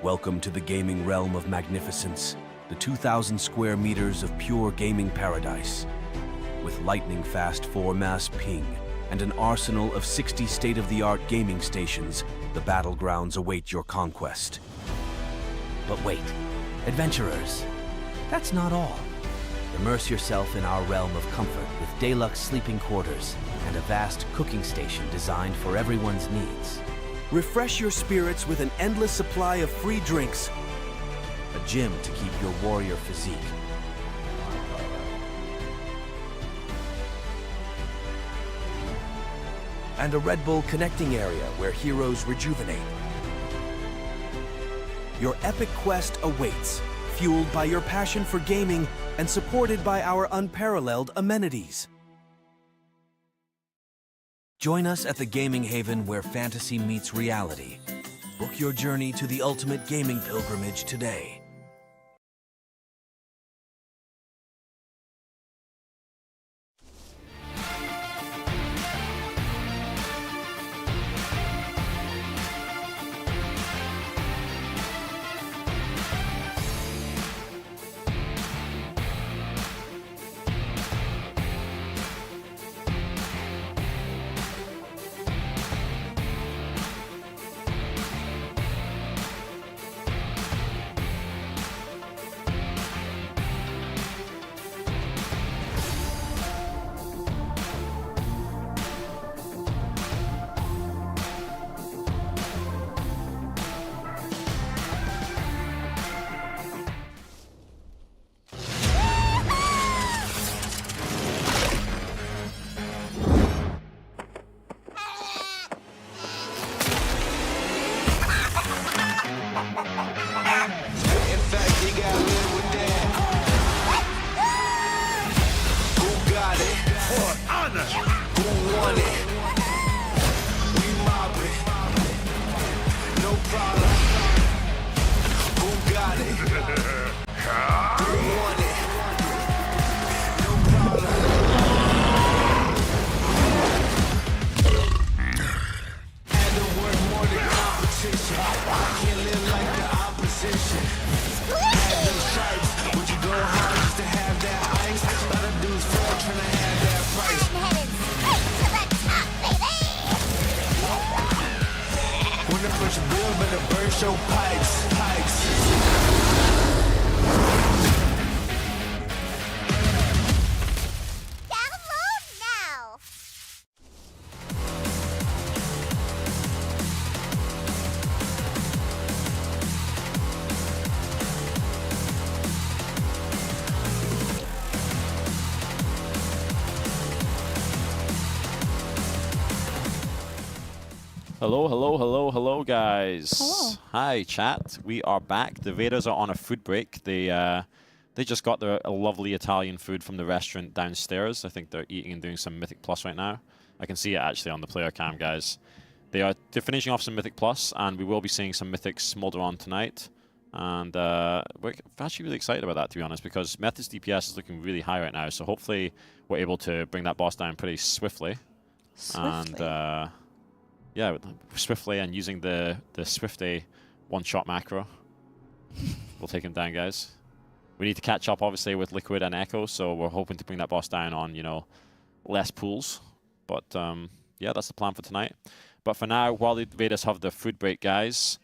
Welcome to the gaming realm of magnificence, the 2,000 square meters of pure gaming paradise. With lightning-fast 4-mass ping and an arsenal of 60 state-of-the-art gaming stations, the battlegrounds await your conquest. But wait, adventurers, that's not all. Immerse yourself in our realm of comfort with deluxe sleeping quarters and a vast cooking station designed for everyone's needs. Refresh your spirits with an endless supply of free drinks, a gym to keep your warrior physique, and a Red Bull connecting area where heroes rejuvenate. Your epic quest awaits, fueled by your passion for gaming and supported by our unparalleled amenities. Join us at the gaming haven where fantasy meets reality. Book your journey to the ultimate gaming pilgrimage today. Hello, guys. Hello. Hi, chat. We are back. The Vaders are on a food break. They just got their lovely Italian food from the restaurant downstairs. I think they're eating and doing some Mythic Plus right now. I can see it actually on the player cam, guys. They're finishing off some Mythic Plus, and we will be seeing some Mythics smolder on tonight. And we're actually really excited about that, to be honest, because Method's DPS is looking really high right now. So hopefully we're able to bring that boss down pretty swiftly. And yeah, swiftly, and using the Swifty one-shot macro. We'll take him down, guys. We need to catch up, obviously, with Liquid and Echo, so we're hoping to bring that boss down on, you know, less pools. But, yeah, that's the plan for tonight. But for now, while the Vaders have the food break, guys,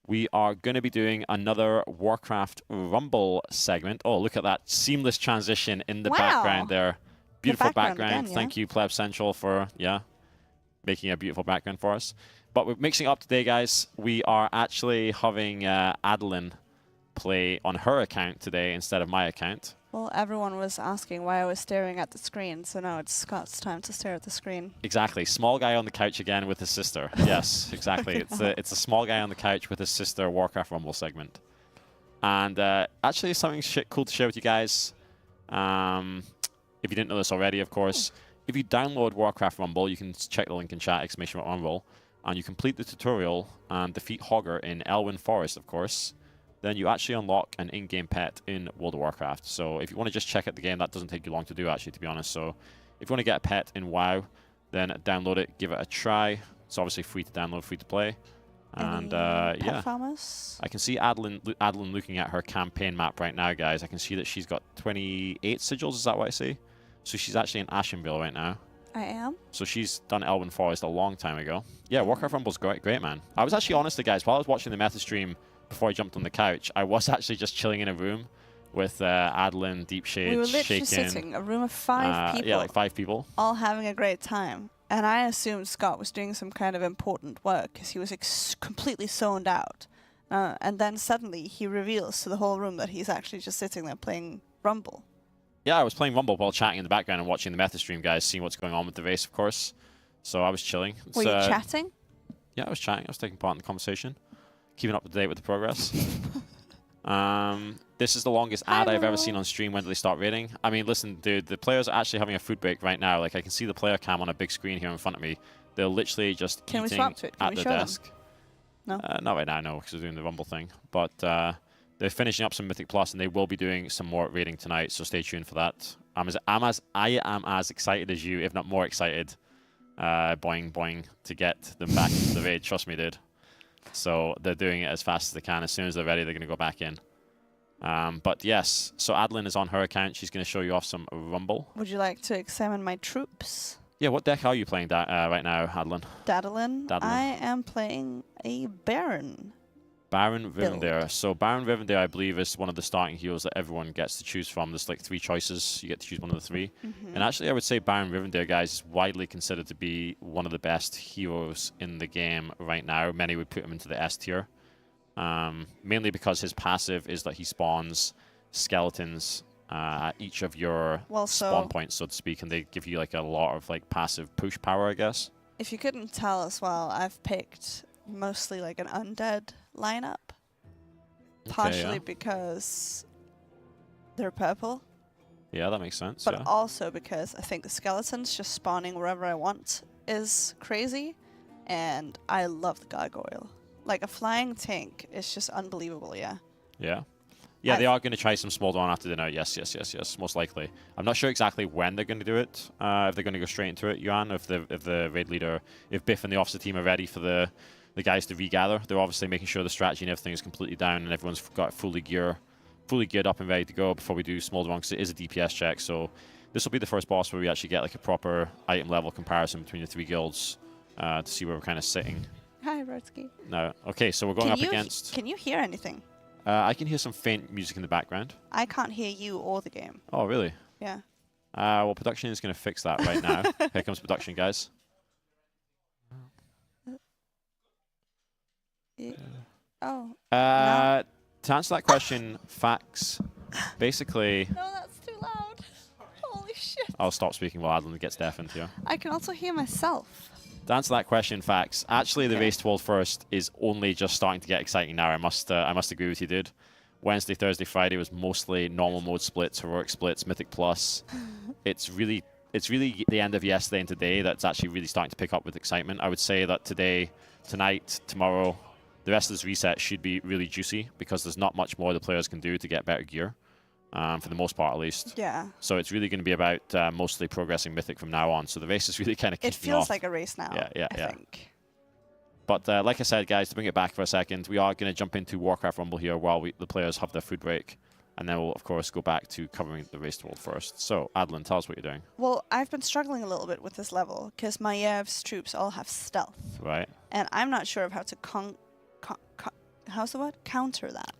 we are going to be doing another Warcraft Rumble segment. Oh, look at that seamless transition in the background there. Beautiful background. Again, Thank you, Pleb Central, for, making a beautiful background for us. But we're mixing it up today, guys. We are actually having Adeline play on her account today instead of my account. Well, everyone was asking why I was staring at the screen, so now it's Scott's time to stare at the screen. Exactly. Small guy on the couch again with his sister. Yes, exactly. It's a small guy on the couch with his sister Warcraft Rumble segment. And actually something cool to share with you guys. If you didn't know this already, of course. If you download Warcraft Rumble, you can check the link in chat, !Rumble, and you complete the tutorial and defeat Hogger in Elwyn Forest, of course, then you actually unlock an in-game pet in World of Warcraft. So if you want to just check out the game, that doesn't take you long to do, actually, to be honest. So if you want to get a pet in WoW, then download it, give it a try. It's obviously free to download, free to play. And yeah, farmers? I can see Adeline looking at her campaign map right now, guys. I can see that she's got 28 sigils, is that what I see? So she's actually in Ashenville right now. I am. So she's done Elwyn Forest a long time ago. Yeah, Warcraft Rumble's great, man. I was actually, honestly, guys, while I was watching the meta stream before I jumped on the couch, I was actually just chilling in a room with Adeline, Deep Shade, We were literally Shaken. sitting a room of 5 people. Yeah, like 5 people. All having a great time. And I assumed Scott was doing some kind of important work because he was completely zoned out. And then suddenly he reveals to the whole room that he's actually just sitting there playing Rumble. Yeah, I was playing Rumble while chatting in the background and watching the meta stream, guys, seeing what's going on with the race, of course. So I was chilling. Were you chatting? Yeah, I was chatting. I was taking part in the conversation, keeping up to date with the progress. This is the longest ad I've ever seen on stream. When do they start raiding? I mean, listen, dude, the players are actually having a food break right now. Like, I can see the player cam on a big screen here in front of me. They're literally just eating swap to it? Can at we the show them? desk. No? Not right now, no, because we're doing the Rumble thing. But they're finishing up some Mythic Plus, and they will be doing some more raiding tonight, so stay tuned for that. I am as excited as you, if not more excited, boing, to get them back into the raid. Trust me, dude. So they're doing it as fast as they can. As soon as they're ready, they're going to go back in. But yes, so Adeline is on her account. She's going to show you off some Rumble. Would you like to examine my troops? Yeah, what deck are you playing right now, Adeline? Dadalin. I am playing a Baron. Baron Rivendare. So Baron Rivendare, I believe, is one of the starting heroes that everyone gets to choose from. There's like 3 choices. You get to choose one of the 3. And actually, I would say Baron Rivendare, guys, is widely considered to be one of the best heroes in the game right now. Many would put him into the S tier. Mainly because his passive is that he spawns skeletons at each of your spawn points, so to speak, and they give you like a lot of like passive push power, I guess. If you couldn't tell as well, I've picked mostly like an undead lineup. Partially because they're purple. Yeah, that makes sense. But also because I think the skeletons just spawning wherever I want is crazy. And I love the gargoyle. Like a flying tank is just unbelievable, yeah. Yeah, they are going to try some small dawn after dinner. Yes, most likely. I'm not sure exactly when they're going to do it. If they're going to go straight into it, Yuan, if the raid leader, if Biff and the officer team are ready for the guys to regather. They're obviously making sure the strategy and everything is completely down and everyone's got fully geared up and ready to go before we do small dawn, because it is a DPS check. So this will be the first boss where we actually get like a proper item level comparison between the 3 guilds to see where we're kind of sitting. Hi, Rodsky. No. Okay, so we're going up against... Can you hear anything? I can hear some faint music in the background. I can't hear you or the game. Oh, really? Yeah. Well, production is going to fix that right now. Here comes production, guys. Oh. To answer that question, facts. Basically... No, that's too loud. Holy shit. I'll stop speaking while Adeline gets deafened here. I can also hear myself. To answer that question, facts. Actually, the race to World First is only just starting to get exciting now. I must agree with you, dude. Wednesday, Thursday, Friday was mostly normal mode splits, heroic splits, Mythic Plus. It's really the end of yesterday and today that's actually really starting to pick up with excitement. I would say that today, tonight, tomorrow, the rest of this reset should be really juicy because there's not much more the players can do to get better gear. For the most part, at least. Yeah. So it's really going to be about mostly progressing Mythic from now on. So the race is really kind of kicking off. It feels like a race now, I think. But like I said, guys, to bring it back for a second, we are going to jump into Warcraft Rumble here while the players have their food break. And then we'll, of course, go back to covering the race to World First. So, Adeline, tell us what you're doing. Well, I've been struggling a little bit with this level because my Yev's troops all have stealth. Right. And I'm not sure of how to how's the word? Counter that.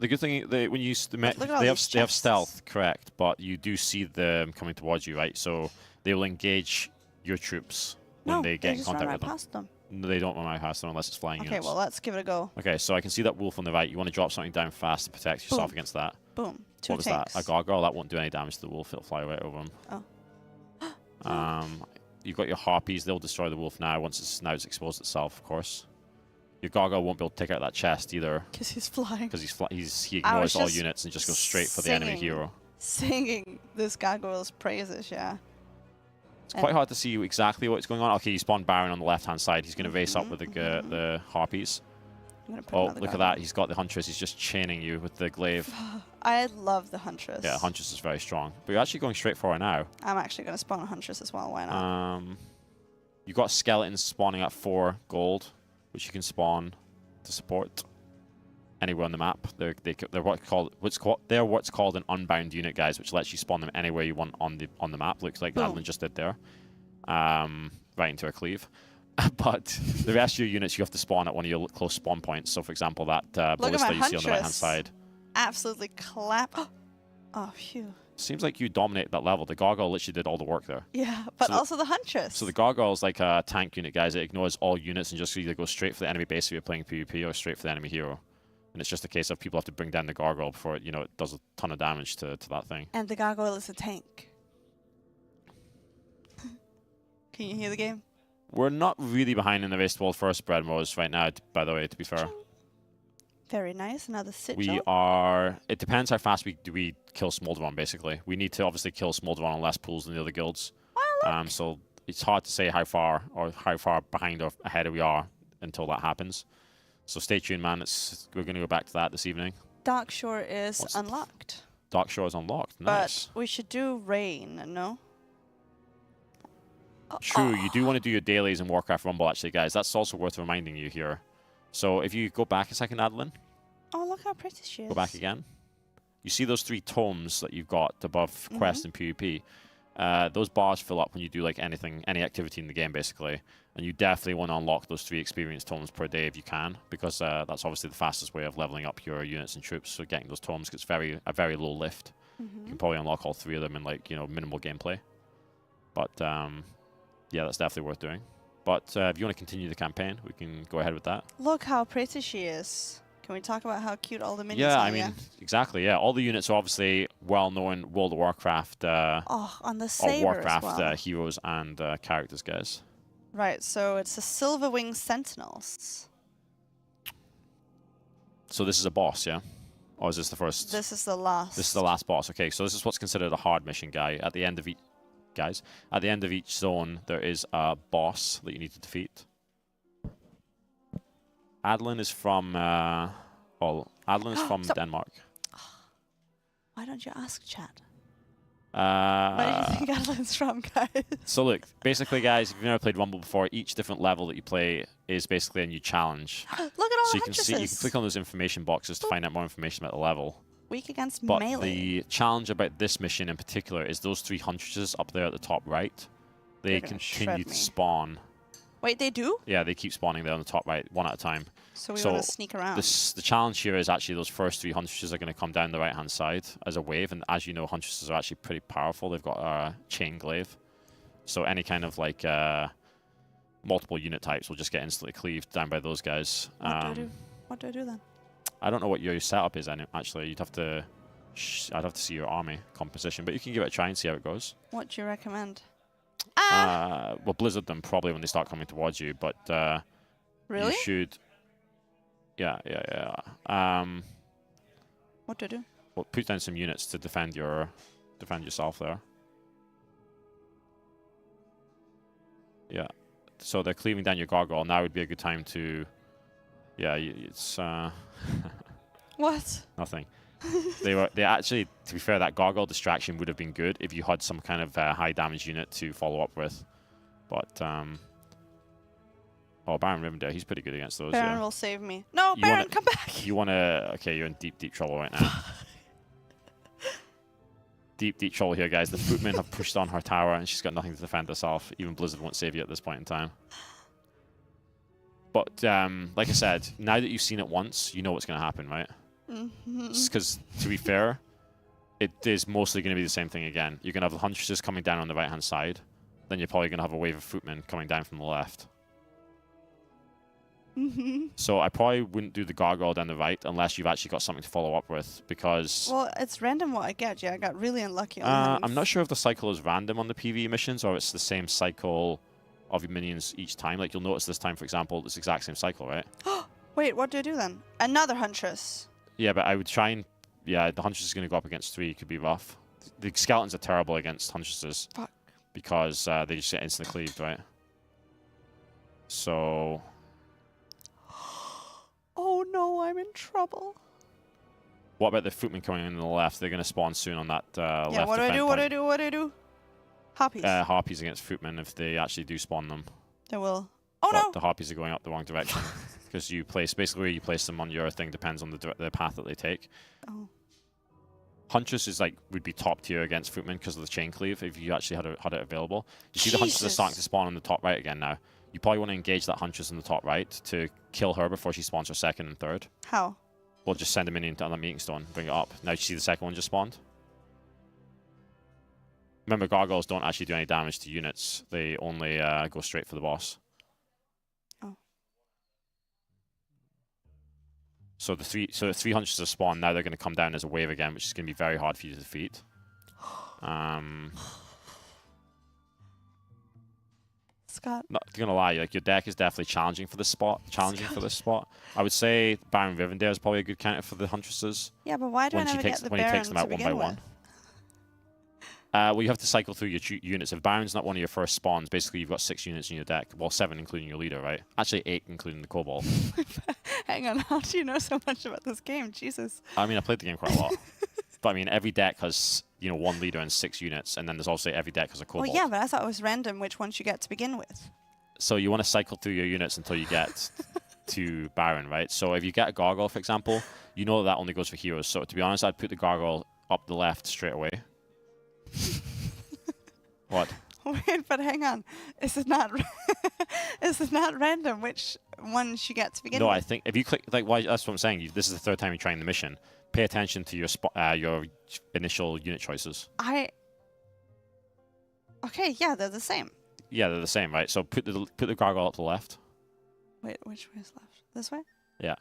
The good thing, when you they have stealth, correct, but you do see them coming towards you, right? So they will engage your troops when they get in contact with them. Past them. No, they don't run right past them unless it's flying units. Okay, well, let's give it a go. Okay, so I can see that wolf on the right. You want to drop something down fast to protect yourself against that. Boom. What was that? A gargoyle? That won't do any damage to the wolf. It'll fly right over him. Oh. You've got your harpies. They'll destroy the wolf now once it's exposed itself, of course. Your gargoyle won't be able to take out that chest either. Because he's flying. Because he ignores all units and just goes straight for the enemy hero. Singing this gargoyle's praises, yeah. It's quite hard to see exactly what's going on. Okay, you spawned Baron on the left-hand side. He's going to race up with the harpies. Oh, look at that. He's got the Huntress. He's just chaining you with the glaive. I love the Huntress. Yeah, Huntress is very strong. But you're actually going straight for her now. I'm actually going to spawn a Huntress as well. Why not? You've got skeletons spawning at 4 gold, which you can spawn to support anywhere on the map. They're what's called an unbound unit, guys, which lets you spawn them anywhere you want on the map. Looks like Adeline just did there, right into a cleave. But the rest of your units you have to spawn at one of your close spawn points. So, for example, that ballista you see on the right hand side. Absolutely clap. Oh, phew. Seems like you dominated that level. The Gargoyle literally did all the work there. Yeah, but So also the Huntress. So the Gargoyle is like a tank unit, guys. It ignores all units and just either goes straight for the enemy base if you're playing PvP or straight for the enemy hero. And it's just a case of people have to bring down the Gargoyle before it, it does a ton of damage to that thing. And the Gargoyle is a tank. Can you hear the game? We're not really behind in the Race to World First Bread Rose right now, by the way, to be fair. Very nice. Another sit We are... It depends how fast we kill Smolderon, basically. We need to obviously kill Smolderon on less pools than the other guilds. So it's hard to say how far behind or ahead we are until that happens. So stay tuned, man. We're going to go back to that this evening. Dark Shore is unlocked. Dark Shore is unlocked. Nice. But we should do Rain, no? True, you do want to do your dailies in Warcraft Rumble, actually, guys. That's also worth reminding you here. So if you go back a second, Adeline. Oh, look how pretty she is. Go back again. You see those 3 tomes that you've got above Quest and PvP? Those bars fill up when you do like any activity in the game, basically. And you definitely want to unlock those 3 experience tomes per day if you can, because that's obviously the fastest way of leveling up your units and troops. So getting those tomes gets a very low lift. You can probably unlock all 3 of them in like minimal gameplay. But yeah, that's definitely worth doing. But if you want to continue the campaign, we can go ahead with that. Look how pretty she is. Can we talk about how cute all the minions are? Yeah, I mean, exactly, yeah. All the units are obviously well-known World of Warcraft on the saber Warcraft as well. heroes and characters, guys. Right, so it's the Silverwing Sentinels. So this is a boss, yeah? Or is this the first? This is the last. This is the last boss. Okay, so this is what's considered a hard mission, guy. At the end of each... Guys, at the end of each zone, there is a boss that you need to defeat. Adeline is from Denmark. Why don't you ask chat? Where do you think Adeline's from, guys? So look, basically, guys, if you've never played Rumble before, each different level that you play is basically a new challenge. Look at all so the you can see, you can click on those information boxes to find out more information about the level. Weak against But melee. the challenge about this mission in particular is those 3 huntresses up there at the top right. They continue to spawn. Wait, they do? Yeah, they keep spawning there on the top right, one at a time. So we want to sneak around. The challenge here is actually those first 3 huntresses are going to come down the right-hand side as a wave. And as you know, huntresses are actually pretty powerful. They've got a chain glaive. So any kind of like multiple unit types will just get instantly cleaved down by those guys. What do I do? What do I do then? I don't know what your setup is, actually. You'd have to... I'd have to see your army composition, but you can give it a try and see how it goes. What do you recommend? Well, blizzard them probably when they start coming towards you, but really? You should... Yeah. What do I do? Well, put down some units to defend yourself there. Yeah. So they're cleaving down your gargoyle. Now would be a good time to... Yeah, it's... What? Nothing. They actually, to be fair, that gargoyle distraction would have been good if you had some kind of high damage unit to follow up with. But, oh, Baron Rivendell, he's pretty good against those. Baron will save me. No, Baron, come back! You want to... Okay, you're in deep trouble right now. deep trouble here, guys. The footmen have pushed on her tower and she's got nothing to defend herself. Even Blizzard won't save you at this point in time. But, like I said, now that you've seen it once, you know what's going to happen, right? Because, to be fair, it is mostly going to be the same thing again. You're going to have the huntresses coming down on the right-hand side. Then you're probably going to have a wave of footmen coming down from the left. So I probably wouldn't do the gargoyle down the right unless you've actually got something to follow up with, because... Well, it's random what I get. Yeah, I got really unlucky on I'm not sure if the cycle is random on the PvE missions or it's the same cycle of your minions each time. Like, you'll notice this time, for example, it's the exact same cycle, right? Wait, what do I do then? Another huntress. Yeah, but I would try and... Yeah, the huntress is going to go up against 3. It could be rough. The skeletons are terrible against huntresses. Fuck. Because they just get instantly cleaved, right? So... Oh no, I'm in trouble. What about the footmen coming in on the left? They're going to spawn soon on that left. Yeah, what do I do? What do I do? What do I do? Harpies. Harpies against footmen if they actually do spawn them. They will. Oh but no! The harpies are going up the wrong direction. Because you place... Basically, where you place them on your thing depends on the path that they take. Oh. Huntress is would be top tier against footmen because of the chain cleave if you actually had it available. You see the huntresses are starting to spawn on the top right again now. You probably want to engage that huntress in the top right to kill her before she spawns her second and third. How? We'll just send a minion to that meeting stone, bring it up. Now you see the second one just spawned? Remember, gargoyles don't actually do any damage to units. They only go straight for the boss. Oh. So the 300s are spawned. Now they're going to come down as a wave again, which is going to be very hard for you to defeat. Scott. Not gonna lie, like your deck is definitely challenging for this spot. I would say Baron Rivendare is probably a good counter for the Huntresses. Yeah, but why do I never get the when he takes Baron them out to one by begin one? with? Well, you have to cycle through your units. If Baron's not one of your first spawns, basically you've got 6 units in your deck. Well, 7 including your leader, right? Actually 8 including the Kobold. Hang on, how do you know so much about this game? Jesus. I mean, I played the game quite a lot. But I mean, every deck has, you know, 1 leader and 6 units, and then there's also every deck has a Kobold. Well, yeah, but I thought it was random which ones you get to begin with. So you want to cycle through your units until you get to Baron, right? So if you get a Gargoyle, for example, you know that only goes for heroes. So to be honest, I'd put the Gargoyle up the left straight away. What? Wait, but hang on. Is it not random which ones you get to begin with? No, I think if you click, like, why? That's what I'm saying. This is the 3rd time you're trying the mission. Pay attention to your initial unit choices. Okay, yeah, they're the same. Yeah, they're the same, right? So put the Gargoyle up to the left. Wait, which way is left? This way? Yeah.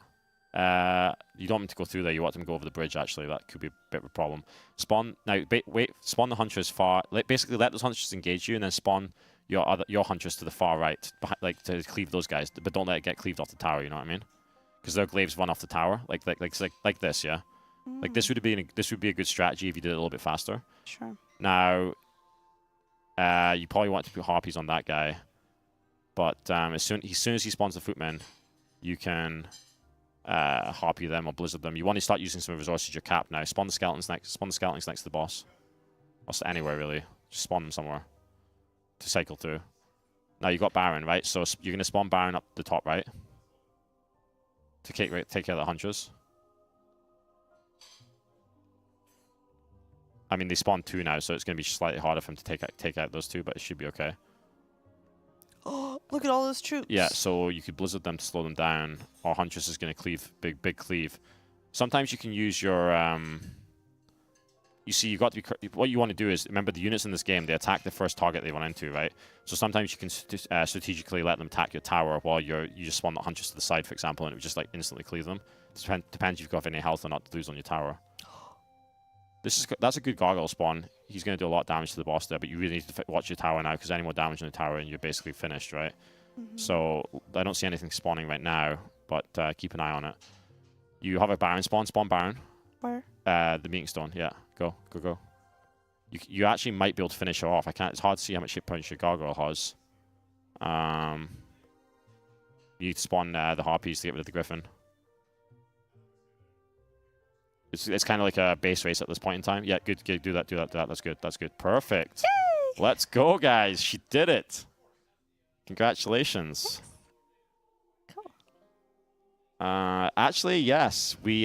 You don't want them to go through there. You want them to go over the bridge, actually. That could be a bit of a problem. Spawn... Now, wait. Spawn the Huntress far... Basically, let those Huntresses engage you, and then spawn your Huntress to the far right, like to cleave those guys. But don't let it get cleaved off the tower, you know what I mean? Because their glaives run off the tower, like this, yeah? Like, this would be a good strategy if you did it a little bit faster. Sure. Now, you probably want to put Harpies on that guy. But as soon as he spawns the Footmen, you can... Harpy them or blizzard them. You want to start using some resources you're capped now. Spawn the skeletons next to the boss. Or anywhere really. Just spawn them somewhere to cycle through. Now you've got Baron, right? So you're gonna spawn Baron up the top right. To take care of the Hunters. I mean they spawn 2 now, so it's gonna be slightly harder for him to take out those 2, but it should be okay. Oh, look at all those troops. Yeah, so you could blizzard them to slow them down, or Huntress is going to cleave, big cleave. Sometimes you can use your, you see, you've got to be, what you want to do is, remember the units in this game, they attack the first target they run into, right? So sometimes you can strategically let them attack your tower while you just spawn the Huntress to the side, for example, and it would just like instantly cleave them. Depends if you've got any health or not to lose on your tower. That's a good Gargoyle spawn. He's going to do a lot of damage to the boss there, but you really need to watch your tower now, because any more damage on the tower and you're basically finished, right? So I don't see anything spawning right now, but keep an eye on it. You have a Baron spawn Baron. Where? The meeting stone, yeah. Go. You actually might be able to finish her off. It's hard to see how much hit points your Gargoyle has. You need to spawn the Harpies to get rid of the Griffin. It's kind of like a base race at this point in time. Yeah, good. Do that. That's good. Perfect. Yay! Let's go, guys. She did it. Congratulations. Cool. Actually, yes. We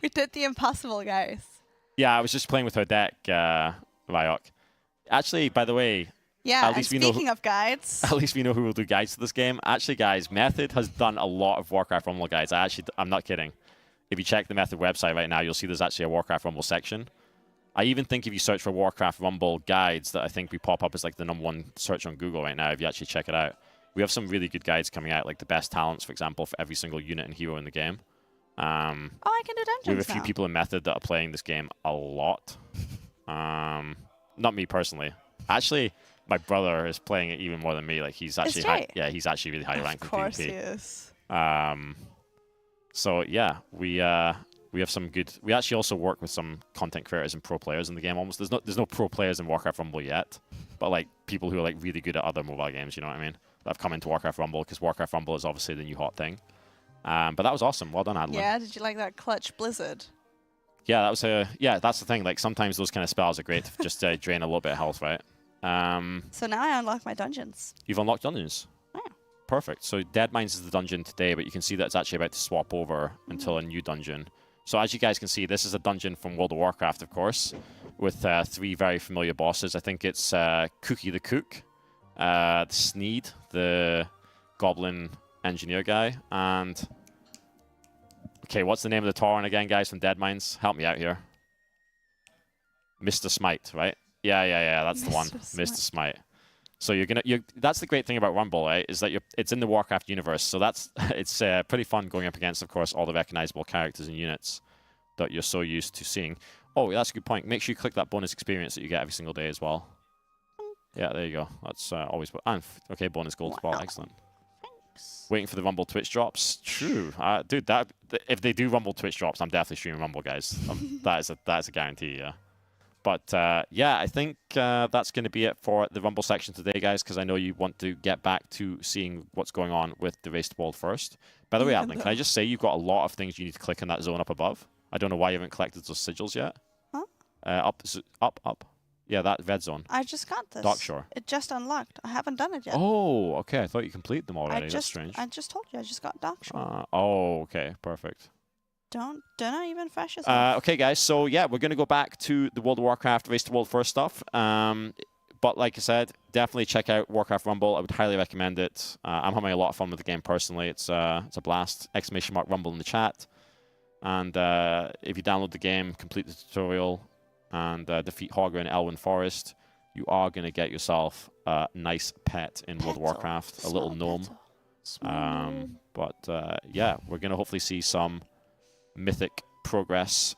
we did the impossible, guys. Yeah, I was just playing with her deck, Ryok. Actually, by the way... Yeah, and speaking of guides... At least we know who will do guides to this game. Actually, guys, Method has done a lot of Warcraft Rumble guides. I'm not kidding. If you check the Method website right now, you'll see there's actually a Warcraft Rumble section. I even think if you search for Warcraft Rumble guides, that I think we pop up as like the #1 search on Google right now, if you actually check it out. We have some really good guides coming out, like the best talents, for example, for every single unit and hero in the game. Oh, I can do dungeons We have a few now. people in Method that are playing this game a lot. Not me personally. Actually, my brother is playing it even more than me. Like he's actually he's actually really high ranked in PvP. Of course he is. So yeah, we have some good. We actually also work with some content creators and pro players in the game. Almost there's no pro players in Warcraft Rumble yet, but like people who are like really good at other mobile games. You know what I mean? That have come into Warcraft Rumble, because Warcraft Rumble is obviously the new hot thing. But that was awesome. Well done, Adeline. Yeah, did you like that clutch blizzard? Yeah, that was that's the thing. Like sometimes those kind of spells are great to just drain a little bit of health, right? So now I unlock my dungeons. You've unlocked dungeons. Perfect. So Deadmines is the dungeon today, but you can see that it's actually about to swap over until a new dungeon. So as you guys can see, this is a dungeon from World of Warcraft, of course, with 3 very familiar bosses. I think it's Cookie the Cook, the Sneed, the Goblin Engineer guy, and... Okay, what's the name of the Tauren again, guys, from Deadmines? Help me out here. Mr. Smite, right? Yeah. That's the one. Mr. Smite. So that's the great thing about Rumble, right? Is that it's in the Warcraft universe. So it's pretty fun going up against, of course, all the recognizable characters and units that you're so used to seeing. Oh, that's a good point. Make sure you click that bonus experience that you get every single day as well. Yeah, there you go. That's always... And, okay, bonus gold as well. Excellent. Thanks. Waiting for the Rumble Twitch drops. True. Dude, if they do Rumble Twitch drops, I'm definitely streaming Rumble, guys. That is a guarantee, yeah. But, yeah, I think that's going to be it for the Rumble section today, guys, because I know you want to get back to seeing what's going on with the Race to World first. By the way, Adlin, can I just say you've got a lot of things you need to click in that zone up above? I don't know why you haven't collected those sigils yet. Huh? Up. Yeah, that red zone. I just got this. Darkshore. It just unlocked. I haven't done it yet. Oh, okay. I thought you completed them already. That's strange. I just told you. I just got Darkshore. Oh, okay. Perfect. Don't even fresh yourself. Okay, guys. So, yeah, we're going to go back to the World of Warcraft Race to World First stuff. But like I said, definitely check out Warcraft Rumble. I would highly recommend it. I'm having a lot of fun with the game personally. It's a blast. !Rumble in the chat. And if you download the game, complete the tutorial, and defeat Hogger in Elwyn Forest, you are going to get yourself a nice pet in World of Warcraft, a little gnome. Yeah, we're going to hopefully see some mythic progress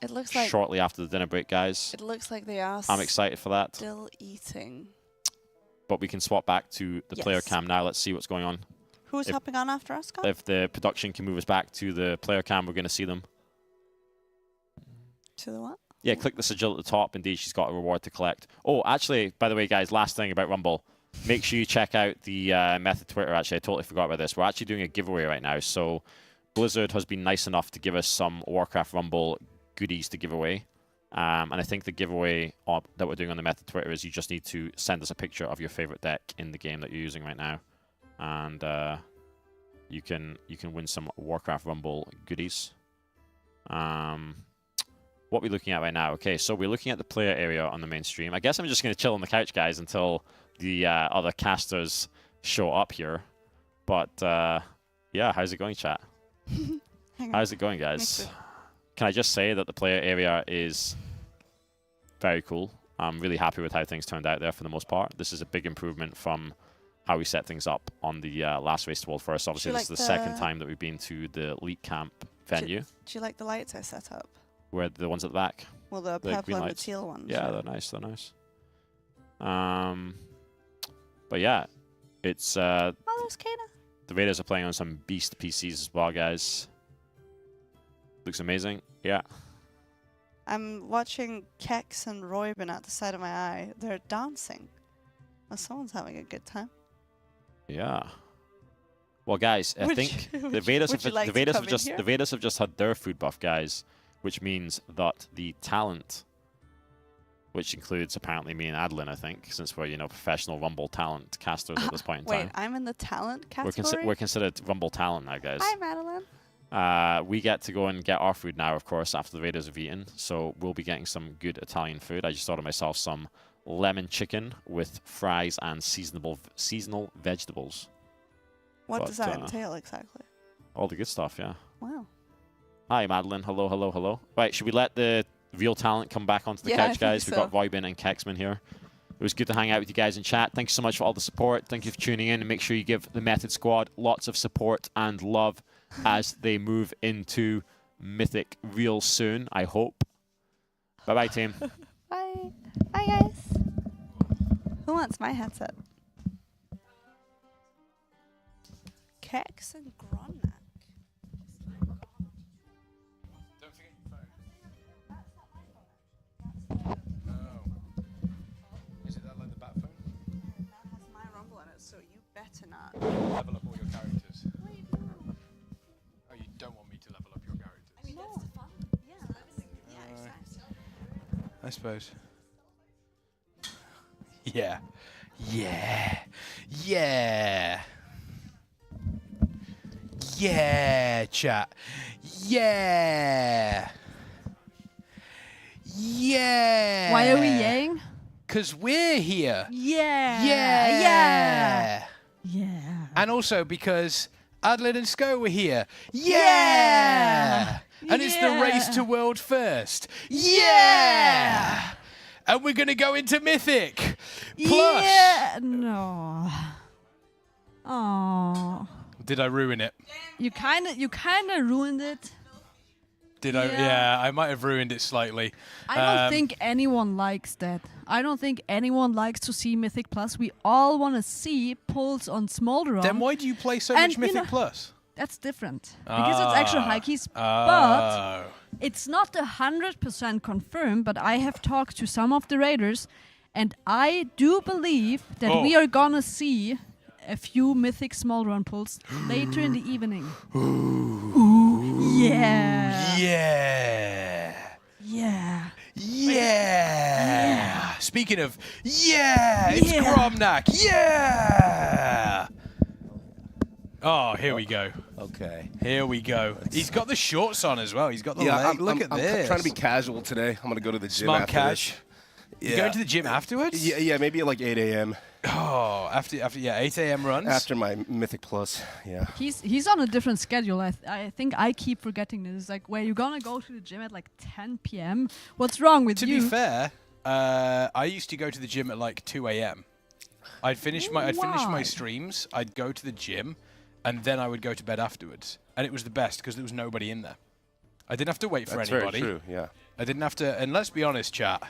shortly after the dinner break, guys. It looks like they are. I'm excited for that. Still eating. But we can swap back to the player cam now. Let's see what's going on. Who's hopping on after us, Scott? If the production can move us back to the player cam, we're going to see them. To the what? Yeah, click the sigil at the top. Indeed, she's got a reward to collect. Oh, actually, by the way, guys, last thing about Rumble. Make sure you check out the Method Twitter. Actually, I totally forgot about this. We're actually doing a giveaway right now. So Blizzard has been nice enough to give us some Warcraft Rumble goodies to give away. And I think the giveaway that we're doing on the Method Twitter is you just need to send us a picture of your favorite deck in the game that you're using right now. And you can win some Warcraft Rumble goodies. What are we looking at right now? Okay, so we're looking at the player area on the main stream. I guess I'm just going to chill on the couch, guys, until the other casters show up here. But, yeah, how's it going, chat? How's it going, guys? Can I just say that the player area is very cool. I'm really happy with how things turned out there for the most part. This is a big improvement from how we set things up on the last Race to World First. Obviously, this is the second time that we've been to the Elite Camp venue. Do you like the lights I set up? Where the ones at the back? Well, the purple and the teal ones. Yeah, they're nice. They're nice. But yeah, it's oh, there's Kana. The Raiders are playing on some beast PCs as well, guys. Looks amazing. Yeah. I'm watching Kex and Roybin at the side of my eye. They're dancing. Well, someone's having a good time. Yeah. Well, guys, I think the Raiders have just had their food buff, guys. Which means that the talent, which includes apparently me and Adlin, I think, since we're, professional Rumble talent casters at this point in time. Wait, I'm in the talent category? We're considered Rumble talent now, guys. Hi, Madeline. We get to go and get our food now, of course, after the Raiders have eaten. So we'll be getting some good Italian food. I just ordered myself some lemon chicken with fries and seasonal vegetables. What does that entail exactly? All the good stuff, yeah. Wow. Hi, Madeline. Hello, hello, hello. Right, should we let the real talent come back onto the couch, guys? We've got Voibin and Kexman here. It was good to hang out with you guys in chat. Thank you so much for all the support. Thank you for tuning in. And make sure you give the Method Squad lots of support and love as they move into Mythic real soon, I hope. Bye-bye, team. Bye. Bye, guys. Who wants my headset? Kex and Gronnak. Better not. Level up all your characters. What are you doing? Oh, you don't want me to level up your characters? I mean, that's the fun. Yeah, exactly. I suppose. Yeah. Yeah. Yeah. Yeah, chat. Yeah. Yeah. Why are we yaying? Because we're here. Yeah. Yeah. Yeah. Yeah. And also because Adlin and Sko were here. Yeah. And it's the Race to World First. Yeah. And we're going to go into Mythic. Plus. Yeah, no. Oh. Did I ruin it? You kind of ruined it. Did I? Yeah, I might have ruined it slightly. I don't think anyone likes that. I don't think anyone likes to see Mythic Plus. We all want to see pulls on Smolderon. Then why do you play so much Mythic Plus? That's different. Because it's actual high keys. But it's not 100% confirmed, but I have talked to some of the raiders, and I do believe that we are going to see a few Mythic Smolderon pulls later in the evening. Ooh. Yeah. Yeah. Yeah. Yeah. Speaking of, it's Gromnak. Yeah. Oh, here we go. Okay. Here we go. He's got the shorts on as well. He's got the leg. Look at this. I'm trying to be casual today. I'm going to go to the gym Smart after cash. this. You going to the gym afterwards? Yeah, maybe at like 8 a.m. Oh, after 8 a.m. runs? After my Mythic Plus, yeah. He's on a different schedule. I think I keep forgetting this. It's like, where you gonna go to the gym at like 10 p.m.? What's wrong with you? To be fair, I used to go to the gym at like 2 a.m. I'd finish my streams, I'd go to the gym, and then I would go to bed afterwards. And it was the best because there was nobody in there. I didn't have to wait for anybody. That's very true, yeah. I didn't have to, and let's be honest, chat,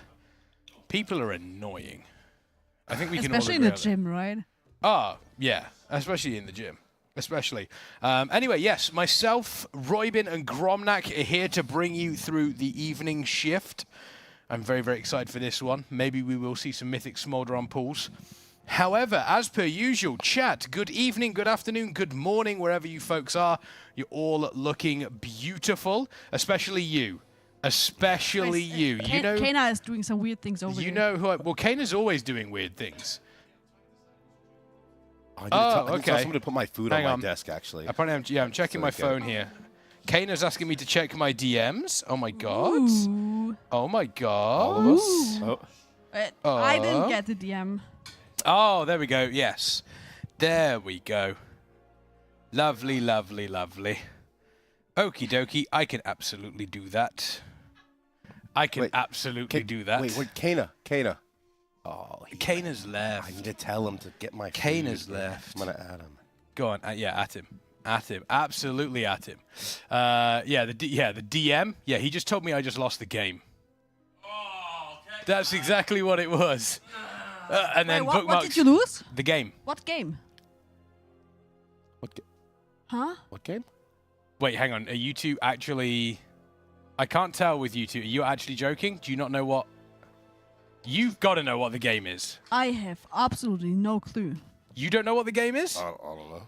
people are annoying. I think we can all agree in the gym, right? Oh, yeah, especially in the gym. Especially. Anyway, yes, myself, Roybin, and Gromnak are here to bring you through the evening shift. I'm very, very excited for this one. Maybe we will see some Mythic Smolderon pulls. However, as per usual, chat, good evening, good afternoon, good morning, wherever you folks are. You're all looking beautiful, especially you. Especially you. You know, Kana is doing some weird things over there. You know who well, Kana's always doing weird things. I need to tell someone to put my food on my desk, actually. Apparently, I'm checking my phone here. Kana's asking me to check my DMs. Oh, my God. Ooh. Oh, my God. All of us? I didn't get the DM. Oh, there we go. Yes. There we go. Lovely, lovely, lovely. Okie dokie. I can absolutely do that. I can absolutely do that. Wait, Kana. Oh, Kana's left. I need to tell him to get my Kana's food. left. I'm going to add him. Go on. Yeah, at him. At him. Absolutely at him. The DM. Yeah, he just told me I just lost the game. That's exactly what it was. And then what did you lose? The game. What game? What game? Huh? What game? Wait, hang on. Are you two actually... I can't tell with you two. Are you actually joking? Do you not know what... You've got to know what the game is. I have absolutely no clue. You don't know what the game is? I don't know.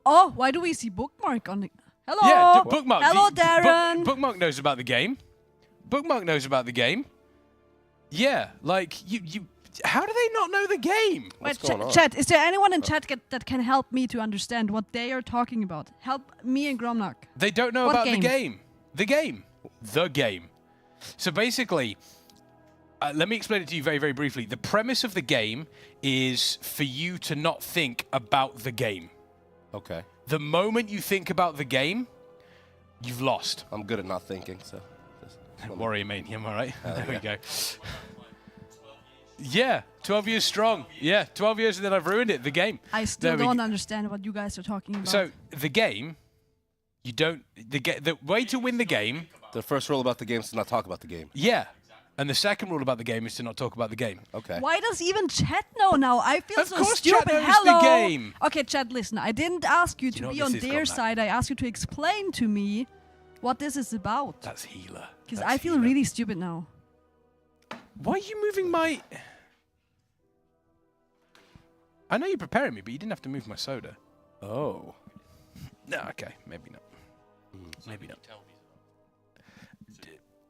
Oh, why do we see Bookmark on the... Hello! Yeah, Bookmark. Hello, Darren! Bookmark knows about the game. Bookmark knows about the game. Yeah, like, you... How do they not know the game? Wait, chat, is there anyone in chat that can help me to understand what they are talking about? Help me and Gromnak. They don't know about the game. The game. The game. So basically, let me explain it to you very, very briefly. The premise of the game is for you to not think about the game. Okay. The moment you think about the game, you've lost. I'm good at not thinking, so... Warrior Manium, all right? There we go. Yeah, 12 years strong. Yeah, 12 years and then I've ruined it, the game. I still don't understand what you guys are talking about. So, the game, you don't... The way to win the game... The first rule about the game is to not talk about the game. Yeah. And the second rule about the game is to not talk about the game. Okay. Why does even chat know now? I feel of so course stupid. Chat knows Hello. the game. Okay, chat, listen. I didn't ask you to be on their Gromnak? side. I asked you to explain to me what this is about. That's healer. Because I feel really stupid now. Why are you moving my... I know you're preparing me, but you didn't have to move my soda. Oh. No, okay. Maybe not. Maybe not.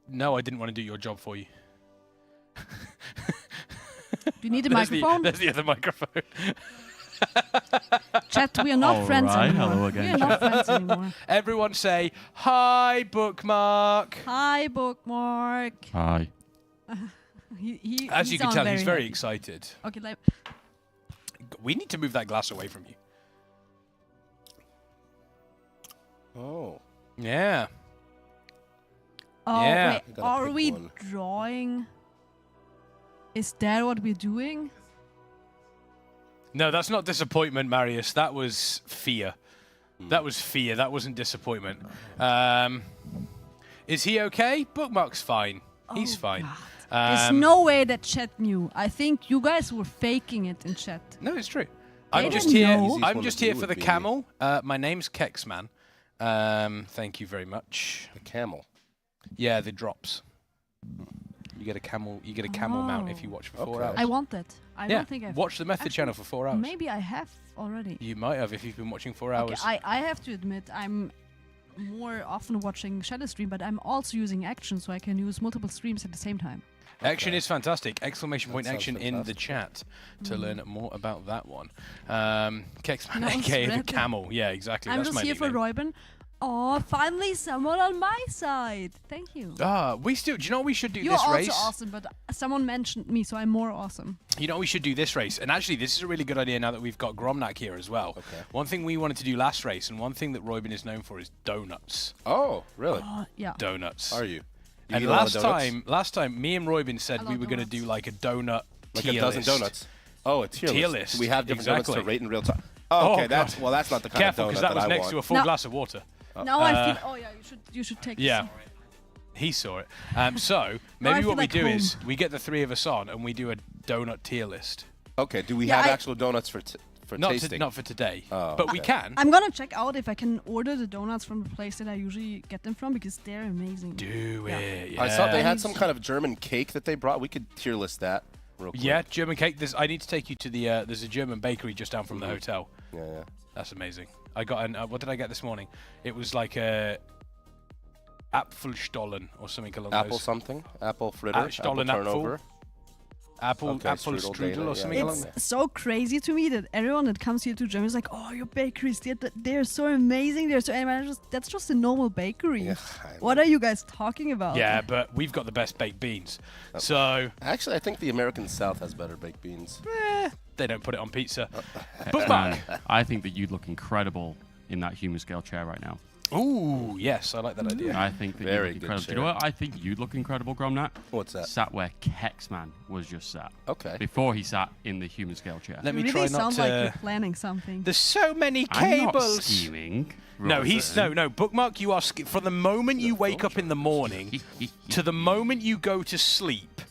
No, I didn't want to do your job for you. Do you need a microphone? There's the other microphone. Chat, we are not friends anymore. Hello again. We are not friends anymore. Everyone say, hi, Bookmark. Hi, Bookmark. Hi. As you can tell, he's very excited. Okay, we need to move that glass away from you. Oh. Yeah. Oh, yeah. wait, are we drawing? Is that what we're doing? No, that's not disappointment, Marius. That was fear. That was fear. That wasn't disappointment. Is he okay? Bookmark's fine. He's fine. There's no way that chat knew. I think you guys were faking it in chat. No, it's true. They I'm just didn't here. know. I'm just here for the camel. My name's Kexman. Thank you very much. The camel. Yeah, the drops. You get a camel. You get a camel mount if you watch for 4 hours. I want that. I Yeah, don't think I've watch the Method channel for 4 hours. Maybe I have already. You might have if you've been watching 4 Okay, hours. I have to admit, I'm more often watching Shadow Stream, but I'm also using Action, so I can use multiple streams at the same time. Action is fantastic! Exclamation point sounds action in the chat to learn more about that one. Kexman, No, it's aka the red. camel. Yeah, exactly. I'm That's just my here for nickname. Reuben. Oh, finally someone on my side. Thank you. We still. Do you know what we should do You're this also race? awesome, but someone mentioned me, so I'm more awesome. You know, we should do this race. And actually, this is a really good idea now that we've got Gromnak here as well. Okay. One thing we wanted to do last race, and one thing that Reuben is known for is donuts. Oh, really? Yeah. Donuts. Are you? And eat a lot of last time, me and Reuben said we were going to do like a donut Like tier a dozen list. donuts. Oh, a tier list. We have different donuts to rate in real time. Oh, okay, that's not the kind Careful, of donut because that was I next want. to a full glass of water. Now I feel. Oh yeah, you should take. Yeah. This. He saw it. So I maybe feel what we like do home. is we get the three of us on and we do a donut tier list. Okay. Do we Yeah, have I- actual donuts for Not tasting? not for today, Oh, but we okay. can. I'm gonna check out if I can order the donuts from the place that I usually get them from because they're amazing. Do it. Yeah. I saw they had some kind of German cake that they brought. We could tier list that real quick. Yeah, German cake. I need to take you to the. There's a German bakery just down from the hotel. Yeah. That's amazing. I got an. What did I get this morning? It was like a Apfelstollen or something along Apple those. something? Apple fritter? Apple Stollen turnover? Apple strudel or something along there. It's so crazy to me that everyone that comes here to Germany is like, oh, your bakeries, they're so amazing. They're so, and that's just a normal bakery. Yeah, what are you guys talking about? Yeah, but we've got the best baked beans. So Actually, I think the American South has better baked beans. they don't put it on pizza. Bookmark. I think that you'd look incredible in that Humanscale chair right now. Ooh, yes, I like that idea. I think that Very you'd look good incredible. Do you know chair. what? I think you'd look incredible, Gromnak. What's that? Sat where Kexman was just sat. Okay. Before he sat in the Humanscale chair. Let me You try really not sound to. like you're planning something. There's so many I'm not cables. scheming. No, he's Rosen. no. Bookmark, you are from the moment you wake up in the morning to the moment you go to sleep,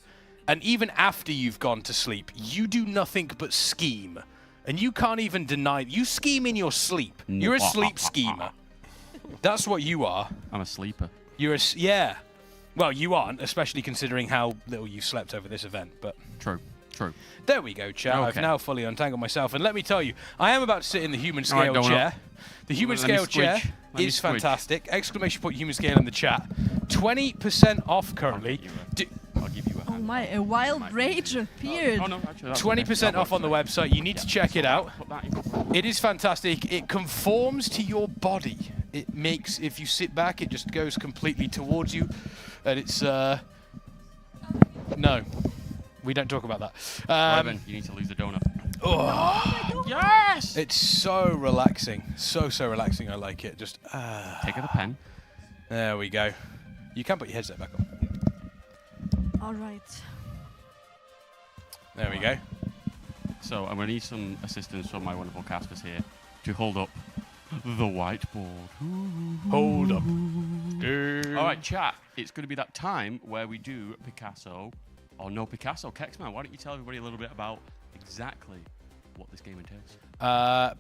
and even after you've gone to sleep, you do nothing but scheme, and you can't even deny. You scheme in your sleep. You're a sleep schemer. That's what you are. I'm a sleeper. You're yeah. Well, you aren't, especially considering how little you slept over this event. But True. there we go, chat. I've Okay. now fully untangled myself, and let me tell you, I am about to sit in the human All right, scale going chair. up. The human Let me scale chair squidge. Let me is squidge. fantastic! Exclamation point human scale in the chat. 20% off currently. I'll give you Oh my, a wild rage appeared. Oh, no, actually, that's 20% okay. off on the website. You need to check it out. Put that in. It is fantastic. It conforms to your body. It makes, if you sit back, it just goes completely towards you. And it's, no. We don't talk about that. Reuben, you need to lose the donut. Oh, yes! It's so relaxing. So relaxing. I like it. Just, Take out the pen. There we go. You can put your headset back on. All right. There we go. So I'm going to need some assistance from my wonderful casters here to hold up the whiteboard. Hold up. All right, chat. It's going to be that time where we do Picasso or no Picasso. Kexman, why don't you tell everybody a little bit about exactly what this game entails?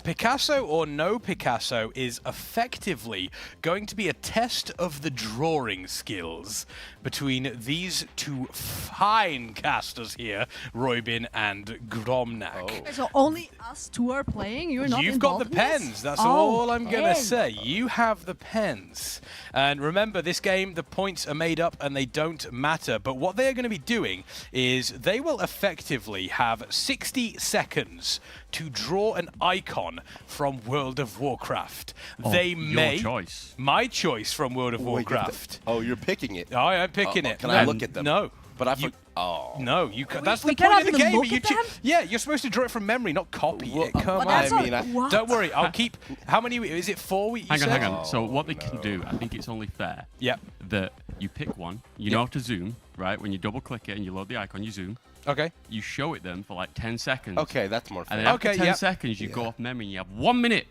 Picasso or no Picasso is effectively going to be a test of the drawing skills between these two fine casters here, Reuben and Gromnak. So only us two are playing? You're not You've got the involved in this? pens. That's all I'm going to Okay. say. You have the pens. And remember, this game, the points are made up and they don't matter. But what they're going to be doing is they will effectively have 60 seconds to draw an icon from World of Warcraft. They your may... choice. My choice from World of Warcraft. Oh, you're picking it. I am picking it. Can I look at them? No. But I oh no, you that's we the point of the cannot game. even look at them? Yeah, you're supposed to draw it from memory, not copy it. Come on, that's not- don't worry. I'll keep. How many? Is it 4? Hang on. So what they can do, I think it's only fair. Yep. That you pick one. You know how to zoom, right? When you double click it and you load the icon, you zoom. Okay. You show it them for like 10 seconds. Okay, that's more fair. And then after 10 seconds, you go off memory and you have 1 minute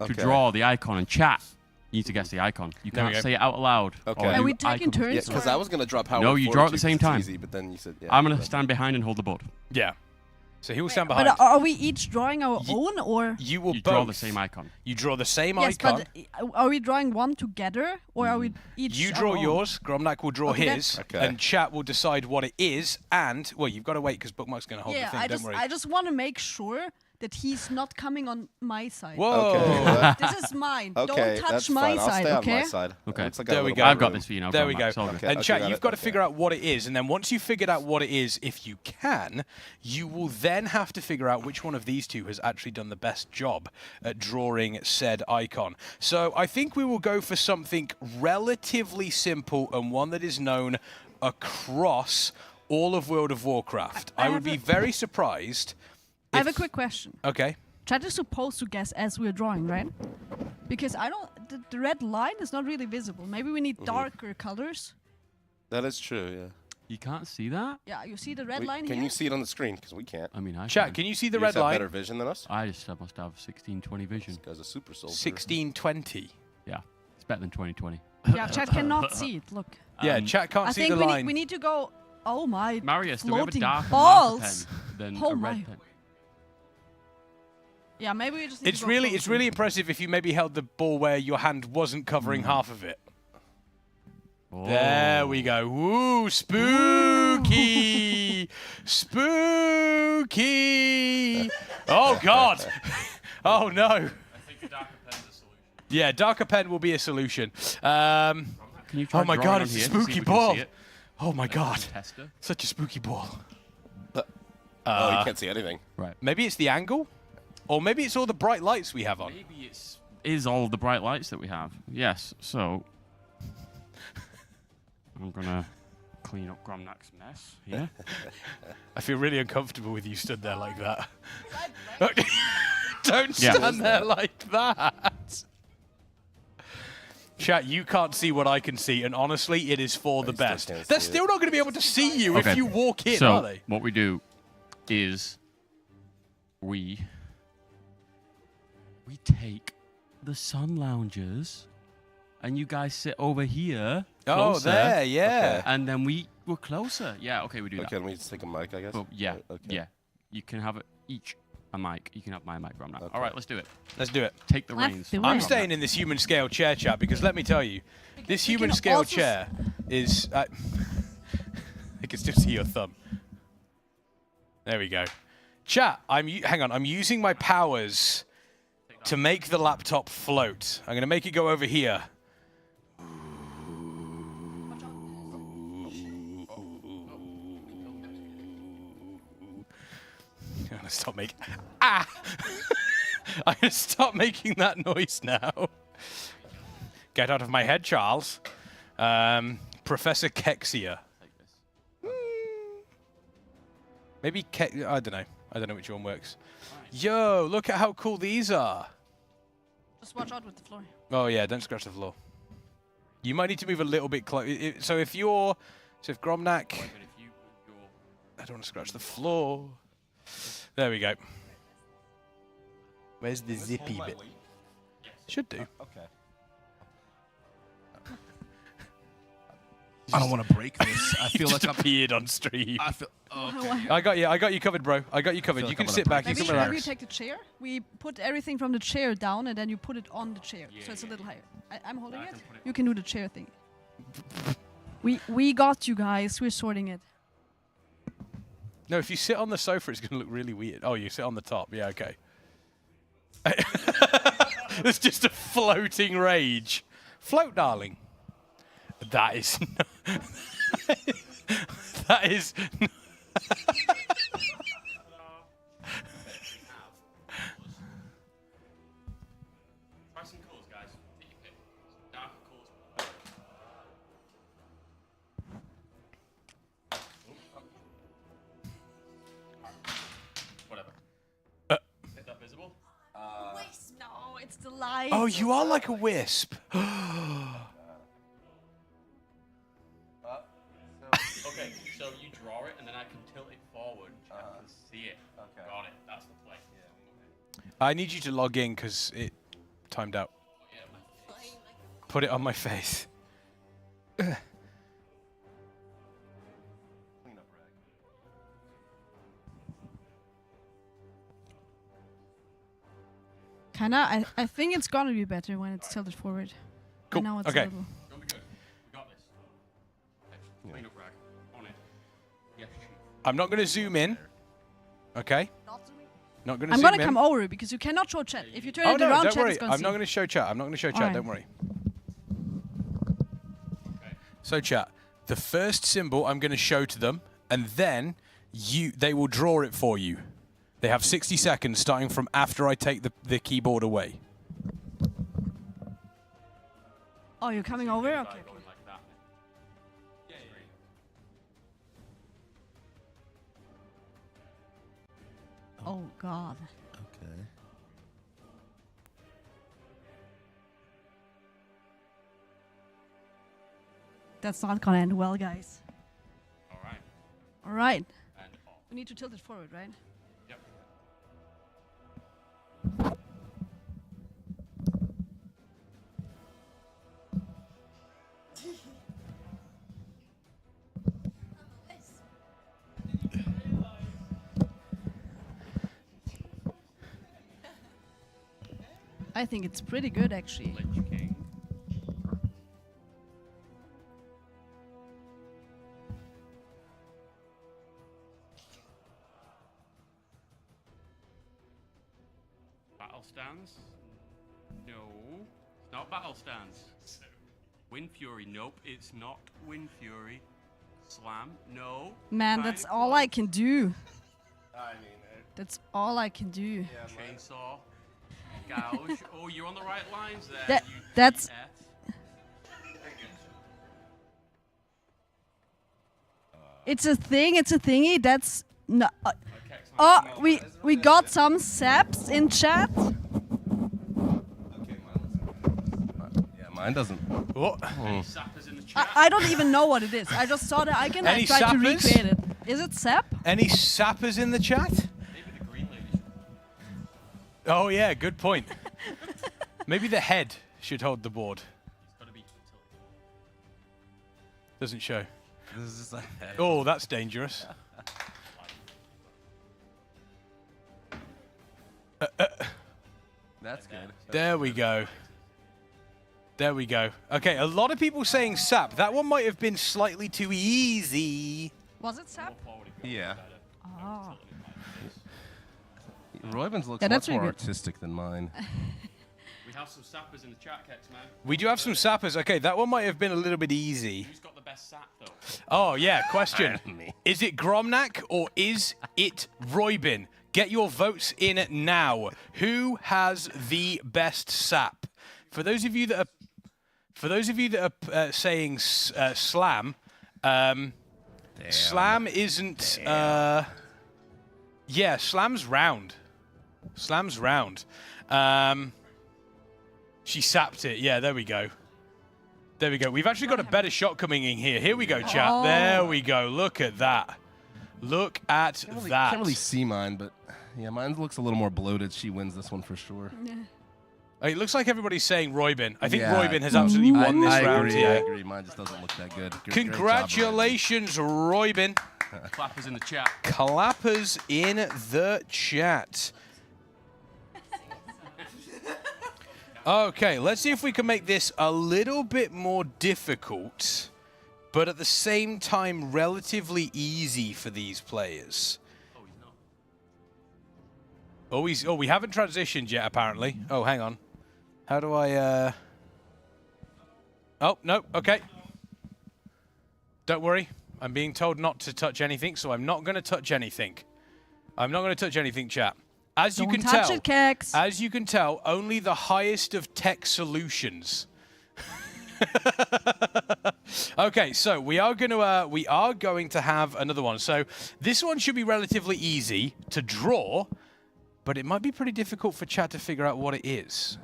to draw the icon and chat. You need to guess the icon. You can't say it out loud. Okay. Are we taking turns? Because I was going to draw power. No, you draw at the same time. Easy, but then you said, I'm going to stand behind and hold the board. Yeah. So he will stand behind. But are we each drawing our own, or you will draw the same icon? You draw the same yes, icon. but are we drawing one together, or are we each? You draw our own? yours. Gromnak will draw Okay. his, and chat will decide what it is. And well, you've got to wait because Bookmark's going to hold the thing. Don't worry. I just want to make sure that he's not coming on my side. Whoa! Okay. This is mine. Okay, Don't touch that's my fine. I'll side, stay okay? on my side. Okay. Looks like There a we little go. I've got this for you now. There we go. It's all good. And chat, you've got to okay. figure out what it is, and then once you've figured out what it is, if you can, you will then have to figure out which one of these two has actually done the best job at drawing said icon. So I think we will go for something relatively simple and one that is known across all of World of Warcraft. I would be very surprised. I have a quick question. Okay. Chat is supposed to guess as we're drawing, right? Because the red line is not really visible. Maybe we need darker colors. That is true, yeah. You can't see that? Yeah, you see the red line here? Can you see it on the screen? Because we can't. I mean, I Chat, can you see the You red guys have line? better vision than us? I just must have 1620 vision. This guy's a super soldier. 1620. Yeah, it's better than 2020. Yeah, chat cannot see it. Look. Yeah, chat can't I see think the line. we need to go. Oh my! Marius, do we have a floating darker balls. marker pen than Oh a my. red pen? Yeah, maybe we just. Need It's to go really closer. impressive if you maybe held the ball where your hand wasn't covering half of it. There we go. Woo, spooky, spooky. Oh God. Oh no. I think a darker pen's a solution. Yeah, darker pen will be a solution. Can you try Oh my drawing God, on it's a here to see if spooky we can ball. see it? Oh my God. Tester. Such a spooky ball. Oh, you can't see anything. Right. Maybe it's the angle, or maybe it's all the bright lights we have on. Maybe it is all the bright lights that we have. Yes. So I'm gonna clean up Gromnak's mess here. I feel really uncomfortable with you stood there like that. Don't stand there like that. Chat, you can't see what I can see, and honestly, it is for the best. They're still not going to be able to see you if you walk in, so are they? what we do is we take the sun loungers, and you guys sit over here. Oh, Closer, there, yeah. And then we're closer. Yeah, okay, we do that. Okay, let me just take a mic, I guess. Oh, yeah, Okay. yeah. You can have each a mic. You can have my mic, Gromnak. All right, let's do it. Let's do it. Take the reins. I'm staying in this human scale chair, chat, because let me tell you, this human scale chair is... I can still see your thumb. There we go. Chat, hang on. I'm using my powers to make the laptop float. I'm going to make it go over here. I'm going to stop making... Ah! I'm going to stop making that noise now. Get out of my head, Charles. Professor Kexia. Maybe I don't know. I don't know which one works. Yo, look at how cool these are. Just watch out with the floor. Oh yeah, don't scratch the floor. You might need to move a little bit closer. So if Gromnak, I don't want to scratch the floor. There we go. Where's the zippy bit? Should do. Okay. I don't want to break this. I feel like I've appeared on stream. I feel. Okay. I got you covered, bro. I got you covered. You can sit back. You can Maybe you relax. take the chair. We put everything from the chair down, and then you put it on the chair, so it's a little higher. I'm holding it. You can do the chair thing. We got you guys. We're sorting it. No, if you sit on the sofa, it's going to look really weird. Oh, you sit on the top. Yeah, okay. It's just a floating rage. Float, darling. That is... that is... Try some colours, guys. That you pick. Darker colours. Lies. Oh, you are like a wisp. Okay, so you draw it, and then I can tilt it forward. I can see it. Okay. Got it. That's the play. I need you to log in because it timed out. Put it on my face. Kinda. I think it's gonna be better when it's tilted forward. Cool. I know it's Okay. a little. I'm not going to zoom in. Okay. Not going to I'm zoom in. gonna come over because you cannot show chat. If you turn Oh it no, around, don't chat worry. is gonna I'm see. not going to show chat. I'm not going to show chat. Alright. Don't worry. So chat, the first symbol I'm going to show to them, and then they will draw it for you. They have 60 seconds starting from after I take the keyboard away. Oh, you're coming over? Okay. Oh God. Okay. That's not gonna end well, guys. All right. All right. We need to tilt it forward, right? Yep. I think it's pretty good, actually. Battle stance? No. It's not battle stance. Wind Fury? Nope, it's not Wind Fury. Slam? No. Man, that's all I can do. I mean, That's all I can do. Chainsaw. Gouge. Oh, you're on the right lines there. That's. It's a thing. It's a thingy. That's no. Oh, we got some saps in chat. yeah, mine doesn't. What? I don't even know what it is. I just saw the icon. I Any tried to sappers? recreate it. Is it sap? Any sappers in the chat? Maybe the green lady. Oh yeah, good point. Maybe the head should hold the board. Doesn't show. This is just like Oh, that's dangerous. That's good. There we go. There we go. Okay, a lot of people saying sap. That one might have been slightly too easy. Was it sap? Yeah. Oh. Roybin's looks Yeah, much that's more really good. artistic than mine. We have some sappers in the chat, Kex, man. We do have some sappers. Okay, that one might have been a little bit easy. Who's got the best sap, though? Oh, yeah, question. Is it Gromnak or is it Roybin? Get your votes in now. Who has the best sap? For those of you that are saying slam, slam isn't. Yeah, slam's round. Slam's round. She sapped it. Yeah, there we go. There we go. We've actually got a better shot coming in here. Here we go, chat. Oh. There we go. Look at that. Look at that. Can't really see mine, but yeah, mine looks a little more bloated. She wins this one for sure. It looks like everybody's saying Roybin. I think Yeah. Roybin has absolutely won this I round agree, here. I agree. Mine just doesn't look that good. Great job, Congratulations, Roybin. Clappers in the chat. Clappers in the chat. Okay, let's see if we can make this a little bit more difficult, but at the same time relatively easy for these players. Oh, we haven't transitioned yet, apparently. Oh, hang on. How do I, Oh, no, okay. Don't worry. I'm being told not to touch anything, so I'm not going to touch anything. I'm not going to touch anything, chat. As you can touch tell, it, Kex. as you can tell, only the highest of tech solutions. Okay, so we are going to have another one. So this one should be relatively easy to draw, but it might be pretty difficult for chat to figure out what it is.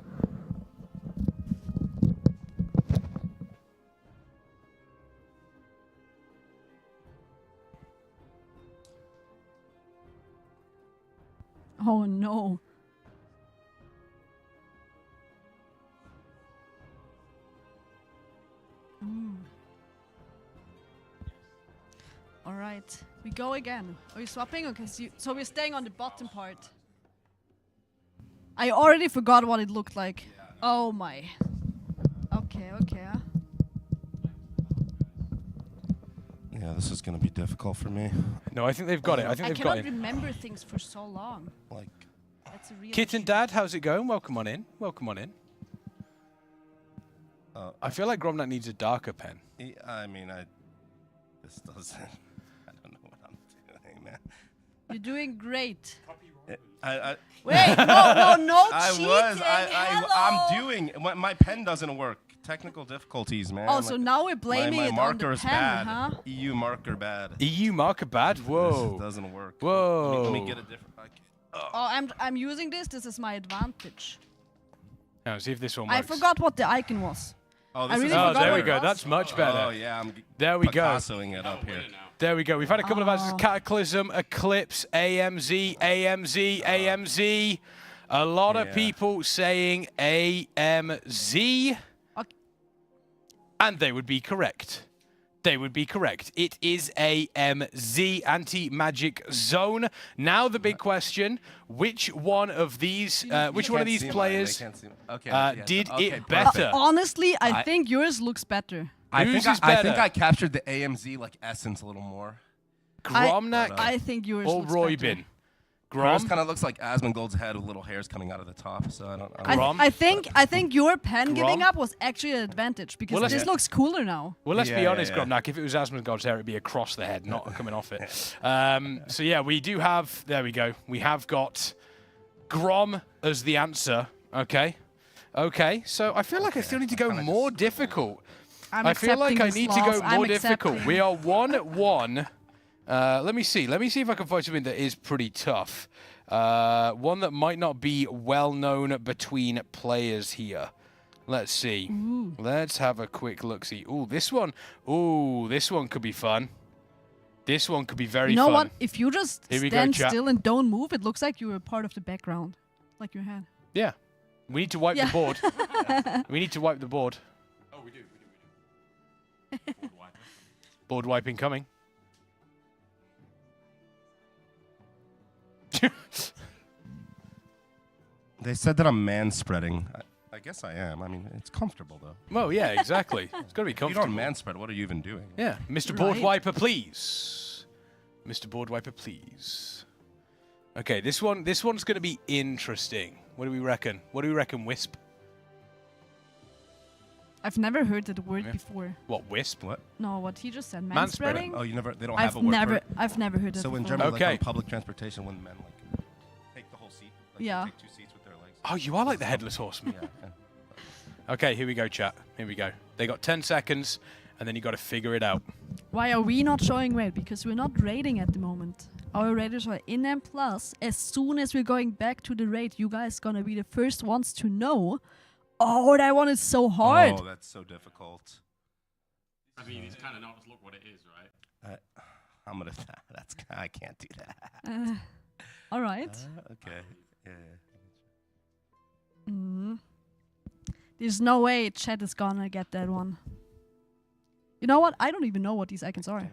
Oh no. All right, we go again. Are we swapping? Okay, so we're staying on the bottom part. I already forgot what it looked like. Yeah. Oh my. Okay. Yeah, this is going to be difficult for me. No, I think they've got it. I think they've got it. I cannot remember things for so long. Like, that's a real Kitten Dad, how's it going? Welcome on in. Welcome on in. I feel like Gromnak needs a darker pen. I mean, this doesn't. I don't know what I'm doing, man. You're doing great. Wait, no I cheating. I'm doing. My pen doesn't work. Technical difficulties, man. Oh, so now we're blaming my it marker on the is pen, bad. huh? EU marker bad. EU marker bad? Whoa. This doesn't work. Whoa. Let me get a different. Oh, I'm using this. This is my advantage. Now, see if this one works. I forgot what the icon was. Oh, there we go. That's much better. Oh, yeah. There we go. Picassoing it up here. There we go. We've had a couple of answers. Cataclysm, Eclipse, AMZ, AMZ, AMZ. A lot of people saying AMZ. Okay. And they would be correct. They would be correct. It is AMZ, Anti-Magic Zone. Now the big question, which one of these players did it better? Honestly, I think yours looks better. I think I captured the AMZ like essence a little more. Gromnak I think yours or looks Roybin? better. Yours kind of looks like Asmongold's head with little hairs coming out of the top. So I don't. I think your pen giving up was actually an advantage because this looks cooler now. Well, let's be honest, Gromnak. If it was Asmongold's hair, it'd be across the head, not coming off it. So yeah, we do have. There we go. We have got Grom as the answer. Okay. So I feel like I still need to go more difficult. I feel like I need to go more difficult. We are 1-1. Let me see if I can find something that is pretty tough. One that might not be well known between players here. Let's see. Ooh. Let's have a quick look. See. Ooh, this one. Ooh, this one could be fun. This one could be very fun. You know what? If you just stand chat. still and don't move, it looks like you were part of the background, like your head. Yeah. We need to wipe the board. We need to wipe the board. Oh, we do. Board wiping coming. They said that I'm man-spreading. I guess I am. I mean, it's comfortable, though. Well, yeah, exactly. It's got to be comfortable. If you don't man-spread, what are you even doing? Yeah. Mr. Board Wiper, please. Mr. Board Wiper, please. Okay, this one's going to be interesting. What do we reckon? Wisp? I've never heard that word before. What, wisp? What? No, what he just said, manspreading. Oh, they don't have a word for it? I've never heard that So before. in Germany, like on public transportation, when men like take the whole seat, like take 2 seats with their legs. Oh, you are like the Headless Horseman. Okay, here we go, chat. Here we go. They got 10 seconds, and then you got to figure it out. Why are we not showing red? Because we're not raiding at the moment. Our raiders are in M+. As soon as we're going back to the raid, you guys gonna be the first ones to know. Oh, that one is so hard. Oh, that's so difficult. I mean, it's kind of not look what it is, right? I can't do that. All right. Okay. Yeah. There's no way chat is gonna get that one. You know what? I don't even know what these icons are.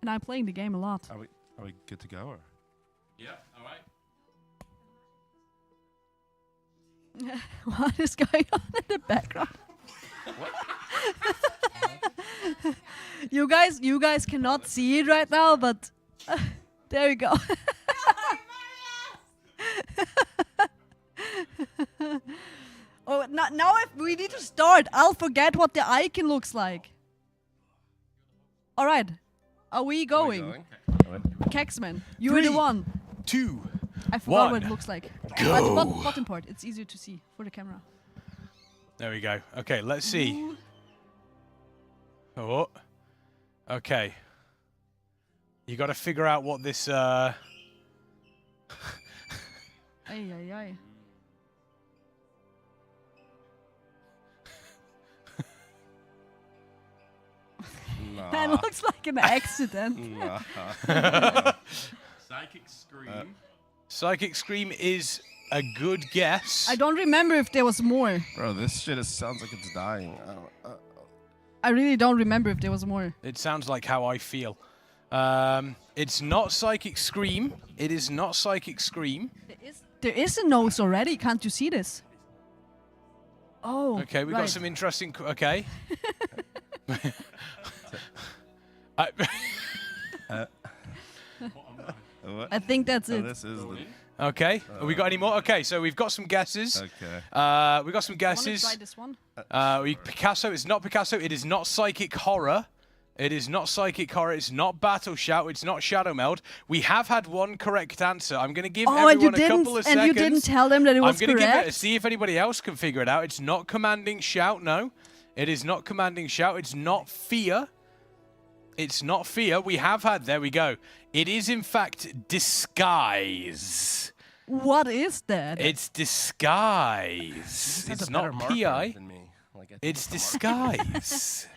And I'm playing the game a lot. Are we good to go? Or? Yeah, all right. What is going on in the background? You guys cannot see it right now, but there we go. Oh, now if we need to start, I'll forget what the icon looks like. All right, are we going? Kexman, you're the one. 2, I forgot 1. what it looks like. Go. Bottom part. It's easier to see for the camera. There we go. Okay, let's see. Oh. Okay. You got to figure out what this. Ay, ay, ay. That looks like an accident. Psychic Scream. Psychic Scream is a good guess. I don't remember if there was more. Bro, this shit sounds like it's dying. I really don't remember if there was more. It sounds like how I feel. It's not Psychic Scream. It is not Psychic Scream. There is a nose already. Can't you see this? Oh. Okay, we got some interesting. Okay. I think that's it. This is the... Okay. Have we got any more? Okay, so we've got some guesses. Okay. We got some guesses. Try this one. Picasso. It's not Picasso. It is not Psychic Horror. It is not Psychic Horror. It's not Battle Shout. It's not Shadow Meld. We have had one correct answer. I'm going to give everyone a couple of seconds. And you didn't tell them that it was I'm going to correct? see if anybody else can figure it out. It's not Commanding Shout. No. It is not Commanding Shout. It's not Fear. It's not Fear. We have had. There we go. It is, in fact, Disguise. What is that? It's Disguise. It's not PI. It's Disguise.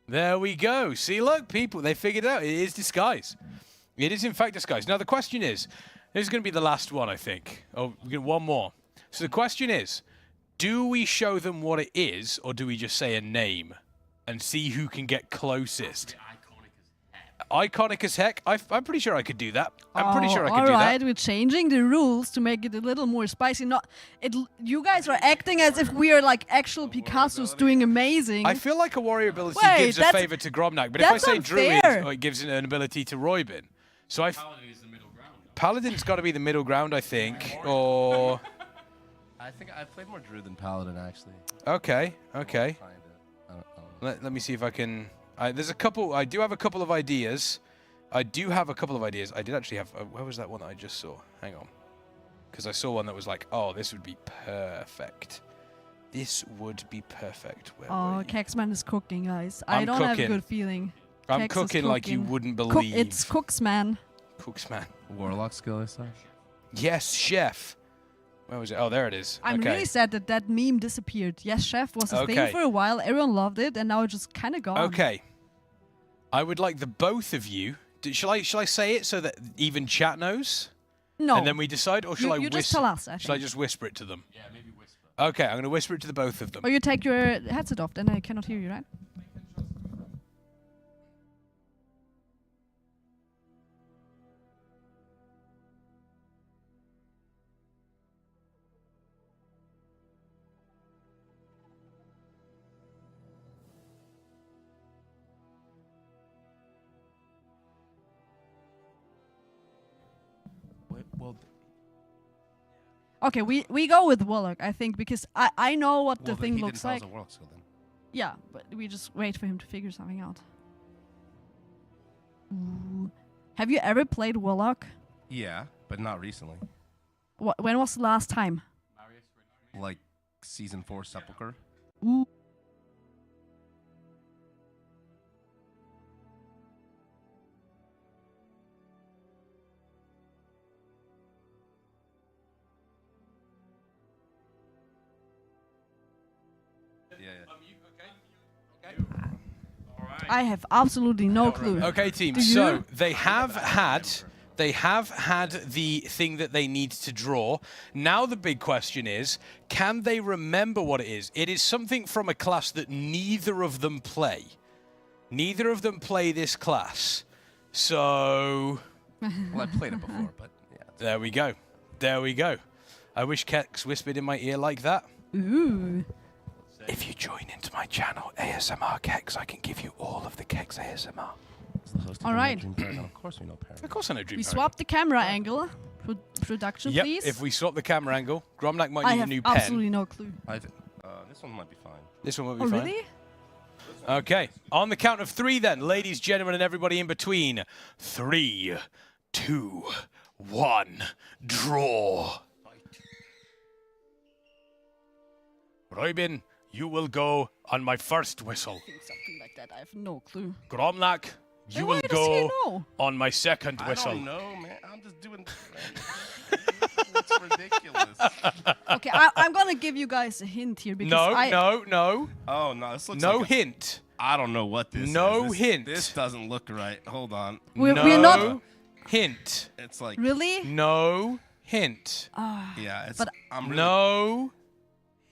There we go. See, look, people, they figured it out. It is Disguise. It is, in fact, Disguise. Now, the question is, this is going to be the last one, I think. Oh, we get one more. So the question is, do we show them what it is, or do we just say a name and see who can get closest? Iconic as heck. I'm pretty sure I could do that. I'm pretty sure I could do that. Alright, we're changing the rules to make it a little more spicy. You guys are acting as if we are like actual Picassos doing amazing. I feel like a warrior ability gives a favor to Gromnak, but if I say Druid, it gives an ability to Roybin. So Paladin is the middle ground. Paladin's got to be the middle ground, I think. Or... I think I played more Druid than Paladin, actually. Okay, okay. Let me see if I can... there's a couple. I do have a couple of ideas. I did actually have. Where was that one that I just saw? Hang on. Because I saw one that was like, oh, this would be perfect. This would be perfect. Oh, Kexman is cooking, guys. I don't have a good feeling. I'm cooking like you wouldn't believe. It's Cooksman. Cooksman. Warlock skill, is that? Yes, Chef. Where was it? Oh, there it is. I'm really sad that meme disappeared. Yes, Chef was a thing for a while. Everyone loved it, and now it's just kind of gone. Okay. I would like the both of you. Shall I say it so that even chat knows? No. And then we decide, or shall I you just tell us, I Shall I just whisper it to them? Yeah, maybe whisper. Okay, I'm going to whisper it to the both of them. Or you take your headset off, then I cannot hear you, right? Okay, we go with Warlock, I think, because I know what the thing looks like. Yeah, but we just wait for him to figure something out. Ooh. Have you ever played Warlock? Yeah, but not recently. When was the last time? Like Season 4 Sepulchre. Ooh. I have absolutely no clue. Okay, team. So they have had the thing that they need to draw. Now the big question is, can they remember what it is? It is something from a class that neither of them play. Neither of them play this class. So... Well, I played it before, but yeah. There we go. There we go. I wish Kex whispered in my ear like that. Ooh. If you join into my channel, ASMR Kex, I can give you all of the Kex ASMR. All right. Of course we know Paragon. Of course I know Dream We Paragon. swap the camera angle. Production, yep, please. If we swap the camera angle, Gromnak might I need have a new pen. absolutely no clue. This one might be fine. This one might be fine. Really? Okay. On the count of 3 then, ladies, gentlemen, and everybody in between. 3, 2, 1, draw. Roybin, you will go on my first whistle. Something like that. I have no clue. Gromnak, you will go on my second whistle. I don't know, man. I'm just doing... It's ridiculous. Okay, I'm gonna give you guys a hint here because No. Oh, no, this looks no like hint. I don't know what this is. No hint. This doesn't look right. Hold on. We're not... hint. It's like... Really? No hint. Yeah, it's, but I'm really, no.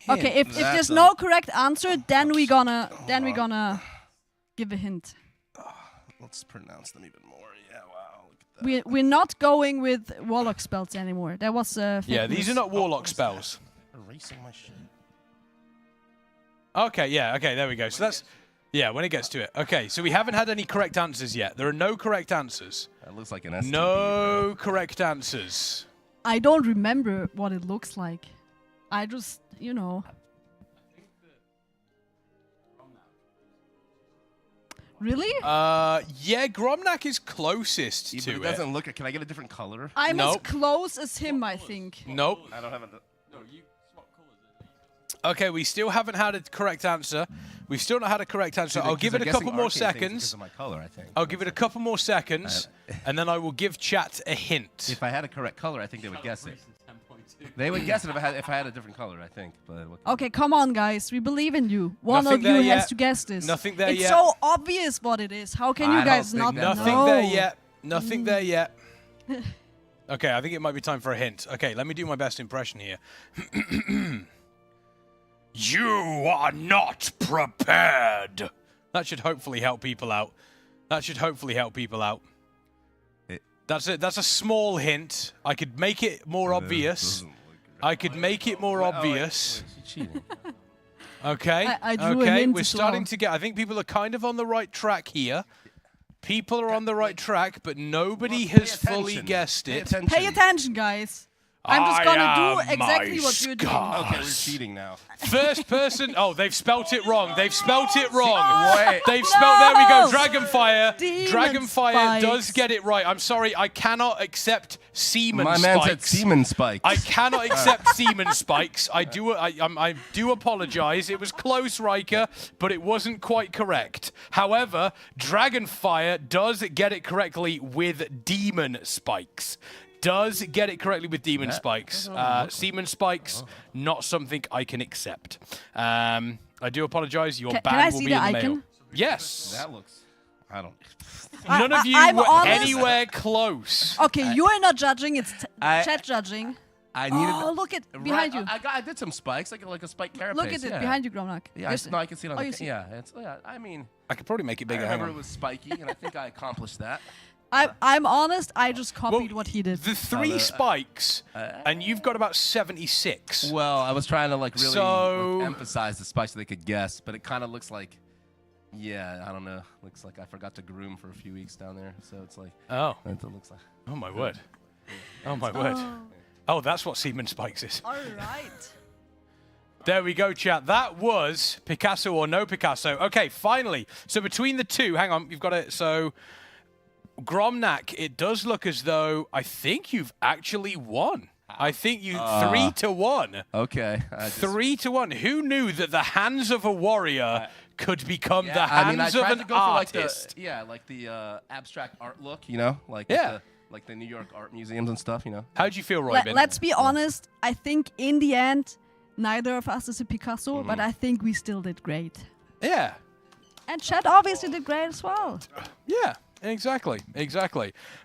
Okay, if there's no correct answer, then we're gonna give a hint. Let's pronounce them even more. Yeah, wow. Look at that. We're not going with warlock spells anymore. That was yeah, these are not warlock spells. Erasing my shit. Okay, yeah, okay, there we go. So that's, yeah, when it gets to it. Okay, so we haven't had any correct answers yet. There are no correct answers. That looks like an STD. No correct answers. I don't remember what it looks like. I just, you know. Really? Yeah, Gromnak is closest to it. It doesn't look. Can I get a different color? I'm as close as him, I think. Nope. I don't have a. No, you swap colors. Okay, we still haven't had a correct answer. We've still not had a correct answer. I'll give it a couple more seconds. Of my color, I think. I'll give it a couple more seconds, and then I will give chat a hint. If I had a correct color, I think they would guess it. They would guess it if I had a different color, I think. But okay, come on, guys. We believe in you. One of you has to guess this. Nothing there yet. It's so obvious what it is. How can you guys not know? Nothing there yet. Nothing there yet. Okay, I think it might be time for a hint. Okay, let me do my best impression here. You are not prepared. That should hopefully help people out. That should hopefully help people out. That's it. That's a small hint. I could make it more obvious. I could make it more obvious. Okay. I drew a hint we're as starting well. to get. I think people are kind of on the right track here. People are on the right track, but nobody has fully guessed it. Pay attention, guys. I'm just gonna do exactly what you're doing. Okay, we're cheating now. First person. Oh, they've spelt it wrong. They've spelt it wrong. They've spelled. There we go. Dragonfire. Dragonfire does get it right. I'm sorry. I cannot accept semen spikes. My man said semen spikes. I cannot accept semen spikes. I do apologize. It was close, Riker, but it wasn't quite correct. However, Dragonfire does get it correctly with demon spikes. Does get it correctly with demon spikes. Semen spikes, not something I can accept. I do apologize. Your ban will be in the mail. Yes. That looks. I don't. None of you were anywhere close. Okay, you are not judging. It's chat judging. I needed. Oh, look at behind you. I did some spikes, like a spike carapace. Look at it behind you, Gromnak. Yeah, no, I can see it on you the. see Yeah, it's. Yeah, I mean. I could probably make it bigger. I remember it was spiky, and I think I accomplished that. I'm honest, I just copied what he did. The 3 spikes, and you've got about 76. Well, I was trying to like really emphasize the spikes so they could guess, but it kind of looks like, yeah, I don't know. Looks like I forgot to groom for a few weeks down there, so it's like. Oh. It looks like. Oh my word. Oh my word. Oh, that's what semen spikes is. All right. There we go, chat. That was Picasso or no Picasso. Okay, finally. So between the two, hang on, you've got it. So. Gromnak, it does look as though I think you've actually won. I think you 3-1. Okay. 3-1. Who knew that the hands of a warrior could become the hands of an artist? Like the abstract art look, you know, like like the New York art museums and stuff, you know. How'd you feel, Roy? Let's be honest. I think in the end, neither of us is a Picasso, but I think we still did great. Yeah. And Chad obviously did great as well. Yeah. Exactly.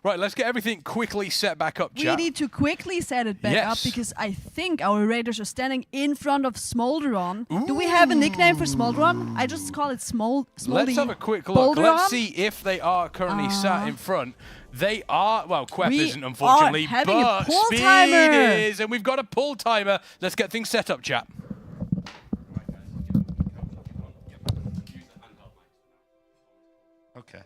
Right, let's get everything quickly set back up, chat. We need to quickly set it back up because I think our raiders are standing in front of Smolderon. Ooh. Do we have a nickname for Smolderon? I just call it Smoldy. Let's have a quick look. Let's see if they are currently sat in front. They are, well, Quep isn't, unfortunately, but Speed is, and we've got a pull timer. Let's get things set up, chat. Okay.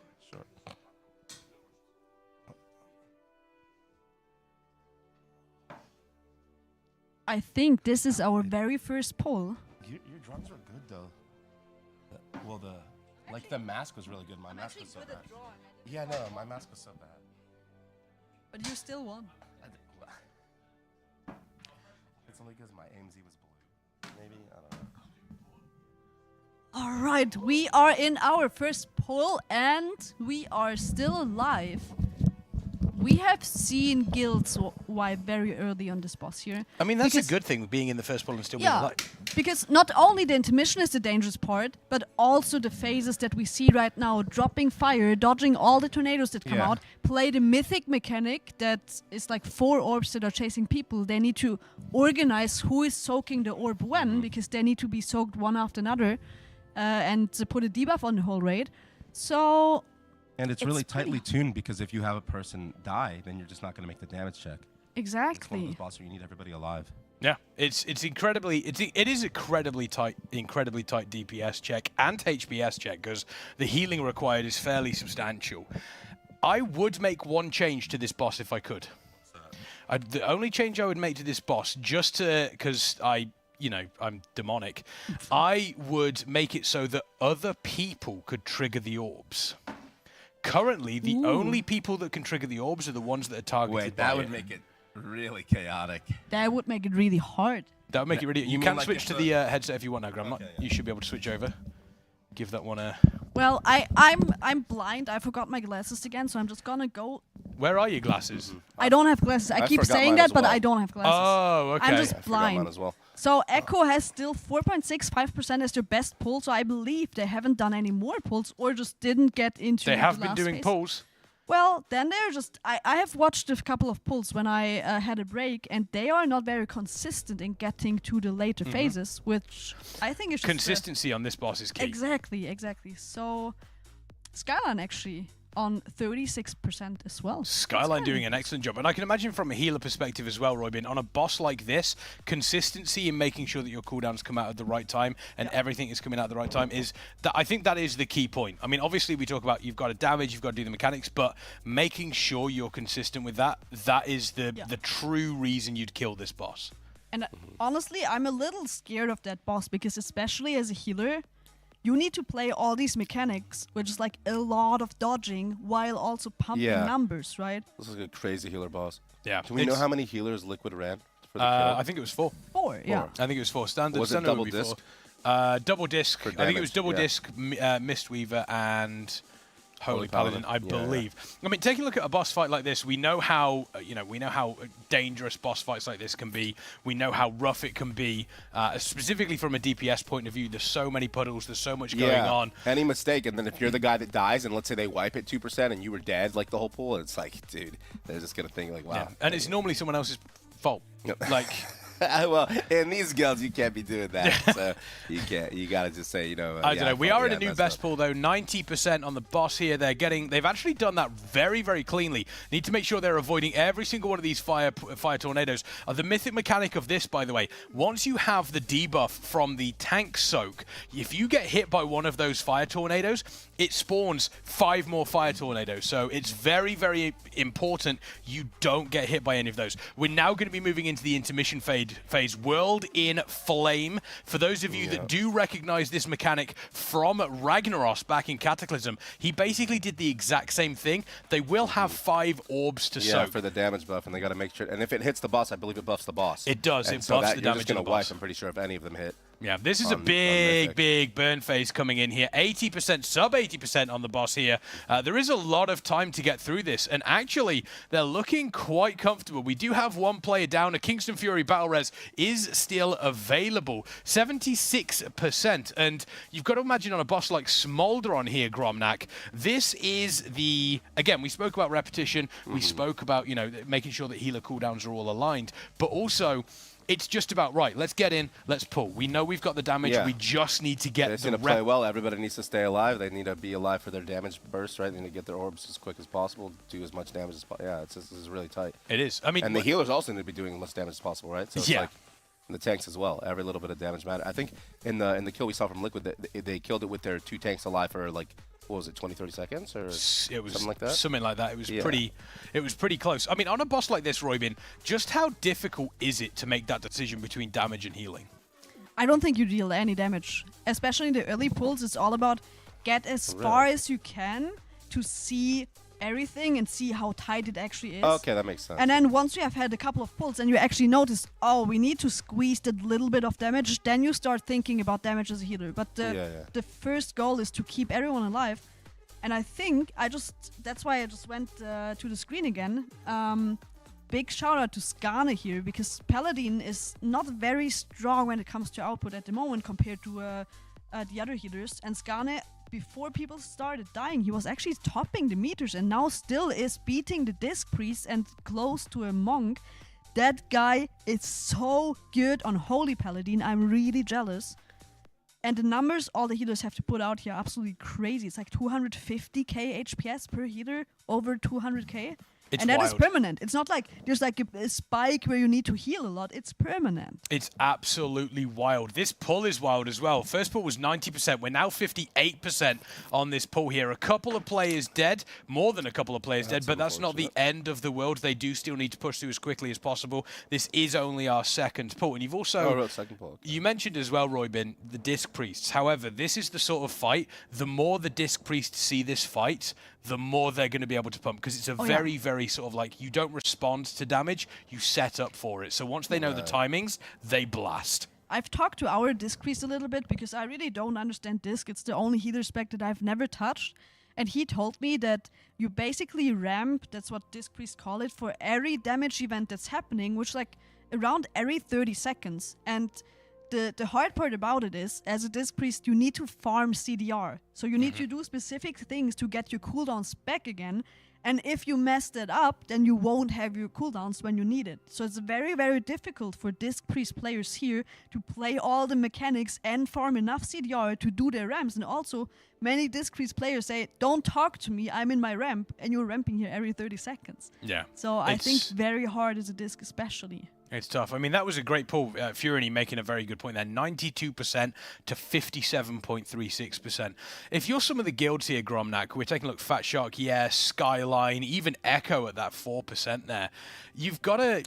I think this is our very first poll. Your drums are good though. Well, the mask was really good. My mask was so bad. Yeah, no, my mask was so bad. But you still won. It's only because my AMZ was blue. Maybe, I don't know. All right, we are in our first poll and we are still live. We have seen guilds wipe very early on this boss here. I mean, that's a good thing, being in the first pull and still being alive. Because not only the intermission is the dangerous part, but also the phases that we see right now, dropping fire, dodging all the tornadoes that come out, play the mythic mechanic that is like 4 orbs that are chasing people. They need to organize who is soaking the orb when, because they need to be soaked one after another, and to put a debuff on the whole raid. So... And it's really tightly tuned, because if you have a person die, then you're just not going to make the damage check. Exactly. It's one of those bosses where you need everybody alive. Yeah, it is incredibly tight DPS check and HPS check, because the healing required is fairly substantial. I would make one change to this boss if I could. The only change I would make to this boss, just because I'm demonic, I would make it so that other people could trigger the orbs. Currently, the only people that can trigger the orbs are the ones that are targeted. Wait, that would make it really chaotic. That would make it really hard. That would make it really... You can switch to the headset if you want now, Grandma. You should be able to switch over. Give that one a... Well, I'm blind. I forgot my glasses again, so I'm just gonna go... Where are your glasses? I don't have glasses. I keep saying that, but I don't have glasses. Oh, okay. I'm just blind. Mine as well. So Echo has still 4.65% as their best pull, so I believe they haven't done any more pulls or just didn't get into They have the been last doing phase. pulls. Well, then they're just... I have watched a couple of pulls when I had a break, and they are not very consistent in getting to the later phases, which I think is just... Consistency on this boss is key. Exactly. So Skyline actually on 36% as well. Skyline doing an excellent job. And I can imagine from a healer perspective as well, Robin, on a boss like this, consistency in making sure that your cooldowns come out at the right time and everything is coming out at the right time is that I think that is the key point. I mean, obviously we talk about you've got to damage, you've got to do the mechanics, but making sure you're consistent with that, that is the true reason you'd kill this boss. And honestly, I'm a little scared of that boss because especially as a healer, you need to play all these mechanics, which is like a lot of dodging while also pumping numbers, right? This is a crazy healer boss. Yeah. Do we know how many healers Liquid ran for the kill? I think it was 4. 4, yeah. I think it was 4. Standard. Was it double disc? Double disc. I think it was double disc, Mistweaver, and Holy Paladin, I believe. I mean, taking a look at a boss fight like this, we know how dangerous boss fights like this can be. We know how rough it can be, specifically from a DPS point of view. There's so many puddles. There's so much going on. Any mistake, and then if you're the guy that dies, and let's say they wipe it 2%, and you were dead like the whole pool, it's like, dude, they're just gonna think like, wow. Yeah. And it's normally someone else's fault. Like. Well, in these guilds, you can't be doing that. So you can't. You gotta just say, I don't know. We are in a new best pool though. 90% on the boss here. They've actually done that very, very cleanly. Need to make sure they're avoiding every single one of these fire tornadoes. The mythic mechanic of this, by the way, once you have the debuff from the tank soak, if you get hit by one of those fire tornadoes, it spawns 5 more fire tornadoes. So it's very, very important you don't get hit by any of those. We're now going to be moving into the intermission phase, World in Flame. For those of you that do recognize this mechanic from Ragnaros back in Cataclysm, he basically did the exact same thing. They will have 5 orbs to soak. Yeah, for the damage buff, and they got to make sure. And if it hits the boss, I believe it buffs the boss. It does. It buffs the damage of the boss. boss. I'm pretty sure if any of them hit. Yeah, this is a big burn phase coming in here. 80%, sub 80% on the boss here. There is a lot of time to get through this, and actually, they're looking quite comfortable. We do have one player down. A Kingston FURY Battle Res is still available. 76%, and you've got to imagine on a boss like Smolder on here, Gromnak, this is the... Again, we spoke about repetition. We spoke about, making sure that healer cooldowns are all aligned, but also... It's just about, right, let's get in, let's pull. We know we've got the damage, we just need to get the play well. Everybody needs to stay alive. They need to be alive for their damage burst, right? They need to get their orbs as quick as possible, do as much damage as possible. Yeah, this is really tight. It is. I mean, and the healers also need to be doing as much damage as possible, right? So it's like, and the tanks as well. Every little bit of damage matters. I think in the kill we saw from Liquid, they killed it with their 2 tanks alive for like, what was it, 20-30 seconds or it was something like that? Something like that. It was pretty close. I mean, on a boss like this, Roybin, just how difficult is it to make that decision between damage and healing? I don't think you deal any damage. Especially in the early pulls, it's all about get as far as you can to see everything and see how tight it actually is. Okay, that makes sense. And then once you have had a couple of pulls and you actually notice, oh, we need to squeeze that little bit of damage, then you start thinking about damage as a healer. But the first goal is to keep everyone alive. And I think that's why I just went to the screen again. Big shout out to Skane here, because Paladin is not very strong when it comes to output at the moment compared to the other healers. And Skane, before people started dying, he was actually topping the meters and now still is beating the Disc Priest and close to a Monk. That guy is so good on Holy Paladin. I'm really jealous. And the numbers all the healers have to put out here are absolutely crazy. It's like 250k HPS per healer, over 200k. And that is permanent. It's not like there's like a spike where you need to heal a lot. It's permanent. It's absolutely wild. This pull is wild as well. First pull was 90%. We're now 58% on this pull here. A couple of players dead, more than a couple of players dead, but that's not the end of the world. They do still need to push through as quickly as possible. This is only our second pull. And you've also... second pull. You mentioned as well, Roybin, the Disc Priests. However, this is the sort of fight, the more the Disc Priests see this fight, the more they're going to be able to pump, because it's a very, very sort of like, you don't respond to damage, you set up for it. So once they know the timings, they blast. I've talked to our Disc Priest a little bit, because I really don't understand Disc. It's the only healer spec that I've never touched. And he told me that you basically ramp, that's what Disc Priests call it, for every damage event that's happening, which like around every 30 seconds. And the hard part about it is, as a Disc Priest, you need to farm CDR. So you need to do specific things to get your cooldowns back again. And if you mess that up, then you won't have your cooldowns when you need it. So it's very, very difficult for Disc Priest players here to play all the mechanics and farm enough CDR to do their ramps. And also, many Disc Priest players say, don't talk to me, I'm in my ramp, and you're ramping here every 30 seconds. Yeah. So I think very hard as a Disc especially. It's tough. I mean, that was a great pull. Fury making a very good point there. 92% to 57.36%. If you're some of the guilds here, Gromnak, we're taking a look, Fat Shark, yeah, Skyline, even Echo at that 4% there. You've got to...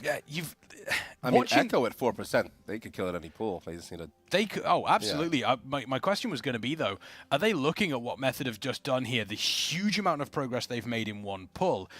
I mean, Echo at 4%, they could kill at any pool. They just need to... They could... Oh, absolutely. Yeah. My question was going to be, though, are they looking at what Method have just done here, the huge amount of progress they've made in one pull?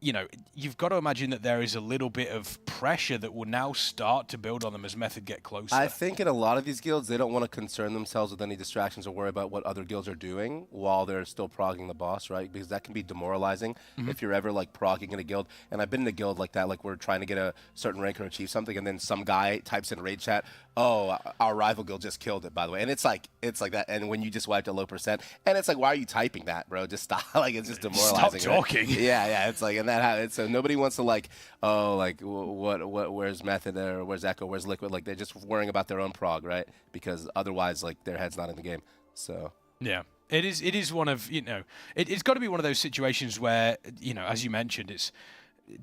You know, you've got to imagine that there is a little bit of pressure that will now start to build on them as Method get closer. I think in a lot of these guilds, they don't want to concern themselves with any distractions or worry about what other guilds are doing while they're still progging the boss, right? Because that can be demoralizing if you're ever like progging in a guild. And I've been in a guild like that, like we're trying to get a certain rank or achieve something, and then some guy types in raid chat, oh, our rival guild just killed it, by the way. And it's like that. And when you just wiped a low percent, and it's like, why are you typing that, bro? Just stop. Like, it's just demoralizing. Stop talking. Right? Yeah. It's like, and that happens. So nobody wants to like, oh, like what? Where's Method or where's Echo? Where's Liquid? Like they're just worrying about their own prog, right? Because otherwise, like their head's not in the game. So yeah. It is one of, you know, it's got to be one of those situations where, you know, as you mentioned, it's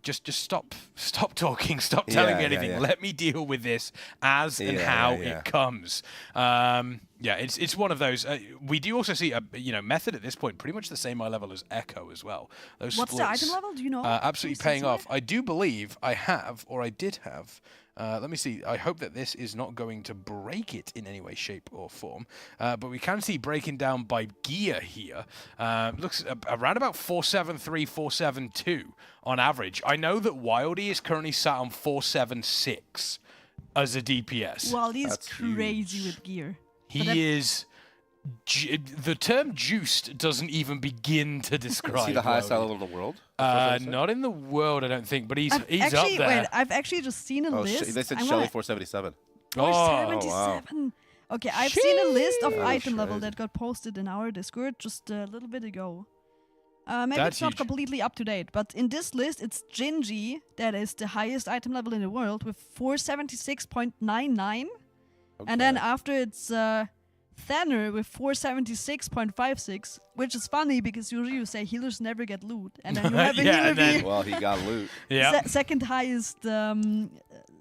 just stop talking, stop telling me anything. Yeah. Let me deal with this as and how it comes. It's one of those. We do also see, Method at this point pretty much the same eye level as Echo as well. Those What's splits, the item level? Do you know? Absolutely paying off. I do believe I have, or I did have. Let me see. I hope that this is not going to break it in any way, shape, or form. But we can see breaking down by gear here. Looks around about 473, 472 on average. I know that Wildy is currently sat on 476 as a DPS. Wildy's crazy with gear. He is... The term juiced doesn't even begin to describe. Is he the highest level in the world? Not in the world, I don't think, but he's up there. Wait, I've actually just seen a list. They said Shelly 477. 477. Wow. Okay, I've seen a list of item level that got posted in our Discord just a little bit ago. Maybe it's not completely up to date, but in this list, it's Gingy that is the highest item level in the world with 476.99. And then after it's Thanner with 476.56, which is funny because usually you say healers never get loot, and then you have a healer well, he got loot. Second highest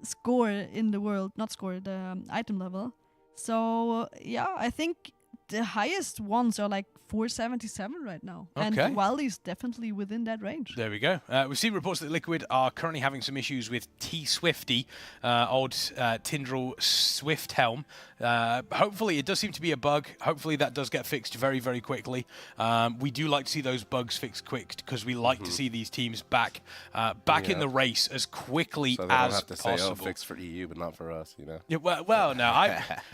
score in the world, not score, the item level. So yeah, I think the highest ones are like 477 right now. Okay. And Wildy's definitely within that range. There we go. We've seen reports that Liquid are currently having some issues with T-Swifty, old Tindril Swift Helm. Hopefully, it does seem to be a bug. Hopefully, that does get fixed very, very quickly. We do like to see those bugs fixed quick because we like to see these teams back in the race as quickly so they as don't have to possible. say, oh, fixed for EU, but not for us, you know? Yeah, well, no.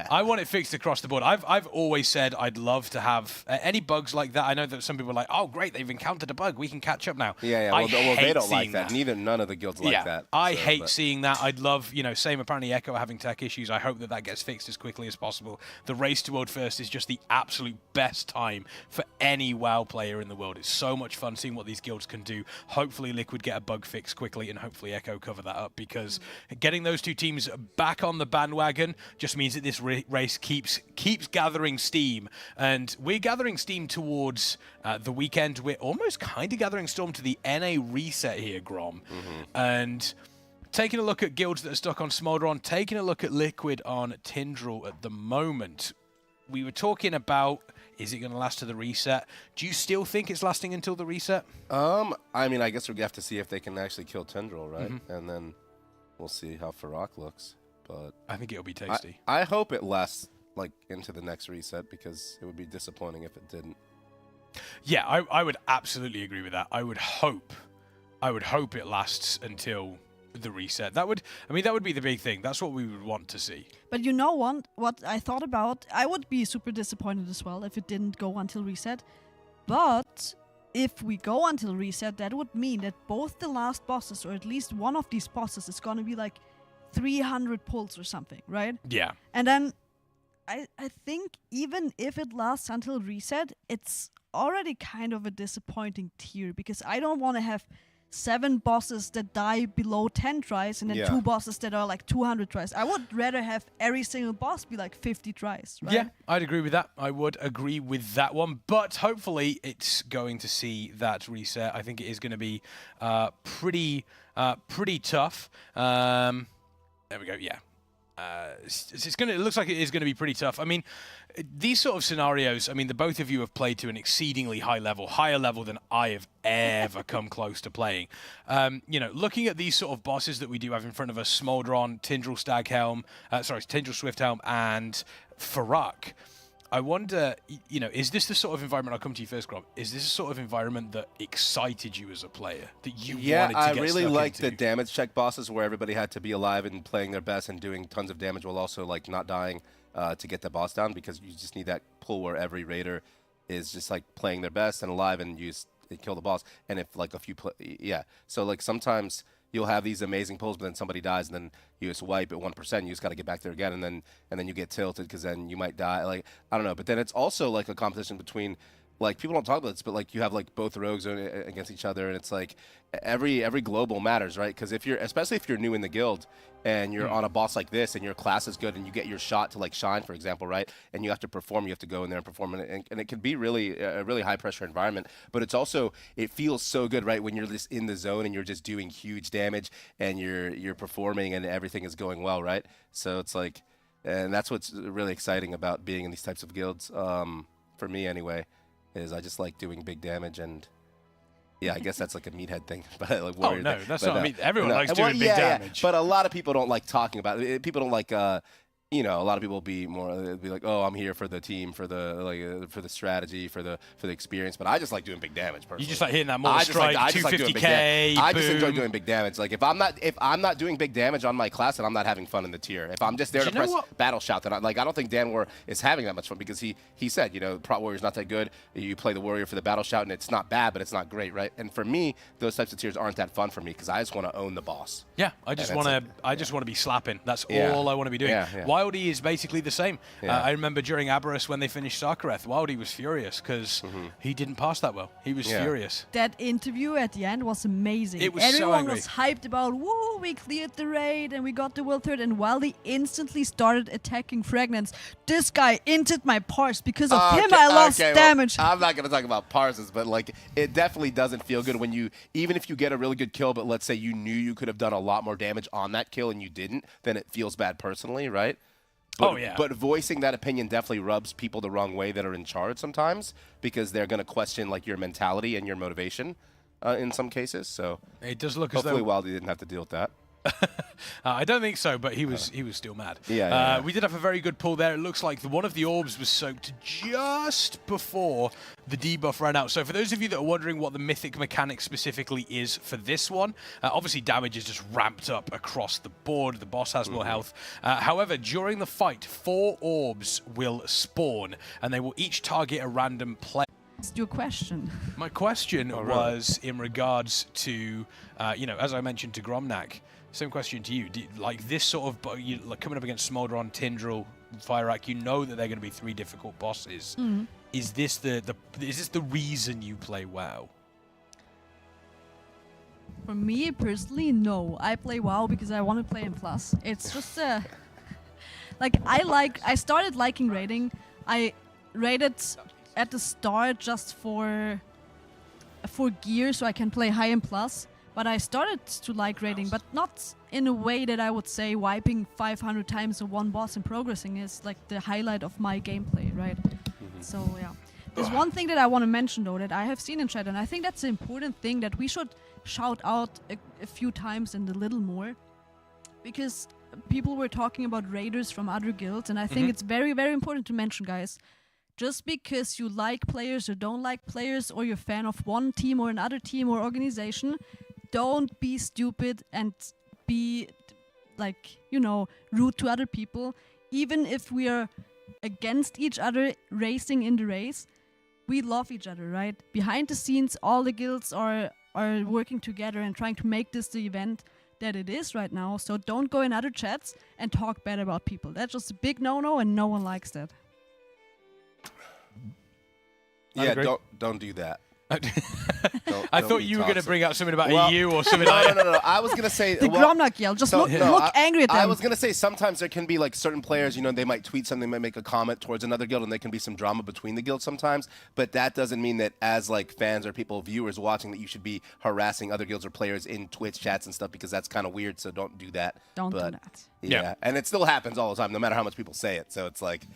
I want it fixed across the board. I've always said said I'd love to have any bugs like that. I know that some people are like, oh, great, they've encountered a bug. We can catch up now. Yeah, I well, hate they don't like seeing that. None of the guilds like that. I so, hate seeing that. I'd love, same apparently Echo are having tech issues. I hope that gets fixed as quickly as possible. The race to World First is just the absolute best time for any WoW player in the world. It's so much fun seeing what these guilds can do. Hopefully Liquid get a bug fix quickly, and hopefully Echo cover that up, because getting those two teams back on the bandwagon just means that this race keeps gathering steam, and we're gathering steam towards the weekend. We're almost kind of gathering storm to the NA reset here, Grom, and taking a look at guilds that are stuck on Smolderon, taking a look at Liquid on Tindral at the moment. We were talking about, is it going to last to the reset? Do you still think it's lasting until the reset? I mean, I guess we have to see if they can actually kill Tindral, right? And then we'll see how Farak looks. But I think it'll be tasty. I hope it lasts like into the next reset, because it would be disappointing if it didn't. Yeah, I would absolutely agree with that. I would hope it lasts until the reset. That would be the big thing. That's what we would want to see. But you know what I thought about? I would be super disappointed as well if it didn't go until reset. But if we go until reset, that would mean that both the last bosses, or at least one of these bosses, is going to be like 300 pulls or something, right? Yeah. And then I think even if it lasts until reset, it's already kind of a disappointing tier, because I don't want to have 7 bosses that die below 10 tries and then 2 bosses that are like 200 tries. I would rather have every single boss be like 50 tries, right? Yeah, I'd agree with that. I would agree with that one. But hopefully it's going to see that reset. I think it is going to be pretty tough. There we go, yeah. It looks like it is going to be pretty tough. I mean, these sort of scenarios, I mean, the both of you have played to an exceedingly high level, higher level than I have ever come close to playing. Looking at these sort of bosses that we do have in front of us, Smolderon, Tindral Tindral Swifthelm, and Farak, I wonder, is this the sort of environment, I'll come to you first, Grom, is this the sort of environment that excited you as a player, that you wanted to get I really liked into? the damage check bosses where everybody had to be alive and playing their best and doing tons of damage while also like not dying to get the boss down, because you just need that pull where every raider is just like playing their best and alive and you just kill the boss. And if like a few, so like sometimes you'll have these amazing pulls, but then somebody dies, and then you just wipe at 1%. You just got to get back there again, and then you get tilted, because then you might die. Like, I don't know. But then it's also like a competition between, like, people don't talk about this, but like you have like both rogues against each other, and it's like every global matters, right? Because especially if you're new in the guild and you're on a boss like this and your class is good and you get your shot to like shine, for example, right? And you have to perform, you have to go in there and perform, and it can be really a really high pressure environment. But it's also, it feels so good, right, when you're just in the zone and you're just doing huge damage and you're performing and everything is going well, right? So it's like, and that's what's really exciting about being in these types of guilds, for me anyway, is I just like doing big damage. And yeah, I guess that's like a meathead thing. But like Warrior, no, that's not. I mean, everyone likes doing big damage. But a lot of people don't like talking about it. People don't like. A lot of people be like, oh, I'm here for the team, for the strategy, for the experience. But I just like doing big damage personally. You just like hitting that more strike, 250k. I just enjoy doing big damage. Like if I'm not doing big damage on my class, then I'm not having fun in the tier. If I'm just there to press battle shout, then I don't think Dan War is having that much fun, because he said, Prot Warrior's not that good. You play the Warrior for the battle shout, and it's not bad, but it's not great, right? And for me, those types of tiers aren't that fun for me, because I just want to own the boss. Yeah, I just want to be slapping. That's all I want to be doing. Yeah. Wildy is basically the same. I remember during Aberrus when they finished Sarkareth, Wildy was furious because he didn't pass that well. He was furious. That interview at the end was amazing. It was Everyone so angry. was hyped about, woo, we cleared the raid and we got the World Third, and Wildy instantly started attacking Fragments. This guy inted my parse. Because of him, I lost damage. Well, I'm not going to talk about parses, but like it definitely doesn't feel good when even if you get a really good kill, but let's say you knew you could have done a lot more damage on that kill and you didn't, then it feels bad personally, right? But voicing that opinion definitely rubs people the wrong way that are in charge sometimes, because they're going to question like your mentality and your motivation in some cases. So it does look as though hopefully Wildy didn't have to deal with that. I don't think so, but he was still mad. Yeah. We did have a very good pull there. It looks like one of the orbs was soaked just before the debuff ran out. So for those of you that are wondering what the mythic mechanic specifically is for this one, obviously damage is just ramped up across the board. The boss has more health. However, during the fight, 4 orbs will spawn, and they will each target a random player. What's your question? My question was in regards to, as I mentioned to Gromnak, same question to you. Like this sort of, like coming up against Smolderon, Tindral, Fireack, you know that they're going to be 3 difficult bosses. Is this the reason you play WoW? For me personally, no. I play WoW because I want to play in Plus. It's just I started liking raiding. I raided at the start just for gear so I can play high and Plus. But I started to like raiding, but not in a way that I would say wiping 500 times a one boss and progressing is like the highlight of my gameplay, right? So yeah. There's one thing that I want to mention though that I have seen in chat, and I think that's an important thing that we should shout out a few times and a little more, because people were talking about raiders from other guilds, and I think it's very, very important to mention, guys. Just because you like players or don't like players, or you're a fan of one team or another team or organization, don't be stupid and be rude to other people. Even if we are against each other racing in the race, we love each other, right? Behind the scenes, all the guilds are working together and trying to make this the event that it is right now. So don't go in other chats and talk bad about people. That's just a big no-no, and no one likes that. Yeah, don't do that. I thought you were going to bring out something about EU or something like that. No. I was going to say... The Gromnak yell. Just look angry at them. I was going to say sometimes there can be like certain players, they might tweet something, they might make a comment towards another guild, and there can be some drama between the guilds sometimes. But that doesn't mean that as like fans or people, viewers watching, that you should be harassing other guilds or players in Twitch chats and stuff, because that's kind of weird, so don't do that. Don't do that. Yeah. And it still happens all the time, no matter how much people say it. So it's like...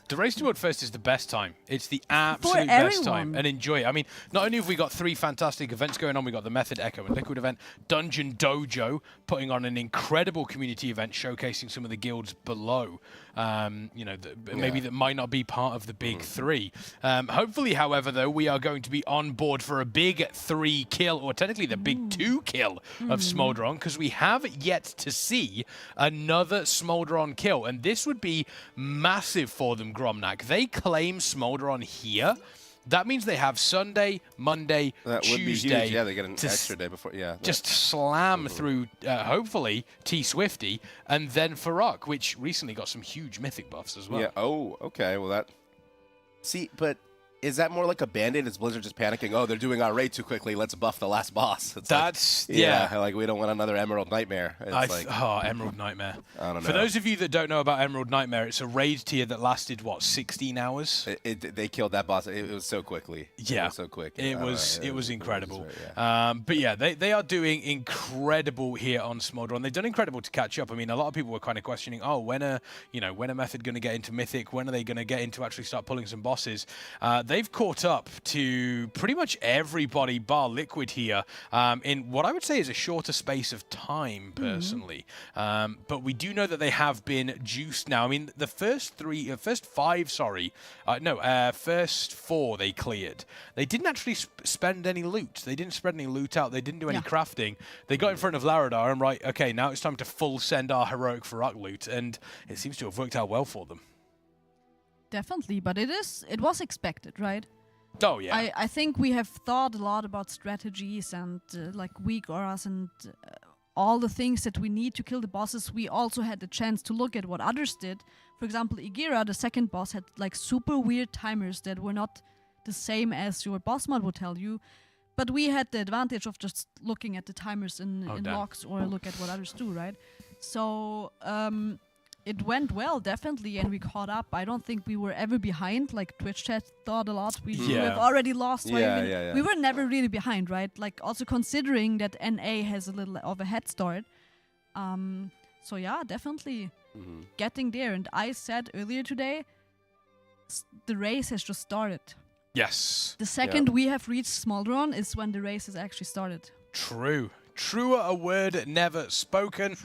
The race to World First is the best time. It's the absolute best time. And enjoy it. I mean, not only have we got 3 fantastic events going on, we got the Method, Echo, and Liquid event, Dungeon Dojo putting on an incredible community event showcasing some of the guilds below, maybe that might not be part of the big 3. Hopefully, however, though, we are going to be on board for a big 3 kill, or technically the big 2 kill of Smolderon, because we have yet to see another Smolderon kill. And this would be massive for them, Gromnak. They claim Smolderon here. That means they have Sunday, Monday, that Tuesday. Would be huge. Yeah, they get an extra day before. Yeah, just slam through, hopefully, T Swifty, and then Farok, which recently got some huge mythic buffs as well. Yeah. Oh, okay. Well, that. See, but is that more like a Band-Aid? Is Blizzard just panicking? Oh, they're doing our raid too quickly. Let's buff the last boss. That's like we don't want another Emerald Nightmare. Emerald Nightmare. I don't know. For those of you that don't know about Emerald Nightmare, it's a raid tier that lasted 16 hours. They killed that boss. It was so quickly. Yeah, it was so quick. It was incredible. But yeah, they are doing incredible here on Smolderon. They've done incredible to catch up. I mean, a lot of people were kind of questioning, when are Method going to get into Mythic? When are they going to get into actually start pulling some bosses? They've caught up to pretty much everybody bar Liquid here in what I would say is a shorter space of time, personally. But we do know that they have been juiced now. I mean, the first 4 they cleared. They didn't actually spend any loot. They didn't spread any loot out. They didn't do any crafting. They got in front of Laradar and okay, now it's time to full send our heroic Farok loot, and it seems to have worked out well for them. Definitely, but it was expected, right? Oh, yeah. I think we have thought a lot about strategies and weak auras and all the things that we need to kill the bosses. We also had the chance to look at what others did. For example, Igira, the second boss, had super weird timers that were not the same as your boss mod would tell you. But we had the advantage of just looking at the timers in logs or look at what others do, right? So it went well, definitely, and we caught up. I don't think we were ever behind. Like Twitch chat thought a lot. We have already lost. We were never really behind, right? Like also considering that NA has a little of a head start. So yeah, definitely getting there. And I said earlier today, the race has just started. Yes. The second we have reached Smolderon is when the race has actually started. True. Truer a word never spoken.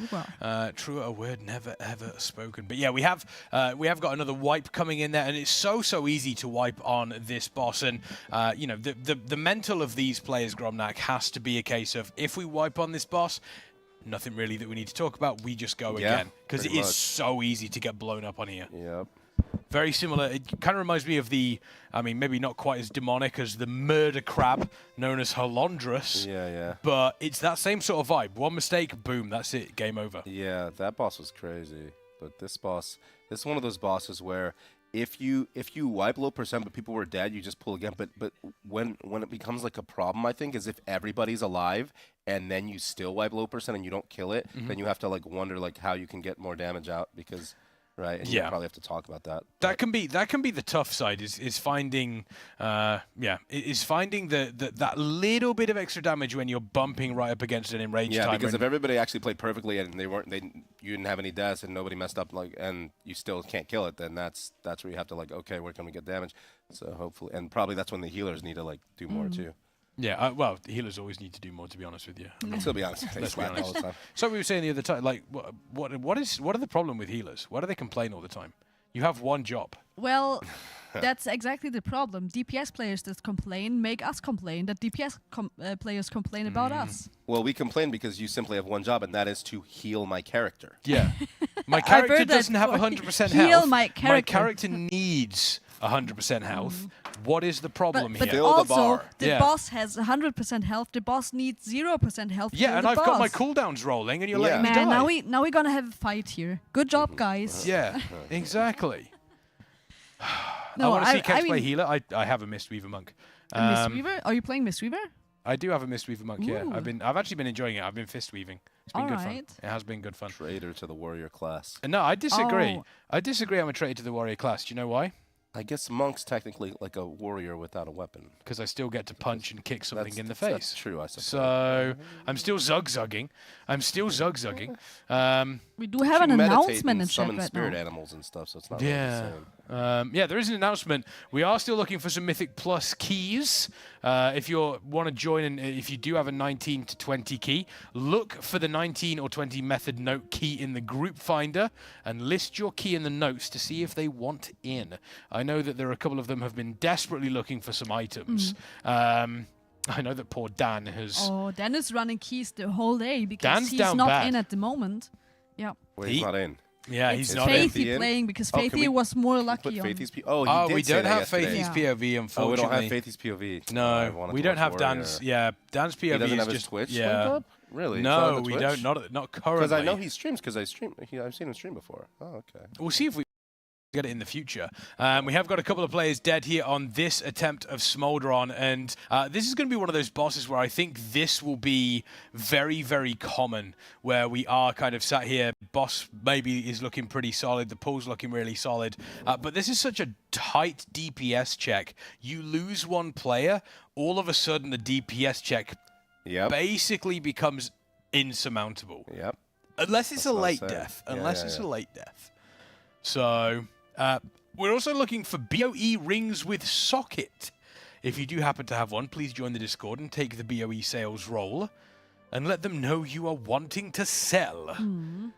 Truer a word never ever spoken. But yeah, we have got another wipe coming in there, and it's so easy to wipe on this boss. And you know, the mental of these players, Gromnak, has to be a case of, if we wipe on this boss, nothing really that we need to talk about. We just go again, because it is so easy to get blown up on here. Yep. Very similar. It kind of reminds me of the, I mean, maybe not quite as demonic as the murder crab known as Halondrus. Yeah. But it's that same sort of vibe. One mistake, boom, that's it. Game over. Yeah, that boss was crazy. But this boss, this is one of those bosses where if you wipe low percent but people were dead, you just pull again. But when it becomes like a problem, I think, is if everybody's alive and then you still wipe low percent and you don't kill it, then you have to like wonder like how you can get more damage out, because and you probably have to talk about that. That can be the tough side, is finding finding that little bit of extra damage when you're bumping right up against an enraged timer. Yeah, because if everybody actually played perfectly and you didn't have any deaths and nobody messed up, like, and you still can't kill it, then that's where you have to like, okay, where can we get damage? So hopefully, and probably that's when the healers need to like do more too. Yeah, well, the healers always need to do more, to be honest with you. Let's be honest. Let's be honest. All the time. So we were saying the other time, like, what are the problem with healers? Why do they complain all the time? You have one job. Well, that's exactly the problem. DPS players that complain make us complain, that DPS players complain about us. Well, we complain because you simply have one job, and that is to heal my character. Yeah. My character doesn't have 100% health. Heal my character. My character needs 100% health. What is the problem but here? also, the boss has 100% health. The boss needs 0% health. Yeah, and I've got my cooldowns rolling, and you're letting me die. Now we're gonna have a fight here. Good job, guys. Yeah, exactly. No, I want to see Kex play healer. I have a Mistweaver monk. Mistweaver? Are you playing Mistweaver? I do have a Mistweaver monk. Yeah, I've actually been enjoying it. I've been fist weaving. It's been good fun. It has been good fun. Traitor to the warrior class. No, I disagree. I disagree. I'm a traitor to the warrior class. Do you know why? I guess monk's technically like a warrior without a weapon. Because I still get to punch and kick something in the face. That's true, I suppose. So I'm still zug-zugging. We do have an announcement in chat right now. Spirit animals and stuff, so it's not really the same. Yeah, there is an announcement. We are still looking for some Mythic Plus keys. If you want to join, and if you do have a 19 to 20 key, look for the 19 or 20 method note key in the group finder and list your key in the notes to see if they want in. I know that there are a couple of them have been desperately looking for some items. I know that poor Dan has... Oh, Dan is running keys the whole day because Dan's he's down not bad. in at the moment. Yeah. Well, he's not in. Yeah, he's not Faithy playing because Faithy was more lucky on. He we did say don't that have Faithy's POV, unfortunately. Oh, we don't have Faithy's POV. No, we don't have Dan's. Yeah, Dan's POV he doesn't is have just his Twitch. Yeah. Really? No, we don't. Not currently. Because I know he streams. Because I've seen him stream before. Oh, okay. We'll see if we get it in the future. We have got a couple of players dead here on this attempt of Smolderon, and this is going to be one of those bosses where I think this will be very, very common, where we are kind of sat here, boss maybe is looking pretty solid, the pool's looking really solid, but this is such a tight DPS check. You lose one player, all of a sudden the DPS check basically becomes insurmountable. Yep. Unless it's a late death. Unless it's a late death. So... we're also looking for BOE rings with socket. If you do happen to have one, please join the Discord and take the BOE sales role and let them know you are wanting to sell.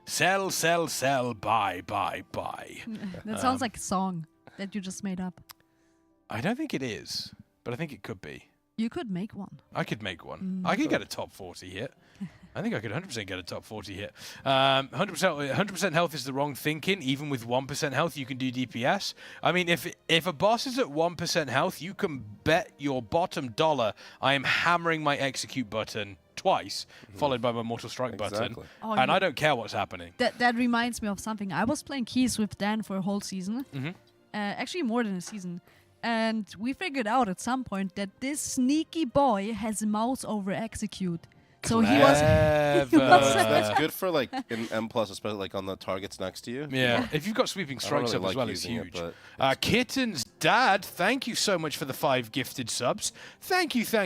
Sell, sell, sell, buy, buy, buy. That sounds like a song that you just made up. I don't think it is, but I think it could be. You could make one. I could make one. I could get a top 40 hit. I think I could 100% get a top 40 hit. 100% health is the wrong thinking. Even with 1% health, you can do DPS. I mean, if a boss is at 1% health, you can bet your bottom dollar I am hammering my execute button twice, followed by my Mortal Strike button. Oh, and I don't care what's happening. That reminds me of something. I was playing keys with Dan for a whole season. Actually, more than a season. And we figured out at some point that this sneaky boy has a mouse over execute. So he was that's good for like in M+, especially like on the targets next to you. Yeah, if you've got sweeping strikes up as well, it's huge. Kitten's dad, thank you so much for the 5 gifted subs. Thank you so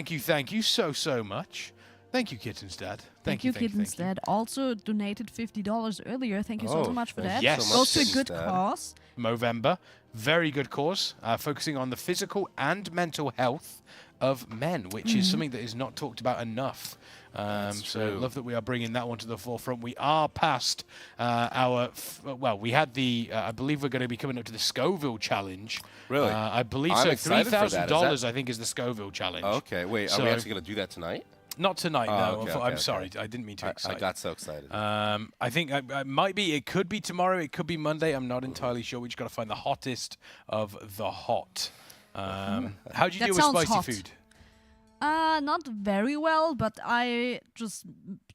much. Thank you, Kitten's dad. Thank you, Kitten's dad. Also donated $50 earlier. Thank you so much for that. Yes. Goes to a good cause. Movember, very good cause, focusing on the physical and mental health of men, which is something that is not talked about enough. So I love that we are bringing that one to the forefront. We are past well, we had the, I believe we're going to be coming up to the Scoville Challenge. Really? I believe I'm so. excited for that. $3,000, I think, is the Scoville Challenge. Okay, wait, are we actually going to do that tonight? Not tonight, no. Okay, I'm sorry, I didn't mean to excite. I got so excited. I think it might be, it could be tomorrow, it could be Monday. I'm not entirely sure. We just got to find the hottest of the hot. How do you deal with spicy food? Not very well, but I just,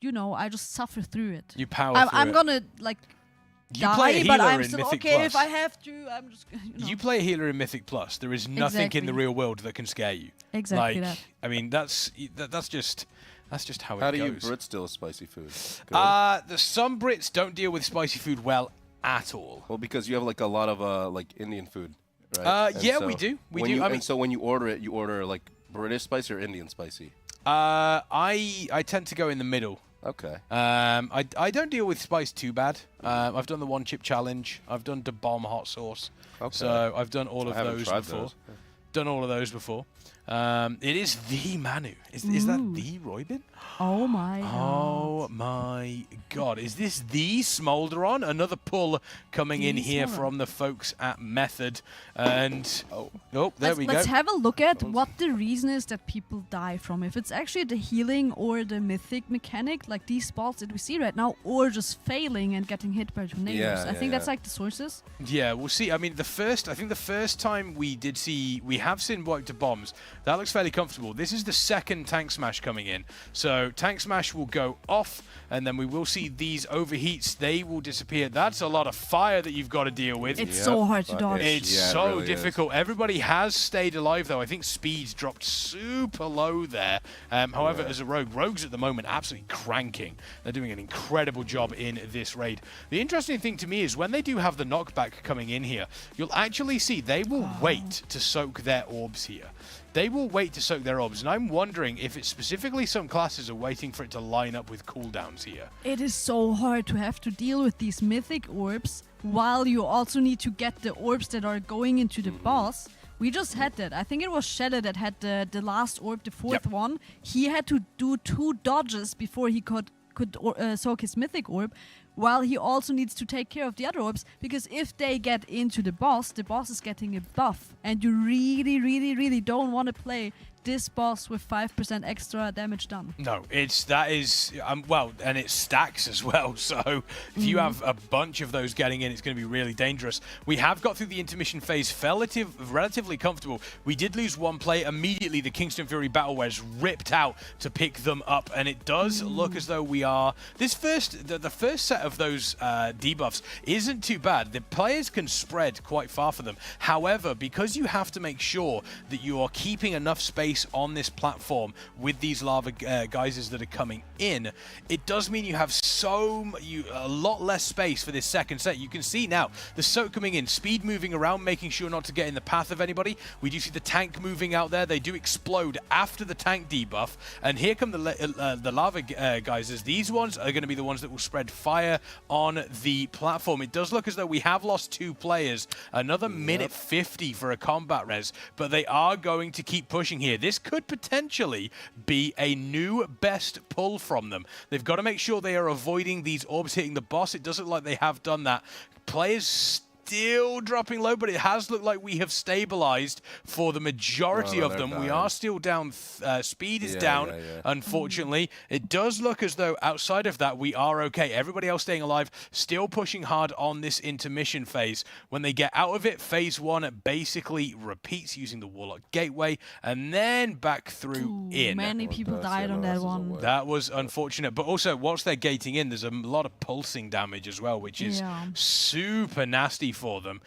I just suffer through it. You power through I'm it. gonna, like, You play a die, but healer I'm in still Mythic okay Plus. if I have to. I'm just, You play a healer in Mythic Plus. There is nothing in the Exactly. real world that can scare you. Exactly like, that. I mean, that's just how it goes. How do you Brits deal with spicy food? Some Brits don't deal with spicy food well at all. Well, because you have like a lot of like Indian food, right? Yeah, we do. We do. I mean, and so when you order like British spicy or Indian spicy? I tend to go in the middle. Okay. I don't deal with spice too bad. I've done the one chip challenge. I've done the bomb hot sauce. Okay. So I've done all of I haven't those tried before. those. Done all of those before. It is the Manu. Is that the Roybin? Oh my god. Oh my god. Is this the Smolderon? Another pull coming in here from the folks at Method. And there we go. Let's have a look at what the reason is that people die from. If it's actually the healing or the mythic mechanic, like these spells that we see right now, or just failing and getting hit by tornadoes. I think that's like the sources. Yeah, we'll see. I mean, I think the first time we have seen wipe to bombs. That looks fairly comfortable. This is the second tank smash coming in. So tank smash will go off, and then we will see these overheats. They will disappear. That's a lot of fire that you've got to deal with. It's so hard to dodge. It's so really difficult. Everybody has stayed alive, though. I think speed's dropped super low there. However, as a rogue, rogues at the moment absolutely cranking. They're doing an incredible job in this raid. The interesting thing to me is when they do have the knockback coming in here, you'll actually see they will wait to soak their orbs here. They will wait to soak their orbs, and I'm wondering if it's specifically some classes are waiting for it to line up with cooldowns here. It is so hard to have to deal with these mythic orbs while you also need to get the orbs that are going into the boss. We just had that. I think it was Shadow that had the last orb, the fourth one. He had to do 2 dodges before he could soak his mythic orb, while he also needs to take care of the other orbs, because if they get into the boss is getting a buff, and you really, really, really don't want to play this boss with 5% extra damage done. No, that is well, and it stacks as well. So if you have a bunch of those getting in, it's going to be really dangerous. We have got through the intermission phase relatively comfortable. We did lose one play immediately. The Kingston FURY battle wedge ripped out to pick them up, and it does look as though we are the first set of those debuffs isn't too bad. The players can spread quite far for them. However, because you have to make sure that you are keeping enough space on this platform with these lava geysers that are coming in, it does mean you have a lot less space for this second set. You can see now the soak coming in, speed moving around, making sure not to get in the path of anybody. We do see the tank moving out there. They do explode after the tank debuff, and here come the lava geysers. These ones are going to be the ones that will spread fire on the platform. It does look as though we have lost 2 players, another minute 50 for a combat res, but they are going to keep pushing here. This could potentially be a new best pull from them. They've got to make sure they are avoiding these orbs hitting the boss. It doesn't look like they have done that. Players still dropping low, but it has looked like we have stabilized for the majority of them. We are still down. Speed is down, unfortunately. It does look as though outside of that, we are okay. Everybody else staying alive, still pushing hard on this intermission phase. When they get out of it, phase 1 basically repeats using the Warlock Gateway, and then back through in. Many people died on that one. That was unfortunate. But also, whilst they're gating in, there's a lot of pulsing damage as well, which is super nasty for them.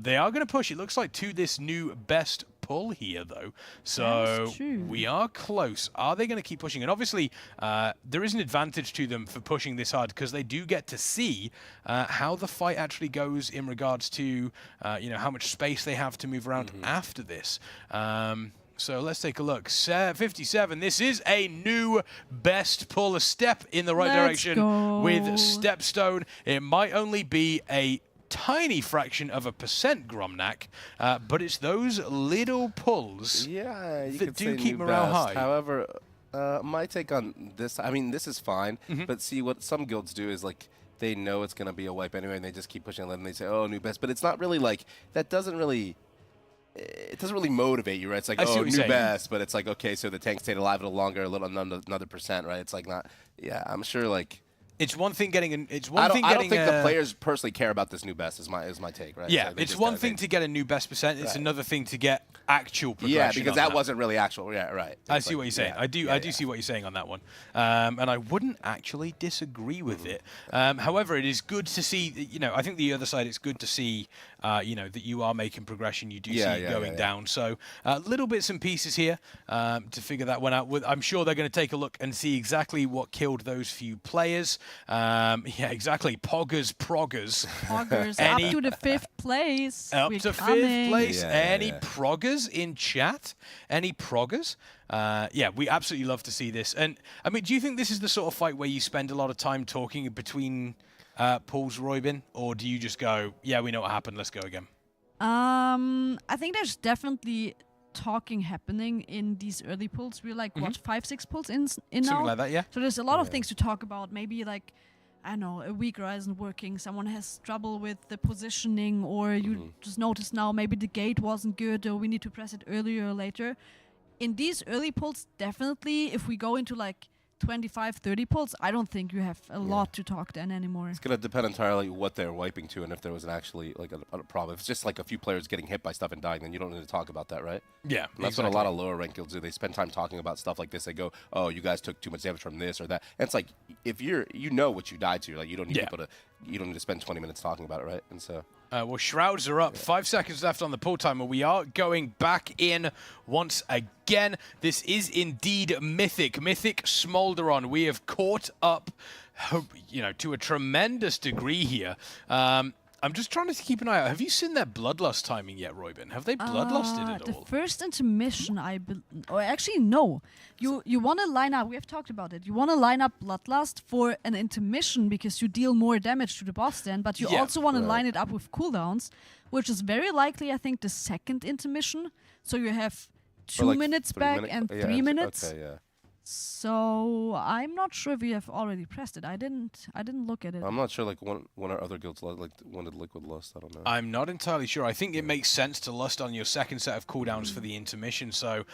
They are going to push, it looks like, to this new best pull here, though. So we are close. Are they going to keep pushing? And obviously, there is an advantage to them for pushing this hard, because they do get to see how the fight actually goes in regards to, how much space they have to move around after this. So let's take a look. 57. This is a new best pull, a step in the right direction with Stepstone. It might only be a tiny fraction of a percent, Gromnak, but it's those little pulls that do keep morale high. However, my take on this, I mean, this is fine, but see, what some guilds do is, like, they know it's going to be a wipe anyway, and they just keep pushing it, and they say, oh, new best. But it's not really, like, that doesn't really... It doesn't really motivate you, right? It's like, oh, new best, but it's like, okay, so the tank stayed alive a little longer, a little another percent, right? It's like not, yeah, I'm sure, like... It's one thing getting an. It's I don't think the players personally care about this new best. Is my take, right? Yeah, so it's one thing to get a new best percent. It's another thing to get actual progression. Yeah, because that wasn't really actual. Yeah, right. I see what you're saying. I do see what you're saying on that one, and I wouldn't actually disagree with it. However, it is good to see. You know, I think the other side. It's good to see. You know, that you are making progression. You do see it going down. So little bits and pieces here to figure that one out. I'm sure they're going to take a look and see exactly what killed those few players. Yeah, exactly. Poggers. Poggers up to the 5th place. Up to 5th place. Any proggers in chat? Any proggers? Yeah, we absolutely love to see this. And I mean, do you think this is the sort of fight where you spend a lot of time talking between pulls, Roybin, or do you just go, yeah, we know what happened, let's go again? I think there's definitely talking happening in these early pulls. We're like, what, 5-6 pulls in now? Something like that, yeah. So there's a lot of things to talk about. Maybe like, I don't know, a weak rise isn't working, someone has trouble with the positioning, or you just notice now maybe the gate wasn't good, or we need to press it earlier or later. In these early pulls, definitely, if we go into like 25, 30 pulls, I don't think you have a lot to talk then anymore. It's going to depend entirely what they're wiping to and if there was actually like a problem. If it's just like a few players getting hit by stuff and dying, then you don't need to talk about that, right? Yeah, and that's what a lot of lower rank guilds do. They spend time talking about stuff like this. They go, oh, you guys took too much damage from this or that. And it's like, if you know what you died to, like you don't need people to, you don't need to spend 20 minutes talking about it, right? And so... well, Shrouds are up. 5 seconds left on the pull timer. We are going back in once again. This is indeed Mythic. Mythic Smolderon. We have caught up, you know, to a tremendous degree here. I'm just trying to keep an eye out. Have you seen their Bloodlust timing yet, Roybin? Have they Bloodlusted it all? The first intermission, or actually, no. You want to line up, we have talked about it, you want to line up Bloodlust for an intermission because you deal more damage to the boss then, but you also want to line it up with cooldowns, which is very likely, I think, the second intermission. So you have 2 minutes back and 3 minutes. Okay, yeah. So I'm not sure if we have already pressed it. I didn't look at it. I'm not sure, like when our other guilds like wanted Liquid Lust. I don't know. I'm not entirely sure. I think it makes sense to lust on your second set of cooldowns for the intermission. So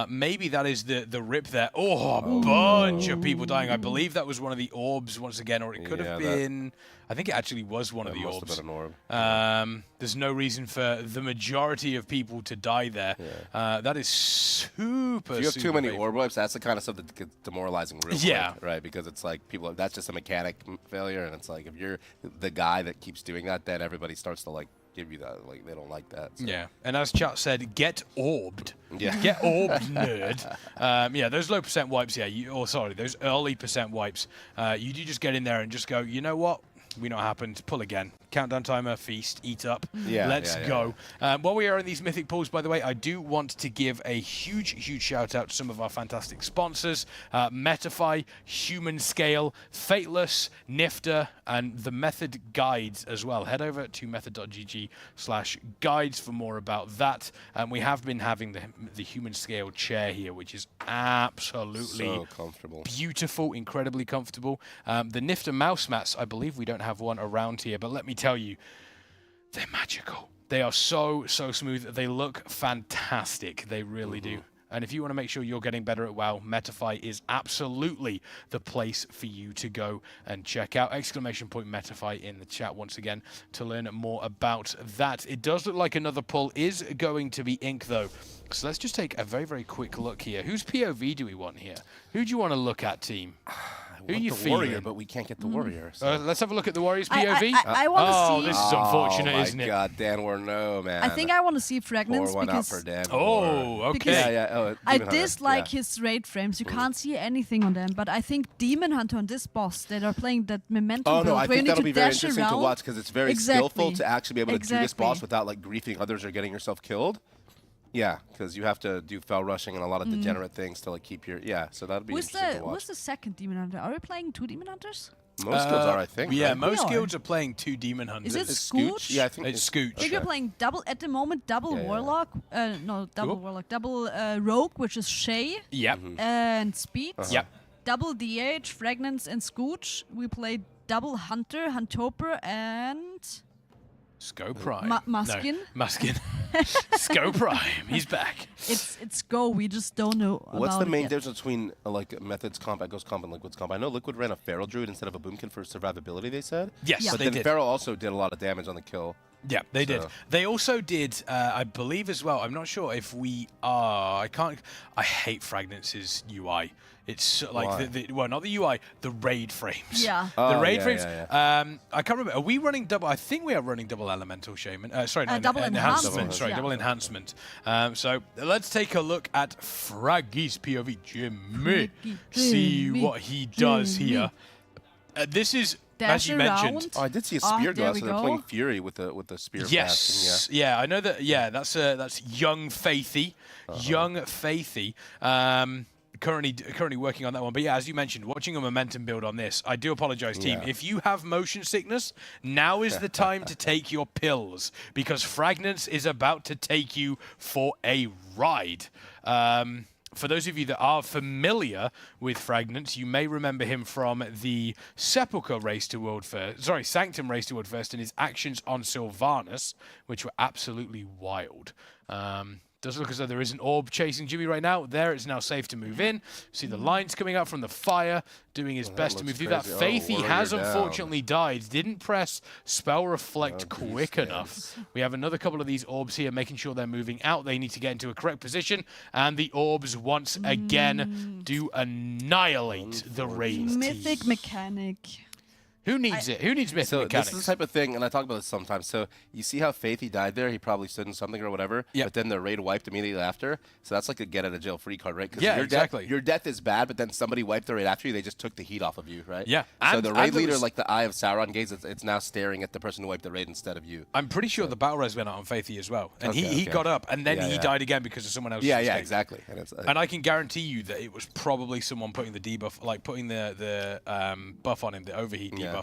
maybe that is the rip there. Oh, a bunch of people dying. I believe that was one of the orbs once again, or it could have been. I think it actually was one of the orbs. Must have been an orb. There's no reason for the majority of people to die there. That is super. If you have too many orb wipes, that's the kind of stuff that gets demoralizing real quick, right? Because it's like people, that's just a mechanic failure, and it's like if you're the guy that keeps doing that, then everybody starts to like give you that, like they don't like that. So. Yeah, and as chat said, get orbed. Yeah, get orbed, nerd. Yeah, those low percent wipes. Yeah, those early percent wipes. You do just get in there and just go. You know what? We know what happened. Pull again. Countdown timer, feast, eat up. Let's go. While we are in these mythic pulls, by the way, I do want to give a huge, huge shout out to some of our fantastic sponsors. Metafy, Humanscale, Fateless, Nyfter, and the Method Guides as well. Head over to method.gg/guides for more about that. We have been having the Humanscale chair here, which is absolutely so comfortable. Beautiful, incredibly comfortable. The Nyfter mouse mats, I believe we don't have one around here, but let me tell you, they're magical. They are so smooth. They look fantastic. They really do. And if you want to make sure you're getting better at WoW, Metafy is absolutely the place for you to go and check out. ! Metafy in the chat once again to learn more about that. It does look like another pull is going to be Ink, though. So let's just take a very, very quick look here. Whose POV do we want here? Who do you want to look at, team? Who are you the Warrior, but we can't get the Warrior. So. Let's have a look at the Warrior's POV. I want to see. Oh, this is unfortunate, isn't it? Oh my God, Dan, man. I think I want to see Fragments because. For Dan. Okay. I dislike his raid frames. You can't see anything on them, but I think Demon Hunter on this boss that are playing that Momentum build, I think that'll be very interesting around. to watch because it's very skillful to actually be able to do this boss without like griefing others or getting yourself killed. Yeah, because you have to do fell rushing and a lot of degenerate things to like keep your So that'd be interesting to watch. Who's the second Demon Hunter? Are we playing 2 Demon Hunters? Most guilds are, I think. Yeah, right? most guilds are playing 2 Demon Hunters. Is it Scooch? Yeah, I think it's Scooch. I think you're playing double at the moment. Double Warlock. No, double Warlock. Double Rogue, which is Shay. Yep. And Speed. Yep. Double DH, Fragments, and Scooch. We played double Hunter, Huntoper, and Sco Prime. Muskin. No, Muskin. Sco Prime. He's back. It's Go. We just don't know. What's about the main it yet. difference between like Methods Comp, Echoes Comp, and Liquid's Comp? I know Liquid ran a Feral Druid instead of a Boomkin for survivability, they said. Yes, but they then did. Feral also did a lot of damage on the kill. Yeah, they did. They also did, I believe as well, I'm not sure if we are, I hate Fragrance's UI. It's like, well, not the UI, the raid frames. Yeah. The raid frames. I can't remember. Are we running double? I think we are running double elemental shaman. Sorry, no, double enhancement. Sorry, double enhancement. So let's take a look at Fraggy's POV. Jimmy. See what he does here. This is, as you mentioned. Oh, I did see a spear glass, so they're playing Fury with the spear. Yes. Yeah, I know that. Yeah, that's young Faithy. Young Faithy. Currently working on that one. But yeah, as you mentioned, watching a momentum build on this, I do apologize, team. If you have motion sickness, now is the time to take your pills, because Fragnance is about to take you for a ride. For those of you that are familiar with Fragnance, you may remember him from the Sepulchre race to World First, Sanctum race to World First, and his actions on Sylvanas, which were absolutely wild. Does look as though there is an orb chasing Jimmy right now. There, it's now safe to move in. See the lines coming out from the fire, doing his best to move through that. Faithy has unfortunately died. Didn't press Spell Reflect quick enough. We have another couple of these orbs here, making sure they're moving out. They need to get into a correct position, and the orbs once again do annihilate the raid team. Mythic mechanic. Who needs it? Who needs mythic mechanics? This is the type of thing, and I talk about this sometimes. So you see how Faithy died there? He probably stood in something or whatever, but then the raid wiped immediately after. So that's like a get-out-of-jail-free card, right? Yeah, exactly. Your death is bad, but then somebody wiped the raid after you. They just took the heat off of you, right? Yeah. So the raid leader, like the Eye of Sauron gaze, it's now staring at the person who wiped the raid instead of you. I'm pretty sure the battle res went out on Faithy as well. And he got up, and then he died again because of someone else's mistake. Yeah, exactly. And I can guarantee you that it was probably someone putting the debuff, like putting the buff on him, the overheat debuff,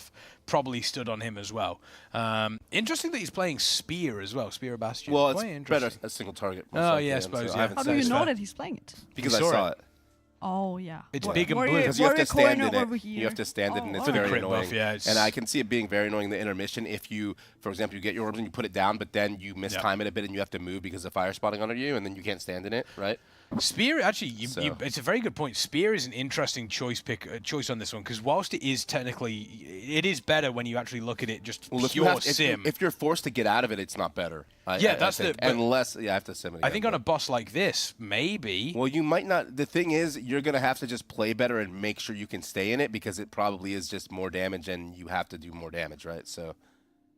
probably stood on him as well. Interesting that he's playing Spear as well, Spear of Bastion. Well, it's better a single target. Oh, yeah, I suppose, yeah. How do you know that he's playing it? Because I saw it. Oh, yeah. It's big and blue. Because you have to stand in it. You have to stand it, and it's very annoying. Buff, and I can see it being very annoying in the intermission if you, for example, you get your orbs and you put it down, but then you mistime it a bit and you have to move because of fire spotting under you, and then you can't stand in it, right? Spear, actually, it's a very good point. Spear is an interesting choice on this one, because whilst it is technically, it is better when you actually look at it just pure sim. If you're forced to get out of it, it's not better. That's unless I have to sim it again. I think on a boss like this, maybe. Well, you might not. The thing is, you're gonna have to just play better and make sure you can stay in it, because it probably is just more damage, and you have to do more damage, right? So.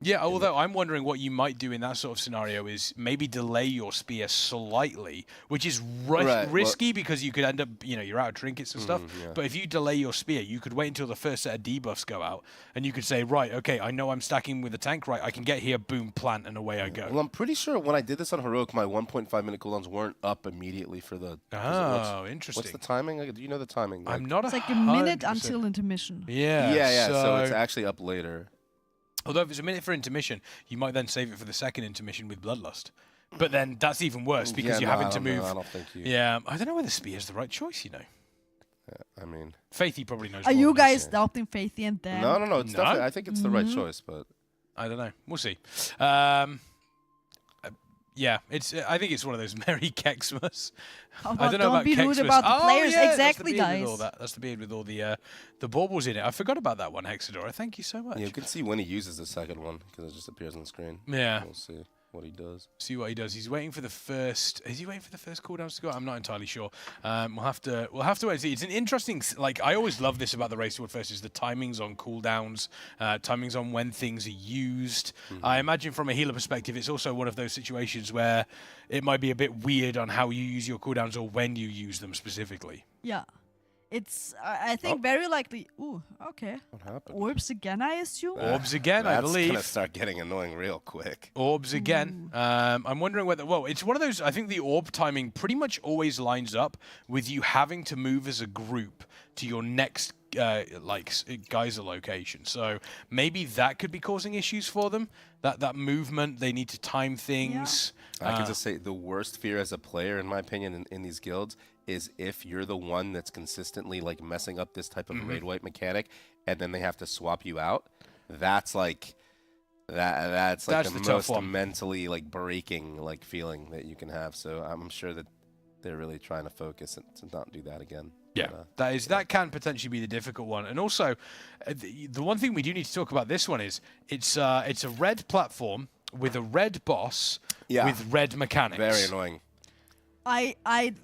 Yeah, although I'm wondering what you might do in that sort of scenario is maybe delay your spear slightly, which is risky because you could end up, you're out of trinkets and stuff. But if you delay your spear, you could wait until the first set of debuffs go out, and you could say, right, okay, I know I'm stacking with the tank, right, I can get here, boom, plant, and away I go. Well, I'm pretty sure when I did this on Heroic, my 1.5-minute cooldowns weren't up immediately for the... Oh, interesting. What's the timing? Do you know the timing? I'm not It's like a minute until intermission. Yeah. So it's actually up later. Although if it's a minute for intermission, you might then save it for the second intermission with Bloodlust. But then that's even worse because you're having to move. I don't think you... Yeah, I don't know whether Spear is the right choice, Yeah, I mean... Faithy probably knows Are you guys doubting Faithy and Dan? No. It's definitely, I think it's the right choice, but... I don't know. We'll see. Yeah, I think it's one of those Merry Kexmas. I don't know about be rude Kexmas. about the players. Exactly, guys. That's the beard with all the baubles in it. I forgot about that one, Hexadora. Thank you so much. Yeah, you can see when he uses the second one because it just appears on the screen. Yeah. We'll see what he does. See what he does. He's waiting for the first. Is he waiting for the first cooldowns to go? I'm not entirely sure. We'll have to wait and see. It's an interesting. I always love this about the race toward first is the timings on cooldowns, timings on when things are used. I imagine from a healer perspective, it's also one of those situations where it might be a bit weird on how you use your cooldowns or when you use them specifically. Yeah. It's, I think, very likely. Ooh, okay. What happened? Orbs again, I assume? Orbs again, I believe. That's going to start getting annoying real quick. Orbs again. I'm wondering whether... Well, it's one of those... I think the orb timing pretty much always lines up with you having to move as a group to your next geyser location. So maybe that could be causing issues for them. That movement, they need to time things. I can just say the worst fear as a player, in my opinion, in these guilds is if you're the one that's consistently like messing up this type of raid wipe mechanic, and then they have to swap you out. That's like that's the most mentally like breaking like feeling that you can have. So I'm sure that they're really trying to focus and to not do that again. Yeah, that can potentially be the difficult one. And also, the one thing we do need to talk about this one is it's a red platform with a red boss with red mechanics. Very annoying. I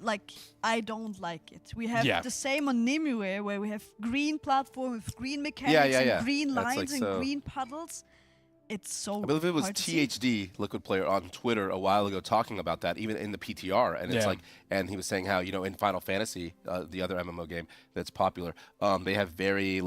don't like it. We have the same on Nimue, where we have green platform with green mechanics and green lines and green puddles. It's so. I believe it was THD Liquid Player on Twitter a while ago talking about that, even in the PTR, and it's like, and he was saying how in Final Fantasy, the other MMO game that's popular, they have very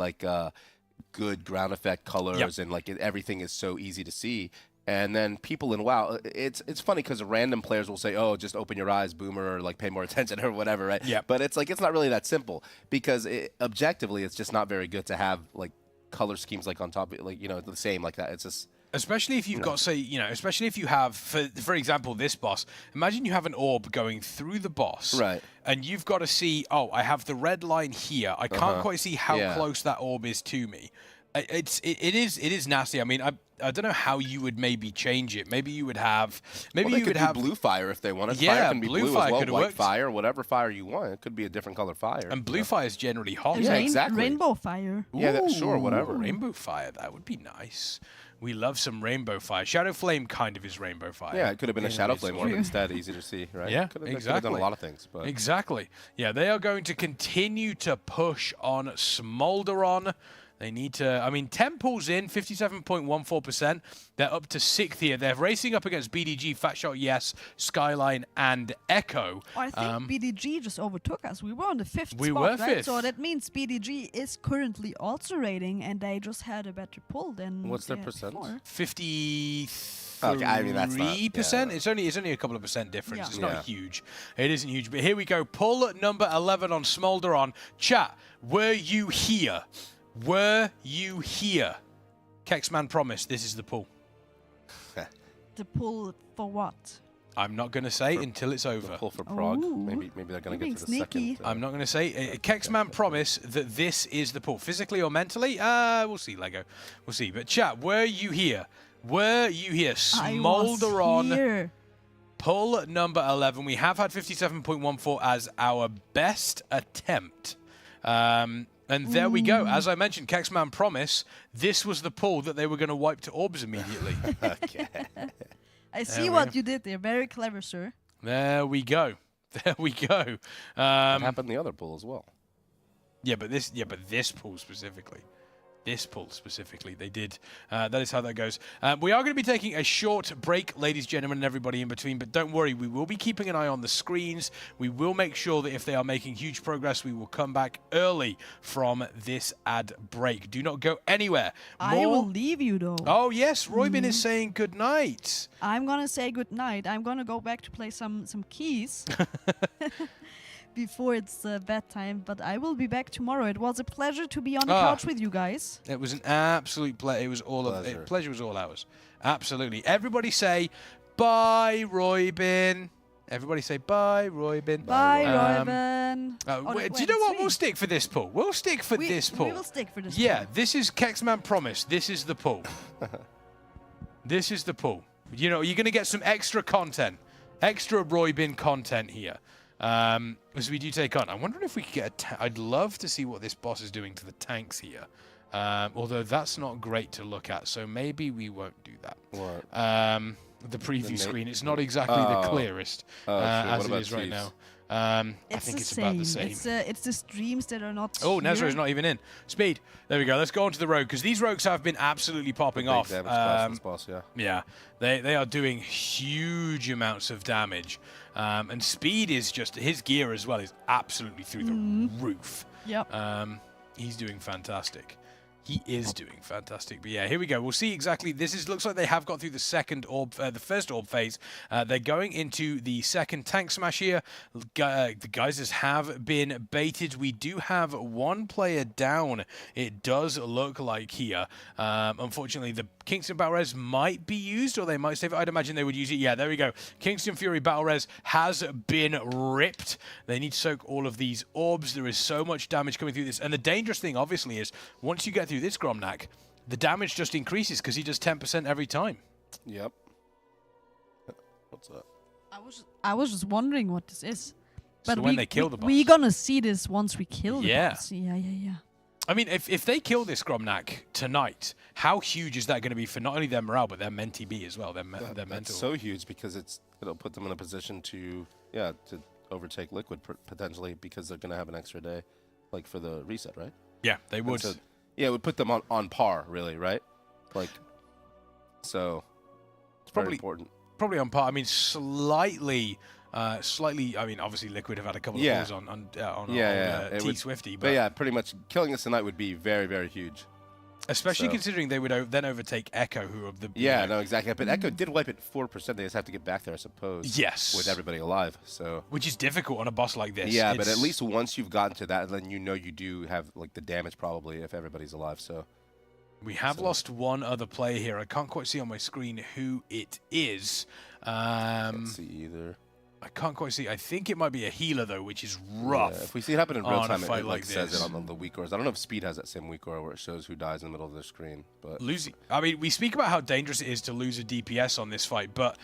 good ground effect colors and like everything is so easy to see. And then people in WoW, it's funny because random players will say, "Oh, just open your eyes, boomer," or like pay more attention or whatever, right? Yeah. But it's like it's not really that simple because objectively, it's just not very good to have like color schemes like on top, of, like the same like that. It's just. Especially if you've got, say, especially if you have, for example, this boss. Imagine you have an orb going through the boss, right? And you've got to see, oh, I have the red line here. I can't quite see how close that orb is to me. It is nasty. I mean, I don't know how you would maybe change it. Maybe you would have, you would have blue fire if they wanted. Yeah, fire can be blue as well. White worked. fire, whatever fire you want. It could be a different color fire. And blue fire is generally hot. Yeah, exactly. Rainbow fire. Yeah, sure, whatever. Rainbow fire, that would be nice. We love some rainbow fire. Shadow Flame kind of is rainbow fire. Yeah, it could have been a Shadow Flame orb instead, easy to see, right? Yeah, could have exactly. done a lot of things. But. Exactly. Yeah, they are going to continue to push on Smolderon. They need to, I mean, 10 pulls in, 57.14%. They're up to 6th here. They're racing up against BDG, Fatshot, Yes, Skyline, and Echo. I think BDG just overtook us. We were on the 5th spot, we were right? 5th. So that means BDG is currently also rating, and they just had a better pull than. What's their percent? 53%. Okay, I mean, that's not, It's only a couple of percent difference. It's not huge. It isn't huge. But here we go. Pull at number 11 on Smolderon. Chat, were you here? Were you here? Kexman promised this is the pull. The pull for what? I'm not going to say until it's over. The pull for Prague. Maybe they're going to get to the second. I'm not going to say. Kexman promised that this is the pull. Physically or mentally? We'll see, Lego. We'll see. But chat, were you here? Were you here? Smolderon. Here. Pull at number 11. We have had 57.14 as our best attempt. And there we go. As I mentioned, Kexman promise, this was the pull that they were going to wipe to orbs immediately. Okay. I see what you did there. Very clever, sir. There we go. There we go. It happened the other pull as well. Yeah, but this pull specifically. This pull specifically, they did. That is how that goes. We are going to be taking a short break, ladies, gentlemen, and everybody in between. But don't worry, we will be keeping an eye on the screens. We will make sure that if they are making huge progress, we will come back early from this ad break. Do not go anywhere. I will leave you, though. Oh, yes. Roybin is saying good night. I'm going to say good night. I'm going to go back to play some keys. Before it's bedtime, but I will be back tomorrow. It was a pleasure to be on the couch with you guys. It was an absolute pleasure. It was all pleasure was all ours. Absolutely. Everybody say bye, Roybin. Everybody say bye, Roybin. Bye, Roybin. Do you know what? We'll stick for this pull. We'll stick for this pull. We will stick for this. Yeah, this is Kexman promise. This is the pull. This is the pull. You know, you're going to get some extra content, extra Roybin content here. As we do take on. I'm wondering if we could get I'd love to see what this boss is doing to the tanks here. Although that's not great to look at, so maybe we won't do that. What? The preview screen. It's not exactly the clearest as it is right now. I think it's about the same. It's the streams that are not. Oh, here. Nezra is not even in. Speed. There we go. Let's go on to the rogue, because these rogues have been absolutely popping off. Boss, yeah. Yeah, they are doing huge amounts of damage. And Speed is just, his gear as well is absolutely through the roof. Yep. He's doing fantastic. He is doing fantastic. But yeah, here we go. We'll see exactly. Looks like they have got through the second orb, the first orb phase. They're going into the second tank smash here. The geysers have been baited. We do have one player down. It does look like here. Unfortunately, the Kingston Battle Res might be used, or they might save it. I'd imagine they would use it. Yeah, there we go. Kingston Fury Battle Res has been ripped. They need to soak all of these orbs. There is so much damage coming through this. And the dangerous thing, obviously, is once you get through this Gromnak, the damage just increases because he does 10% every time. Yep. What's up? I was just wondering what this is. But so when they kill the boss. We're gonna see this once we kill the boss. Yeah. I mean, if they kill this Gromnak tonight, how huge is that going to be for not only their morale, but their Menti B as well, their mental? That's so huge because it'll put them in a position to overtake Liquid potentially, because they're going to have an extra day, like for the reset, right? Yeah, they would. So, yeah, it would put them on par, really, right? Like, so it's probably important. Probably on par. I mean, slightly. I mean, obviously, Liquid have had a couple of balls on T Swifty, but yeah, pretty much killing us tonight would be very, very huge. Especially considering they would then overtake Echo, who of the no, exactly. But Echo did wipe it 4%. They just have to get back there, I suppose. Yes, with everybody alive. So which is difficult on a boss like this. Yeah, but at least once you've gotten to that, then you know you do have like the damage probably if everybody's alive. So we have lost one other player here. I can't quite see on my screen who it is. Can't see either. I can't quite see. I think it might be a healer, though, which is rough. Yeah, if we see it happen in real time, it like says it on the weak ores. I don't know if Speed has that same weak ore where it shows who dies in the middle of the screen. But I mean, we speak about how dangerous it is to lose a DPS on this fight, but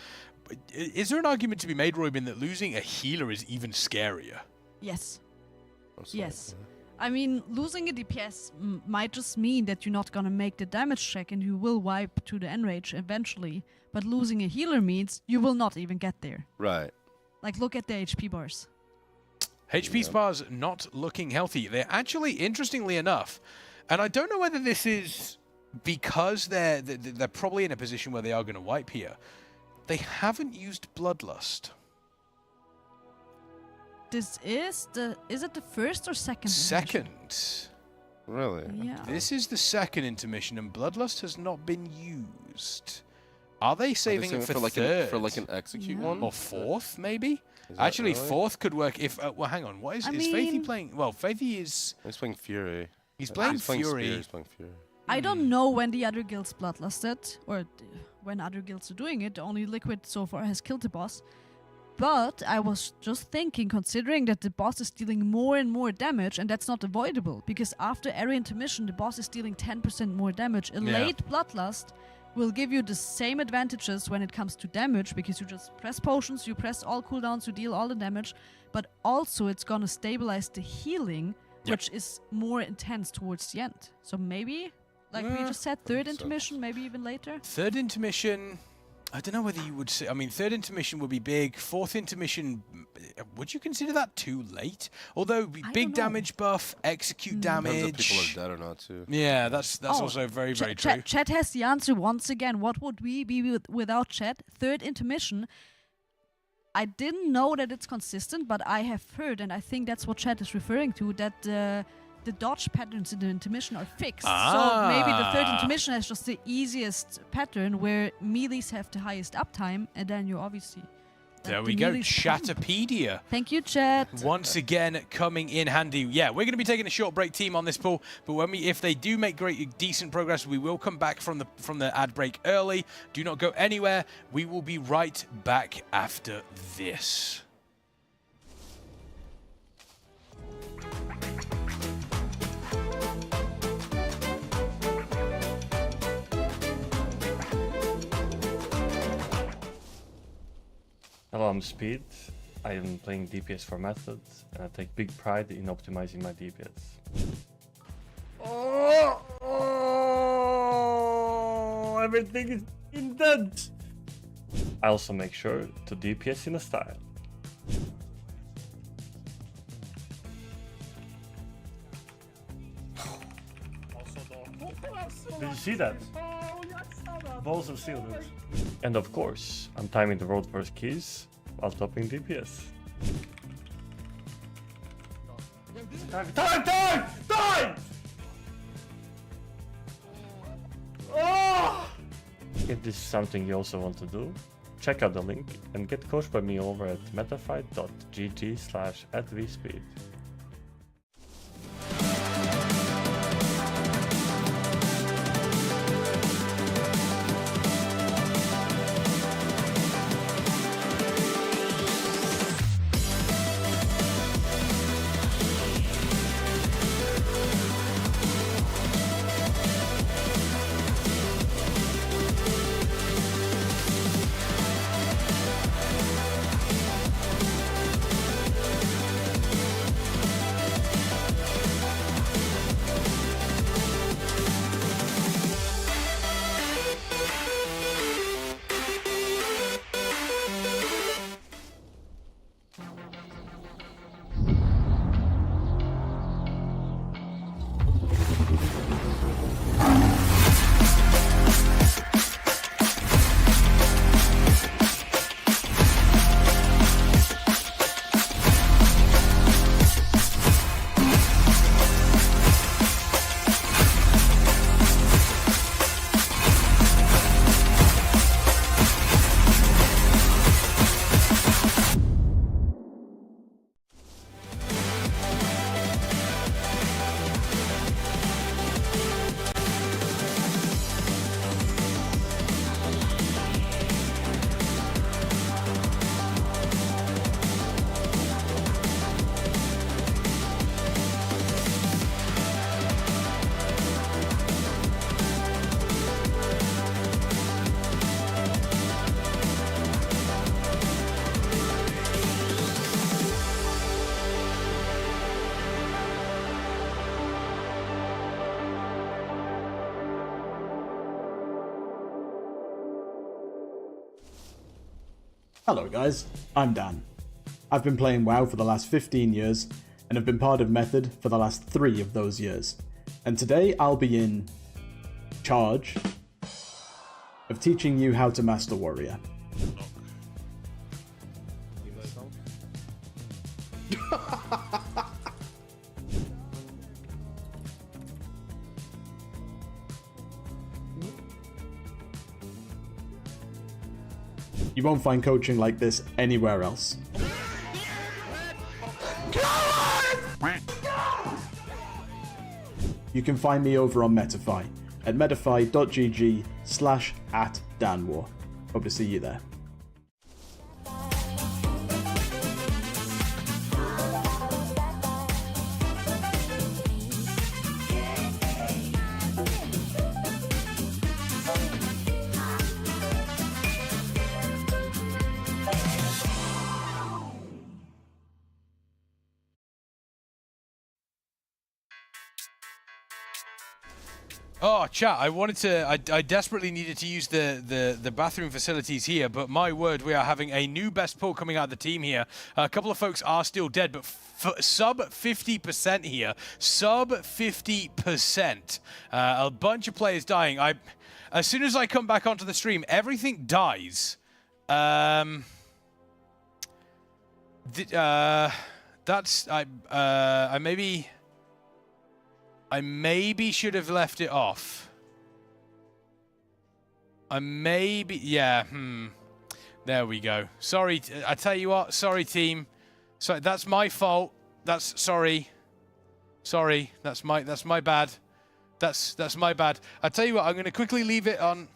is there an argument to be made, Roybin, that losing a healer is even scarier? Yes. Yes. I mean, losing a DPS might just mean that you're not going to make the damage check and you will wipe to the enrage eventually. But losing a healer means you will not even get there. Right. Like, look at the HP bars. HP bars not looking healthy. They're actually, interestingly enough, and I don't know whether this is because they're probably in a position where they are going to wipe here. They haven't used Bloodlust. This is it the first or second? Second. Really? Yeah. This is the second intermission, and Bloodlust has not been used. Are they saving it for third? For like an execute one? Or fourth, maybe? Actually, really? Fourth could work if... well, hang on. What is Faithy playing? Well, Faithy is... He's playing Fury. He's playing Fury. He's playing Fury. I don't know when the other guilds bloodlusted, or when other guilds are doing it. Only Liquid so far has killed the boss. But I was just thinking, considering that the boss is dealing more and more damage, and that's not avoidable, because after every intermission, the boss is dealing 10% more damage. A late Bloodlust will give you the same advantages when it comes to damage, because you just press potions, you press all cooldowns, you deal all the damage, but also it's gonna stabilize the healing, which is more intense towards the end. So maybe, like we just said, third intermission, maybe even later? Third intermission, I don't know whether you would say, I mean, third intermission would be big. Fourth intermission, would you consider that too late? Although big damage buff, execute damage. Depends if people are dead or not, too. Yeah, that's also very, very true. Chat has the answer once again. What would we be without chat? Third intermission. I didn't know that it's consistent, but I have heard, and I think that's what chat is referring to, that the dodge patterns in the intermission are fixed. So maybe the third intermission is just the easiest pattern where melees have the highest uptime, and then you obviously... There we go, Chatterpedia. Thank you, chat. Once again, coming in handy. Yeah, we're going to be taking a short break, team, on this pool. But if they do make decent progress, we will come back from the ad break early. Do not go anywhere. We will be right back after this. Hello, I'm Speed. I am playing DPS for Method, and I take big pride in optimizing my DPS. Everything is indent! I also make sure to DPS in a style. Did you see that? Balls of steel, dude. And of course, I'm timing the world first keys while topping DPS. Time! Oh! If this is something you also want to do, check out the link and get coached by me over at metafy.gg/@vspeed. Hello guys, I'm Dan. I've been playing WoW for the last 15 years, and have been part of Method for the last 3 of those years. And today I'll be in charge of teaching you how to master Warrior. You won't find coaching like this anywhere else. You can find me over on Metafy at metafy.gg/@danwar. Hope to see you there. Oh, chat, I desperately needed to use the bathroom facilities here, but my word, we are having a new best pull coming out of the team here. A couple of folks are still dead, but sub 50% here. Sub 50%. A bunch of players dying. As soon as I come back onto the stream, everything dies. I maybe should have left it off. Yeah, There we go. Sorry, I tell you what, sorry team. Sorry, that's my fault. Sorry, that's my bad. That's my bad. I tell you what, I'm gonna quickly leave it on.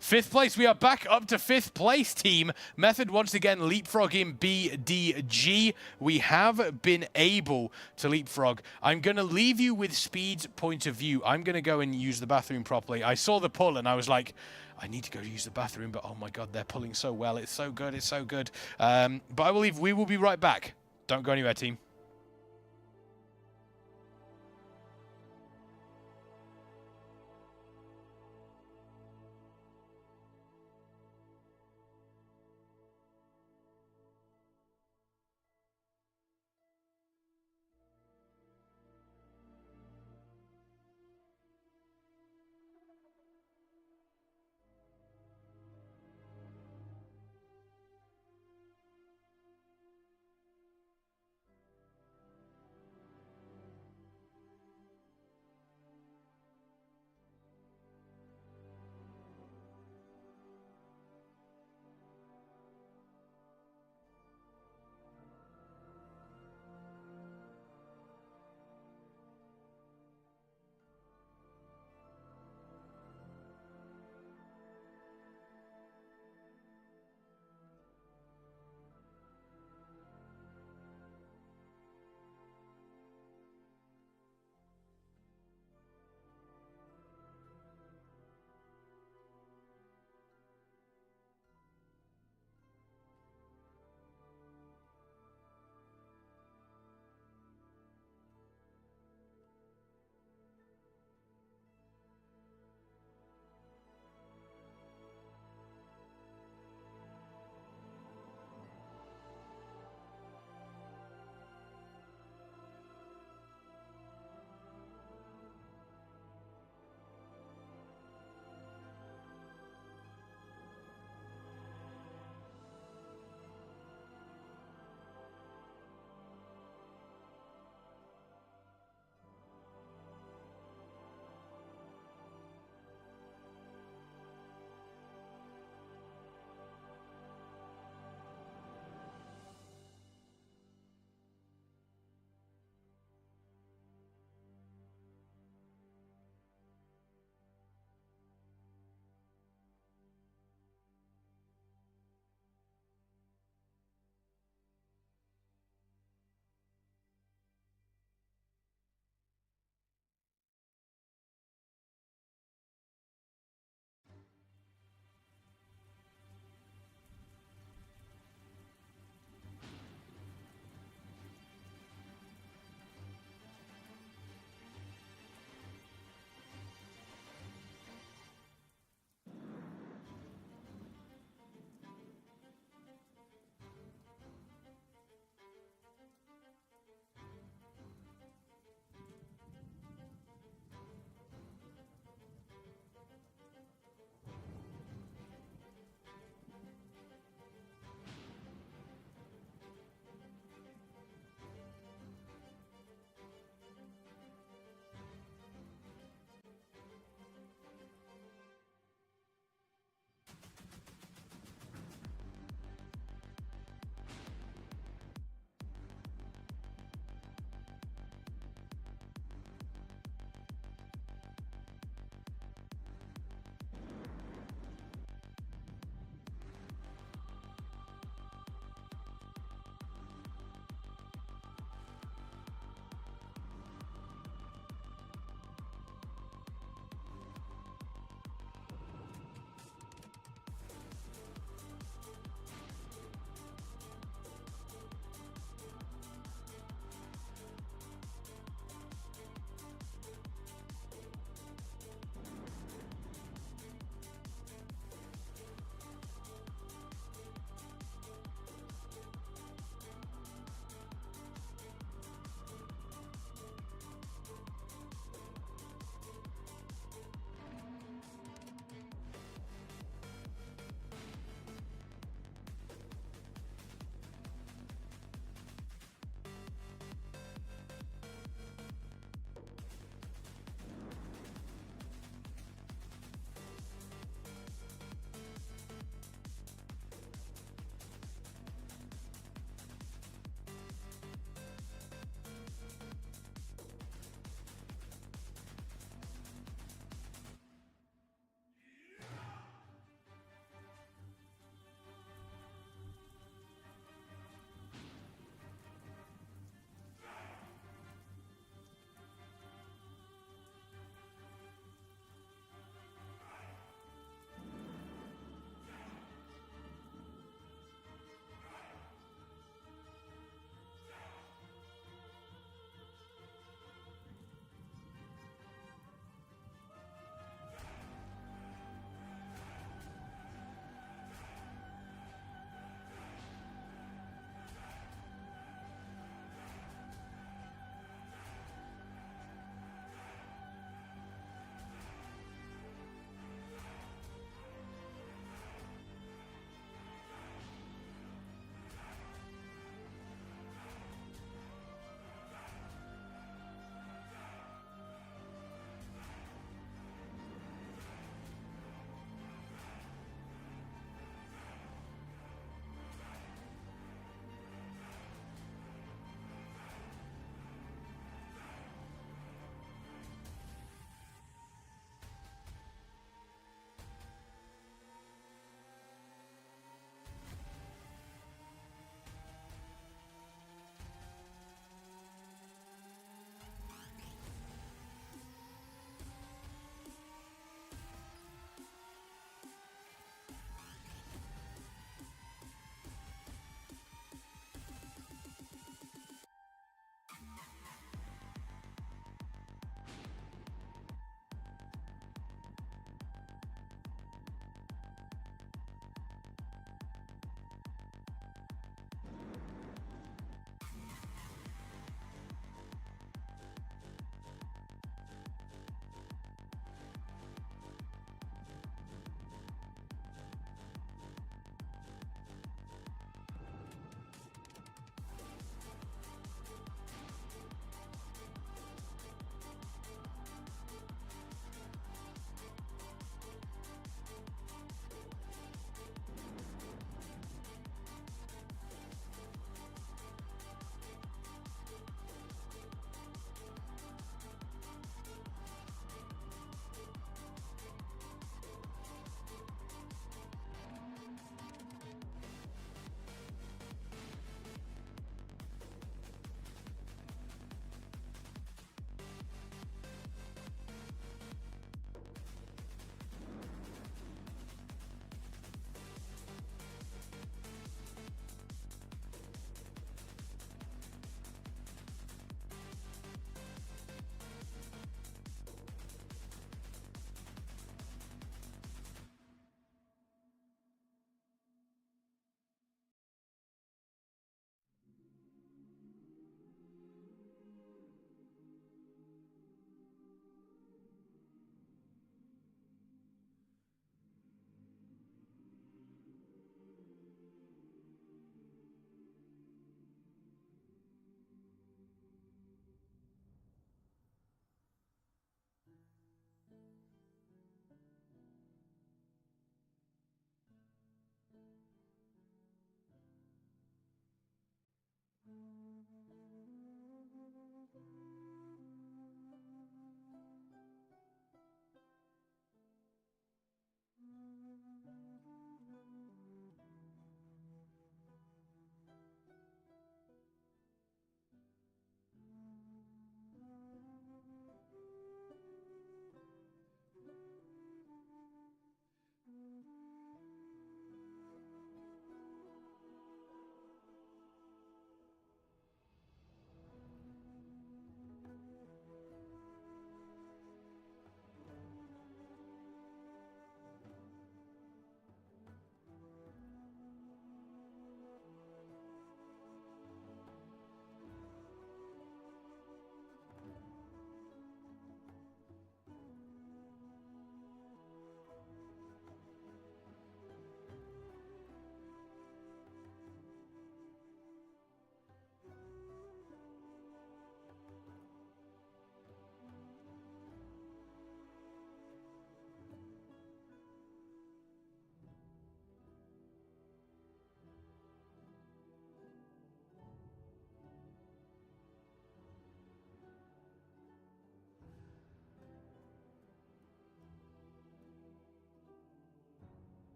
5th place, we are back up to 5th place, team. Method once again leapfrogging BDG. We have been able to leapfrog. I'm going to leave you with Speed's point of view. I'm going to go and use the bathroom properly. I saw the pull and I was like, I need to go use the bathroom, but oh my god, they're pulling so well. It's so good, it's so good. But I believe we will be right back. Don't go anywhere, team.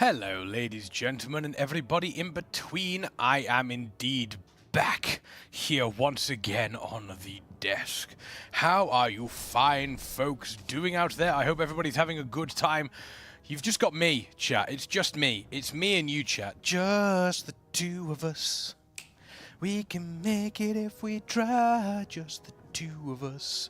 Hello, ladies, gentlemen, and everybody in between. I am indeed back here once again on the desk. How are you fine folks doing out there? I hope everybody's having a good time. You've just got me, chat. It's just me. It's me and you, chat. Just the two of us. We can make it if we try. Just the two of us.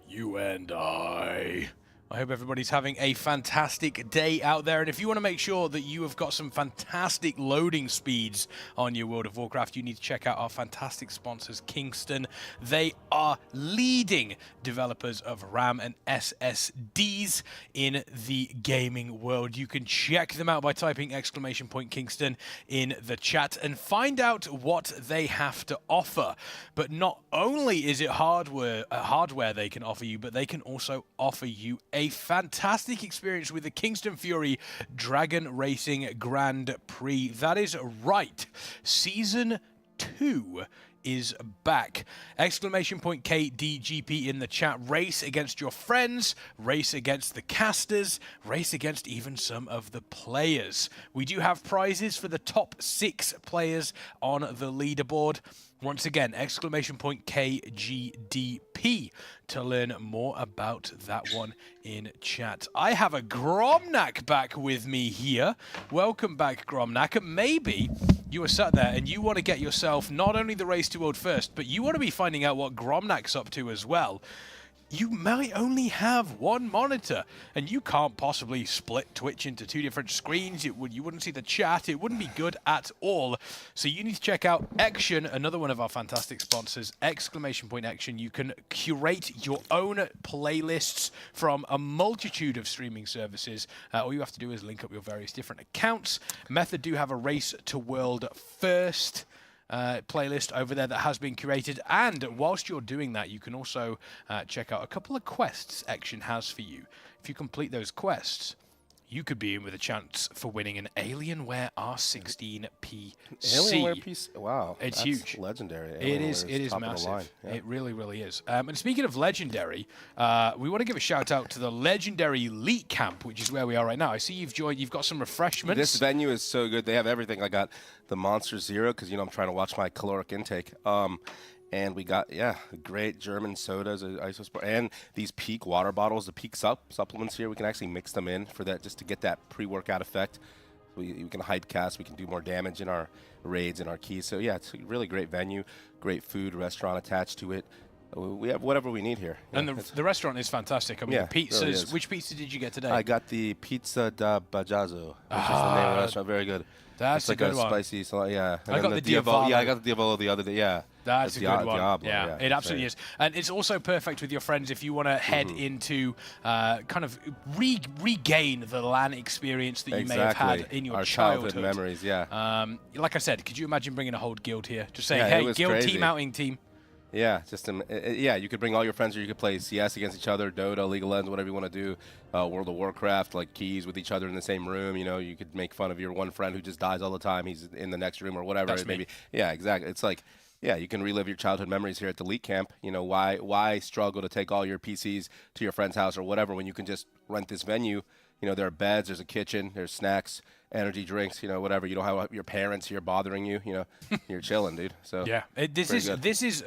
You and I. I hope everybody's having a fantastic day out there. And if you want to make sure that you have got some fantastic loading speeds on your World of Warcraft, you need to check out our fantastic sponsors, Kingston. They are leading developers of RAM and SSDs in the gaming world. You can check them out by typing !Kingston in the chat and find out what they have to offer. But not only is it hardware they can offer you, but they can also offer you a fantastic experience with the Kingston FURY Dragon Racing Grand Prix. That is right. Season 2 is back. !KDGP in the chat. Race against your friends, race against the casters, race against even some of the players. We do have prizes for the top 6 players on the leaderboard. Once again, !KGDP to learn more about that one in chat. I have a Gromnak back with me here. Welcome back, Gromnak. And maybe you are sat there and you want to get yourself not only the Race to World First, but you want to be finding out what Gromnak's up to as well. You might only have one monitor, and you can't possibly split Twitch into 2 different screens. You wouldn't see the chat. It wouldn't be good at all. So you need to check out Ection, another one of our fantastic sponsors, !Ection. You can curate your own playlists from a multitude of streaming services. All you have to do is link up your various different accounts. Method do have a Race to World First playlist over there that has been curated, and whilst you're doing that, you can also check out a couple of quests Ection has for you. If you complete those quests, you could be in with a chance for winning an Alienware R16 PC. Alienware PC? Wow. It's that's huge. Legendary. It is massive. Yeah. It really, really is. And speaking of legendary, we want to give a shout out to the legendary Elite Camp, which is where we are right now. I see you've joined. You've got some refreshments. This venue is so good. They have everything. I got the Monster Zero because, you know, I'm trying to watch my caloric intake. And we got, great German sodas, Isosport, and these Peak water bottles, the Peak supplements here. We can actually mix them in for that, just to get that pre-workout effect. We can hide cast, we can do more damage in our raids and our keys. So, yeah, it's a really great venue, great food, restaurant attached to it. We have whatever we need here. And the restaurant is fantastic. I mean, the pizzas. Really is. Which pizza did you get today? I got the Pizza da Bajazzo, which is the name of the restaurant. Very good. That's it's like a good a one. spicy, so yeah. I got the Diavolo. Yeah, I got the Diavolo the other day. Yeah, that's a good one. Diablo, yeah, it absolutely is, and it's also perfect with your friends if you want to head into kind of regain the LAN experience that you may have had in your childhood memories. Yeah. Like I said, could you imagine bringing a whole guild here? Just saying, hey, guild crazy. Team outing team. Yeah, just you could bring all your friends, or you could play CS against each other, Dota, League of Legends, whatever you want to do. World of Warcraft, like keys with each other in the same room. You know, you could make fun of your one friend who just dies all the time. He's in the next room or whatever. That's maybe. Me. Yeah, exactly. It's like, yeah, you can relive your childhood memories here at the Elite Camp. You know, why struggle to take all your PCs to your friend's house or whatever when you can just rent this venue? You know, there are beds, there's a kitchen, there's snacks, energy drinks, you know, whatever. You don't have your parents here bothering you. You know, you're chilling, dude. So yeah, this is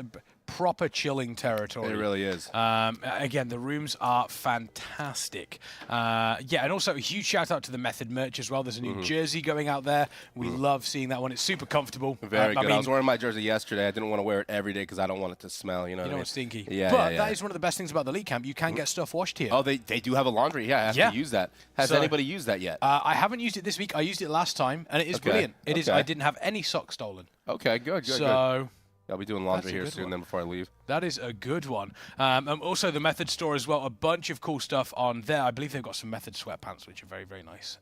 proper chilling territory. It really is. Again, the rooms are fantastic. And also a huge shout out to the Method merch as well. There's a new jersey going out there. We love seeing that one. It's super comfortable. Very good. I was wearing my jersey yesterday. I didn't want to wear it every day because I don't want it to smell. You know what I mean? It's stinky. Yeah, but that is one of the best things about the Elite Camp. You can get stuff washed here. Oh, they do have a laundry. Yeah, I have to use that. Has anybody used that yet? I haven't used it this week. I used it last time, and it is brilliant. It is. I didn't have any socks stolen. Okay, good. So. I'll be doing laundry here soon then before I leave. That is a good one. Also, the Method store as well. A bunch of cool stuff on there. I believe they've got some Method sweatpants, which are very, very nice.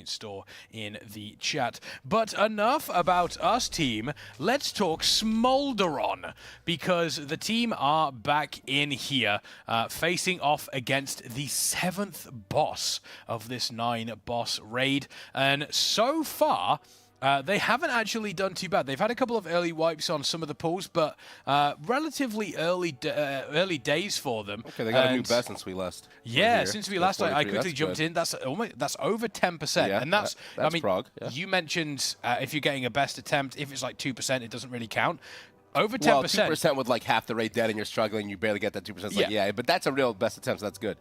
!Store in the chat. But enough about us, team. Let's talk Smolderon, because the team are back in here facing off against the 7th boss of this 9-boss raid. And so far, They haven't actually done too bad. They've had a couple of early wipes on some of the pools, but relatively early days for them. Okay, they got a new best since we last. Yeah, since we last, I quickly jumped in. That's over 10%, yeah, and that's I mean, Prague. Yeah. You mentioned if you're getting a best attempt, if it's like 2%, it doesn't really count. Over 10%. Well, 2% with like half the rate dead and you're struggling, you barely get that 2%. It's like, yeah, but that's a real best attempt, so that's good.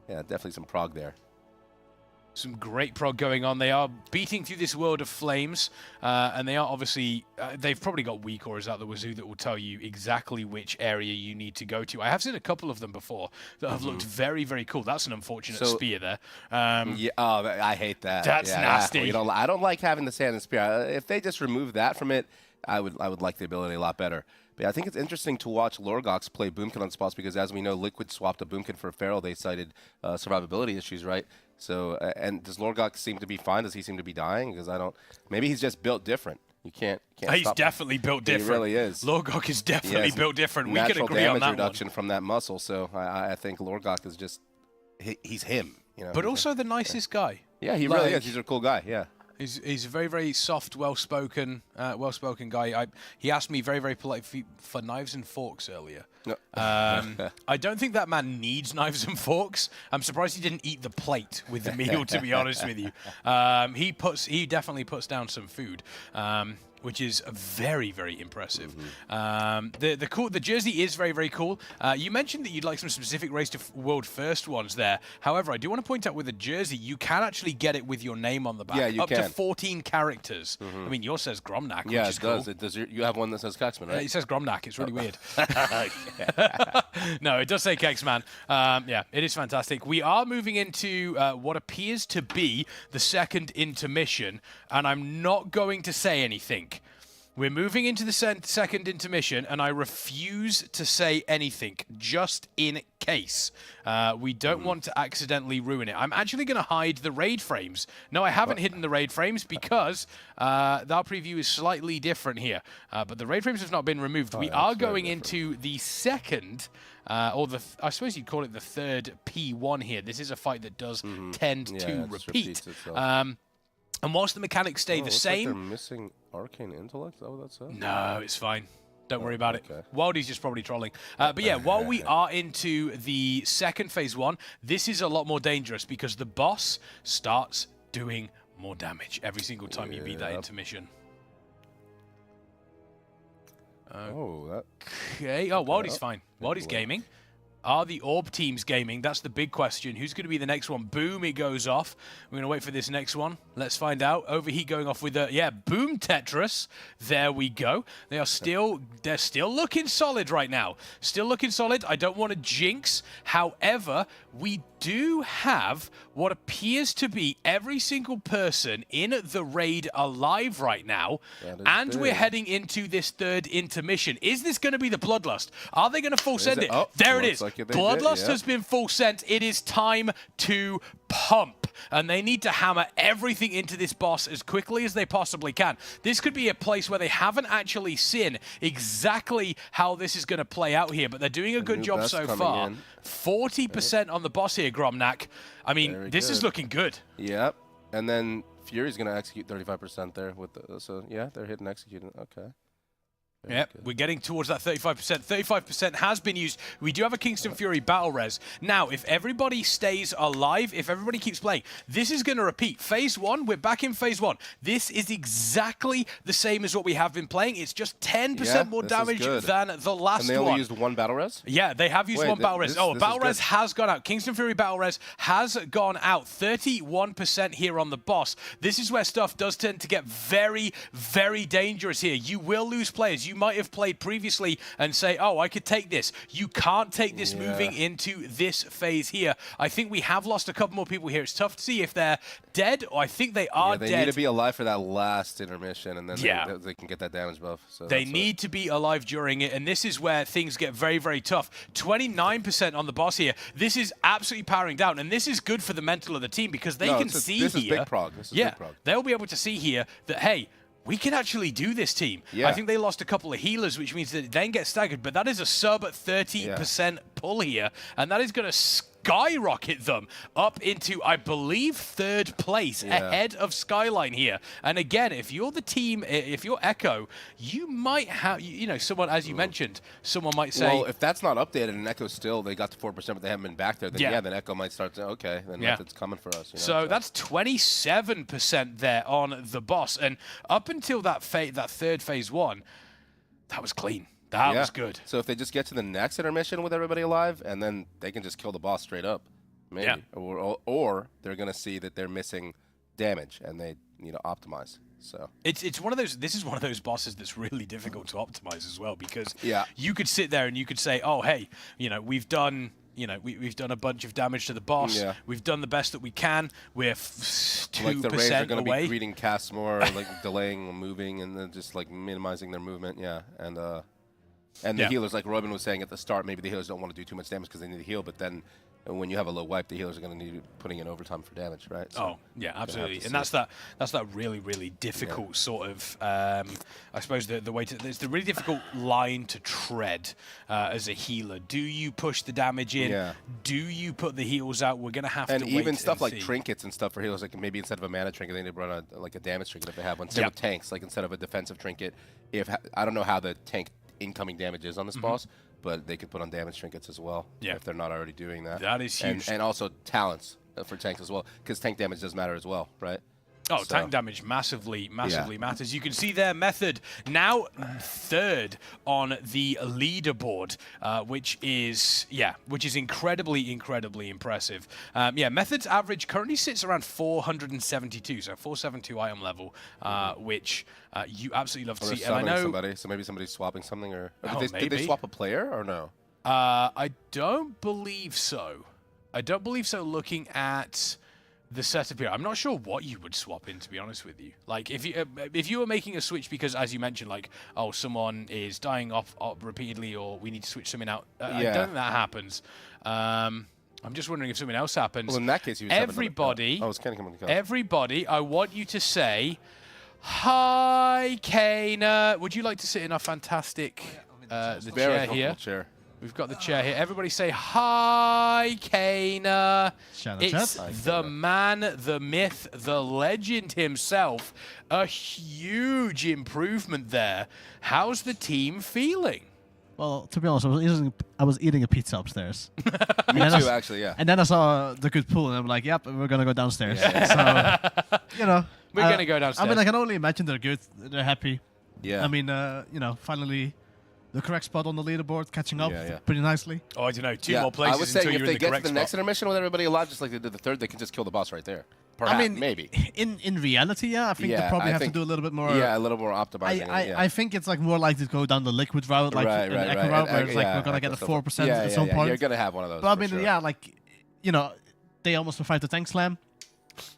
Yeah, definitely some Prague there. Some great prog going on. They are beating through this world of flames, and they are obviously, they've probably got weak auras out the wazoo that will tell you exactly which area you need to go to. I have seen a couple of them before that have looked very, very cool. That's an unfortunate spear there. Yeah, oh, I hate that. That's nasty. I don't like having the sand and spear. If they just remove that from it, I would like the ability a lot better. But I think it's interesting to watch Lorgox play Boomkin on spots because, as we know, Liquid swapped a Boomkin for Feral. They cited survivability issues, right? So, and does Lorgox seem to be fine? Does he seem to be dying? Because I don't. Maybe he's just built different. You can't He's stop definitely him. built different. He really is. Lorgox is definitely built different. We can agree on that one. Natural damage reduction from that muscle. So I think Lorgox is just he's him. You know. But also the nicest guy. Yeah, he really is. He's a cool guy. Yeah. He's a very, very soft, well-spoken guy. He asked me very, very politely for knives and forks earlier. No. I don't think that man needs knives and forks. I'm surprised he didn't eat the plate with the meal, to be honest with you. He definitely puts down some food. Which is very, very impressive. The jersey is very, very cool. You mentioned that you'd like some specific Race to World First ones there. However, I do want to point out with the jersey, you can actually get it with your name on the back. Yeah, you Up can. to 14 characters. I mean, yours says Gromnak, Yeah, which is it does. cool. It does. You have one that says Kexman, right? It says Gromnak. It's really weird. No, it does say Kexman. Yeah, it is fantastic. We are moving into what appears to be the second intermission, and I'm not going to say anything. We're moving into the second intermission, and I refuse to say anything, just in case. We don't want to accidentally ruin it. I'm actually going to hide the raid frames. No, I haven't hidden the raid frames because that preview is slightly different here. But the raid frames have not been removed. We are going into the second, or I suppose you'd call it the third P1 here. This is a fight that does tend to repeat. And whilst the mechanics stay the same... Like they're missing Arcane Intellect? Is that what that says? No, it's fine. Don't worry about it. Wildy's just probably trolling. But yeah, while we are into the second phase one, this is a lot more dangerous because the boss starts doing more damage every single time you beat that intermission. Okay. Oh, Wildy's fine. Wildy's gaming. Are the Orb teams gaming? That's the big question. Who's going to be the next one? Boom, it goes off. We're going to wait for this next one. Let's find out. Overheat going off with Boom Tetris. There we go. They're still looking solid right now. Still looking solid. I don't want to jinx. However, we do have what appears to be every single person in the raid alive right now, and we're heading into this third intermission. Is this going to be the Bloodlust? Are they going to full send it? There it is. Bloodlust has been full sent. It is time to pump, and they need to hammer everything into this boss as quickly as they possibly can. This could be a place where they haven't actually seen exactly how this is going to play out here, but they're doing a good job so far. 40% on the boss here, Gromnak. I mean, this is looking good. Yep. And then Fury's going to execute 35% there with so yeah, they're hitting executing. Okay. Yep, we're getting towards that 35%. 35% has been used. We do have a Kingston Fury battle res. Now, if everybody stays alive, if everybody keeps playing, this is going to repeat. Phase 1, we're back in Phase 1. This is exactly the same as what we have been playing. It's just 10% more damage than the last one. And they only used one battle res? Yeah, they have used one battle res. Battle res has gone out. Kingston Fury battle res has gone out. 31% here on the boss. This is where stuff does tend to get very, very dangerous here. You will lose players. You might have played previously and say, oh, I could take this. You can't take this moving into this phase here. I think we have lost a couple more people here. It's tough to see if they're dead, or I think they are dead. They need to be alive for that last intermission, and then they can get that damage buff. So they need to be alive during it, and this is where things get very, very tough. 29% on the boss here. This is absolutely powering down, and this is good for the mental of the team because they can see here. This is big prog. This is big prog. They'll be able to see here that, hey, we can actually do this, team. Yeah. I think they lost a couple of healers, which means that they then get staggered, but that is a sub 30% pull here, and that is going to skyrocket them up into, I believe, 3rd place, ahead of Skyline here. And again, if you're the team, if you're Echo, you might have, you know, someone, as you mentioned, someone might say... Well, if that's not updated and Echo still, they got to 4%, but they haven't been back there, then then Echo might start to, okay, then Method's coming for us. You know? So that's 27% there on the boss. And up until that 3rd phase 1, that was clean. That was good. So if they just get to the next intermission with everybody alive, and then they can just kill the boss straight up, maybe. Or they're going to see that they're missing damage, and they need to optimize. So it's one of those. This is one of those bosses that's really difficult to optimize as well, because you could sit there and you could say, oh hey, you know, we've done a bunch of damage to the boss. Yeah. We've done the best that we can. We're 2% like the Rays are going to away. be greeting casts more, like delaying moving, and then just like minimizing their movement. Yeah, and the healers, like Robin was saying at the start, maybe the healers don't want to do too much damage because they need to heal, but then when you have a low wipe, the healers are going to need putting in overtime for damage, right? So absolutely. And that's that really, really difficult sort of, I suppose the way to, it's the really difficult line to tread as a healer. Do you push the damage in? Yeah. Do you put the heals out? We're going to have to wait. And even stuff like see. Trinkets and stuff for healers, like maybe instead of a mana trinket, they need to run a damage trinket if they have one. Same with tanks, like instead of a defensive trinket, I don't know how the tank incoming damage is on this boss, but they could put on damage trinkets as well if they're not already doing that. That is huge. And also talents for tanks as well, because tank damage does matter as well, right? Oh, tank damage massively matters. You can see their Method now 3rd on the leaderboard, which is incredibly impressive. Method's average currently sits around 472, so 472 item level, which you absolutely love to see. And I know somebody, so maybe somebody's swapping something, or did maybe. they swap a player or no? I don't believe so. Looking at the setup here, I'm not sure what you would swap in, to be honest with you. Like, if you were making a switch because, as you mentioned, like, oh, someone is dying off repeatedly, or we need to switch something out. I don't think that happens. I'm just wondering if something else happens. Well, in that case, everybody, everybody, I want you to say, hi, Kana. Would you like to sit in our fantastic the chair here? Chair. We've got the chair here. Everybody say hi, Kana. It's the man, the myth, the legend himself. A huge improvement there. How's the team feeling? Well, to be honest, I was eating a pizza upstairs. Me too, actually, yeah. And then I saw the good pool, and I'm like, yep, we're going to go downstairs. So, you know. We're going to go downstairs. I mean, I can only imagine they're good. They're happy. Yeah. I mean, you know, finally the correct spot on the leaderboard, catching up pretty nicely. Oh, I don't know. Two more places I was saying until if you're they in the get correct to the next spot. intermission with everybody alive, just like they did the 3rd, they can just kill the boss right there. Perhaps, I mean, maybe. In reality, I think they probably have to do a little bit more. Yeah, a little more optimizing. I think it's like more likely to go down the liquid route, like an Echo route, where it's like we're gonna get a 4% at some point. You're gonna have one of those. But I mean, like, you know, they almost survived the tank slam.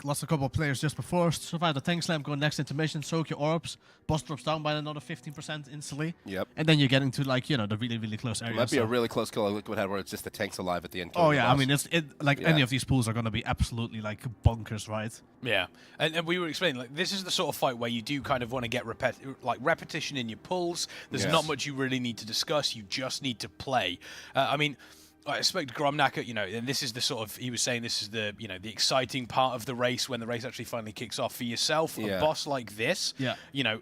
Lost a couple of players just before, survived the tank slam, go next intermission, soak your orbs, boss drops down by another 15% instantly. Yep. And then you're getting to, like, you know, the really, really close area. It might be a really close kill like Liquid had where it's just the tanks alive at the end. Oh, yeah, I mean, any of these pools are going to be absolutely, like, bonkers, right? Yeah, and we were explaining, like, this is the sort of fight where you do kind of want to get repetition in your pulls. There's not much you really need to discuss. You just need to play. I mean, I expect Gromnak, you know, and this is the sort of, he was saying this is the, you know, the exciting part of the race when the race actually finally kicks off for yourself. A boss like this, you know,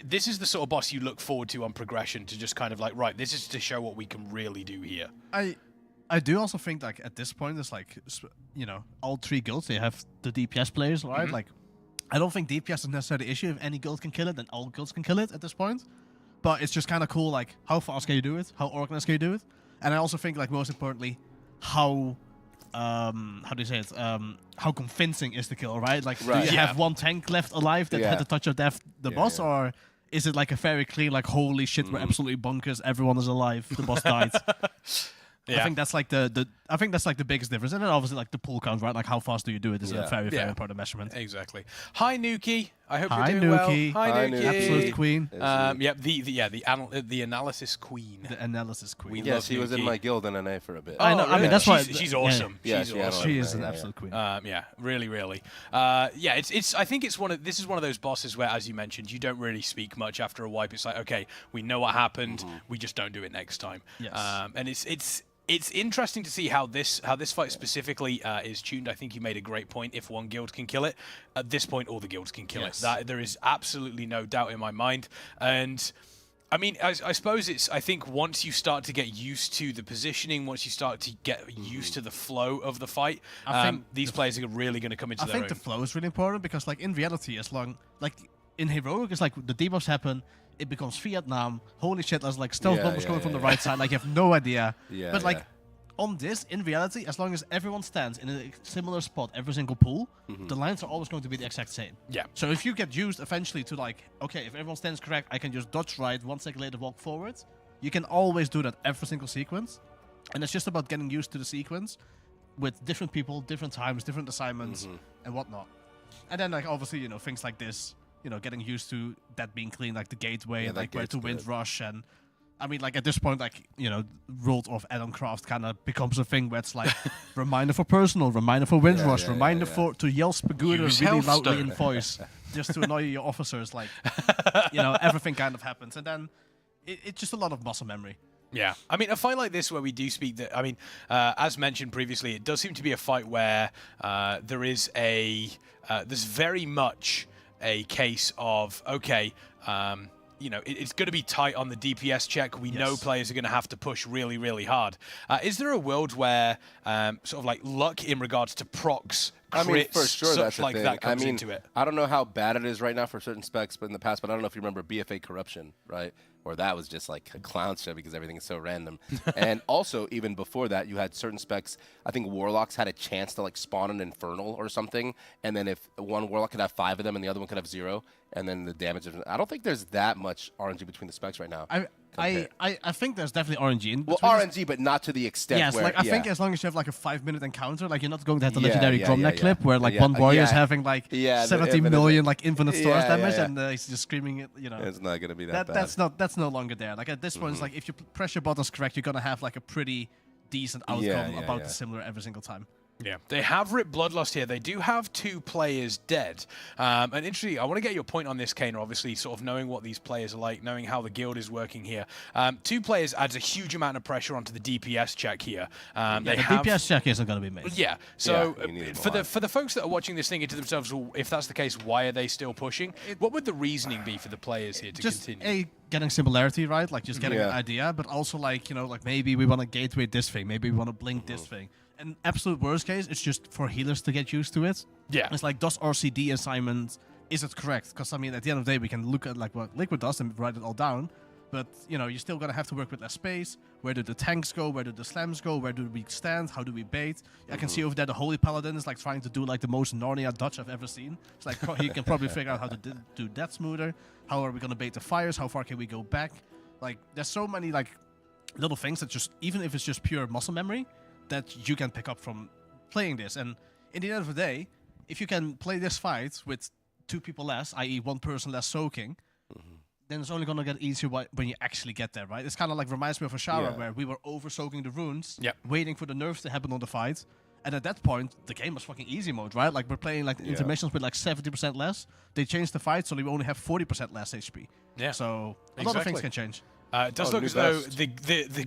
this is the sort of boss you look forward to on progression, to just kind of like, right, this is to show what we can really do here. I do also think, like, at this point, it's like, you know, all 3 guilds, they have the DPS players, right? Like, I don't think DPS is necessarily the issue. If any guild can kill it, then all guilds can kill it at this point. But it's just kind of cool, like, how fast can you do it? How organized can you do it? And I also think, like, most importantly, how do you say it? How convincing is the kill, right? Like, do you have one tank left alive that had to touch of death the boss, or is it like a very clean, like, holy shit, we're absolutely bonkers, everyone is alive, the boss died? I think that's like the biggest difference, and then obviously like the pull count, right? Like how fast do you do it is a very important measurement. Exactly. Hi Nuki, I hope Hi, you're doing Nuki. well. Hi Nuki, absolute queen. The analysis queen. The analysis queen. Yes, she was in my guild in NA for a bit. I know. I mean, that's why she's awesome. Yeah, she's awesome. She is an absolute queen. Really. It's. I think this is one of those bosses where, as you mentioned, you don't really speak much after a wipe. It's like, okay, we know what happened. We just don't do it next time. Yes. And it's It's interesting to see how this fight specifically is tuned. I think you made a great point. If one guild can kill it, at this point, all the guilds can kill it. There is absolutely no doubt in my mind. And I mean, I suppose it's. I think once you start to get used to the positioning, once you start to get used to the flow of the fight, I think these players are really going to come into their own. I think the flow is really important because, like, in reality, as long like in heroic, it's like the debuffs happen. It becomes Vietnam. Holy shit, there's like stealth bombers coming from the right side. Like, you have no idea. But like on this, in reality, as long as everyone stands in a similar spot, every single pool, the lines are always going to be the exact same. Yeah. So if you get used eventually to like, okay, if everyone stands correct, I can just dodge right, 1 second later walk forward. You can always do that every single sequence. And it's just about getting used to the sequence with different people, different times, different assignments, and whatnot. And then, like, obviously, you know, things like this, you know, getting used to that being clean, like the gateway, like where to wind rush. And I mean, like, at this point, like, you know, World of Add-on Craft kind of becomes a thing where it's like reminder for personal, reminder for wind rush, reminder for to yell Spaguda really loudly in voice just to annoy your officers. Like, you know, everything kind of happens. And then it's just a lot of muscle memory. Yeah, I mean, a fight like this where we do speak that, I mean, as mentioned previously, it does seem to be a fight where there is there's very much a case of, okay, you know, it's going to be tight on the DPS check. We know players are going to have to push really, really hard. Is there a world where sort of like luck in regards to procs, crits, I mean, for sure, that's like the thing. that comes into it? I don't know how bad it is right now for certain specs, but in the past, but I don't know if you remember BFA Corruption, right? Or that was just like a clown show because everything is so random. And also, even before that, you had certain specs. I think Warlocks had a chance to like spawn an Infernal or something, and then if one Warlock could have 5 of them and the other one could have 0, and then the damage. I don't think there's that much RNG between the specs right now. I think there's definitely RNG in well, RNG, but not to the extent yes, where... like, I think as long as you have like a 5-minute encounter, like you're not going to have the legendary Gromnak clip where like one warrior is having like 70 million like infinite stars damage and he's just screaming it, you know. It's not going to be that bad. That's no longer there. Like at this point, it's like if you press your buttons correct, you're going to have like a pretty decent outcome about similar every single time. Yeah, they have ripped Bloodlust here. They do have 2 players dead. And interestingly, I want to get your point on this, Kaner, obviously, sort of knowing what these players are like, knowing how the guild is working here. 2 players adds a huge amount of pressure onto the DPS check here. The DPS check isn't going to be made. Yeah, so for the folks that are watching this thinking to themselves, well, if that's the case, why are they still pushing? What would the reasoning be for the players here to continue? Getting similarity, right? Like just getting an idea, but also like, you know, like maybe we want to gateway this thing, maybe we want to blink this thing. And absolute worst case, it's just for healers to get used to it. Yeah. It's like, does RCD assignment, is it correct? Because, I mean, at the end of the day, we can look at like what Liquid does and write it all down. But, you know, you're still going to have to work with less space. Where do the tanks go? Where do the slams go? Where do we stand? How do we bait? I can see over there the Holy Paladin is like trying to do like the most Narnia dodge I've ever seen. It's like, he can probably figure out how to do that smoother. How are we going to bait the fires? How far can we go back? Like, there's so many like little things that just, even if it's just pure muscle memory, that you can pick up from playing this. And in the end of the day, if you can play this fight with 2 people less, i.e. 1 person less soaking, then it's only going to get easier when you actually get there, right? It's kind of like reminds me of Ashara, where we were over-soaking the runes, waiting for the nerfs to happen on the fight. And at that point, the game was fucking easy mode, right? Like, we're playing like intermissions with like 70% less. They changed the fight, so we only have 40% less HP. Yeah. So a lot of things can change. It does look as though the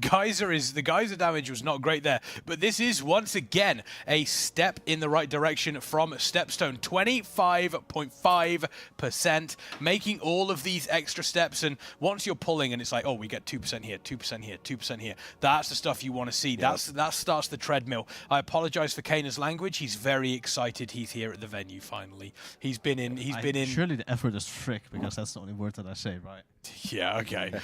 geyser damage was not great there, but this is once again a step in the right direction from Stepstone. 25.5%, making all of these extra steps, and once you're pulling and it's like, oh, we get 2% here, 2% here, 2% here. That's the stuff you want to see. That starts the treadmill. I apologize for Kaner's language. He's very excited. He's here at the venue finally. He's been in. Surely the effort is frick because that's the only word that I say, right? Yeah. Okay.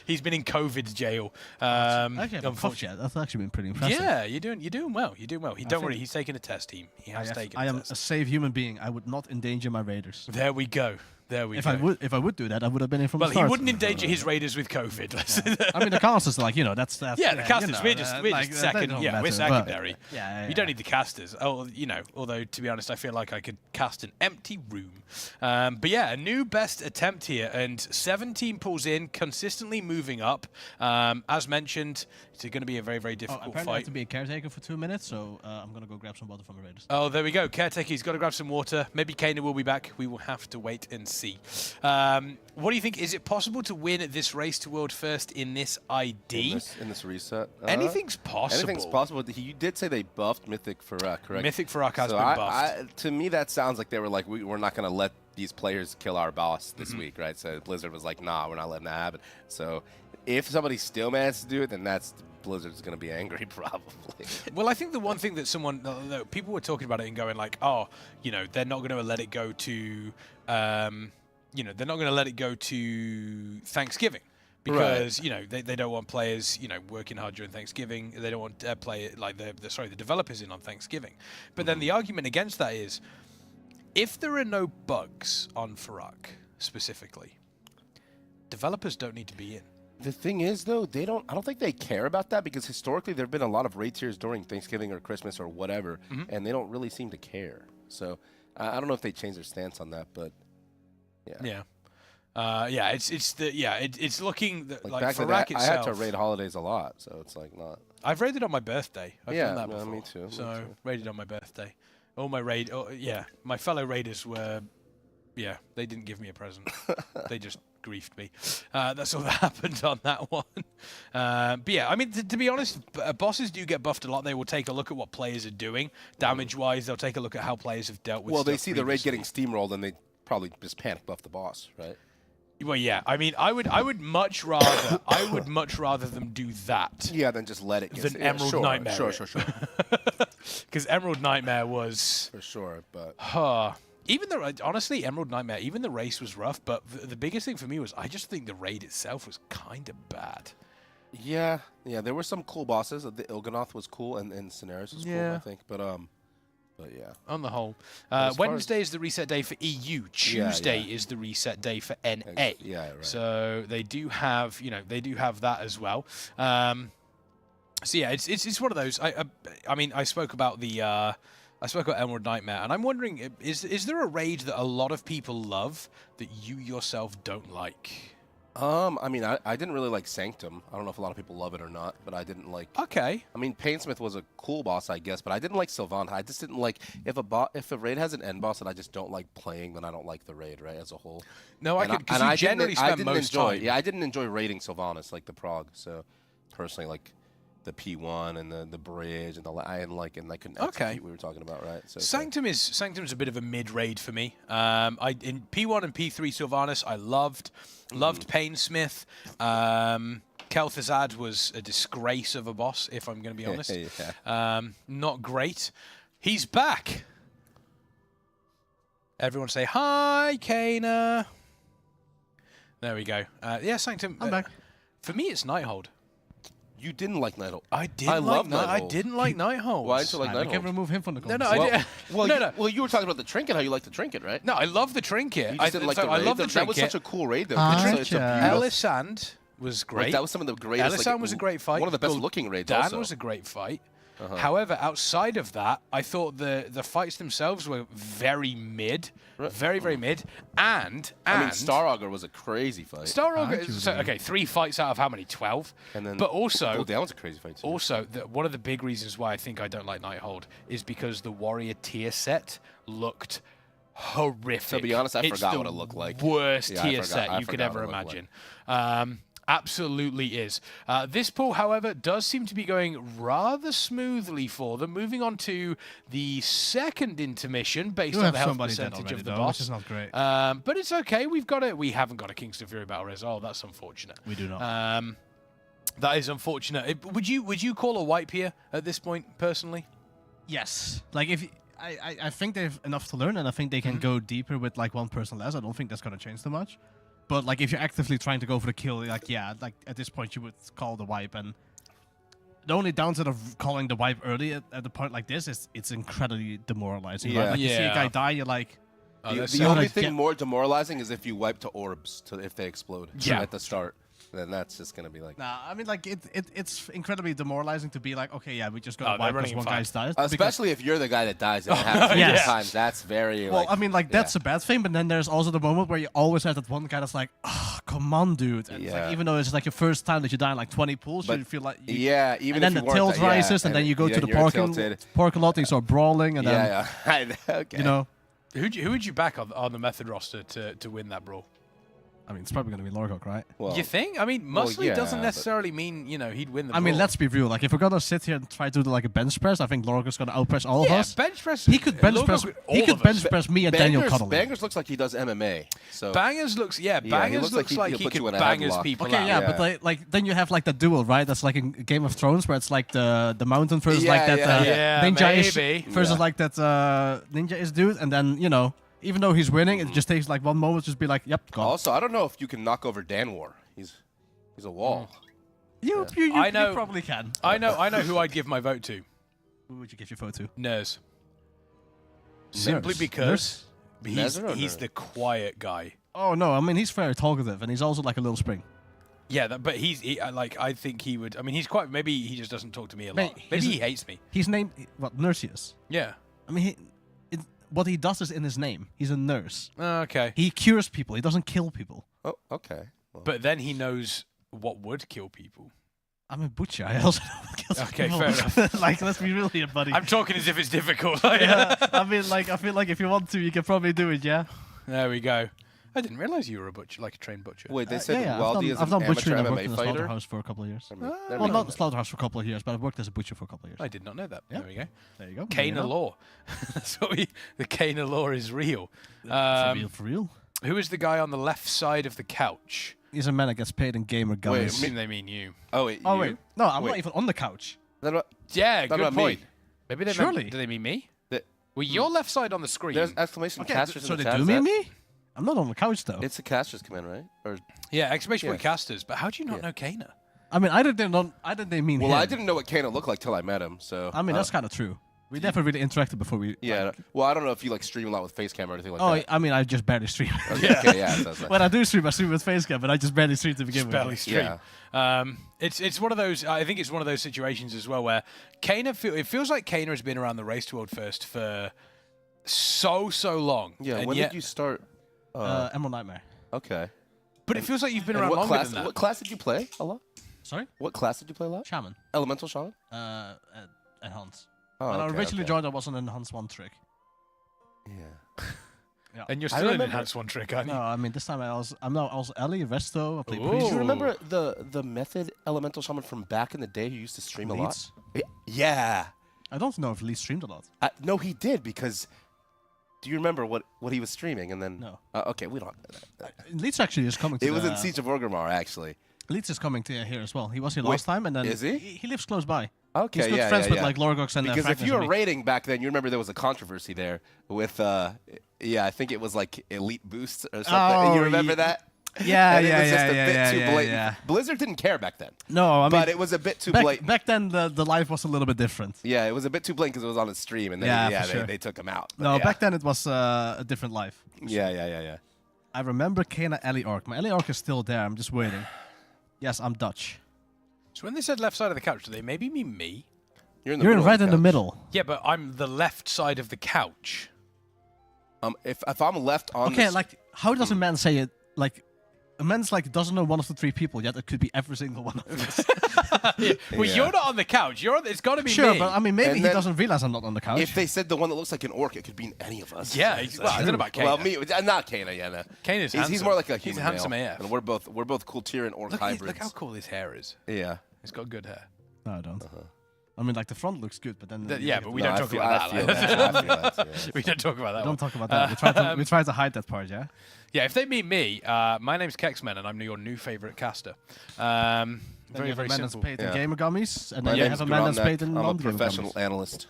He's been in COVID jail. Unfortunately, that's actually been pretty impressive. Yeah, you're doing well. You're doing well. Don't worry, he's taking a test, team. He has taken. I am a safe human being. I would not endanger my raiders. There we go. If I would do that, I would have been in from the start. Well, he wouldn't endanger his raiders with COVID. I mean, the casters, like, you know, that's the casters. We're just second. Yeah, we're secondary. You don't need the casters. Oh, you know. Although to be honest, I feel like I could cast an empty room. But yeah, a new best attempt here, and 17 pulls in, consistently moving up. As mentioned, it's going to be a very, very difficult fight. I have to be a caretaker for 2 minutes, so I'm going to go grab some water from the raiders. Oh, there we go. Caretaker, he's got to grab some water. Maybe Kaner will be back. We will have to wait and see. What do you think? Is it possible to win this race to world first in this ID? In this reset? Anything's possible. Anything's possible. You did say they buffed Mythic Fury, correct? Mythic Fury has so been buffed. To me, that sounds like they were like, we're not going to let these players kill our boss this Mm-hmm. week, right? So Blizzard was like, nah, we're not letting that happen. So if somebody still manages to do it, then Blizzard's going to be angry, probably. Well, I think the one thing that people were talking about it and going like, oh, they're not going to let it go to, they're not going to let it go to Thanksgiving. Because they don't want players working hard during Thanksgiving. They don't want the developers in on Thanksgiving. But then the argument against that is, if there are no bugs on Farak specifically, developers don't need to be in. The thing is, though, I don't think they care about that because historically there have been a lot of raid tiers during Thanksgiving or Christmas or whatever, and they don't really seem to care. So I don't know if they changed their stance on that, but yeah. It's looking like back Farak then, itself. I had to raid holidays a lot, so it's like not. I've raided on my birthday. I've done that before. Me too. So raided on my birthday. All my my fellow raiders were, they didn't give me a present. They just griefed me. That's all that happened on that one. But yeah, I mean, to be honest, bosses do get buffed a lot. They will take a look at what players are doing damage-wise. They'll take a look at how players have dealt with. Well, they stuff see the raid previously. getting steamrolled, and they probably just panic buff the boss, right? Well, yeah. I mean, I would much rather them do that. Yeah, than just let it get than Emerald Nightmare. Sure. Because Emerald Nightmare was for sure, but even honestly, Emerald Nightmare, even the race was rough. But the biggest thing for me was I just think the raid itself was kind of bad. Yeah. There were some cool bosses. The Il'gynoth was cool, and Cineris was cool, I think. But yeah. On the whole, Wednesday is the reset day for EU. Tuesday is the reset day for NA. Yeah, right. So they do have, that as well. So yeah, it's one of those. I mean, I spoke about Emerald Nightmare, and I'm wondering, is there a raid that a lot of people love that you yourself don't like? I mean, I didn't really like Sanctum. I don't know if a lot of people love it or not, but I didn't like. Okay. I mean, Painsmith was a cool boss, I guess, but I didn't like Sylvain. I just didn't like if a raid has an end boss that I just don't like playing, then I don't like the raid, right, as a whole. No, I could. Because you generally spend most time. Yeah, I didn't enjoy raiding Sylvanas, like the prog. So personally, like the P1 and the bridge and I didn't like it, and I couldn't execute. We were talking about, right? So Sanctum's a bit of a mid raid for me. In P1 and P3 Sylvanas, I loved Painsmith. Kel'Thuzad was a disgrace of a boss, if I'm going to be honest. Not great. He's back. Everyone say hi, Kana. There we go. Yeah, Sanctum. I'm back. For me, it's Nighthold. You didn't like Nighthold. I didn't like Nighthold. I didn't like Nighthold. Why didn't you like Nighthold? You can remove him from the No, conversation. Well, you were talking about the trinket, how you like the trinket, right? No, I love the trinket. You just didn't like the raid. I love the trinket. That was such a cool raid, though. Elisand was great. Like, that was some of the greatest. Elisand was a great fight. One of the best looking raids. Dan was a great fight. However, outside of that, I thought the fights themselves were very mid, very mid, and I mean, Star Augur was a crazy fight. Star Augur, okay, 3 fights out of how many? 12. And then, but also, Gold Down was a crazy fight too. Also, one of the big reasons why I think I don't like Nighthold is because the Warrior tier set looked horrific. To be honest, I forgot what it looked like. Worst tier set you could ever imagine. Absolutely is. This pool, however, does seem to be going rather smoothly for them. Moving on to the second intermission based on the health percentage of the boss. Which is not great. But it's okay. We haven't got a Kingston FURY battle res. Oh, that's unfortunate. We do not. That is unfortunate. Would you call a wipe here at this point, personally? Yes. Like if I think they have enough to learn, and I think they can go deeper with like one person less. I don't think that's going to change too much. But like if you're actively trying to go for the kill, like like at this point you would call the wipe. And the only downside of calling the wipe early at a point like this is it's incredibly demoralizing. Yeah. Right? Like you see a guy die, you're like. The only thing more demoralizing is if you wipe to orbs if they explode at the start. Then that's just going to be like... Nah, I mean, like, it's incredibly demoralizing to be like, okay, yeah, we just got to wipe because one guy's died. Especially if you're the guy that dies and it happens times. That's very... Well, I mean, like, that's a bad thing, but then there's also the moment where you always have that one guy that's like, oh, come on, dude. And it's like, even though it's like your first time that you die in like 20 pools, you feel like... even and then the tilt rises, and then you go to the parking lot and you start brawling, and then... Okay. You know... Who would you back on the Method roster to win that brawl? I mean, it's probably going to be Lorgok, right? You think? I mean, Muscly doesn't necessarily mean, he'd win the brawl. I mean, let's be real. Like, if we're going to sit here and try to do like a bench press, I think Lorgok's going to outpress all of us. bench press. He could bench press. He could bench press me and Daniel Connolly. Bangers looks like he does MMA. So Bangers looks like he could bangers people Okay, out. but like then you have like the duel, right? That's like in Game of Thrones, where it's like the mountain versus like that ninja versus like that ninja dude, and then even though he's winning, it just takes like one moment to just be like, yep, gone. Also, I don't know if you can knock over Dan War. He's a wall. You probably can. I know who I'd give my vote to. Who would you give your vote to? Nurs. Simply because he's the quiet guy. Oh no, I mean he's very talkative, and he's also like a little spring. Yeah, but I think he would. I mean, he's quite. Maybe he just doesn't talk to me a lot. Maybe he hates me. He's named what? Nursius. Yeah. I mean, what he does is in his name. He's a nurse. Okay. He cures people. He doesn't kill people. Oh, okay. Well. But then he knows what would kill people. I'm a butcher. I also know what kills Okay, people. fair enough. Like, let's be real here, buddy. I'm talking as if it's difficult. Yeah, I mean, like, I feel like if you want to, you can probably do it, yeah? There we go. I didn't realize you were a butcher, like a trained butcher. Wait, they said yeah, Waldy is I've an done amateur butchering. I've worked MMA in a fighter? slaughterhouse for a couple of years. Well, not the slaughterhouse for a couple of years, but I've worked as a butcher for a couple of years. I did not know that. Yeah. There we go. There you go. Cana Law. That's what the Cana Law is real. For real? Who is the guy on the left side of the couch? He's a man that gets paid in gamer gummies. I assume they mean you. Oh, wait. Oh, wait. No, I'm not even on the couch. Yeah, good point. Me. Maybe they Surely. do they mean me? Well, your left side on the screen. There's exclamation casters so in the they chat. do mean me? I'm not on the couch, though. It's a casters command, right? Or yeah, exclamation point casters. But how do you not know Kana? I mean, either they mean him. Well, I didn't know what Kana looked like till I met him, so... I mean, that's kind of true. We never really interacted before we... Yeah. Well, I don't know if you, stream a lot with face cam or anything like that. Oh, I mean, I just barely stream. Okay, yeah. When I do stream, I stream with face cam, but I just barely stream to begin with. Barely stream. Yeah. It's one of those... I think it's one of those situations as well where Kana... It feels like Kana has been around the Race to World First for so long. Yeah, and when yet, did you start... Emerald Nightmare. Okay. But it feels like you've been around longer than that. What class did you play a lot? Sorry? What class did you play a lot? Shaman. Elemental Shaman? Enhance. Oh, when I okay, originally okay. joined, I was on Enhance 1 trick. Yeah. And you're still in Enhance 1 trick, aren't you? No, I mean, this time I was Ellie, Resto, I played Do Priest. you remember the Method Elemental Shaman from back in the day who used to stream a lot? Leeds? Yeah. I don't know if Lee streamed a lot. No, he did, because... Do you remember what he was streaming? And then No. Okay, we don't. Leeds actually is coming to It was in Siege of Orgrimmar, actually. Leeds is coming to here as well. He was here last time, and then is he? He lives close by. Okay, He's good friends with like Lorgox and because if Fragnus you were and me. rating back then, you remember there was a controversy there with I think it was like elite boosts or something. Oh, you remember that? Yeah, and it was just a yeah, bit yeah, too yeah, blatant. yeah. Blizzard didn't care back then. No, I mean, but it was a bit too blatant. Back then, the life was a little bit different. Yeah, it was a bit too blatant because it was on a stream, and then for sure. they took him out. No, back then it was a different life. Yeah. I remember Kana Ellie Orc. My Ellie Orc is still there. I'm just waiting. Yes, I'm Dutch. So when they said left side of the couch, do they maybe mean me? You're right in the middle. Yeah, but I'm the left side of the couch. If I'm left on okay, like how does a man say it? Like a man's like doesn't know one of the three people yet. It could be every single one of us. Well, you're not on the couch. It's got to be sure, me. but I mean maybe And he then doesn't realize I'm not on the couch. If they said the one that looks like an orc, it could be any of us. Yeah, well, I don't know about Kana. Well, me, not Kana. Yeah, no. Kana's he's handsome. more like a He's human handsome male, AF. and we're both cool tier and orc hybrids. Look how cool his hair is. Yeah, he's got good hair. No, I don't. I mean, like the front looks good, but then Yeah, but we don't talk about that. We don't talk about that. We don't talk about that. We try to hide that part, yeah. Yeah, if they meet me, my name's Kexman, and I'm your new favorite caster. Very, very man that's simple. paid in gamer gummies, and My then you name's have a man that's Gromnak. paid in I'm a non-gamer professional gummies. analyst.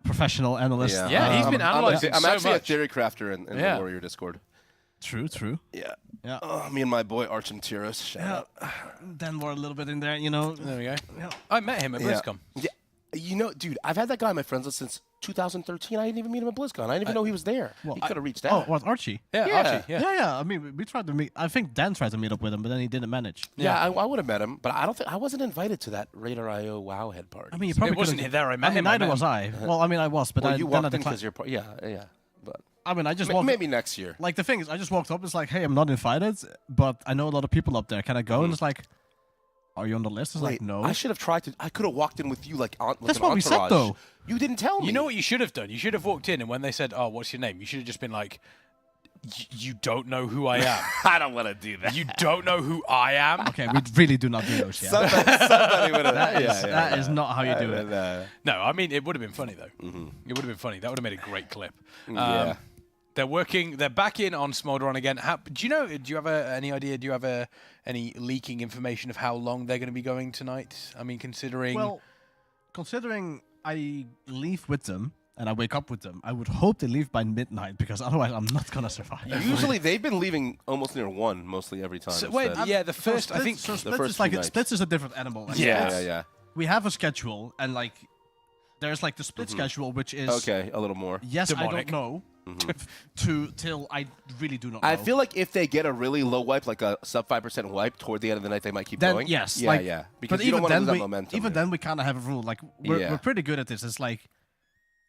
Professional analyst. Yeah, he's been analyzing I'm so actually much. a theory crafter in the Warrior Discord. True. Yeah. Yeah. Oh, me and my boy Archim Tiros. Shout out. Then we're a little bit in there, you know. There we go. Yeah. I met him at BlizzCon. Yeah. You know, dude, I've had that guy on my friends list since 2013. I didn't even meet him at BlizzCon. I didn't even know he was there. Well, He could have reached Oh, out. what, Archie? Yeah, Archie. Yeah. I mean, we tried to meet. I think Dan tried to meet up with him, but then he didn't manage. Yeah, I would have met him, but I wasn't invited to that Radar.io WoW head party. I mean, you probably It wasn't couldn't- there. I met I mean, him. neither was I. Well, I mean, I was, but well, I you then walked I in declined. because you're yeah. But I mean, I just walked. maybe next year. Like the thing is, I just walked up. It's like, hey, I'm not invited, but I know a lot of people up there. Can I go? And it's like, Are you on the list? It's like, no. I should have tried to. I could have walked in with you, like, on. That's an what we said, entourage. though. You didn't tell me. You know what you should have done? You should have walked in, and when they said, "Oh, what's your name?" you should have just been like, "You don't know who I am." I don't want to do that. You don't know who I am. Okay, we really do not do those. Yeah. Somebody would have. That is not how you do it. No, I mean it would have been funny though. It would have been funny. That would have made a great clip. Yeah. They're working. They're back in on Smolderon again. Do you know? Do you have any idea? Do you have any leaking information of how long they're going to be going tonight? I mean, considering. Well, considering I leave with them and I wake up with them, I would hope they leave by midnight because otherwise I'm not gonna survive. Usually they've been leaving almost near 1 mostly every time. So, wait, yeah, the first. Splits, I think so the Splits first is like few nights. Splits is a different animal. Like, Yeah. We have a schedule and like there's like the split schedule, which is okay, a little more. Yes, demonic. I don't know. Till I really do not know. I feel like if they get a really low wipe, like a sub 5% wipe, toward the end of the night, they might keep then, going. Yes, Yeah, like, yeah. Because but you don't even want to then lose that we, momentum. even then we kind of have a rule. Like we're pretty good at this. It's like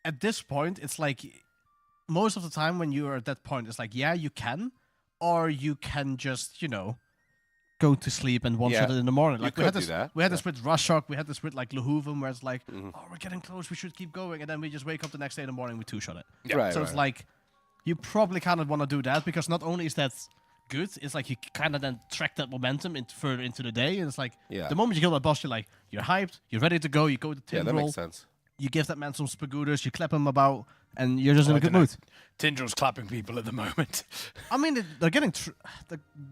at this point, it's like most of the time when you are at that point, it's like you can, or you can just go to sleep and one shot it in the morning. Like we had this, we had this with Rush Shock, we had this with like Lehuven, where it's like, oh, we're getting close, we should keep going, and then we just wake up the next day in the morning, we two-shot it. Yeah. Right, so right. it's like you probably kind of want to do that because not only is that good, it's like you kind of then track that momentum further into the day, and it's like the moment you kill that boss, you're hyped, you're ready to go, you go to Tindril. Yeah, that makes sense. You give that man some spagooters, you clap him about, and you're just in a good mood. Tindril's clapping people at the moment. I mean, they're getting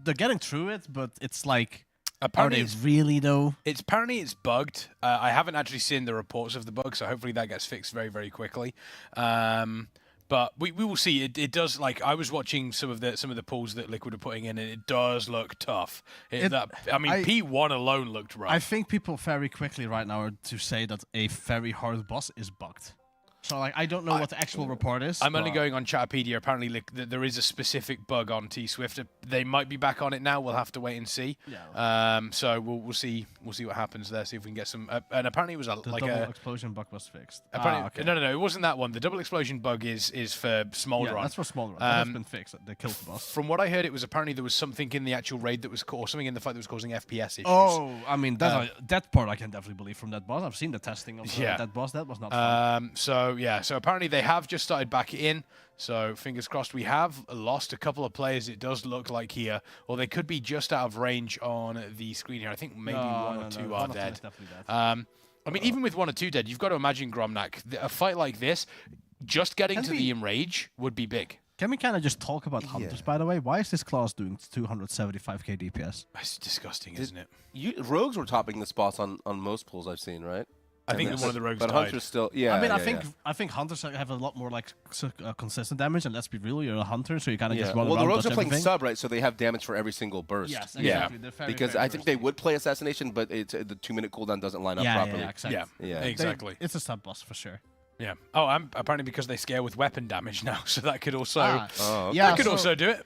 they're getting through it, but it's like, apparently are they really though? Apparently it's bugged. I haven't actually seen the reports of the bug, so hopefully that gets fixed very, very quickly. But we will see. It does, like, I was watching some of the pulls that Liquid are putting in, and it does look tough. P1 alone looked rough. I think people very quickly right now are to say that a very hard boss is bugged. So like I don't know what the actual report is. I'm only going on Chatterpedia. Apparently, there is a specific bug on T-Swift. They might be back on it now. We'll have to wait and see. Yeah. So we'll see what happens there. See if we can get some. And apparently, it was the double explosion bug was fixed. Okay. No, it wasn't that one. The double explosion bug is for Smolderon. Yeah, that's for Smolderon. That's been fixed. They killed the boss. From what I heard, it was apparently there was something in the actual raid that was, or something in the fight that was causing FPS issues. Oh, I mean that part I can definitely believe from that boss. I've seen the testing of that boss. That was not fun. So apparently they have just started back in. So fingers crossed. We have lost a couple of players. It does look like here, or they could be just out of range on the screen here. I think maybe one or two are dead. I mean, even with 1 or 2 dead, you've got to imagine, Gromnak, a fight like this, just getting to the enrage would be big. Can we kind of just talk about Hunters, by the way? Why is this class doing 275k DPS? It's disgusting, isn't it? Rogues were topping the spots on most pulls I've seen, right? I think one of the rogues but died. Hunters still, I think Hunters have a lot more like consistent damage, and let's be real, you're a Hunter, so you kind of just run around. Well, the rogues are everything. playing sub, right? So they have damage for every single burst. Yes, exactly. Yeah, because I think they would play assassination, but the 2-minute cooldown doesn't line up properly. Yeah, exactly. Yeah, exactly. It's a sub boss for sure. Yeah. Oh, apparently because they scale with weapon damage now, so that could also also do it.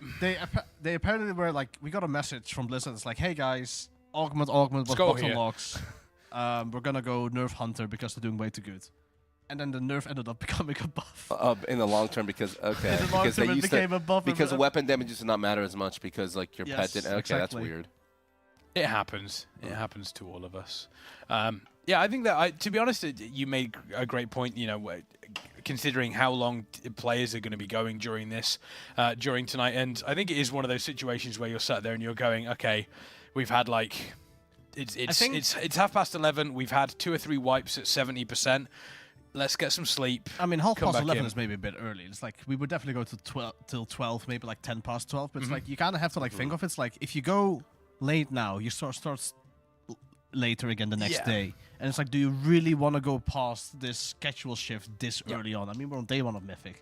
They apparently were like, we got a message from Blizzard. It's like, hey guys, augment was bottom logs. We're gonna go nerf Hunter because they're doing way too good. And then the nerf ended up becoming a buff. In the long term, because in the long term it became a buff. Because weapon damage does not matter as much because like your pet didn't. Okay, exactly. That's weird. It happens. It happens to all of us. Yeah, I think that, to be honest, you made a great point, considering how long players are going to be going during this, during tonight. And I think it is one of those situations where you're sat there and you're going, okay, we've had like, it's 11:30. We've had 2 or 3 wipes at 70%. Let's get some sleep. I mean, 11:30 is maybe a bit early. It's like, we would definitely go to till 12, maybe like 12:10. But it's like, you kind of have to like think of it. It's like, if you go late now, you start later again the next day. And it's like, do you really want to go past this schedule shift this early on? I mean, we're on day 1 of Mythic.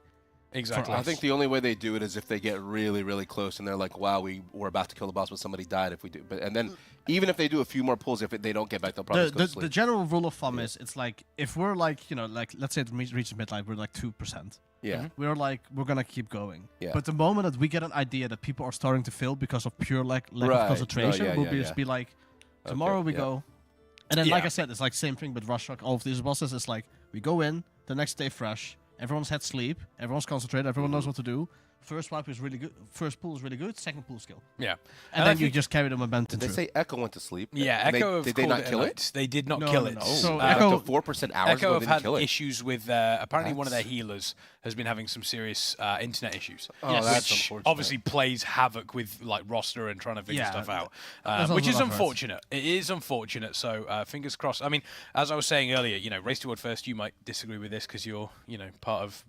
Exactly. I think the only way they do it is if they get really, really close and they're like, wow, we're about to kill the boss, but somebody died if we do. And then even if they do a few more pulls, if they don't get back, they'll probably go to sleep. The general rule of thumb is, it's like, if we're like, like, let's say it reaches midnight, we're like 2%. Yeah. We're like, we're going to keep going. Yeah. But the moment that we get an idea that people are starting to fail because of pure lack of concentration, we'll just be like, tomorrow we go. And then, like I said, it's like same thing with Rush Shock, all of these bosses. It's like, we go in, the next day fresh, everyone's had sleep, everyone's concentrated, everyone knows what to do. First wipe is really good. First pull is really good. Second pull skill. Yeah. And then you just carry the momentum. Did they say Echo went to sleep? Yeah, And Echo did they not kill it? They did not No, kill no, it. no. So Echo 4% hours Echo ago have didn't had kill it. issues with apparently one of their healers has been having some serious internet issues, Oh, that's which unfortunate. obviously plays havoc with like roster and trying to figure Yeah, stuff out, there's which also is a lot of unfortunate. It is unfortunate. So fingers crossed. I mean, as I was saying earlier, Race to World First, you might disagree with this because you're part of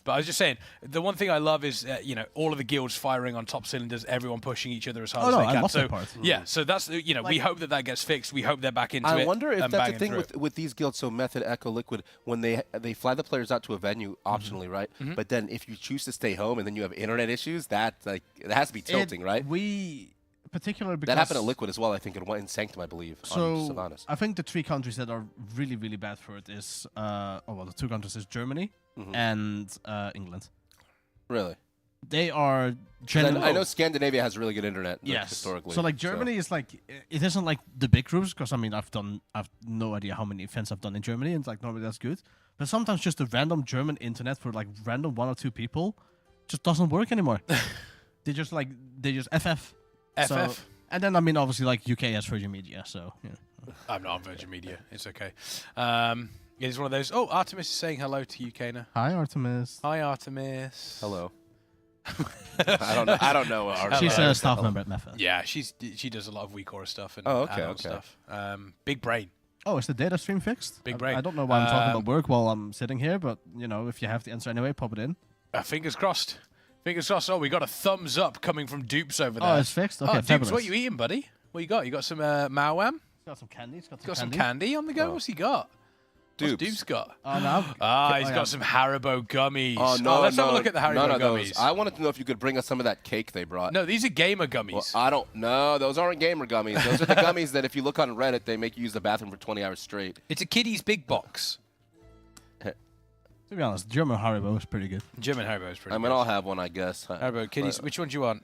But I was just saying the one thing I love is all of the guilds firing on top cylinders, everyone pushing each other as hard as they can. I love so that part. yeah, so that's we hope that gets fixed. We hope they're back into it. I wonder if and that's the banging thing through with these guilds. So Method, Echo, Liquid, when they fly the players out to a venue optionally, right? But then if you choose to stay home and then you have internet issues, that it has to be tilting, right? We particularly because that happened at Liquid as well. I think in Sanctum, I believe. So on Sylvanas. I think the 3 countries that are really, really bad for it is the 2 countries is Germany and England. Really? They are I know Scandinavia has really good internet. Yes. Historically. So like Germany is like it isn't like the big groups because I mean I've no idea how many events I've done in Germany and like normally that's good. But sometimes just the random German internet for like random 1 or 2 people just doesn't work anymore. they just FF. So, and then I mean obviously like UK has Virgin Media, so yeah. I'm not on Virgin Media. It's okay. It's one of those. Oh, Artemis is saying hello to UK now. Hi Artemis. Hi Artemis. Hello. I don't know. Artemis. She's a staff member at Metafy. Yeah, she does a lot of WeakAura stuff and okay. add-on stuff. Big brain. Oh, is the data stream fixed? Big brain. I don't know why I'm talking about work while I'm sitting here, but if you have the answer anyway, pop it in. Fingers crossed. Fingers crossed. Oh, we got a thumbs up coming from Dupes over there. Oh, it's fixed? Okay, Dupes, fabulous. what you eating, buddy? What you got? You got some Mawam? He's got some candy. He's got some candy on the go? What's he got? Dupes. What's Dupes got? Oh, no. He's got some Haribo gummies. Oh, no, let's have a look at the Haribo none of gummies. those. I wanted to know if you could bring us some of that cake they brought. No, these are gamer gummies. Well, I don't know. Those aren't gamer gummies. Those are the gummies that if you look on Reddit, they make you use the bathroom for 20 hours straight. It's a kiddie's big box. To be honest, German Haribo is pretty good. German Haribo is pretty good. I mean, I'll have one, I guess. Haribo kiddies. Which one do you want?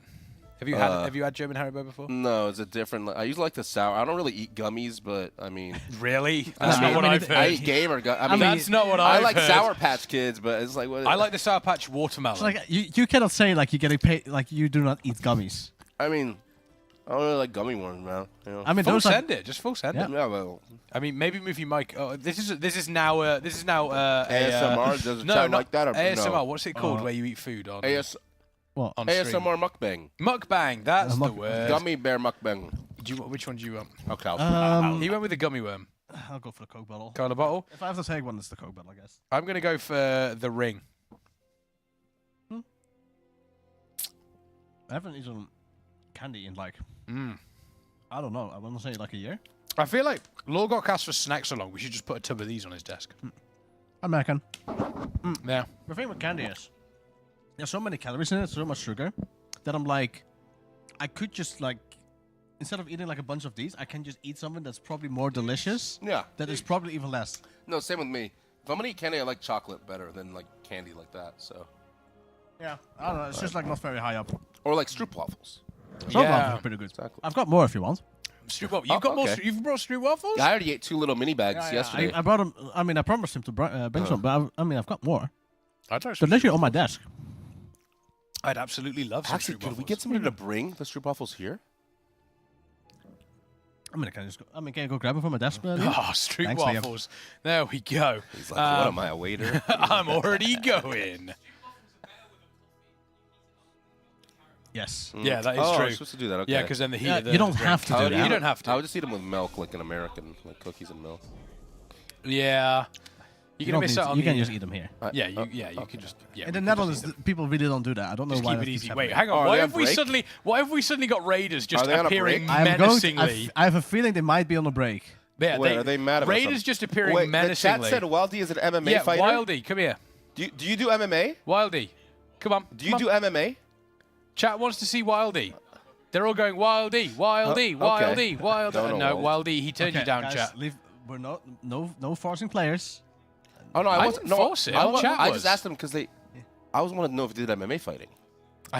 Have you had German Haribo before? No, it's a different. I usually like the sour. I don't really eat gummies, but I mean. Really? That's not what I've heard. I eat gamer gummies. I mean, that's not what I've heard. I like Sour Patch Kids, but it's like what? I like the Sour Patch watermelon. It's like you cannot say like you're getting paid like you do not eat gummies. I mean, I don't really like gummy worms, man. I mean, full those send it. Just full send it. Yeah, well. I mean, maybe move your mic. Oh, this is now ASMR. Does it sound like that? Or ASMR. No? what's it called? Where you eat food on? What? On stream? ASMR mukbang. Mukbang. That's the word. Gummy bear mukbang. Which one do you want? Okay. He went with the gummy worm. I'll go for the Coke bottle. Cola bottle. If I have to take one, it's the Coke bottle, I guess. I'm gonna go for the ring. I haven't eaten candy in like I don't know. I want to say like a year. I feel like Lorgok asked for snacks so long. We should just put a tub of these on his desk. American. Yeah. The thing with candy is there's so many calories in it, so much sugar, that I'm like, I could just like, instead of eating like a bunch of these, I can just eat something that's probably more delicious. Yeah. That is probably even less. No, same with me. If I'm gonna eat candy, I like chocolate better than like candy like that. So. Yeah. I don't know. It's just like not very high up. Or like stroopwafels. Stroopwafels are pretty good. Exactly. I've got more if you want. Stroopwafels. You've got more. You've brought stroopwafels? I already ate 2 little mini bags yesterday. I brought them. I mean, I promised him to bring some, but I've got more. They're literally on my desk. I'd absolutely love some Actually, stroopwafels. could we get somebody to bring the stroopwafels here? I mean, can I go grab it from my desk? Oh, stroopwafels. There we go. He's like, what am I, a waiter? I'm already going. Yes. Yeah, that is true. true. I'm supposed to do that. Okay. Yeah, because then the heat. you don't have to do that. You don't have to. I would just eat them with milk, like an American, like cookies and milk. Yeah. You can miss out on. You can just eat them here. Yeah, you can just. Yeah. In the Netherlands, people really don't do that. I don't know Just why. keep it that keeps easy. Wait, happening. hang on. Why have we suddenly got Raiders just appearing menacingly? I have a feeling they might be on a break. Yeah, Wait, are they mad about Raiders just appearing Wait, menacingly. The chat said Wildy is an MMA fighter? Yeah, Wildy, come here. Do you do MMA? Wildy, come on. Do you do MMA? Chat wants to see Wildy. They're all going Wildy, Wildy, okay. Wildy, Wildy. No, Wildy, he turned you down, guys, chat. We're no forcing players. Oh no, I wasn't. No, force it. I just asked him because I was wanted to know if he did MMA fighting.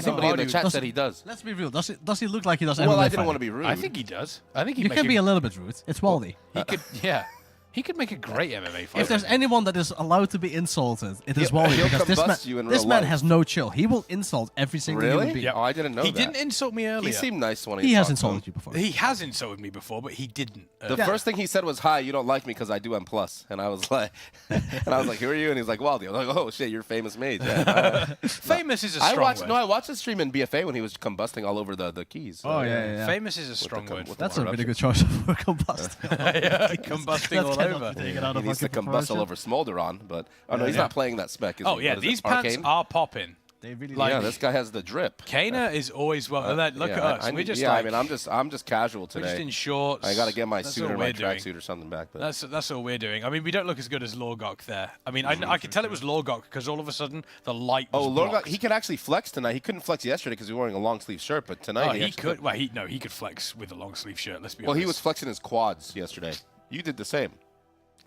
Somebody in the chat said he does. Let's be real. Does he look like he does MMA Well, I didn't fighting? want to be rude. I think he does. I think he. You can be a little bit rude. It's Waldy. He could, yeah. He could make a great MMA fighter. If there's anyone that is allowed to be insulted, it is Wally, he'll because combust you in this real man life. has no chill. He will insult every single human being. Yeah. Oh, I didn't know He that. didn't insult me earlier. He seemed nice when He has talked to him. insulted you before. He has insulted me before, but he didn't. The first thing he said was, "Hi, you don't like me because I do M+." And I was like, "Who are you?" And he's like, "Waldy." I'm like, "Oh shit, you're famous mage." Yeah. Famous is a strong word. I watched the stream in BFA when he was combusting all over the keys. So, yeah. Famous is a strong word. That's a really good choice for combusting. Yeah, combusting all over. He needs to combust all over Smolderon, but no, he's not playing that spec. Is Oh he? yeah, What is these it? pants Arcane? are popping. They really Like, yeah, this guy has the drip. Kana is always well. And then look at us. We're just yeah, like, I mean, I'm just casual today. we're just in shorts. I got to get my That's suit all or my we're doing. tracksuit or something back. But That's all we're doing. I mean, we don't look as good as Lorgok there. I mean, I could tell it was Lorgok because all of a sudden the light was blocked. He could actually flex tonight. He couldn't flex yesterday because he was wearing a long sleeve shirt, but tonight Oh, he he actually could. Well, he could flex with a long sleeve shirt. Let's be Well, honest. he was flexing his quads yesterday. You did the same.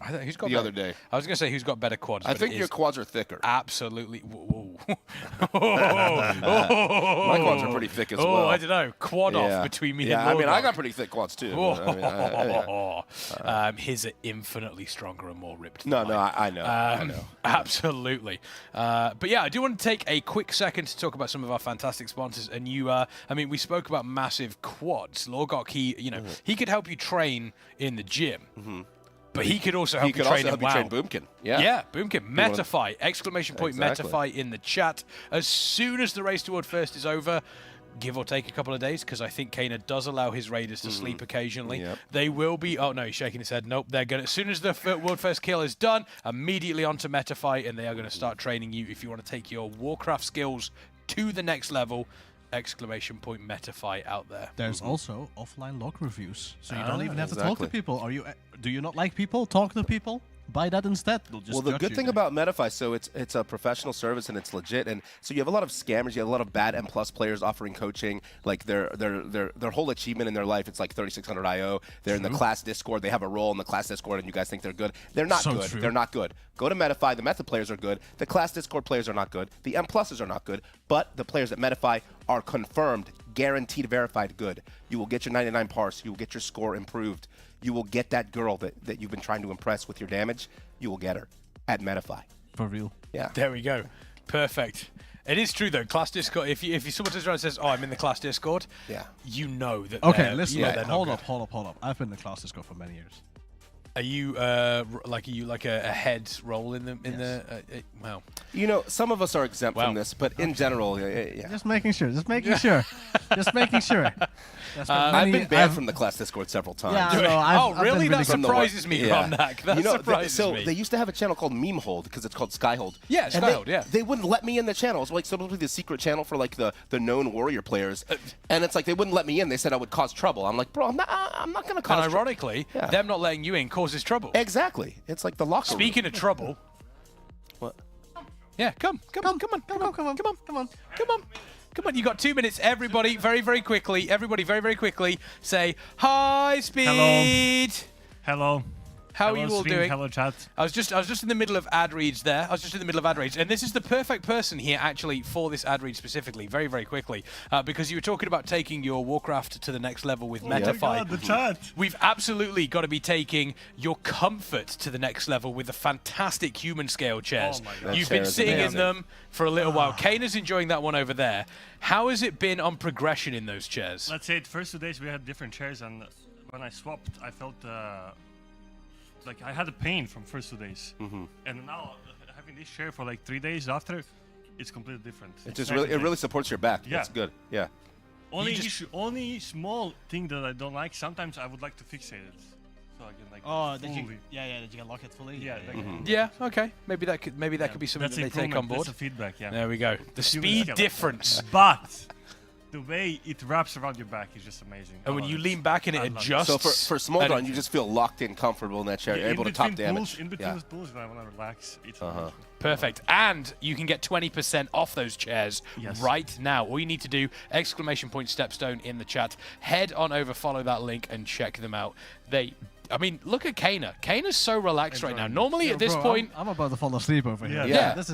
I think who's got the better- other day. I was going to say who's got better quads. I but think it your is quads are thicker. Absolutely. Whoa. My quads are pretty thick as well. Oh, I don't know. Quad off between me and I mean, I Lorgok. got pretty thick quads too. His are infinitely stronger and more ripped. No, than no, mine. I know. I know. Absolutely. But yeah, I do want to take a quick second to talk about some of our fantastic sponsors. And you, I mean, we spoke about massive quads. Lorgok, he could help you train in the gym. But he could also help you train in WoW. Boomkin. Yeah. Yeah, Boomkin. Metafy. Exclamation point Exactly. Metafy in the chat. As soon as the race toward first is over, give or take a couple of days, because I think Kana does allow his raiders to sleep occasionally. Yep. They will be... Oh, no, he's shaking his head. Nope, they're going to... As soon as the world first kill is done, immediately onto Metafy, and they are going to start training you if you want to take your Warcraft skills to the next level. Exclamation point Metafy out there. There's also offline log reviews, so you don't even have to talk exactly. to people. Do you not like people? Talk to people. Buy that instead. They'll just Well, the judge good you thing there. about Metafy, so it's a professional service and it's legit, and so you have a lot of scammers, you have a lot of bad M+ players offering coaching, like their whole achievement in their life, it's like 3600 IO. They're in the class Discord, they have a role in the class Discord, and you guys think they're good. They're not So good. true. They're not good. Go to Metafy. The Method players are good. The class Discord players are not good. The M+'s are not good. But the players at Metafy are confirmed, guaranteed, verified good. You will get your 99 parse. You will get your score improved. You will get that girl that you've been trying to impress with your damage. You will get her at Metafy. For real. Yeah. There we go. Perfect. It is true, though. Class Discord, if someone turns around and says, oh, I'm in the class Discord, you know that Okay, they're, listen. you know they're not Hold good. up. I've been in the class Discord for many years. Are you like a head role in the well? You know, some of us are exempt Wow. from this, but in general, yeah. Just making sure. Just making sure. I've been banned from the class Discord several times. Yeah, I know, I've really? been That really surprises me, Gromnak. That surprises so me. they used to have a channel called Meme Hold because it's called Skyhold. Yeah, And Skyhold, yeah. They wouldn't let me in the channel. It was like supposed to be the secret channel for like the known warrior players, and it's like they wouldn't let me in. They said I would cause trouble. I'm like, bro, I'm not going to cause. And ironically, them not letting you in causes trouble. Exactly. It's like the locker room. Speaking of trouble, what? Yeah, come on. You got 2 minutes. Everybody, very, very quickly. Everybody, very, very quickly. Say hi, Speed. Hello. How are Hello, you all stream. doing? Hello, chat. I was just in the middle of ad reads there. And this is the perfect person here actually for this ad read specifically. Very, very quickly, because you were talking about taking your Warcraft to the next level with Metafy. my God, the chat. We've absolutely got to be taking your comfort to the next level with the fantastic Humanscale chairs. Oh my God. You've That been chair is sitting in amazing. them for a little while. Kana's enjoying that one over there. How has it been on progression in those chairs? Let's say the first 2 days we had different chairs, and when I swapped, I felt like I had a pain from first 2 days. And now having this chair for like 3 days after, it's completely different. It really supports your back. Yeah. That's good. Yeah. Only small thing that I don't like. Sometimes I would like to fixate it, so I can like. That you fully. that you can lock it fully. Yeah. Yeah, okay. Maybe that could be something That's that they take on board. That's a feedback. Yeah. There we go. The speed difference. But the way it wraps around your back is just amazing. And when you lean back and it adjusts. So for Smoldron, you just feel locked in, comfortable in that chair. You're able to top damage. In between pulls, when I want to relax, it's amazing. Perfect. And you can get 20% off those chairs right now. All you need to do, exclamation point Stepstone in the chat. Head on over, follow that link, and check them out. They I mean, look at Kana. Kana's so relaxed right now. Normally at this bro, point, I'm about to fall asleep over here. Yeah. This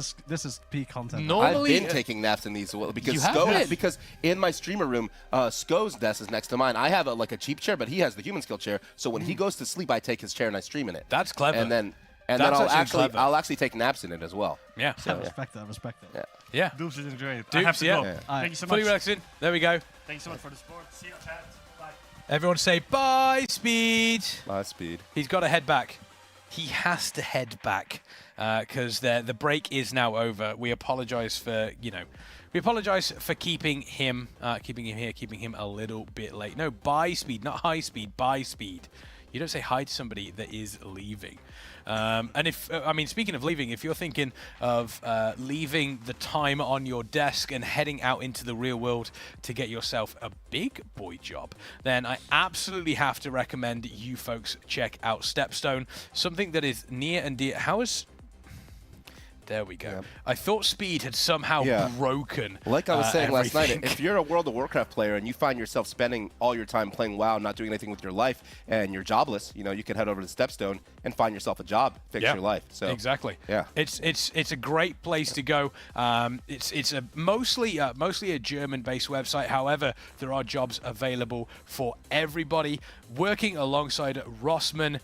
is peak content. Normally, I've been taking naps in these because have because in my streamer room, Sko's desk is next to mine. I have like a cheap chair, but he has the Humanscale chair. So when he goes to sleep, I take his chair and I stream in it. That's clever. And then That's I'll actually take naps in it as well. Yeah. I respect that. I respect that. Yeah. Dupes is enjoying it. Dupes, I have to go. Thank you so much. Fully relaxing. There we go. Thank you so much for the support. See you, chat. Bye. Everyone say bye, Speed. Bye, Speed. He's got to head back. He has to head back because the break is now over. We apologize for, we apologize for keeping him here, keeping him a little bit late. No, bye, Speed, not high speed, bye, Speed. You don't say hi to somebody that is leaving. And speaking of leaving, if you're thinking of leaving the time on your desk and heading out into the real world to get yourself a big boy job, then I absolutely have to recommend you folks check out Stepstone, something that is near and dear. There we go. Yeah. I thought Speed had somehow broken. Like I was saying last everything. night, if you're a World of Warcraft player and you find yourself spending all your time playing WoW, not doing anything with your life, and you're jobless, you can head over to Stepstone and find yourself a job, fix your life. So exactly. Yeah. It's a great place to go. It's a mostly a German-based website. However, there are jobs available for everybody. Working alongside Rossman,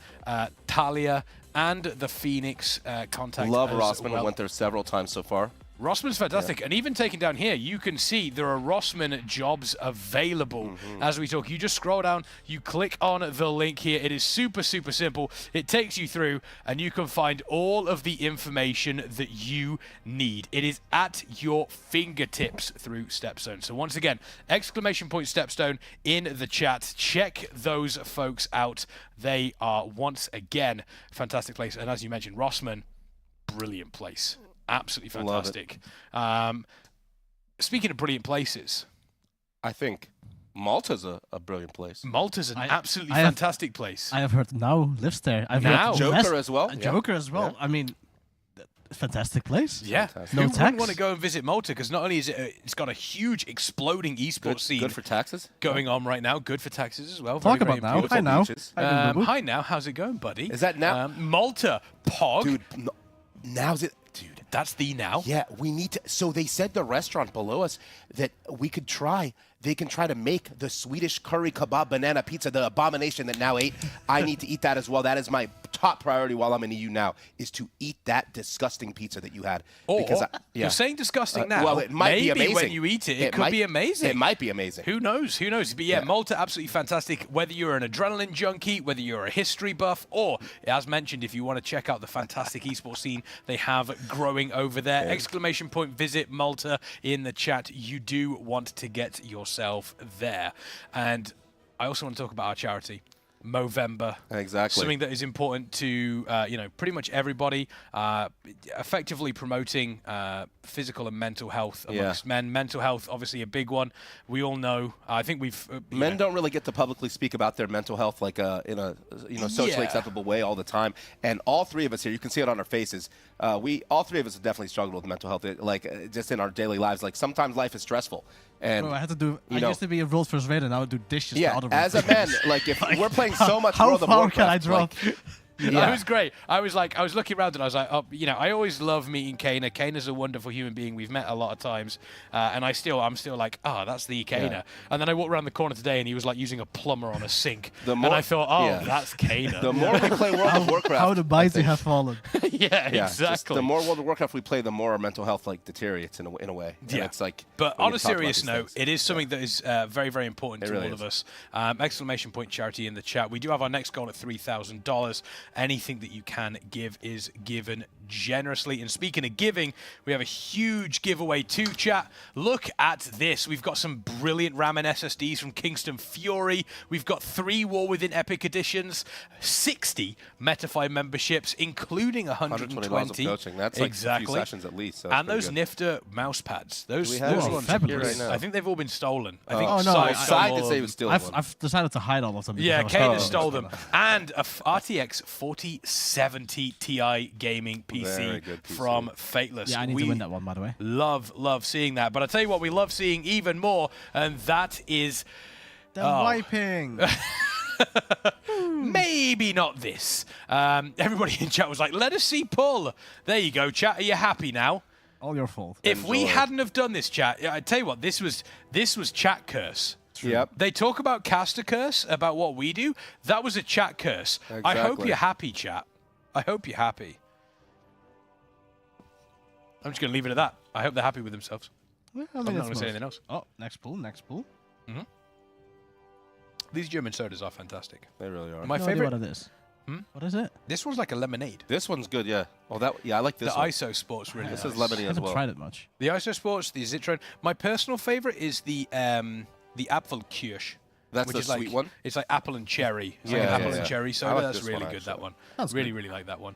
Talia, and the Phoenix contact. Love as Rossman. well. I went there several times so far. Rossman's fantastic. And even taking down here, you can see there are Rossman jobs available as we talk. You just scroll down, you click on the link here. It is super, super simple. It takes you through and you can find all of the information that you need. It is at your fingertips through Stepstone. So once again, !Stepstone in the chat. Check those folks out. They are, once again, fantastic place. And as you mentioned, Rossman, brilliant place. Absolutely fantastic. Speaking of brilliant places, I think Malta's a brilliant place. Malta's an absolutely fantastic place. I have heard now lives there. I've heard Joker as well. Joker as well. Yeah. I mean, fantastic place. Yeah. Fantastic. Who No wouldn't tax. want to go and visit Malta? Because not only is it's got a huge exploding esports scene. Good for taxes. Going on right now. Good for taxes as well. Talk Very, about very now. Hi important. now. Hi now. How's it going, buddy? Is that now? Malta. Pog. Dude, now's it. Dude. That's the now. Yeah, we need to. So they said the restaurant below us that we could try. They can try to make the Swedish curry kebab banana pizza, the abomination that now ate. I need to eat that as well. That is my top priority while I'm in EU now, is to eat that disgusting pizza that you had. You're saying disgusting now. Well, it might be amazing. When you eat it, it could be amazing. It might be amazing. Who knows? Who knows? But yeah, Malta, absolutely fantastic. Whether you're an adrenaline junkie, whether you're a history buff, or, as mentioned, if you want to check out the fantastic esports scene they have growing over there, ! Visit Malta in the chat. You do want to get yourself there. And I also want to talk about our charity, Movember. Exactly. Something that is important to pretty much everybody. Effectively promoting physical and mental health amongst men. Mental health, obviously a big one. We all know. I think we've men don't really get to publicly speak about their mental health like in a socially acceptable way all the time. And all three of us here, you can see it on our faces. All three of us have definitely struggled with mental health, just in our daily lives. Like sometimes life is stressful. And Bro, I had to do. I used to be a world first raider. Now I do dishes. Yeah, for other as a man, like if we're playing so much how World of far Warcraft, can I drop? It was great. I was looking around and I was like, I always love meeting Kana. Kana's a wonderful human being. We've met a lot of times, and I'm still like, that's the Kana. Yeah. And then I walked around the corner today and he was like using a plumber on a sink. The more- and I thought, yeah. that's Kana. The more we play World of Warcraft, How the mighty have fallen. yeah, just exactly. the more World of Warcraft we play, the more our mental health deteriorates in a way. And it's like. But we on a talked about serious these note, things. it is something that is very, very important It to really all of is. us. ! Charity in the chat. We do have our next goal at $3,000. Anything that you can give is given generously. And speaking of giving, we have a huge giveaway too, chat. Look at this. We've got some brilliant RAM and SSDs from Kingston Fury. We've got 3 War Within Epic editions, 60 Metafy memberships, including 120 $120 of coaching. That's like exactly. a few sessions at least. So And that's those pretty Nyfter mouse pads. Those we have ones them? are Here right now. I think they've all been stolen. I think Oh, no, Sai I- stole Sai all did of say he them. was stealing one. I've decided to hide all of them. because Yeah, I was Kana so- stole them. And a RTX 4070 Ti gaming Very PC good PC. from Fateless. Yeah, I need to win that one, by the way. Love seeing that. But I tell you what, we love seeing even more, and that is The wiping. maybe not this. Everybody in chat was like, let us see pull. There you go, chat. Are you happy now? All your fault. If we hadn't have done this, chat, I tell you what, this was chat curse. Yep. They talk about caster curse, about what we do. That was a chat curse. I hope Exactly. you're happy, chat. I hope you're happy. I'm just going to leave it at that. I hope they're happy with themselves. Yeah, I I'm mean, not that's going to say most- anything else. Oh, next pool. Mm-hmm. These German sodas are fantastic. They really are. My No idea favorite. what it is. Hmm? What is it? This one's like a lemonade. This one's good, yeah. Oh, I like this The one. ISO Sports really This nice. is lemony I as haven't well. tried it much. The ISO Sports, the Zitron. My personal favorite is the Apfelkirsch. That's which the is like, sweet one? It's like apple and cherry. It's like Yeah, an apple yeah, and yeah. cherry I soda. like That's this really one, good, that actually. one. That's really, good. really like that one.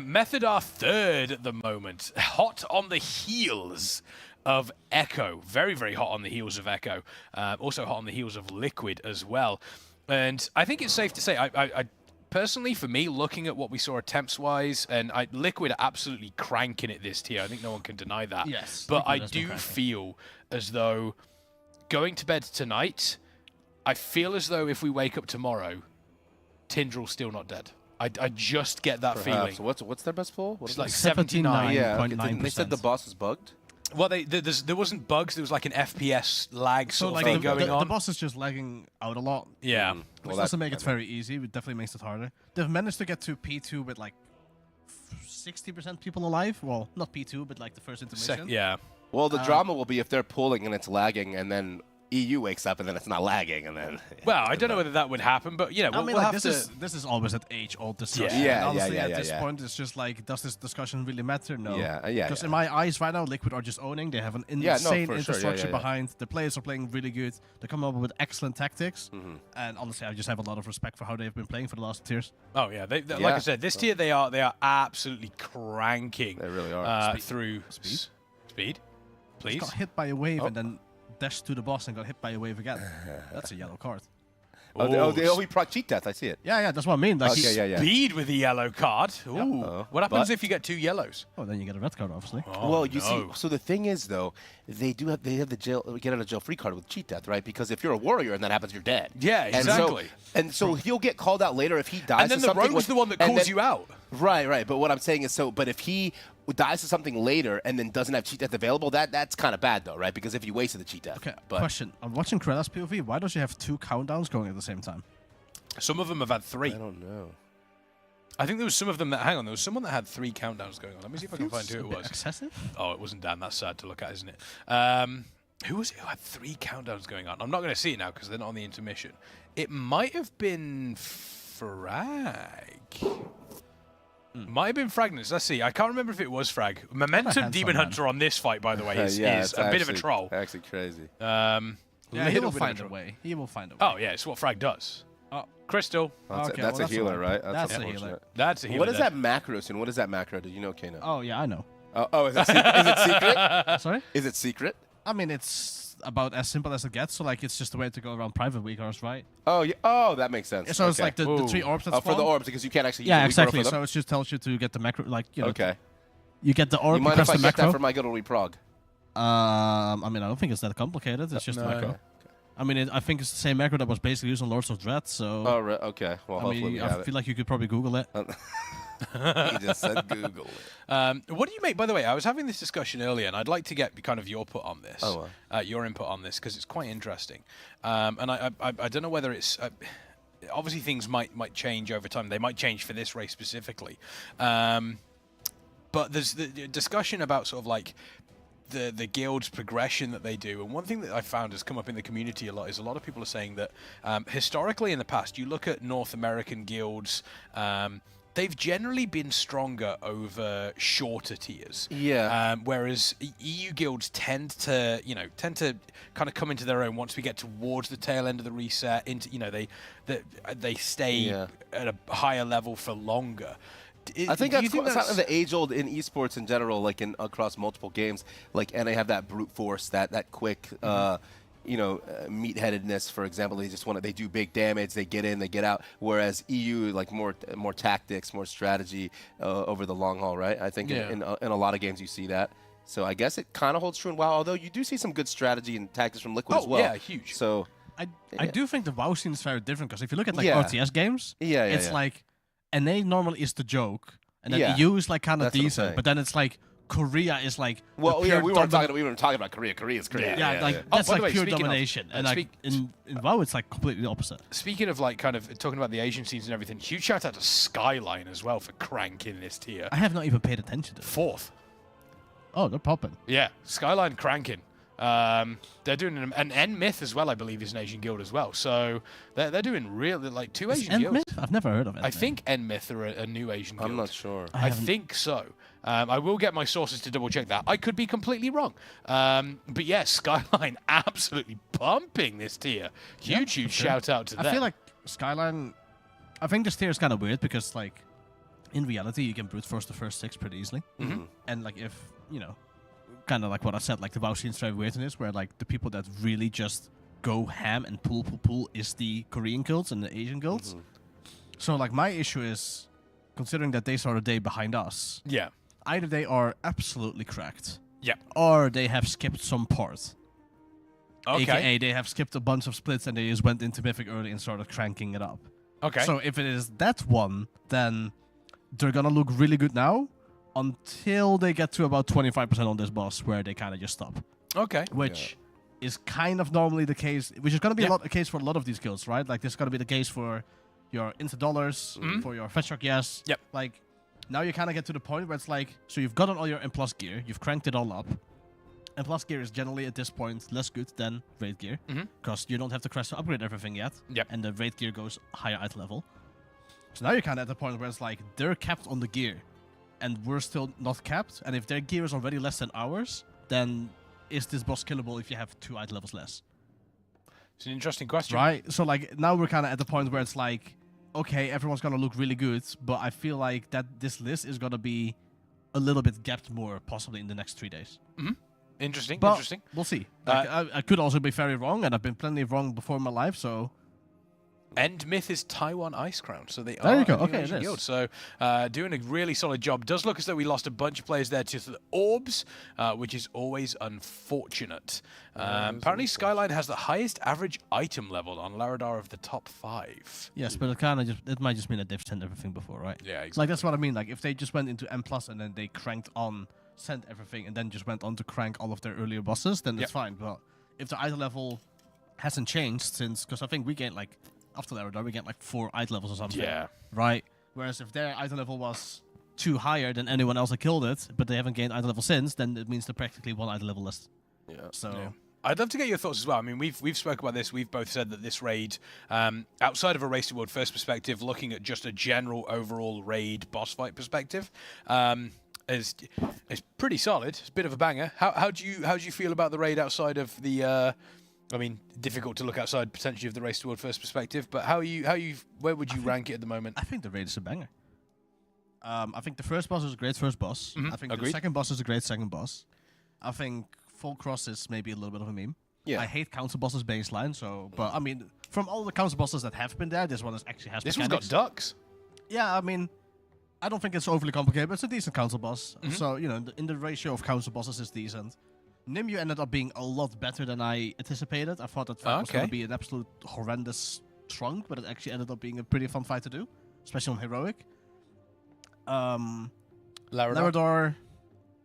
Method are third at the moment. Hot on the heels of Echo. Very, very hot on the heels of Echo. Also hot on the heels of Liquid as well. And I think it's safe to say, I personally, for me, looking at what we saw attempts-wise, and Liquid are absolutely cranking it this tier. I think no one can deny that. Yes, But Liquid I has been do cranking. feel as though going to bed tonight, I feel as though if we wake up tomorrow, Tindrell's still not dead. I just get that Perhaps. feeling. What's their best pull? What It's is like it? 79. Yeah, okay, they said the boss is bugged. Well, there wasn't bugs. There was like an FPS lag So sort like of thing the going on. the boss is just lagging out a lot. Yeah. Which doesn't make it very easy. It definitely makes it harder. They've managed to get to P2 with like 60% people alive. Well, not P2, but like the first intermission. Yeah. Well, the drama will be if they're pulling and it's lagging, and then EU wakes up and then it's not lagging, and then. Well, I don't know whether that would happen, but I we'll mean, have like, to. this is always at age-old discussion. Yeah, And honestly, yeah, at yeah, this yeah. point, it's just like, does this discussion really matter? No. Yeah, yeah, Because yeah. in my eyes right now, Liquid are just owning. They have an Yeah, no, insane for sure. Yeah, infrastructure yeah, yeah. behind. The players are playing really good. They come up with excellent tactics. Mm-hmm. And honestly, I just have a lot of respect for how they've been playing for the last tiers. Oh yeah, like I Yeah. said, this tier they are absolutely cranking. They really are. Through speed. Please. Got hit by a wave Oh. and then dashed to the boss and got hit by a wave again. That's a yellow card. We proc cheat death. I see it. Yeah, that's what I mean. Like Okay, yeah. Speed with the yellow card. Ooh. Uh-oh. What happens But- if you get 2 yellows? Oh, then you get a red card, obviously. Oh, Well, you no. see, so the thing is, though, they have the get out of jail free card with cheat death, right? Because if you're a warrior and that happens, you're dead. Yeah, exactly. And so he'll get called out later if he dies. And then to the something rogue's with- the one that and calls then- you out. Right. But what I'm saying is, but if he dies to something later and then doesn't have cheat death available, that's kind of bad, though, right? Because if he wasted the cheat death. Okay, But question. I'm watching Krella's POV. Why does she have 2 countdowns going at the same time? Some of them have had 3. I don't know. I think there was some of them that. Hang on, there was someone that had 3 countdowns going on. Let me see if I can find who it was. Excessive? Oh, it wasn't Dan. That's sad to look at, isn't it? Who was it who had 3 countdowns going on? I'm not going to see it now because they're not on the intermission. It might have been Frag. Might have been Fragnance. Let's see. I can't remember if it was Frag. Momentum handsome Demon man. Hunter on this fight, by the way, is it's a bit of a actually- troll. Actually crazy. Yeah, he Little will bit of find a troll. way. He will find a way. Oh, yeah, it's what Frag does. Oh. Crystal. That's, Okay, that's well, a healer, the one. right? That's a unfortunate. healer. That's a healer. What is then. that macro, Soon? What is that macro? Do you know, Kano? Oh, yeah, I know. Oh, is it secret? Sorry? Is it secret? I mean, it's about as simple as it gets. So, like, it's just a way to go around private weakers, right? Oh, yeah. Oh, that makes sense. So it's Okay. like the 3 orbs that Oh, for the spawn. orbs, because you can't actually use Yeah, the weak aura exactly. for So them? it just tells you to get the macro, like, you know. Okay. You get the orb, You mind press if I the get macro. that for my good old reprog? I mean, I don't think it's that complicated. It's just No. macro. Okay. I mean, I think it's the same macro that was basically used on Lords of Dread, so... Oh, right. Okay. Well, I hopefully mean, we I have it. feel like you could probably Google it. He just said Google it. What do you make? By the way, I was having this discussion earlier, and I'd like to get kind of your input on this. Oh, your input on this because it's quite interesting. And I don't know whether it's obviously things might change over time. They might change for this race specifically. But there's the discussion about sort of like the guild's progression that they do. And one thing that I found has come up in the community a lot is a lot of people are saying that historically in the past, you look at North American guilds, they've generally been stronger over shorter tiers. Yeah. Whereas EU guilds tend to kind of come into their own once we get towards the tail end of the reset. They stay at a higher level for longer. I think Do you that's that's the age-old in esports in general, like across multiple games. And they have that brute force, that quick, meatheadedness. For example, they do big damage, they get in, they get out. Whereas EU, like more tactics, more strategy over the long haul, right? I think in a lot of games you see that. So I guess it kind of holds true in WoW. Although you do see some good strategy and tactics from Liquid as well. Yeah, huge. So I do think the WoW scene is very different, because if you look at like RTS games, it's like NA normally is the joke, and then EU is like kind of decent, but then it's like Korea is like we weren't talking about Korea. Korea's Korea. Yeah, like that's like pure domination, and like in WoW it's like completely the opposite. Speaking of like kind of talking about the Asian scenes and everything, huge shout out to Skyline as well for cranking this tier. I have not even paid attention to it. 4th. Oh, they're popping. Yeah, Skyline cranking. They're doing an N-Myth as well, I believe, is an Asian guild as well. So they're doing really like 2 Asian guilds. I've never heard of it. I think N-Myth are a new Asian guild. I'm not sure. I think so. I will get my sources to double check that. I could be completely wrong. But yes, Skyline absolutely pumping this tier. Huge shout out to them. I feel like Skyline, I think this tier is kind of weird because like in reality you can brute force the first 6 pretty easily. And like if, you know, kind of like what I said, like the WoW scene is very weird in this, where like the people that really just go ham and pull is the Korean guilds and the Asian guilds. So like my issue is, considering that they are a day behind us, either they are absolutely cracked, or they have skipped some part. AKA they have skipped a bunch of splits and they just went into Mythic early and started cranking it up. So if it is that one, then they're gonna look really good now, until they get to about 25% on this boss, where they kind of just stop. Which is kind of normally the case, which is going to be the case for a lot of these guilds, right? Like, this is going to be the case for your Insta Dollars, for your Fetch Rock, Like, now you kind of get to the point where it's like, so you've gotten all your M+ gear, you've cranked it all up. M+ gear is generally, at this point, less good than raid gear, because you don't have the crest to upgrade everything yet, and the raid gear goes higher item level. So now you're kind of at the point where it's like, they're capped on the gear, and we're still not capped, and if their gear is already less than ours, then is this boss killable if you have 2 item levels less? It's an interesting question. Right? So like now we're kind of at the point where it's like, okay, everyone's going to look really good, but I feel like that this list is going to be a little bit gapped more, possibly in the next 3 days. Interesting, but interesting. We'll see. Like, I could also be very wrong, and I've been plenty wrong before in my life, so... Myth is Taiwan Ice Crown, so they there are you go. a Okay, Asian guild. So doing a really solid job. Does look as though we lost a bunch of players there to the Orbs, which is always unfortunate. Apparently Skyline has the highest average item level on Laradar of the top 5. Yes, but it might just mean that they've sent everything before, right? Yeah, exactly. Like, that's what I mean. Like, if they just went into M+ and then they cranked on, sent everything, and then just went on to crank all of their earlier bosses, then that's fine. But if the item level hasn't changed since, because I think we gained like, after Laradar, we get like 4 item levels or something. Yeah. Right? Whereas if their item level was 2 higher than anyone else that killed it, but they haven't gained item level since, then it means they're practically 1 item level less. So... I'd love to get your thoughts as well. I mean, we've spoke about this. We've both said that this raid, outside of a Race to World First perspective, looking at just a general overall raid boss fight perspective, is pretty solid. It's a bit of a banger. How do you feel about the raid outside of the... I mean, difficult to look outside potentially of the Race to World First perspective, but where would you rank it at the moment? I think the raid is a banger. I think the first boss is a great first boss. I think Agreed. the second boss is a great second boss. I think Full Cross is maybe a little bit of a meme. I hate council bosses baseline, so but I mean, from all the council bosses that have been there, this one actually has. This mechanics. one's got ducks. Yeah, I mean, I don't think it's overly complicated, but it's a decent council boss. So you know, in the ratio of council bosses is decent. Nimue ended up being a lot better than I anticipated. I thought that fight was going to be an absolute horrendous trunk, but it actually ended up being a pretty fun fight to do, especially on Heroic. Laradar,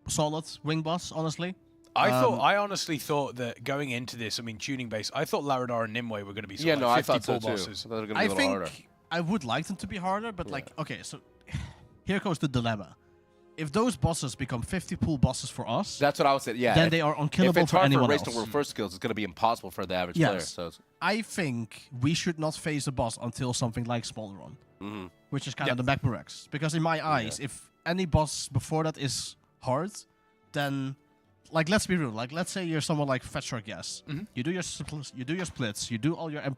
solid wing boss, honestly. I honestly thought that going into this, I mean, tuning base, I thought Laradar and Nimue were going to be sort of like 50 I thought so pull too. bosses. I thought they were going to be a little harder. I think I would like them to be harder, but like, okay, so here goes the dilemma. If those bosses become 50 pool bosses for us, that's what I would say. Yeah, then they are unkillable for anyone else. If it's hard for Race to World First skills, it's going to be impossible for the average player. So I think we should not face a boss until something like Smolderon, which is kind of the Magma Rex. Because in my eyes, if any boss before that is hard, then, like, let's be real. Like, let's say you're someone like Fetch Rock, you do your splits, you do all your M+,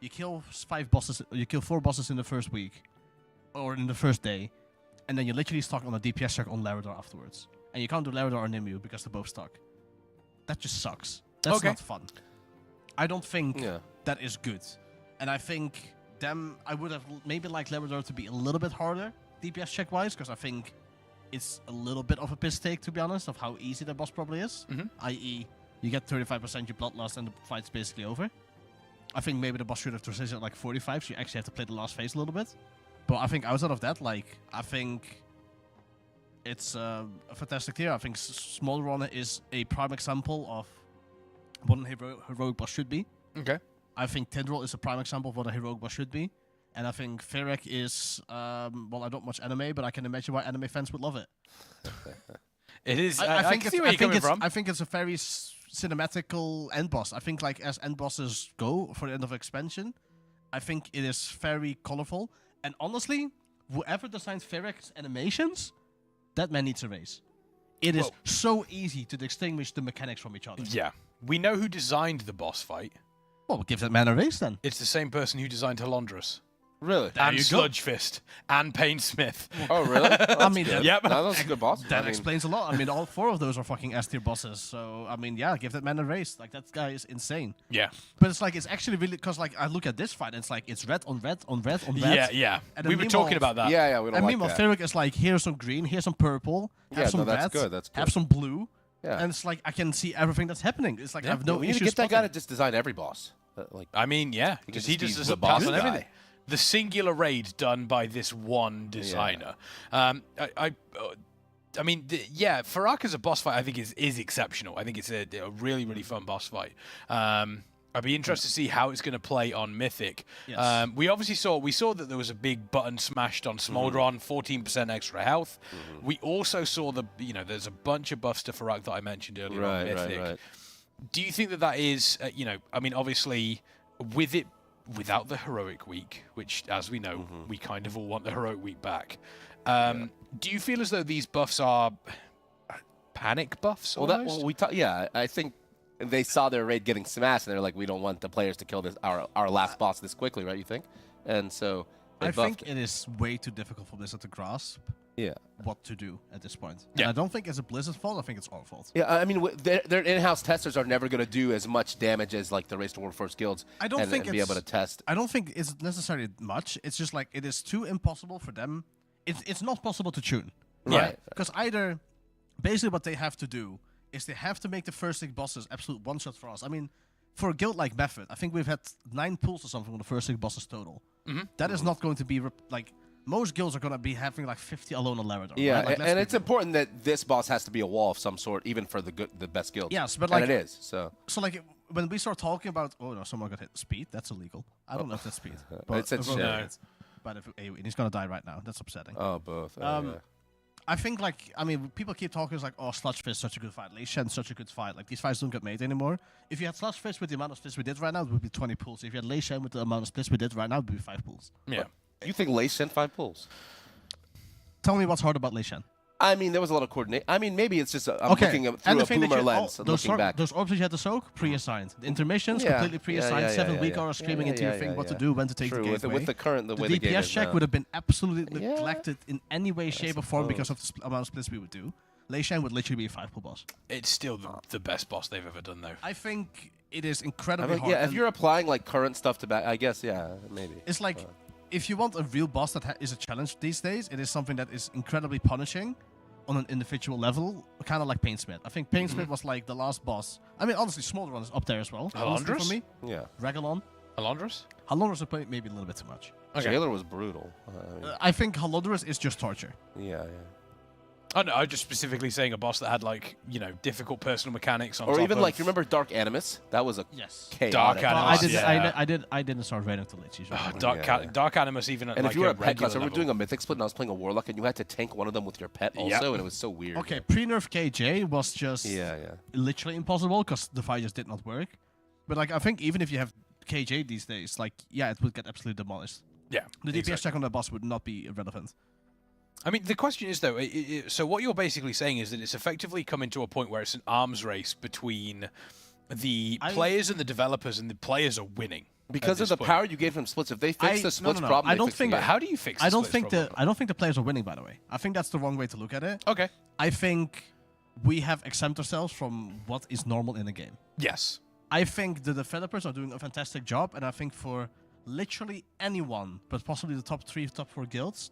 you kill 5 bosses, you kill 4 bosses in the first week, or in the first day. And then you're literally stuck on a DPS check on Laradar afterwards. And you can't do Laradar or Nimue because they're both stuck. That just sucks. That's not fun. I don't think that is good. And I think I would have maybe liked Laradar to be a little bit harder, DPS check-wise, because I think it's a little bit of a piss take, to be honest, of how easy that boss probably is. I.e., you get 35% your bloodlust and the fight's basically over. I think maybe the boss should have transitioned at like 45, so you actually have to play the last phase a little bit. But I think outside of that, like, I think it's a fantastic tier. I think Small Runner is a prime example of what a heroic boss should be. Okay. I think Tindril is a prime example of what a heroic boss should be. And I think Ferrek is, well, I don't watch anime, but I can imagine why anime fans would love it. It is. I think can see where you're coming from. I think it's a very cinematical end boss. I think, like, as end bosses go for the end of expansion, I think it is very colorful. And honestly, whoever designed Ferrek's animations, that man needs a raise. It is so easy to distinguish the mechanics from each other. Yeah. We know who designed the boss fight. Well, give that man a raise then. It's the same person who designed Halondrus. Really? And Sludge Fist. And Painsmith. Oh, really? I mean, yep. That was a good boss. That explains a lot. I mean, all 4 of those are fucking S-tier bosses. So, I mean, yeah, give that man a raise. Like, that guy is insane. Yeah. But it's like, it's actually really, because, like, I look at this fight, and it's like, it's red on red on red on red. Yeah, yeah. And We were talking about that. Yeah, we don't and like meanwhile, that. Ferrek is like, here's some green, here's some purple, have some that's red, good, that's good. have some blue. Yeah. And it's like, I can see everything that's happening. It's like, I have no we need to issues get that guy to spotting. just design every boss. Like, I mean, yeah. Because he just does the a boss boss on guy. everything. The singular raid done by this one designer. I mean, Farak as a boss fight, I think is exceptional. I think it's a really, really fun boss fight. I'd be interested to see how it's going to play on Mythic. Yes. We obviously saw that there was a big button smashed on Smoldron, 14% extra health. We also saw there's a bunch of buffs to Farak that I mentioned earlier on Mythic. Right. Do you think that is, I mean, obviously, without the heroic week, which, as we know, we kind of all want the heroic week back. Do you feel as though these buffs are panic buffs? I think they saw their raid getting smashed, and they're like, we don't want the players to kill our last boss this quickly, right? You think? And so I think it is way too difficult for Blizzard to grasp. What to do at this point. Yeah. And I don't think it's a Blizzard fault. I think it's our fault. Yeah, I mean, their in-house testers are never going to do as much damage as like the Race to World First guilds. I don't think and be able to test. I don't think it's necessarily much. It's just like it is too impossible for them. It's not possible to tune. Right. Because either basically what they have to do is they have to make the first 6 bosses absolute one-shot for us. I mean, for a guild like Method, I think we've had 9 pulls or something on the first 6 bosses total. That is not going to be like. Most guilds are going to be having like 50 alone on Larador. Yeah, right? Like, and it's important that this boss has to be a wall of some sort, even for the best guilds. Yes, but like and it is. So like when we start talking about, oh no, someone got hit. Speed, that's illegal. I don't know if that's speed. It's but if he's going to die right now. That's upsetting. Oh, both. I think like people keep talking like, oh, Sludge Fist such a good fight, Lei Shen such a good fight. Like these fights don't get made anymore. If you had Sludge Fist with the amount of splits we did right now, it would be 20 pulls. If you had Lei Shen with the amount of splits we did right now, it would be 5 pulls. Yeah. You think Lei Shen 5 pulls? Tell me what's hard about Lei Shen. I mean, there was a lot of coordination. I mean, maybe it's just I'm looking through a boomer lens and looking back. Those orbs you had to soak, pre-assigned. The intermissions, completely pre-assigned. 7 week hours screaming into your thing what to do, when to take the gateway. With the way the game DPS is check now. would have been absolutely neglected in any way, shape, or form because of the amount of splits we would do. Lei Shen would literally be a 5 pull boss. It's still the best boss they've ever done, though. I think it is incredibly hard. Yeah, if you're applying like current stuff to back, I guess, maybe. It's like, if you want a real boss that is a challenge these days, it is something that is incredibly punishing on an individual level, kind of like Painsmith. I think Painsmith was like the last boss. I mean, honestly, Smaller One is up there as well. Honestly, for me. Yeah. Regalon. Halondrus? Halondrus is maybe a little bit too much. Jailer was brutal. I think Halondrus is just torture. Yeah. Oh no, I was just specifically saying a boss that had like, difficult personal mechanics on or top even of... like, you remember Dark Animus? That was a chaotic. Dark Animus. I didn't start raiding until late. Dark Animus even at and like if you were a a pet regular class, we were level. doing a mythic split and I was playing a warlock and you had to tank one of them with your pet also, and it was so weird. Okay, pre-nerf KJ was just literally impossible because the fight just did not work. But like, I think even if you have KJ these days, like, it would get absolutely demolished. Yeah. The DPS check on the boss would not be relevant. I mean, the question is, though, so what you're basically saying is that it's effectively coming to a point where it's an arms race between the players and the developers, and the players are winning. Because of the power you gave them splits. If they fix the splits problem, I don't think. But how do you fix the splits problem? I don't think the players are winning, by the way. I think that's the wrong way to look at it. Okay. I think we have exempt ourselves from what is normal in a game. Yes. I think the developers are doing a fantastic job, and I think for literally anyone, but possibly the top 3, top 4 guilds,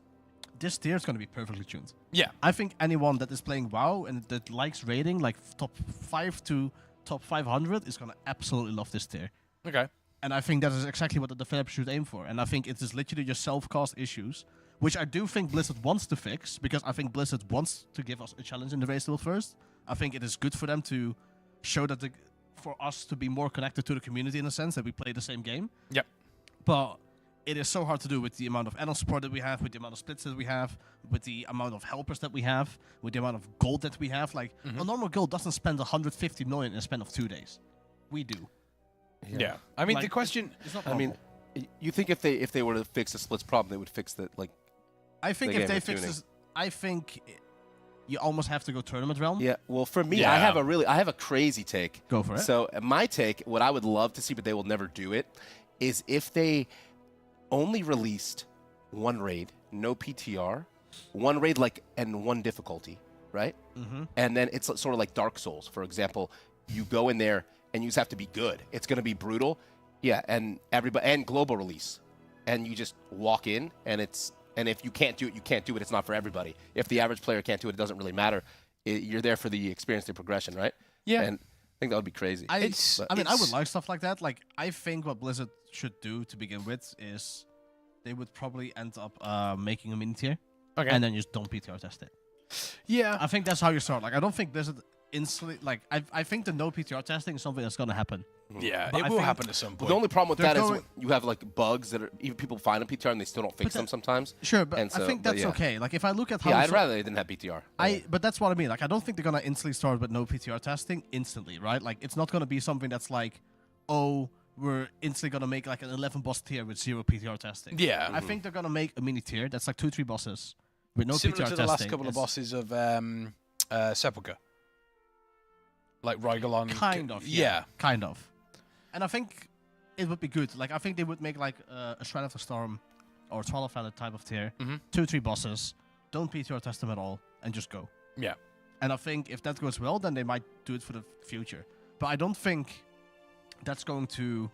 this tier is going to be perfectly tuned. Yeah. I think anyone that is playing WoW and that likes raiding, like top 5 to top 500, is going to absolutely love this tier. Okay. And I think that is exactly what the developer should aim for. And I think it is literally just self-cast issues, which I do think Blizzard wants to fix, because I think Blizzard wants to give us a challenge in the race to world first. I think it is good for them to show that for us to be more connected to the community in a sense, that we play the same game. Yep. But it is so hard to do with the amount of add-on support that we have, with the amount of splits that we have, with the amount of helpers that we have, with the amount of gold that we have. Like, a normal guild doesn't spend 150 million in a span of 2 days. We do. Yeah. I mean, Like, the question... It's not I mean, you think if they were to fix the splits problem, they would fix the, like... I think the if game they of fix tuning. this, I think you almost have to go tournament realm. Yeah, well, for me, I have a crazy take. Go for it. So my take, what I would love to see, but they will never do it, is if they only released one raid, no PTR, one raid and one difficulty, right? And then it's sort of like Dark Souls, for example. You go in there and you just have to be good. It's going to be brutal, yeah, and global release, and you just walk in and if you can't do it, you can't do it. It's not for everybody. If the average player can't do it, it doesn't really matter. You're there for the experience, the progression, right? Yeah. And I think that would be crazy. I would like stuff like that. Like, I think what Blizzard should do to begin with is they would probably end up making a mini tier, and then just don't PTR test it. Yeah, I think that's how you start. Like, I don't think Blizzard instantly. Like, I think the no PTR testing is something that's gonna happen. Yeah, But it I will think happen at some point. The only problem with They're that is going- you have like bugs that are even people find a PTR and they still don't fix them sometimes. Sure, but And I think that's yeah. okay. Like, if I look at how Yeah, the I'd so- rather they didn't have PTR. But that's what I mean. Like, I don't think they're gonna instantly start with no PTR testing instantly, right? Like, it's not gonna be something that's like, oh, we're instantly gonna make like an 11 boss tier with 0 PTR testing. Yeah. I think they're gonna make a mini tier that's like 2-3 bosses with no Similar PTR to the testing. last couple of It's bosses of Sepulchre. Like Rygalon. Kind of. Yeah. Kind of. And I think it would be good. Like, I think they would make like a Shrine of the Storm or 12 Valid type of tier. 2-3 bosses. Don't PTR test them at all and just go. Yeah. And I think if that goes well, then they might do it for the future. But I don't think that's going to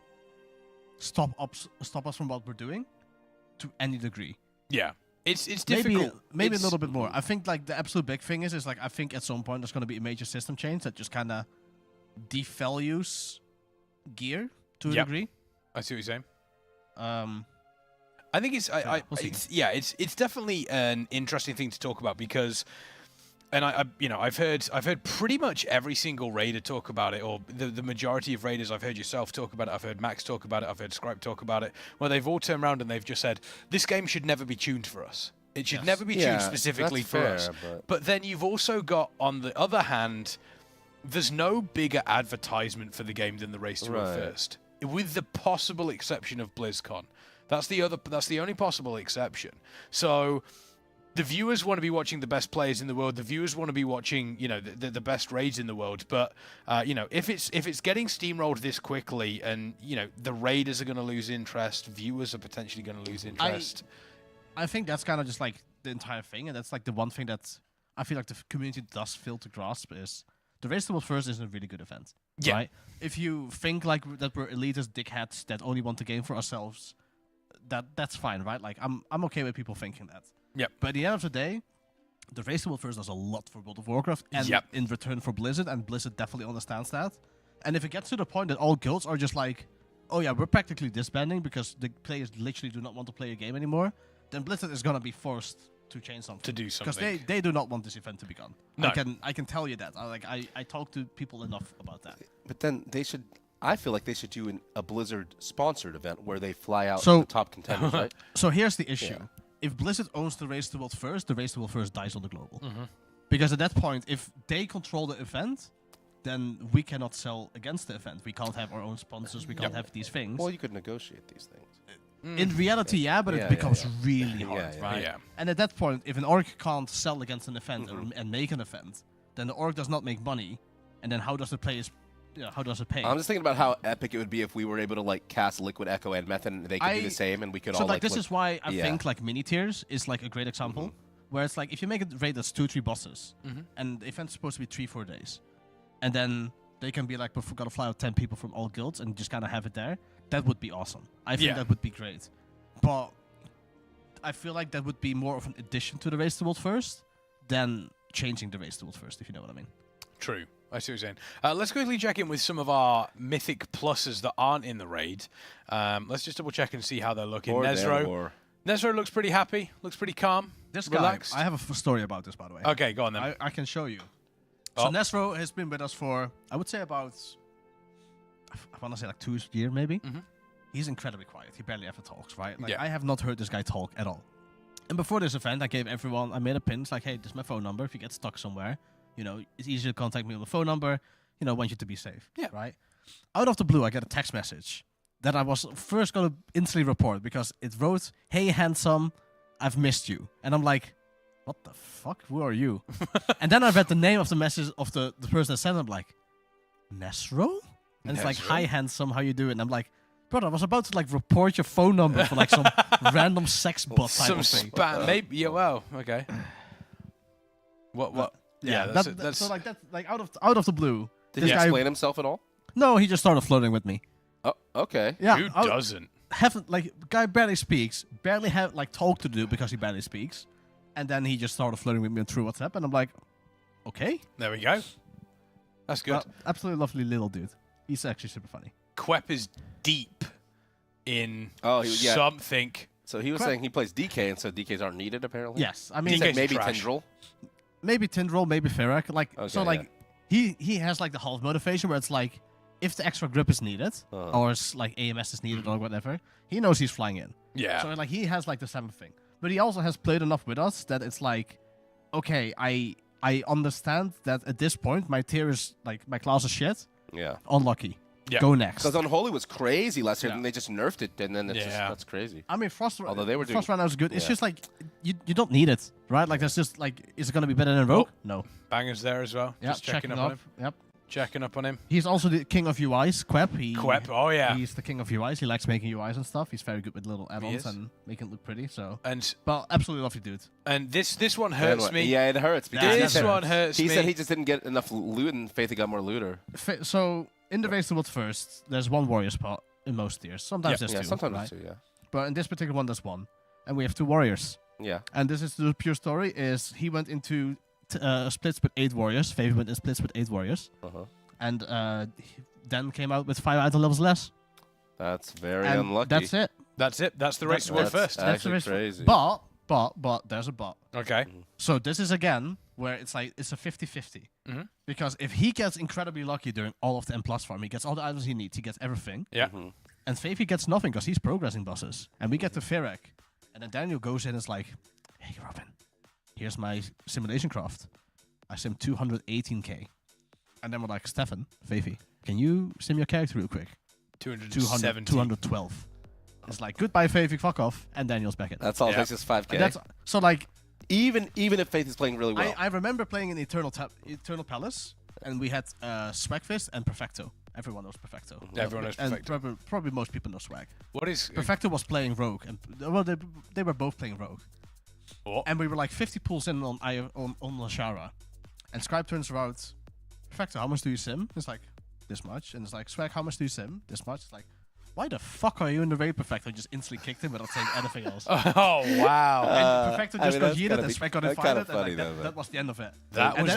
stop us from what we're doing to any degree. Yeah. It's difficult. Maybe a little bit more. I think like the absolute big thing is like I think at some point there's going to be a major system change that just kind of devalues gear to a degree. I see what you're saying. I think it's definitely an interesting thing to talk about because, and I've heard pretty much every single raider talk about it, or the majority of raiders. I've heard yourself talk about it. I've heard Max talk about it. I've heard Scribe talk about it. Well, they've all turned around and they've just said this game should never be tuned for us. It should never be tuned specifically that's for fair, us. but- But then you've also got, on the other hand, there's no bigger advertisement for the game than the Race to World Right. First, with the possible exception of BlizzCon. That's the only possible exception. So the viewers want to be watching the best players in the world. The viewers want to be watching, the best raids in the world. But if it's getting steamrolled this quickly, and the raiders are going to lose interest, viewers are potentially going to lose interest. I think that's kind of just like the entire thing, and that's like the one thing that I feel like the community does fail to grasp is the Race to World First is a really good event. Yeah. Right? If you think like that we're elitist dickheads that only want the game for ourselves, that's fine, right? Like I'm okay with people thinking that. Yep. But at the end of the day, the Race to World First does a lot for World of Warcraft and in return for Blizzard, and Blizzard definitely understands that. And if it gets to the point that all guilds are just like, oh yeah, we're practically disbanding because the players literally do not want to play a game anymore, then Blizzard is gonna be forced to change something. To do something. Because they do not want this event to be gone. No. I can tell you that. I talk to people enough about that. But then I feel like they should do a Blizzard-sponsored event where they fly out So- the top contenders, right? So here's the issue. Yeah. If Blizzard owns the Race to World First, the Race to World First dies on the global. Mhm. Because at that point, if they control the event, then we cannot sell against the event. We can't have our own sponsors. We can't have these things. Well, you could negotiate these things. In reality, yeah, but it becomes really hard, right? Yeah. And at that point, if an org can't sell against an event and make an event, then the org does not make money. And then how does the players? How does it pay? I'm just thinking about how epic it would be if we were able to like cast Liquid Echo and Method, and they could do the same, and we could so all like this is why I yeah. think like mini tiers is like a great example, where it's like if you make a raid that's 2-3 bosses, and the event's supposed to be 3-4 days, and then they can be like, we've got to fly out 10 people from all guilds and just kind of have it there. That would be awesome. I think that would be great, but I feel like that would be more of an addition to the Race to World First than changing the Race to World First, if you know what I mean. True. I see what you're saying. Let's quickly check in with some of our Mythic Pluses that aren't in the raid. Let's just double check and see how they're looking. Nezro looks pretty happy, looks pretty calm, relaxed. I have a story about this, by the way. Okay, go on then. I can show you. So Nezro has been with us for, I would say about, I want to say like 2 years maybe. He's incredibly quiet. He barely ever talks, right? Like, I have not heard this guy talk at all. And before this event, I gave everyone, I made a pin. It's like, hey, this is my phone number. If you get stuck somewhere, you know, it's easier to contact me on the phone number. You know, want you to be safe. Yeah. Right? Out of the blue, I get a text message that I was first going to instantly report because it wrote, hey, handsome, I've missed you. And I'm like, what the fuck? Who are you? And then I read the name of the message of the person that sent it. I'm like, Nezro? And it's like, hi, handsome, how you doing? And I'm like, brother, I was about to like report your phone number for like some random sex bot type of thing. Spam, maybe. Yeah. Well. Okay. What? Yeah. That's so like that. Like out of the blue. Did he explain himself at all? No, he just started flirting with me. Oh, okay. Yeah. Who doesn't? Guy barely speaks. Barely have like talk to do because he barely speaks, and then he just started flirting with me through WhatsApp, and I'm like, okay. There we go. That's good. Absolutely lovely little dude. He's actually super funny. Quep is deep in something. So he was saying he plays DK, and so DKs aren't needed, apparently? Yes. I mean, maybe Tendril? Maybe Tendril, maybe Ferrac. Like, he has like the half motivation where it's like, if the extra grip is needed, or it's like AMS is needed or whatever, he knows he's flying in. Yeah. So like he has like the same thing. But he also has played enough with us that it's like, okay, I understand that at this point my tier is like my class is shit. Yeah. Unlucky. Yeah. Go next. Because Unholy was crazy last year, and they just nerfed it, and then it's just, that's crazy. I mean, Frost Frost Runner was good. It's just like, you don't need it, right? Like, that's just like, is it going to be better than Rogue? No. Banger's there as well. Yeah, just checking up on him. Yep. Checking up on him. He's also the king of UIs, Quep. Quep, oh yeah. He's the king of UIs. He likes making UIs and stuff. He's very good with little add-ons and making it look pretty. So, but absolutely lovely dude. And this one hurts me. Yeah, it hurts. Because this one hurts me. He said he just didn't get enough loot, and Faithy got more looter. So, in the race to what's first, there's one warrior spot in most tiers. Sometimes there's two. Sometimes right? there's two, yeah. But in this particular one, there's one. And we have 2 warriors. Yeah. And this is the pure story, is he went into splits with 8 warriors. Favy went in splits with 8 warriors. And then came out with 5 item levels less. That's very unlucky. That's it. That's it. That's the race to work first. That's the race crazy. But there's a but. Okay. So this is again where it's like it's a 50-50. Because if he gets incredibly lucky during all of the M+ farm, he gets all the items he needs, he gets everything. Yeah. And Favy gets nothing because he's progressing bosses. And we get to Ferrac. And then Daniel goes in and is like, hey Robin, here's my simulation craft. I sim 218k. And then we're like, Stefan, Favy, can you sim your character real quick? 212. It's like, goodbye, Favy, fuck off. And Daniel's back in. That's all. Takes us 5k. So like, even if Faith is playing really well. I remember playing in Eternal Palace, and we had Swagfist and Perfecto. Everyone knows Perfecto. Everyone knows Perfecto. And probably most people know Swag. What is Perfecto was playing Rogue, and well, they were both playing Rogue. And we were like 50 pulls in on Lashara, and Scribe turns around. Perfecto, how much do you sim? It's like, this much. And it's like, Swag, how much do you sim? This much. It's like, why the fuck are you in the raid, Perfecto? Just instantly kicked him without saying anything else. Oh, wow. And Perfecto just got yeeted and Swag got invited, and like, that was the end of it. And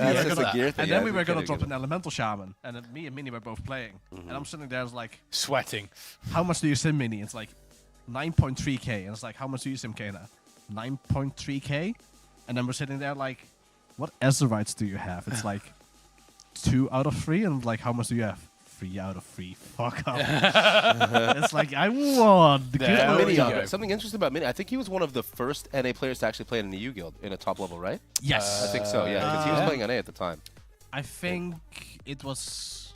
then we were going to drop an Elemental Shaman, and then me and Mini were both playing. And I'm sitting there, like... sweating. How much do you sim, Mini? It's like, 9.3k. And it's like, how much do you sim, Kena? 9.3k? And then we're sitting there like, what Azerites do you have? It's like... 2 out of 3, and I'm like, how much do you have? 3 out of 3. Fuck up. It's like, I won. Something interesting about Mini. I think he was one of the first NA players to actually play in an EU guild in a top level, right? Yes. I think so, yeah. Because he was playing NA at the time. I think it was...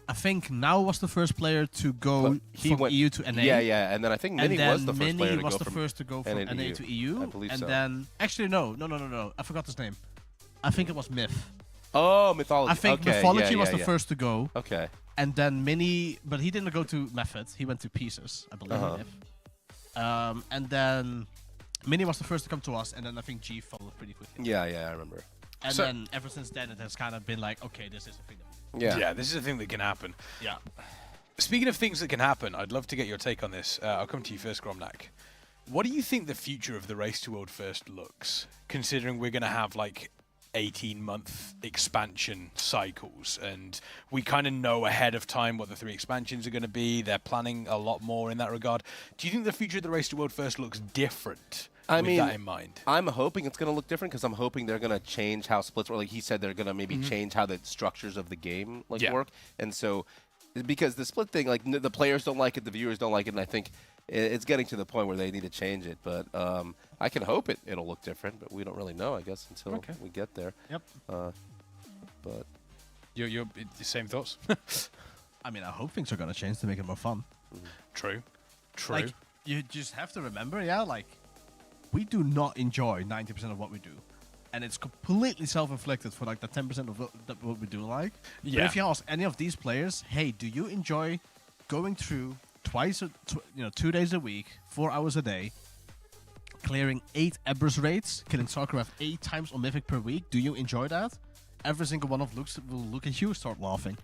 I think Now was the first player to go from EU to NA. Yeah. And then I think Mini was the first player to go from first to go from NA to EU. I believe and so. then... Actually, no. I forgot his name. I think it was Myth. Oh, Mythology. I think Mythology was the first to go. Okay. And then Mini, but he didn't go to Method. He went to Pieces, I believe. And then Mini was the first to come to us, and then I think G followed pretty quickly. Yeah, I remember. And then ever since then, it has kind of been like, okay, this is a thing. Yeah, this is a thing that can happen. Yeah. Speaking of things that can happen, I'd love to get your take on this. I'll come to you first, Gromnak. What do you think the future of the race to world first looks, considering we're going to have like 18-month expansion cycles, and we kind of know ahead of time what the 3 expansions are going to be. They're planning a lot more in that regard. Do you think the future of the Race to World First looks different? I mean, with that in mind, I'm hoping it's going to look different because I'm hoping they're going to change how splits work. Like he said, they're going to maybe change how the structures of the game work. And so, because the split thing, like the players don't like it, the viewers don't like it, and I think it's getting to the point where they need to change it. But I can hope it'll look different, but we don't really know, I guess, until we get there. Yep. But you're the same thoughts. I mean, I hope things are going to change to make it more fun. True. Like, you just have to remember, like, we do not enjoy 90% of what we do. And it's completely self-inflicted for, like, the 10% of what we do like. Yeah. But if you ask any of these players, hey, do you enjoy going through 2 days a week, 4 hours a day, clearing 8 Ebers raids, killing Sarkarov 8 times on Mythic per week? Do you enjoy that? Every single one of will look at you and start laughing.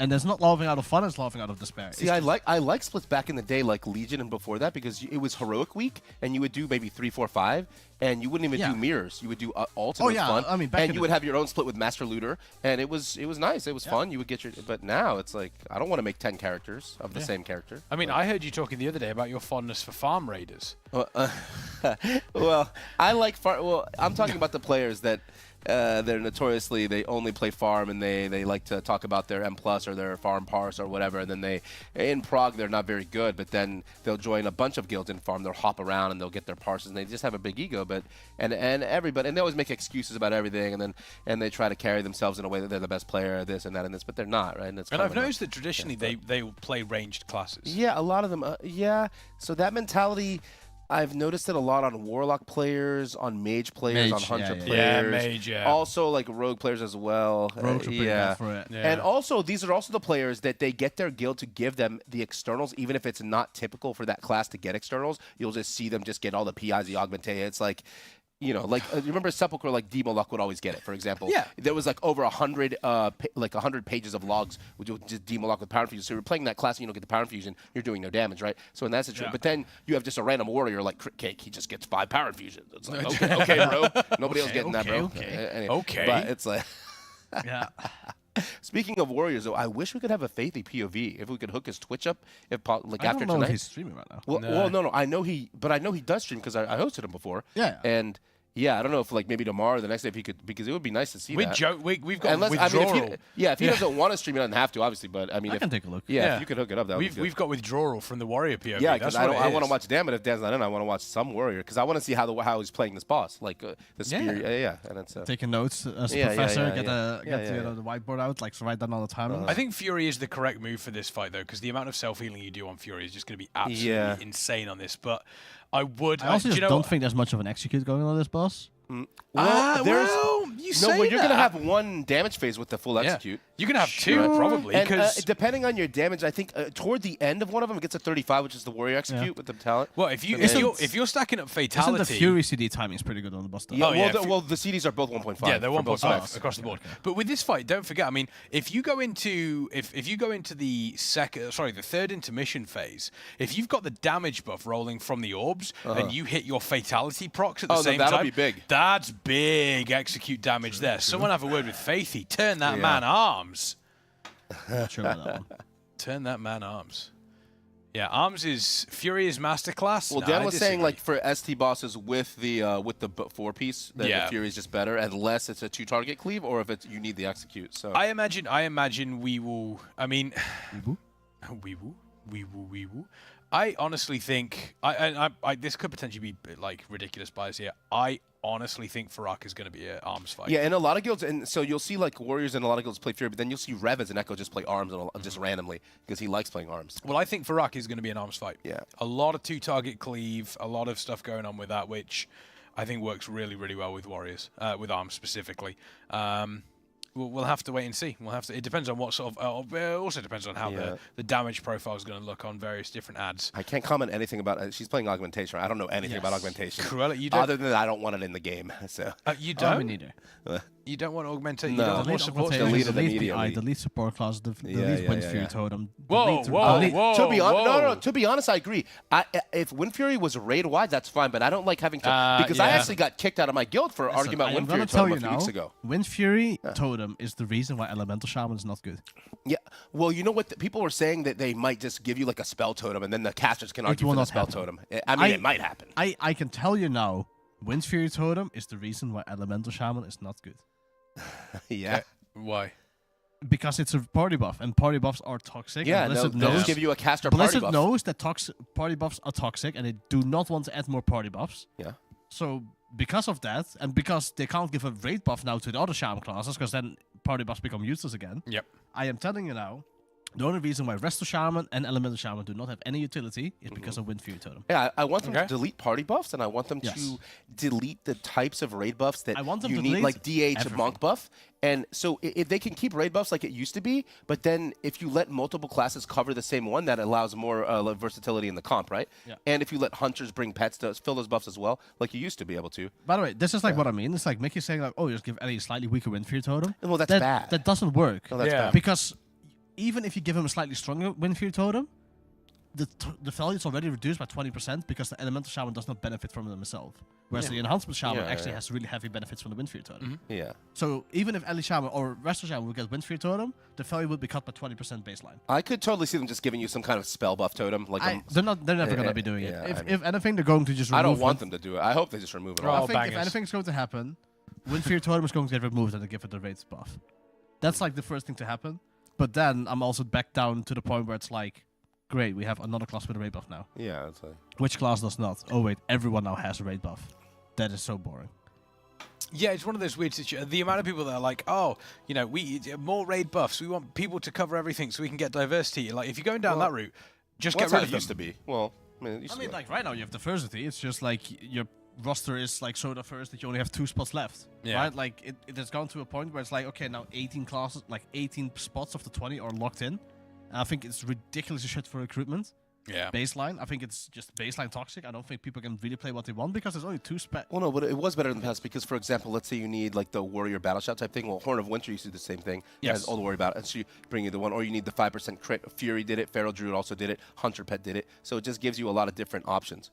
And it's not laughing out of fun, it's laughing out of despair. See, I like splits back in the day, like Legion and before that, because it was heroic week, and you would do maybe 3, 4, 5, and you wouldn't even do mirrors. You would do ult. Oh, fun. I mean, and you would have your own split with Master Looter, and it was nice. It was fun. You would get your. But now it's like I don't want to make 10 characters of the same character. I mean, I heard you talking the other day about your fondness for farm raiders. Well, I like farm. Well, I'm talking about the players that. They're notoriously, they only play farm, and they like to talk about their M+ or their farm parse or whatever, and then in Prague they're not very good, but then they'll join a bunch of guilds in farm, they'll hop around and they'll get their parses, and they just have a big ego, and everybody, and they always make excuses about everything, and they try to carry themselves in a way that they're the best player, this and that and this, but they're not, right? And I've noticed that traditionally they will play ranged classes. Yeah, a lot of them, so that mentality, I've noticed it a lot on Warlock players, on Mage players, on Hunter players. Yeah, Mage, Also, like Rogue players as well. Rogues are pretty bad for it. Yeah. And also, these are also the players that they get their guild to give them the externals, even if it's not typical for that class to get externals. You'll just see them just get all the PIs, the Augmentea. It's like... You know, like you remember Sepulchre, like Demo Luck would always get it. For example, there was like over 100 pages of logs with just Demo Luck with Power Infusion. So you're playing that class, and you don't get the Power Infusion, you're doing no damage, right? So in that situation, but then you have just a random warrior like Crit Cake, he just gets 5 Power Infusions. It's like okay, bro, nobody else getting that, bro. Okay, but it's like yeah. Speaking of warriors, though, I wish we could have a Faithy POV. If we could hook his Twitch up, like I after don't know tonight. if he's streaming right now. Well, no. I know he does stream because I hosted him before. Yeah. And yeah, I don't know if like maybe tomorrow or the next day if he could, because it would be nice to see that. We've got withdrawal. I mean, if he doesn't want to stream, he doesn't have to, obviously. But I mean, I can take a look. Yeah, if you could hook it up, that would be good. We've got withdrawal from the warrior POV. Yeah, because I want to watch Dan, but if Dan's not in, I want to watch some warrior because I want to see how he's playing this boss, like the spear. Yeah. And it's taking notes as a professor, get the whiteboard out, like write down all the time. I think Fury is the correct move for this fight, though, because the amount of self-healing you do on Fury is just going to be absolutely insane on this. But I also don't think there's much of an execute going on this boss. You say you're going to have one damage phase with the full execute. You're going to have 2, probably. And depending on your damage, I think toward the end of one of them, it gets a 35, which is the warrior execute with the talent. Well, if you're stacking up fatality, the Fury CD timing is pretty good on the boss. Yeah, well, the CDs are both 1.5. Yeah, they're 1.5 across the board. Okay. But with this fight, don't forget. I mean, if you go into the third intermission phase, if you've got the damage buff rolling from the orbs and you hit your fatality procs at the same time, that'll be big. That's big execute damage there. Someone have a word with Faithy. Turn that man arms. Turn that man arms. Yeah, arms is Fury is masterclass. Well, Dan was saying like for ST bosses with the 4-piece, the Fury is just better unless it's a 2-target cleave or if you need the execute. So I imagine we will. I mean, we will. I honestly think I this could potentially be like ridiculous bias here. I honestly think Farak is going to be an arms fight. Yeah, and a lot of guilds, and so you'll see like warriors and a lot of guilds play Fury, but then you'll see Rev as an Echo just play arms just randomly because he likes playing arms. Well, I think Farak is going to be an arms fight. Yeah, a lot of 2-target cleave, a lot of stuff going on with that, which I think works really, really well with warriors, with arms specifically. We'll have to wait and see. It depends on what sort of. It also depends on how the damage profile is going to look on various different ads. I can't comment anything about it. She's playing augmentation. I don't know anything about augmentation. Cruella, you don't. Other than that, I don't want it in the game. So you don't. Me neither. You don't want augmentation. No. You don't want more Delete support. augmentation, Delete it delete immediately. PI, delete support class, delete yeah, Wind yeah, Fury yeah. Totem. Whoa, delete- whoa, delete- whoa, To be honest, whoa. no. To be honest, I agree. If Wind Fury was raid wide, that's fine. But I don't like having to because I yeah. actually got kicked out of my guild for arguing about I am Wind gonna Fury tell Totem you a few now, weeks ago. Wind Fury Totem is the reason why Elemental Shaman is not good. Yeah. Well, you know what? People were saying that they might just give you like a spell totem, and then the casters can It argue will for the not spell happen. totem. I mean, it might happen. I can tell you now, Wind Fury Totem is the reason why Elemental Shaman is not good. Yeah. Why? Because it's a party buff, and party buffs are toxic. Yeah, and Blizzard they'll knows, give you a caster party Blizzard buff. knows that party buffs are toxic, and they do not want to add more party buffs. Yeah. So because of that, and because they can't give a raid buff now to the other Shaman classes, because then party buffs become useless again. Yep. I am telling you now, the only reason why Resto Shaman and Elemental Shaman do not have any utility is because of Wind Fury Totem. Yeah, I want them to delete party buffs, and I want them Yes. to delete the types of raid buffs that I want them you to need, delete like DH everything. monk buff. And so if they can keep raid buffs like it used to be, but then if you let multiple classes cover the same one, that allows more versatility in the comp, right? Yeah. And if you let hunters bring pets to fill those buffs as well, like you used to be able to. By the way, this is like what I mean. It's like Mickey saying like, "Oh, just give Ellie a slightly weaker Wind Fury Totem." Well, that's that, bad. That doesn't work. No, that's bad. Because even if you give him a slightly stronger Wind Fury Totem, the value is already reduced by 20% because the Elemental Shaman does not benefit from it himself. Whereas the Enhancement Shaman actually has really heavy benefits from the Wind Fury Totem. Yeah. So even if Ellie Shaman or Resto Shaman would get Wind Fury Totem, the value would be cut by 20% baseline. I could totally see them just giving you some kind of spell buff totem. Like They're never going to be doing it. If anything, they're going to just remove I don't want it. them to do it. I hope they just remove it I all. think if anything's going to happen, Wind Fury Totem is going to get removed and they give it the raid buff. That's like the first thing to happen. But then I'm also back down to the point where it's like, great, we have another class with a raid buff now. Yeah, that's like... Which class does not? Oh wait, everyone now has a raid buff. That is so boring. Yeah, it's one of those weird situations. The amount of people that are like, oh, you know, we more raid buffs. We want people to cover everything so we can get diversity. Like, if you're going down that route, just get rid of it them. used to be. Well, I mean, it used to be. Like right now you have diversity. It's just like your roster is like so diverse that you only have 2 spots left. Yeah. Right? Like it has gone to a point where it's like, okay, now 18 classes, like 18 spots of the 20 are locked in. And I think it's ridiculous shit for recruitment. Yeah. Baseline. I think it's just baseline toxic. I don't think people can really play what they want because there's only 2 spots. Well, no, but it was better in the past because, for example, let's say you need like the warrior battle shot type thing. Well, Horn of Winter used to do the same thing. Yes. As all the warrior battle, and so you bring you the one, or you need the 5% crit. Fury did it. Feral Druid also did it. Hunter Pet did it. So it just gives you a lot of different options.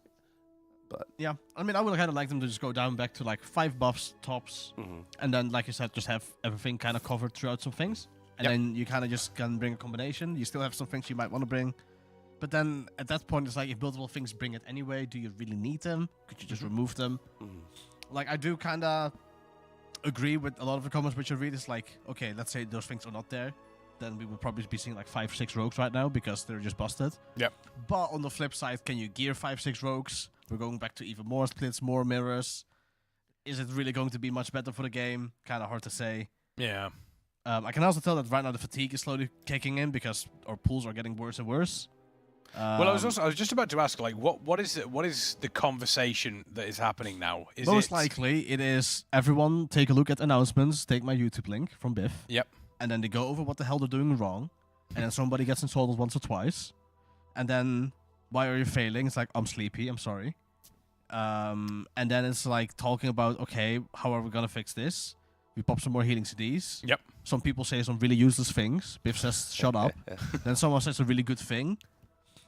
But yeah, I mean, I would kind of like them to just go down back to like 5 buffs tops, and then, like you said, just have everything kind of covered throughout some things, and then you kind of just can bring a combination. You still have some things you might want to bring, but then at that point, it's like if multiple things bring it anyway, do you really need them? Could you just remove them? Like I do kind of agree with a lot of the comments which I read. Is like, okay, let's say those things are not there, then we would probably be seeing like 5 or 6 rogues right now because they're just busted. Yep. But on the flip side, can you gear 5, 6 rogues? We're going back to even more splits, more mirrors. Is it really going to be much better for the game? Kind of hard to say. Yeah. I can also tell that right now the fatigue is slowly kicking in because our pools are getting worse and worse. Well, I was just about to ask, like, what is the conversation that is happening now? Is Most likely, it is everyone take a look at announcements, take my YouTube link from Biff. Yep. And then they go over what the hell they're doing wrong. And then somebody gets insulted once or twice. And then, why are you failing? It's like, I'm sleepy, I'm sorry. And then it's like talking about, okay, how are we going to fix this? We pop some more healing CDs. Yep. Some people say some really useless things. Biff says, shut up. Then someone says a really good thing.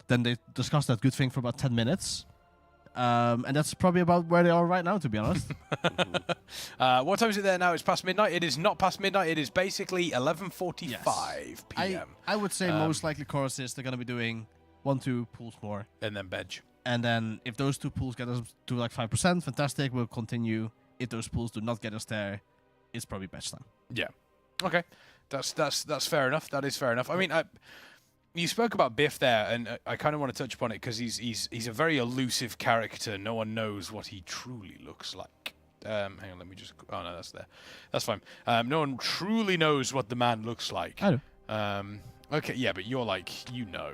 Then they discuss that good thing for about 10 minutes. And that's probably about where they are right now, to be honest. What time is it there now? It's past midnight. It is not past midnight. It is basically 11:45 p.m. I would say most likely choruses, they're going to be doing 1-2 pools more. And then bench. And then if those 2 pools get us to like 5%, fantastic, we'll continue. If those pools do not get us there, it's probably bench time. Yeah. Okay. That's fair enough. That is fair enough. I mean, you spoke about Biff there, and I kind of want to touch upon it because he's a very elusive character. No one knows what he truly looks like. Hang on, let me just... Oh, no, that's there. That's fine. No one truly knows what the man looks like. I do. Okay, yeah, but you're like, you know.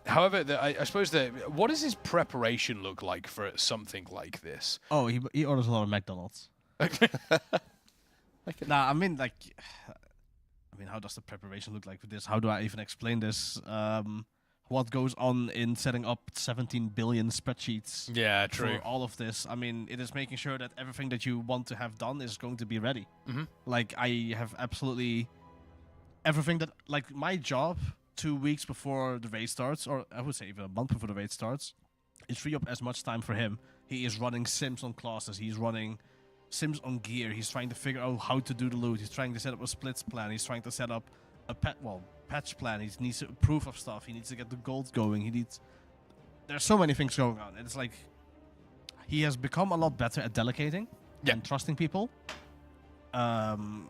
However, I suppose what does his preparation look like for something like this? Oh, he orders a lot of McDonald's. Nah, I mean, like... how does the preparation look like for this? How do I even explain this? How what goes on in setting up 17 billion spreadsheets. Yeah, true. For all of this, I mean, it is making sure that everything that you want to have done is going to be ready. Like, I have absolutely everything that, like, my job 2 weeks before the raid starts, or I would say even a month before the raid starts, is free up as much time for him. He is running sims on classes. He's running sims on gear. He's trying to figure out how to do the loot. He's trying to set up a splits plan. He's trying to set up a patch plan. He needs to proof of stuff. He needs to get the gold going. There's so many things going on. It's like he has become a lot better at delegating and trusting people. And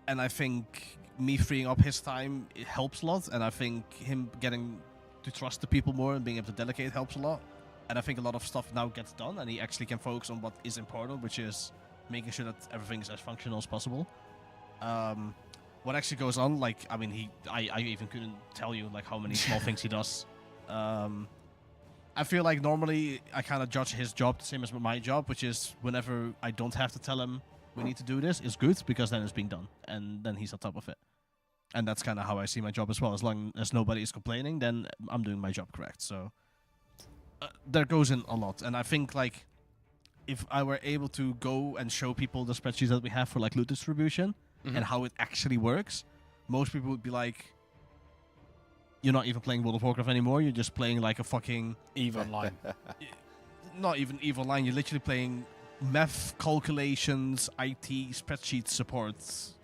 I think me freeing up his time, it helps a lot. And I think him getting to trust the people more and being able to delegate helps a lot. And I think a lot of stuff now gets done, and he actually can focus on what is important, which is making sure that everything is as functional as possible. What actually goes on, like, I mean, I even couldn't tell you, like, how many small things he does. I feel like normally I kind of judge his job the same as my job, which is whenever I don't have to tell him we need to do this, is good, because then it's being done, and then he's on top of it. And that's kind of how I see my job as well. As long as nobody is complaining, then I'm doing my job correct. So there goes in a lot. And I think, like, if I were able to go and show people the spreadsheets that we have for, like, loot distribution and how it actually works, most people would be like, you're not even playing World of Warcraft anymore. You're just playing, like, a fucking EVE Online. Not even EVE Online. You're literally playing math calculations, IT spreadsheet supports,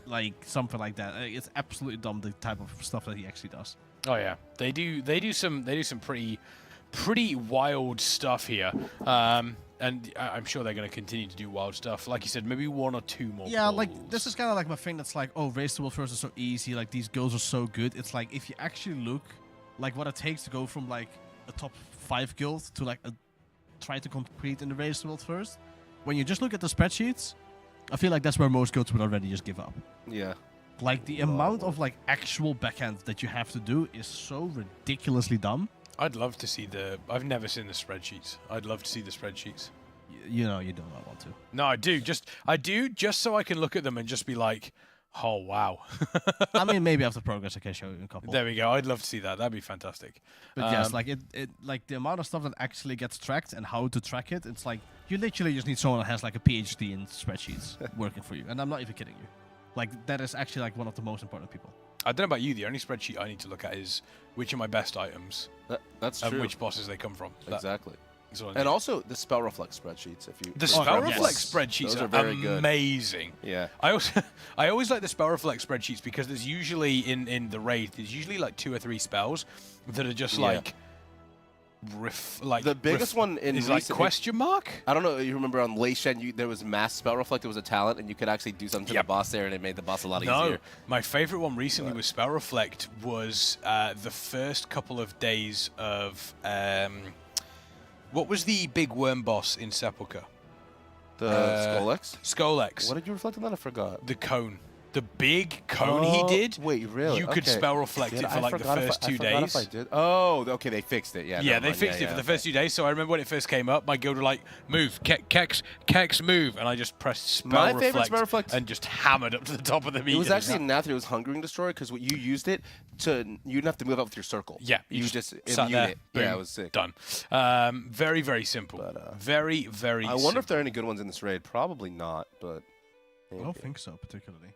like something like that. It's absolutely dumb, the type of stuff that he actually does. Oh yeah, they do some pretty wild stuff here. And I'm sure they're going to continue to do wild stuff. Like you said, maybe 1 or 2 more. Yeah, like, this is kind of like my thing that's like, oh, Race to World First is so easy. Like, these guilds are so good. It's like, if you actually look, like, what it takes to go from, like, a top 5 guild to, like, try to compete in the Race to World First, when you just look at the spreadsheets, I feel like that's where most guilds would already just give up. Yeah. Like, the amount of, like, actual backhand that you have to do is so ridiculously dumb. I'd love to see I've never seen the spreadsheets. I'd love to see the spreadsheets. You know, you do not want to. No, I do, just so I can look at them and just be like, oh, wow. I mean, maybe after progress I can show you a couple. There we go. I'd love to see that. That'd be fantastic. But yes, like, like, the amount of stuff that actually gets tracked and how to track it, it's like, you literally just need someone that has, like, a PhD in spreadsheets working for you. And I'm not even kidding you. Like, that is actually, like, one of the most important people. I don't know about you, the only spreadsheet I need to look at is which are my best items. That's and true. which bosses they come from. Exactly. And also the spell reflex spreadsheets. The spell reflex spreadsheets those are very amazing. Good. Yeah. I always like the spell reflex spreadsheets because there's usually in the raid there's usually like 2 or 3 spells that are just like the biggest one in is like question mark. I don't know. You remember on Lei Shen, there was mass spell reflect. It was a talent, and you could actually do something to the boss there, and it made the boss a lot easier. My favorite one recently with spell reflect was the first couple of days of what was the big worm boss in Sepulchre? The Skolex? Skolex. What did you reflect on that? I forgot. The cone. The big cone he did. Wait, really? You could spell reflect it for like the first 2 days. If I did. Oh, okay, they fixed it. Yeah. Yeah, they fixed it for the first 2 days. So I remember when it first came up, my guild were like, "Move, Kex, move," and I just pressed spell reflect and just hammered up to the top of the meter. It was actually in Nyfter. It was Hungering Destroyer because you used it to you didn't have to move up with your circle. Yeah, you just sat there. Boom, yeah, it was sick. Done. Very, very simple. But, very, very. I wonder if there are any good ones in this raid. Probably not, but I don't think so particularly.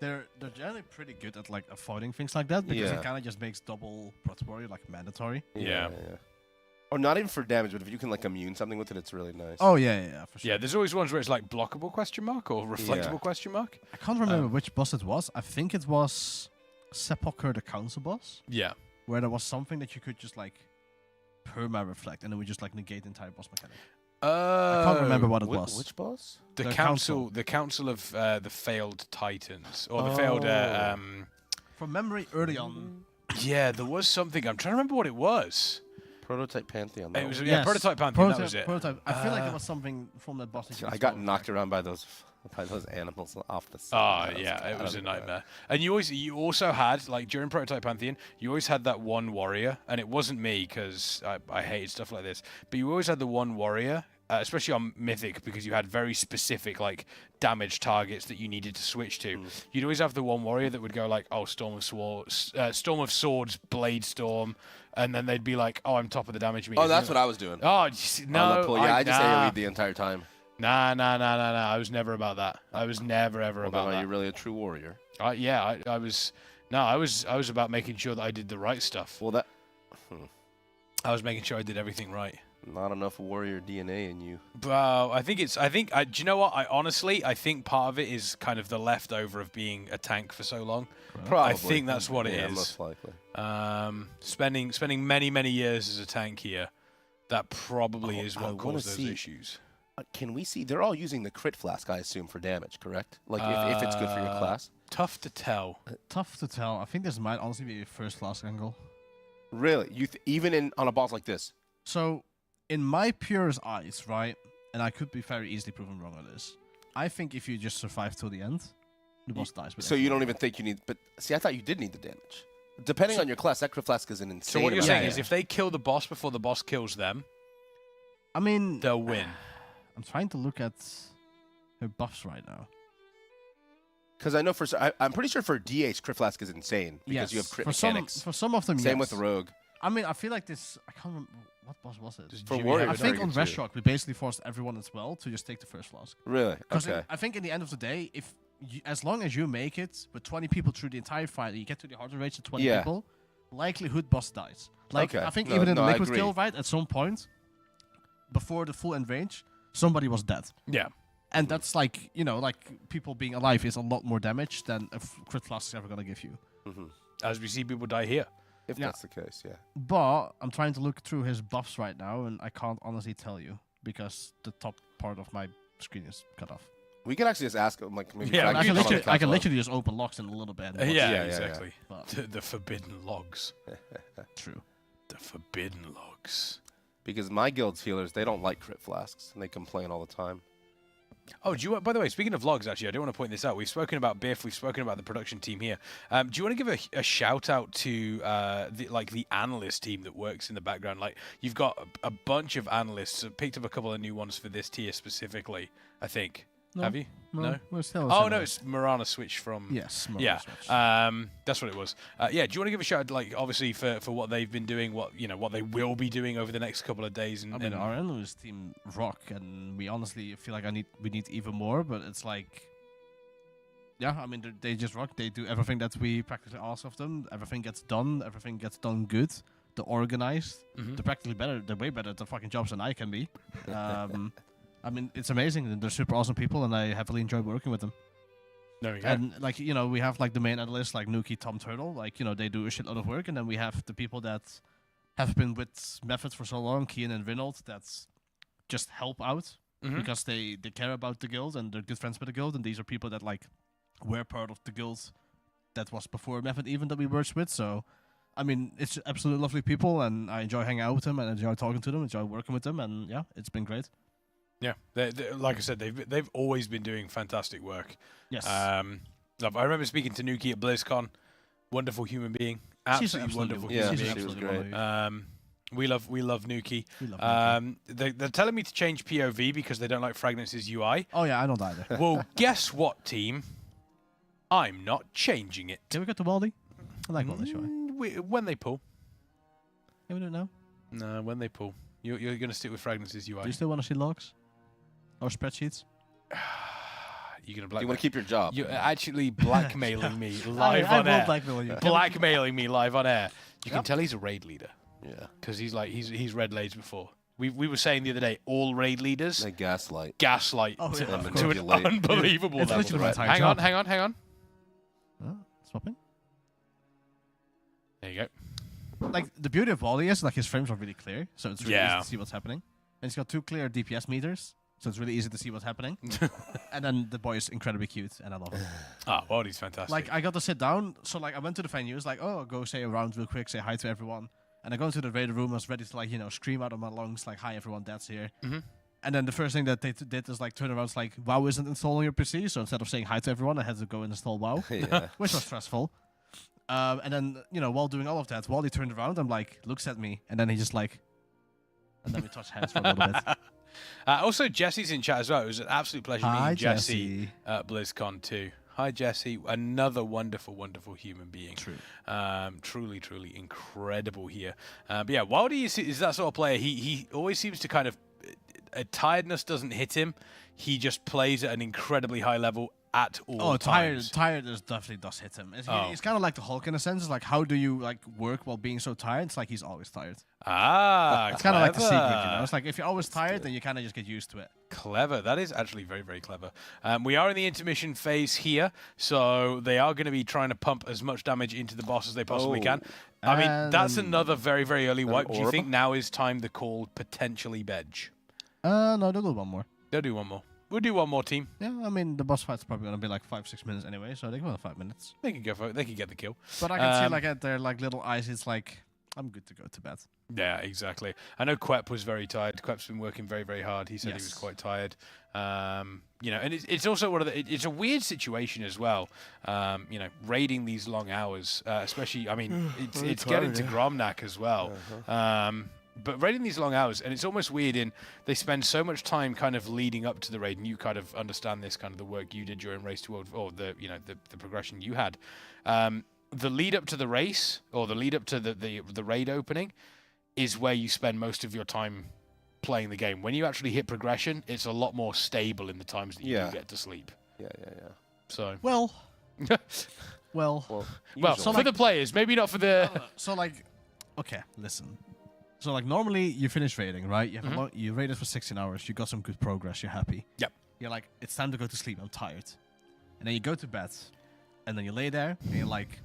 They're generally pretty good at, like, avoiding things like that because it kind of just makes double Prot Warrior, like, mandatory. Yeah. Or not even for damage, but if you can, like, immune something with it, it's really nice. Oh, yeah, for sure. Yeah, there's always ones where it's, like, blockable question mark or reflectable question mark. I can't remember which boss it was. I think it was Sepulchre, the council boss. Yeah. Where there was something that you could just, like, perma-reflect, and it would just, like, negate the entire boss mechanic. I can't remember what it was. Which boss? The council of the failed titans, or the failed. From memory, early on. Yeah, there was something. I'm trying to remember what it was. Prototype Pantheon. It was Prototype Pantheon. That was it. Prototype. I feel like it was something from that boss. I got knocked around by those animals off the side. Oh yeah, it was a nightmare. And you also had, like, during Prototype Pantheon, you always had that one warrior, and it wasn't me because I hated stuff like this. But you always had the one warrior especially on Mythic, because you had very specific like damage targets that you needed to switch to. You'd always have the one warrior that would go like, oh, Storm of Swords, Blade Storm, and then they'd be like, oh, I'm top of the damage meter. Oh, that's what I was doing. Oh, no. I just AoE'd the entire time. Nah. I was never about that. I was never ever about that. Are you really a true warrior? Yeah, I was. No, I was about making sure that I did the right stuff. Well, I was making sure I did everything right. Not enough warrior DNA in you. Bro, do you know what? I think part of it is kind of the leftover of being a tank for so long. Probably. I think that's what it is. Most likely. Spending many years as a tank here, that probably is what caused those issues. Can we see? They're all using the crit flask, I assume, for damage, correct? Like if it's good for your class. Tough to tell. Tough to tell. I think this might honestly be a first class angle. Really? Even on a boss like this? So, in my purest eyes, right, and I could be very easily proven wrong on this, I think if you just survive till the end, the boss dies. So you don't even think you need... But see, I thought you did need the damage. Depending on your class, that crit flask is an insane... So what you're saying is if they kill the boss before the boss kills them, I mean... they'll win. I'm trying to look at her buffs right now. Because I know I'm pretty sure for DH, crit flask is insane because you have crit mechanics. For some of them, Same with the rogue. I mean, I feel like this. I can't remember what boss was it. For warrior, I think on Reshock we basically forced everyone as well to just take the first flask. Really? Because okay. I think in the end of the day, as long as you make it with 20 people through the entire fight, you get to the harder rates of 20 people, likelihood boss dies. Like I think even in the liquid kill, right, at some point before the full end range, somebody was dead. Yeah. And that's like, like people being alive is a lot more damage than a crit flask is ever going to give you. As we see people die here. If that's the case, yeah. But I'm trying to look through his buffs right now, and I can't honestly tell you because the top part of my screen is cut off. We can actually just ask him, like, maybe... Yeah, I can literally just open logs in a little bit. Yeah, exactly. The forbidden logs. True. The forbidden logs. Because my guild's healers, they don't like crit flasks, and they complain all the time. Oh, by the way, speaking of logs, actually, I do want to point this out. We've spoken about Biff. We've spoken about the production team here. Do you want to give a shout out to the analyst team that works in the background? Like, you've got a bunch of analysts. Picked up a couple of new ones for this tier specifically, I think. No, Have you? No. We're still Oh, no, it's Marana Switch from... Yes, Marana Switch. That's what it was. Yeah, do you want to give a shout, like, obviously, for what they've been doing, what they will be doing over the next couple of days? I mean, our analyst team rock, and we honestly feel like we need even more, but it's like... Yeah, I mean, they just rock. They do everything that we practically ask of them. Everything gets done. Everything gets done good. They're organized. They're practically better. They're way better at their fucking jobs than I can be. I mean, it's amazing. They're super awesome people, and I heavily enjoy working with them. There we go. And, like, we have, like, the main analysts, like Nuki, Tom Turtle. Like, they do a shitload of work. And then we have the people that have been with Method for so long, Kian and Vinald, that's just help out. Because they care about the guild, and they're good friends with the guild. And these are people that, like, were part of the guild that was before Method even that we worked with. So, I mean, it's absolutely lovely people, and I enjoy hanging out with them, and enjoy talking to them, enjoy working with them. And, yeah, it's been great. Yeah, like I said, they've always been doing fantastic work. Yes. I remember speaking to Nuki at BlizzCon. Wonderful human being. Absolutely wonderful human being. She was great. We love Nuki. We love Nuki. They're telling me to change POV because they don't like Fragnance's UI. Oh, yeah, I don't either. Well, guess what, team? I'm not changing it. Can we go to Baldy? I like Baldy's UI. When they pull. Yeah, we don't know. No, when they pull. You're going to stick with Fragnance's UI. Do you still want to see logs? Or spreadsheets? You're gonna you want to keep your job. You're actually blackmailing me live on air. Blackmail you. Blackmailing me live on air. You can tell he's a raid leader. Yeah. Because he's read raids before. We were saying the other day, all raid leaders... They gaslight. Gaslight to an unbelievable it's level. Right. Hang on. Swapping? There you go. Like, the beauty of Baldy is, like, his frames are really clear, so it's really easy to see what's happening. And he's got 2 clear DPS meters, so it's really easy to see what's happening. And then the boy is incredibly cute, and I love him. Ah, Baldy's fantastic. Like, I got to sit down, so, like, I went to the venue, it's like, oh, go say a round real quick, say hi to everyone. And I go into the raider room, I was ready to, like, scream out of my lungs, like, hi everyone, Dad's here. And then the first thing that they did is, like, turn around, like, WoW isn't installing your PC, so instead of saying hi to everyone, I had to go and install WoW, which was stressful. And then, while doing all of that, Wally turned around and, like, looks at me, and then he just, like... And then we touched hands for a little bit. Also, Jesse's in chat as well. It was an absolute pleasure Hi, meeting Jesse at BlizzCon too. Hi, Jesse. Another wonderful, wonderful human being. True. Truly, truly incredible here. But yeah, Wildy is that sort of player. He always seems to kind of... tiredness doesn't hit him. He just plays at an incredibly high level at all times. Tiredness definitely does hit him. It's kind of like the Hulk in a sense. Like, how do you like work while being so tired? It's like he's always tired. It's kind of like the secret, you know. It's like if you're always tired, then you kind of just get used to it. Clever. That is actually very, very clever. We are in the intermission phase here, so they are going to be trying to pump as much damage into the boss as they possibly can. I mean, that's another very, very early wipe. Do you think now is time to call potentially Bedge? No, they'll do one more. They'll do one more. We'll do one more, team. Yeah, I mean, the boss fight's probably going to be like 5-6 minutes anyway, so they can go 5 minutes. They can go for it. They can get the kill. But I can see, like, at their like little eyes, it's like, I'm good to go to bed. Yeah, exactly. I know Quep was very tired. Quep's been working very, very hard. He said he was quite tired. You know, and it's also one of the... It's a weird situation as well. You know, raiding these long hours, especially... I mean, it's getting to Gromnak as well. But raiding these long hours, and it's almost weird in they spend so much time kind of leading up to the raid, and you kind of understand this kind of the work you did during Race to World, or the progression you had. The lead up to the race, or the lead up to the raid opening, is where you spend most of your time playing the game. When you actually hit progression, it's a lot more stable in the times that you do get to sleep. Yeah. So well, so for the players, maybe not for the. So like, okay, listen. So like normally you finish raiding, right? You have you raided for 16 hours. You got some good progress. You're happy. Yep. You're like, it's time to go to sleep. I'm tired. And then you go to bed, and then you lay there, and you're like,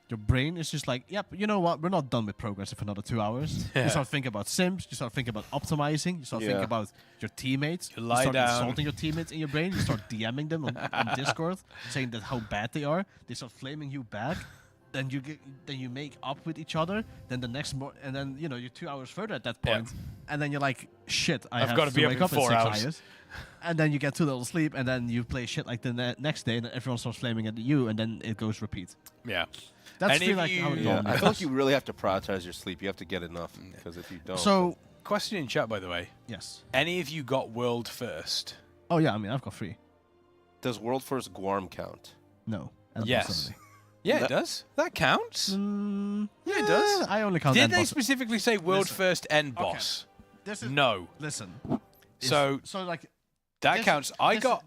your brain is just like, yep, you know what? We're not done with progress for another 2 hours. You start thinking about sims. You start thinking about optimizing. You start thinking about your teammates. You lie start down. insulting your teammates in your brain. You start DMing them on Discord, saying that how bad they are. They start flaming you back. Then you make up with each other. Then the next and then you know you're 2 hours further at that point, and then you're like, shit, I've got to be wake up in 4 hours. And then you get too little sleep, and then you play shit like the next day, and then everyone starts flaming at you, and then it goes repeat. Yeah, that's feel like how it I feel like you really have to prioritize your sleep. You have to get enough, because if you don't. So, question in chat, by the way. Yes. Any of you got world first? Oh yeah, I mean I've got 3. Does world first Guarm count? No. Yes. Yeah, it does. That counts. Yeah, it does. I only count. Did they specifically say world first end boss? This is, no. Listen. So like that counts. I got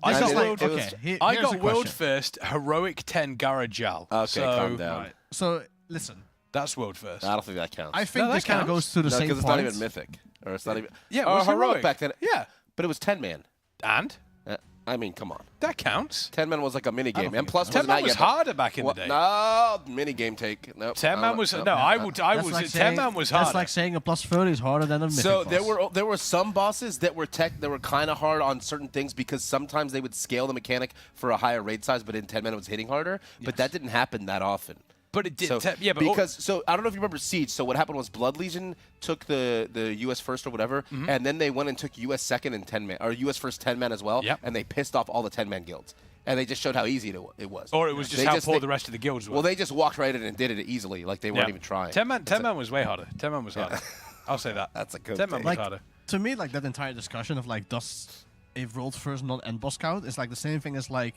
world first heroic 10 Garajal. Okay, calm down. Right. So listen. That's world first. I don't think that counts. I think this kind of goes to the same point. because it's not even mythic, or it's not even. Yeah, it was heroic back then. Yeah, but it was 10-man. And. I mean, come on. That counts. 10-man was like a mini game, and plus 10-man was harder back in the day. No, mini game take. Nope. 10-man was no. I would. 10-man was harder. That's like saying a +30 is harder than a mythic So boss. there were some bosses that were kind of hard on certain things because sometimes they would scale the mechanic for a higher raid size, but in 10-man it was hitting harder. But that didn't happen that often. But it did. So, but so I don't know if you remember Siege. So what happened was Blood Legion took the U.S. first or whatever, and then they went and took U.S. second and 10-man, or U.S. first 10-man as well. Yep. And they pissed off all the 10-man guilds, and they just showed how easy it was. Or it was just how poor the rest of the guilds were. Well, they just walked right in and did it easily, like they weren't even trying. 10-man was way harder. 10-man was harder. I'll say that. That's a good. 10-man was harder. To me, like that entire discussion of like does a world first not end boss count is like the same thing as like.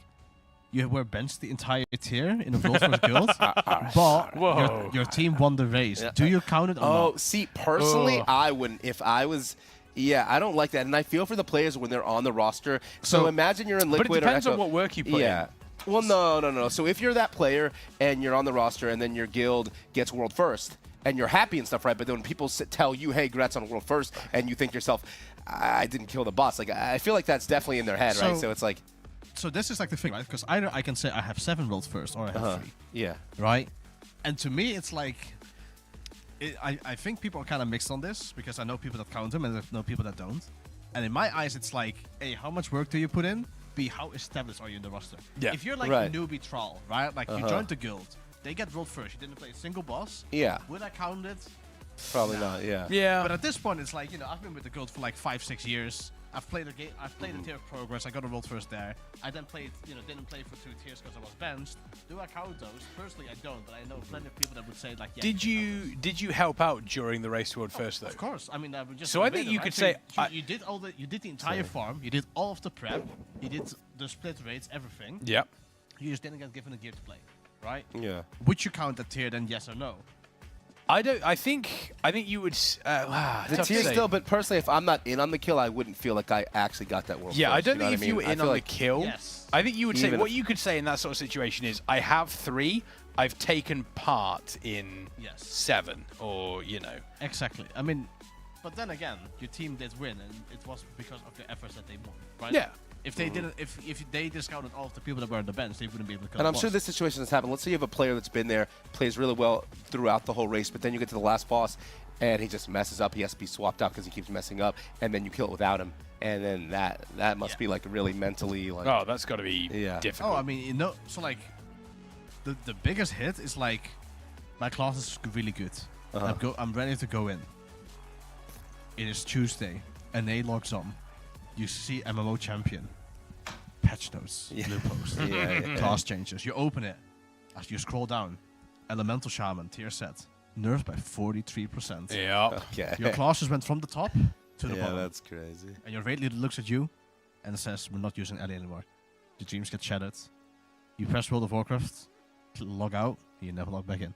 You were benched the entire tier in a World First guild, but your team won the race. Yeah. Do you count it or not? See, personally, I wouldn't. If I was... Yeah, I don't like that. And I feel for the players when they're on the roster. So imagine you're in Liquid but it depends or Echo. on what work you put in. Well, no. So if you're that player and you're on the roster and then your guild gets world first and you're happy and stuff, right? But then when people tell you, hey, congrats on world first, and you think to yourself, I didn't kill the boss. Like, I feel like that's definitely in their head, right? So it's like... So this is like the thing, right? Because either I can say I have 7 world first or I have 3. Yeah. Right? And to me, it's like... I think people are kind of mixed on this because I know people that count them and I know people that don't. And in my eyes, it's like, A, how much work do you put in? B, how established are you in the roster? Yeah. If you're like a newbie troll, right? Like you joined the guild, they get world first, you didn't play a single boss. Yeah. Would I count it? Probably not, yeah. Yeah. But at this point, it's like, you know, I've been with the guild for like 5-6 years. I've played a game. I've played a tier of progress. I got a world first there. I then played, didn't play for 2 tiers because I was benched. Do I count those? Personally, I don't, but I know plenty of people that would say like, yeah. Did you help out during the race to world first though? Of course. I mean, I would just. So I think you could say you did the entire farm. You did all of the prep. You did the split rates, everything. Yeah. You just didn't get given a gear to play, right? Yeah. Would you count that tier then? Yes or no? I don't. I think you would. The tier still, but personally, if I'm not in on the kill, I wouldn't feel like I actually got that world. Yeah, first, I don't you know think if you were in on the kill, yes. I think you would say Even what if- you could say in that sort of situation is, I have 3. I've taken part in 7, or Exactly. I mean, but then again, your team did win, and it was because of the efforts that they won, right? Yeah. If they didn't, if they discounted all of the people that were on the bench, they wouldn't be able to. And I'm sure this situation has happened. Let's say you have a player that's been there, plays really well throughout the whole race, but then you get to the last boss, and he just messes up. He has to be swapped out because he keeps messing up, and then you kill it without him, and then that must be like really mentally like. Oh, that's got to be difficult. Oh, I mean, so like, the biggest hit is like, my class is really good. I'm ready to go in. It is Tuesday, and A logs on. You see MMO champion. Patch notes, blue post, class changes. You open it. As you scroll down, Elemental Shaman tier set, nerfed by 43%. Yeah. Okay. Your classes went from the top to the bottom. Yeah, that's crazy. And your raid leader looks at you and says, "We're not using Ellie anymore." Your dreams get shattered. You press World of Warcraft, log out, and you never log back in.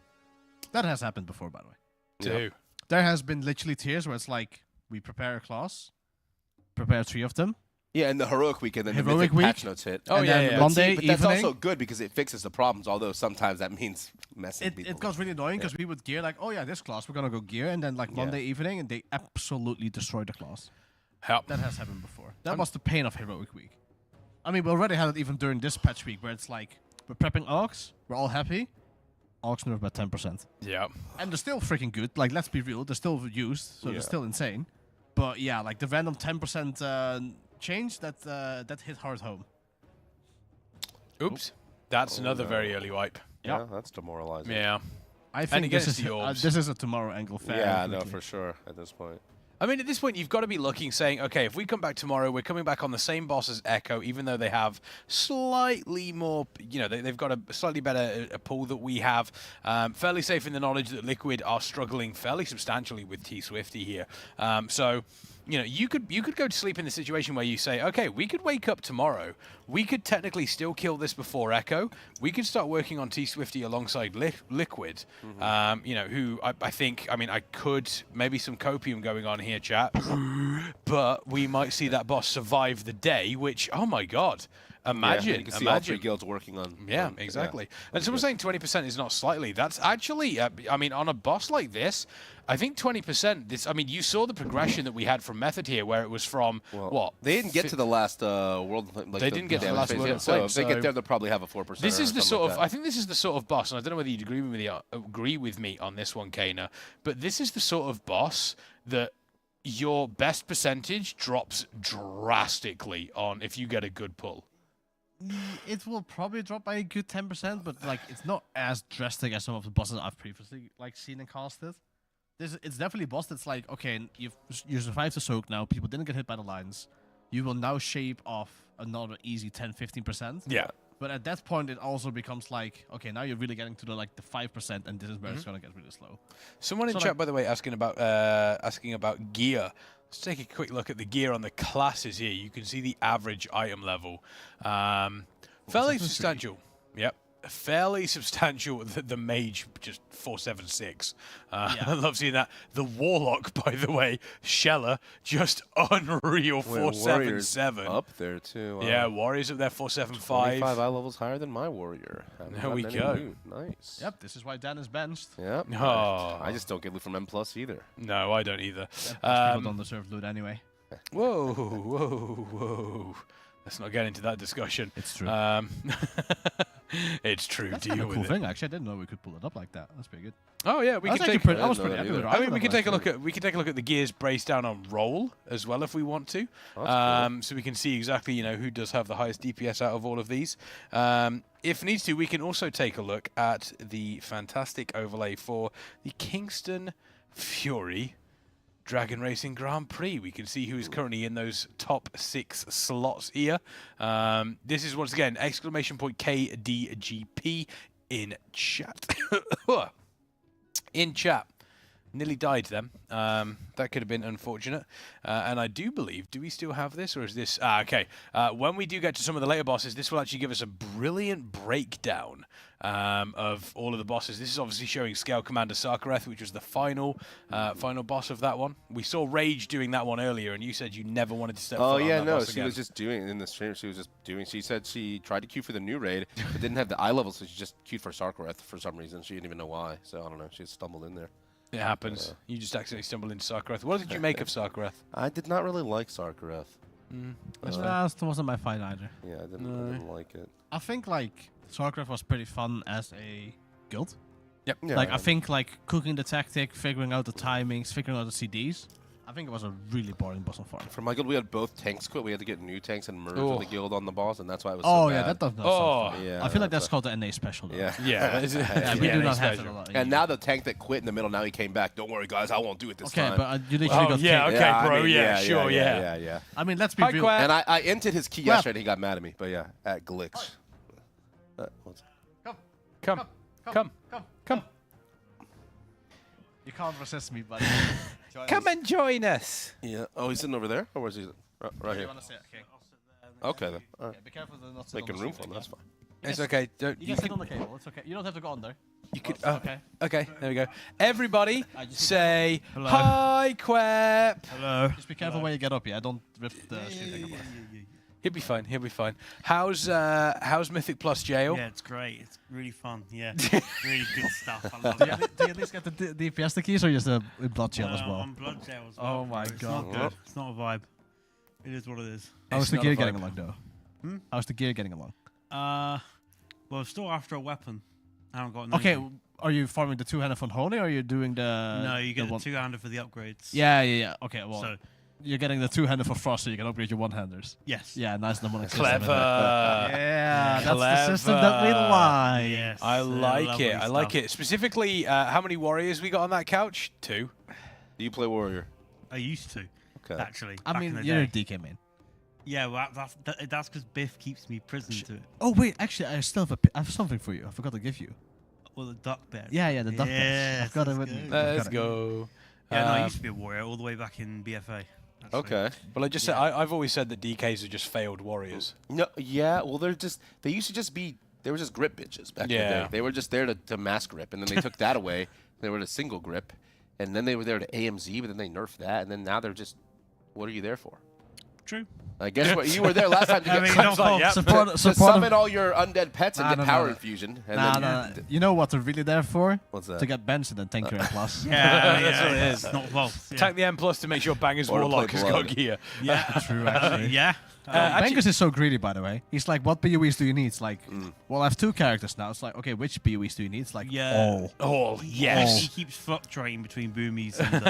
That has happened before, by the way. Yeah. There has been literally tiers where it's like, we prepare a class, prepare 3 of them. Yeah, and the heroic weekend, then Heroic the mythic patch week. notes hit. Oh, and yeah, then Monday but that's evening. also good because it fixes the problems. Although sometimes that means messing people. It got really annoying because we would gear like, oh yeah, this class, we're gonna go gear, and then like Monday evening, and they absolutely destroyed the class. Help. That has happened before. That was the pain of Heroic Week. I mean, we already had it even during this patch week, where it's like, we're prepping Orcs, we're all happy. Orcs nerf by 10%. Yeah. And they're still freaking good. Like, let's be real, they're still used, so they're still insane. But yeah, like the random 10% change that hit hard home. Oops. That's another very early wipe. Yeah, that's demoralizing. Yeah. I think this is a tomorrow angle fair. Yeah, no, for sure at this point. I mean, at this point, you've got to be looking, saying, okay, if we come back tomorrow, we're coming back on the same boss as Echo, even though they have slightly more, they've got a slightly better pool that we have. Fairly safe in the knowledge that Liquid are struggling fairly substantially with T-Swifty here. So, you could go to sleep in the situation where you say, okay, we could wake up tomorrow. We could technically still kill this before Echo. We could start working on T-Swifty alongside Liquid, who I think, I could, maybe some copium going on here, chat, but we might see that boss survive the day, which, oh my god. Imagine. You can see all 3 guilds working on. Yeah, exactly. And someone saying 20% is not slightly. That's actually, on a boss like this, I think 20%. You saw the progression that we had from Method here, where it was from what? They didn't get to the last world. They didn't get to the last world yet, so if they get there, they'll probably have a 4%. This is the sort of. Like I think this is the sort of boss, and I don't know whether you'd agree with me on this one, Kana, but this is the sort of boss that your best percentage drops drastically on if you get a good pull. It will probably drop by a good 10%, but like it's not as drastic as some of the bosses I've previously seen and casted. It's definitely a boss that's like, okay, you survived the soak now, people didn't get hit by the lines. You will now shave off another easy 10-15%. Yeah. But at that point, it also becomes like, okay, now you're really getting to the 5%, and this is where it's gonna get really slow. Someone in chat, by the way, asking about gear. Let's take a quick look at the gear on the classes here. You can see the average item level. Fairly substantial. Yep. Fairly substantial. The mage, just 476. I love seeing that. The warlock, by the way, Sheller, just unreal 477. Up there too. Yeah, warriors up there 475. 25 eye levels higher than my warrior. There we go. Loot. Nice. Yep, this is why Dan is benched. Yep. Oh. I just don't get loot from M+ either. No, I don't either. People don't deserve loot anyway. Whoa. Let's not get into that discussion. It's true. It's true. That's Deal a with cool it. thing. Actually, I didn't know we could pull it up like that. That's pretty good. Oh yeah, we I can was take. I was pretty happy with it. We can take a look at the gears brace down on roll as well if we want to. Cool. So we can see exactly who does have the highest DPS out of all of these. If needs to, we can also take a look at the fantastic overlay for the Kingston FURY Dragon Racing Grand Prix. We can see who is currently in those top 6 slots here. This is once again !KDGP in chat. In chat. Nearly died then. That could have been unfortunate. And I do believe, do we still have this, or is this... okay. When we do get to some of the later bosses, this will actually give us a brilliant breakdown of all of the bosses. This is obviously showing Scale Commander Sarkareth, which was the final boss of that one. We saw Rage doing that one earlier, and you said you never wanted to step foot on that boss she again. was just doing it in the stream. She was just doing. She said she tried to queue for the new raid, but didn't have the eye level, so she just queued for Sarkareth for some reason. She didn't even know why. So I don't know. She just stumbled in there. It happens. You just accidentally stumbled into Sarkareth. What did you make of Sarkareth? I did not really like Sarkareth. That wasn't my fight either. Yeah, I didn't like it. I think like Sarkareth was pretty fun as a guild. Yep. Yeah, like I think like cooking the tactic, figuring out the timings, figuring out the CDs. I think it was a really boring boss so far. For my guild, we had both tanks quit. We had to get new tanks and merge in the guild on the boss, and that's why it was Oh so yeah, bad. that does not sound fun. Yeah, I feel like that's called the NA special. Though. Yeah. Yeah, we do not have it a lot. And now the tank that quit in the middle, now he came back. Don't worry, guys, I won't do it this time. Okay, but you literally got okay, Yeah, bro, I mean, yeah. I mean, let's be real. And I entered his key yesterday, and he got mad at me. But yeah, at Glitch. Come. You can't resist me, buddy. Come and join us. Yeah. Oh, he's sitting over there? Or where's he? Right here. You want to sit? Okay. Okay, then. All right. Yeah, be careful to not sit Making on the room seat for him, that's fine. It's okay. You can sit on the cable. It's okay. You don't have to go on there. You could. okay. Okay, there we go. Everybody say Hello. hi, Quep. Hello. Just be careful when you get up, yeah? Don't rip the shit apart. He'll be fine. He'll be fine. How's Mythic Plus Jail? Yeah, it's great. It's really fun. Yeah, really good stuff. I love Do it. you at least get the DPS keys or just a blood gel as well? On blood gel as well. Oh my It's god. not good. It's not a vibe. It is what it is. How's the gear getting along though? How's the gear getting along? Well, still after a weapon. I haven't got. Okay, are you farming the two-handed from Holy or are you doing the... No, you get the one? two-handed for the upgrades. Yeah. Okay, well... So, you're getting the two-handed for Frost so you can upgrade your one-handers. Yes. Yeah, nice mnemonic system. Clever. Yeah, that's the system that we like. Yes. I like it. I like stuff. it. Specifically, how many warriors we got on that couch? 2. Do you play warrior? I used to. Okay. Actually. I back mean, in the you're day. a DK main. Yeah, well, that's because Biff keeps me prison to it. Oh wait, actually, I still have I have something for you. I forgot to give you. Well, the duck bed. Yeah, the duck bed. I've got it with me. Let's go. Yeah, no, I used to be a warrior all the way back in BFA. Actually. Okay. Well, I just said I've always said that DKs are just failed warriors. No, yeah. Well, they used to just be. They were just grip bitches back in the day. They were just there to mass grip, and then they took that away. They were to single grip, and then they were there to AMZ, but then they nerfed that, and then now they're just. What are you there for? True. I guess what you were there last time to get support summon all your undead pets and get power infusion. And then You know what they're really there for? What's that? To get benched and then tank your M+. Yeah, that's what it is. It's not false. Tank the M+ to make sure Banger's Or to Warlock play has got Blood. gear. Yeah, True, actually. Yeah. Bangers is so greedy, by the way. He's like, what BOEs do you need? It's like, well, I have 2 characters now. It's like, okay, which BOEs do you need? It's like, all. All, yes. He keeps fluctuating between boomies and...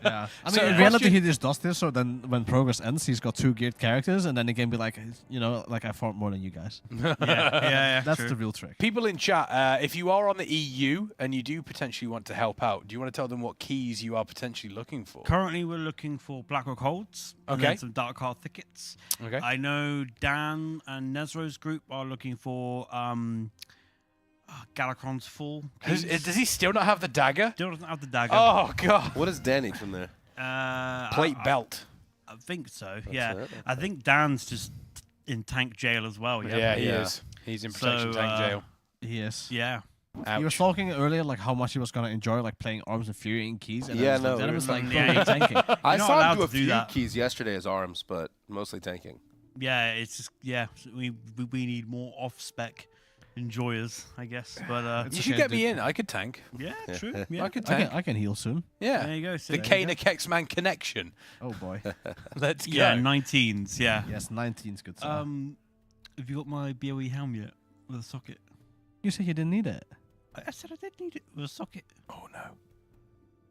Yeah. I mean, So, in reality, he just does this, so then when progress ends, he's got 2 geared characters, and then he can be like, you know, like I farmed more than you guys. yeah, That's true. the real trick. People in chat, if you are on the EU and you do potentially want to help out, do you want to tell them what keys you are potentially looking for? Currently, we're looking for Blackrock Holds. And Okay. then some Dark Heart Thickets. Okay. I know Dan and Nezro's group are looking for Galakron's Fall. Does he still not have the dagger? Still doesn't have the dagger. Oh, God. What does Dan need from there? Plate belt. I think so, That's yeah. it, I think Dan's just in tank jail as well, yeah? Yeah, he is. He's in protection tank jail. He is. Yeah. He was talking earlier like how much he was gonna enjoy like playing Arms and Fury in keys. And Yeah, then no, it was like, bro, yeah, you're tanking. I not saw him allowed do a to do few that. keys yesterday as arms, but mostly tanking. Yeah, it's just, yeah, we need more off-spec enjoyers, I guess. But You should get me in. I could tank. Yeah, true. Yeah. I could tank. I can heal soon. Yeah. There you go. The Kana Kexman connection. Oh boy. Let's go. Yeah, 19s, yeah. Yes, 19's good stuff. Have you got my BOE helm yet with a socket? You said you didn't need it. I said I did need it with a socket. Oh no.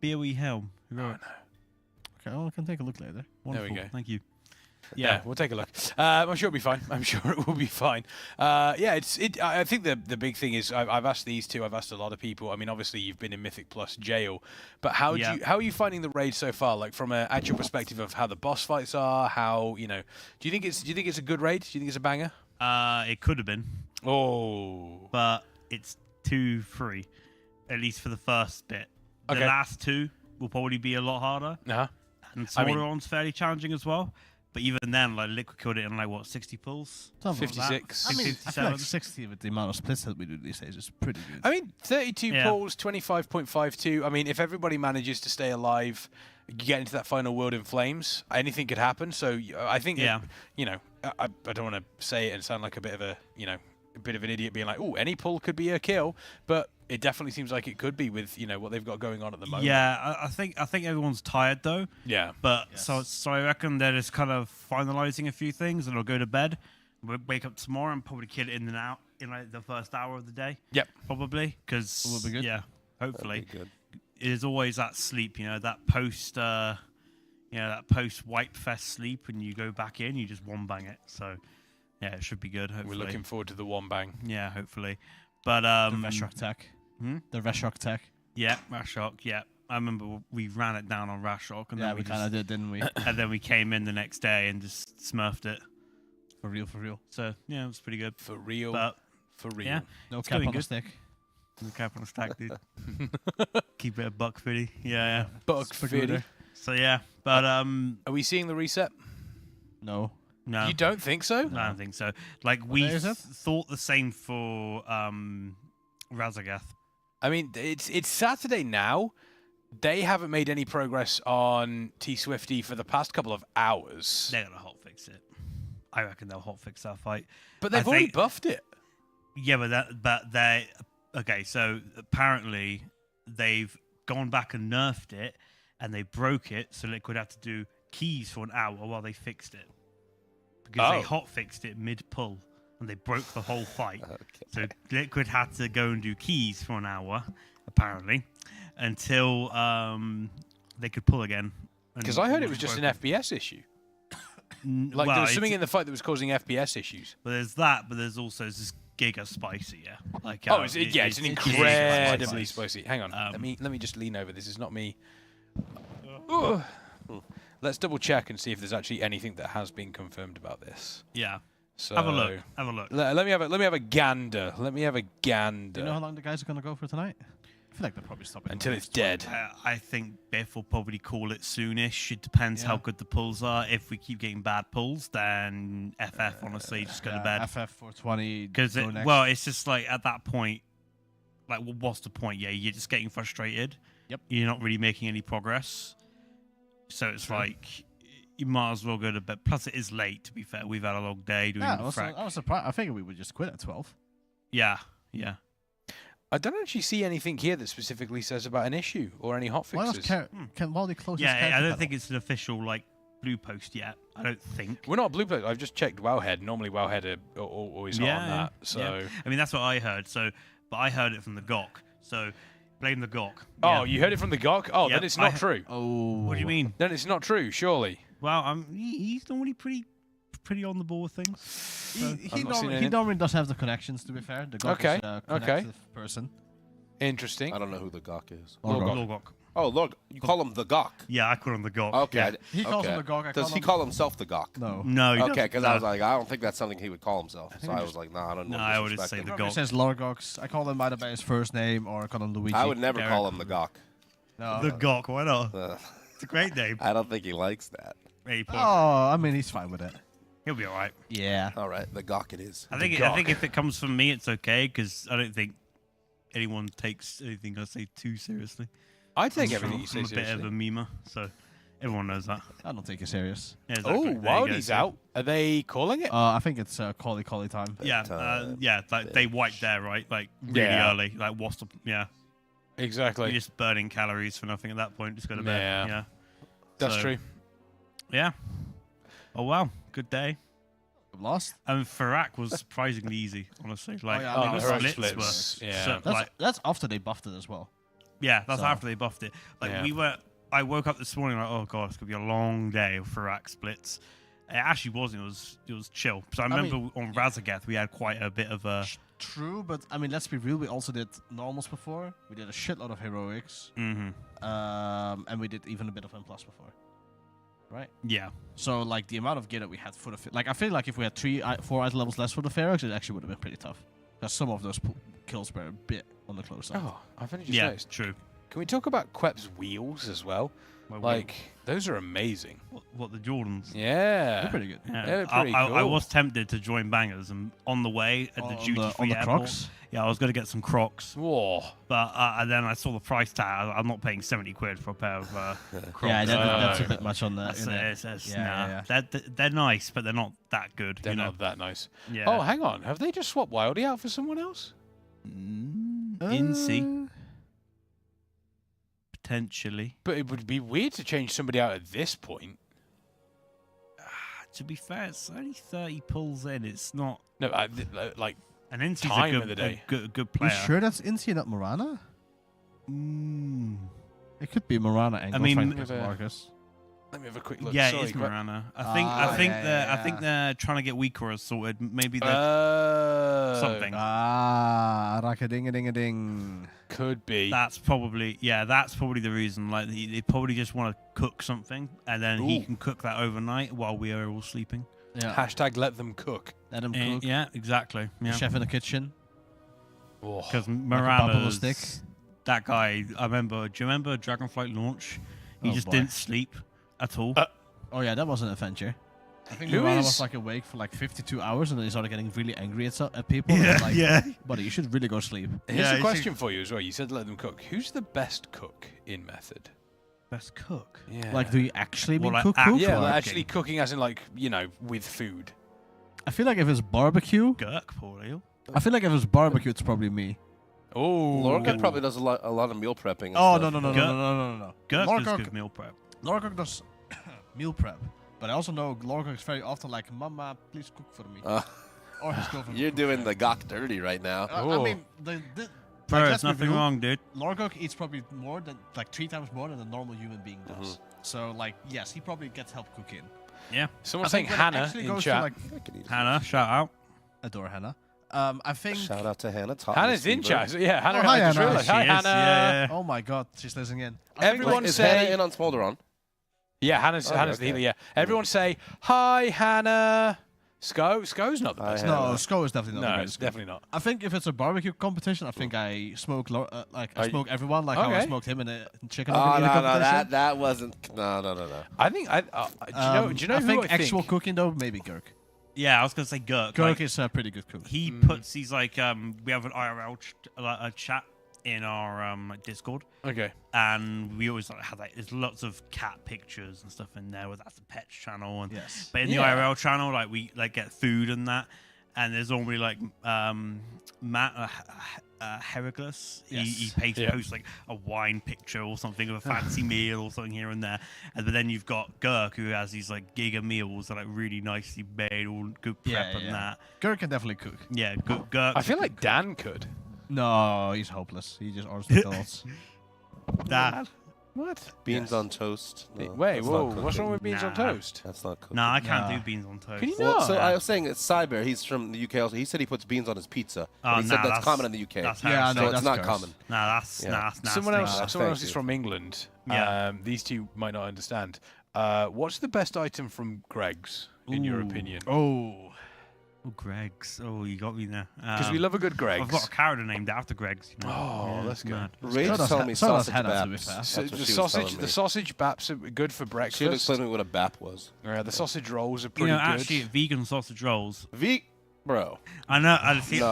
BOE helm. Oh no. Okay, well, I can take a look later. Wonderful. There we go. Thank you. Yeah, we'll take a look. I'm sure it'll be fine. I'm sure it will be fine. Yeah, I think the big thing is I've asked these two. I've asked a lot of people. I mean, obviously you've been in Mythic Plus jail, but how are you finding the raid so far? Like from an actual perspective of how the boss fights are. How do you think it's a good raid? Do you think it's a banger? It could have been. Oh, but it's too free, at least for the first bit. The Okay. last two will probably be a lot harder. And some other ones fairly challenging as well. But even then, like Liquid killed it in like what 60 pulls, Something like that. 56. I mean, I feel like 60 with the amount of splits that we do these days is pretty good. I mean, 32 pulls, 25.52. I mean, if everybody manages to stay alive, you get into that final world in flames, anything could happen. So I think, I don't want to say it and sound like a bit of a an idiot being like, oh, any pull could be a kill, but it definitely seems like it could be with what they've got going on at the moment. Yeah, I think everyone's tired though. Yeah. But so I reckon they're just kind of finalizing a few things, and they'll go to bed, wake up tomorrow, and probably kill it in and out in like the first hour of the day. Yep. Probably because Will be good. Yeah, hopefully. Good. It is always that sleep, that post, that post wipe fest sleep, and you go back in, you just one bang it. So yeah, it should be good. Hopefully. We're looking forward to the one bang. Yeah, hopefully. But the Reshok tech. The Reshok tech. Yeah, Rashok. Yeah, I remember we ran it down on Rashok, and Yeah, then we kind of did, didn't we? and then we came in the next day and just smurfed it. For real. So yeah, it was pretty good. For real. But, for real. Yeah, No it's cap going on the good. stick. No cap on the stack, dude. Keep it a $1.50. Yeah. $1.50. So yeah, but are we seeing the reset? No. No. You don't think so? No, I don't think so. Like we thought the same for Razagath. I mean, it's Saturday now. They haven't made any progress on T-Swifty for the past couple of hours. They're gonna hotfix it. I reckon they'll hotfix that fight. But they've already buffed it. Yeah, but they okay. So apparently they've gone back and nerfed it, and they broke it, so Liquid had to do keys for an hour while they fixed it. Because they hotfixed it mid-pull, and they broke the whole fight. So Liquid had to go and do keys for an hour, apparently, until they could pull again. Because I heard it was just an FPS issue. Like there was something in the fight that was causing FPS issues. But there's that, but there's also this giga spicy, yeah. Like it's an incredibly spicy. Hang on, let me just lean over. This is not me. Let's double check and see if there's actually anything that has been confirmed about this. Yeah. So have a look. Have a look. Let me have a gander. Let me have a gander. Do you know how long the guys are gonna go for tonight? I feel like they'll probably stop it until it's dead. I think Biff will probably call it soonish. It depends how good the pulls are. If we keep getting bad pulls, then FF honestly just go to bed. FF 420. Because it's just like at that point, like what's the point? Yeah, you're just getting frustrated. Yep. You're not really making any progress. So it's like you might as well go to bed. Plus, it is late. To be fair, we've had a long day doing I frack. was surprised. I figured we would just quit at 12. Yeah. I don't actually see anything here that specifically says about an issue or any hotfixes. Can Wally close his Yeah, I character don't think it's an official like blue post yet. I don't think. We're not blue post. I've just checked Wowhead. Normally Wowhead are always on that. So I mean that's what I heard. But I heard it from the GOC. So blame the GOC. Oh, you heard it from the GOC? Oh, then it's not true. Oh. What do you mean? Then it's not true, surely. Well, he's normally pretty on the ball with things. So. He normally does have the connections, to be fair. The GOC is a connective person. Interesting. I don't know who the GOC is. Lorgok. Oh, Lord, you call him the GOC? Yeah, I call him the GOC. Okay. Yeah. He calls him the GOC. Does he call himself the GOC? No. He okay, because doesn't. I was like, I don't think that's something he would call himself. So I was like, I don't know. No, I would just say the GOC. It says Lorgox. I call him either by his first name or I call him Luigi. I would never call him the GOC. No. The GOC, why not? It's a great name. I don't think he likes that. I mean, he's fine with it. He'll be all right. Yeah. All right, the GOC it is. I think if it comes from me, it's okay because I don't think anyone takes anything I say too seriously. I take everything you say I'm a seriously. bit of a memer, so everyone knows that. I don't take it serious. Yeah, exactly. Oh, Wildy's out. Are they calling it? I think it's Collie time. Yeah, like they wiped there, right? Like really early. Like what's the Exactly. You're just burning calories for nothing at that point. Just go to bed. Yeah. That's true. Yeah. Oh wow, good day. Lost. And Farak was surprisingly easy, honestly. Like Heroic splits were. Yeah. So, that's after they buffed it as well. Yeah, that's after they buffed it. Like I woke up this morning like, oh god, it's gonna be a long day of Farak splits, It actually wasn't. It was chill. So I remember on Razageth we had quite a bit of a. True, but I mean, let's be real. We also did normals before. We did a shitload of heroics. Mhm. And we did even a bit of M+ before. Right? Yeah. So like the amount of gear that we had for the like, I feel like if we had 4 item levels less for the Ferox, it actually would have been pretty tough. Because some of those kills were a bit on the close side. Oh, I've only just noticed. True. Can we talk about Quep's wheels as well? Like, those are amazing. What the Jordans? Yeah. They're pretty good. Yeah. They're pretty I cool. was tempted to join Bangers, and on the way at the duty-free the airport, Crocs? yeah, I was going to get some Crocs. Whoa. But and then I saw the price tag. I'm not paying 70 quid for a pair of Crocs. Yeah, that's a bit much on that. They're nice, but they're not that good. They're not that nice. Yeah. Oh, hang on. Have they just swapped Wildy out for someone else? Incy. Potentially. But it would be weird to change somebody out at this point. To be fair, it's only 30 pulls in. It's not. No, like an Incy's time a good, of the day. good You player. sure that's Incy, not Morana? It could be Morana angle. I mean, Marcus. Let me have a quick look. Yeah, Sorry, it's Quep. Mirana. I think they're trying to get weaker or sorted. Maybe something. Raka-ding-a-ding-a-ding. Could be. That's probably the reason. Like they probably just want to cook something, and then he Ooh. can cook that overnight while we are all sleeping. Yeah. Hashtag let them cook. Let them cook. Yeah, exactly. Yeah. Chef in the kitchen. Because bubble Mirana's stick. that guy. Do you remember Dragonflight launch? He Oh, just boy. didn't sleep at all. Oh yeah, that was an adventure. I think Who Morana is- was like awake for like 52 hours, and then he started getting really angry at people. Yeah, and like, yeah. Buddy, you should really go sleep. Here's a question for you as well. You said let them cook. Who's the best cook in Method? Best cook. Yeah. Like, do you actually mean like cook? Yeah, or- like actually cooking as in like, with food. I feel like if it's barbecue, Gurk, poor eel. I feel like if it's barbecue, it's probably me. Oh. Lorca probably does a lot of meal prepping. And Oh stuff. no. Gurk Lorca- does good meal prep. Lorca does meal prep, but I also know Lorca is very often like, "Mama, please cook for me." Or his girlfriend. You're doing the gawk dirty right now. I mean, Bro, like, there's let's be nothing real, wrong, dude. Lorca eats probably more than 3 times more than a normal human being does. So like, yes, he probably gets help cooking. Yeah. Someone's I think saying when it Hannah actually in goes to, chat. like- Hannah, shout out. Adore Hannah. I think Shout out to Hannah. Hannah's in chat. Yeah, Hannah. Oh, hi, I just Hannah. realized. Hi, She is, Hannah. yeah. Oh my God, she's listening in. Everyone Is say. Hannah in on Smolderon? Yeah, Hannah's Oh, Hannah's the okay. healer. Yeah. Everyone say hi, Hannah. Sco's not the Hi, best. Hannah. No, Sko is definitely not. No, the it's greatest definitely not. I think if it's a barbecue competition, I think I smoke I smoke everyone like how I Okay. smoked him in a chicken. Oh, in the no, competition. that wasn't. No. I think I. Do you know I who think I actual think? cooking though, maybe Gurk. Yeah, I was gonna say Gurk. Gurk Like, is a pretty good cook. he puts these like we have an IRL chat in our Discord. Okay. And we always like have like there's lots of cat pictures and stuff in there. Where that's the pets channel, and Yes. but in the Yeah. IRL channel, like we like get food and that. And there's normally like Matt Heracles. Yes. He posts like a wine picture or something of a fancy meal or something here and there. And but then you've got Gurk who has these like giga meals that are like really nicely made, all good prep and that. Gurk can definitely cook. Yeah, Gurk. I feel like Dan could. No, he's hopeless. He just orders McDonald's. Dad. What? Beans on toast. No, Wait, that's whoa. not What's cooking. wrong with beans on toast? That's not cooking. Nah, I can't Nah. do beans on toast. Can you Well, not? so I was saying it's Cyber. He's from the UK also. He said he puts beans on his pizza. Oh, But he said nah, that's common in the UK. That's Yeah, I know, so it's that's not gross. common. Nah, that's Yeah. nasty. Someone else thank is you. from England. Yeah. These two might not understand. What's the best item from Greg's, in your opinion? Oh, Greg's. Oh, you got me there. Because we love a good Greg's. I've got a character named after Greg's. You know? Oh, Yeah, that's good. mad. Rage So does telling me so does sausage Hannah, to be baps. fair. That's So what the she was sausage, telling the me. sausage baps are good for She would breakfast. explain to me what a bap was. The sausage rolls are You pretty know, good. actually, vegan sausage rolls. Bro. I know. I see. No.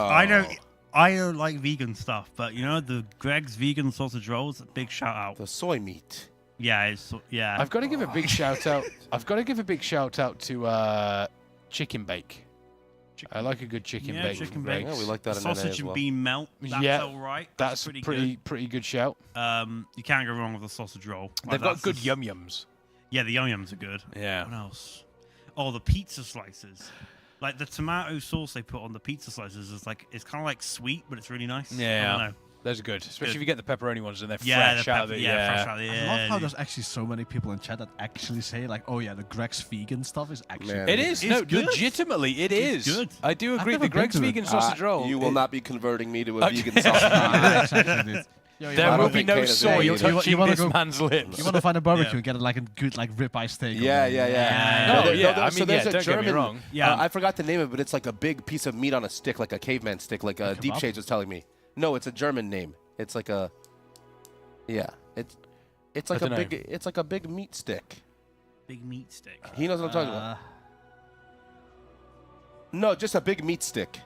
I don't like vegan stuff, but you know the Greg's vegan sausage rolls. Big shout out. The soy meat. Yeah, yeah. I've got to give a big shout out. I've got to give a big shout out to Chicken Bake. I like a good chicken bake. chicken from bake. Greg's. Yeah, we like that in sausage NA as and well. bean melt. That's Yeah, all right. That's pretty pretty good shout. good. You can't go wrong with a sausage roll. They've got good yum yums. Yeah, the yum yums are good. Yeah. What else? Oh, the pizza slices. Like the tomato sauce they put on the pizza slices is like it's kind of like sweet, but it's really nice. Yeah. I don't know. Those are good, especially if you get the pepperoni ones and they're Yeah, fresh the out of the fresh out of the I love how there's actually so many people in chat that actually say like, "Oh yeah, the Greg's vegan stuff is actually." It is. No, legitimately, it is. Good. I do agree. never The been Greg's to it. vegan sausage roll. You will it- not be converting me to a vegan sausage. Exactly, dude. There will be no soy touching wanna this man's lips. You want to find a barbecue and get like a good like ribeye steak. Yeah. So there's a German. Don't get me wrong. I forgot the name of it, but it's like a big piece of meat on a stick, like a caveman stick, like Deep Shades was telling me. No, it's a German name. It's like a. Yeah, it's like a big meat stick. Big meat stick. He knows what I'm talking about. No, just a big meat stick.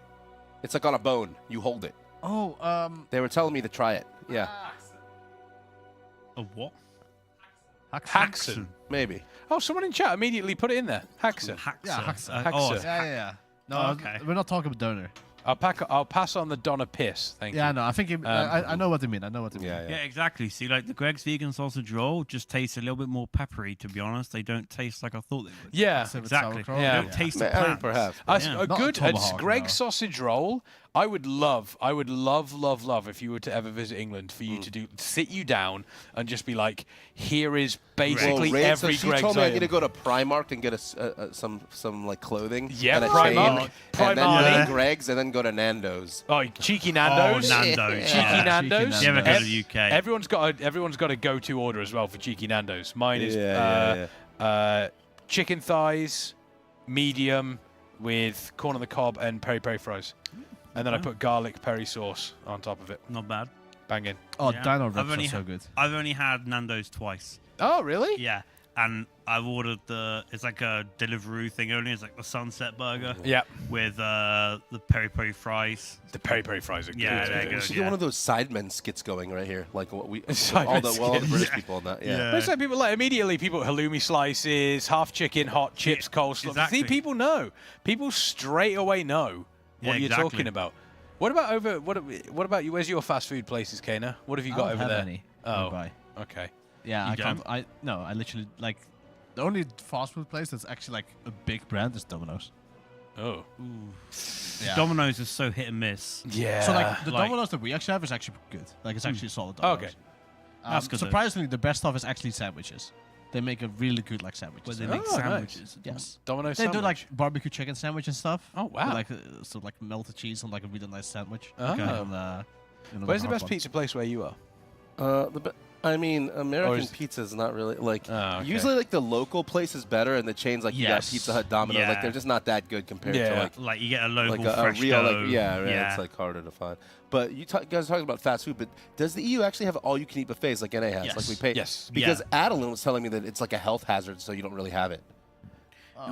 It's like on a bone. You hold it. Oh, They were telling me to try it. Yeah. A what? Haxon. Maybe. Oh, someone in chat immediately put it in there. Haxon. yeah, Haxa. Haxa. Yeah. No, okay. we're not talking about donor. I'll pass on the Donna piss. Thank you. Yeah, no, I think I know what you mean. I know what you mean. Yeah, exactly. See, like the Greg's vegan sausage roll just tastes a little bit more peppery. To be honest, they don't taste like I thought they would. Yeah, exactly. They Yeah. don't taste the plants. Perhaps. A good Greg's sausage roll. I would love if you were to ever visit England for you to sit you down and just be like, here is basically every so she Greg's told me I item. need to go to Primark and get some like clothing. Yeah, and a Primark. chain, Primark. and then go to Greg's and then go to Nando's. Oh, cheeky Nando's. Oh, Nando's. Cheeky Yeah. Nando's. You ever go to the UK? Everyone's got a go-to order as well for cheeky Nando's. Mine is chicken thighs, medium, with corn on the cob and peri-peri fries. And then I put garlic peri sauce on top of it. Not bad. Banging. Oh, Yeah. dino I've wraps only are so good. I've only had Nando's twice. Oh, really? Yeah. And I've ordered it's like a Deliveroo thing only. It's like the Sunset Burger. Yeah. With the peri-peri fries. The peri-peri fries are good. Yeah, they're We good. should get one of those Sidemen skits going right here, like what all the skits. British people on that. Yeah. But it's like people immediately people halloumi slices, half chicken, hot chips, coleslaw. exactly. See, people know. People straight away know what you're exactly. talking about. What about What about you? Where's your fast food places, Kana? What have you got I over don't there? have any. Oh, nearby. okay. Yeah, You I can't. don't? I literally like the only fast food place that's actually like a big brand is Domino's. Oh. Yeah. Domino's is so hit and miss. Yeah. So like the Domino's that we actually have is actually good. Like it's actually solid. Domino's. Okay. That's good though. Surprisingly, the best stuff is actually sandwiches. They make a really good like sandwiches. Where they make sandwiches. Yes. Domino's They do sandwich. like barbecue chicken sandwich and stuff. Oh, wow. Like so like melted cheese on like a really nice sandwich. Oh. Okay. Where's the best pizza place where you are? American pizza is not really like. Oh, okay. Usually, like the local place is better, and the chains like you got Yes. Pizza Hut, Domino's, like Yeah. they're just not that good compared to Like you get a local like a fresh real dough. like it's like harder to find. But you guys are talking about fast food, but does the EU actually have all you can eat buffets like NA has? Yes. Like we pay. Yes. Because Adeline was telling me that it's like a health hazard, so you don't really have it.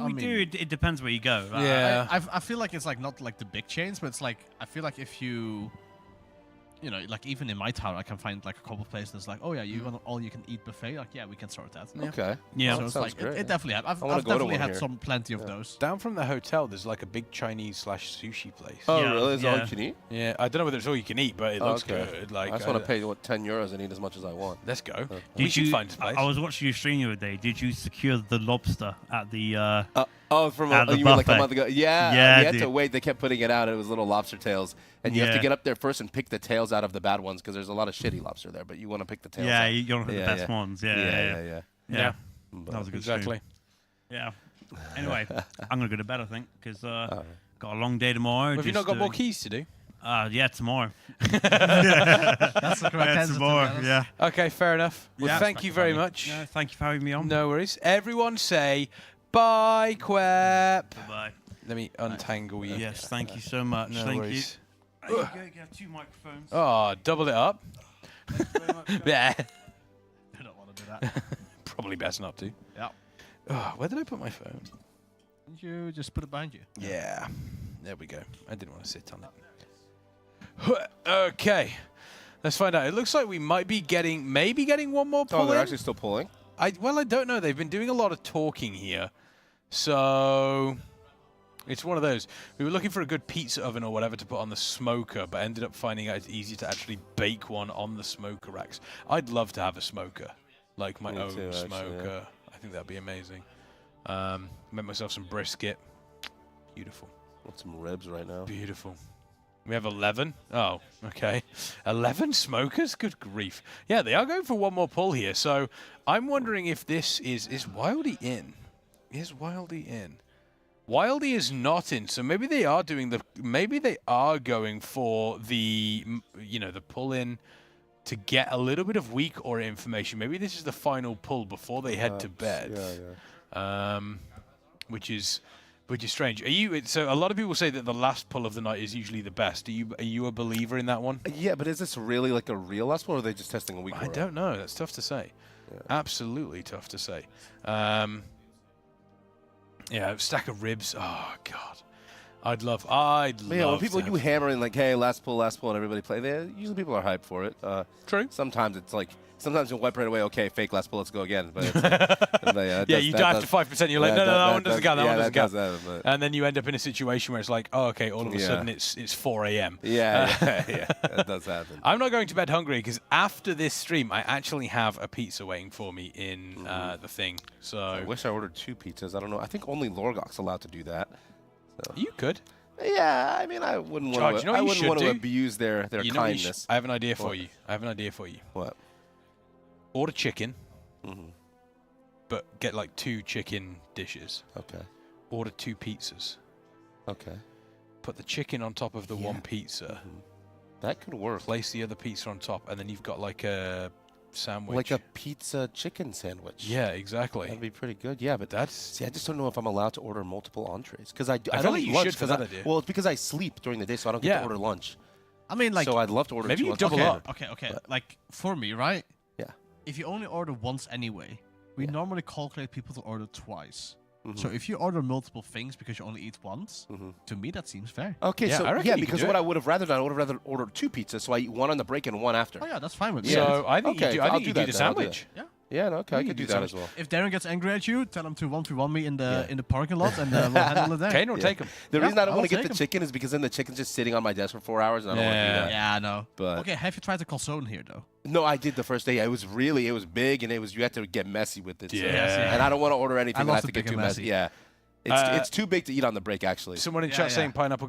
We do. It depends where you go. Yeah. I feel like it's like not like the big chains, but it's like I feel like if you know, like even in my town, I can find like a couple of places that's like, oh yeah, you want all you can eat buffet? Like yeah, we can sort that. Okay. Yeah. So it's sounds like great, it definitely have. I've I wanna go to definitely one had here. plenty of those. Down from the hotel, there's like a big Chinese/sushi place. Oh, Yeah, really? Is all yeah. you can eat? Yeah, I don't know whether it's all you can eat, but it looks Okay. good. Like I just want to pay €10 and eat as much as I want. Let's go. Okay. We Did should you? find a place. I was watching you stream the other day. Did you secure the lobster at the? From At the you were like a buffet. month ago. Yeah, Yeah, we had to dude. wait. They kept putting it out. It was little lobster tails, and you have to Yeah. get up there first and pick the tails out of the bad ones because there's a lot of shitty lobster there. But you want to pick the tails. Yeah, out. you want to pick the best ones. Yeah. Yeah. That was a good Exactly. stream. Yeah. Anyway, I'm gonna go to bed, I think, because got a long day tomorrow. Have you not got more keys to do? Yeah, tomorrow. That's the correct answer. tomorrow. Yeah. Okay, fair enough. Well, Yeah. thank you very much. Yeah, thank you for having me on. No worries. Everyone say bye, Quep. Bye. Let me untangle you. Yes, thank you so much. No thank worries. you. You have 2 microphones. Oh, double it up. Yeah. I don't want to do that. Probably best not to. Yeah. Oh, where did I put my phone? Didn't you just put it behind you? Yeah. There we go. I didn't want to sit on it. Okay. Let's find out. It looks like we might be getting one more pull Oh, they're in. actually still pulling? I don't know. They've been doing a lot of talking here. So it's one of those. We were looking for a good pizza oven or whatever to put on the smoker, but ended up finding out it's easy to actually bake one on the smoker racks. I'd love to have a smoker, like my own too, actually, smoker. I think that'd be amazing. Made myself some brisket. Beautiful. Want some ribs right now? Beautiful. We have 11. Oh, okay. 11 smokers? Good grief. Yeah, they are going for one more pull here. So I'm wondering if this is Wildy in? Is Wildy in? Wildy is not in. So maybe they are doing the. Maybe they are going for the the pull in to get a little bit of weak aura information. Maybe this is the final pull before they head to bed. Yeah. Which is strange. Are you? So a lot of people say that the last pull of the night is usually the best. Are you a believer in that one? Yeah, but is this really like a real last pull, or are they just testing a weak aura? I don't know. That's tough to say. Yeah. Absolutely tough to say. Yeah, stack of ribs. Oh God, I'd love. Yeah, when people do hammering like, "Hey, last pull," and everybody play, usually people are hyped for it. True. Sometimes it's like. Sometimes you'll wipe right away. Okay, fake last pull. Let's go again. But yeah, you die after 5%. You're like, no, that one doesn't count. That one doesn't count. That, and then you end up in a situation where it's like, oh, okay, all of a sudden it's 4 a.m. Yeah, that does happen. I'm not going to bed hungry because after this stream, I actually have a pizza waiting for me in the thing. So I wish I ordered 2 pizzas. I don't know. I think only Lorgok's allowed to do that. So. You could. Yeah, I mean, I wouldn't want to. I wouldn't want to abuse their kindness. I have an idea for you. What? Order chicken, but get like 2 chicken dishes. Okay. Order 2 pizzas. Okay. Put the chicken on top of the one pizza. That could work. Place the other pizza on top, and then you've got like a sandwich. Like a pizza chicken sandwich. Yeah, exactly. That'd be pretty good. Yeah, but see, I just don't know if I'm allowed to order multiple entrees because I feel don't like eat you lunch should for that idea. Well, it's because I sleep during the day, so I don't get to order lunch. I mean, like, so I'd love to order. Maybe 2 you double up. Okay. But like for me, right? Yeah. If you only order once anyway, we normally calculate people to order twice. So if you order multiple things because you only eat once, to me that seems fair. Okay, because what I would have rather done, I would have rather ordered 2 pizzas, so I eat one on the break and one after. Oh yeah, that's fine with me. So I think you do the sandwich. Yeah. Yeah, okay, I could do that as well. If Darren gets angry at you, tell him to 1v1 me in the parking lot, and we'll handle it there. Kane will take him. The reason I don't want to get the chicken is because then the chicken's just sitting on my desk for 4 hours, and I don't want to do that. Yeah, I know. But okay, have you tried the calzone here though? No, I did the first day. It was big, and you had to get messy with it. So. Yeah. And I don't want to order anything that I have to get too messy. Yeah. It's too big to eat on the break, actually. Someone in chat saying pineapple.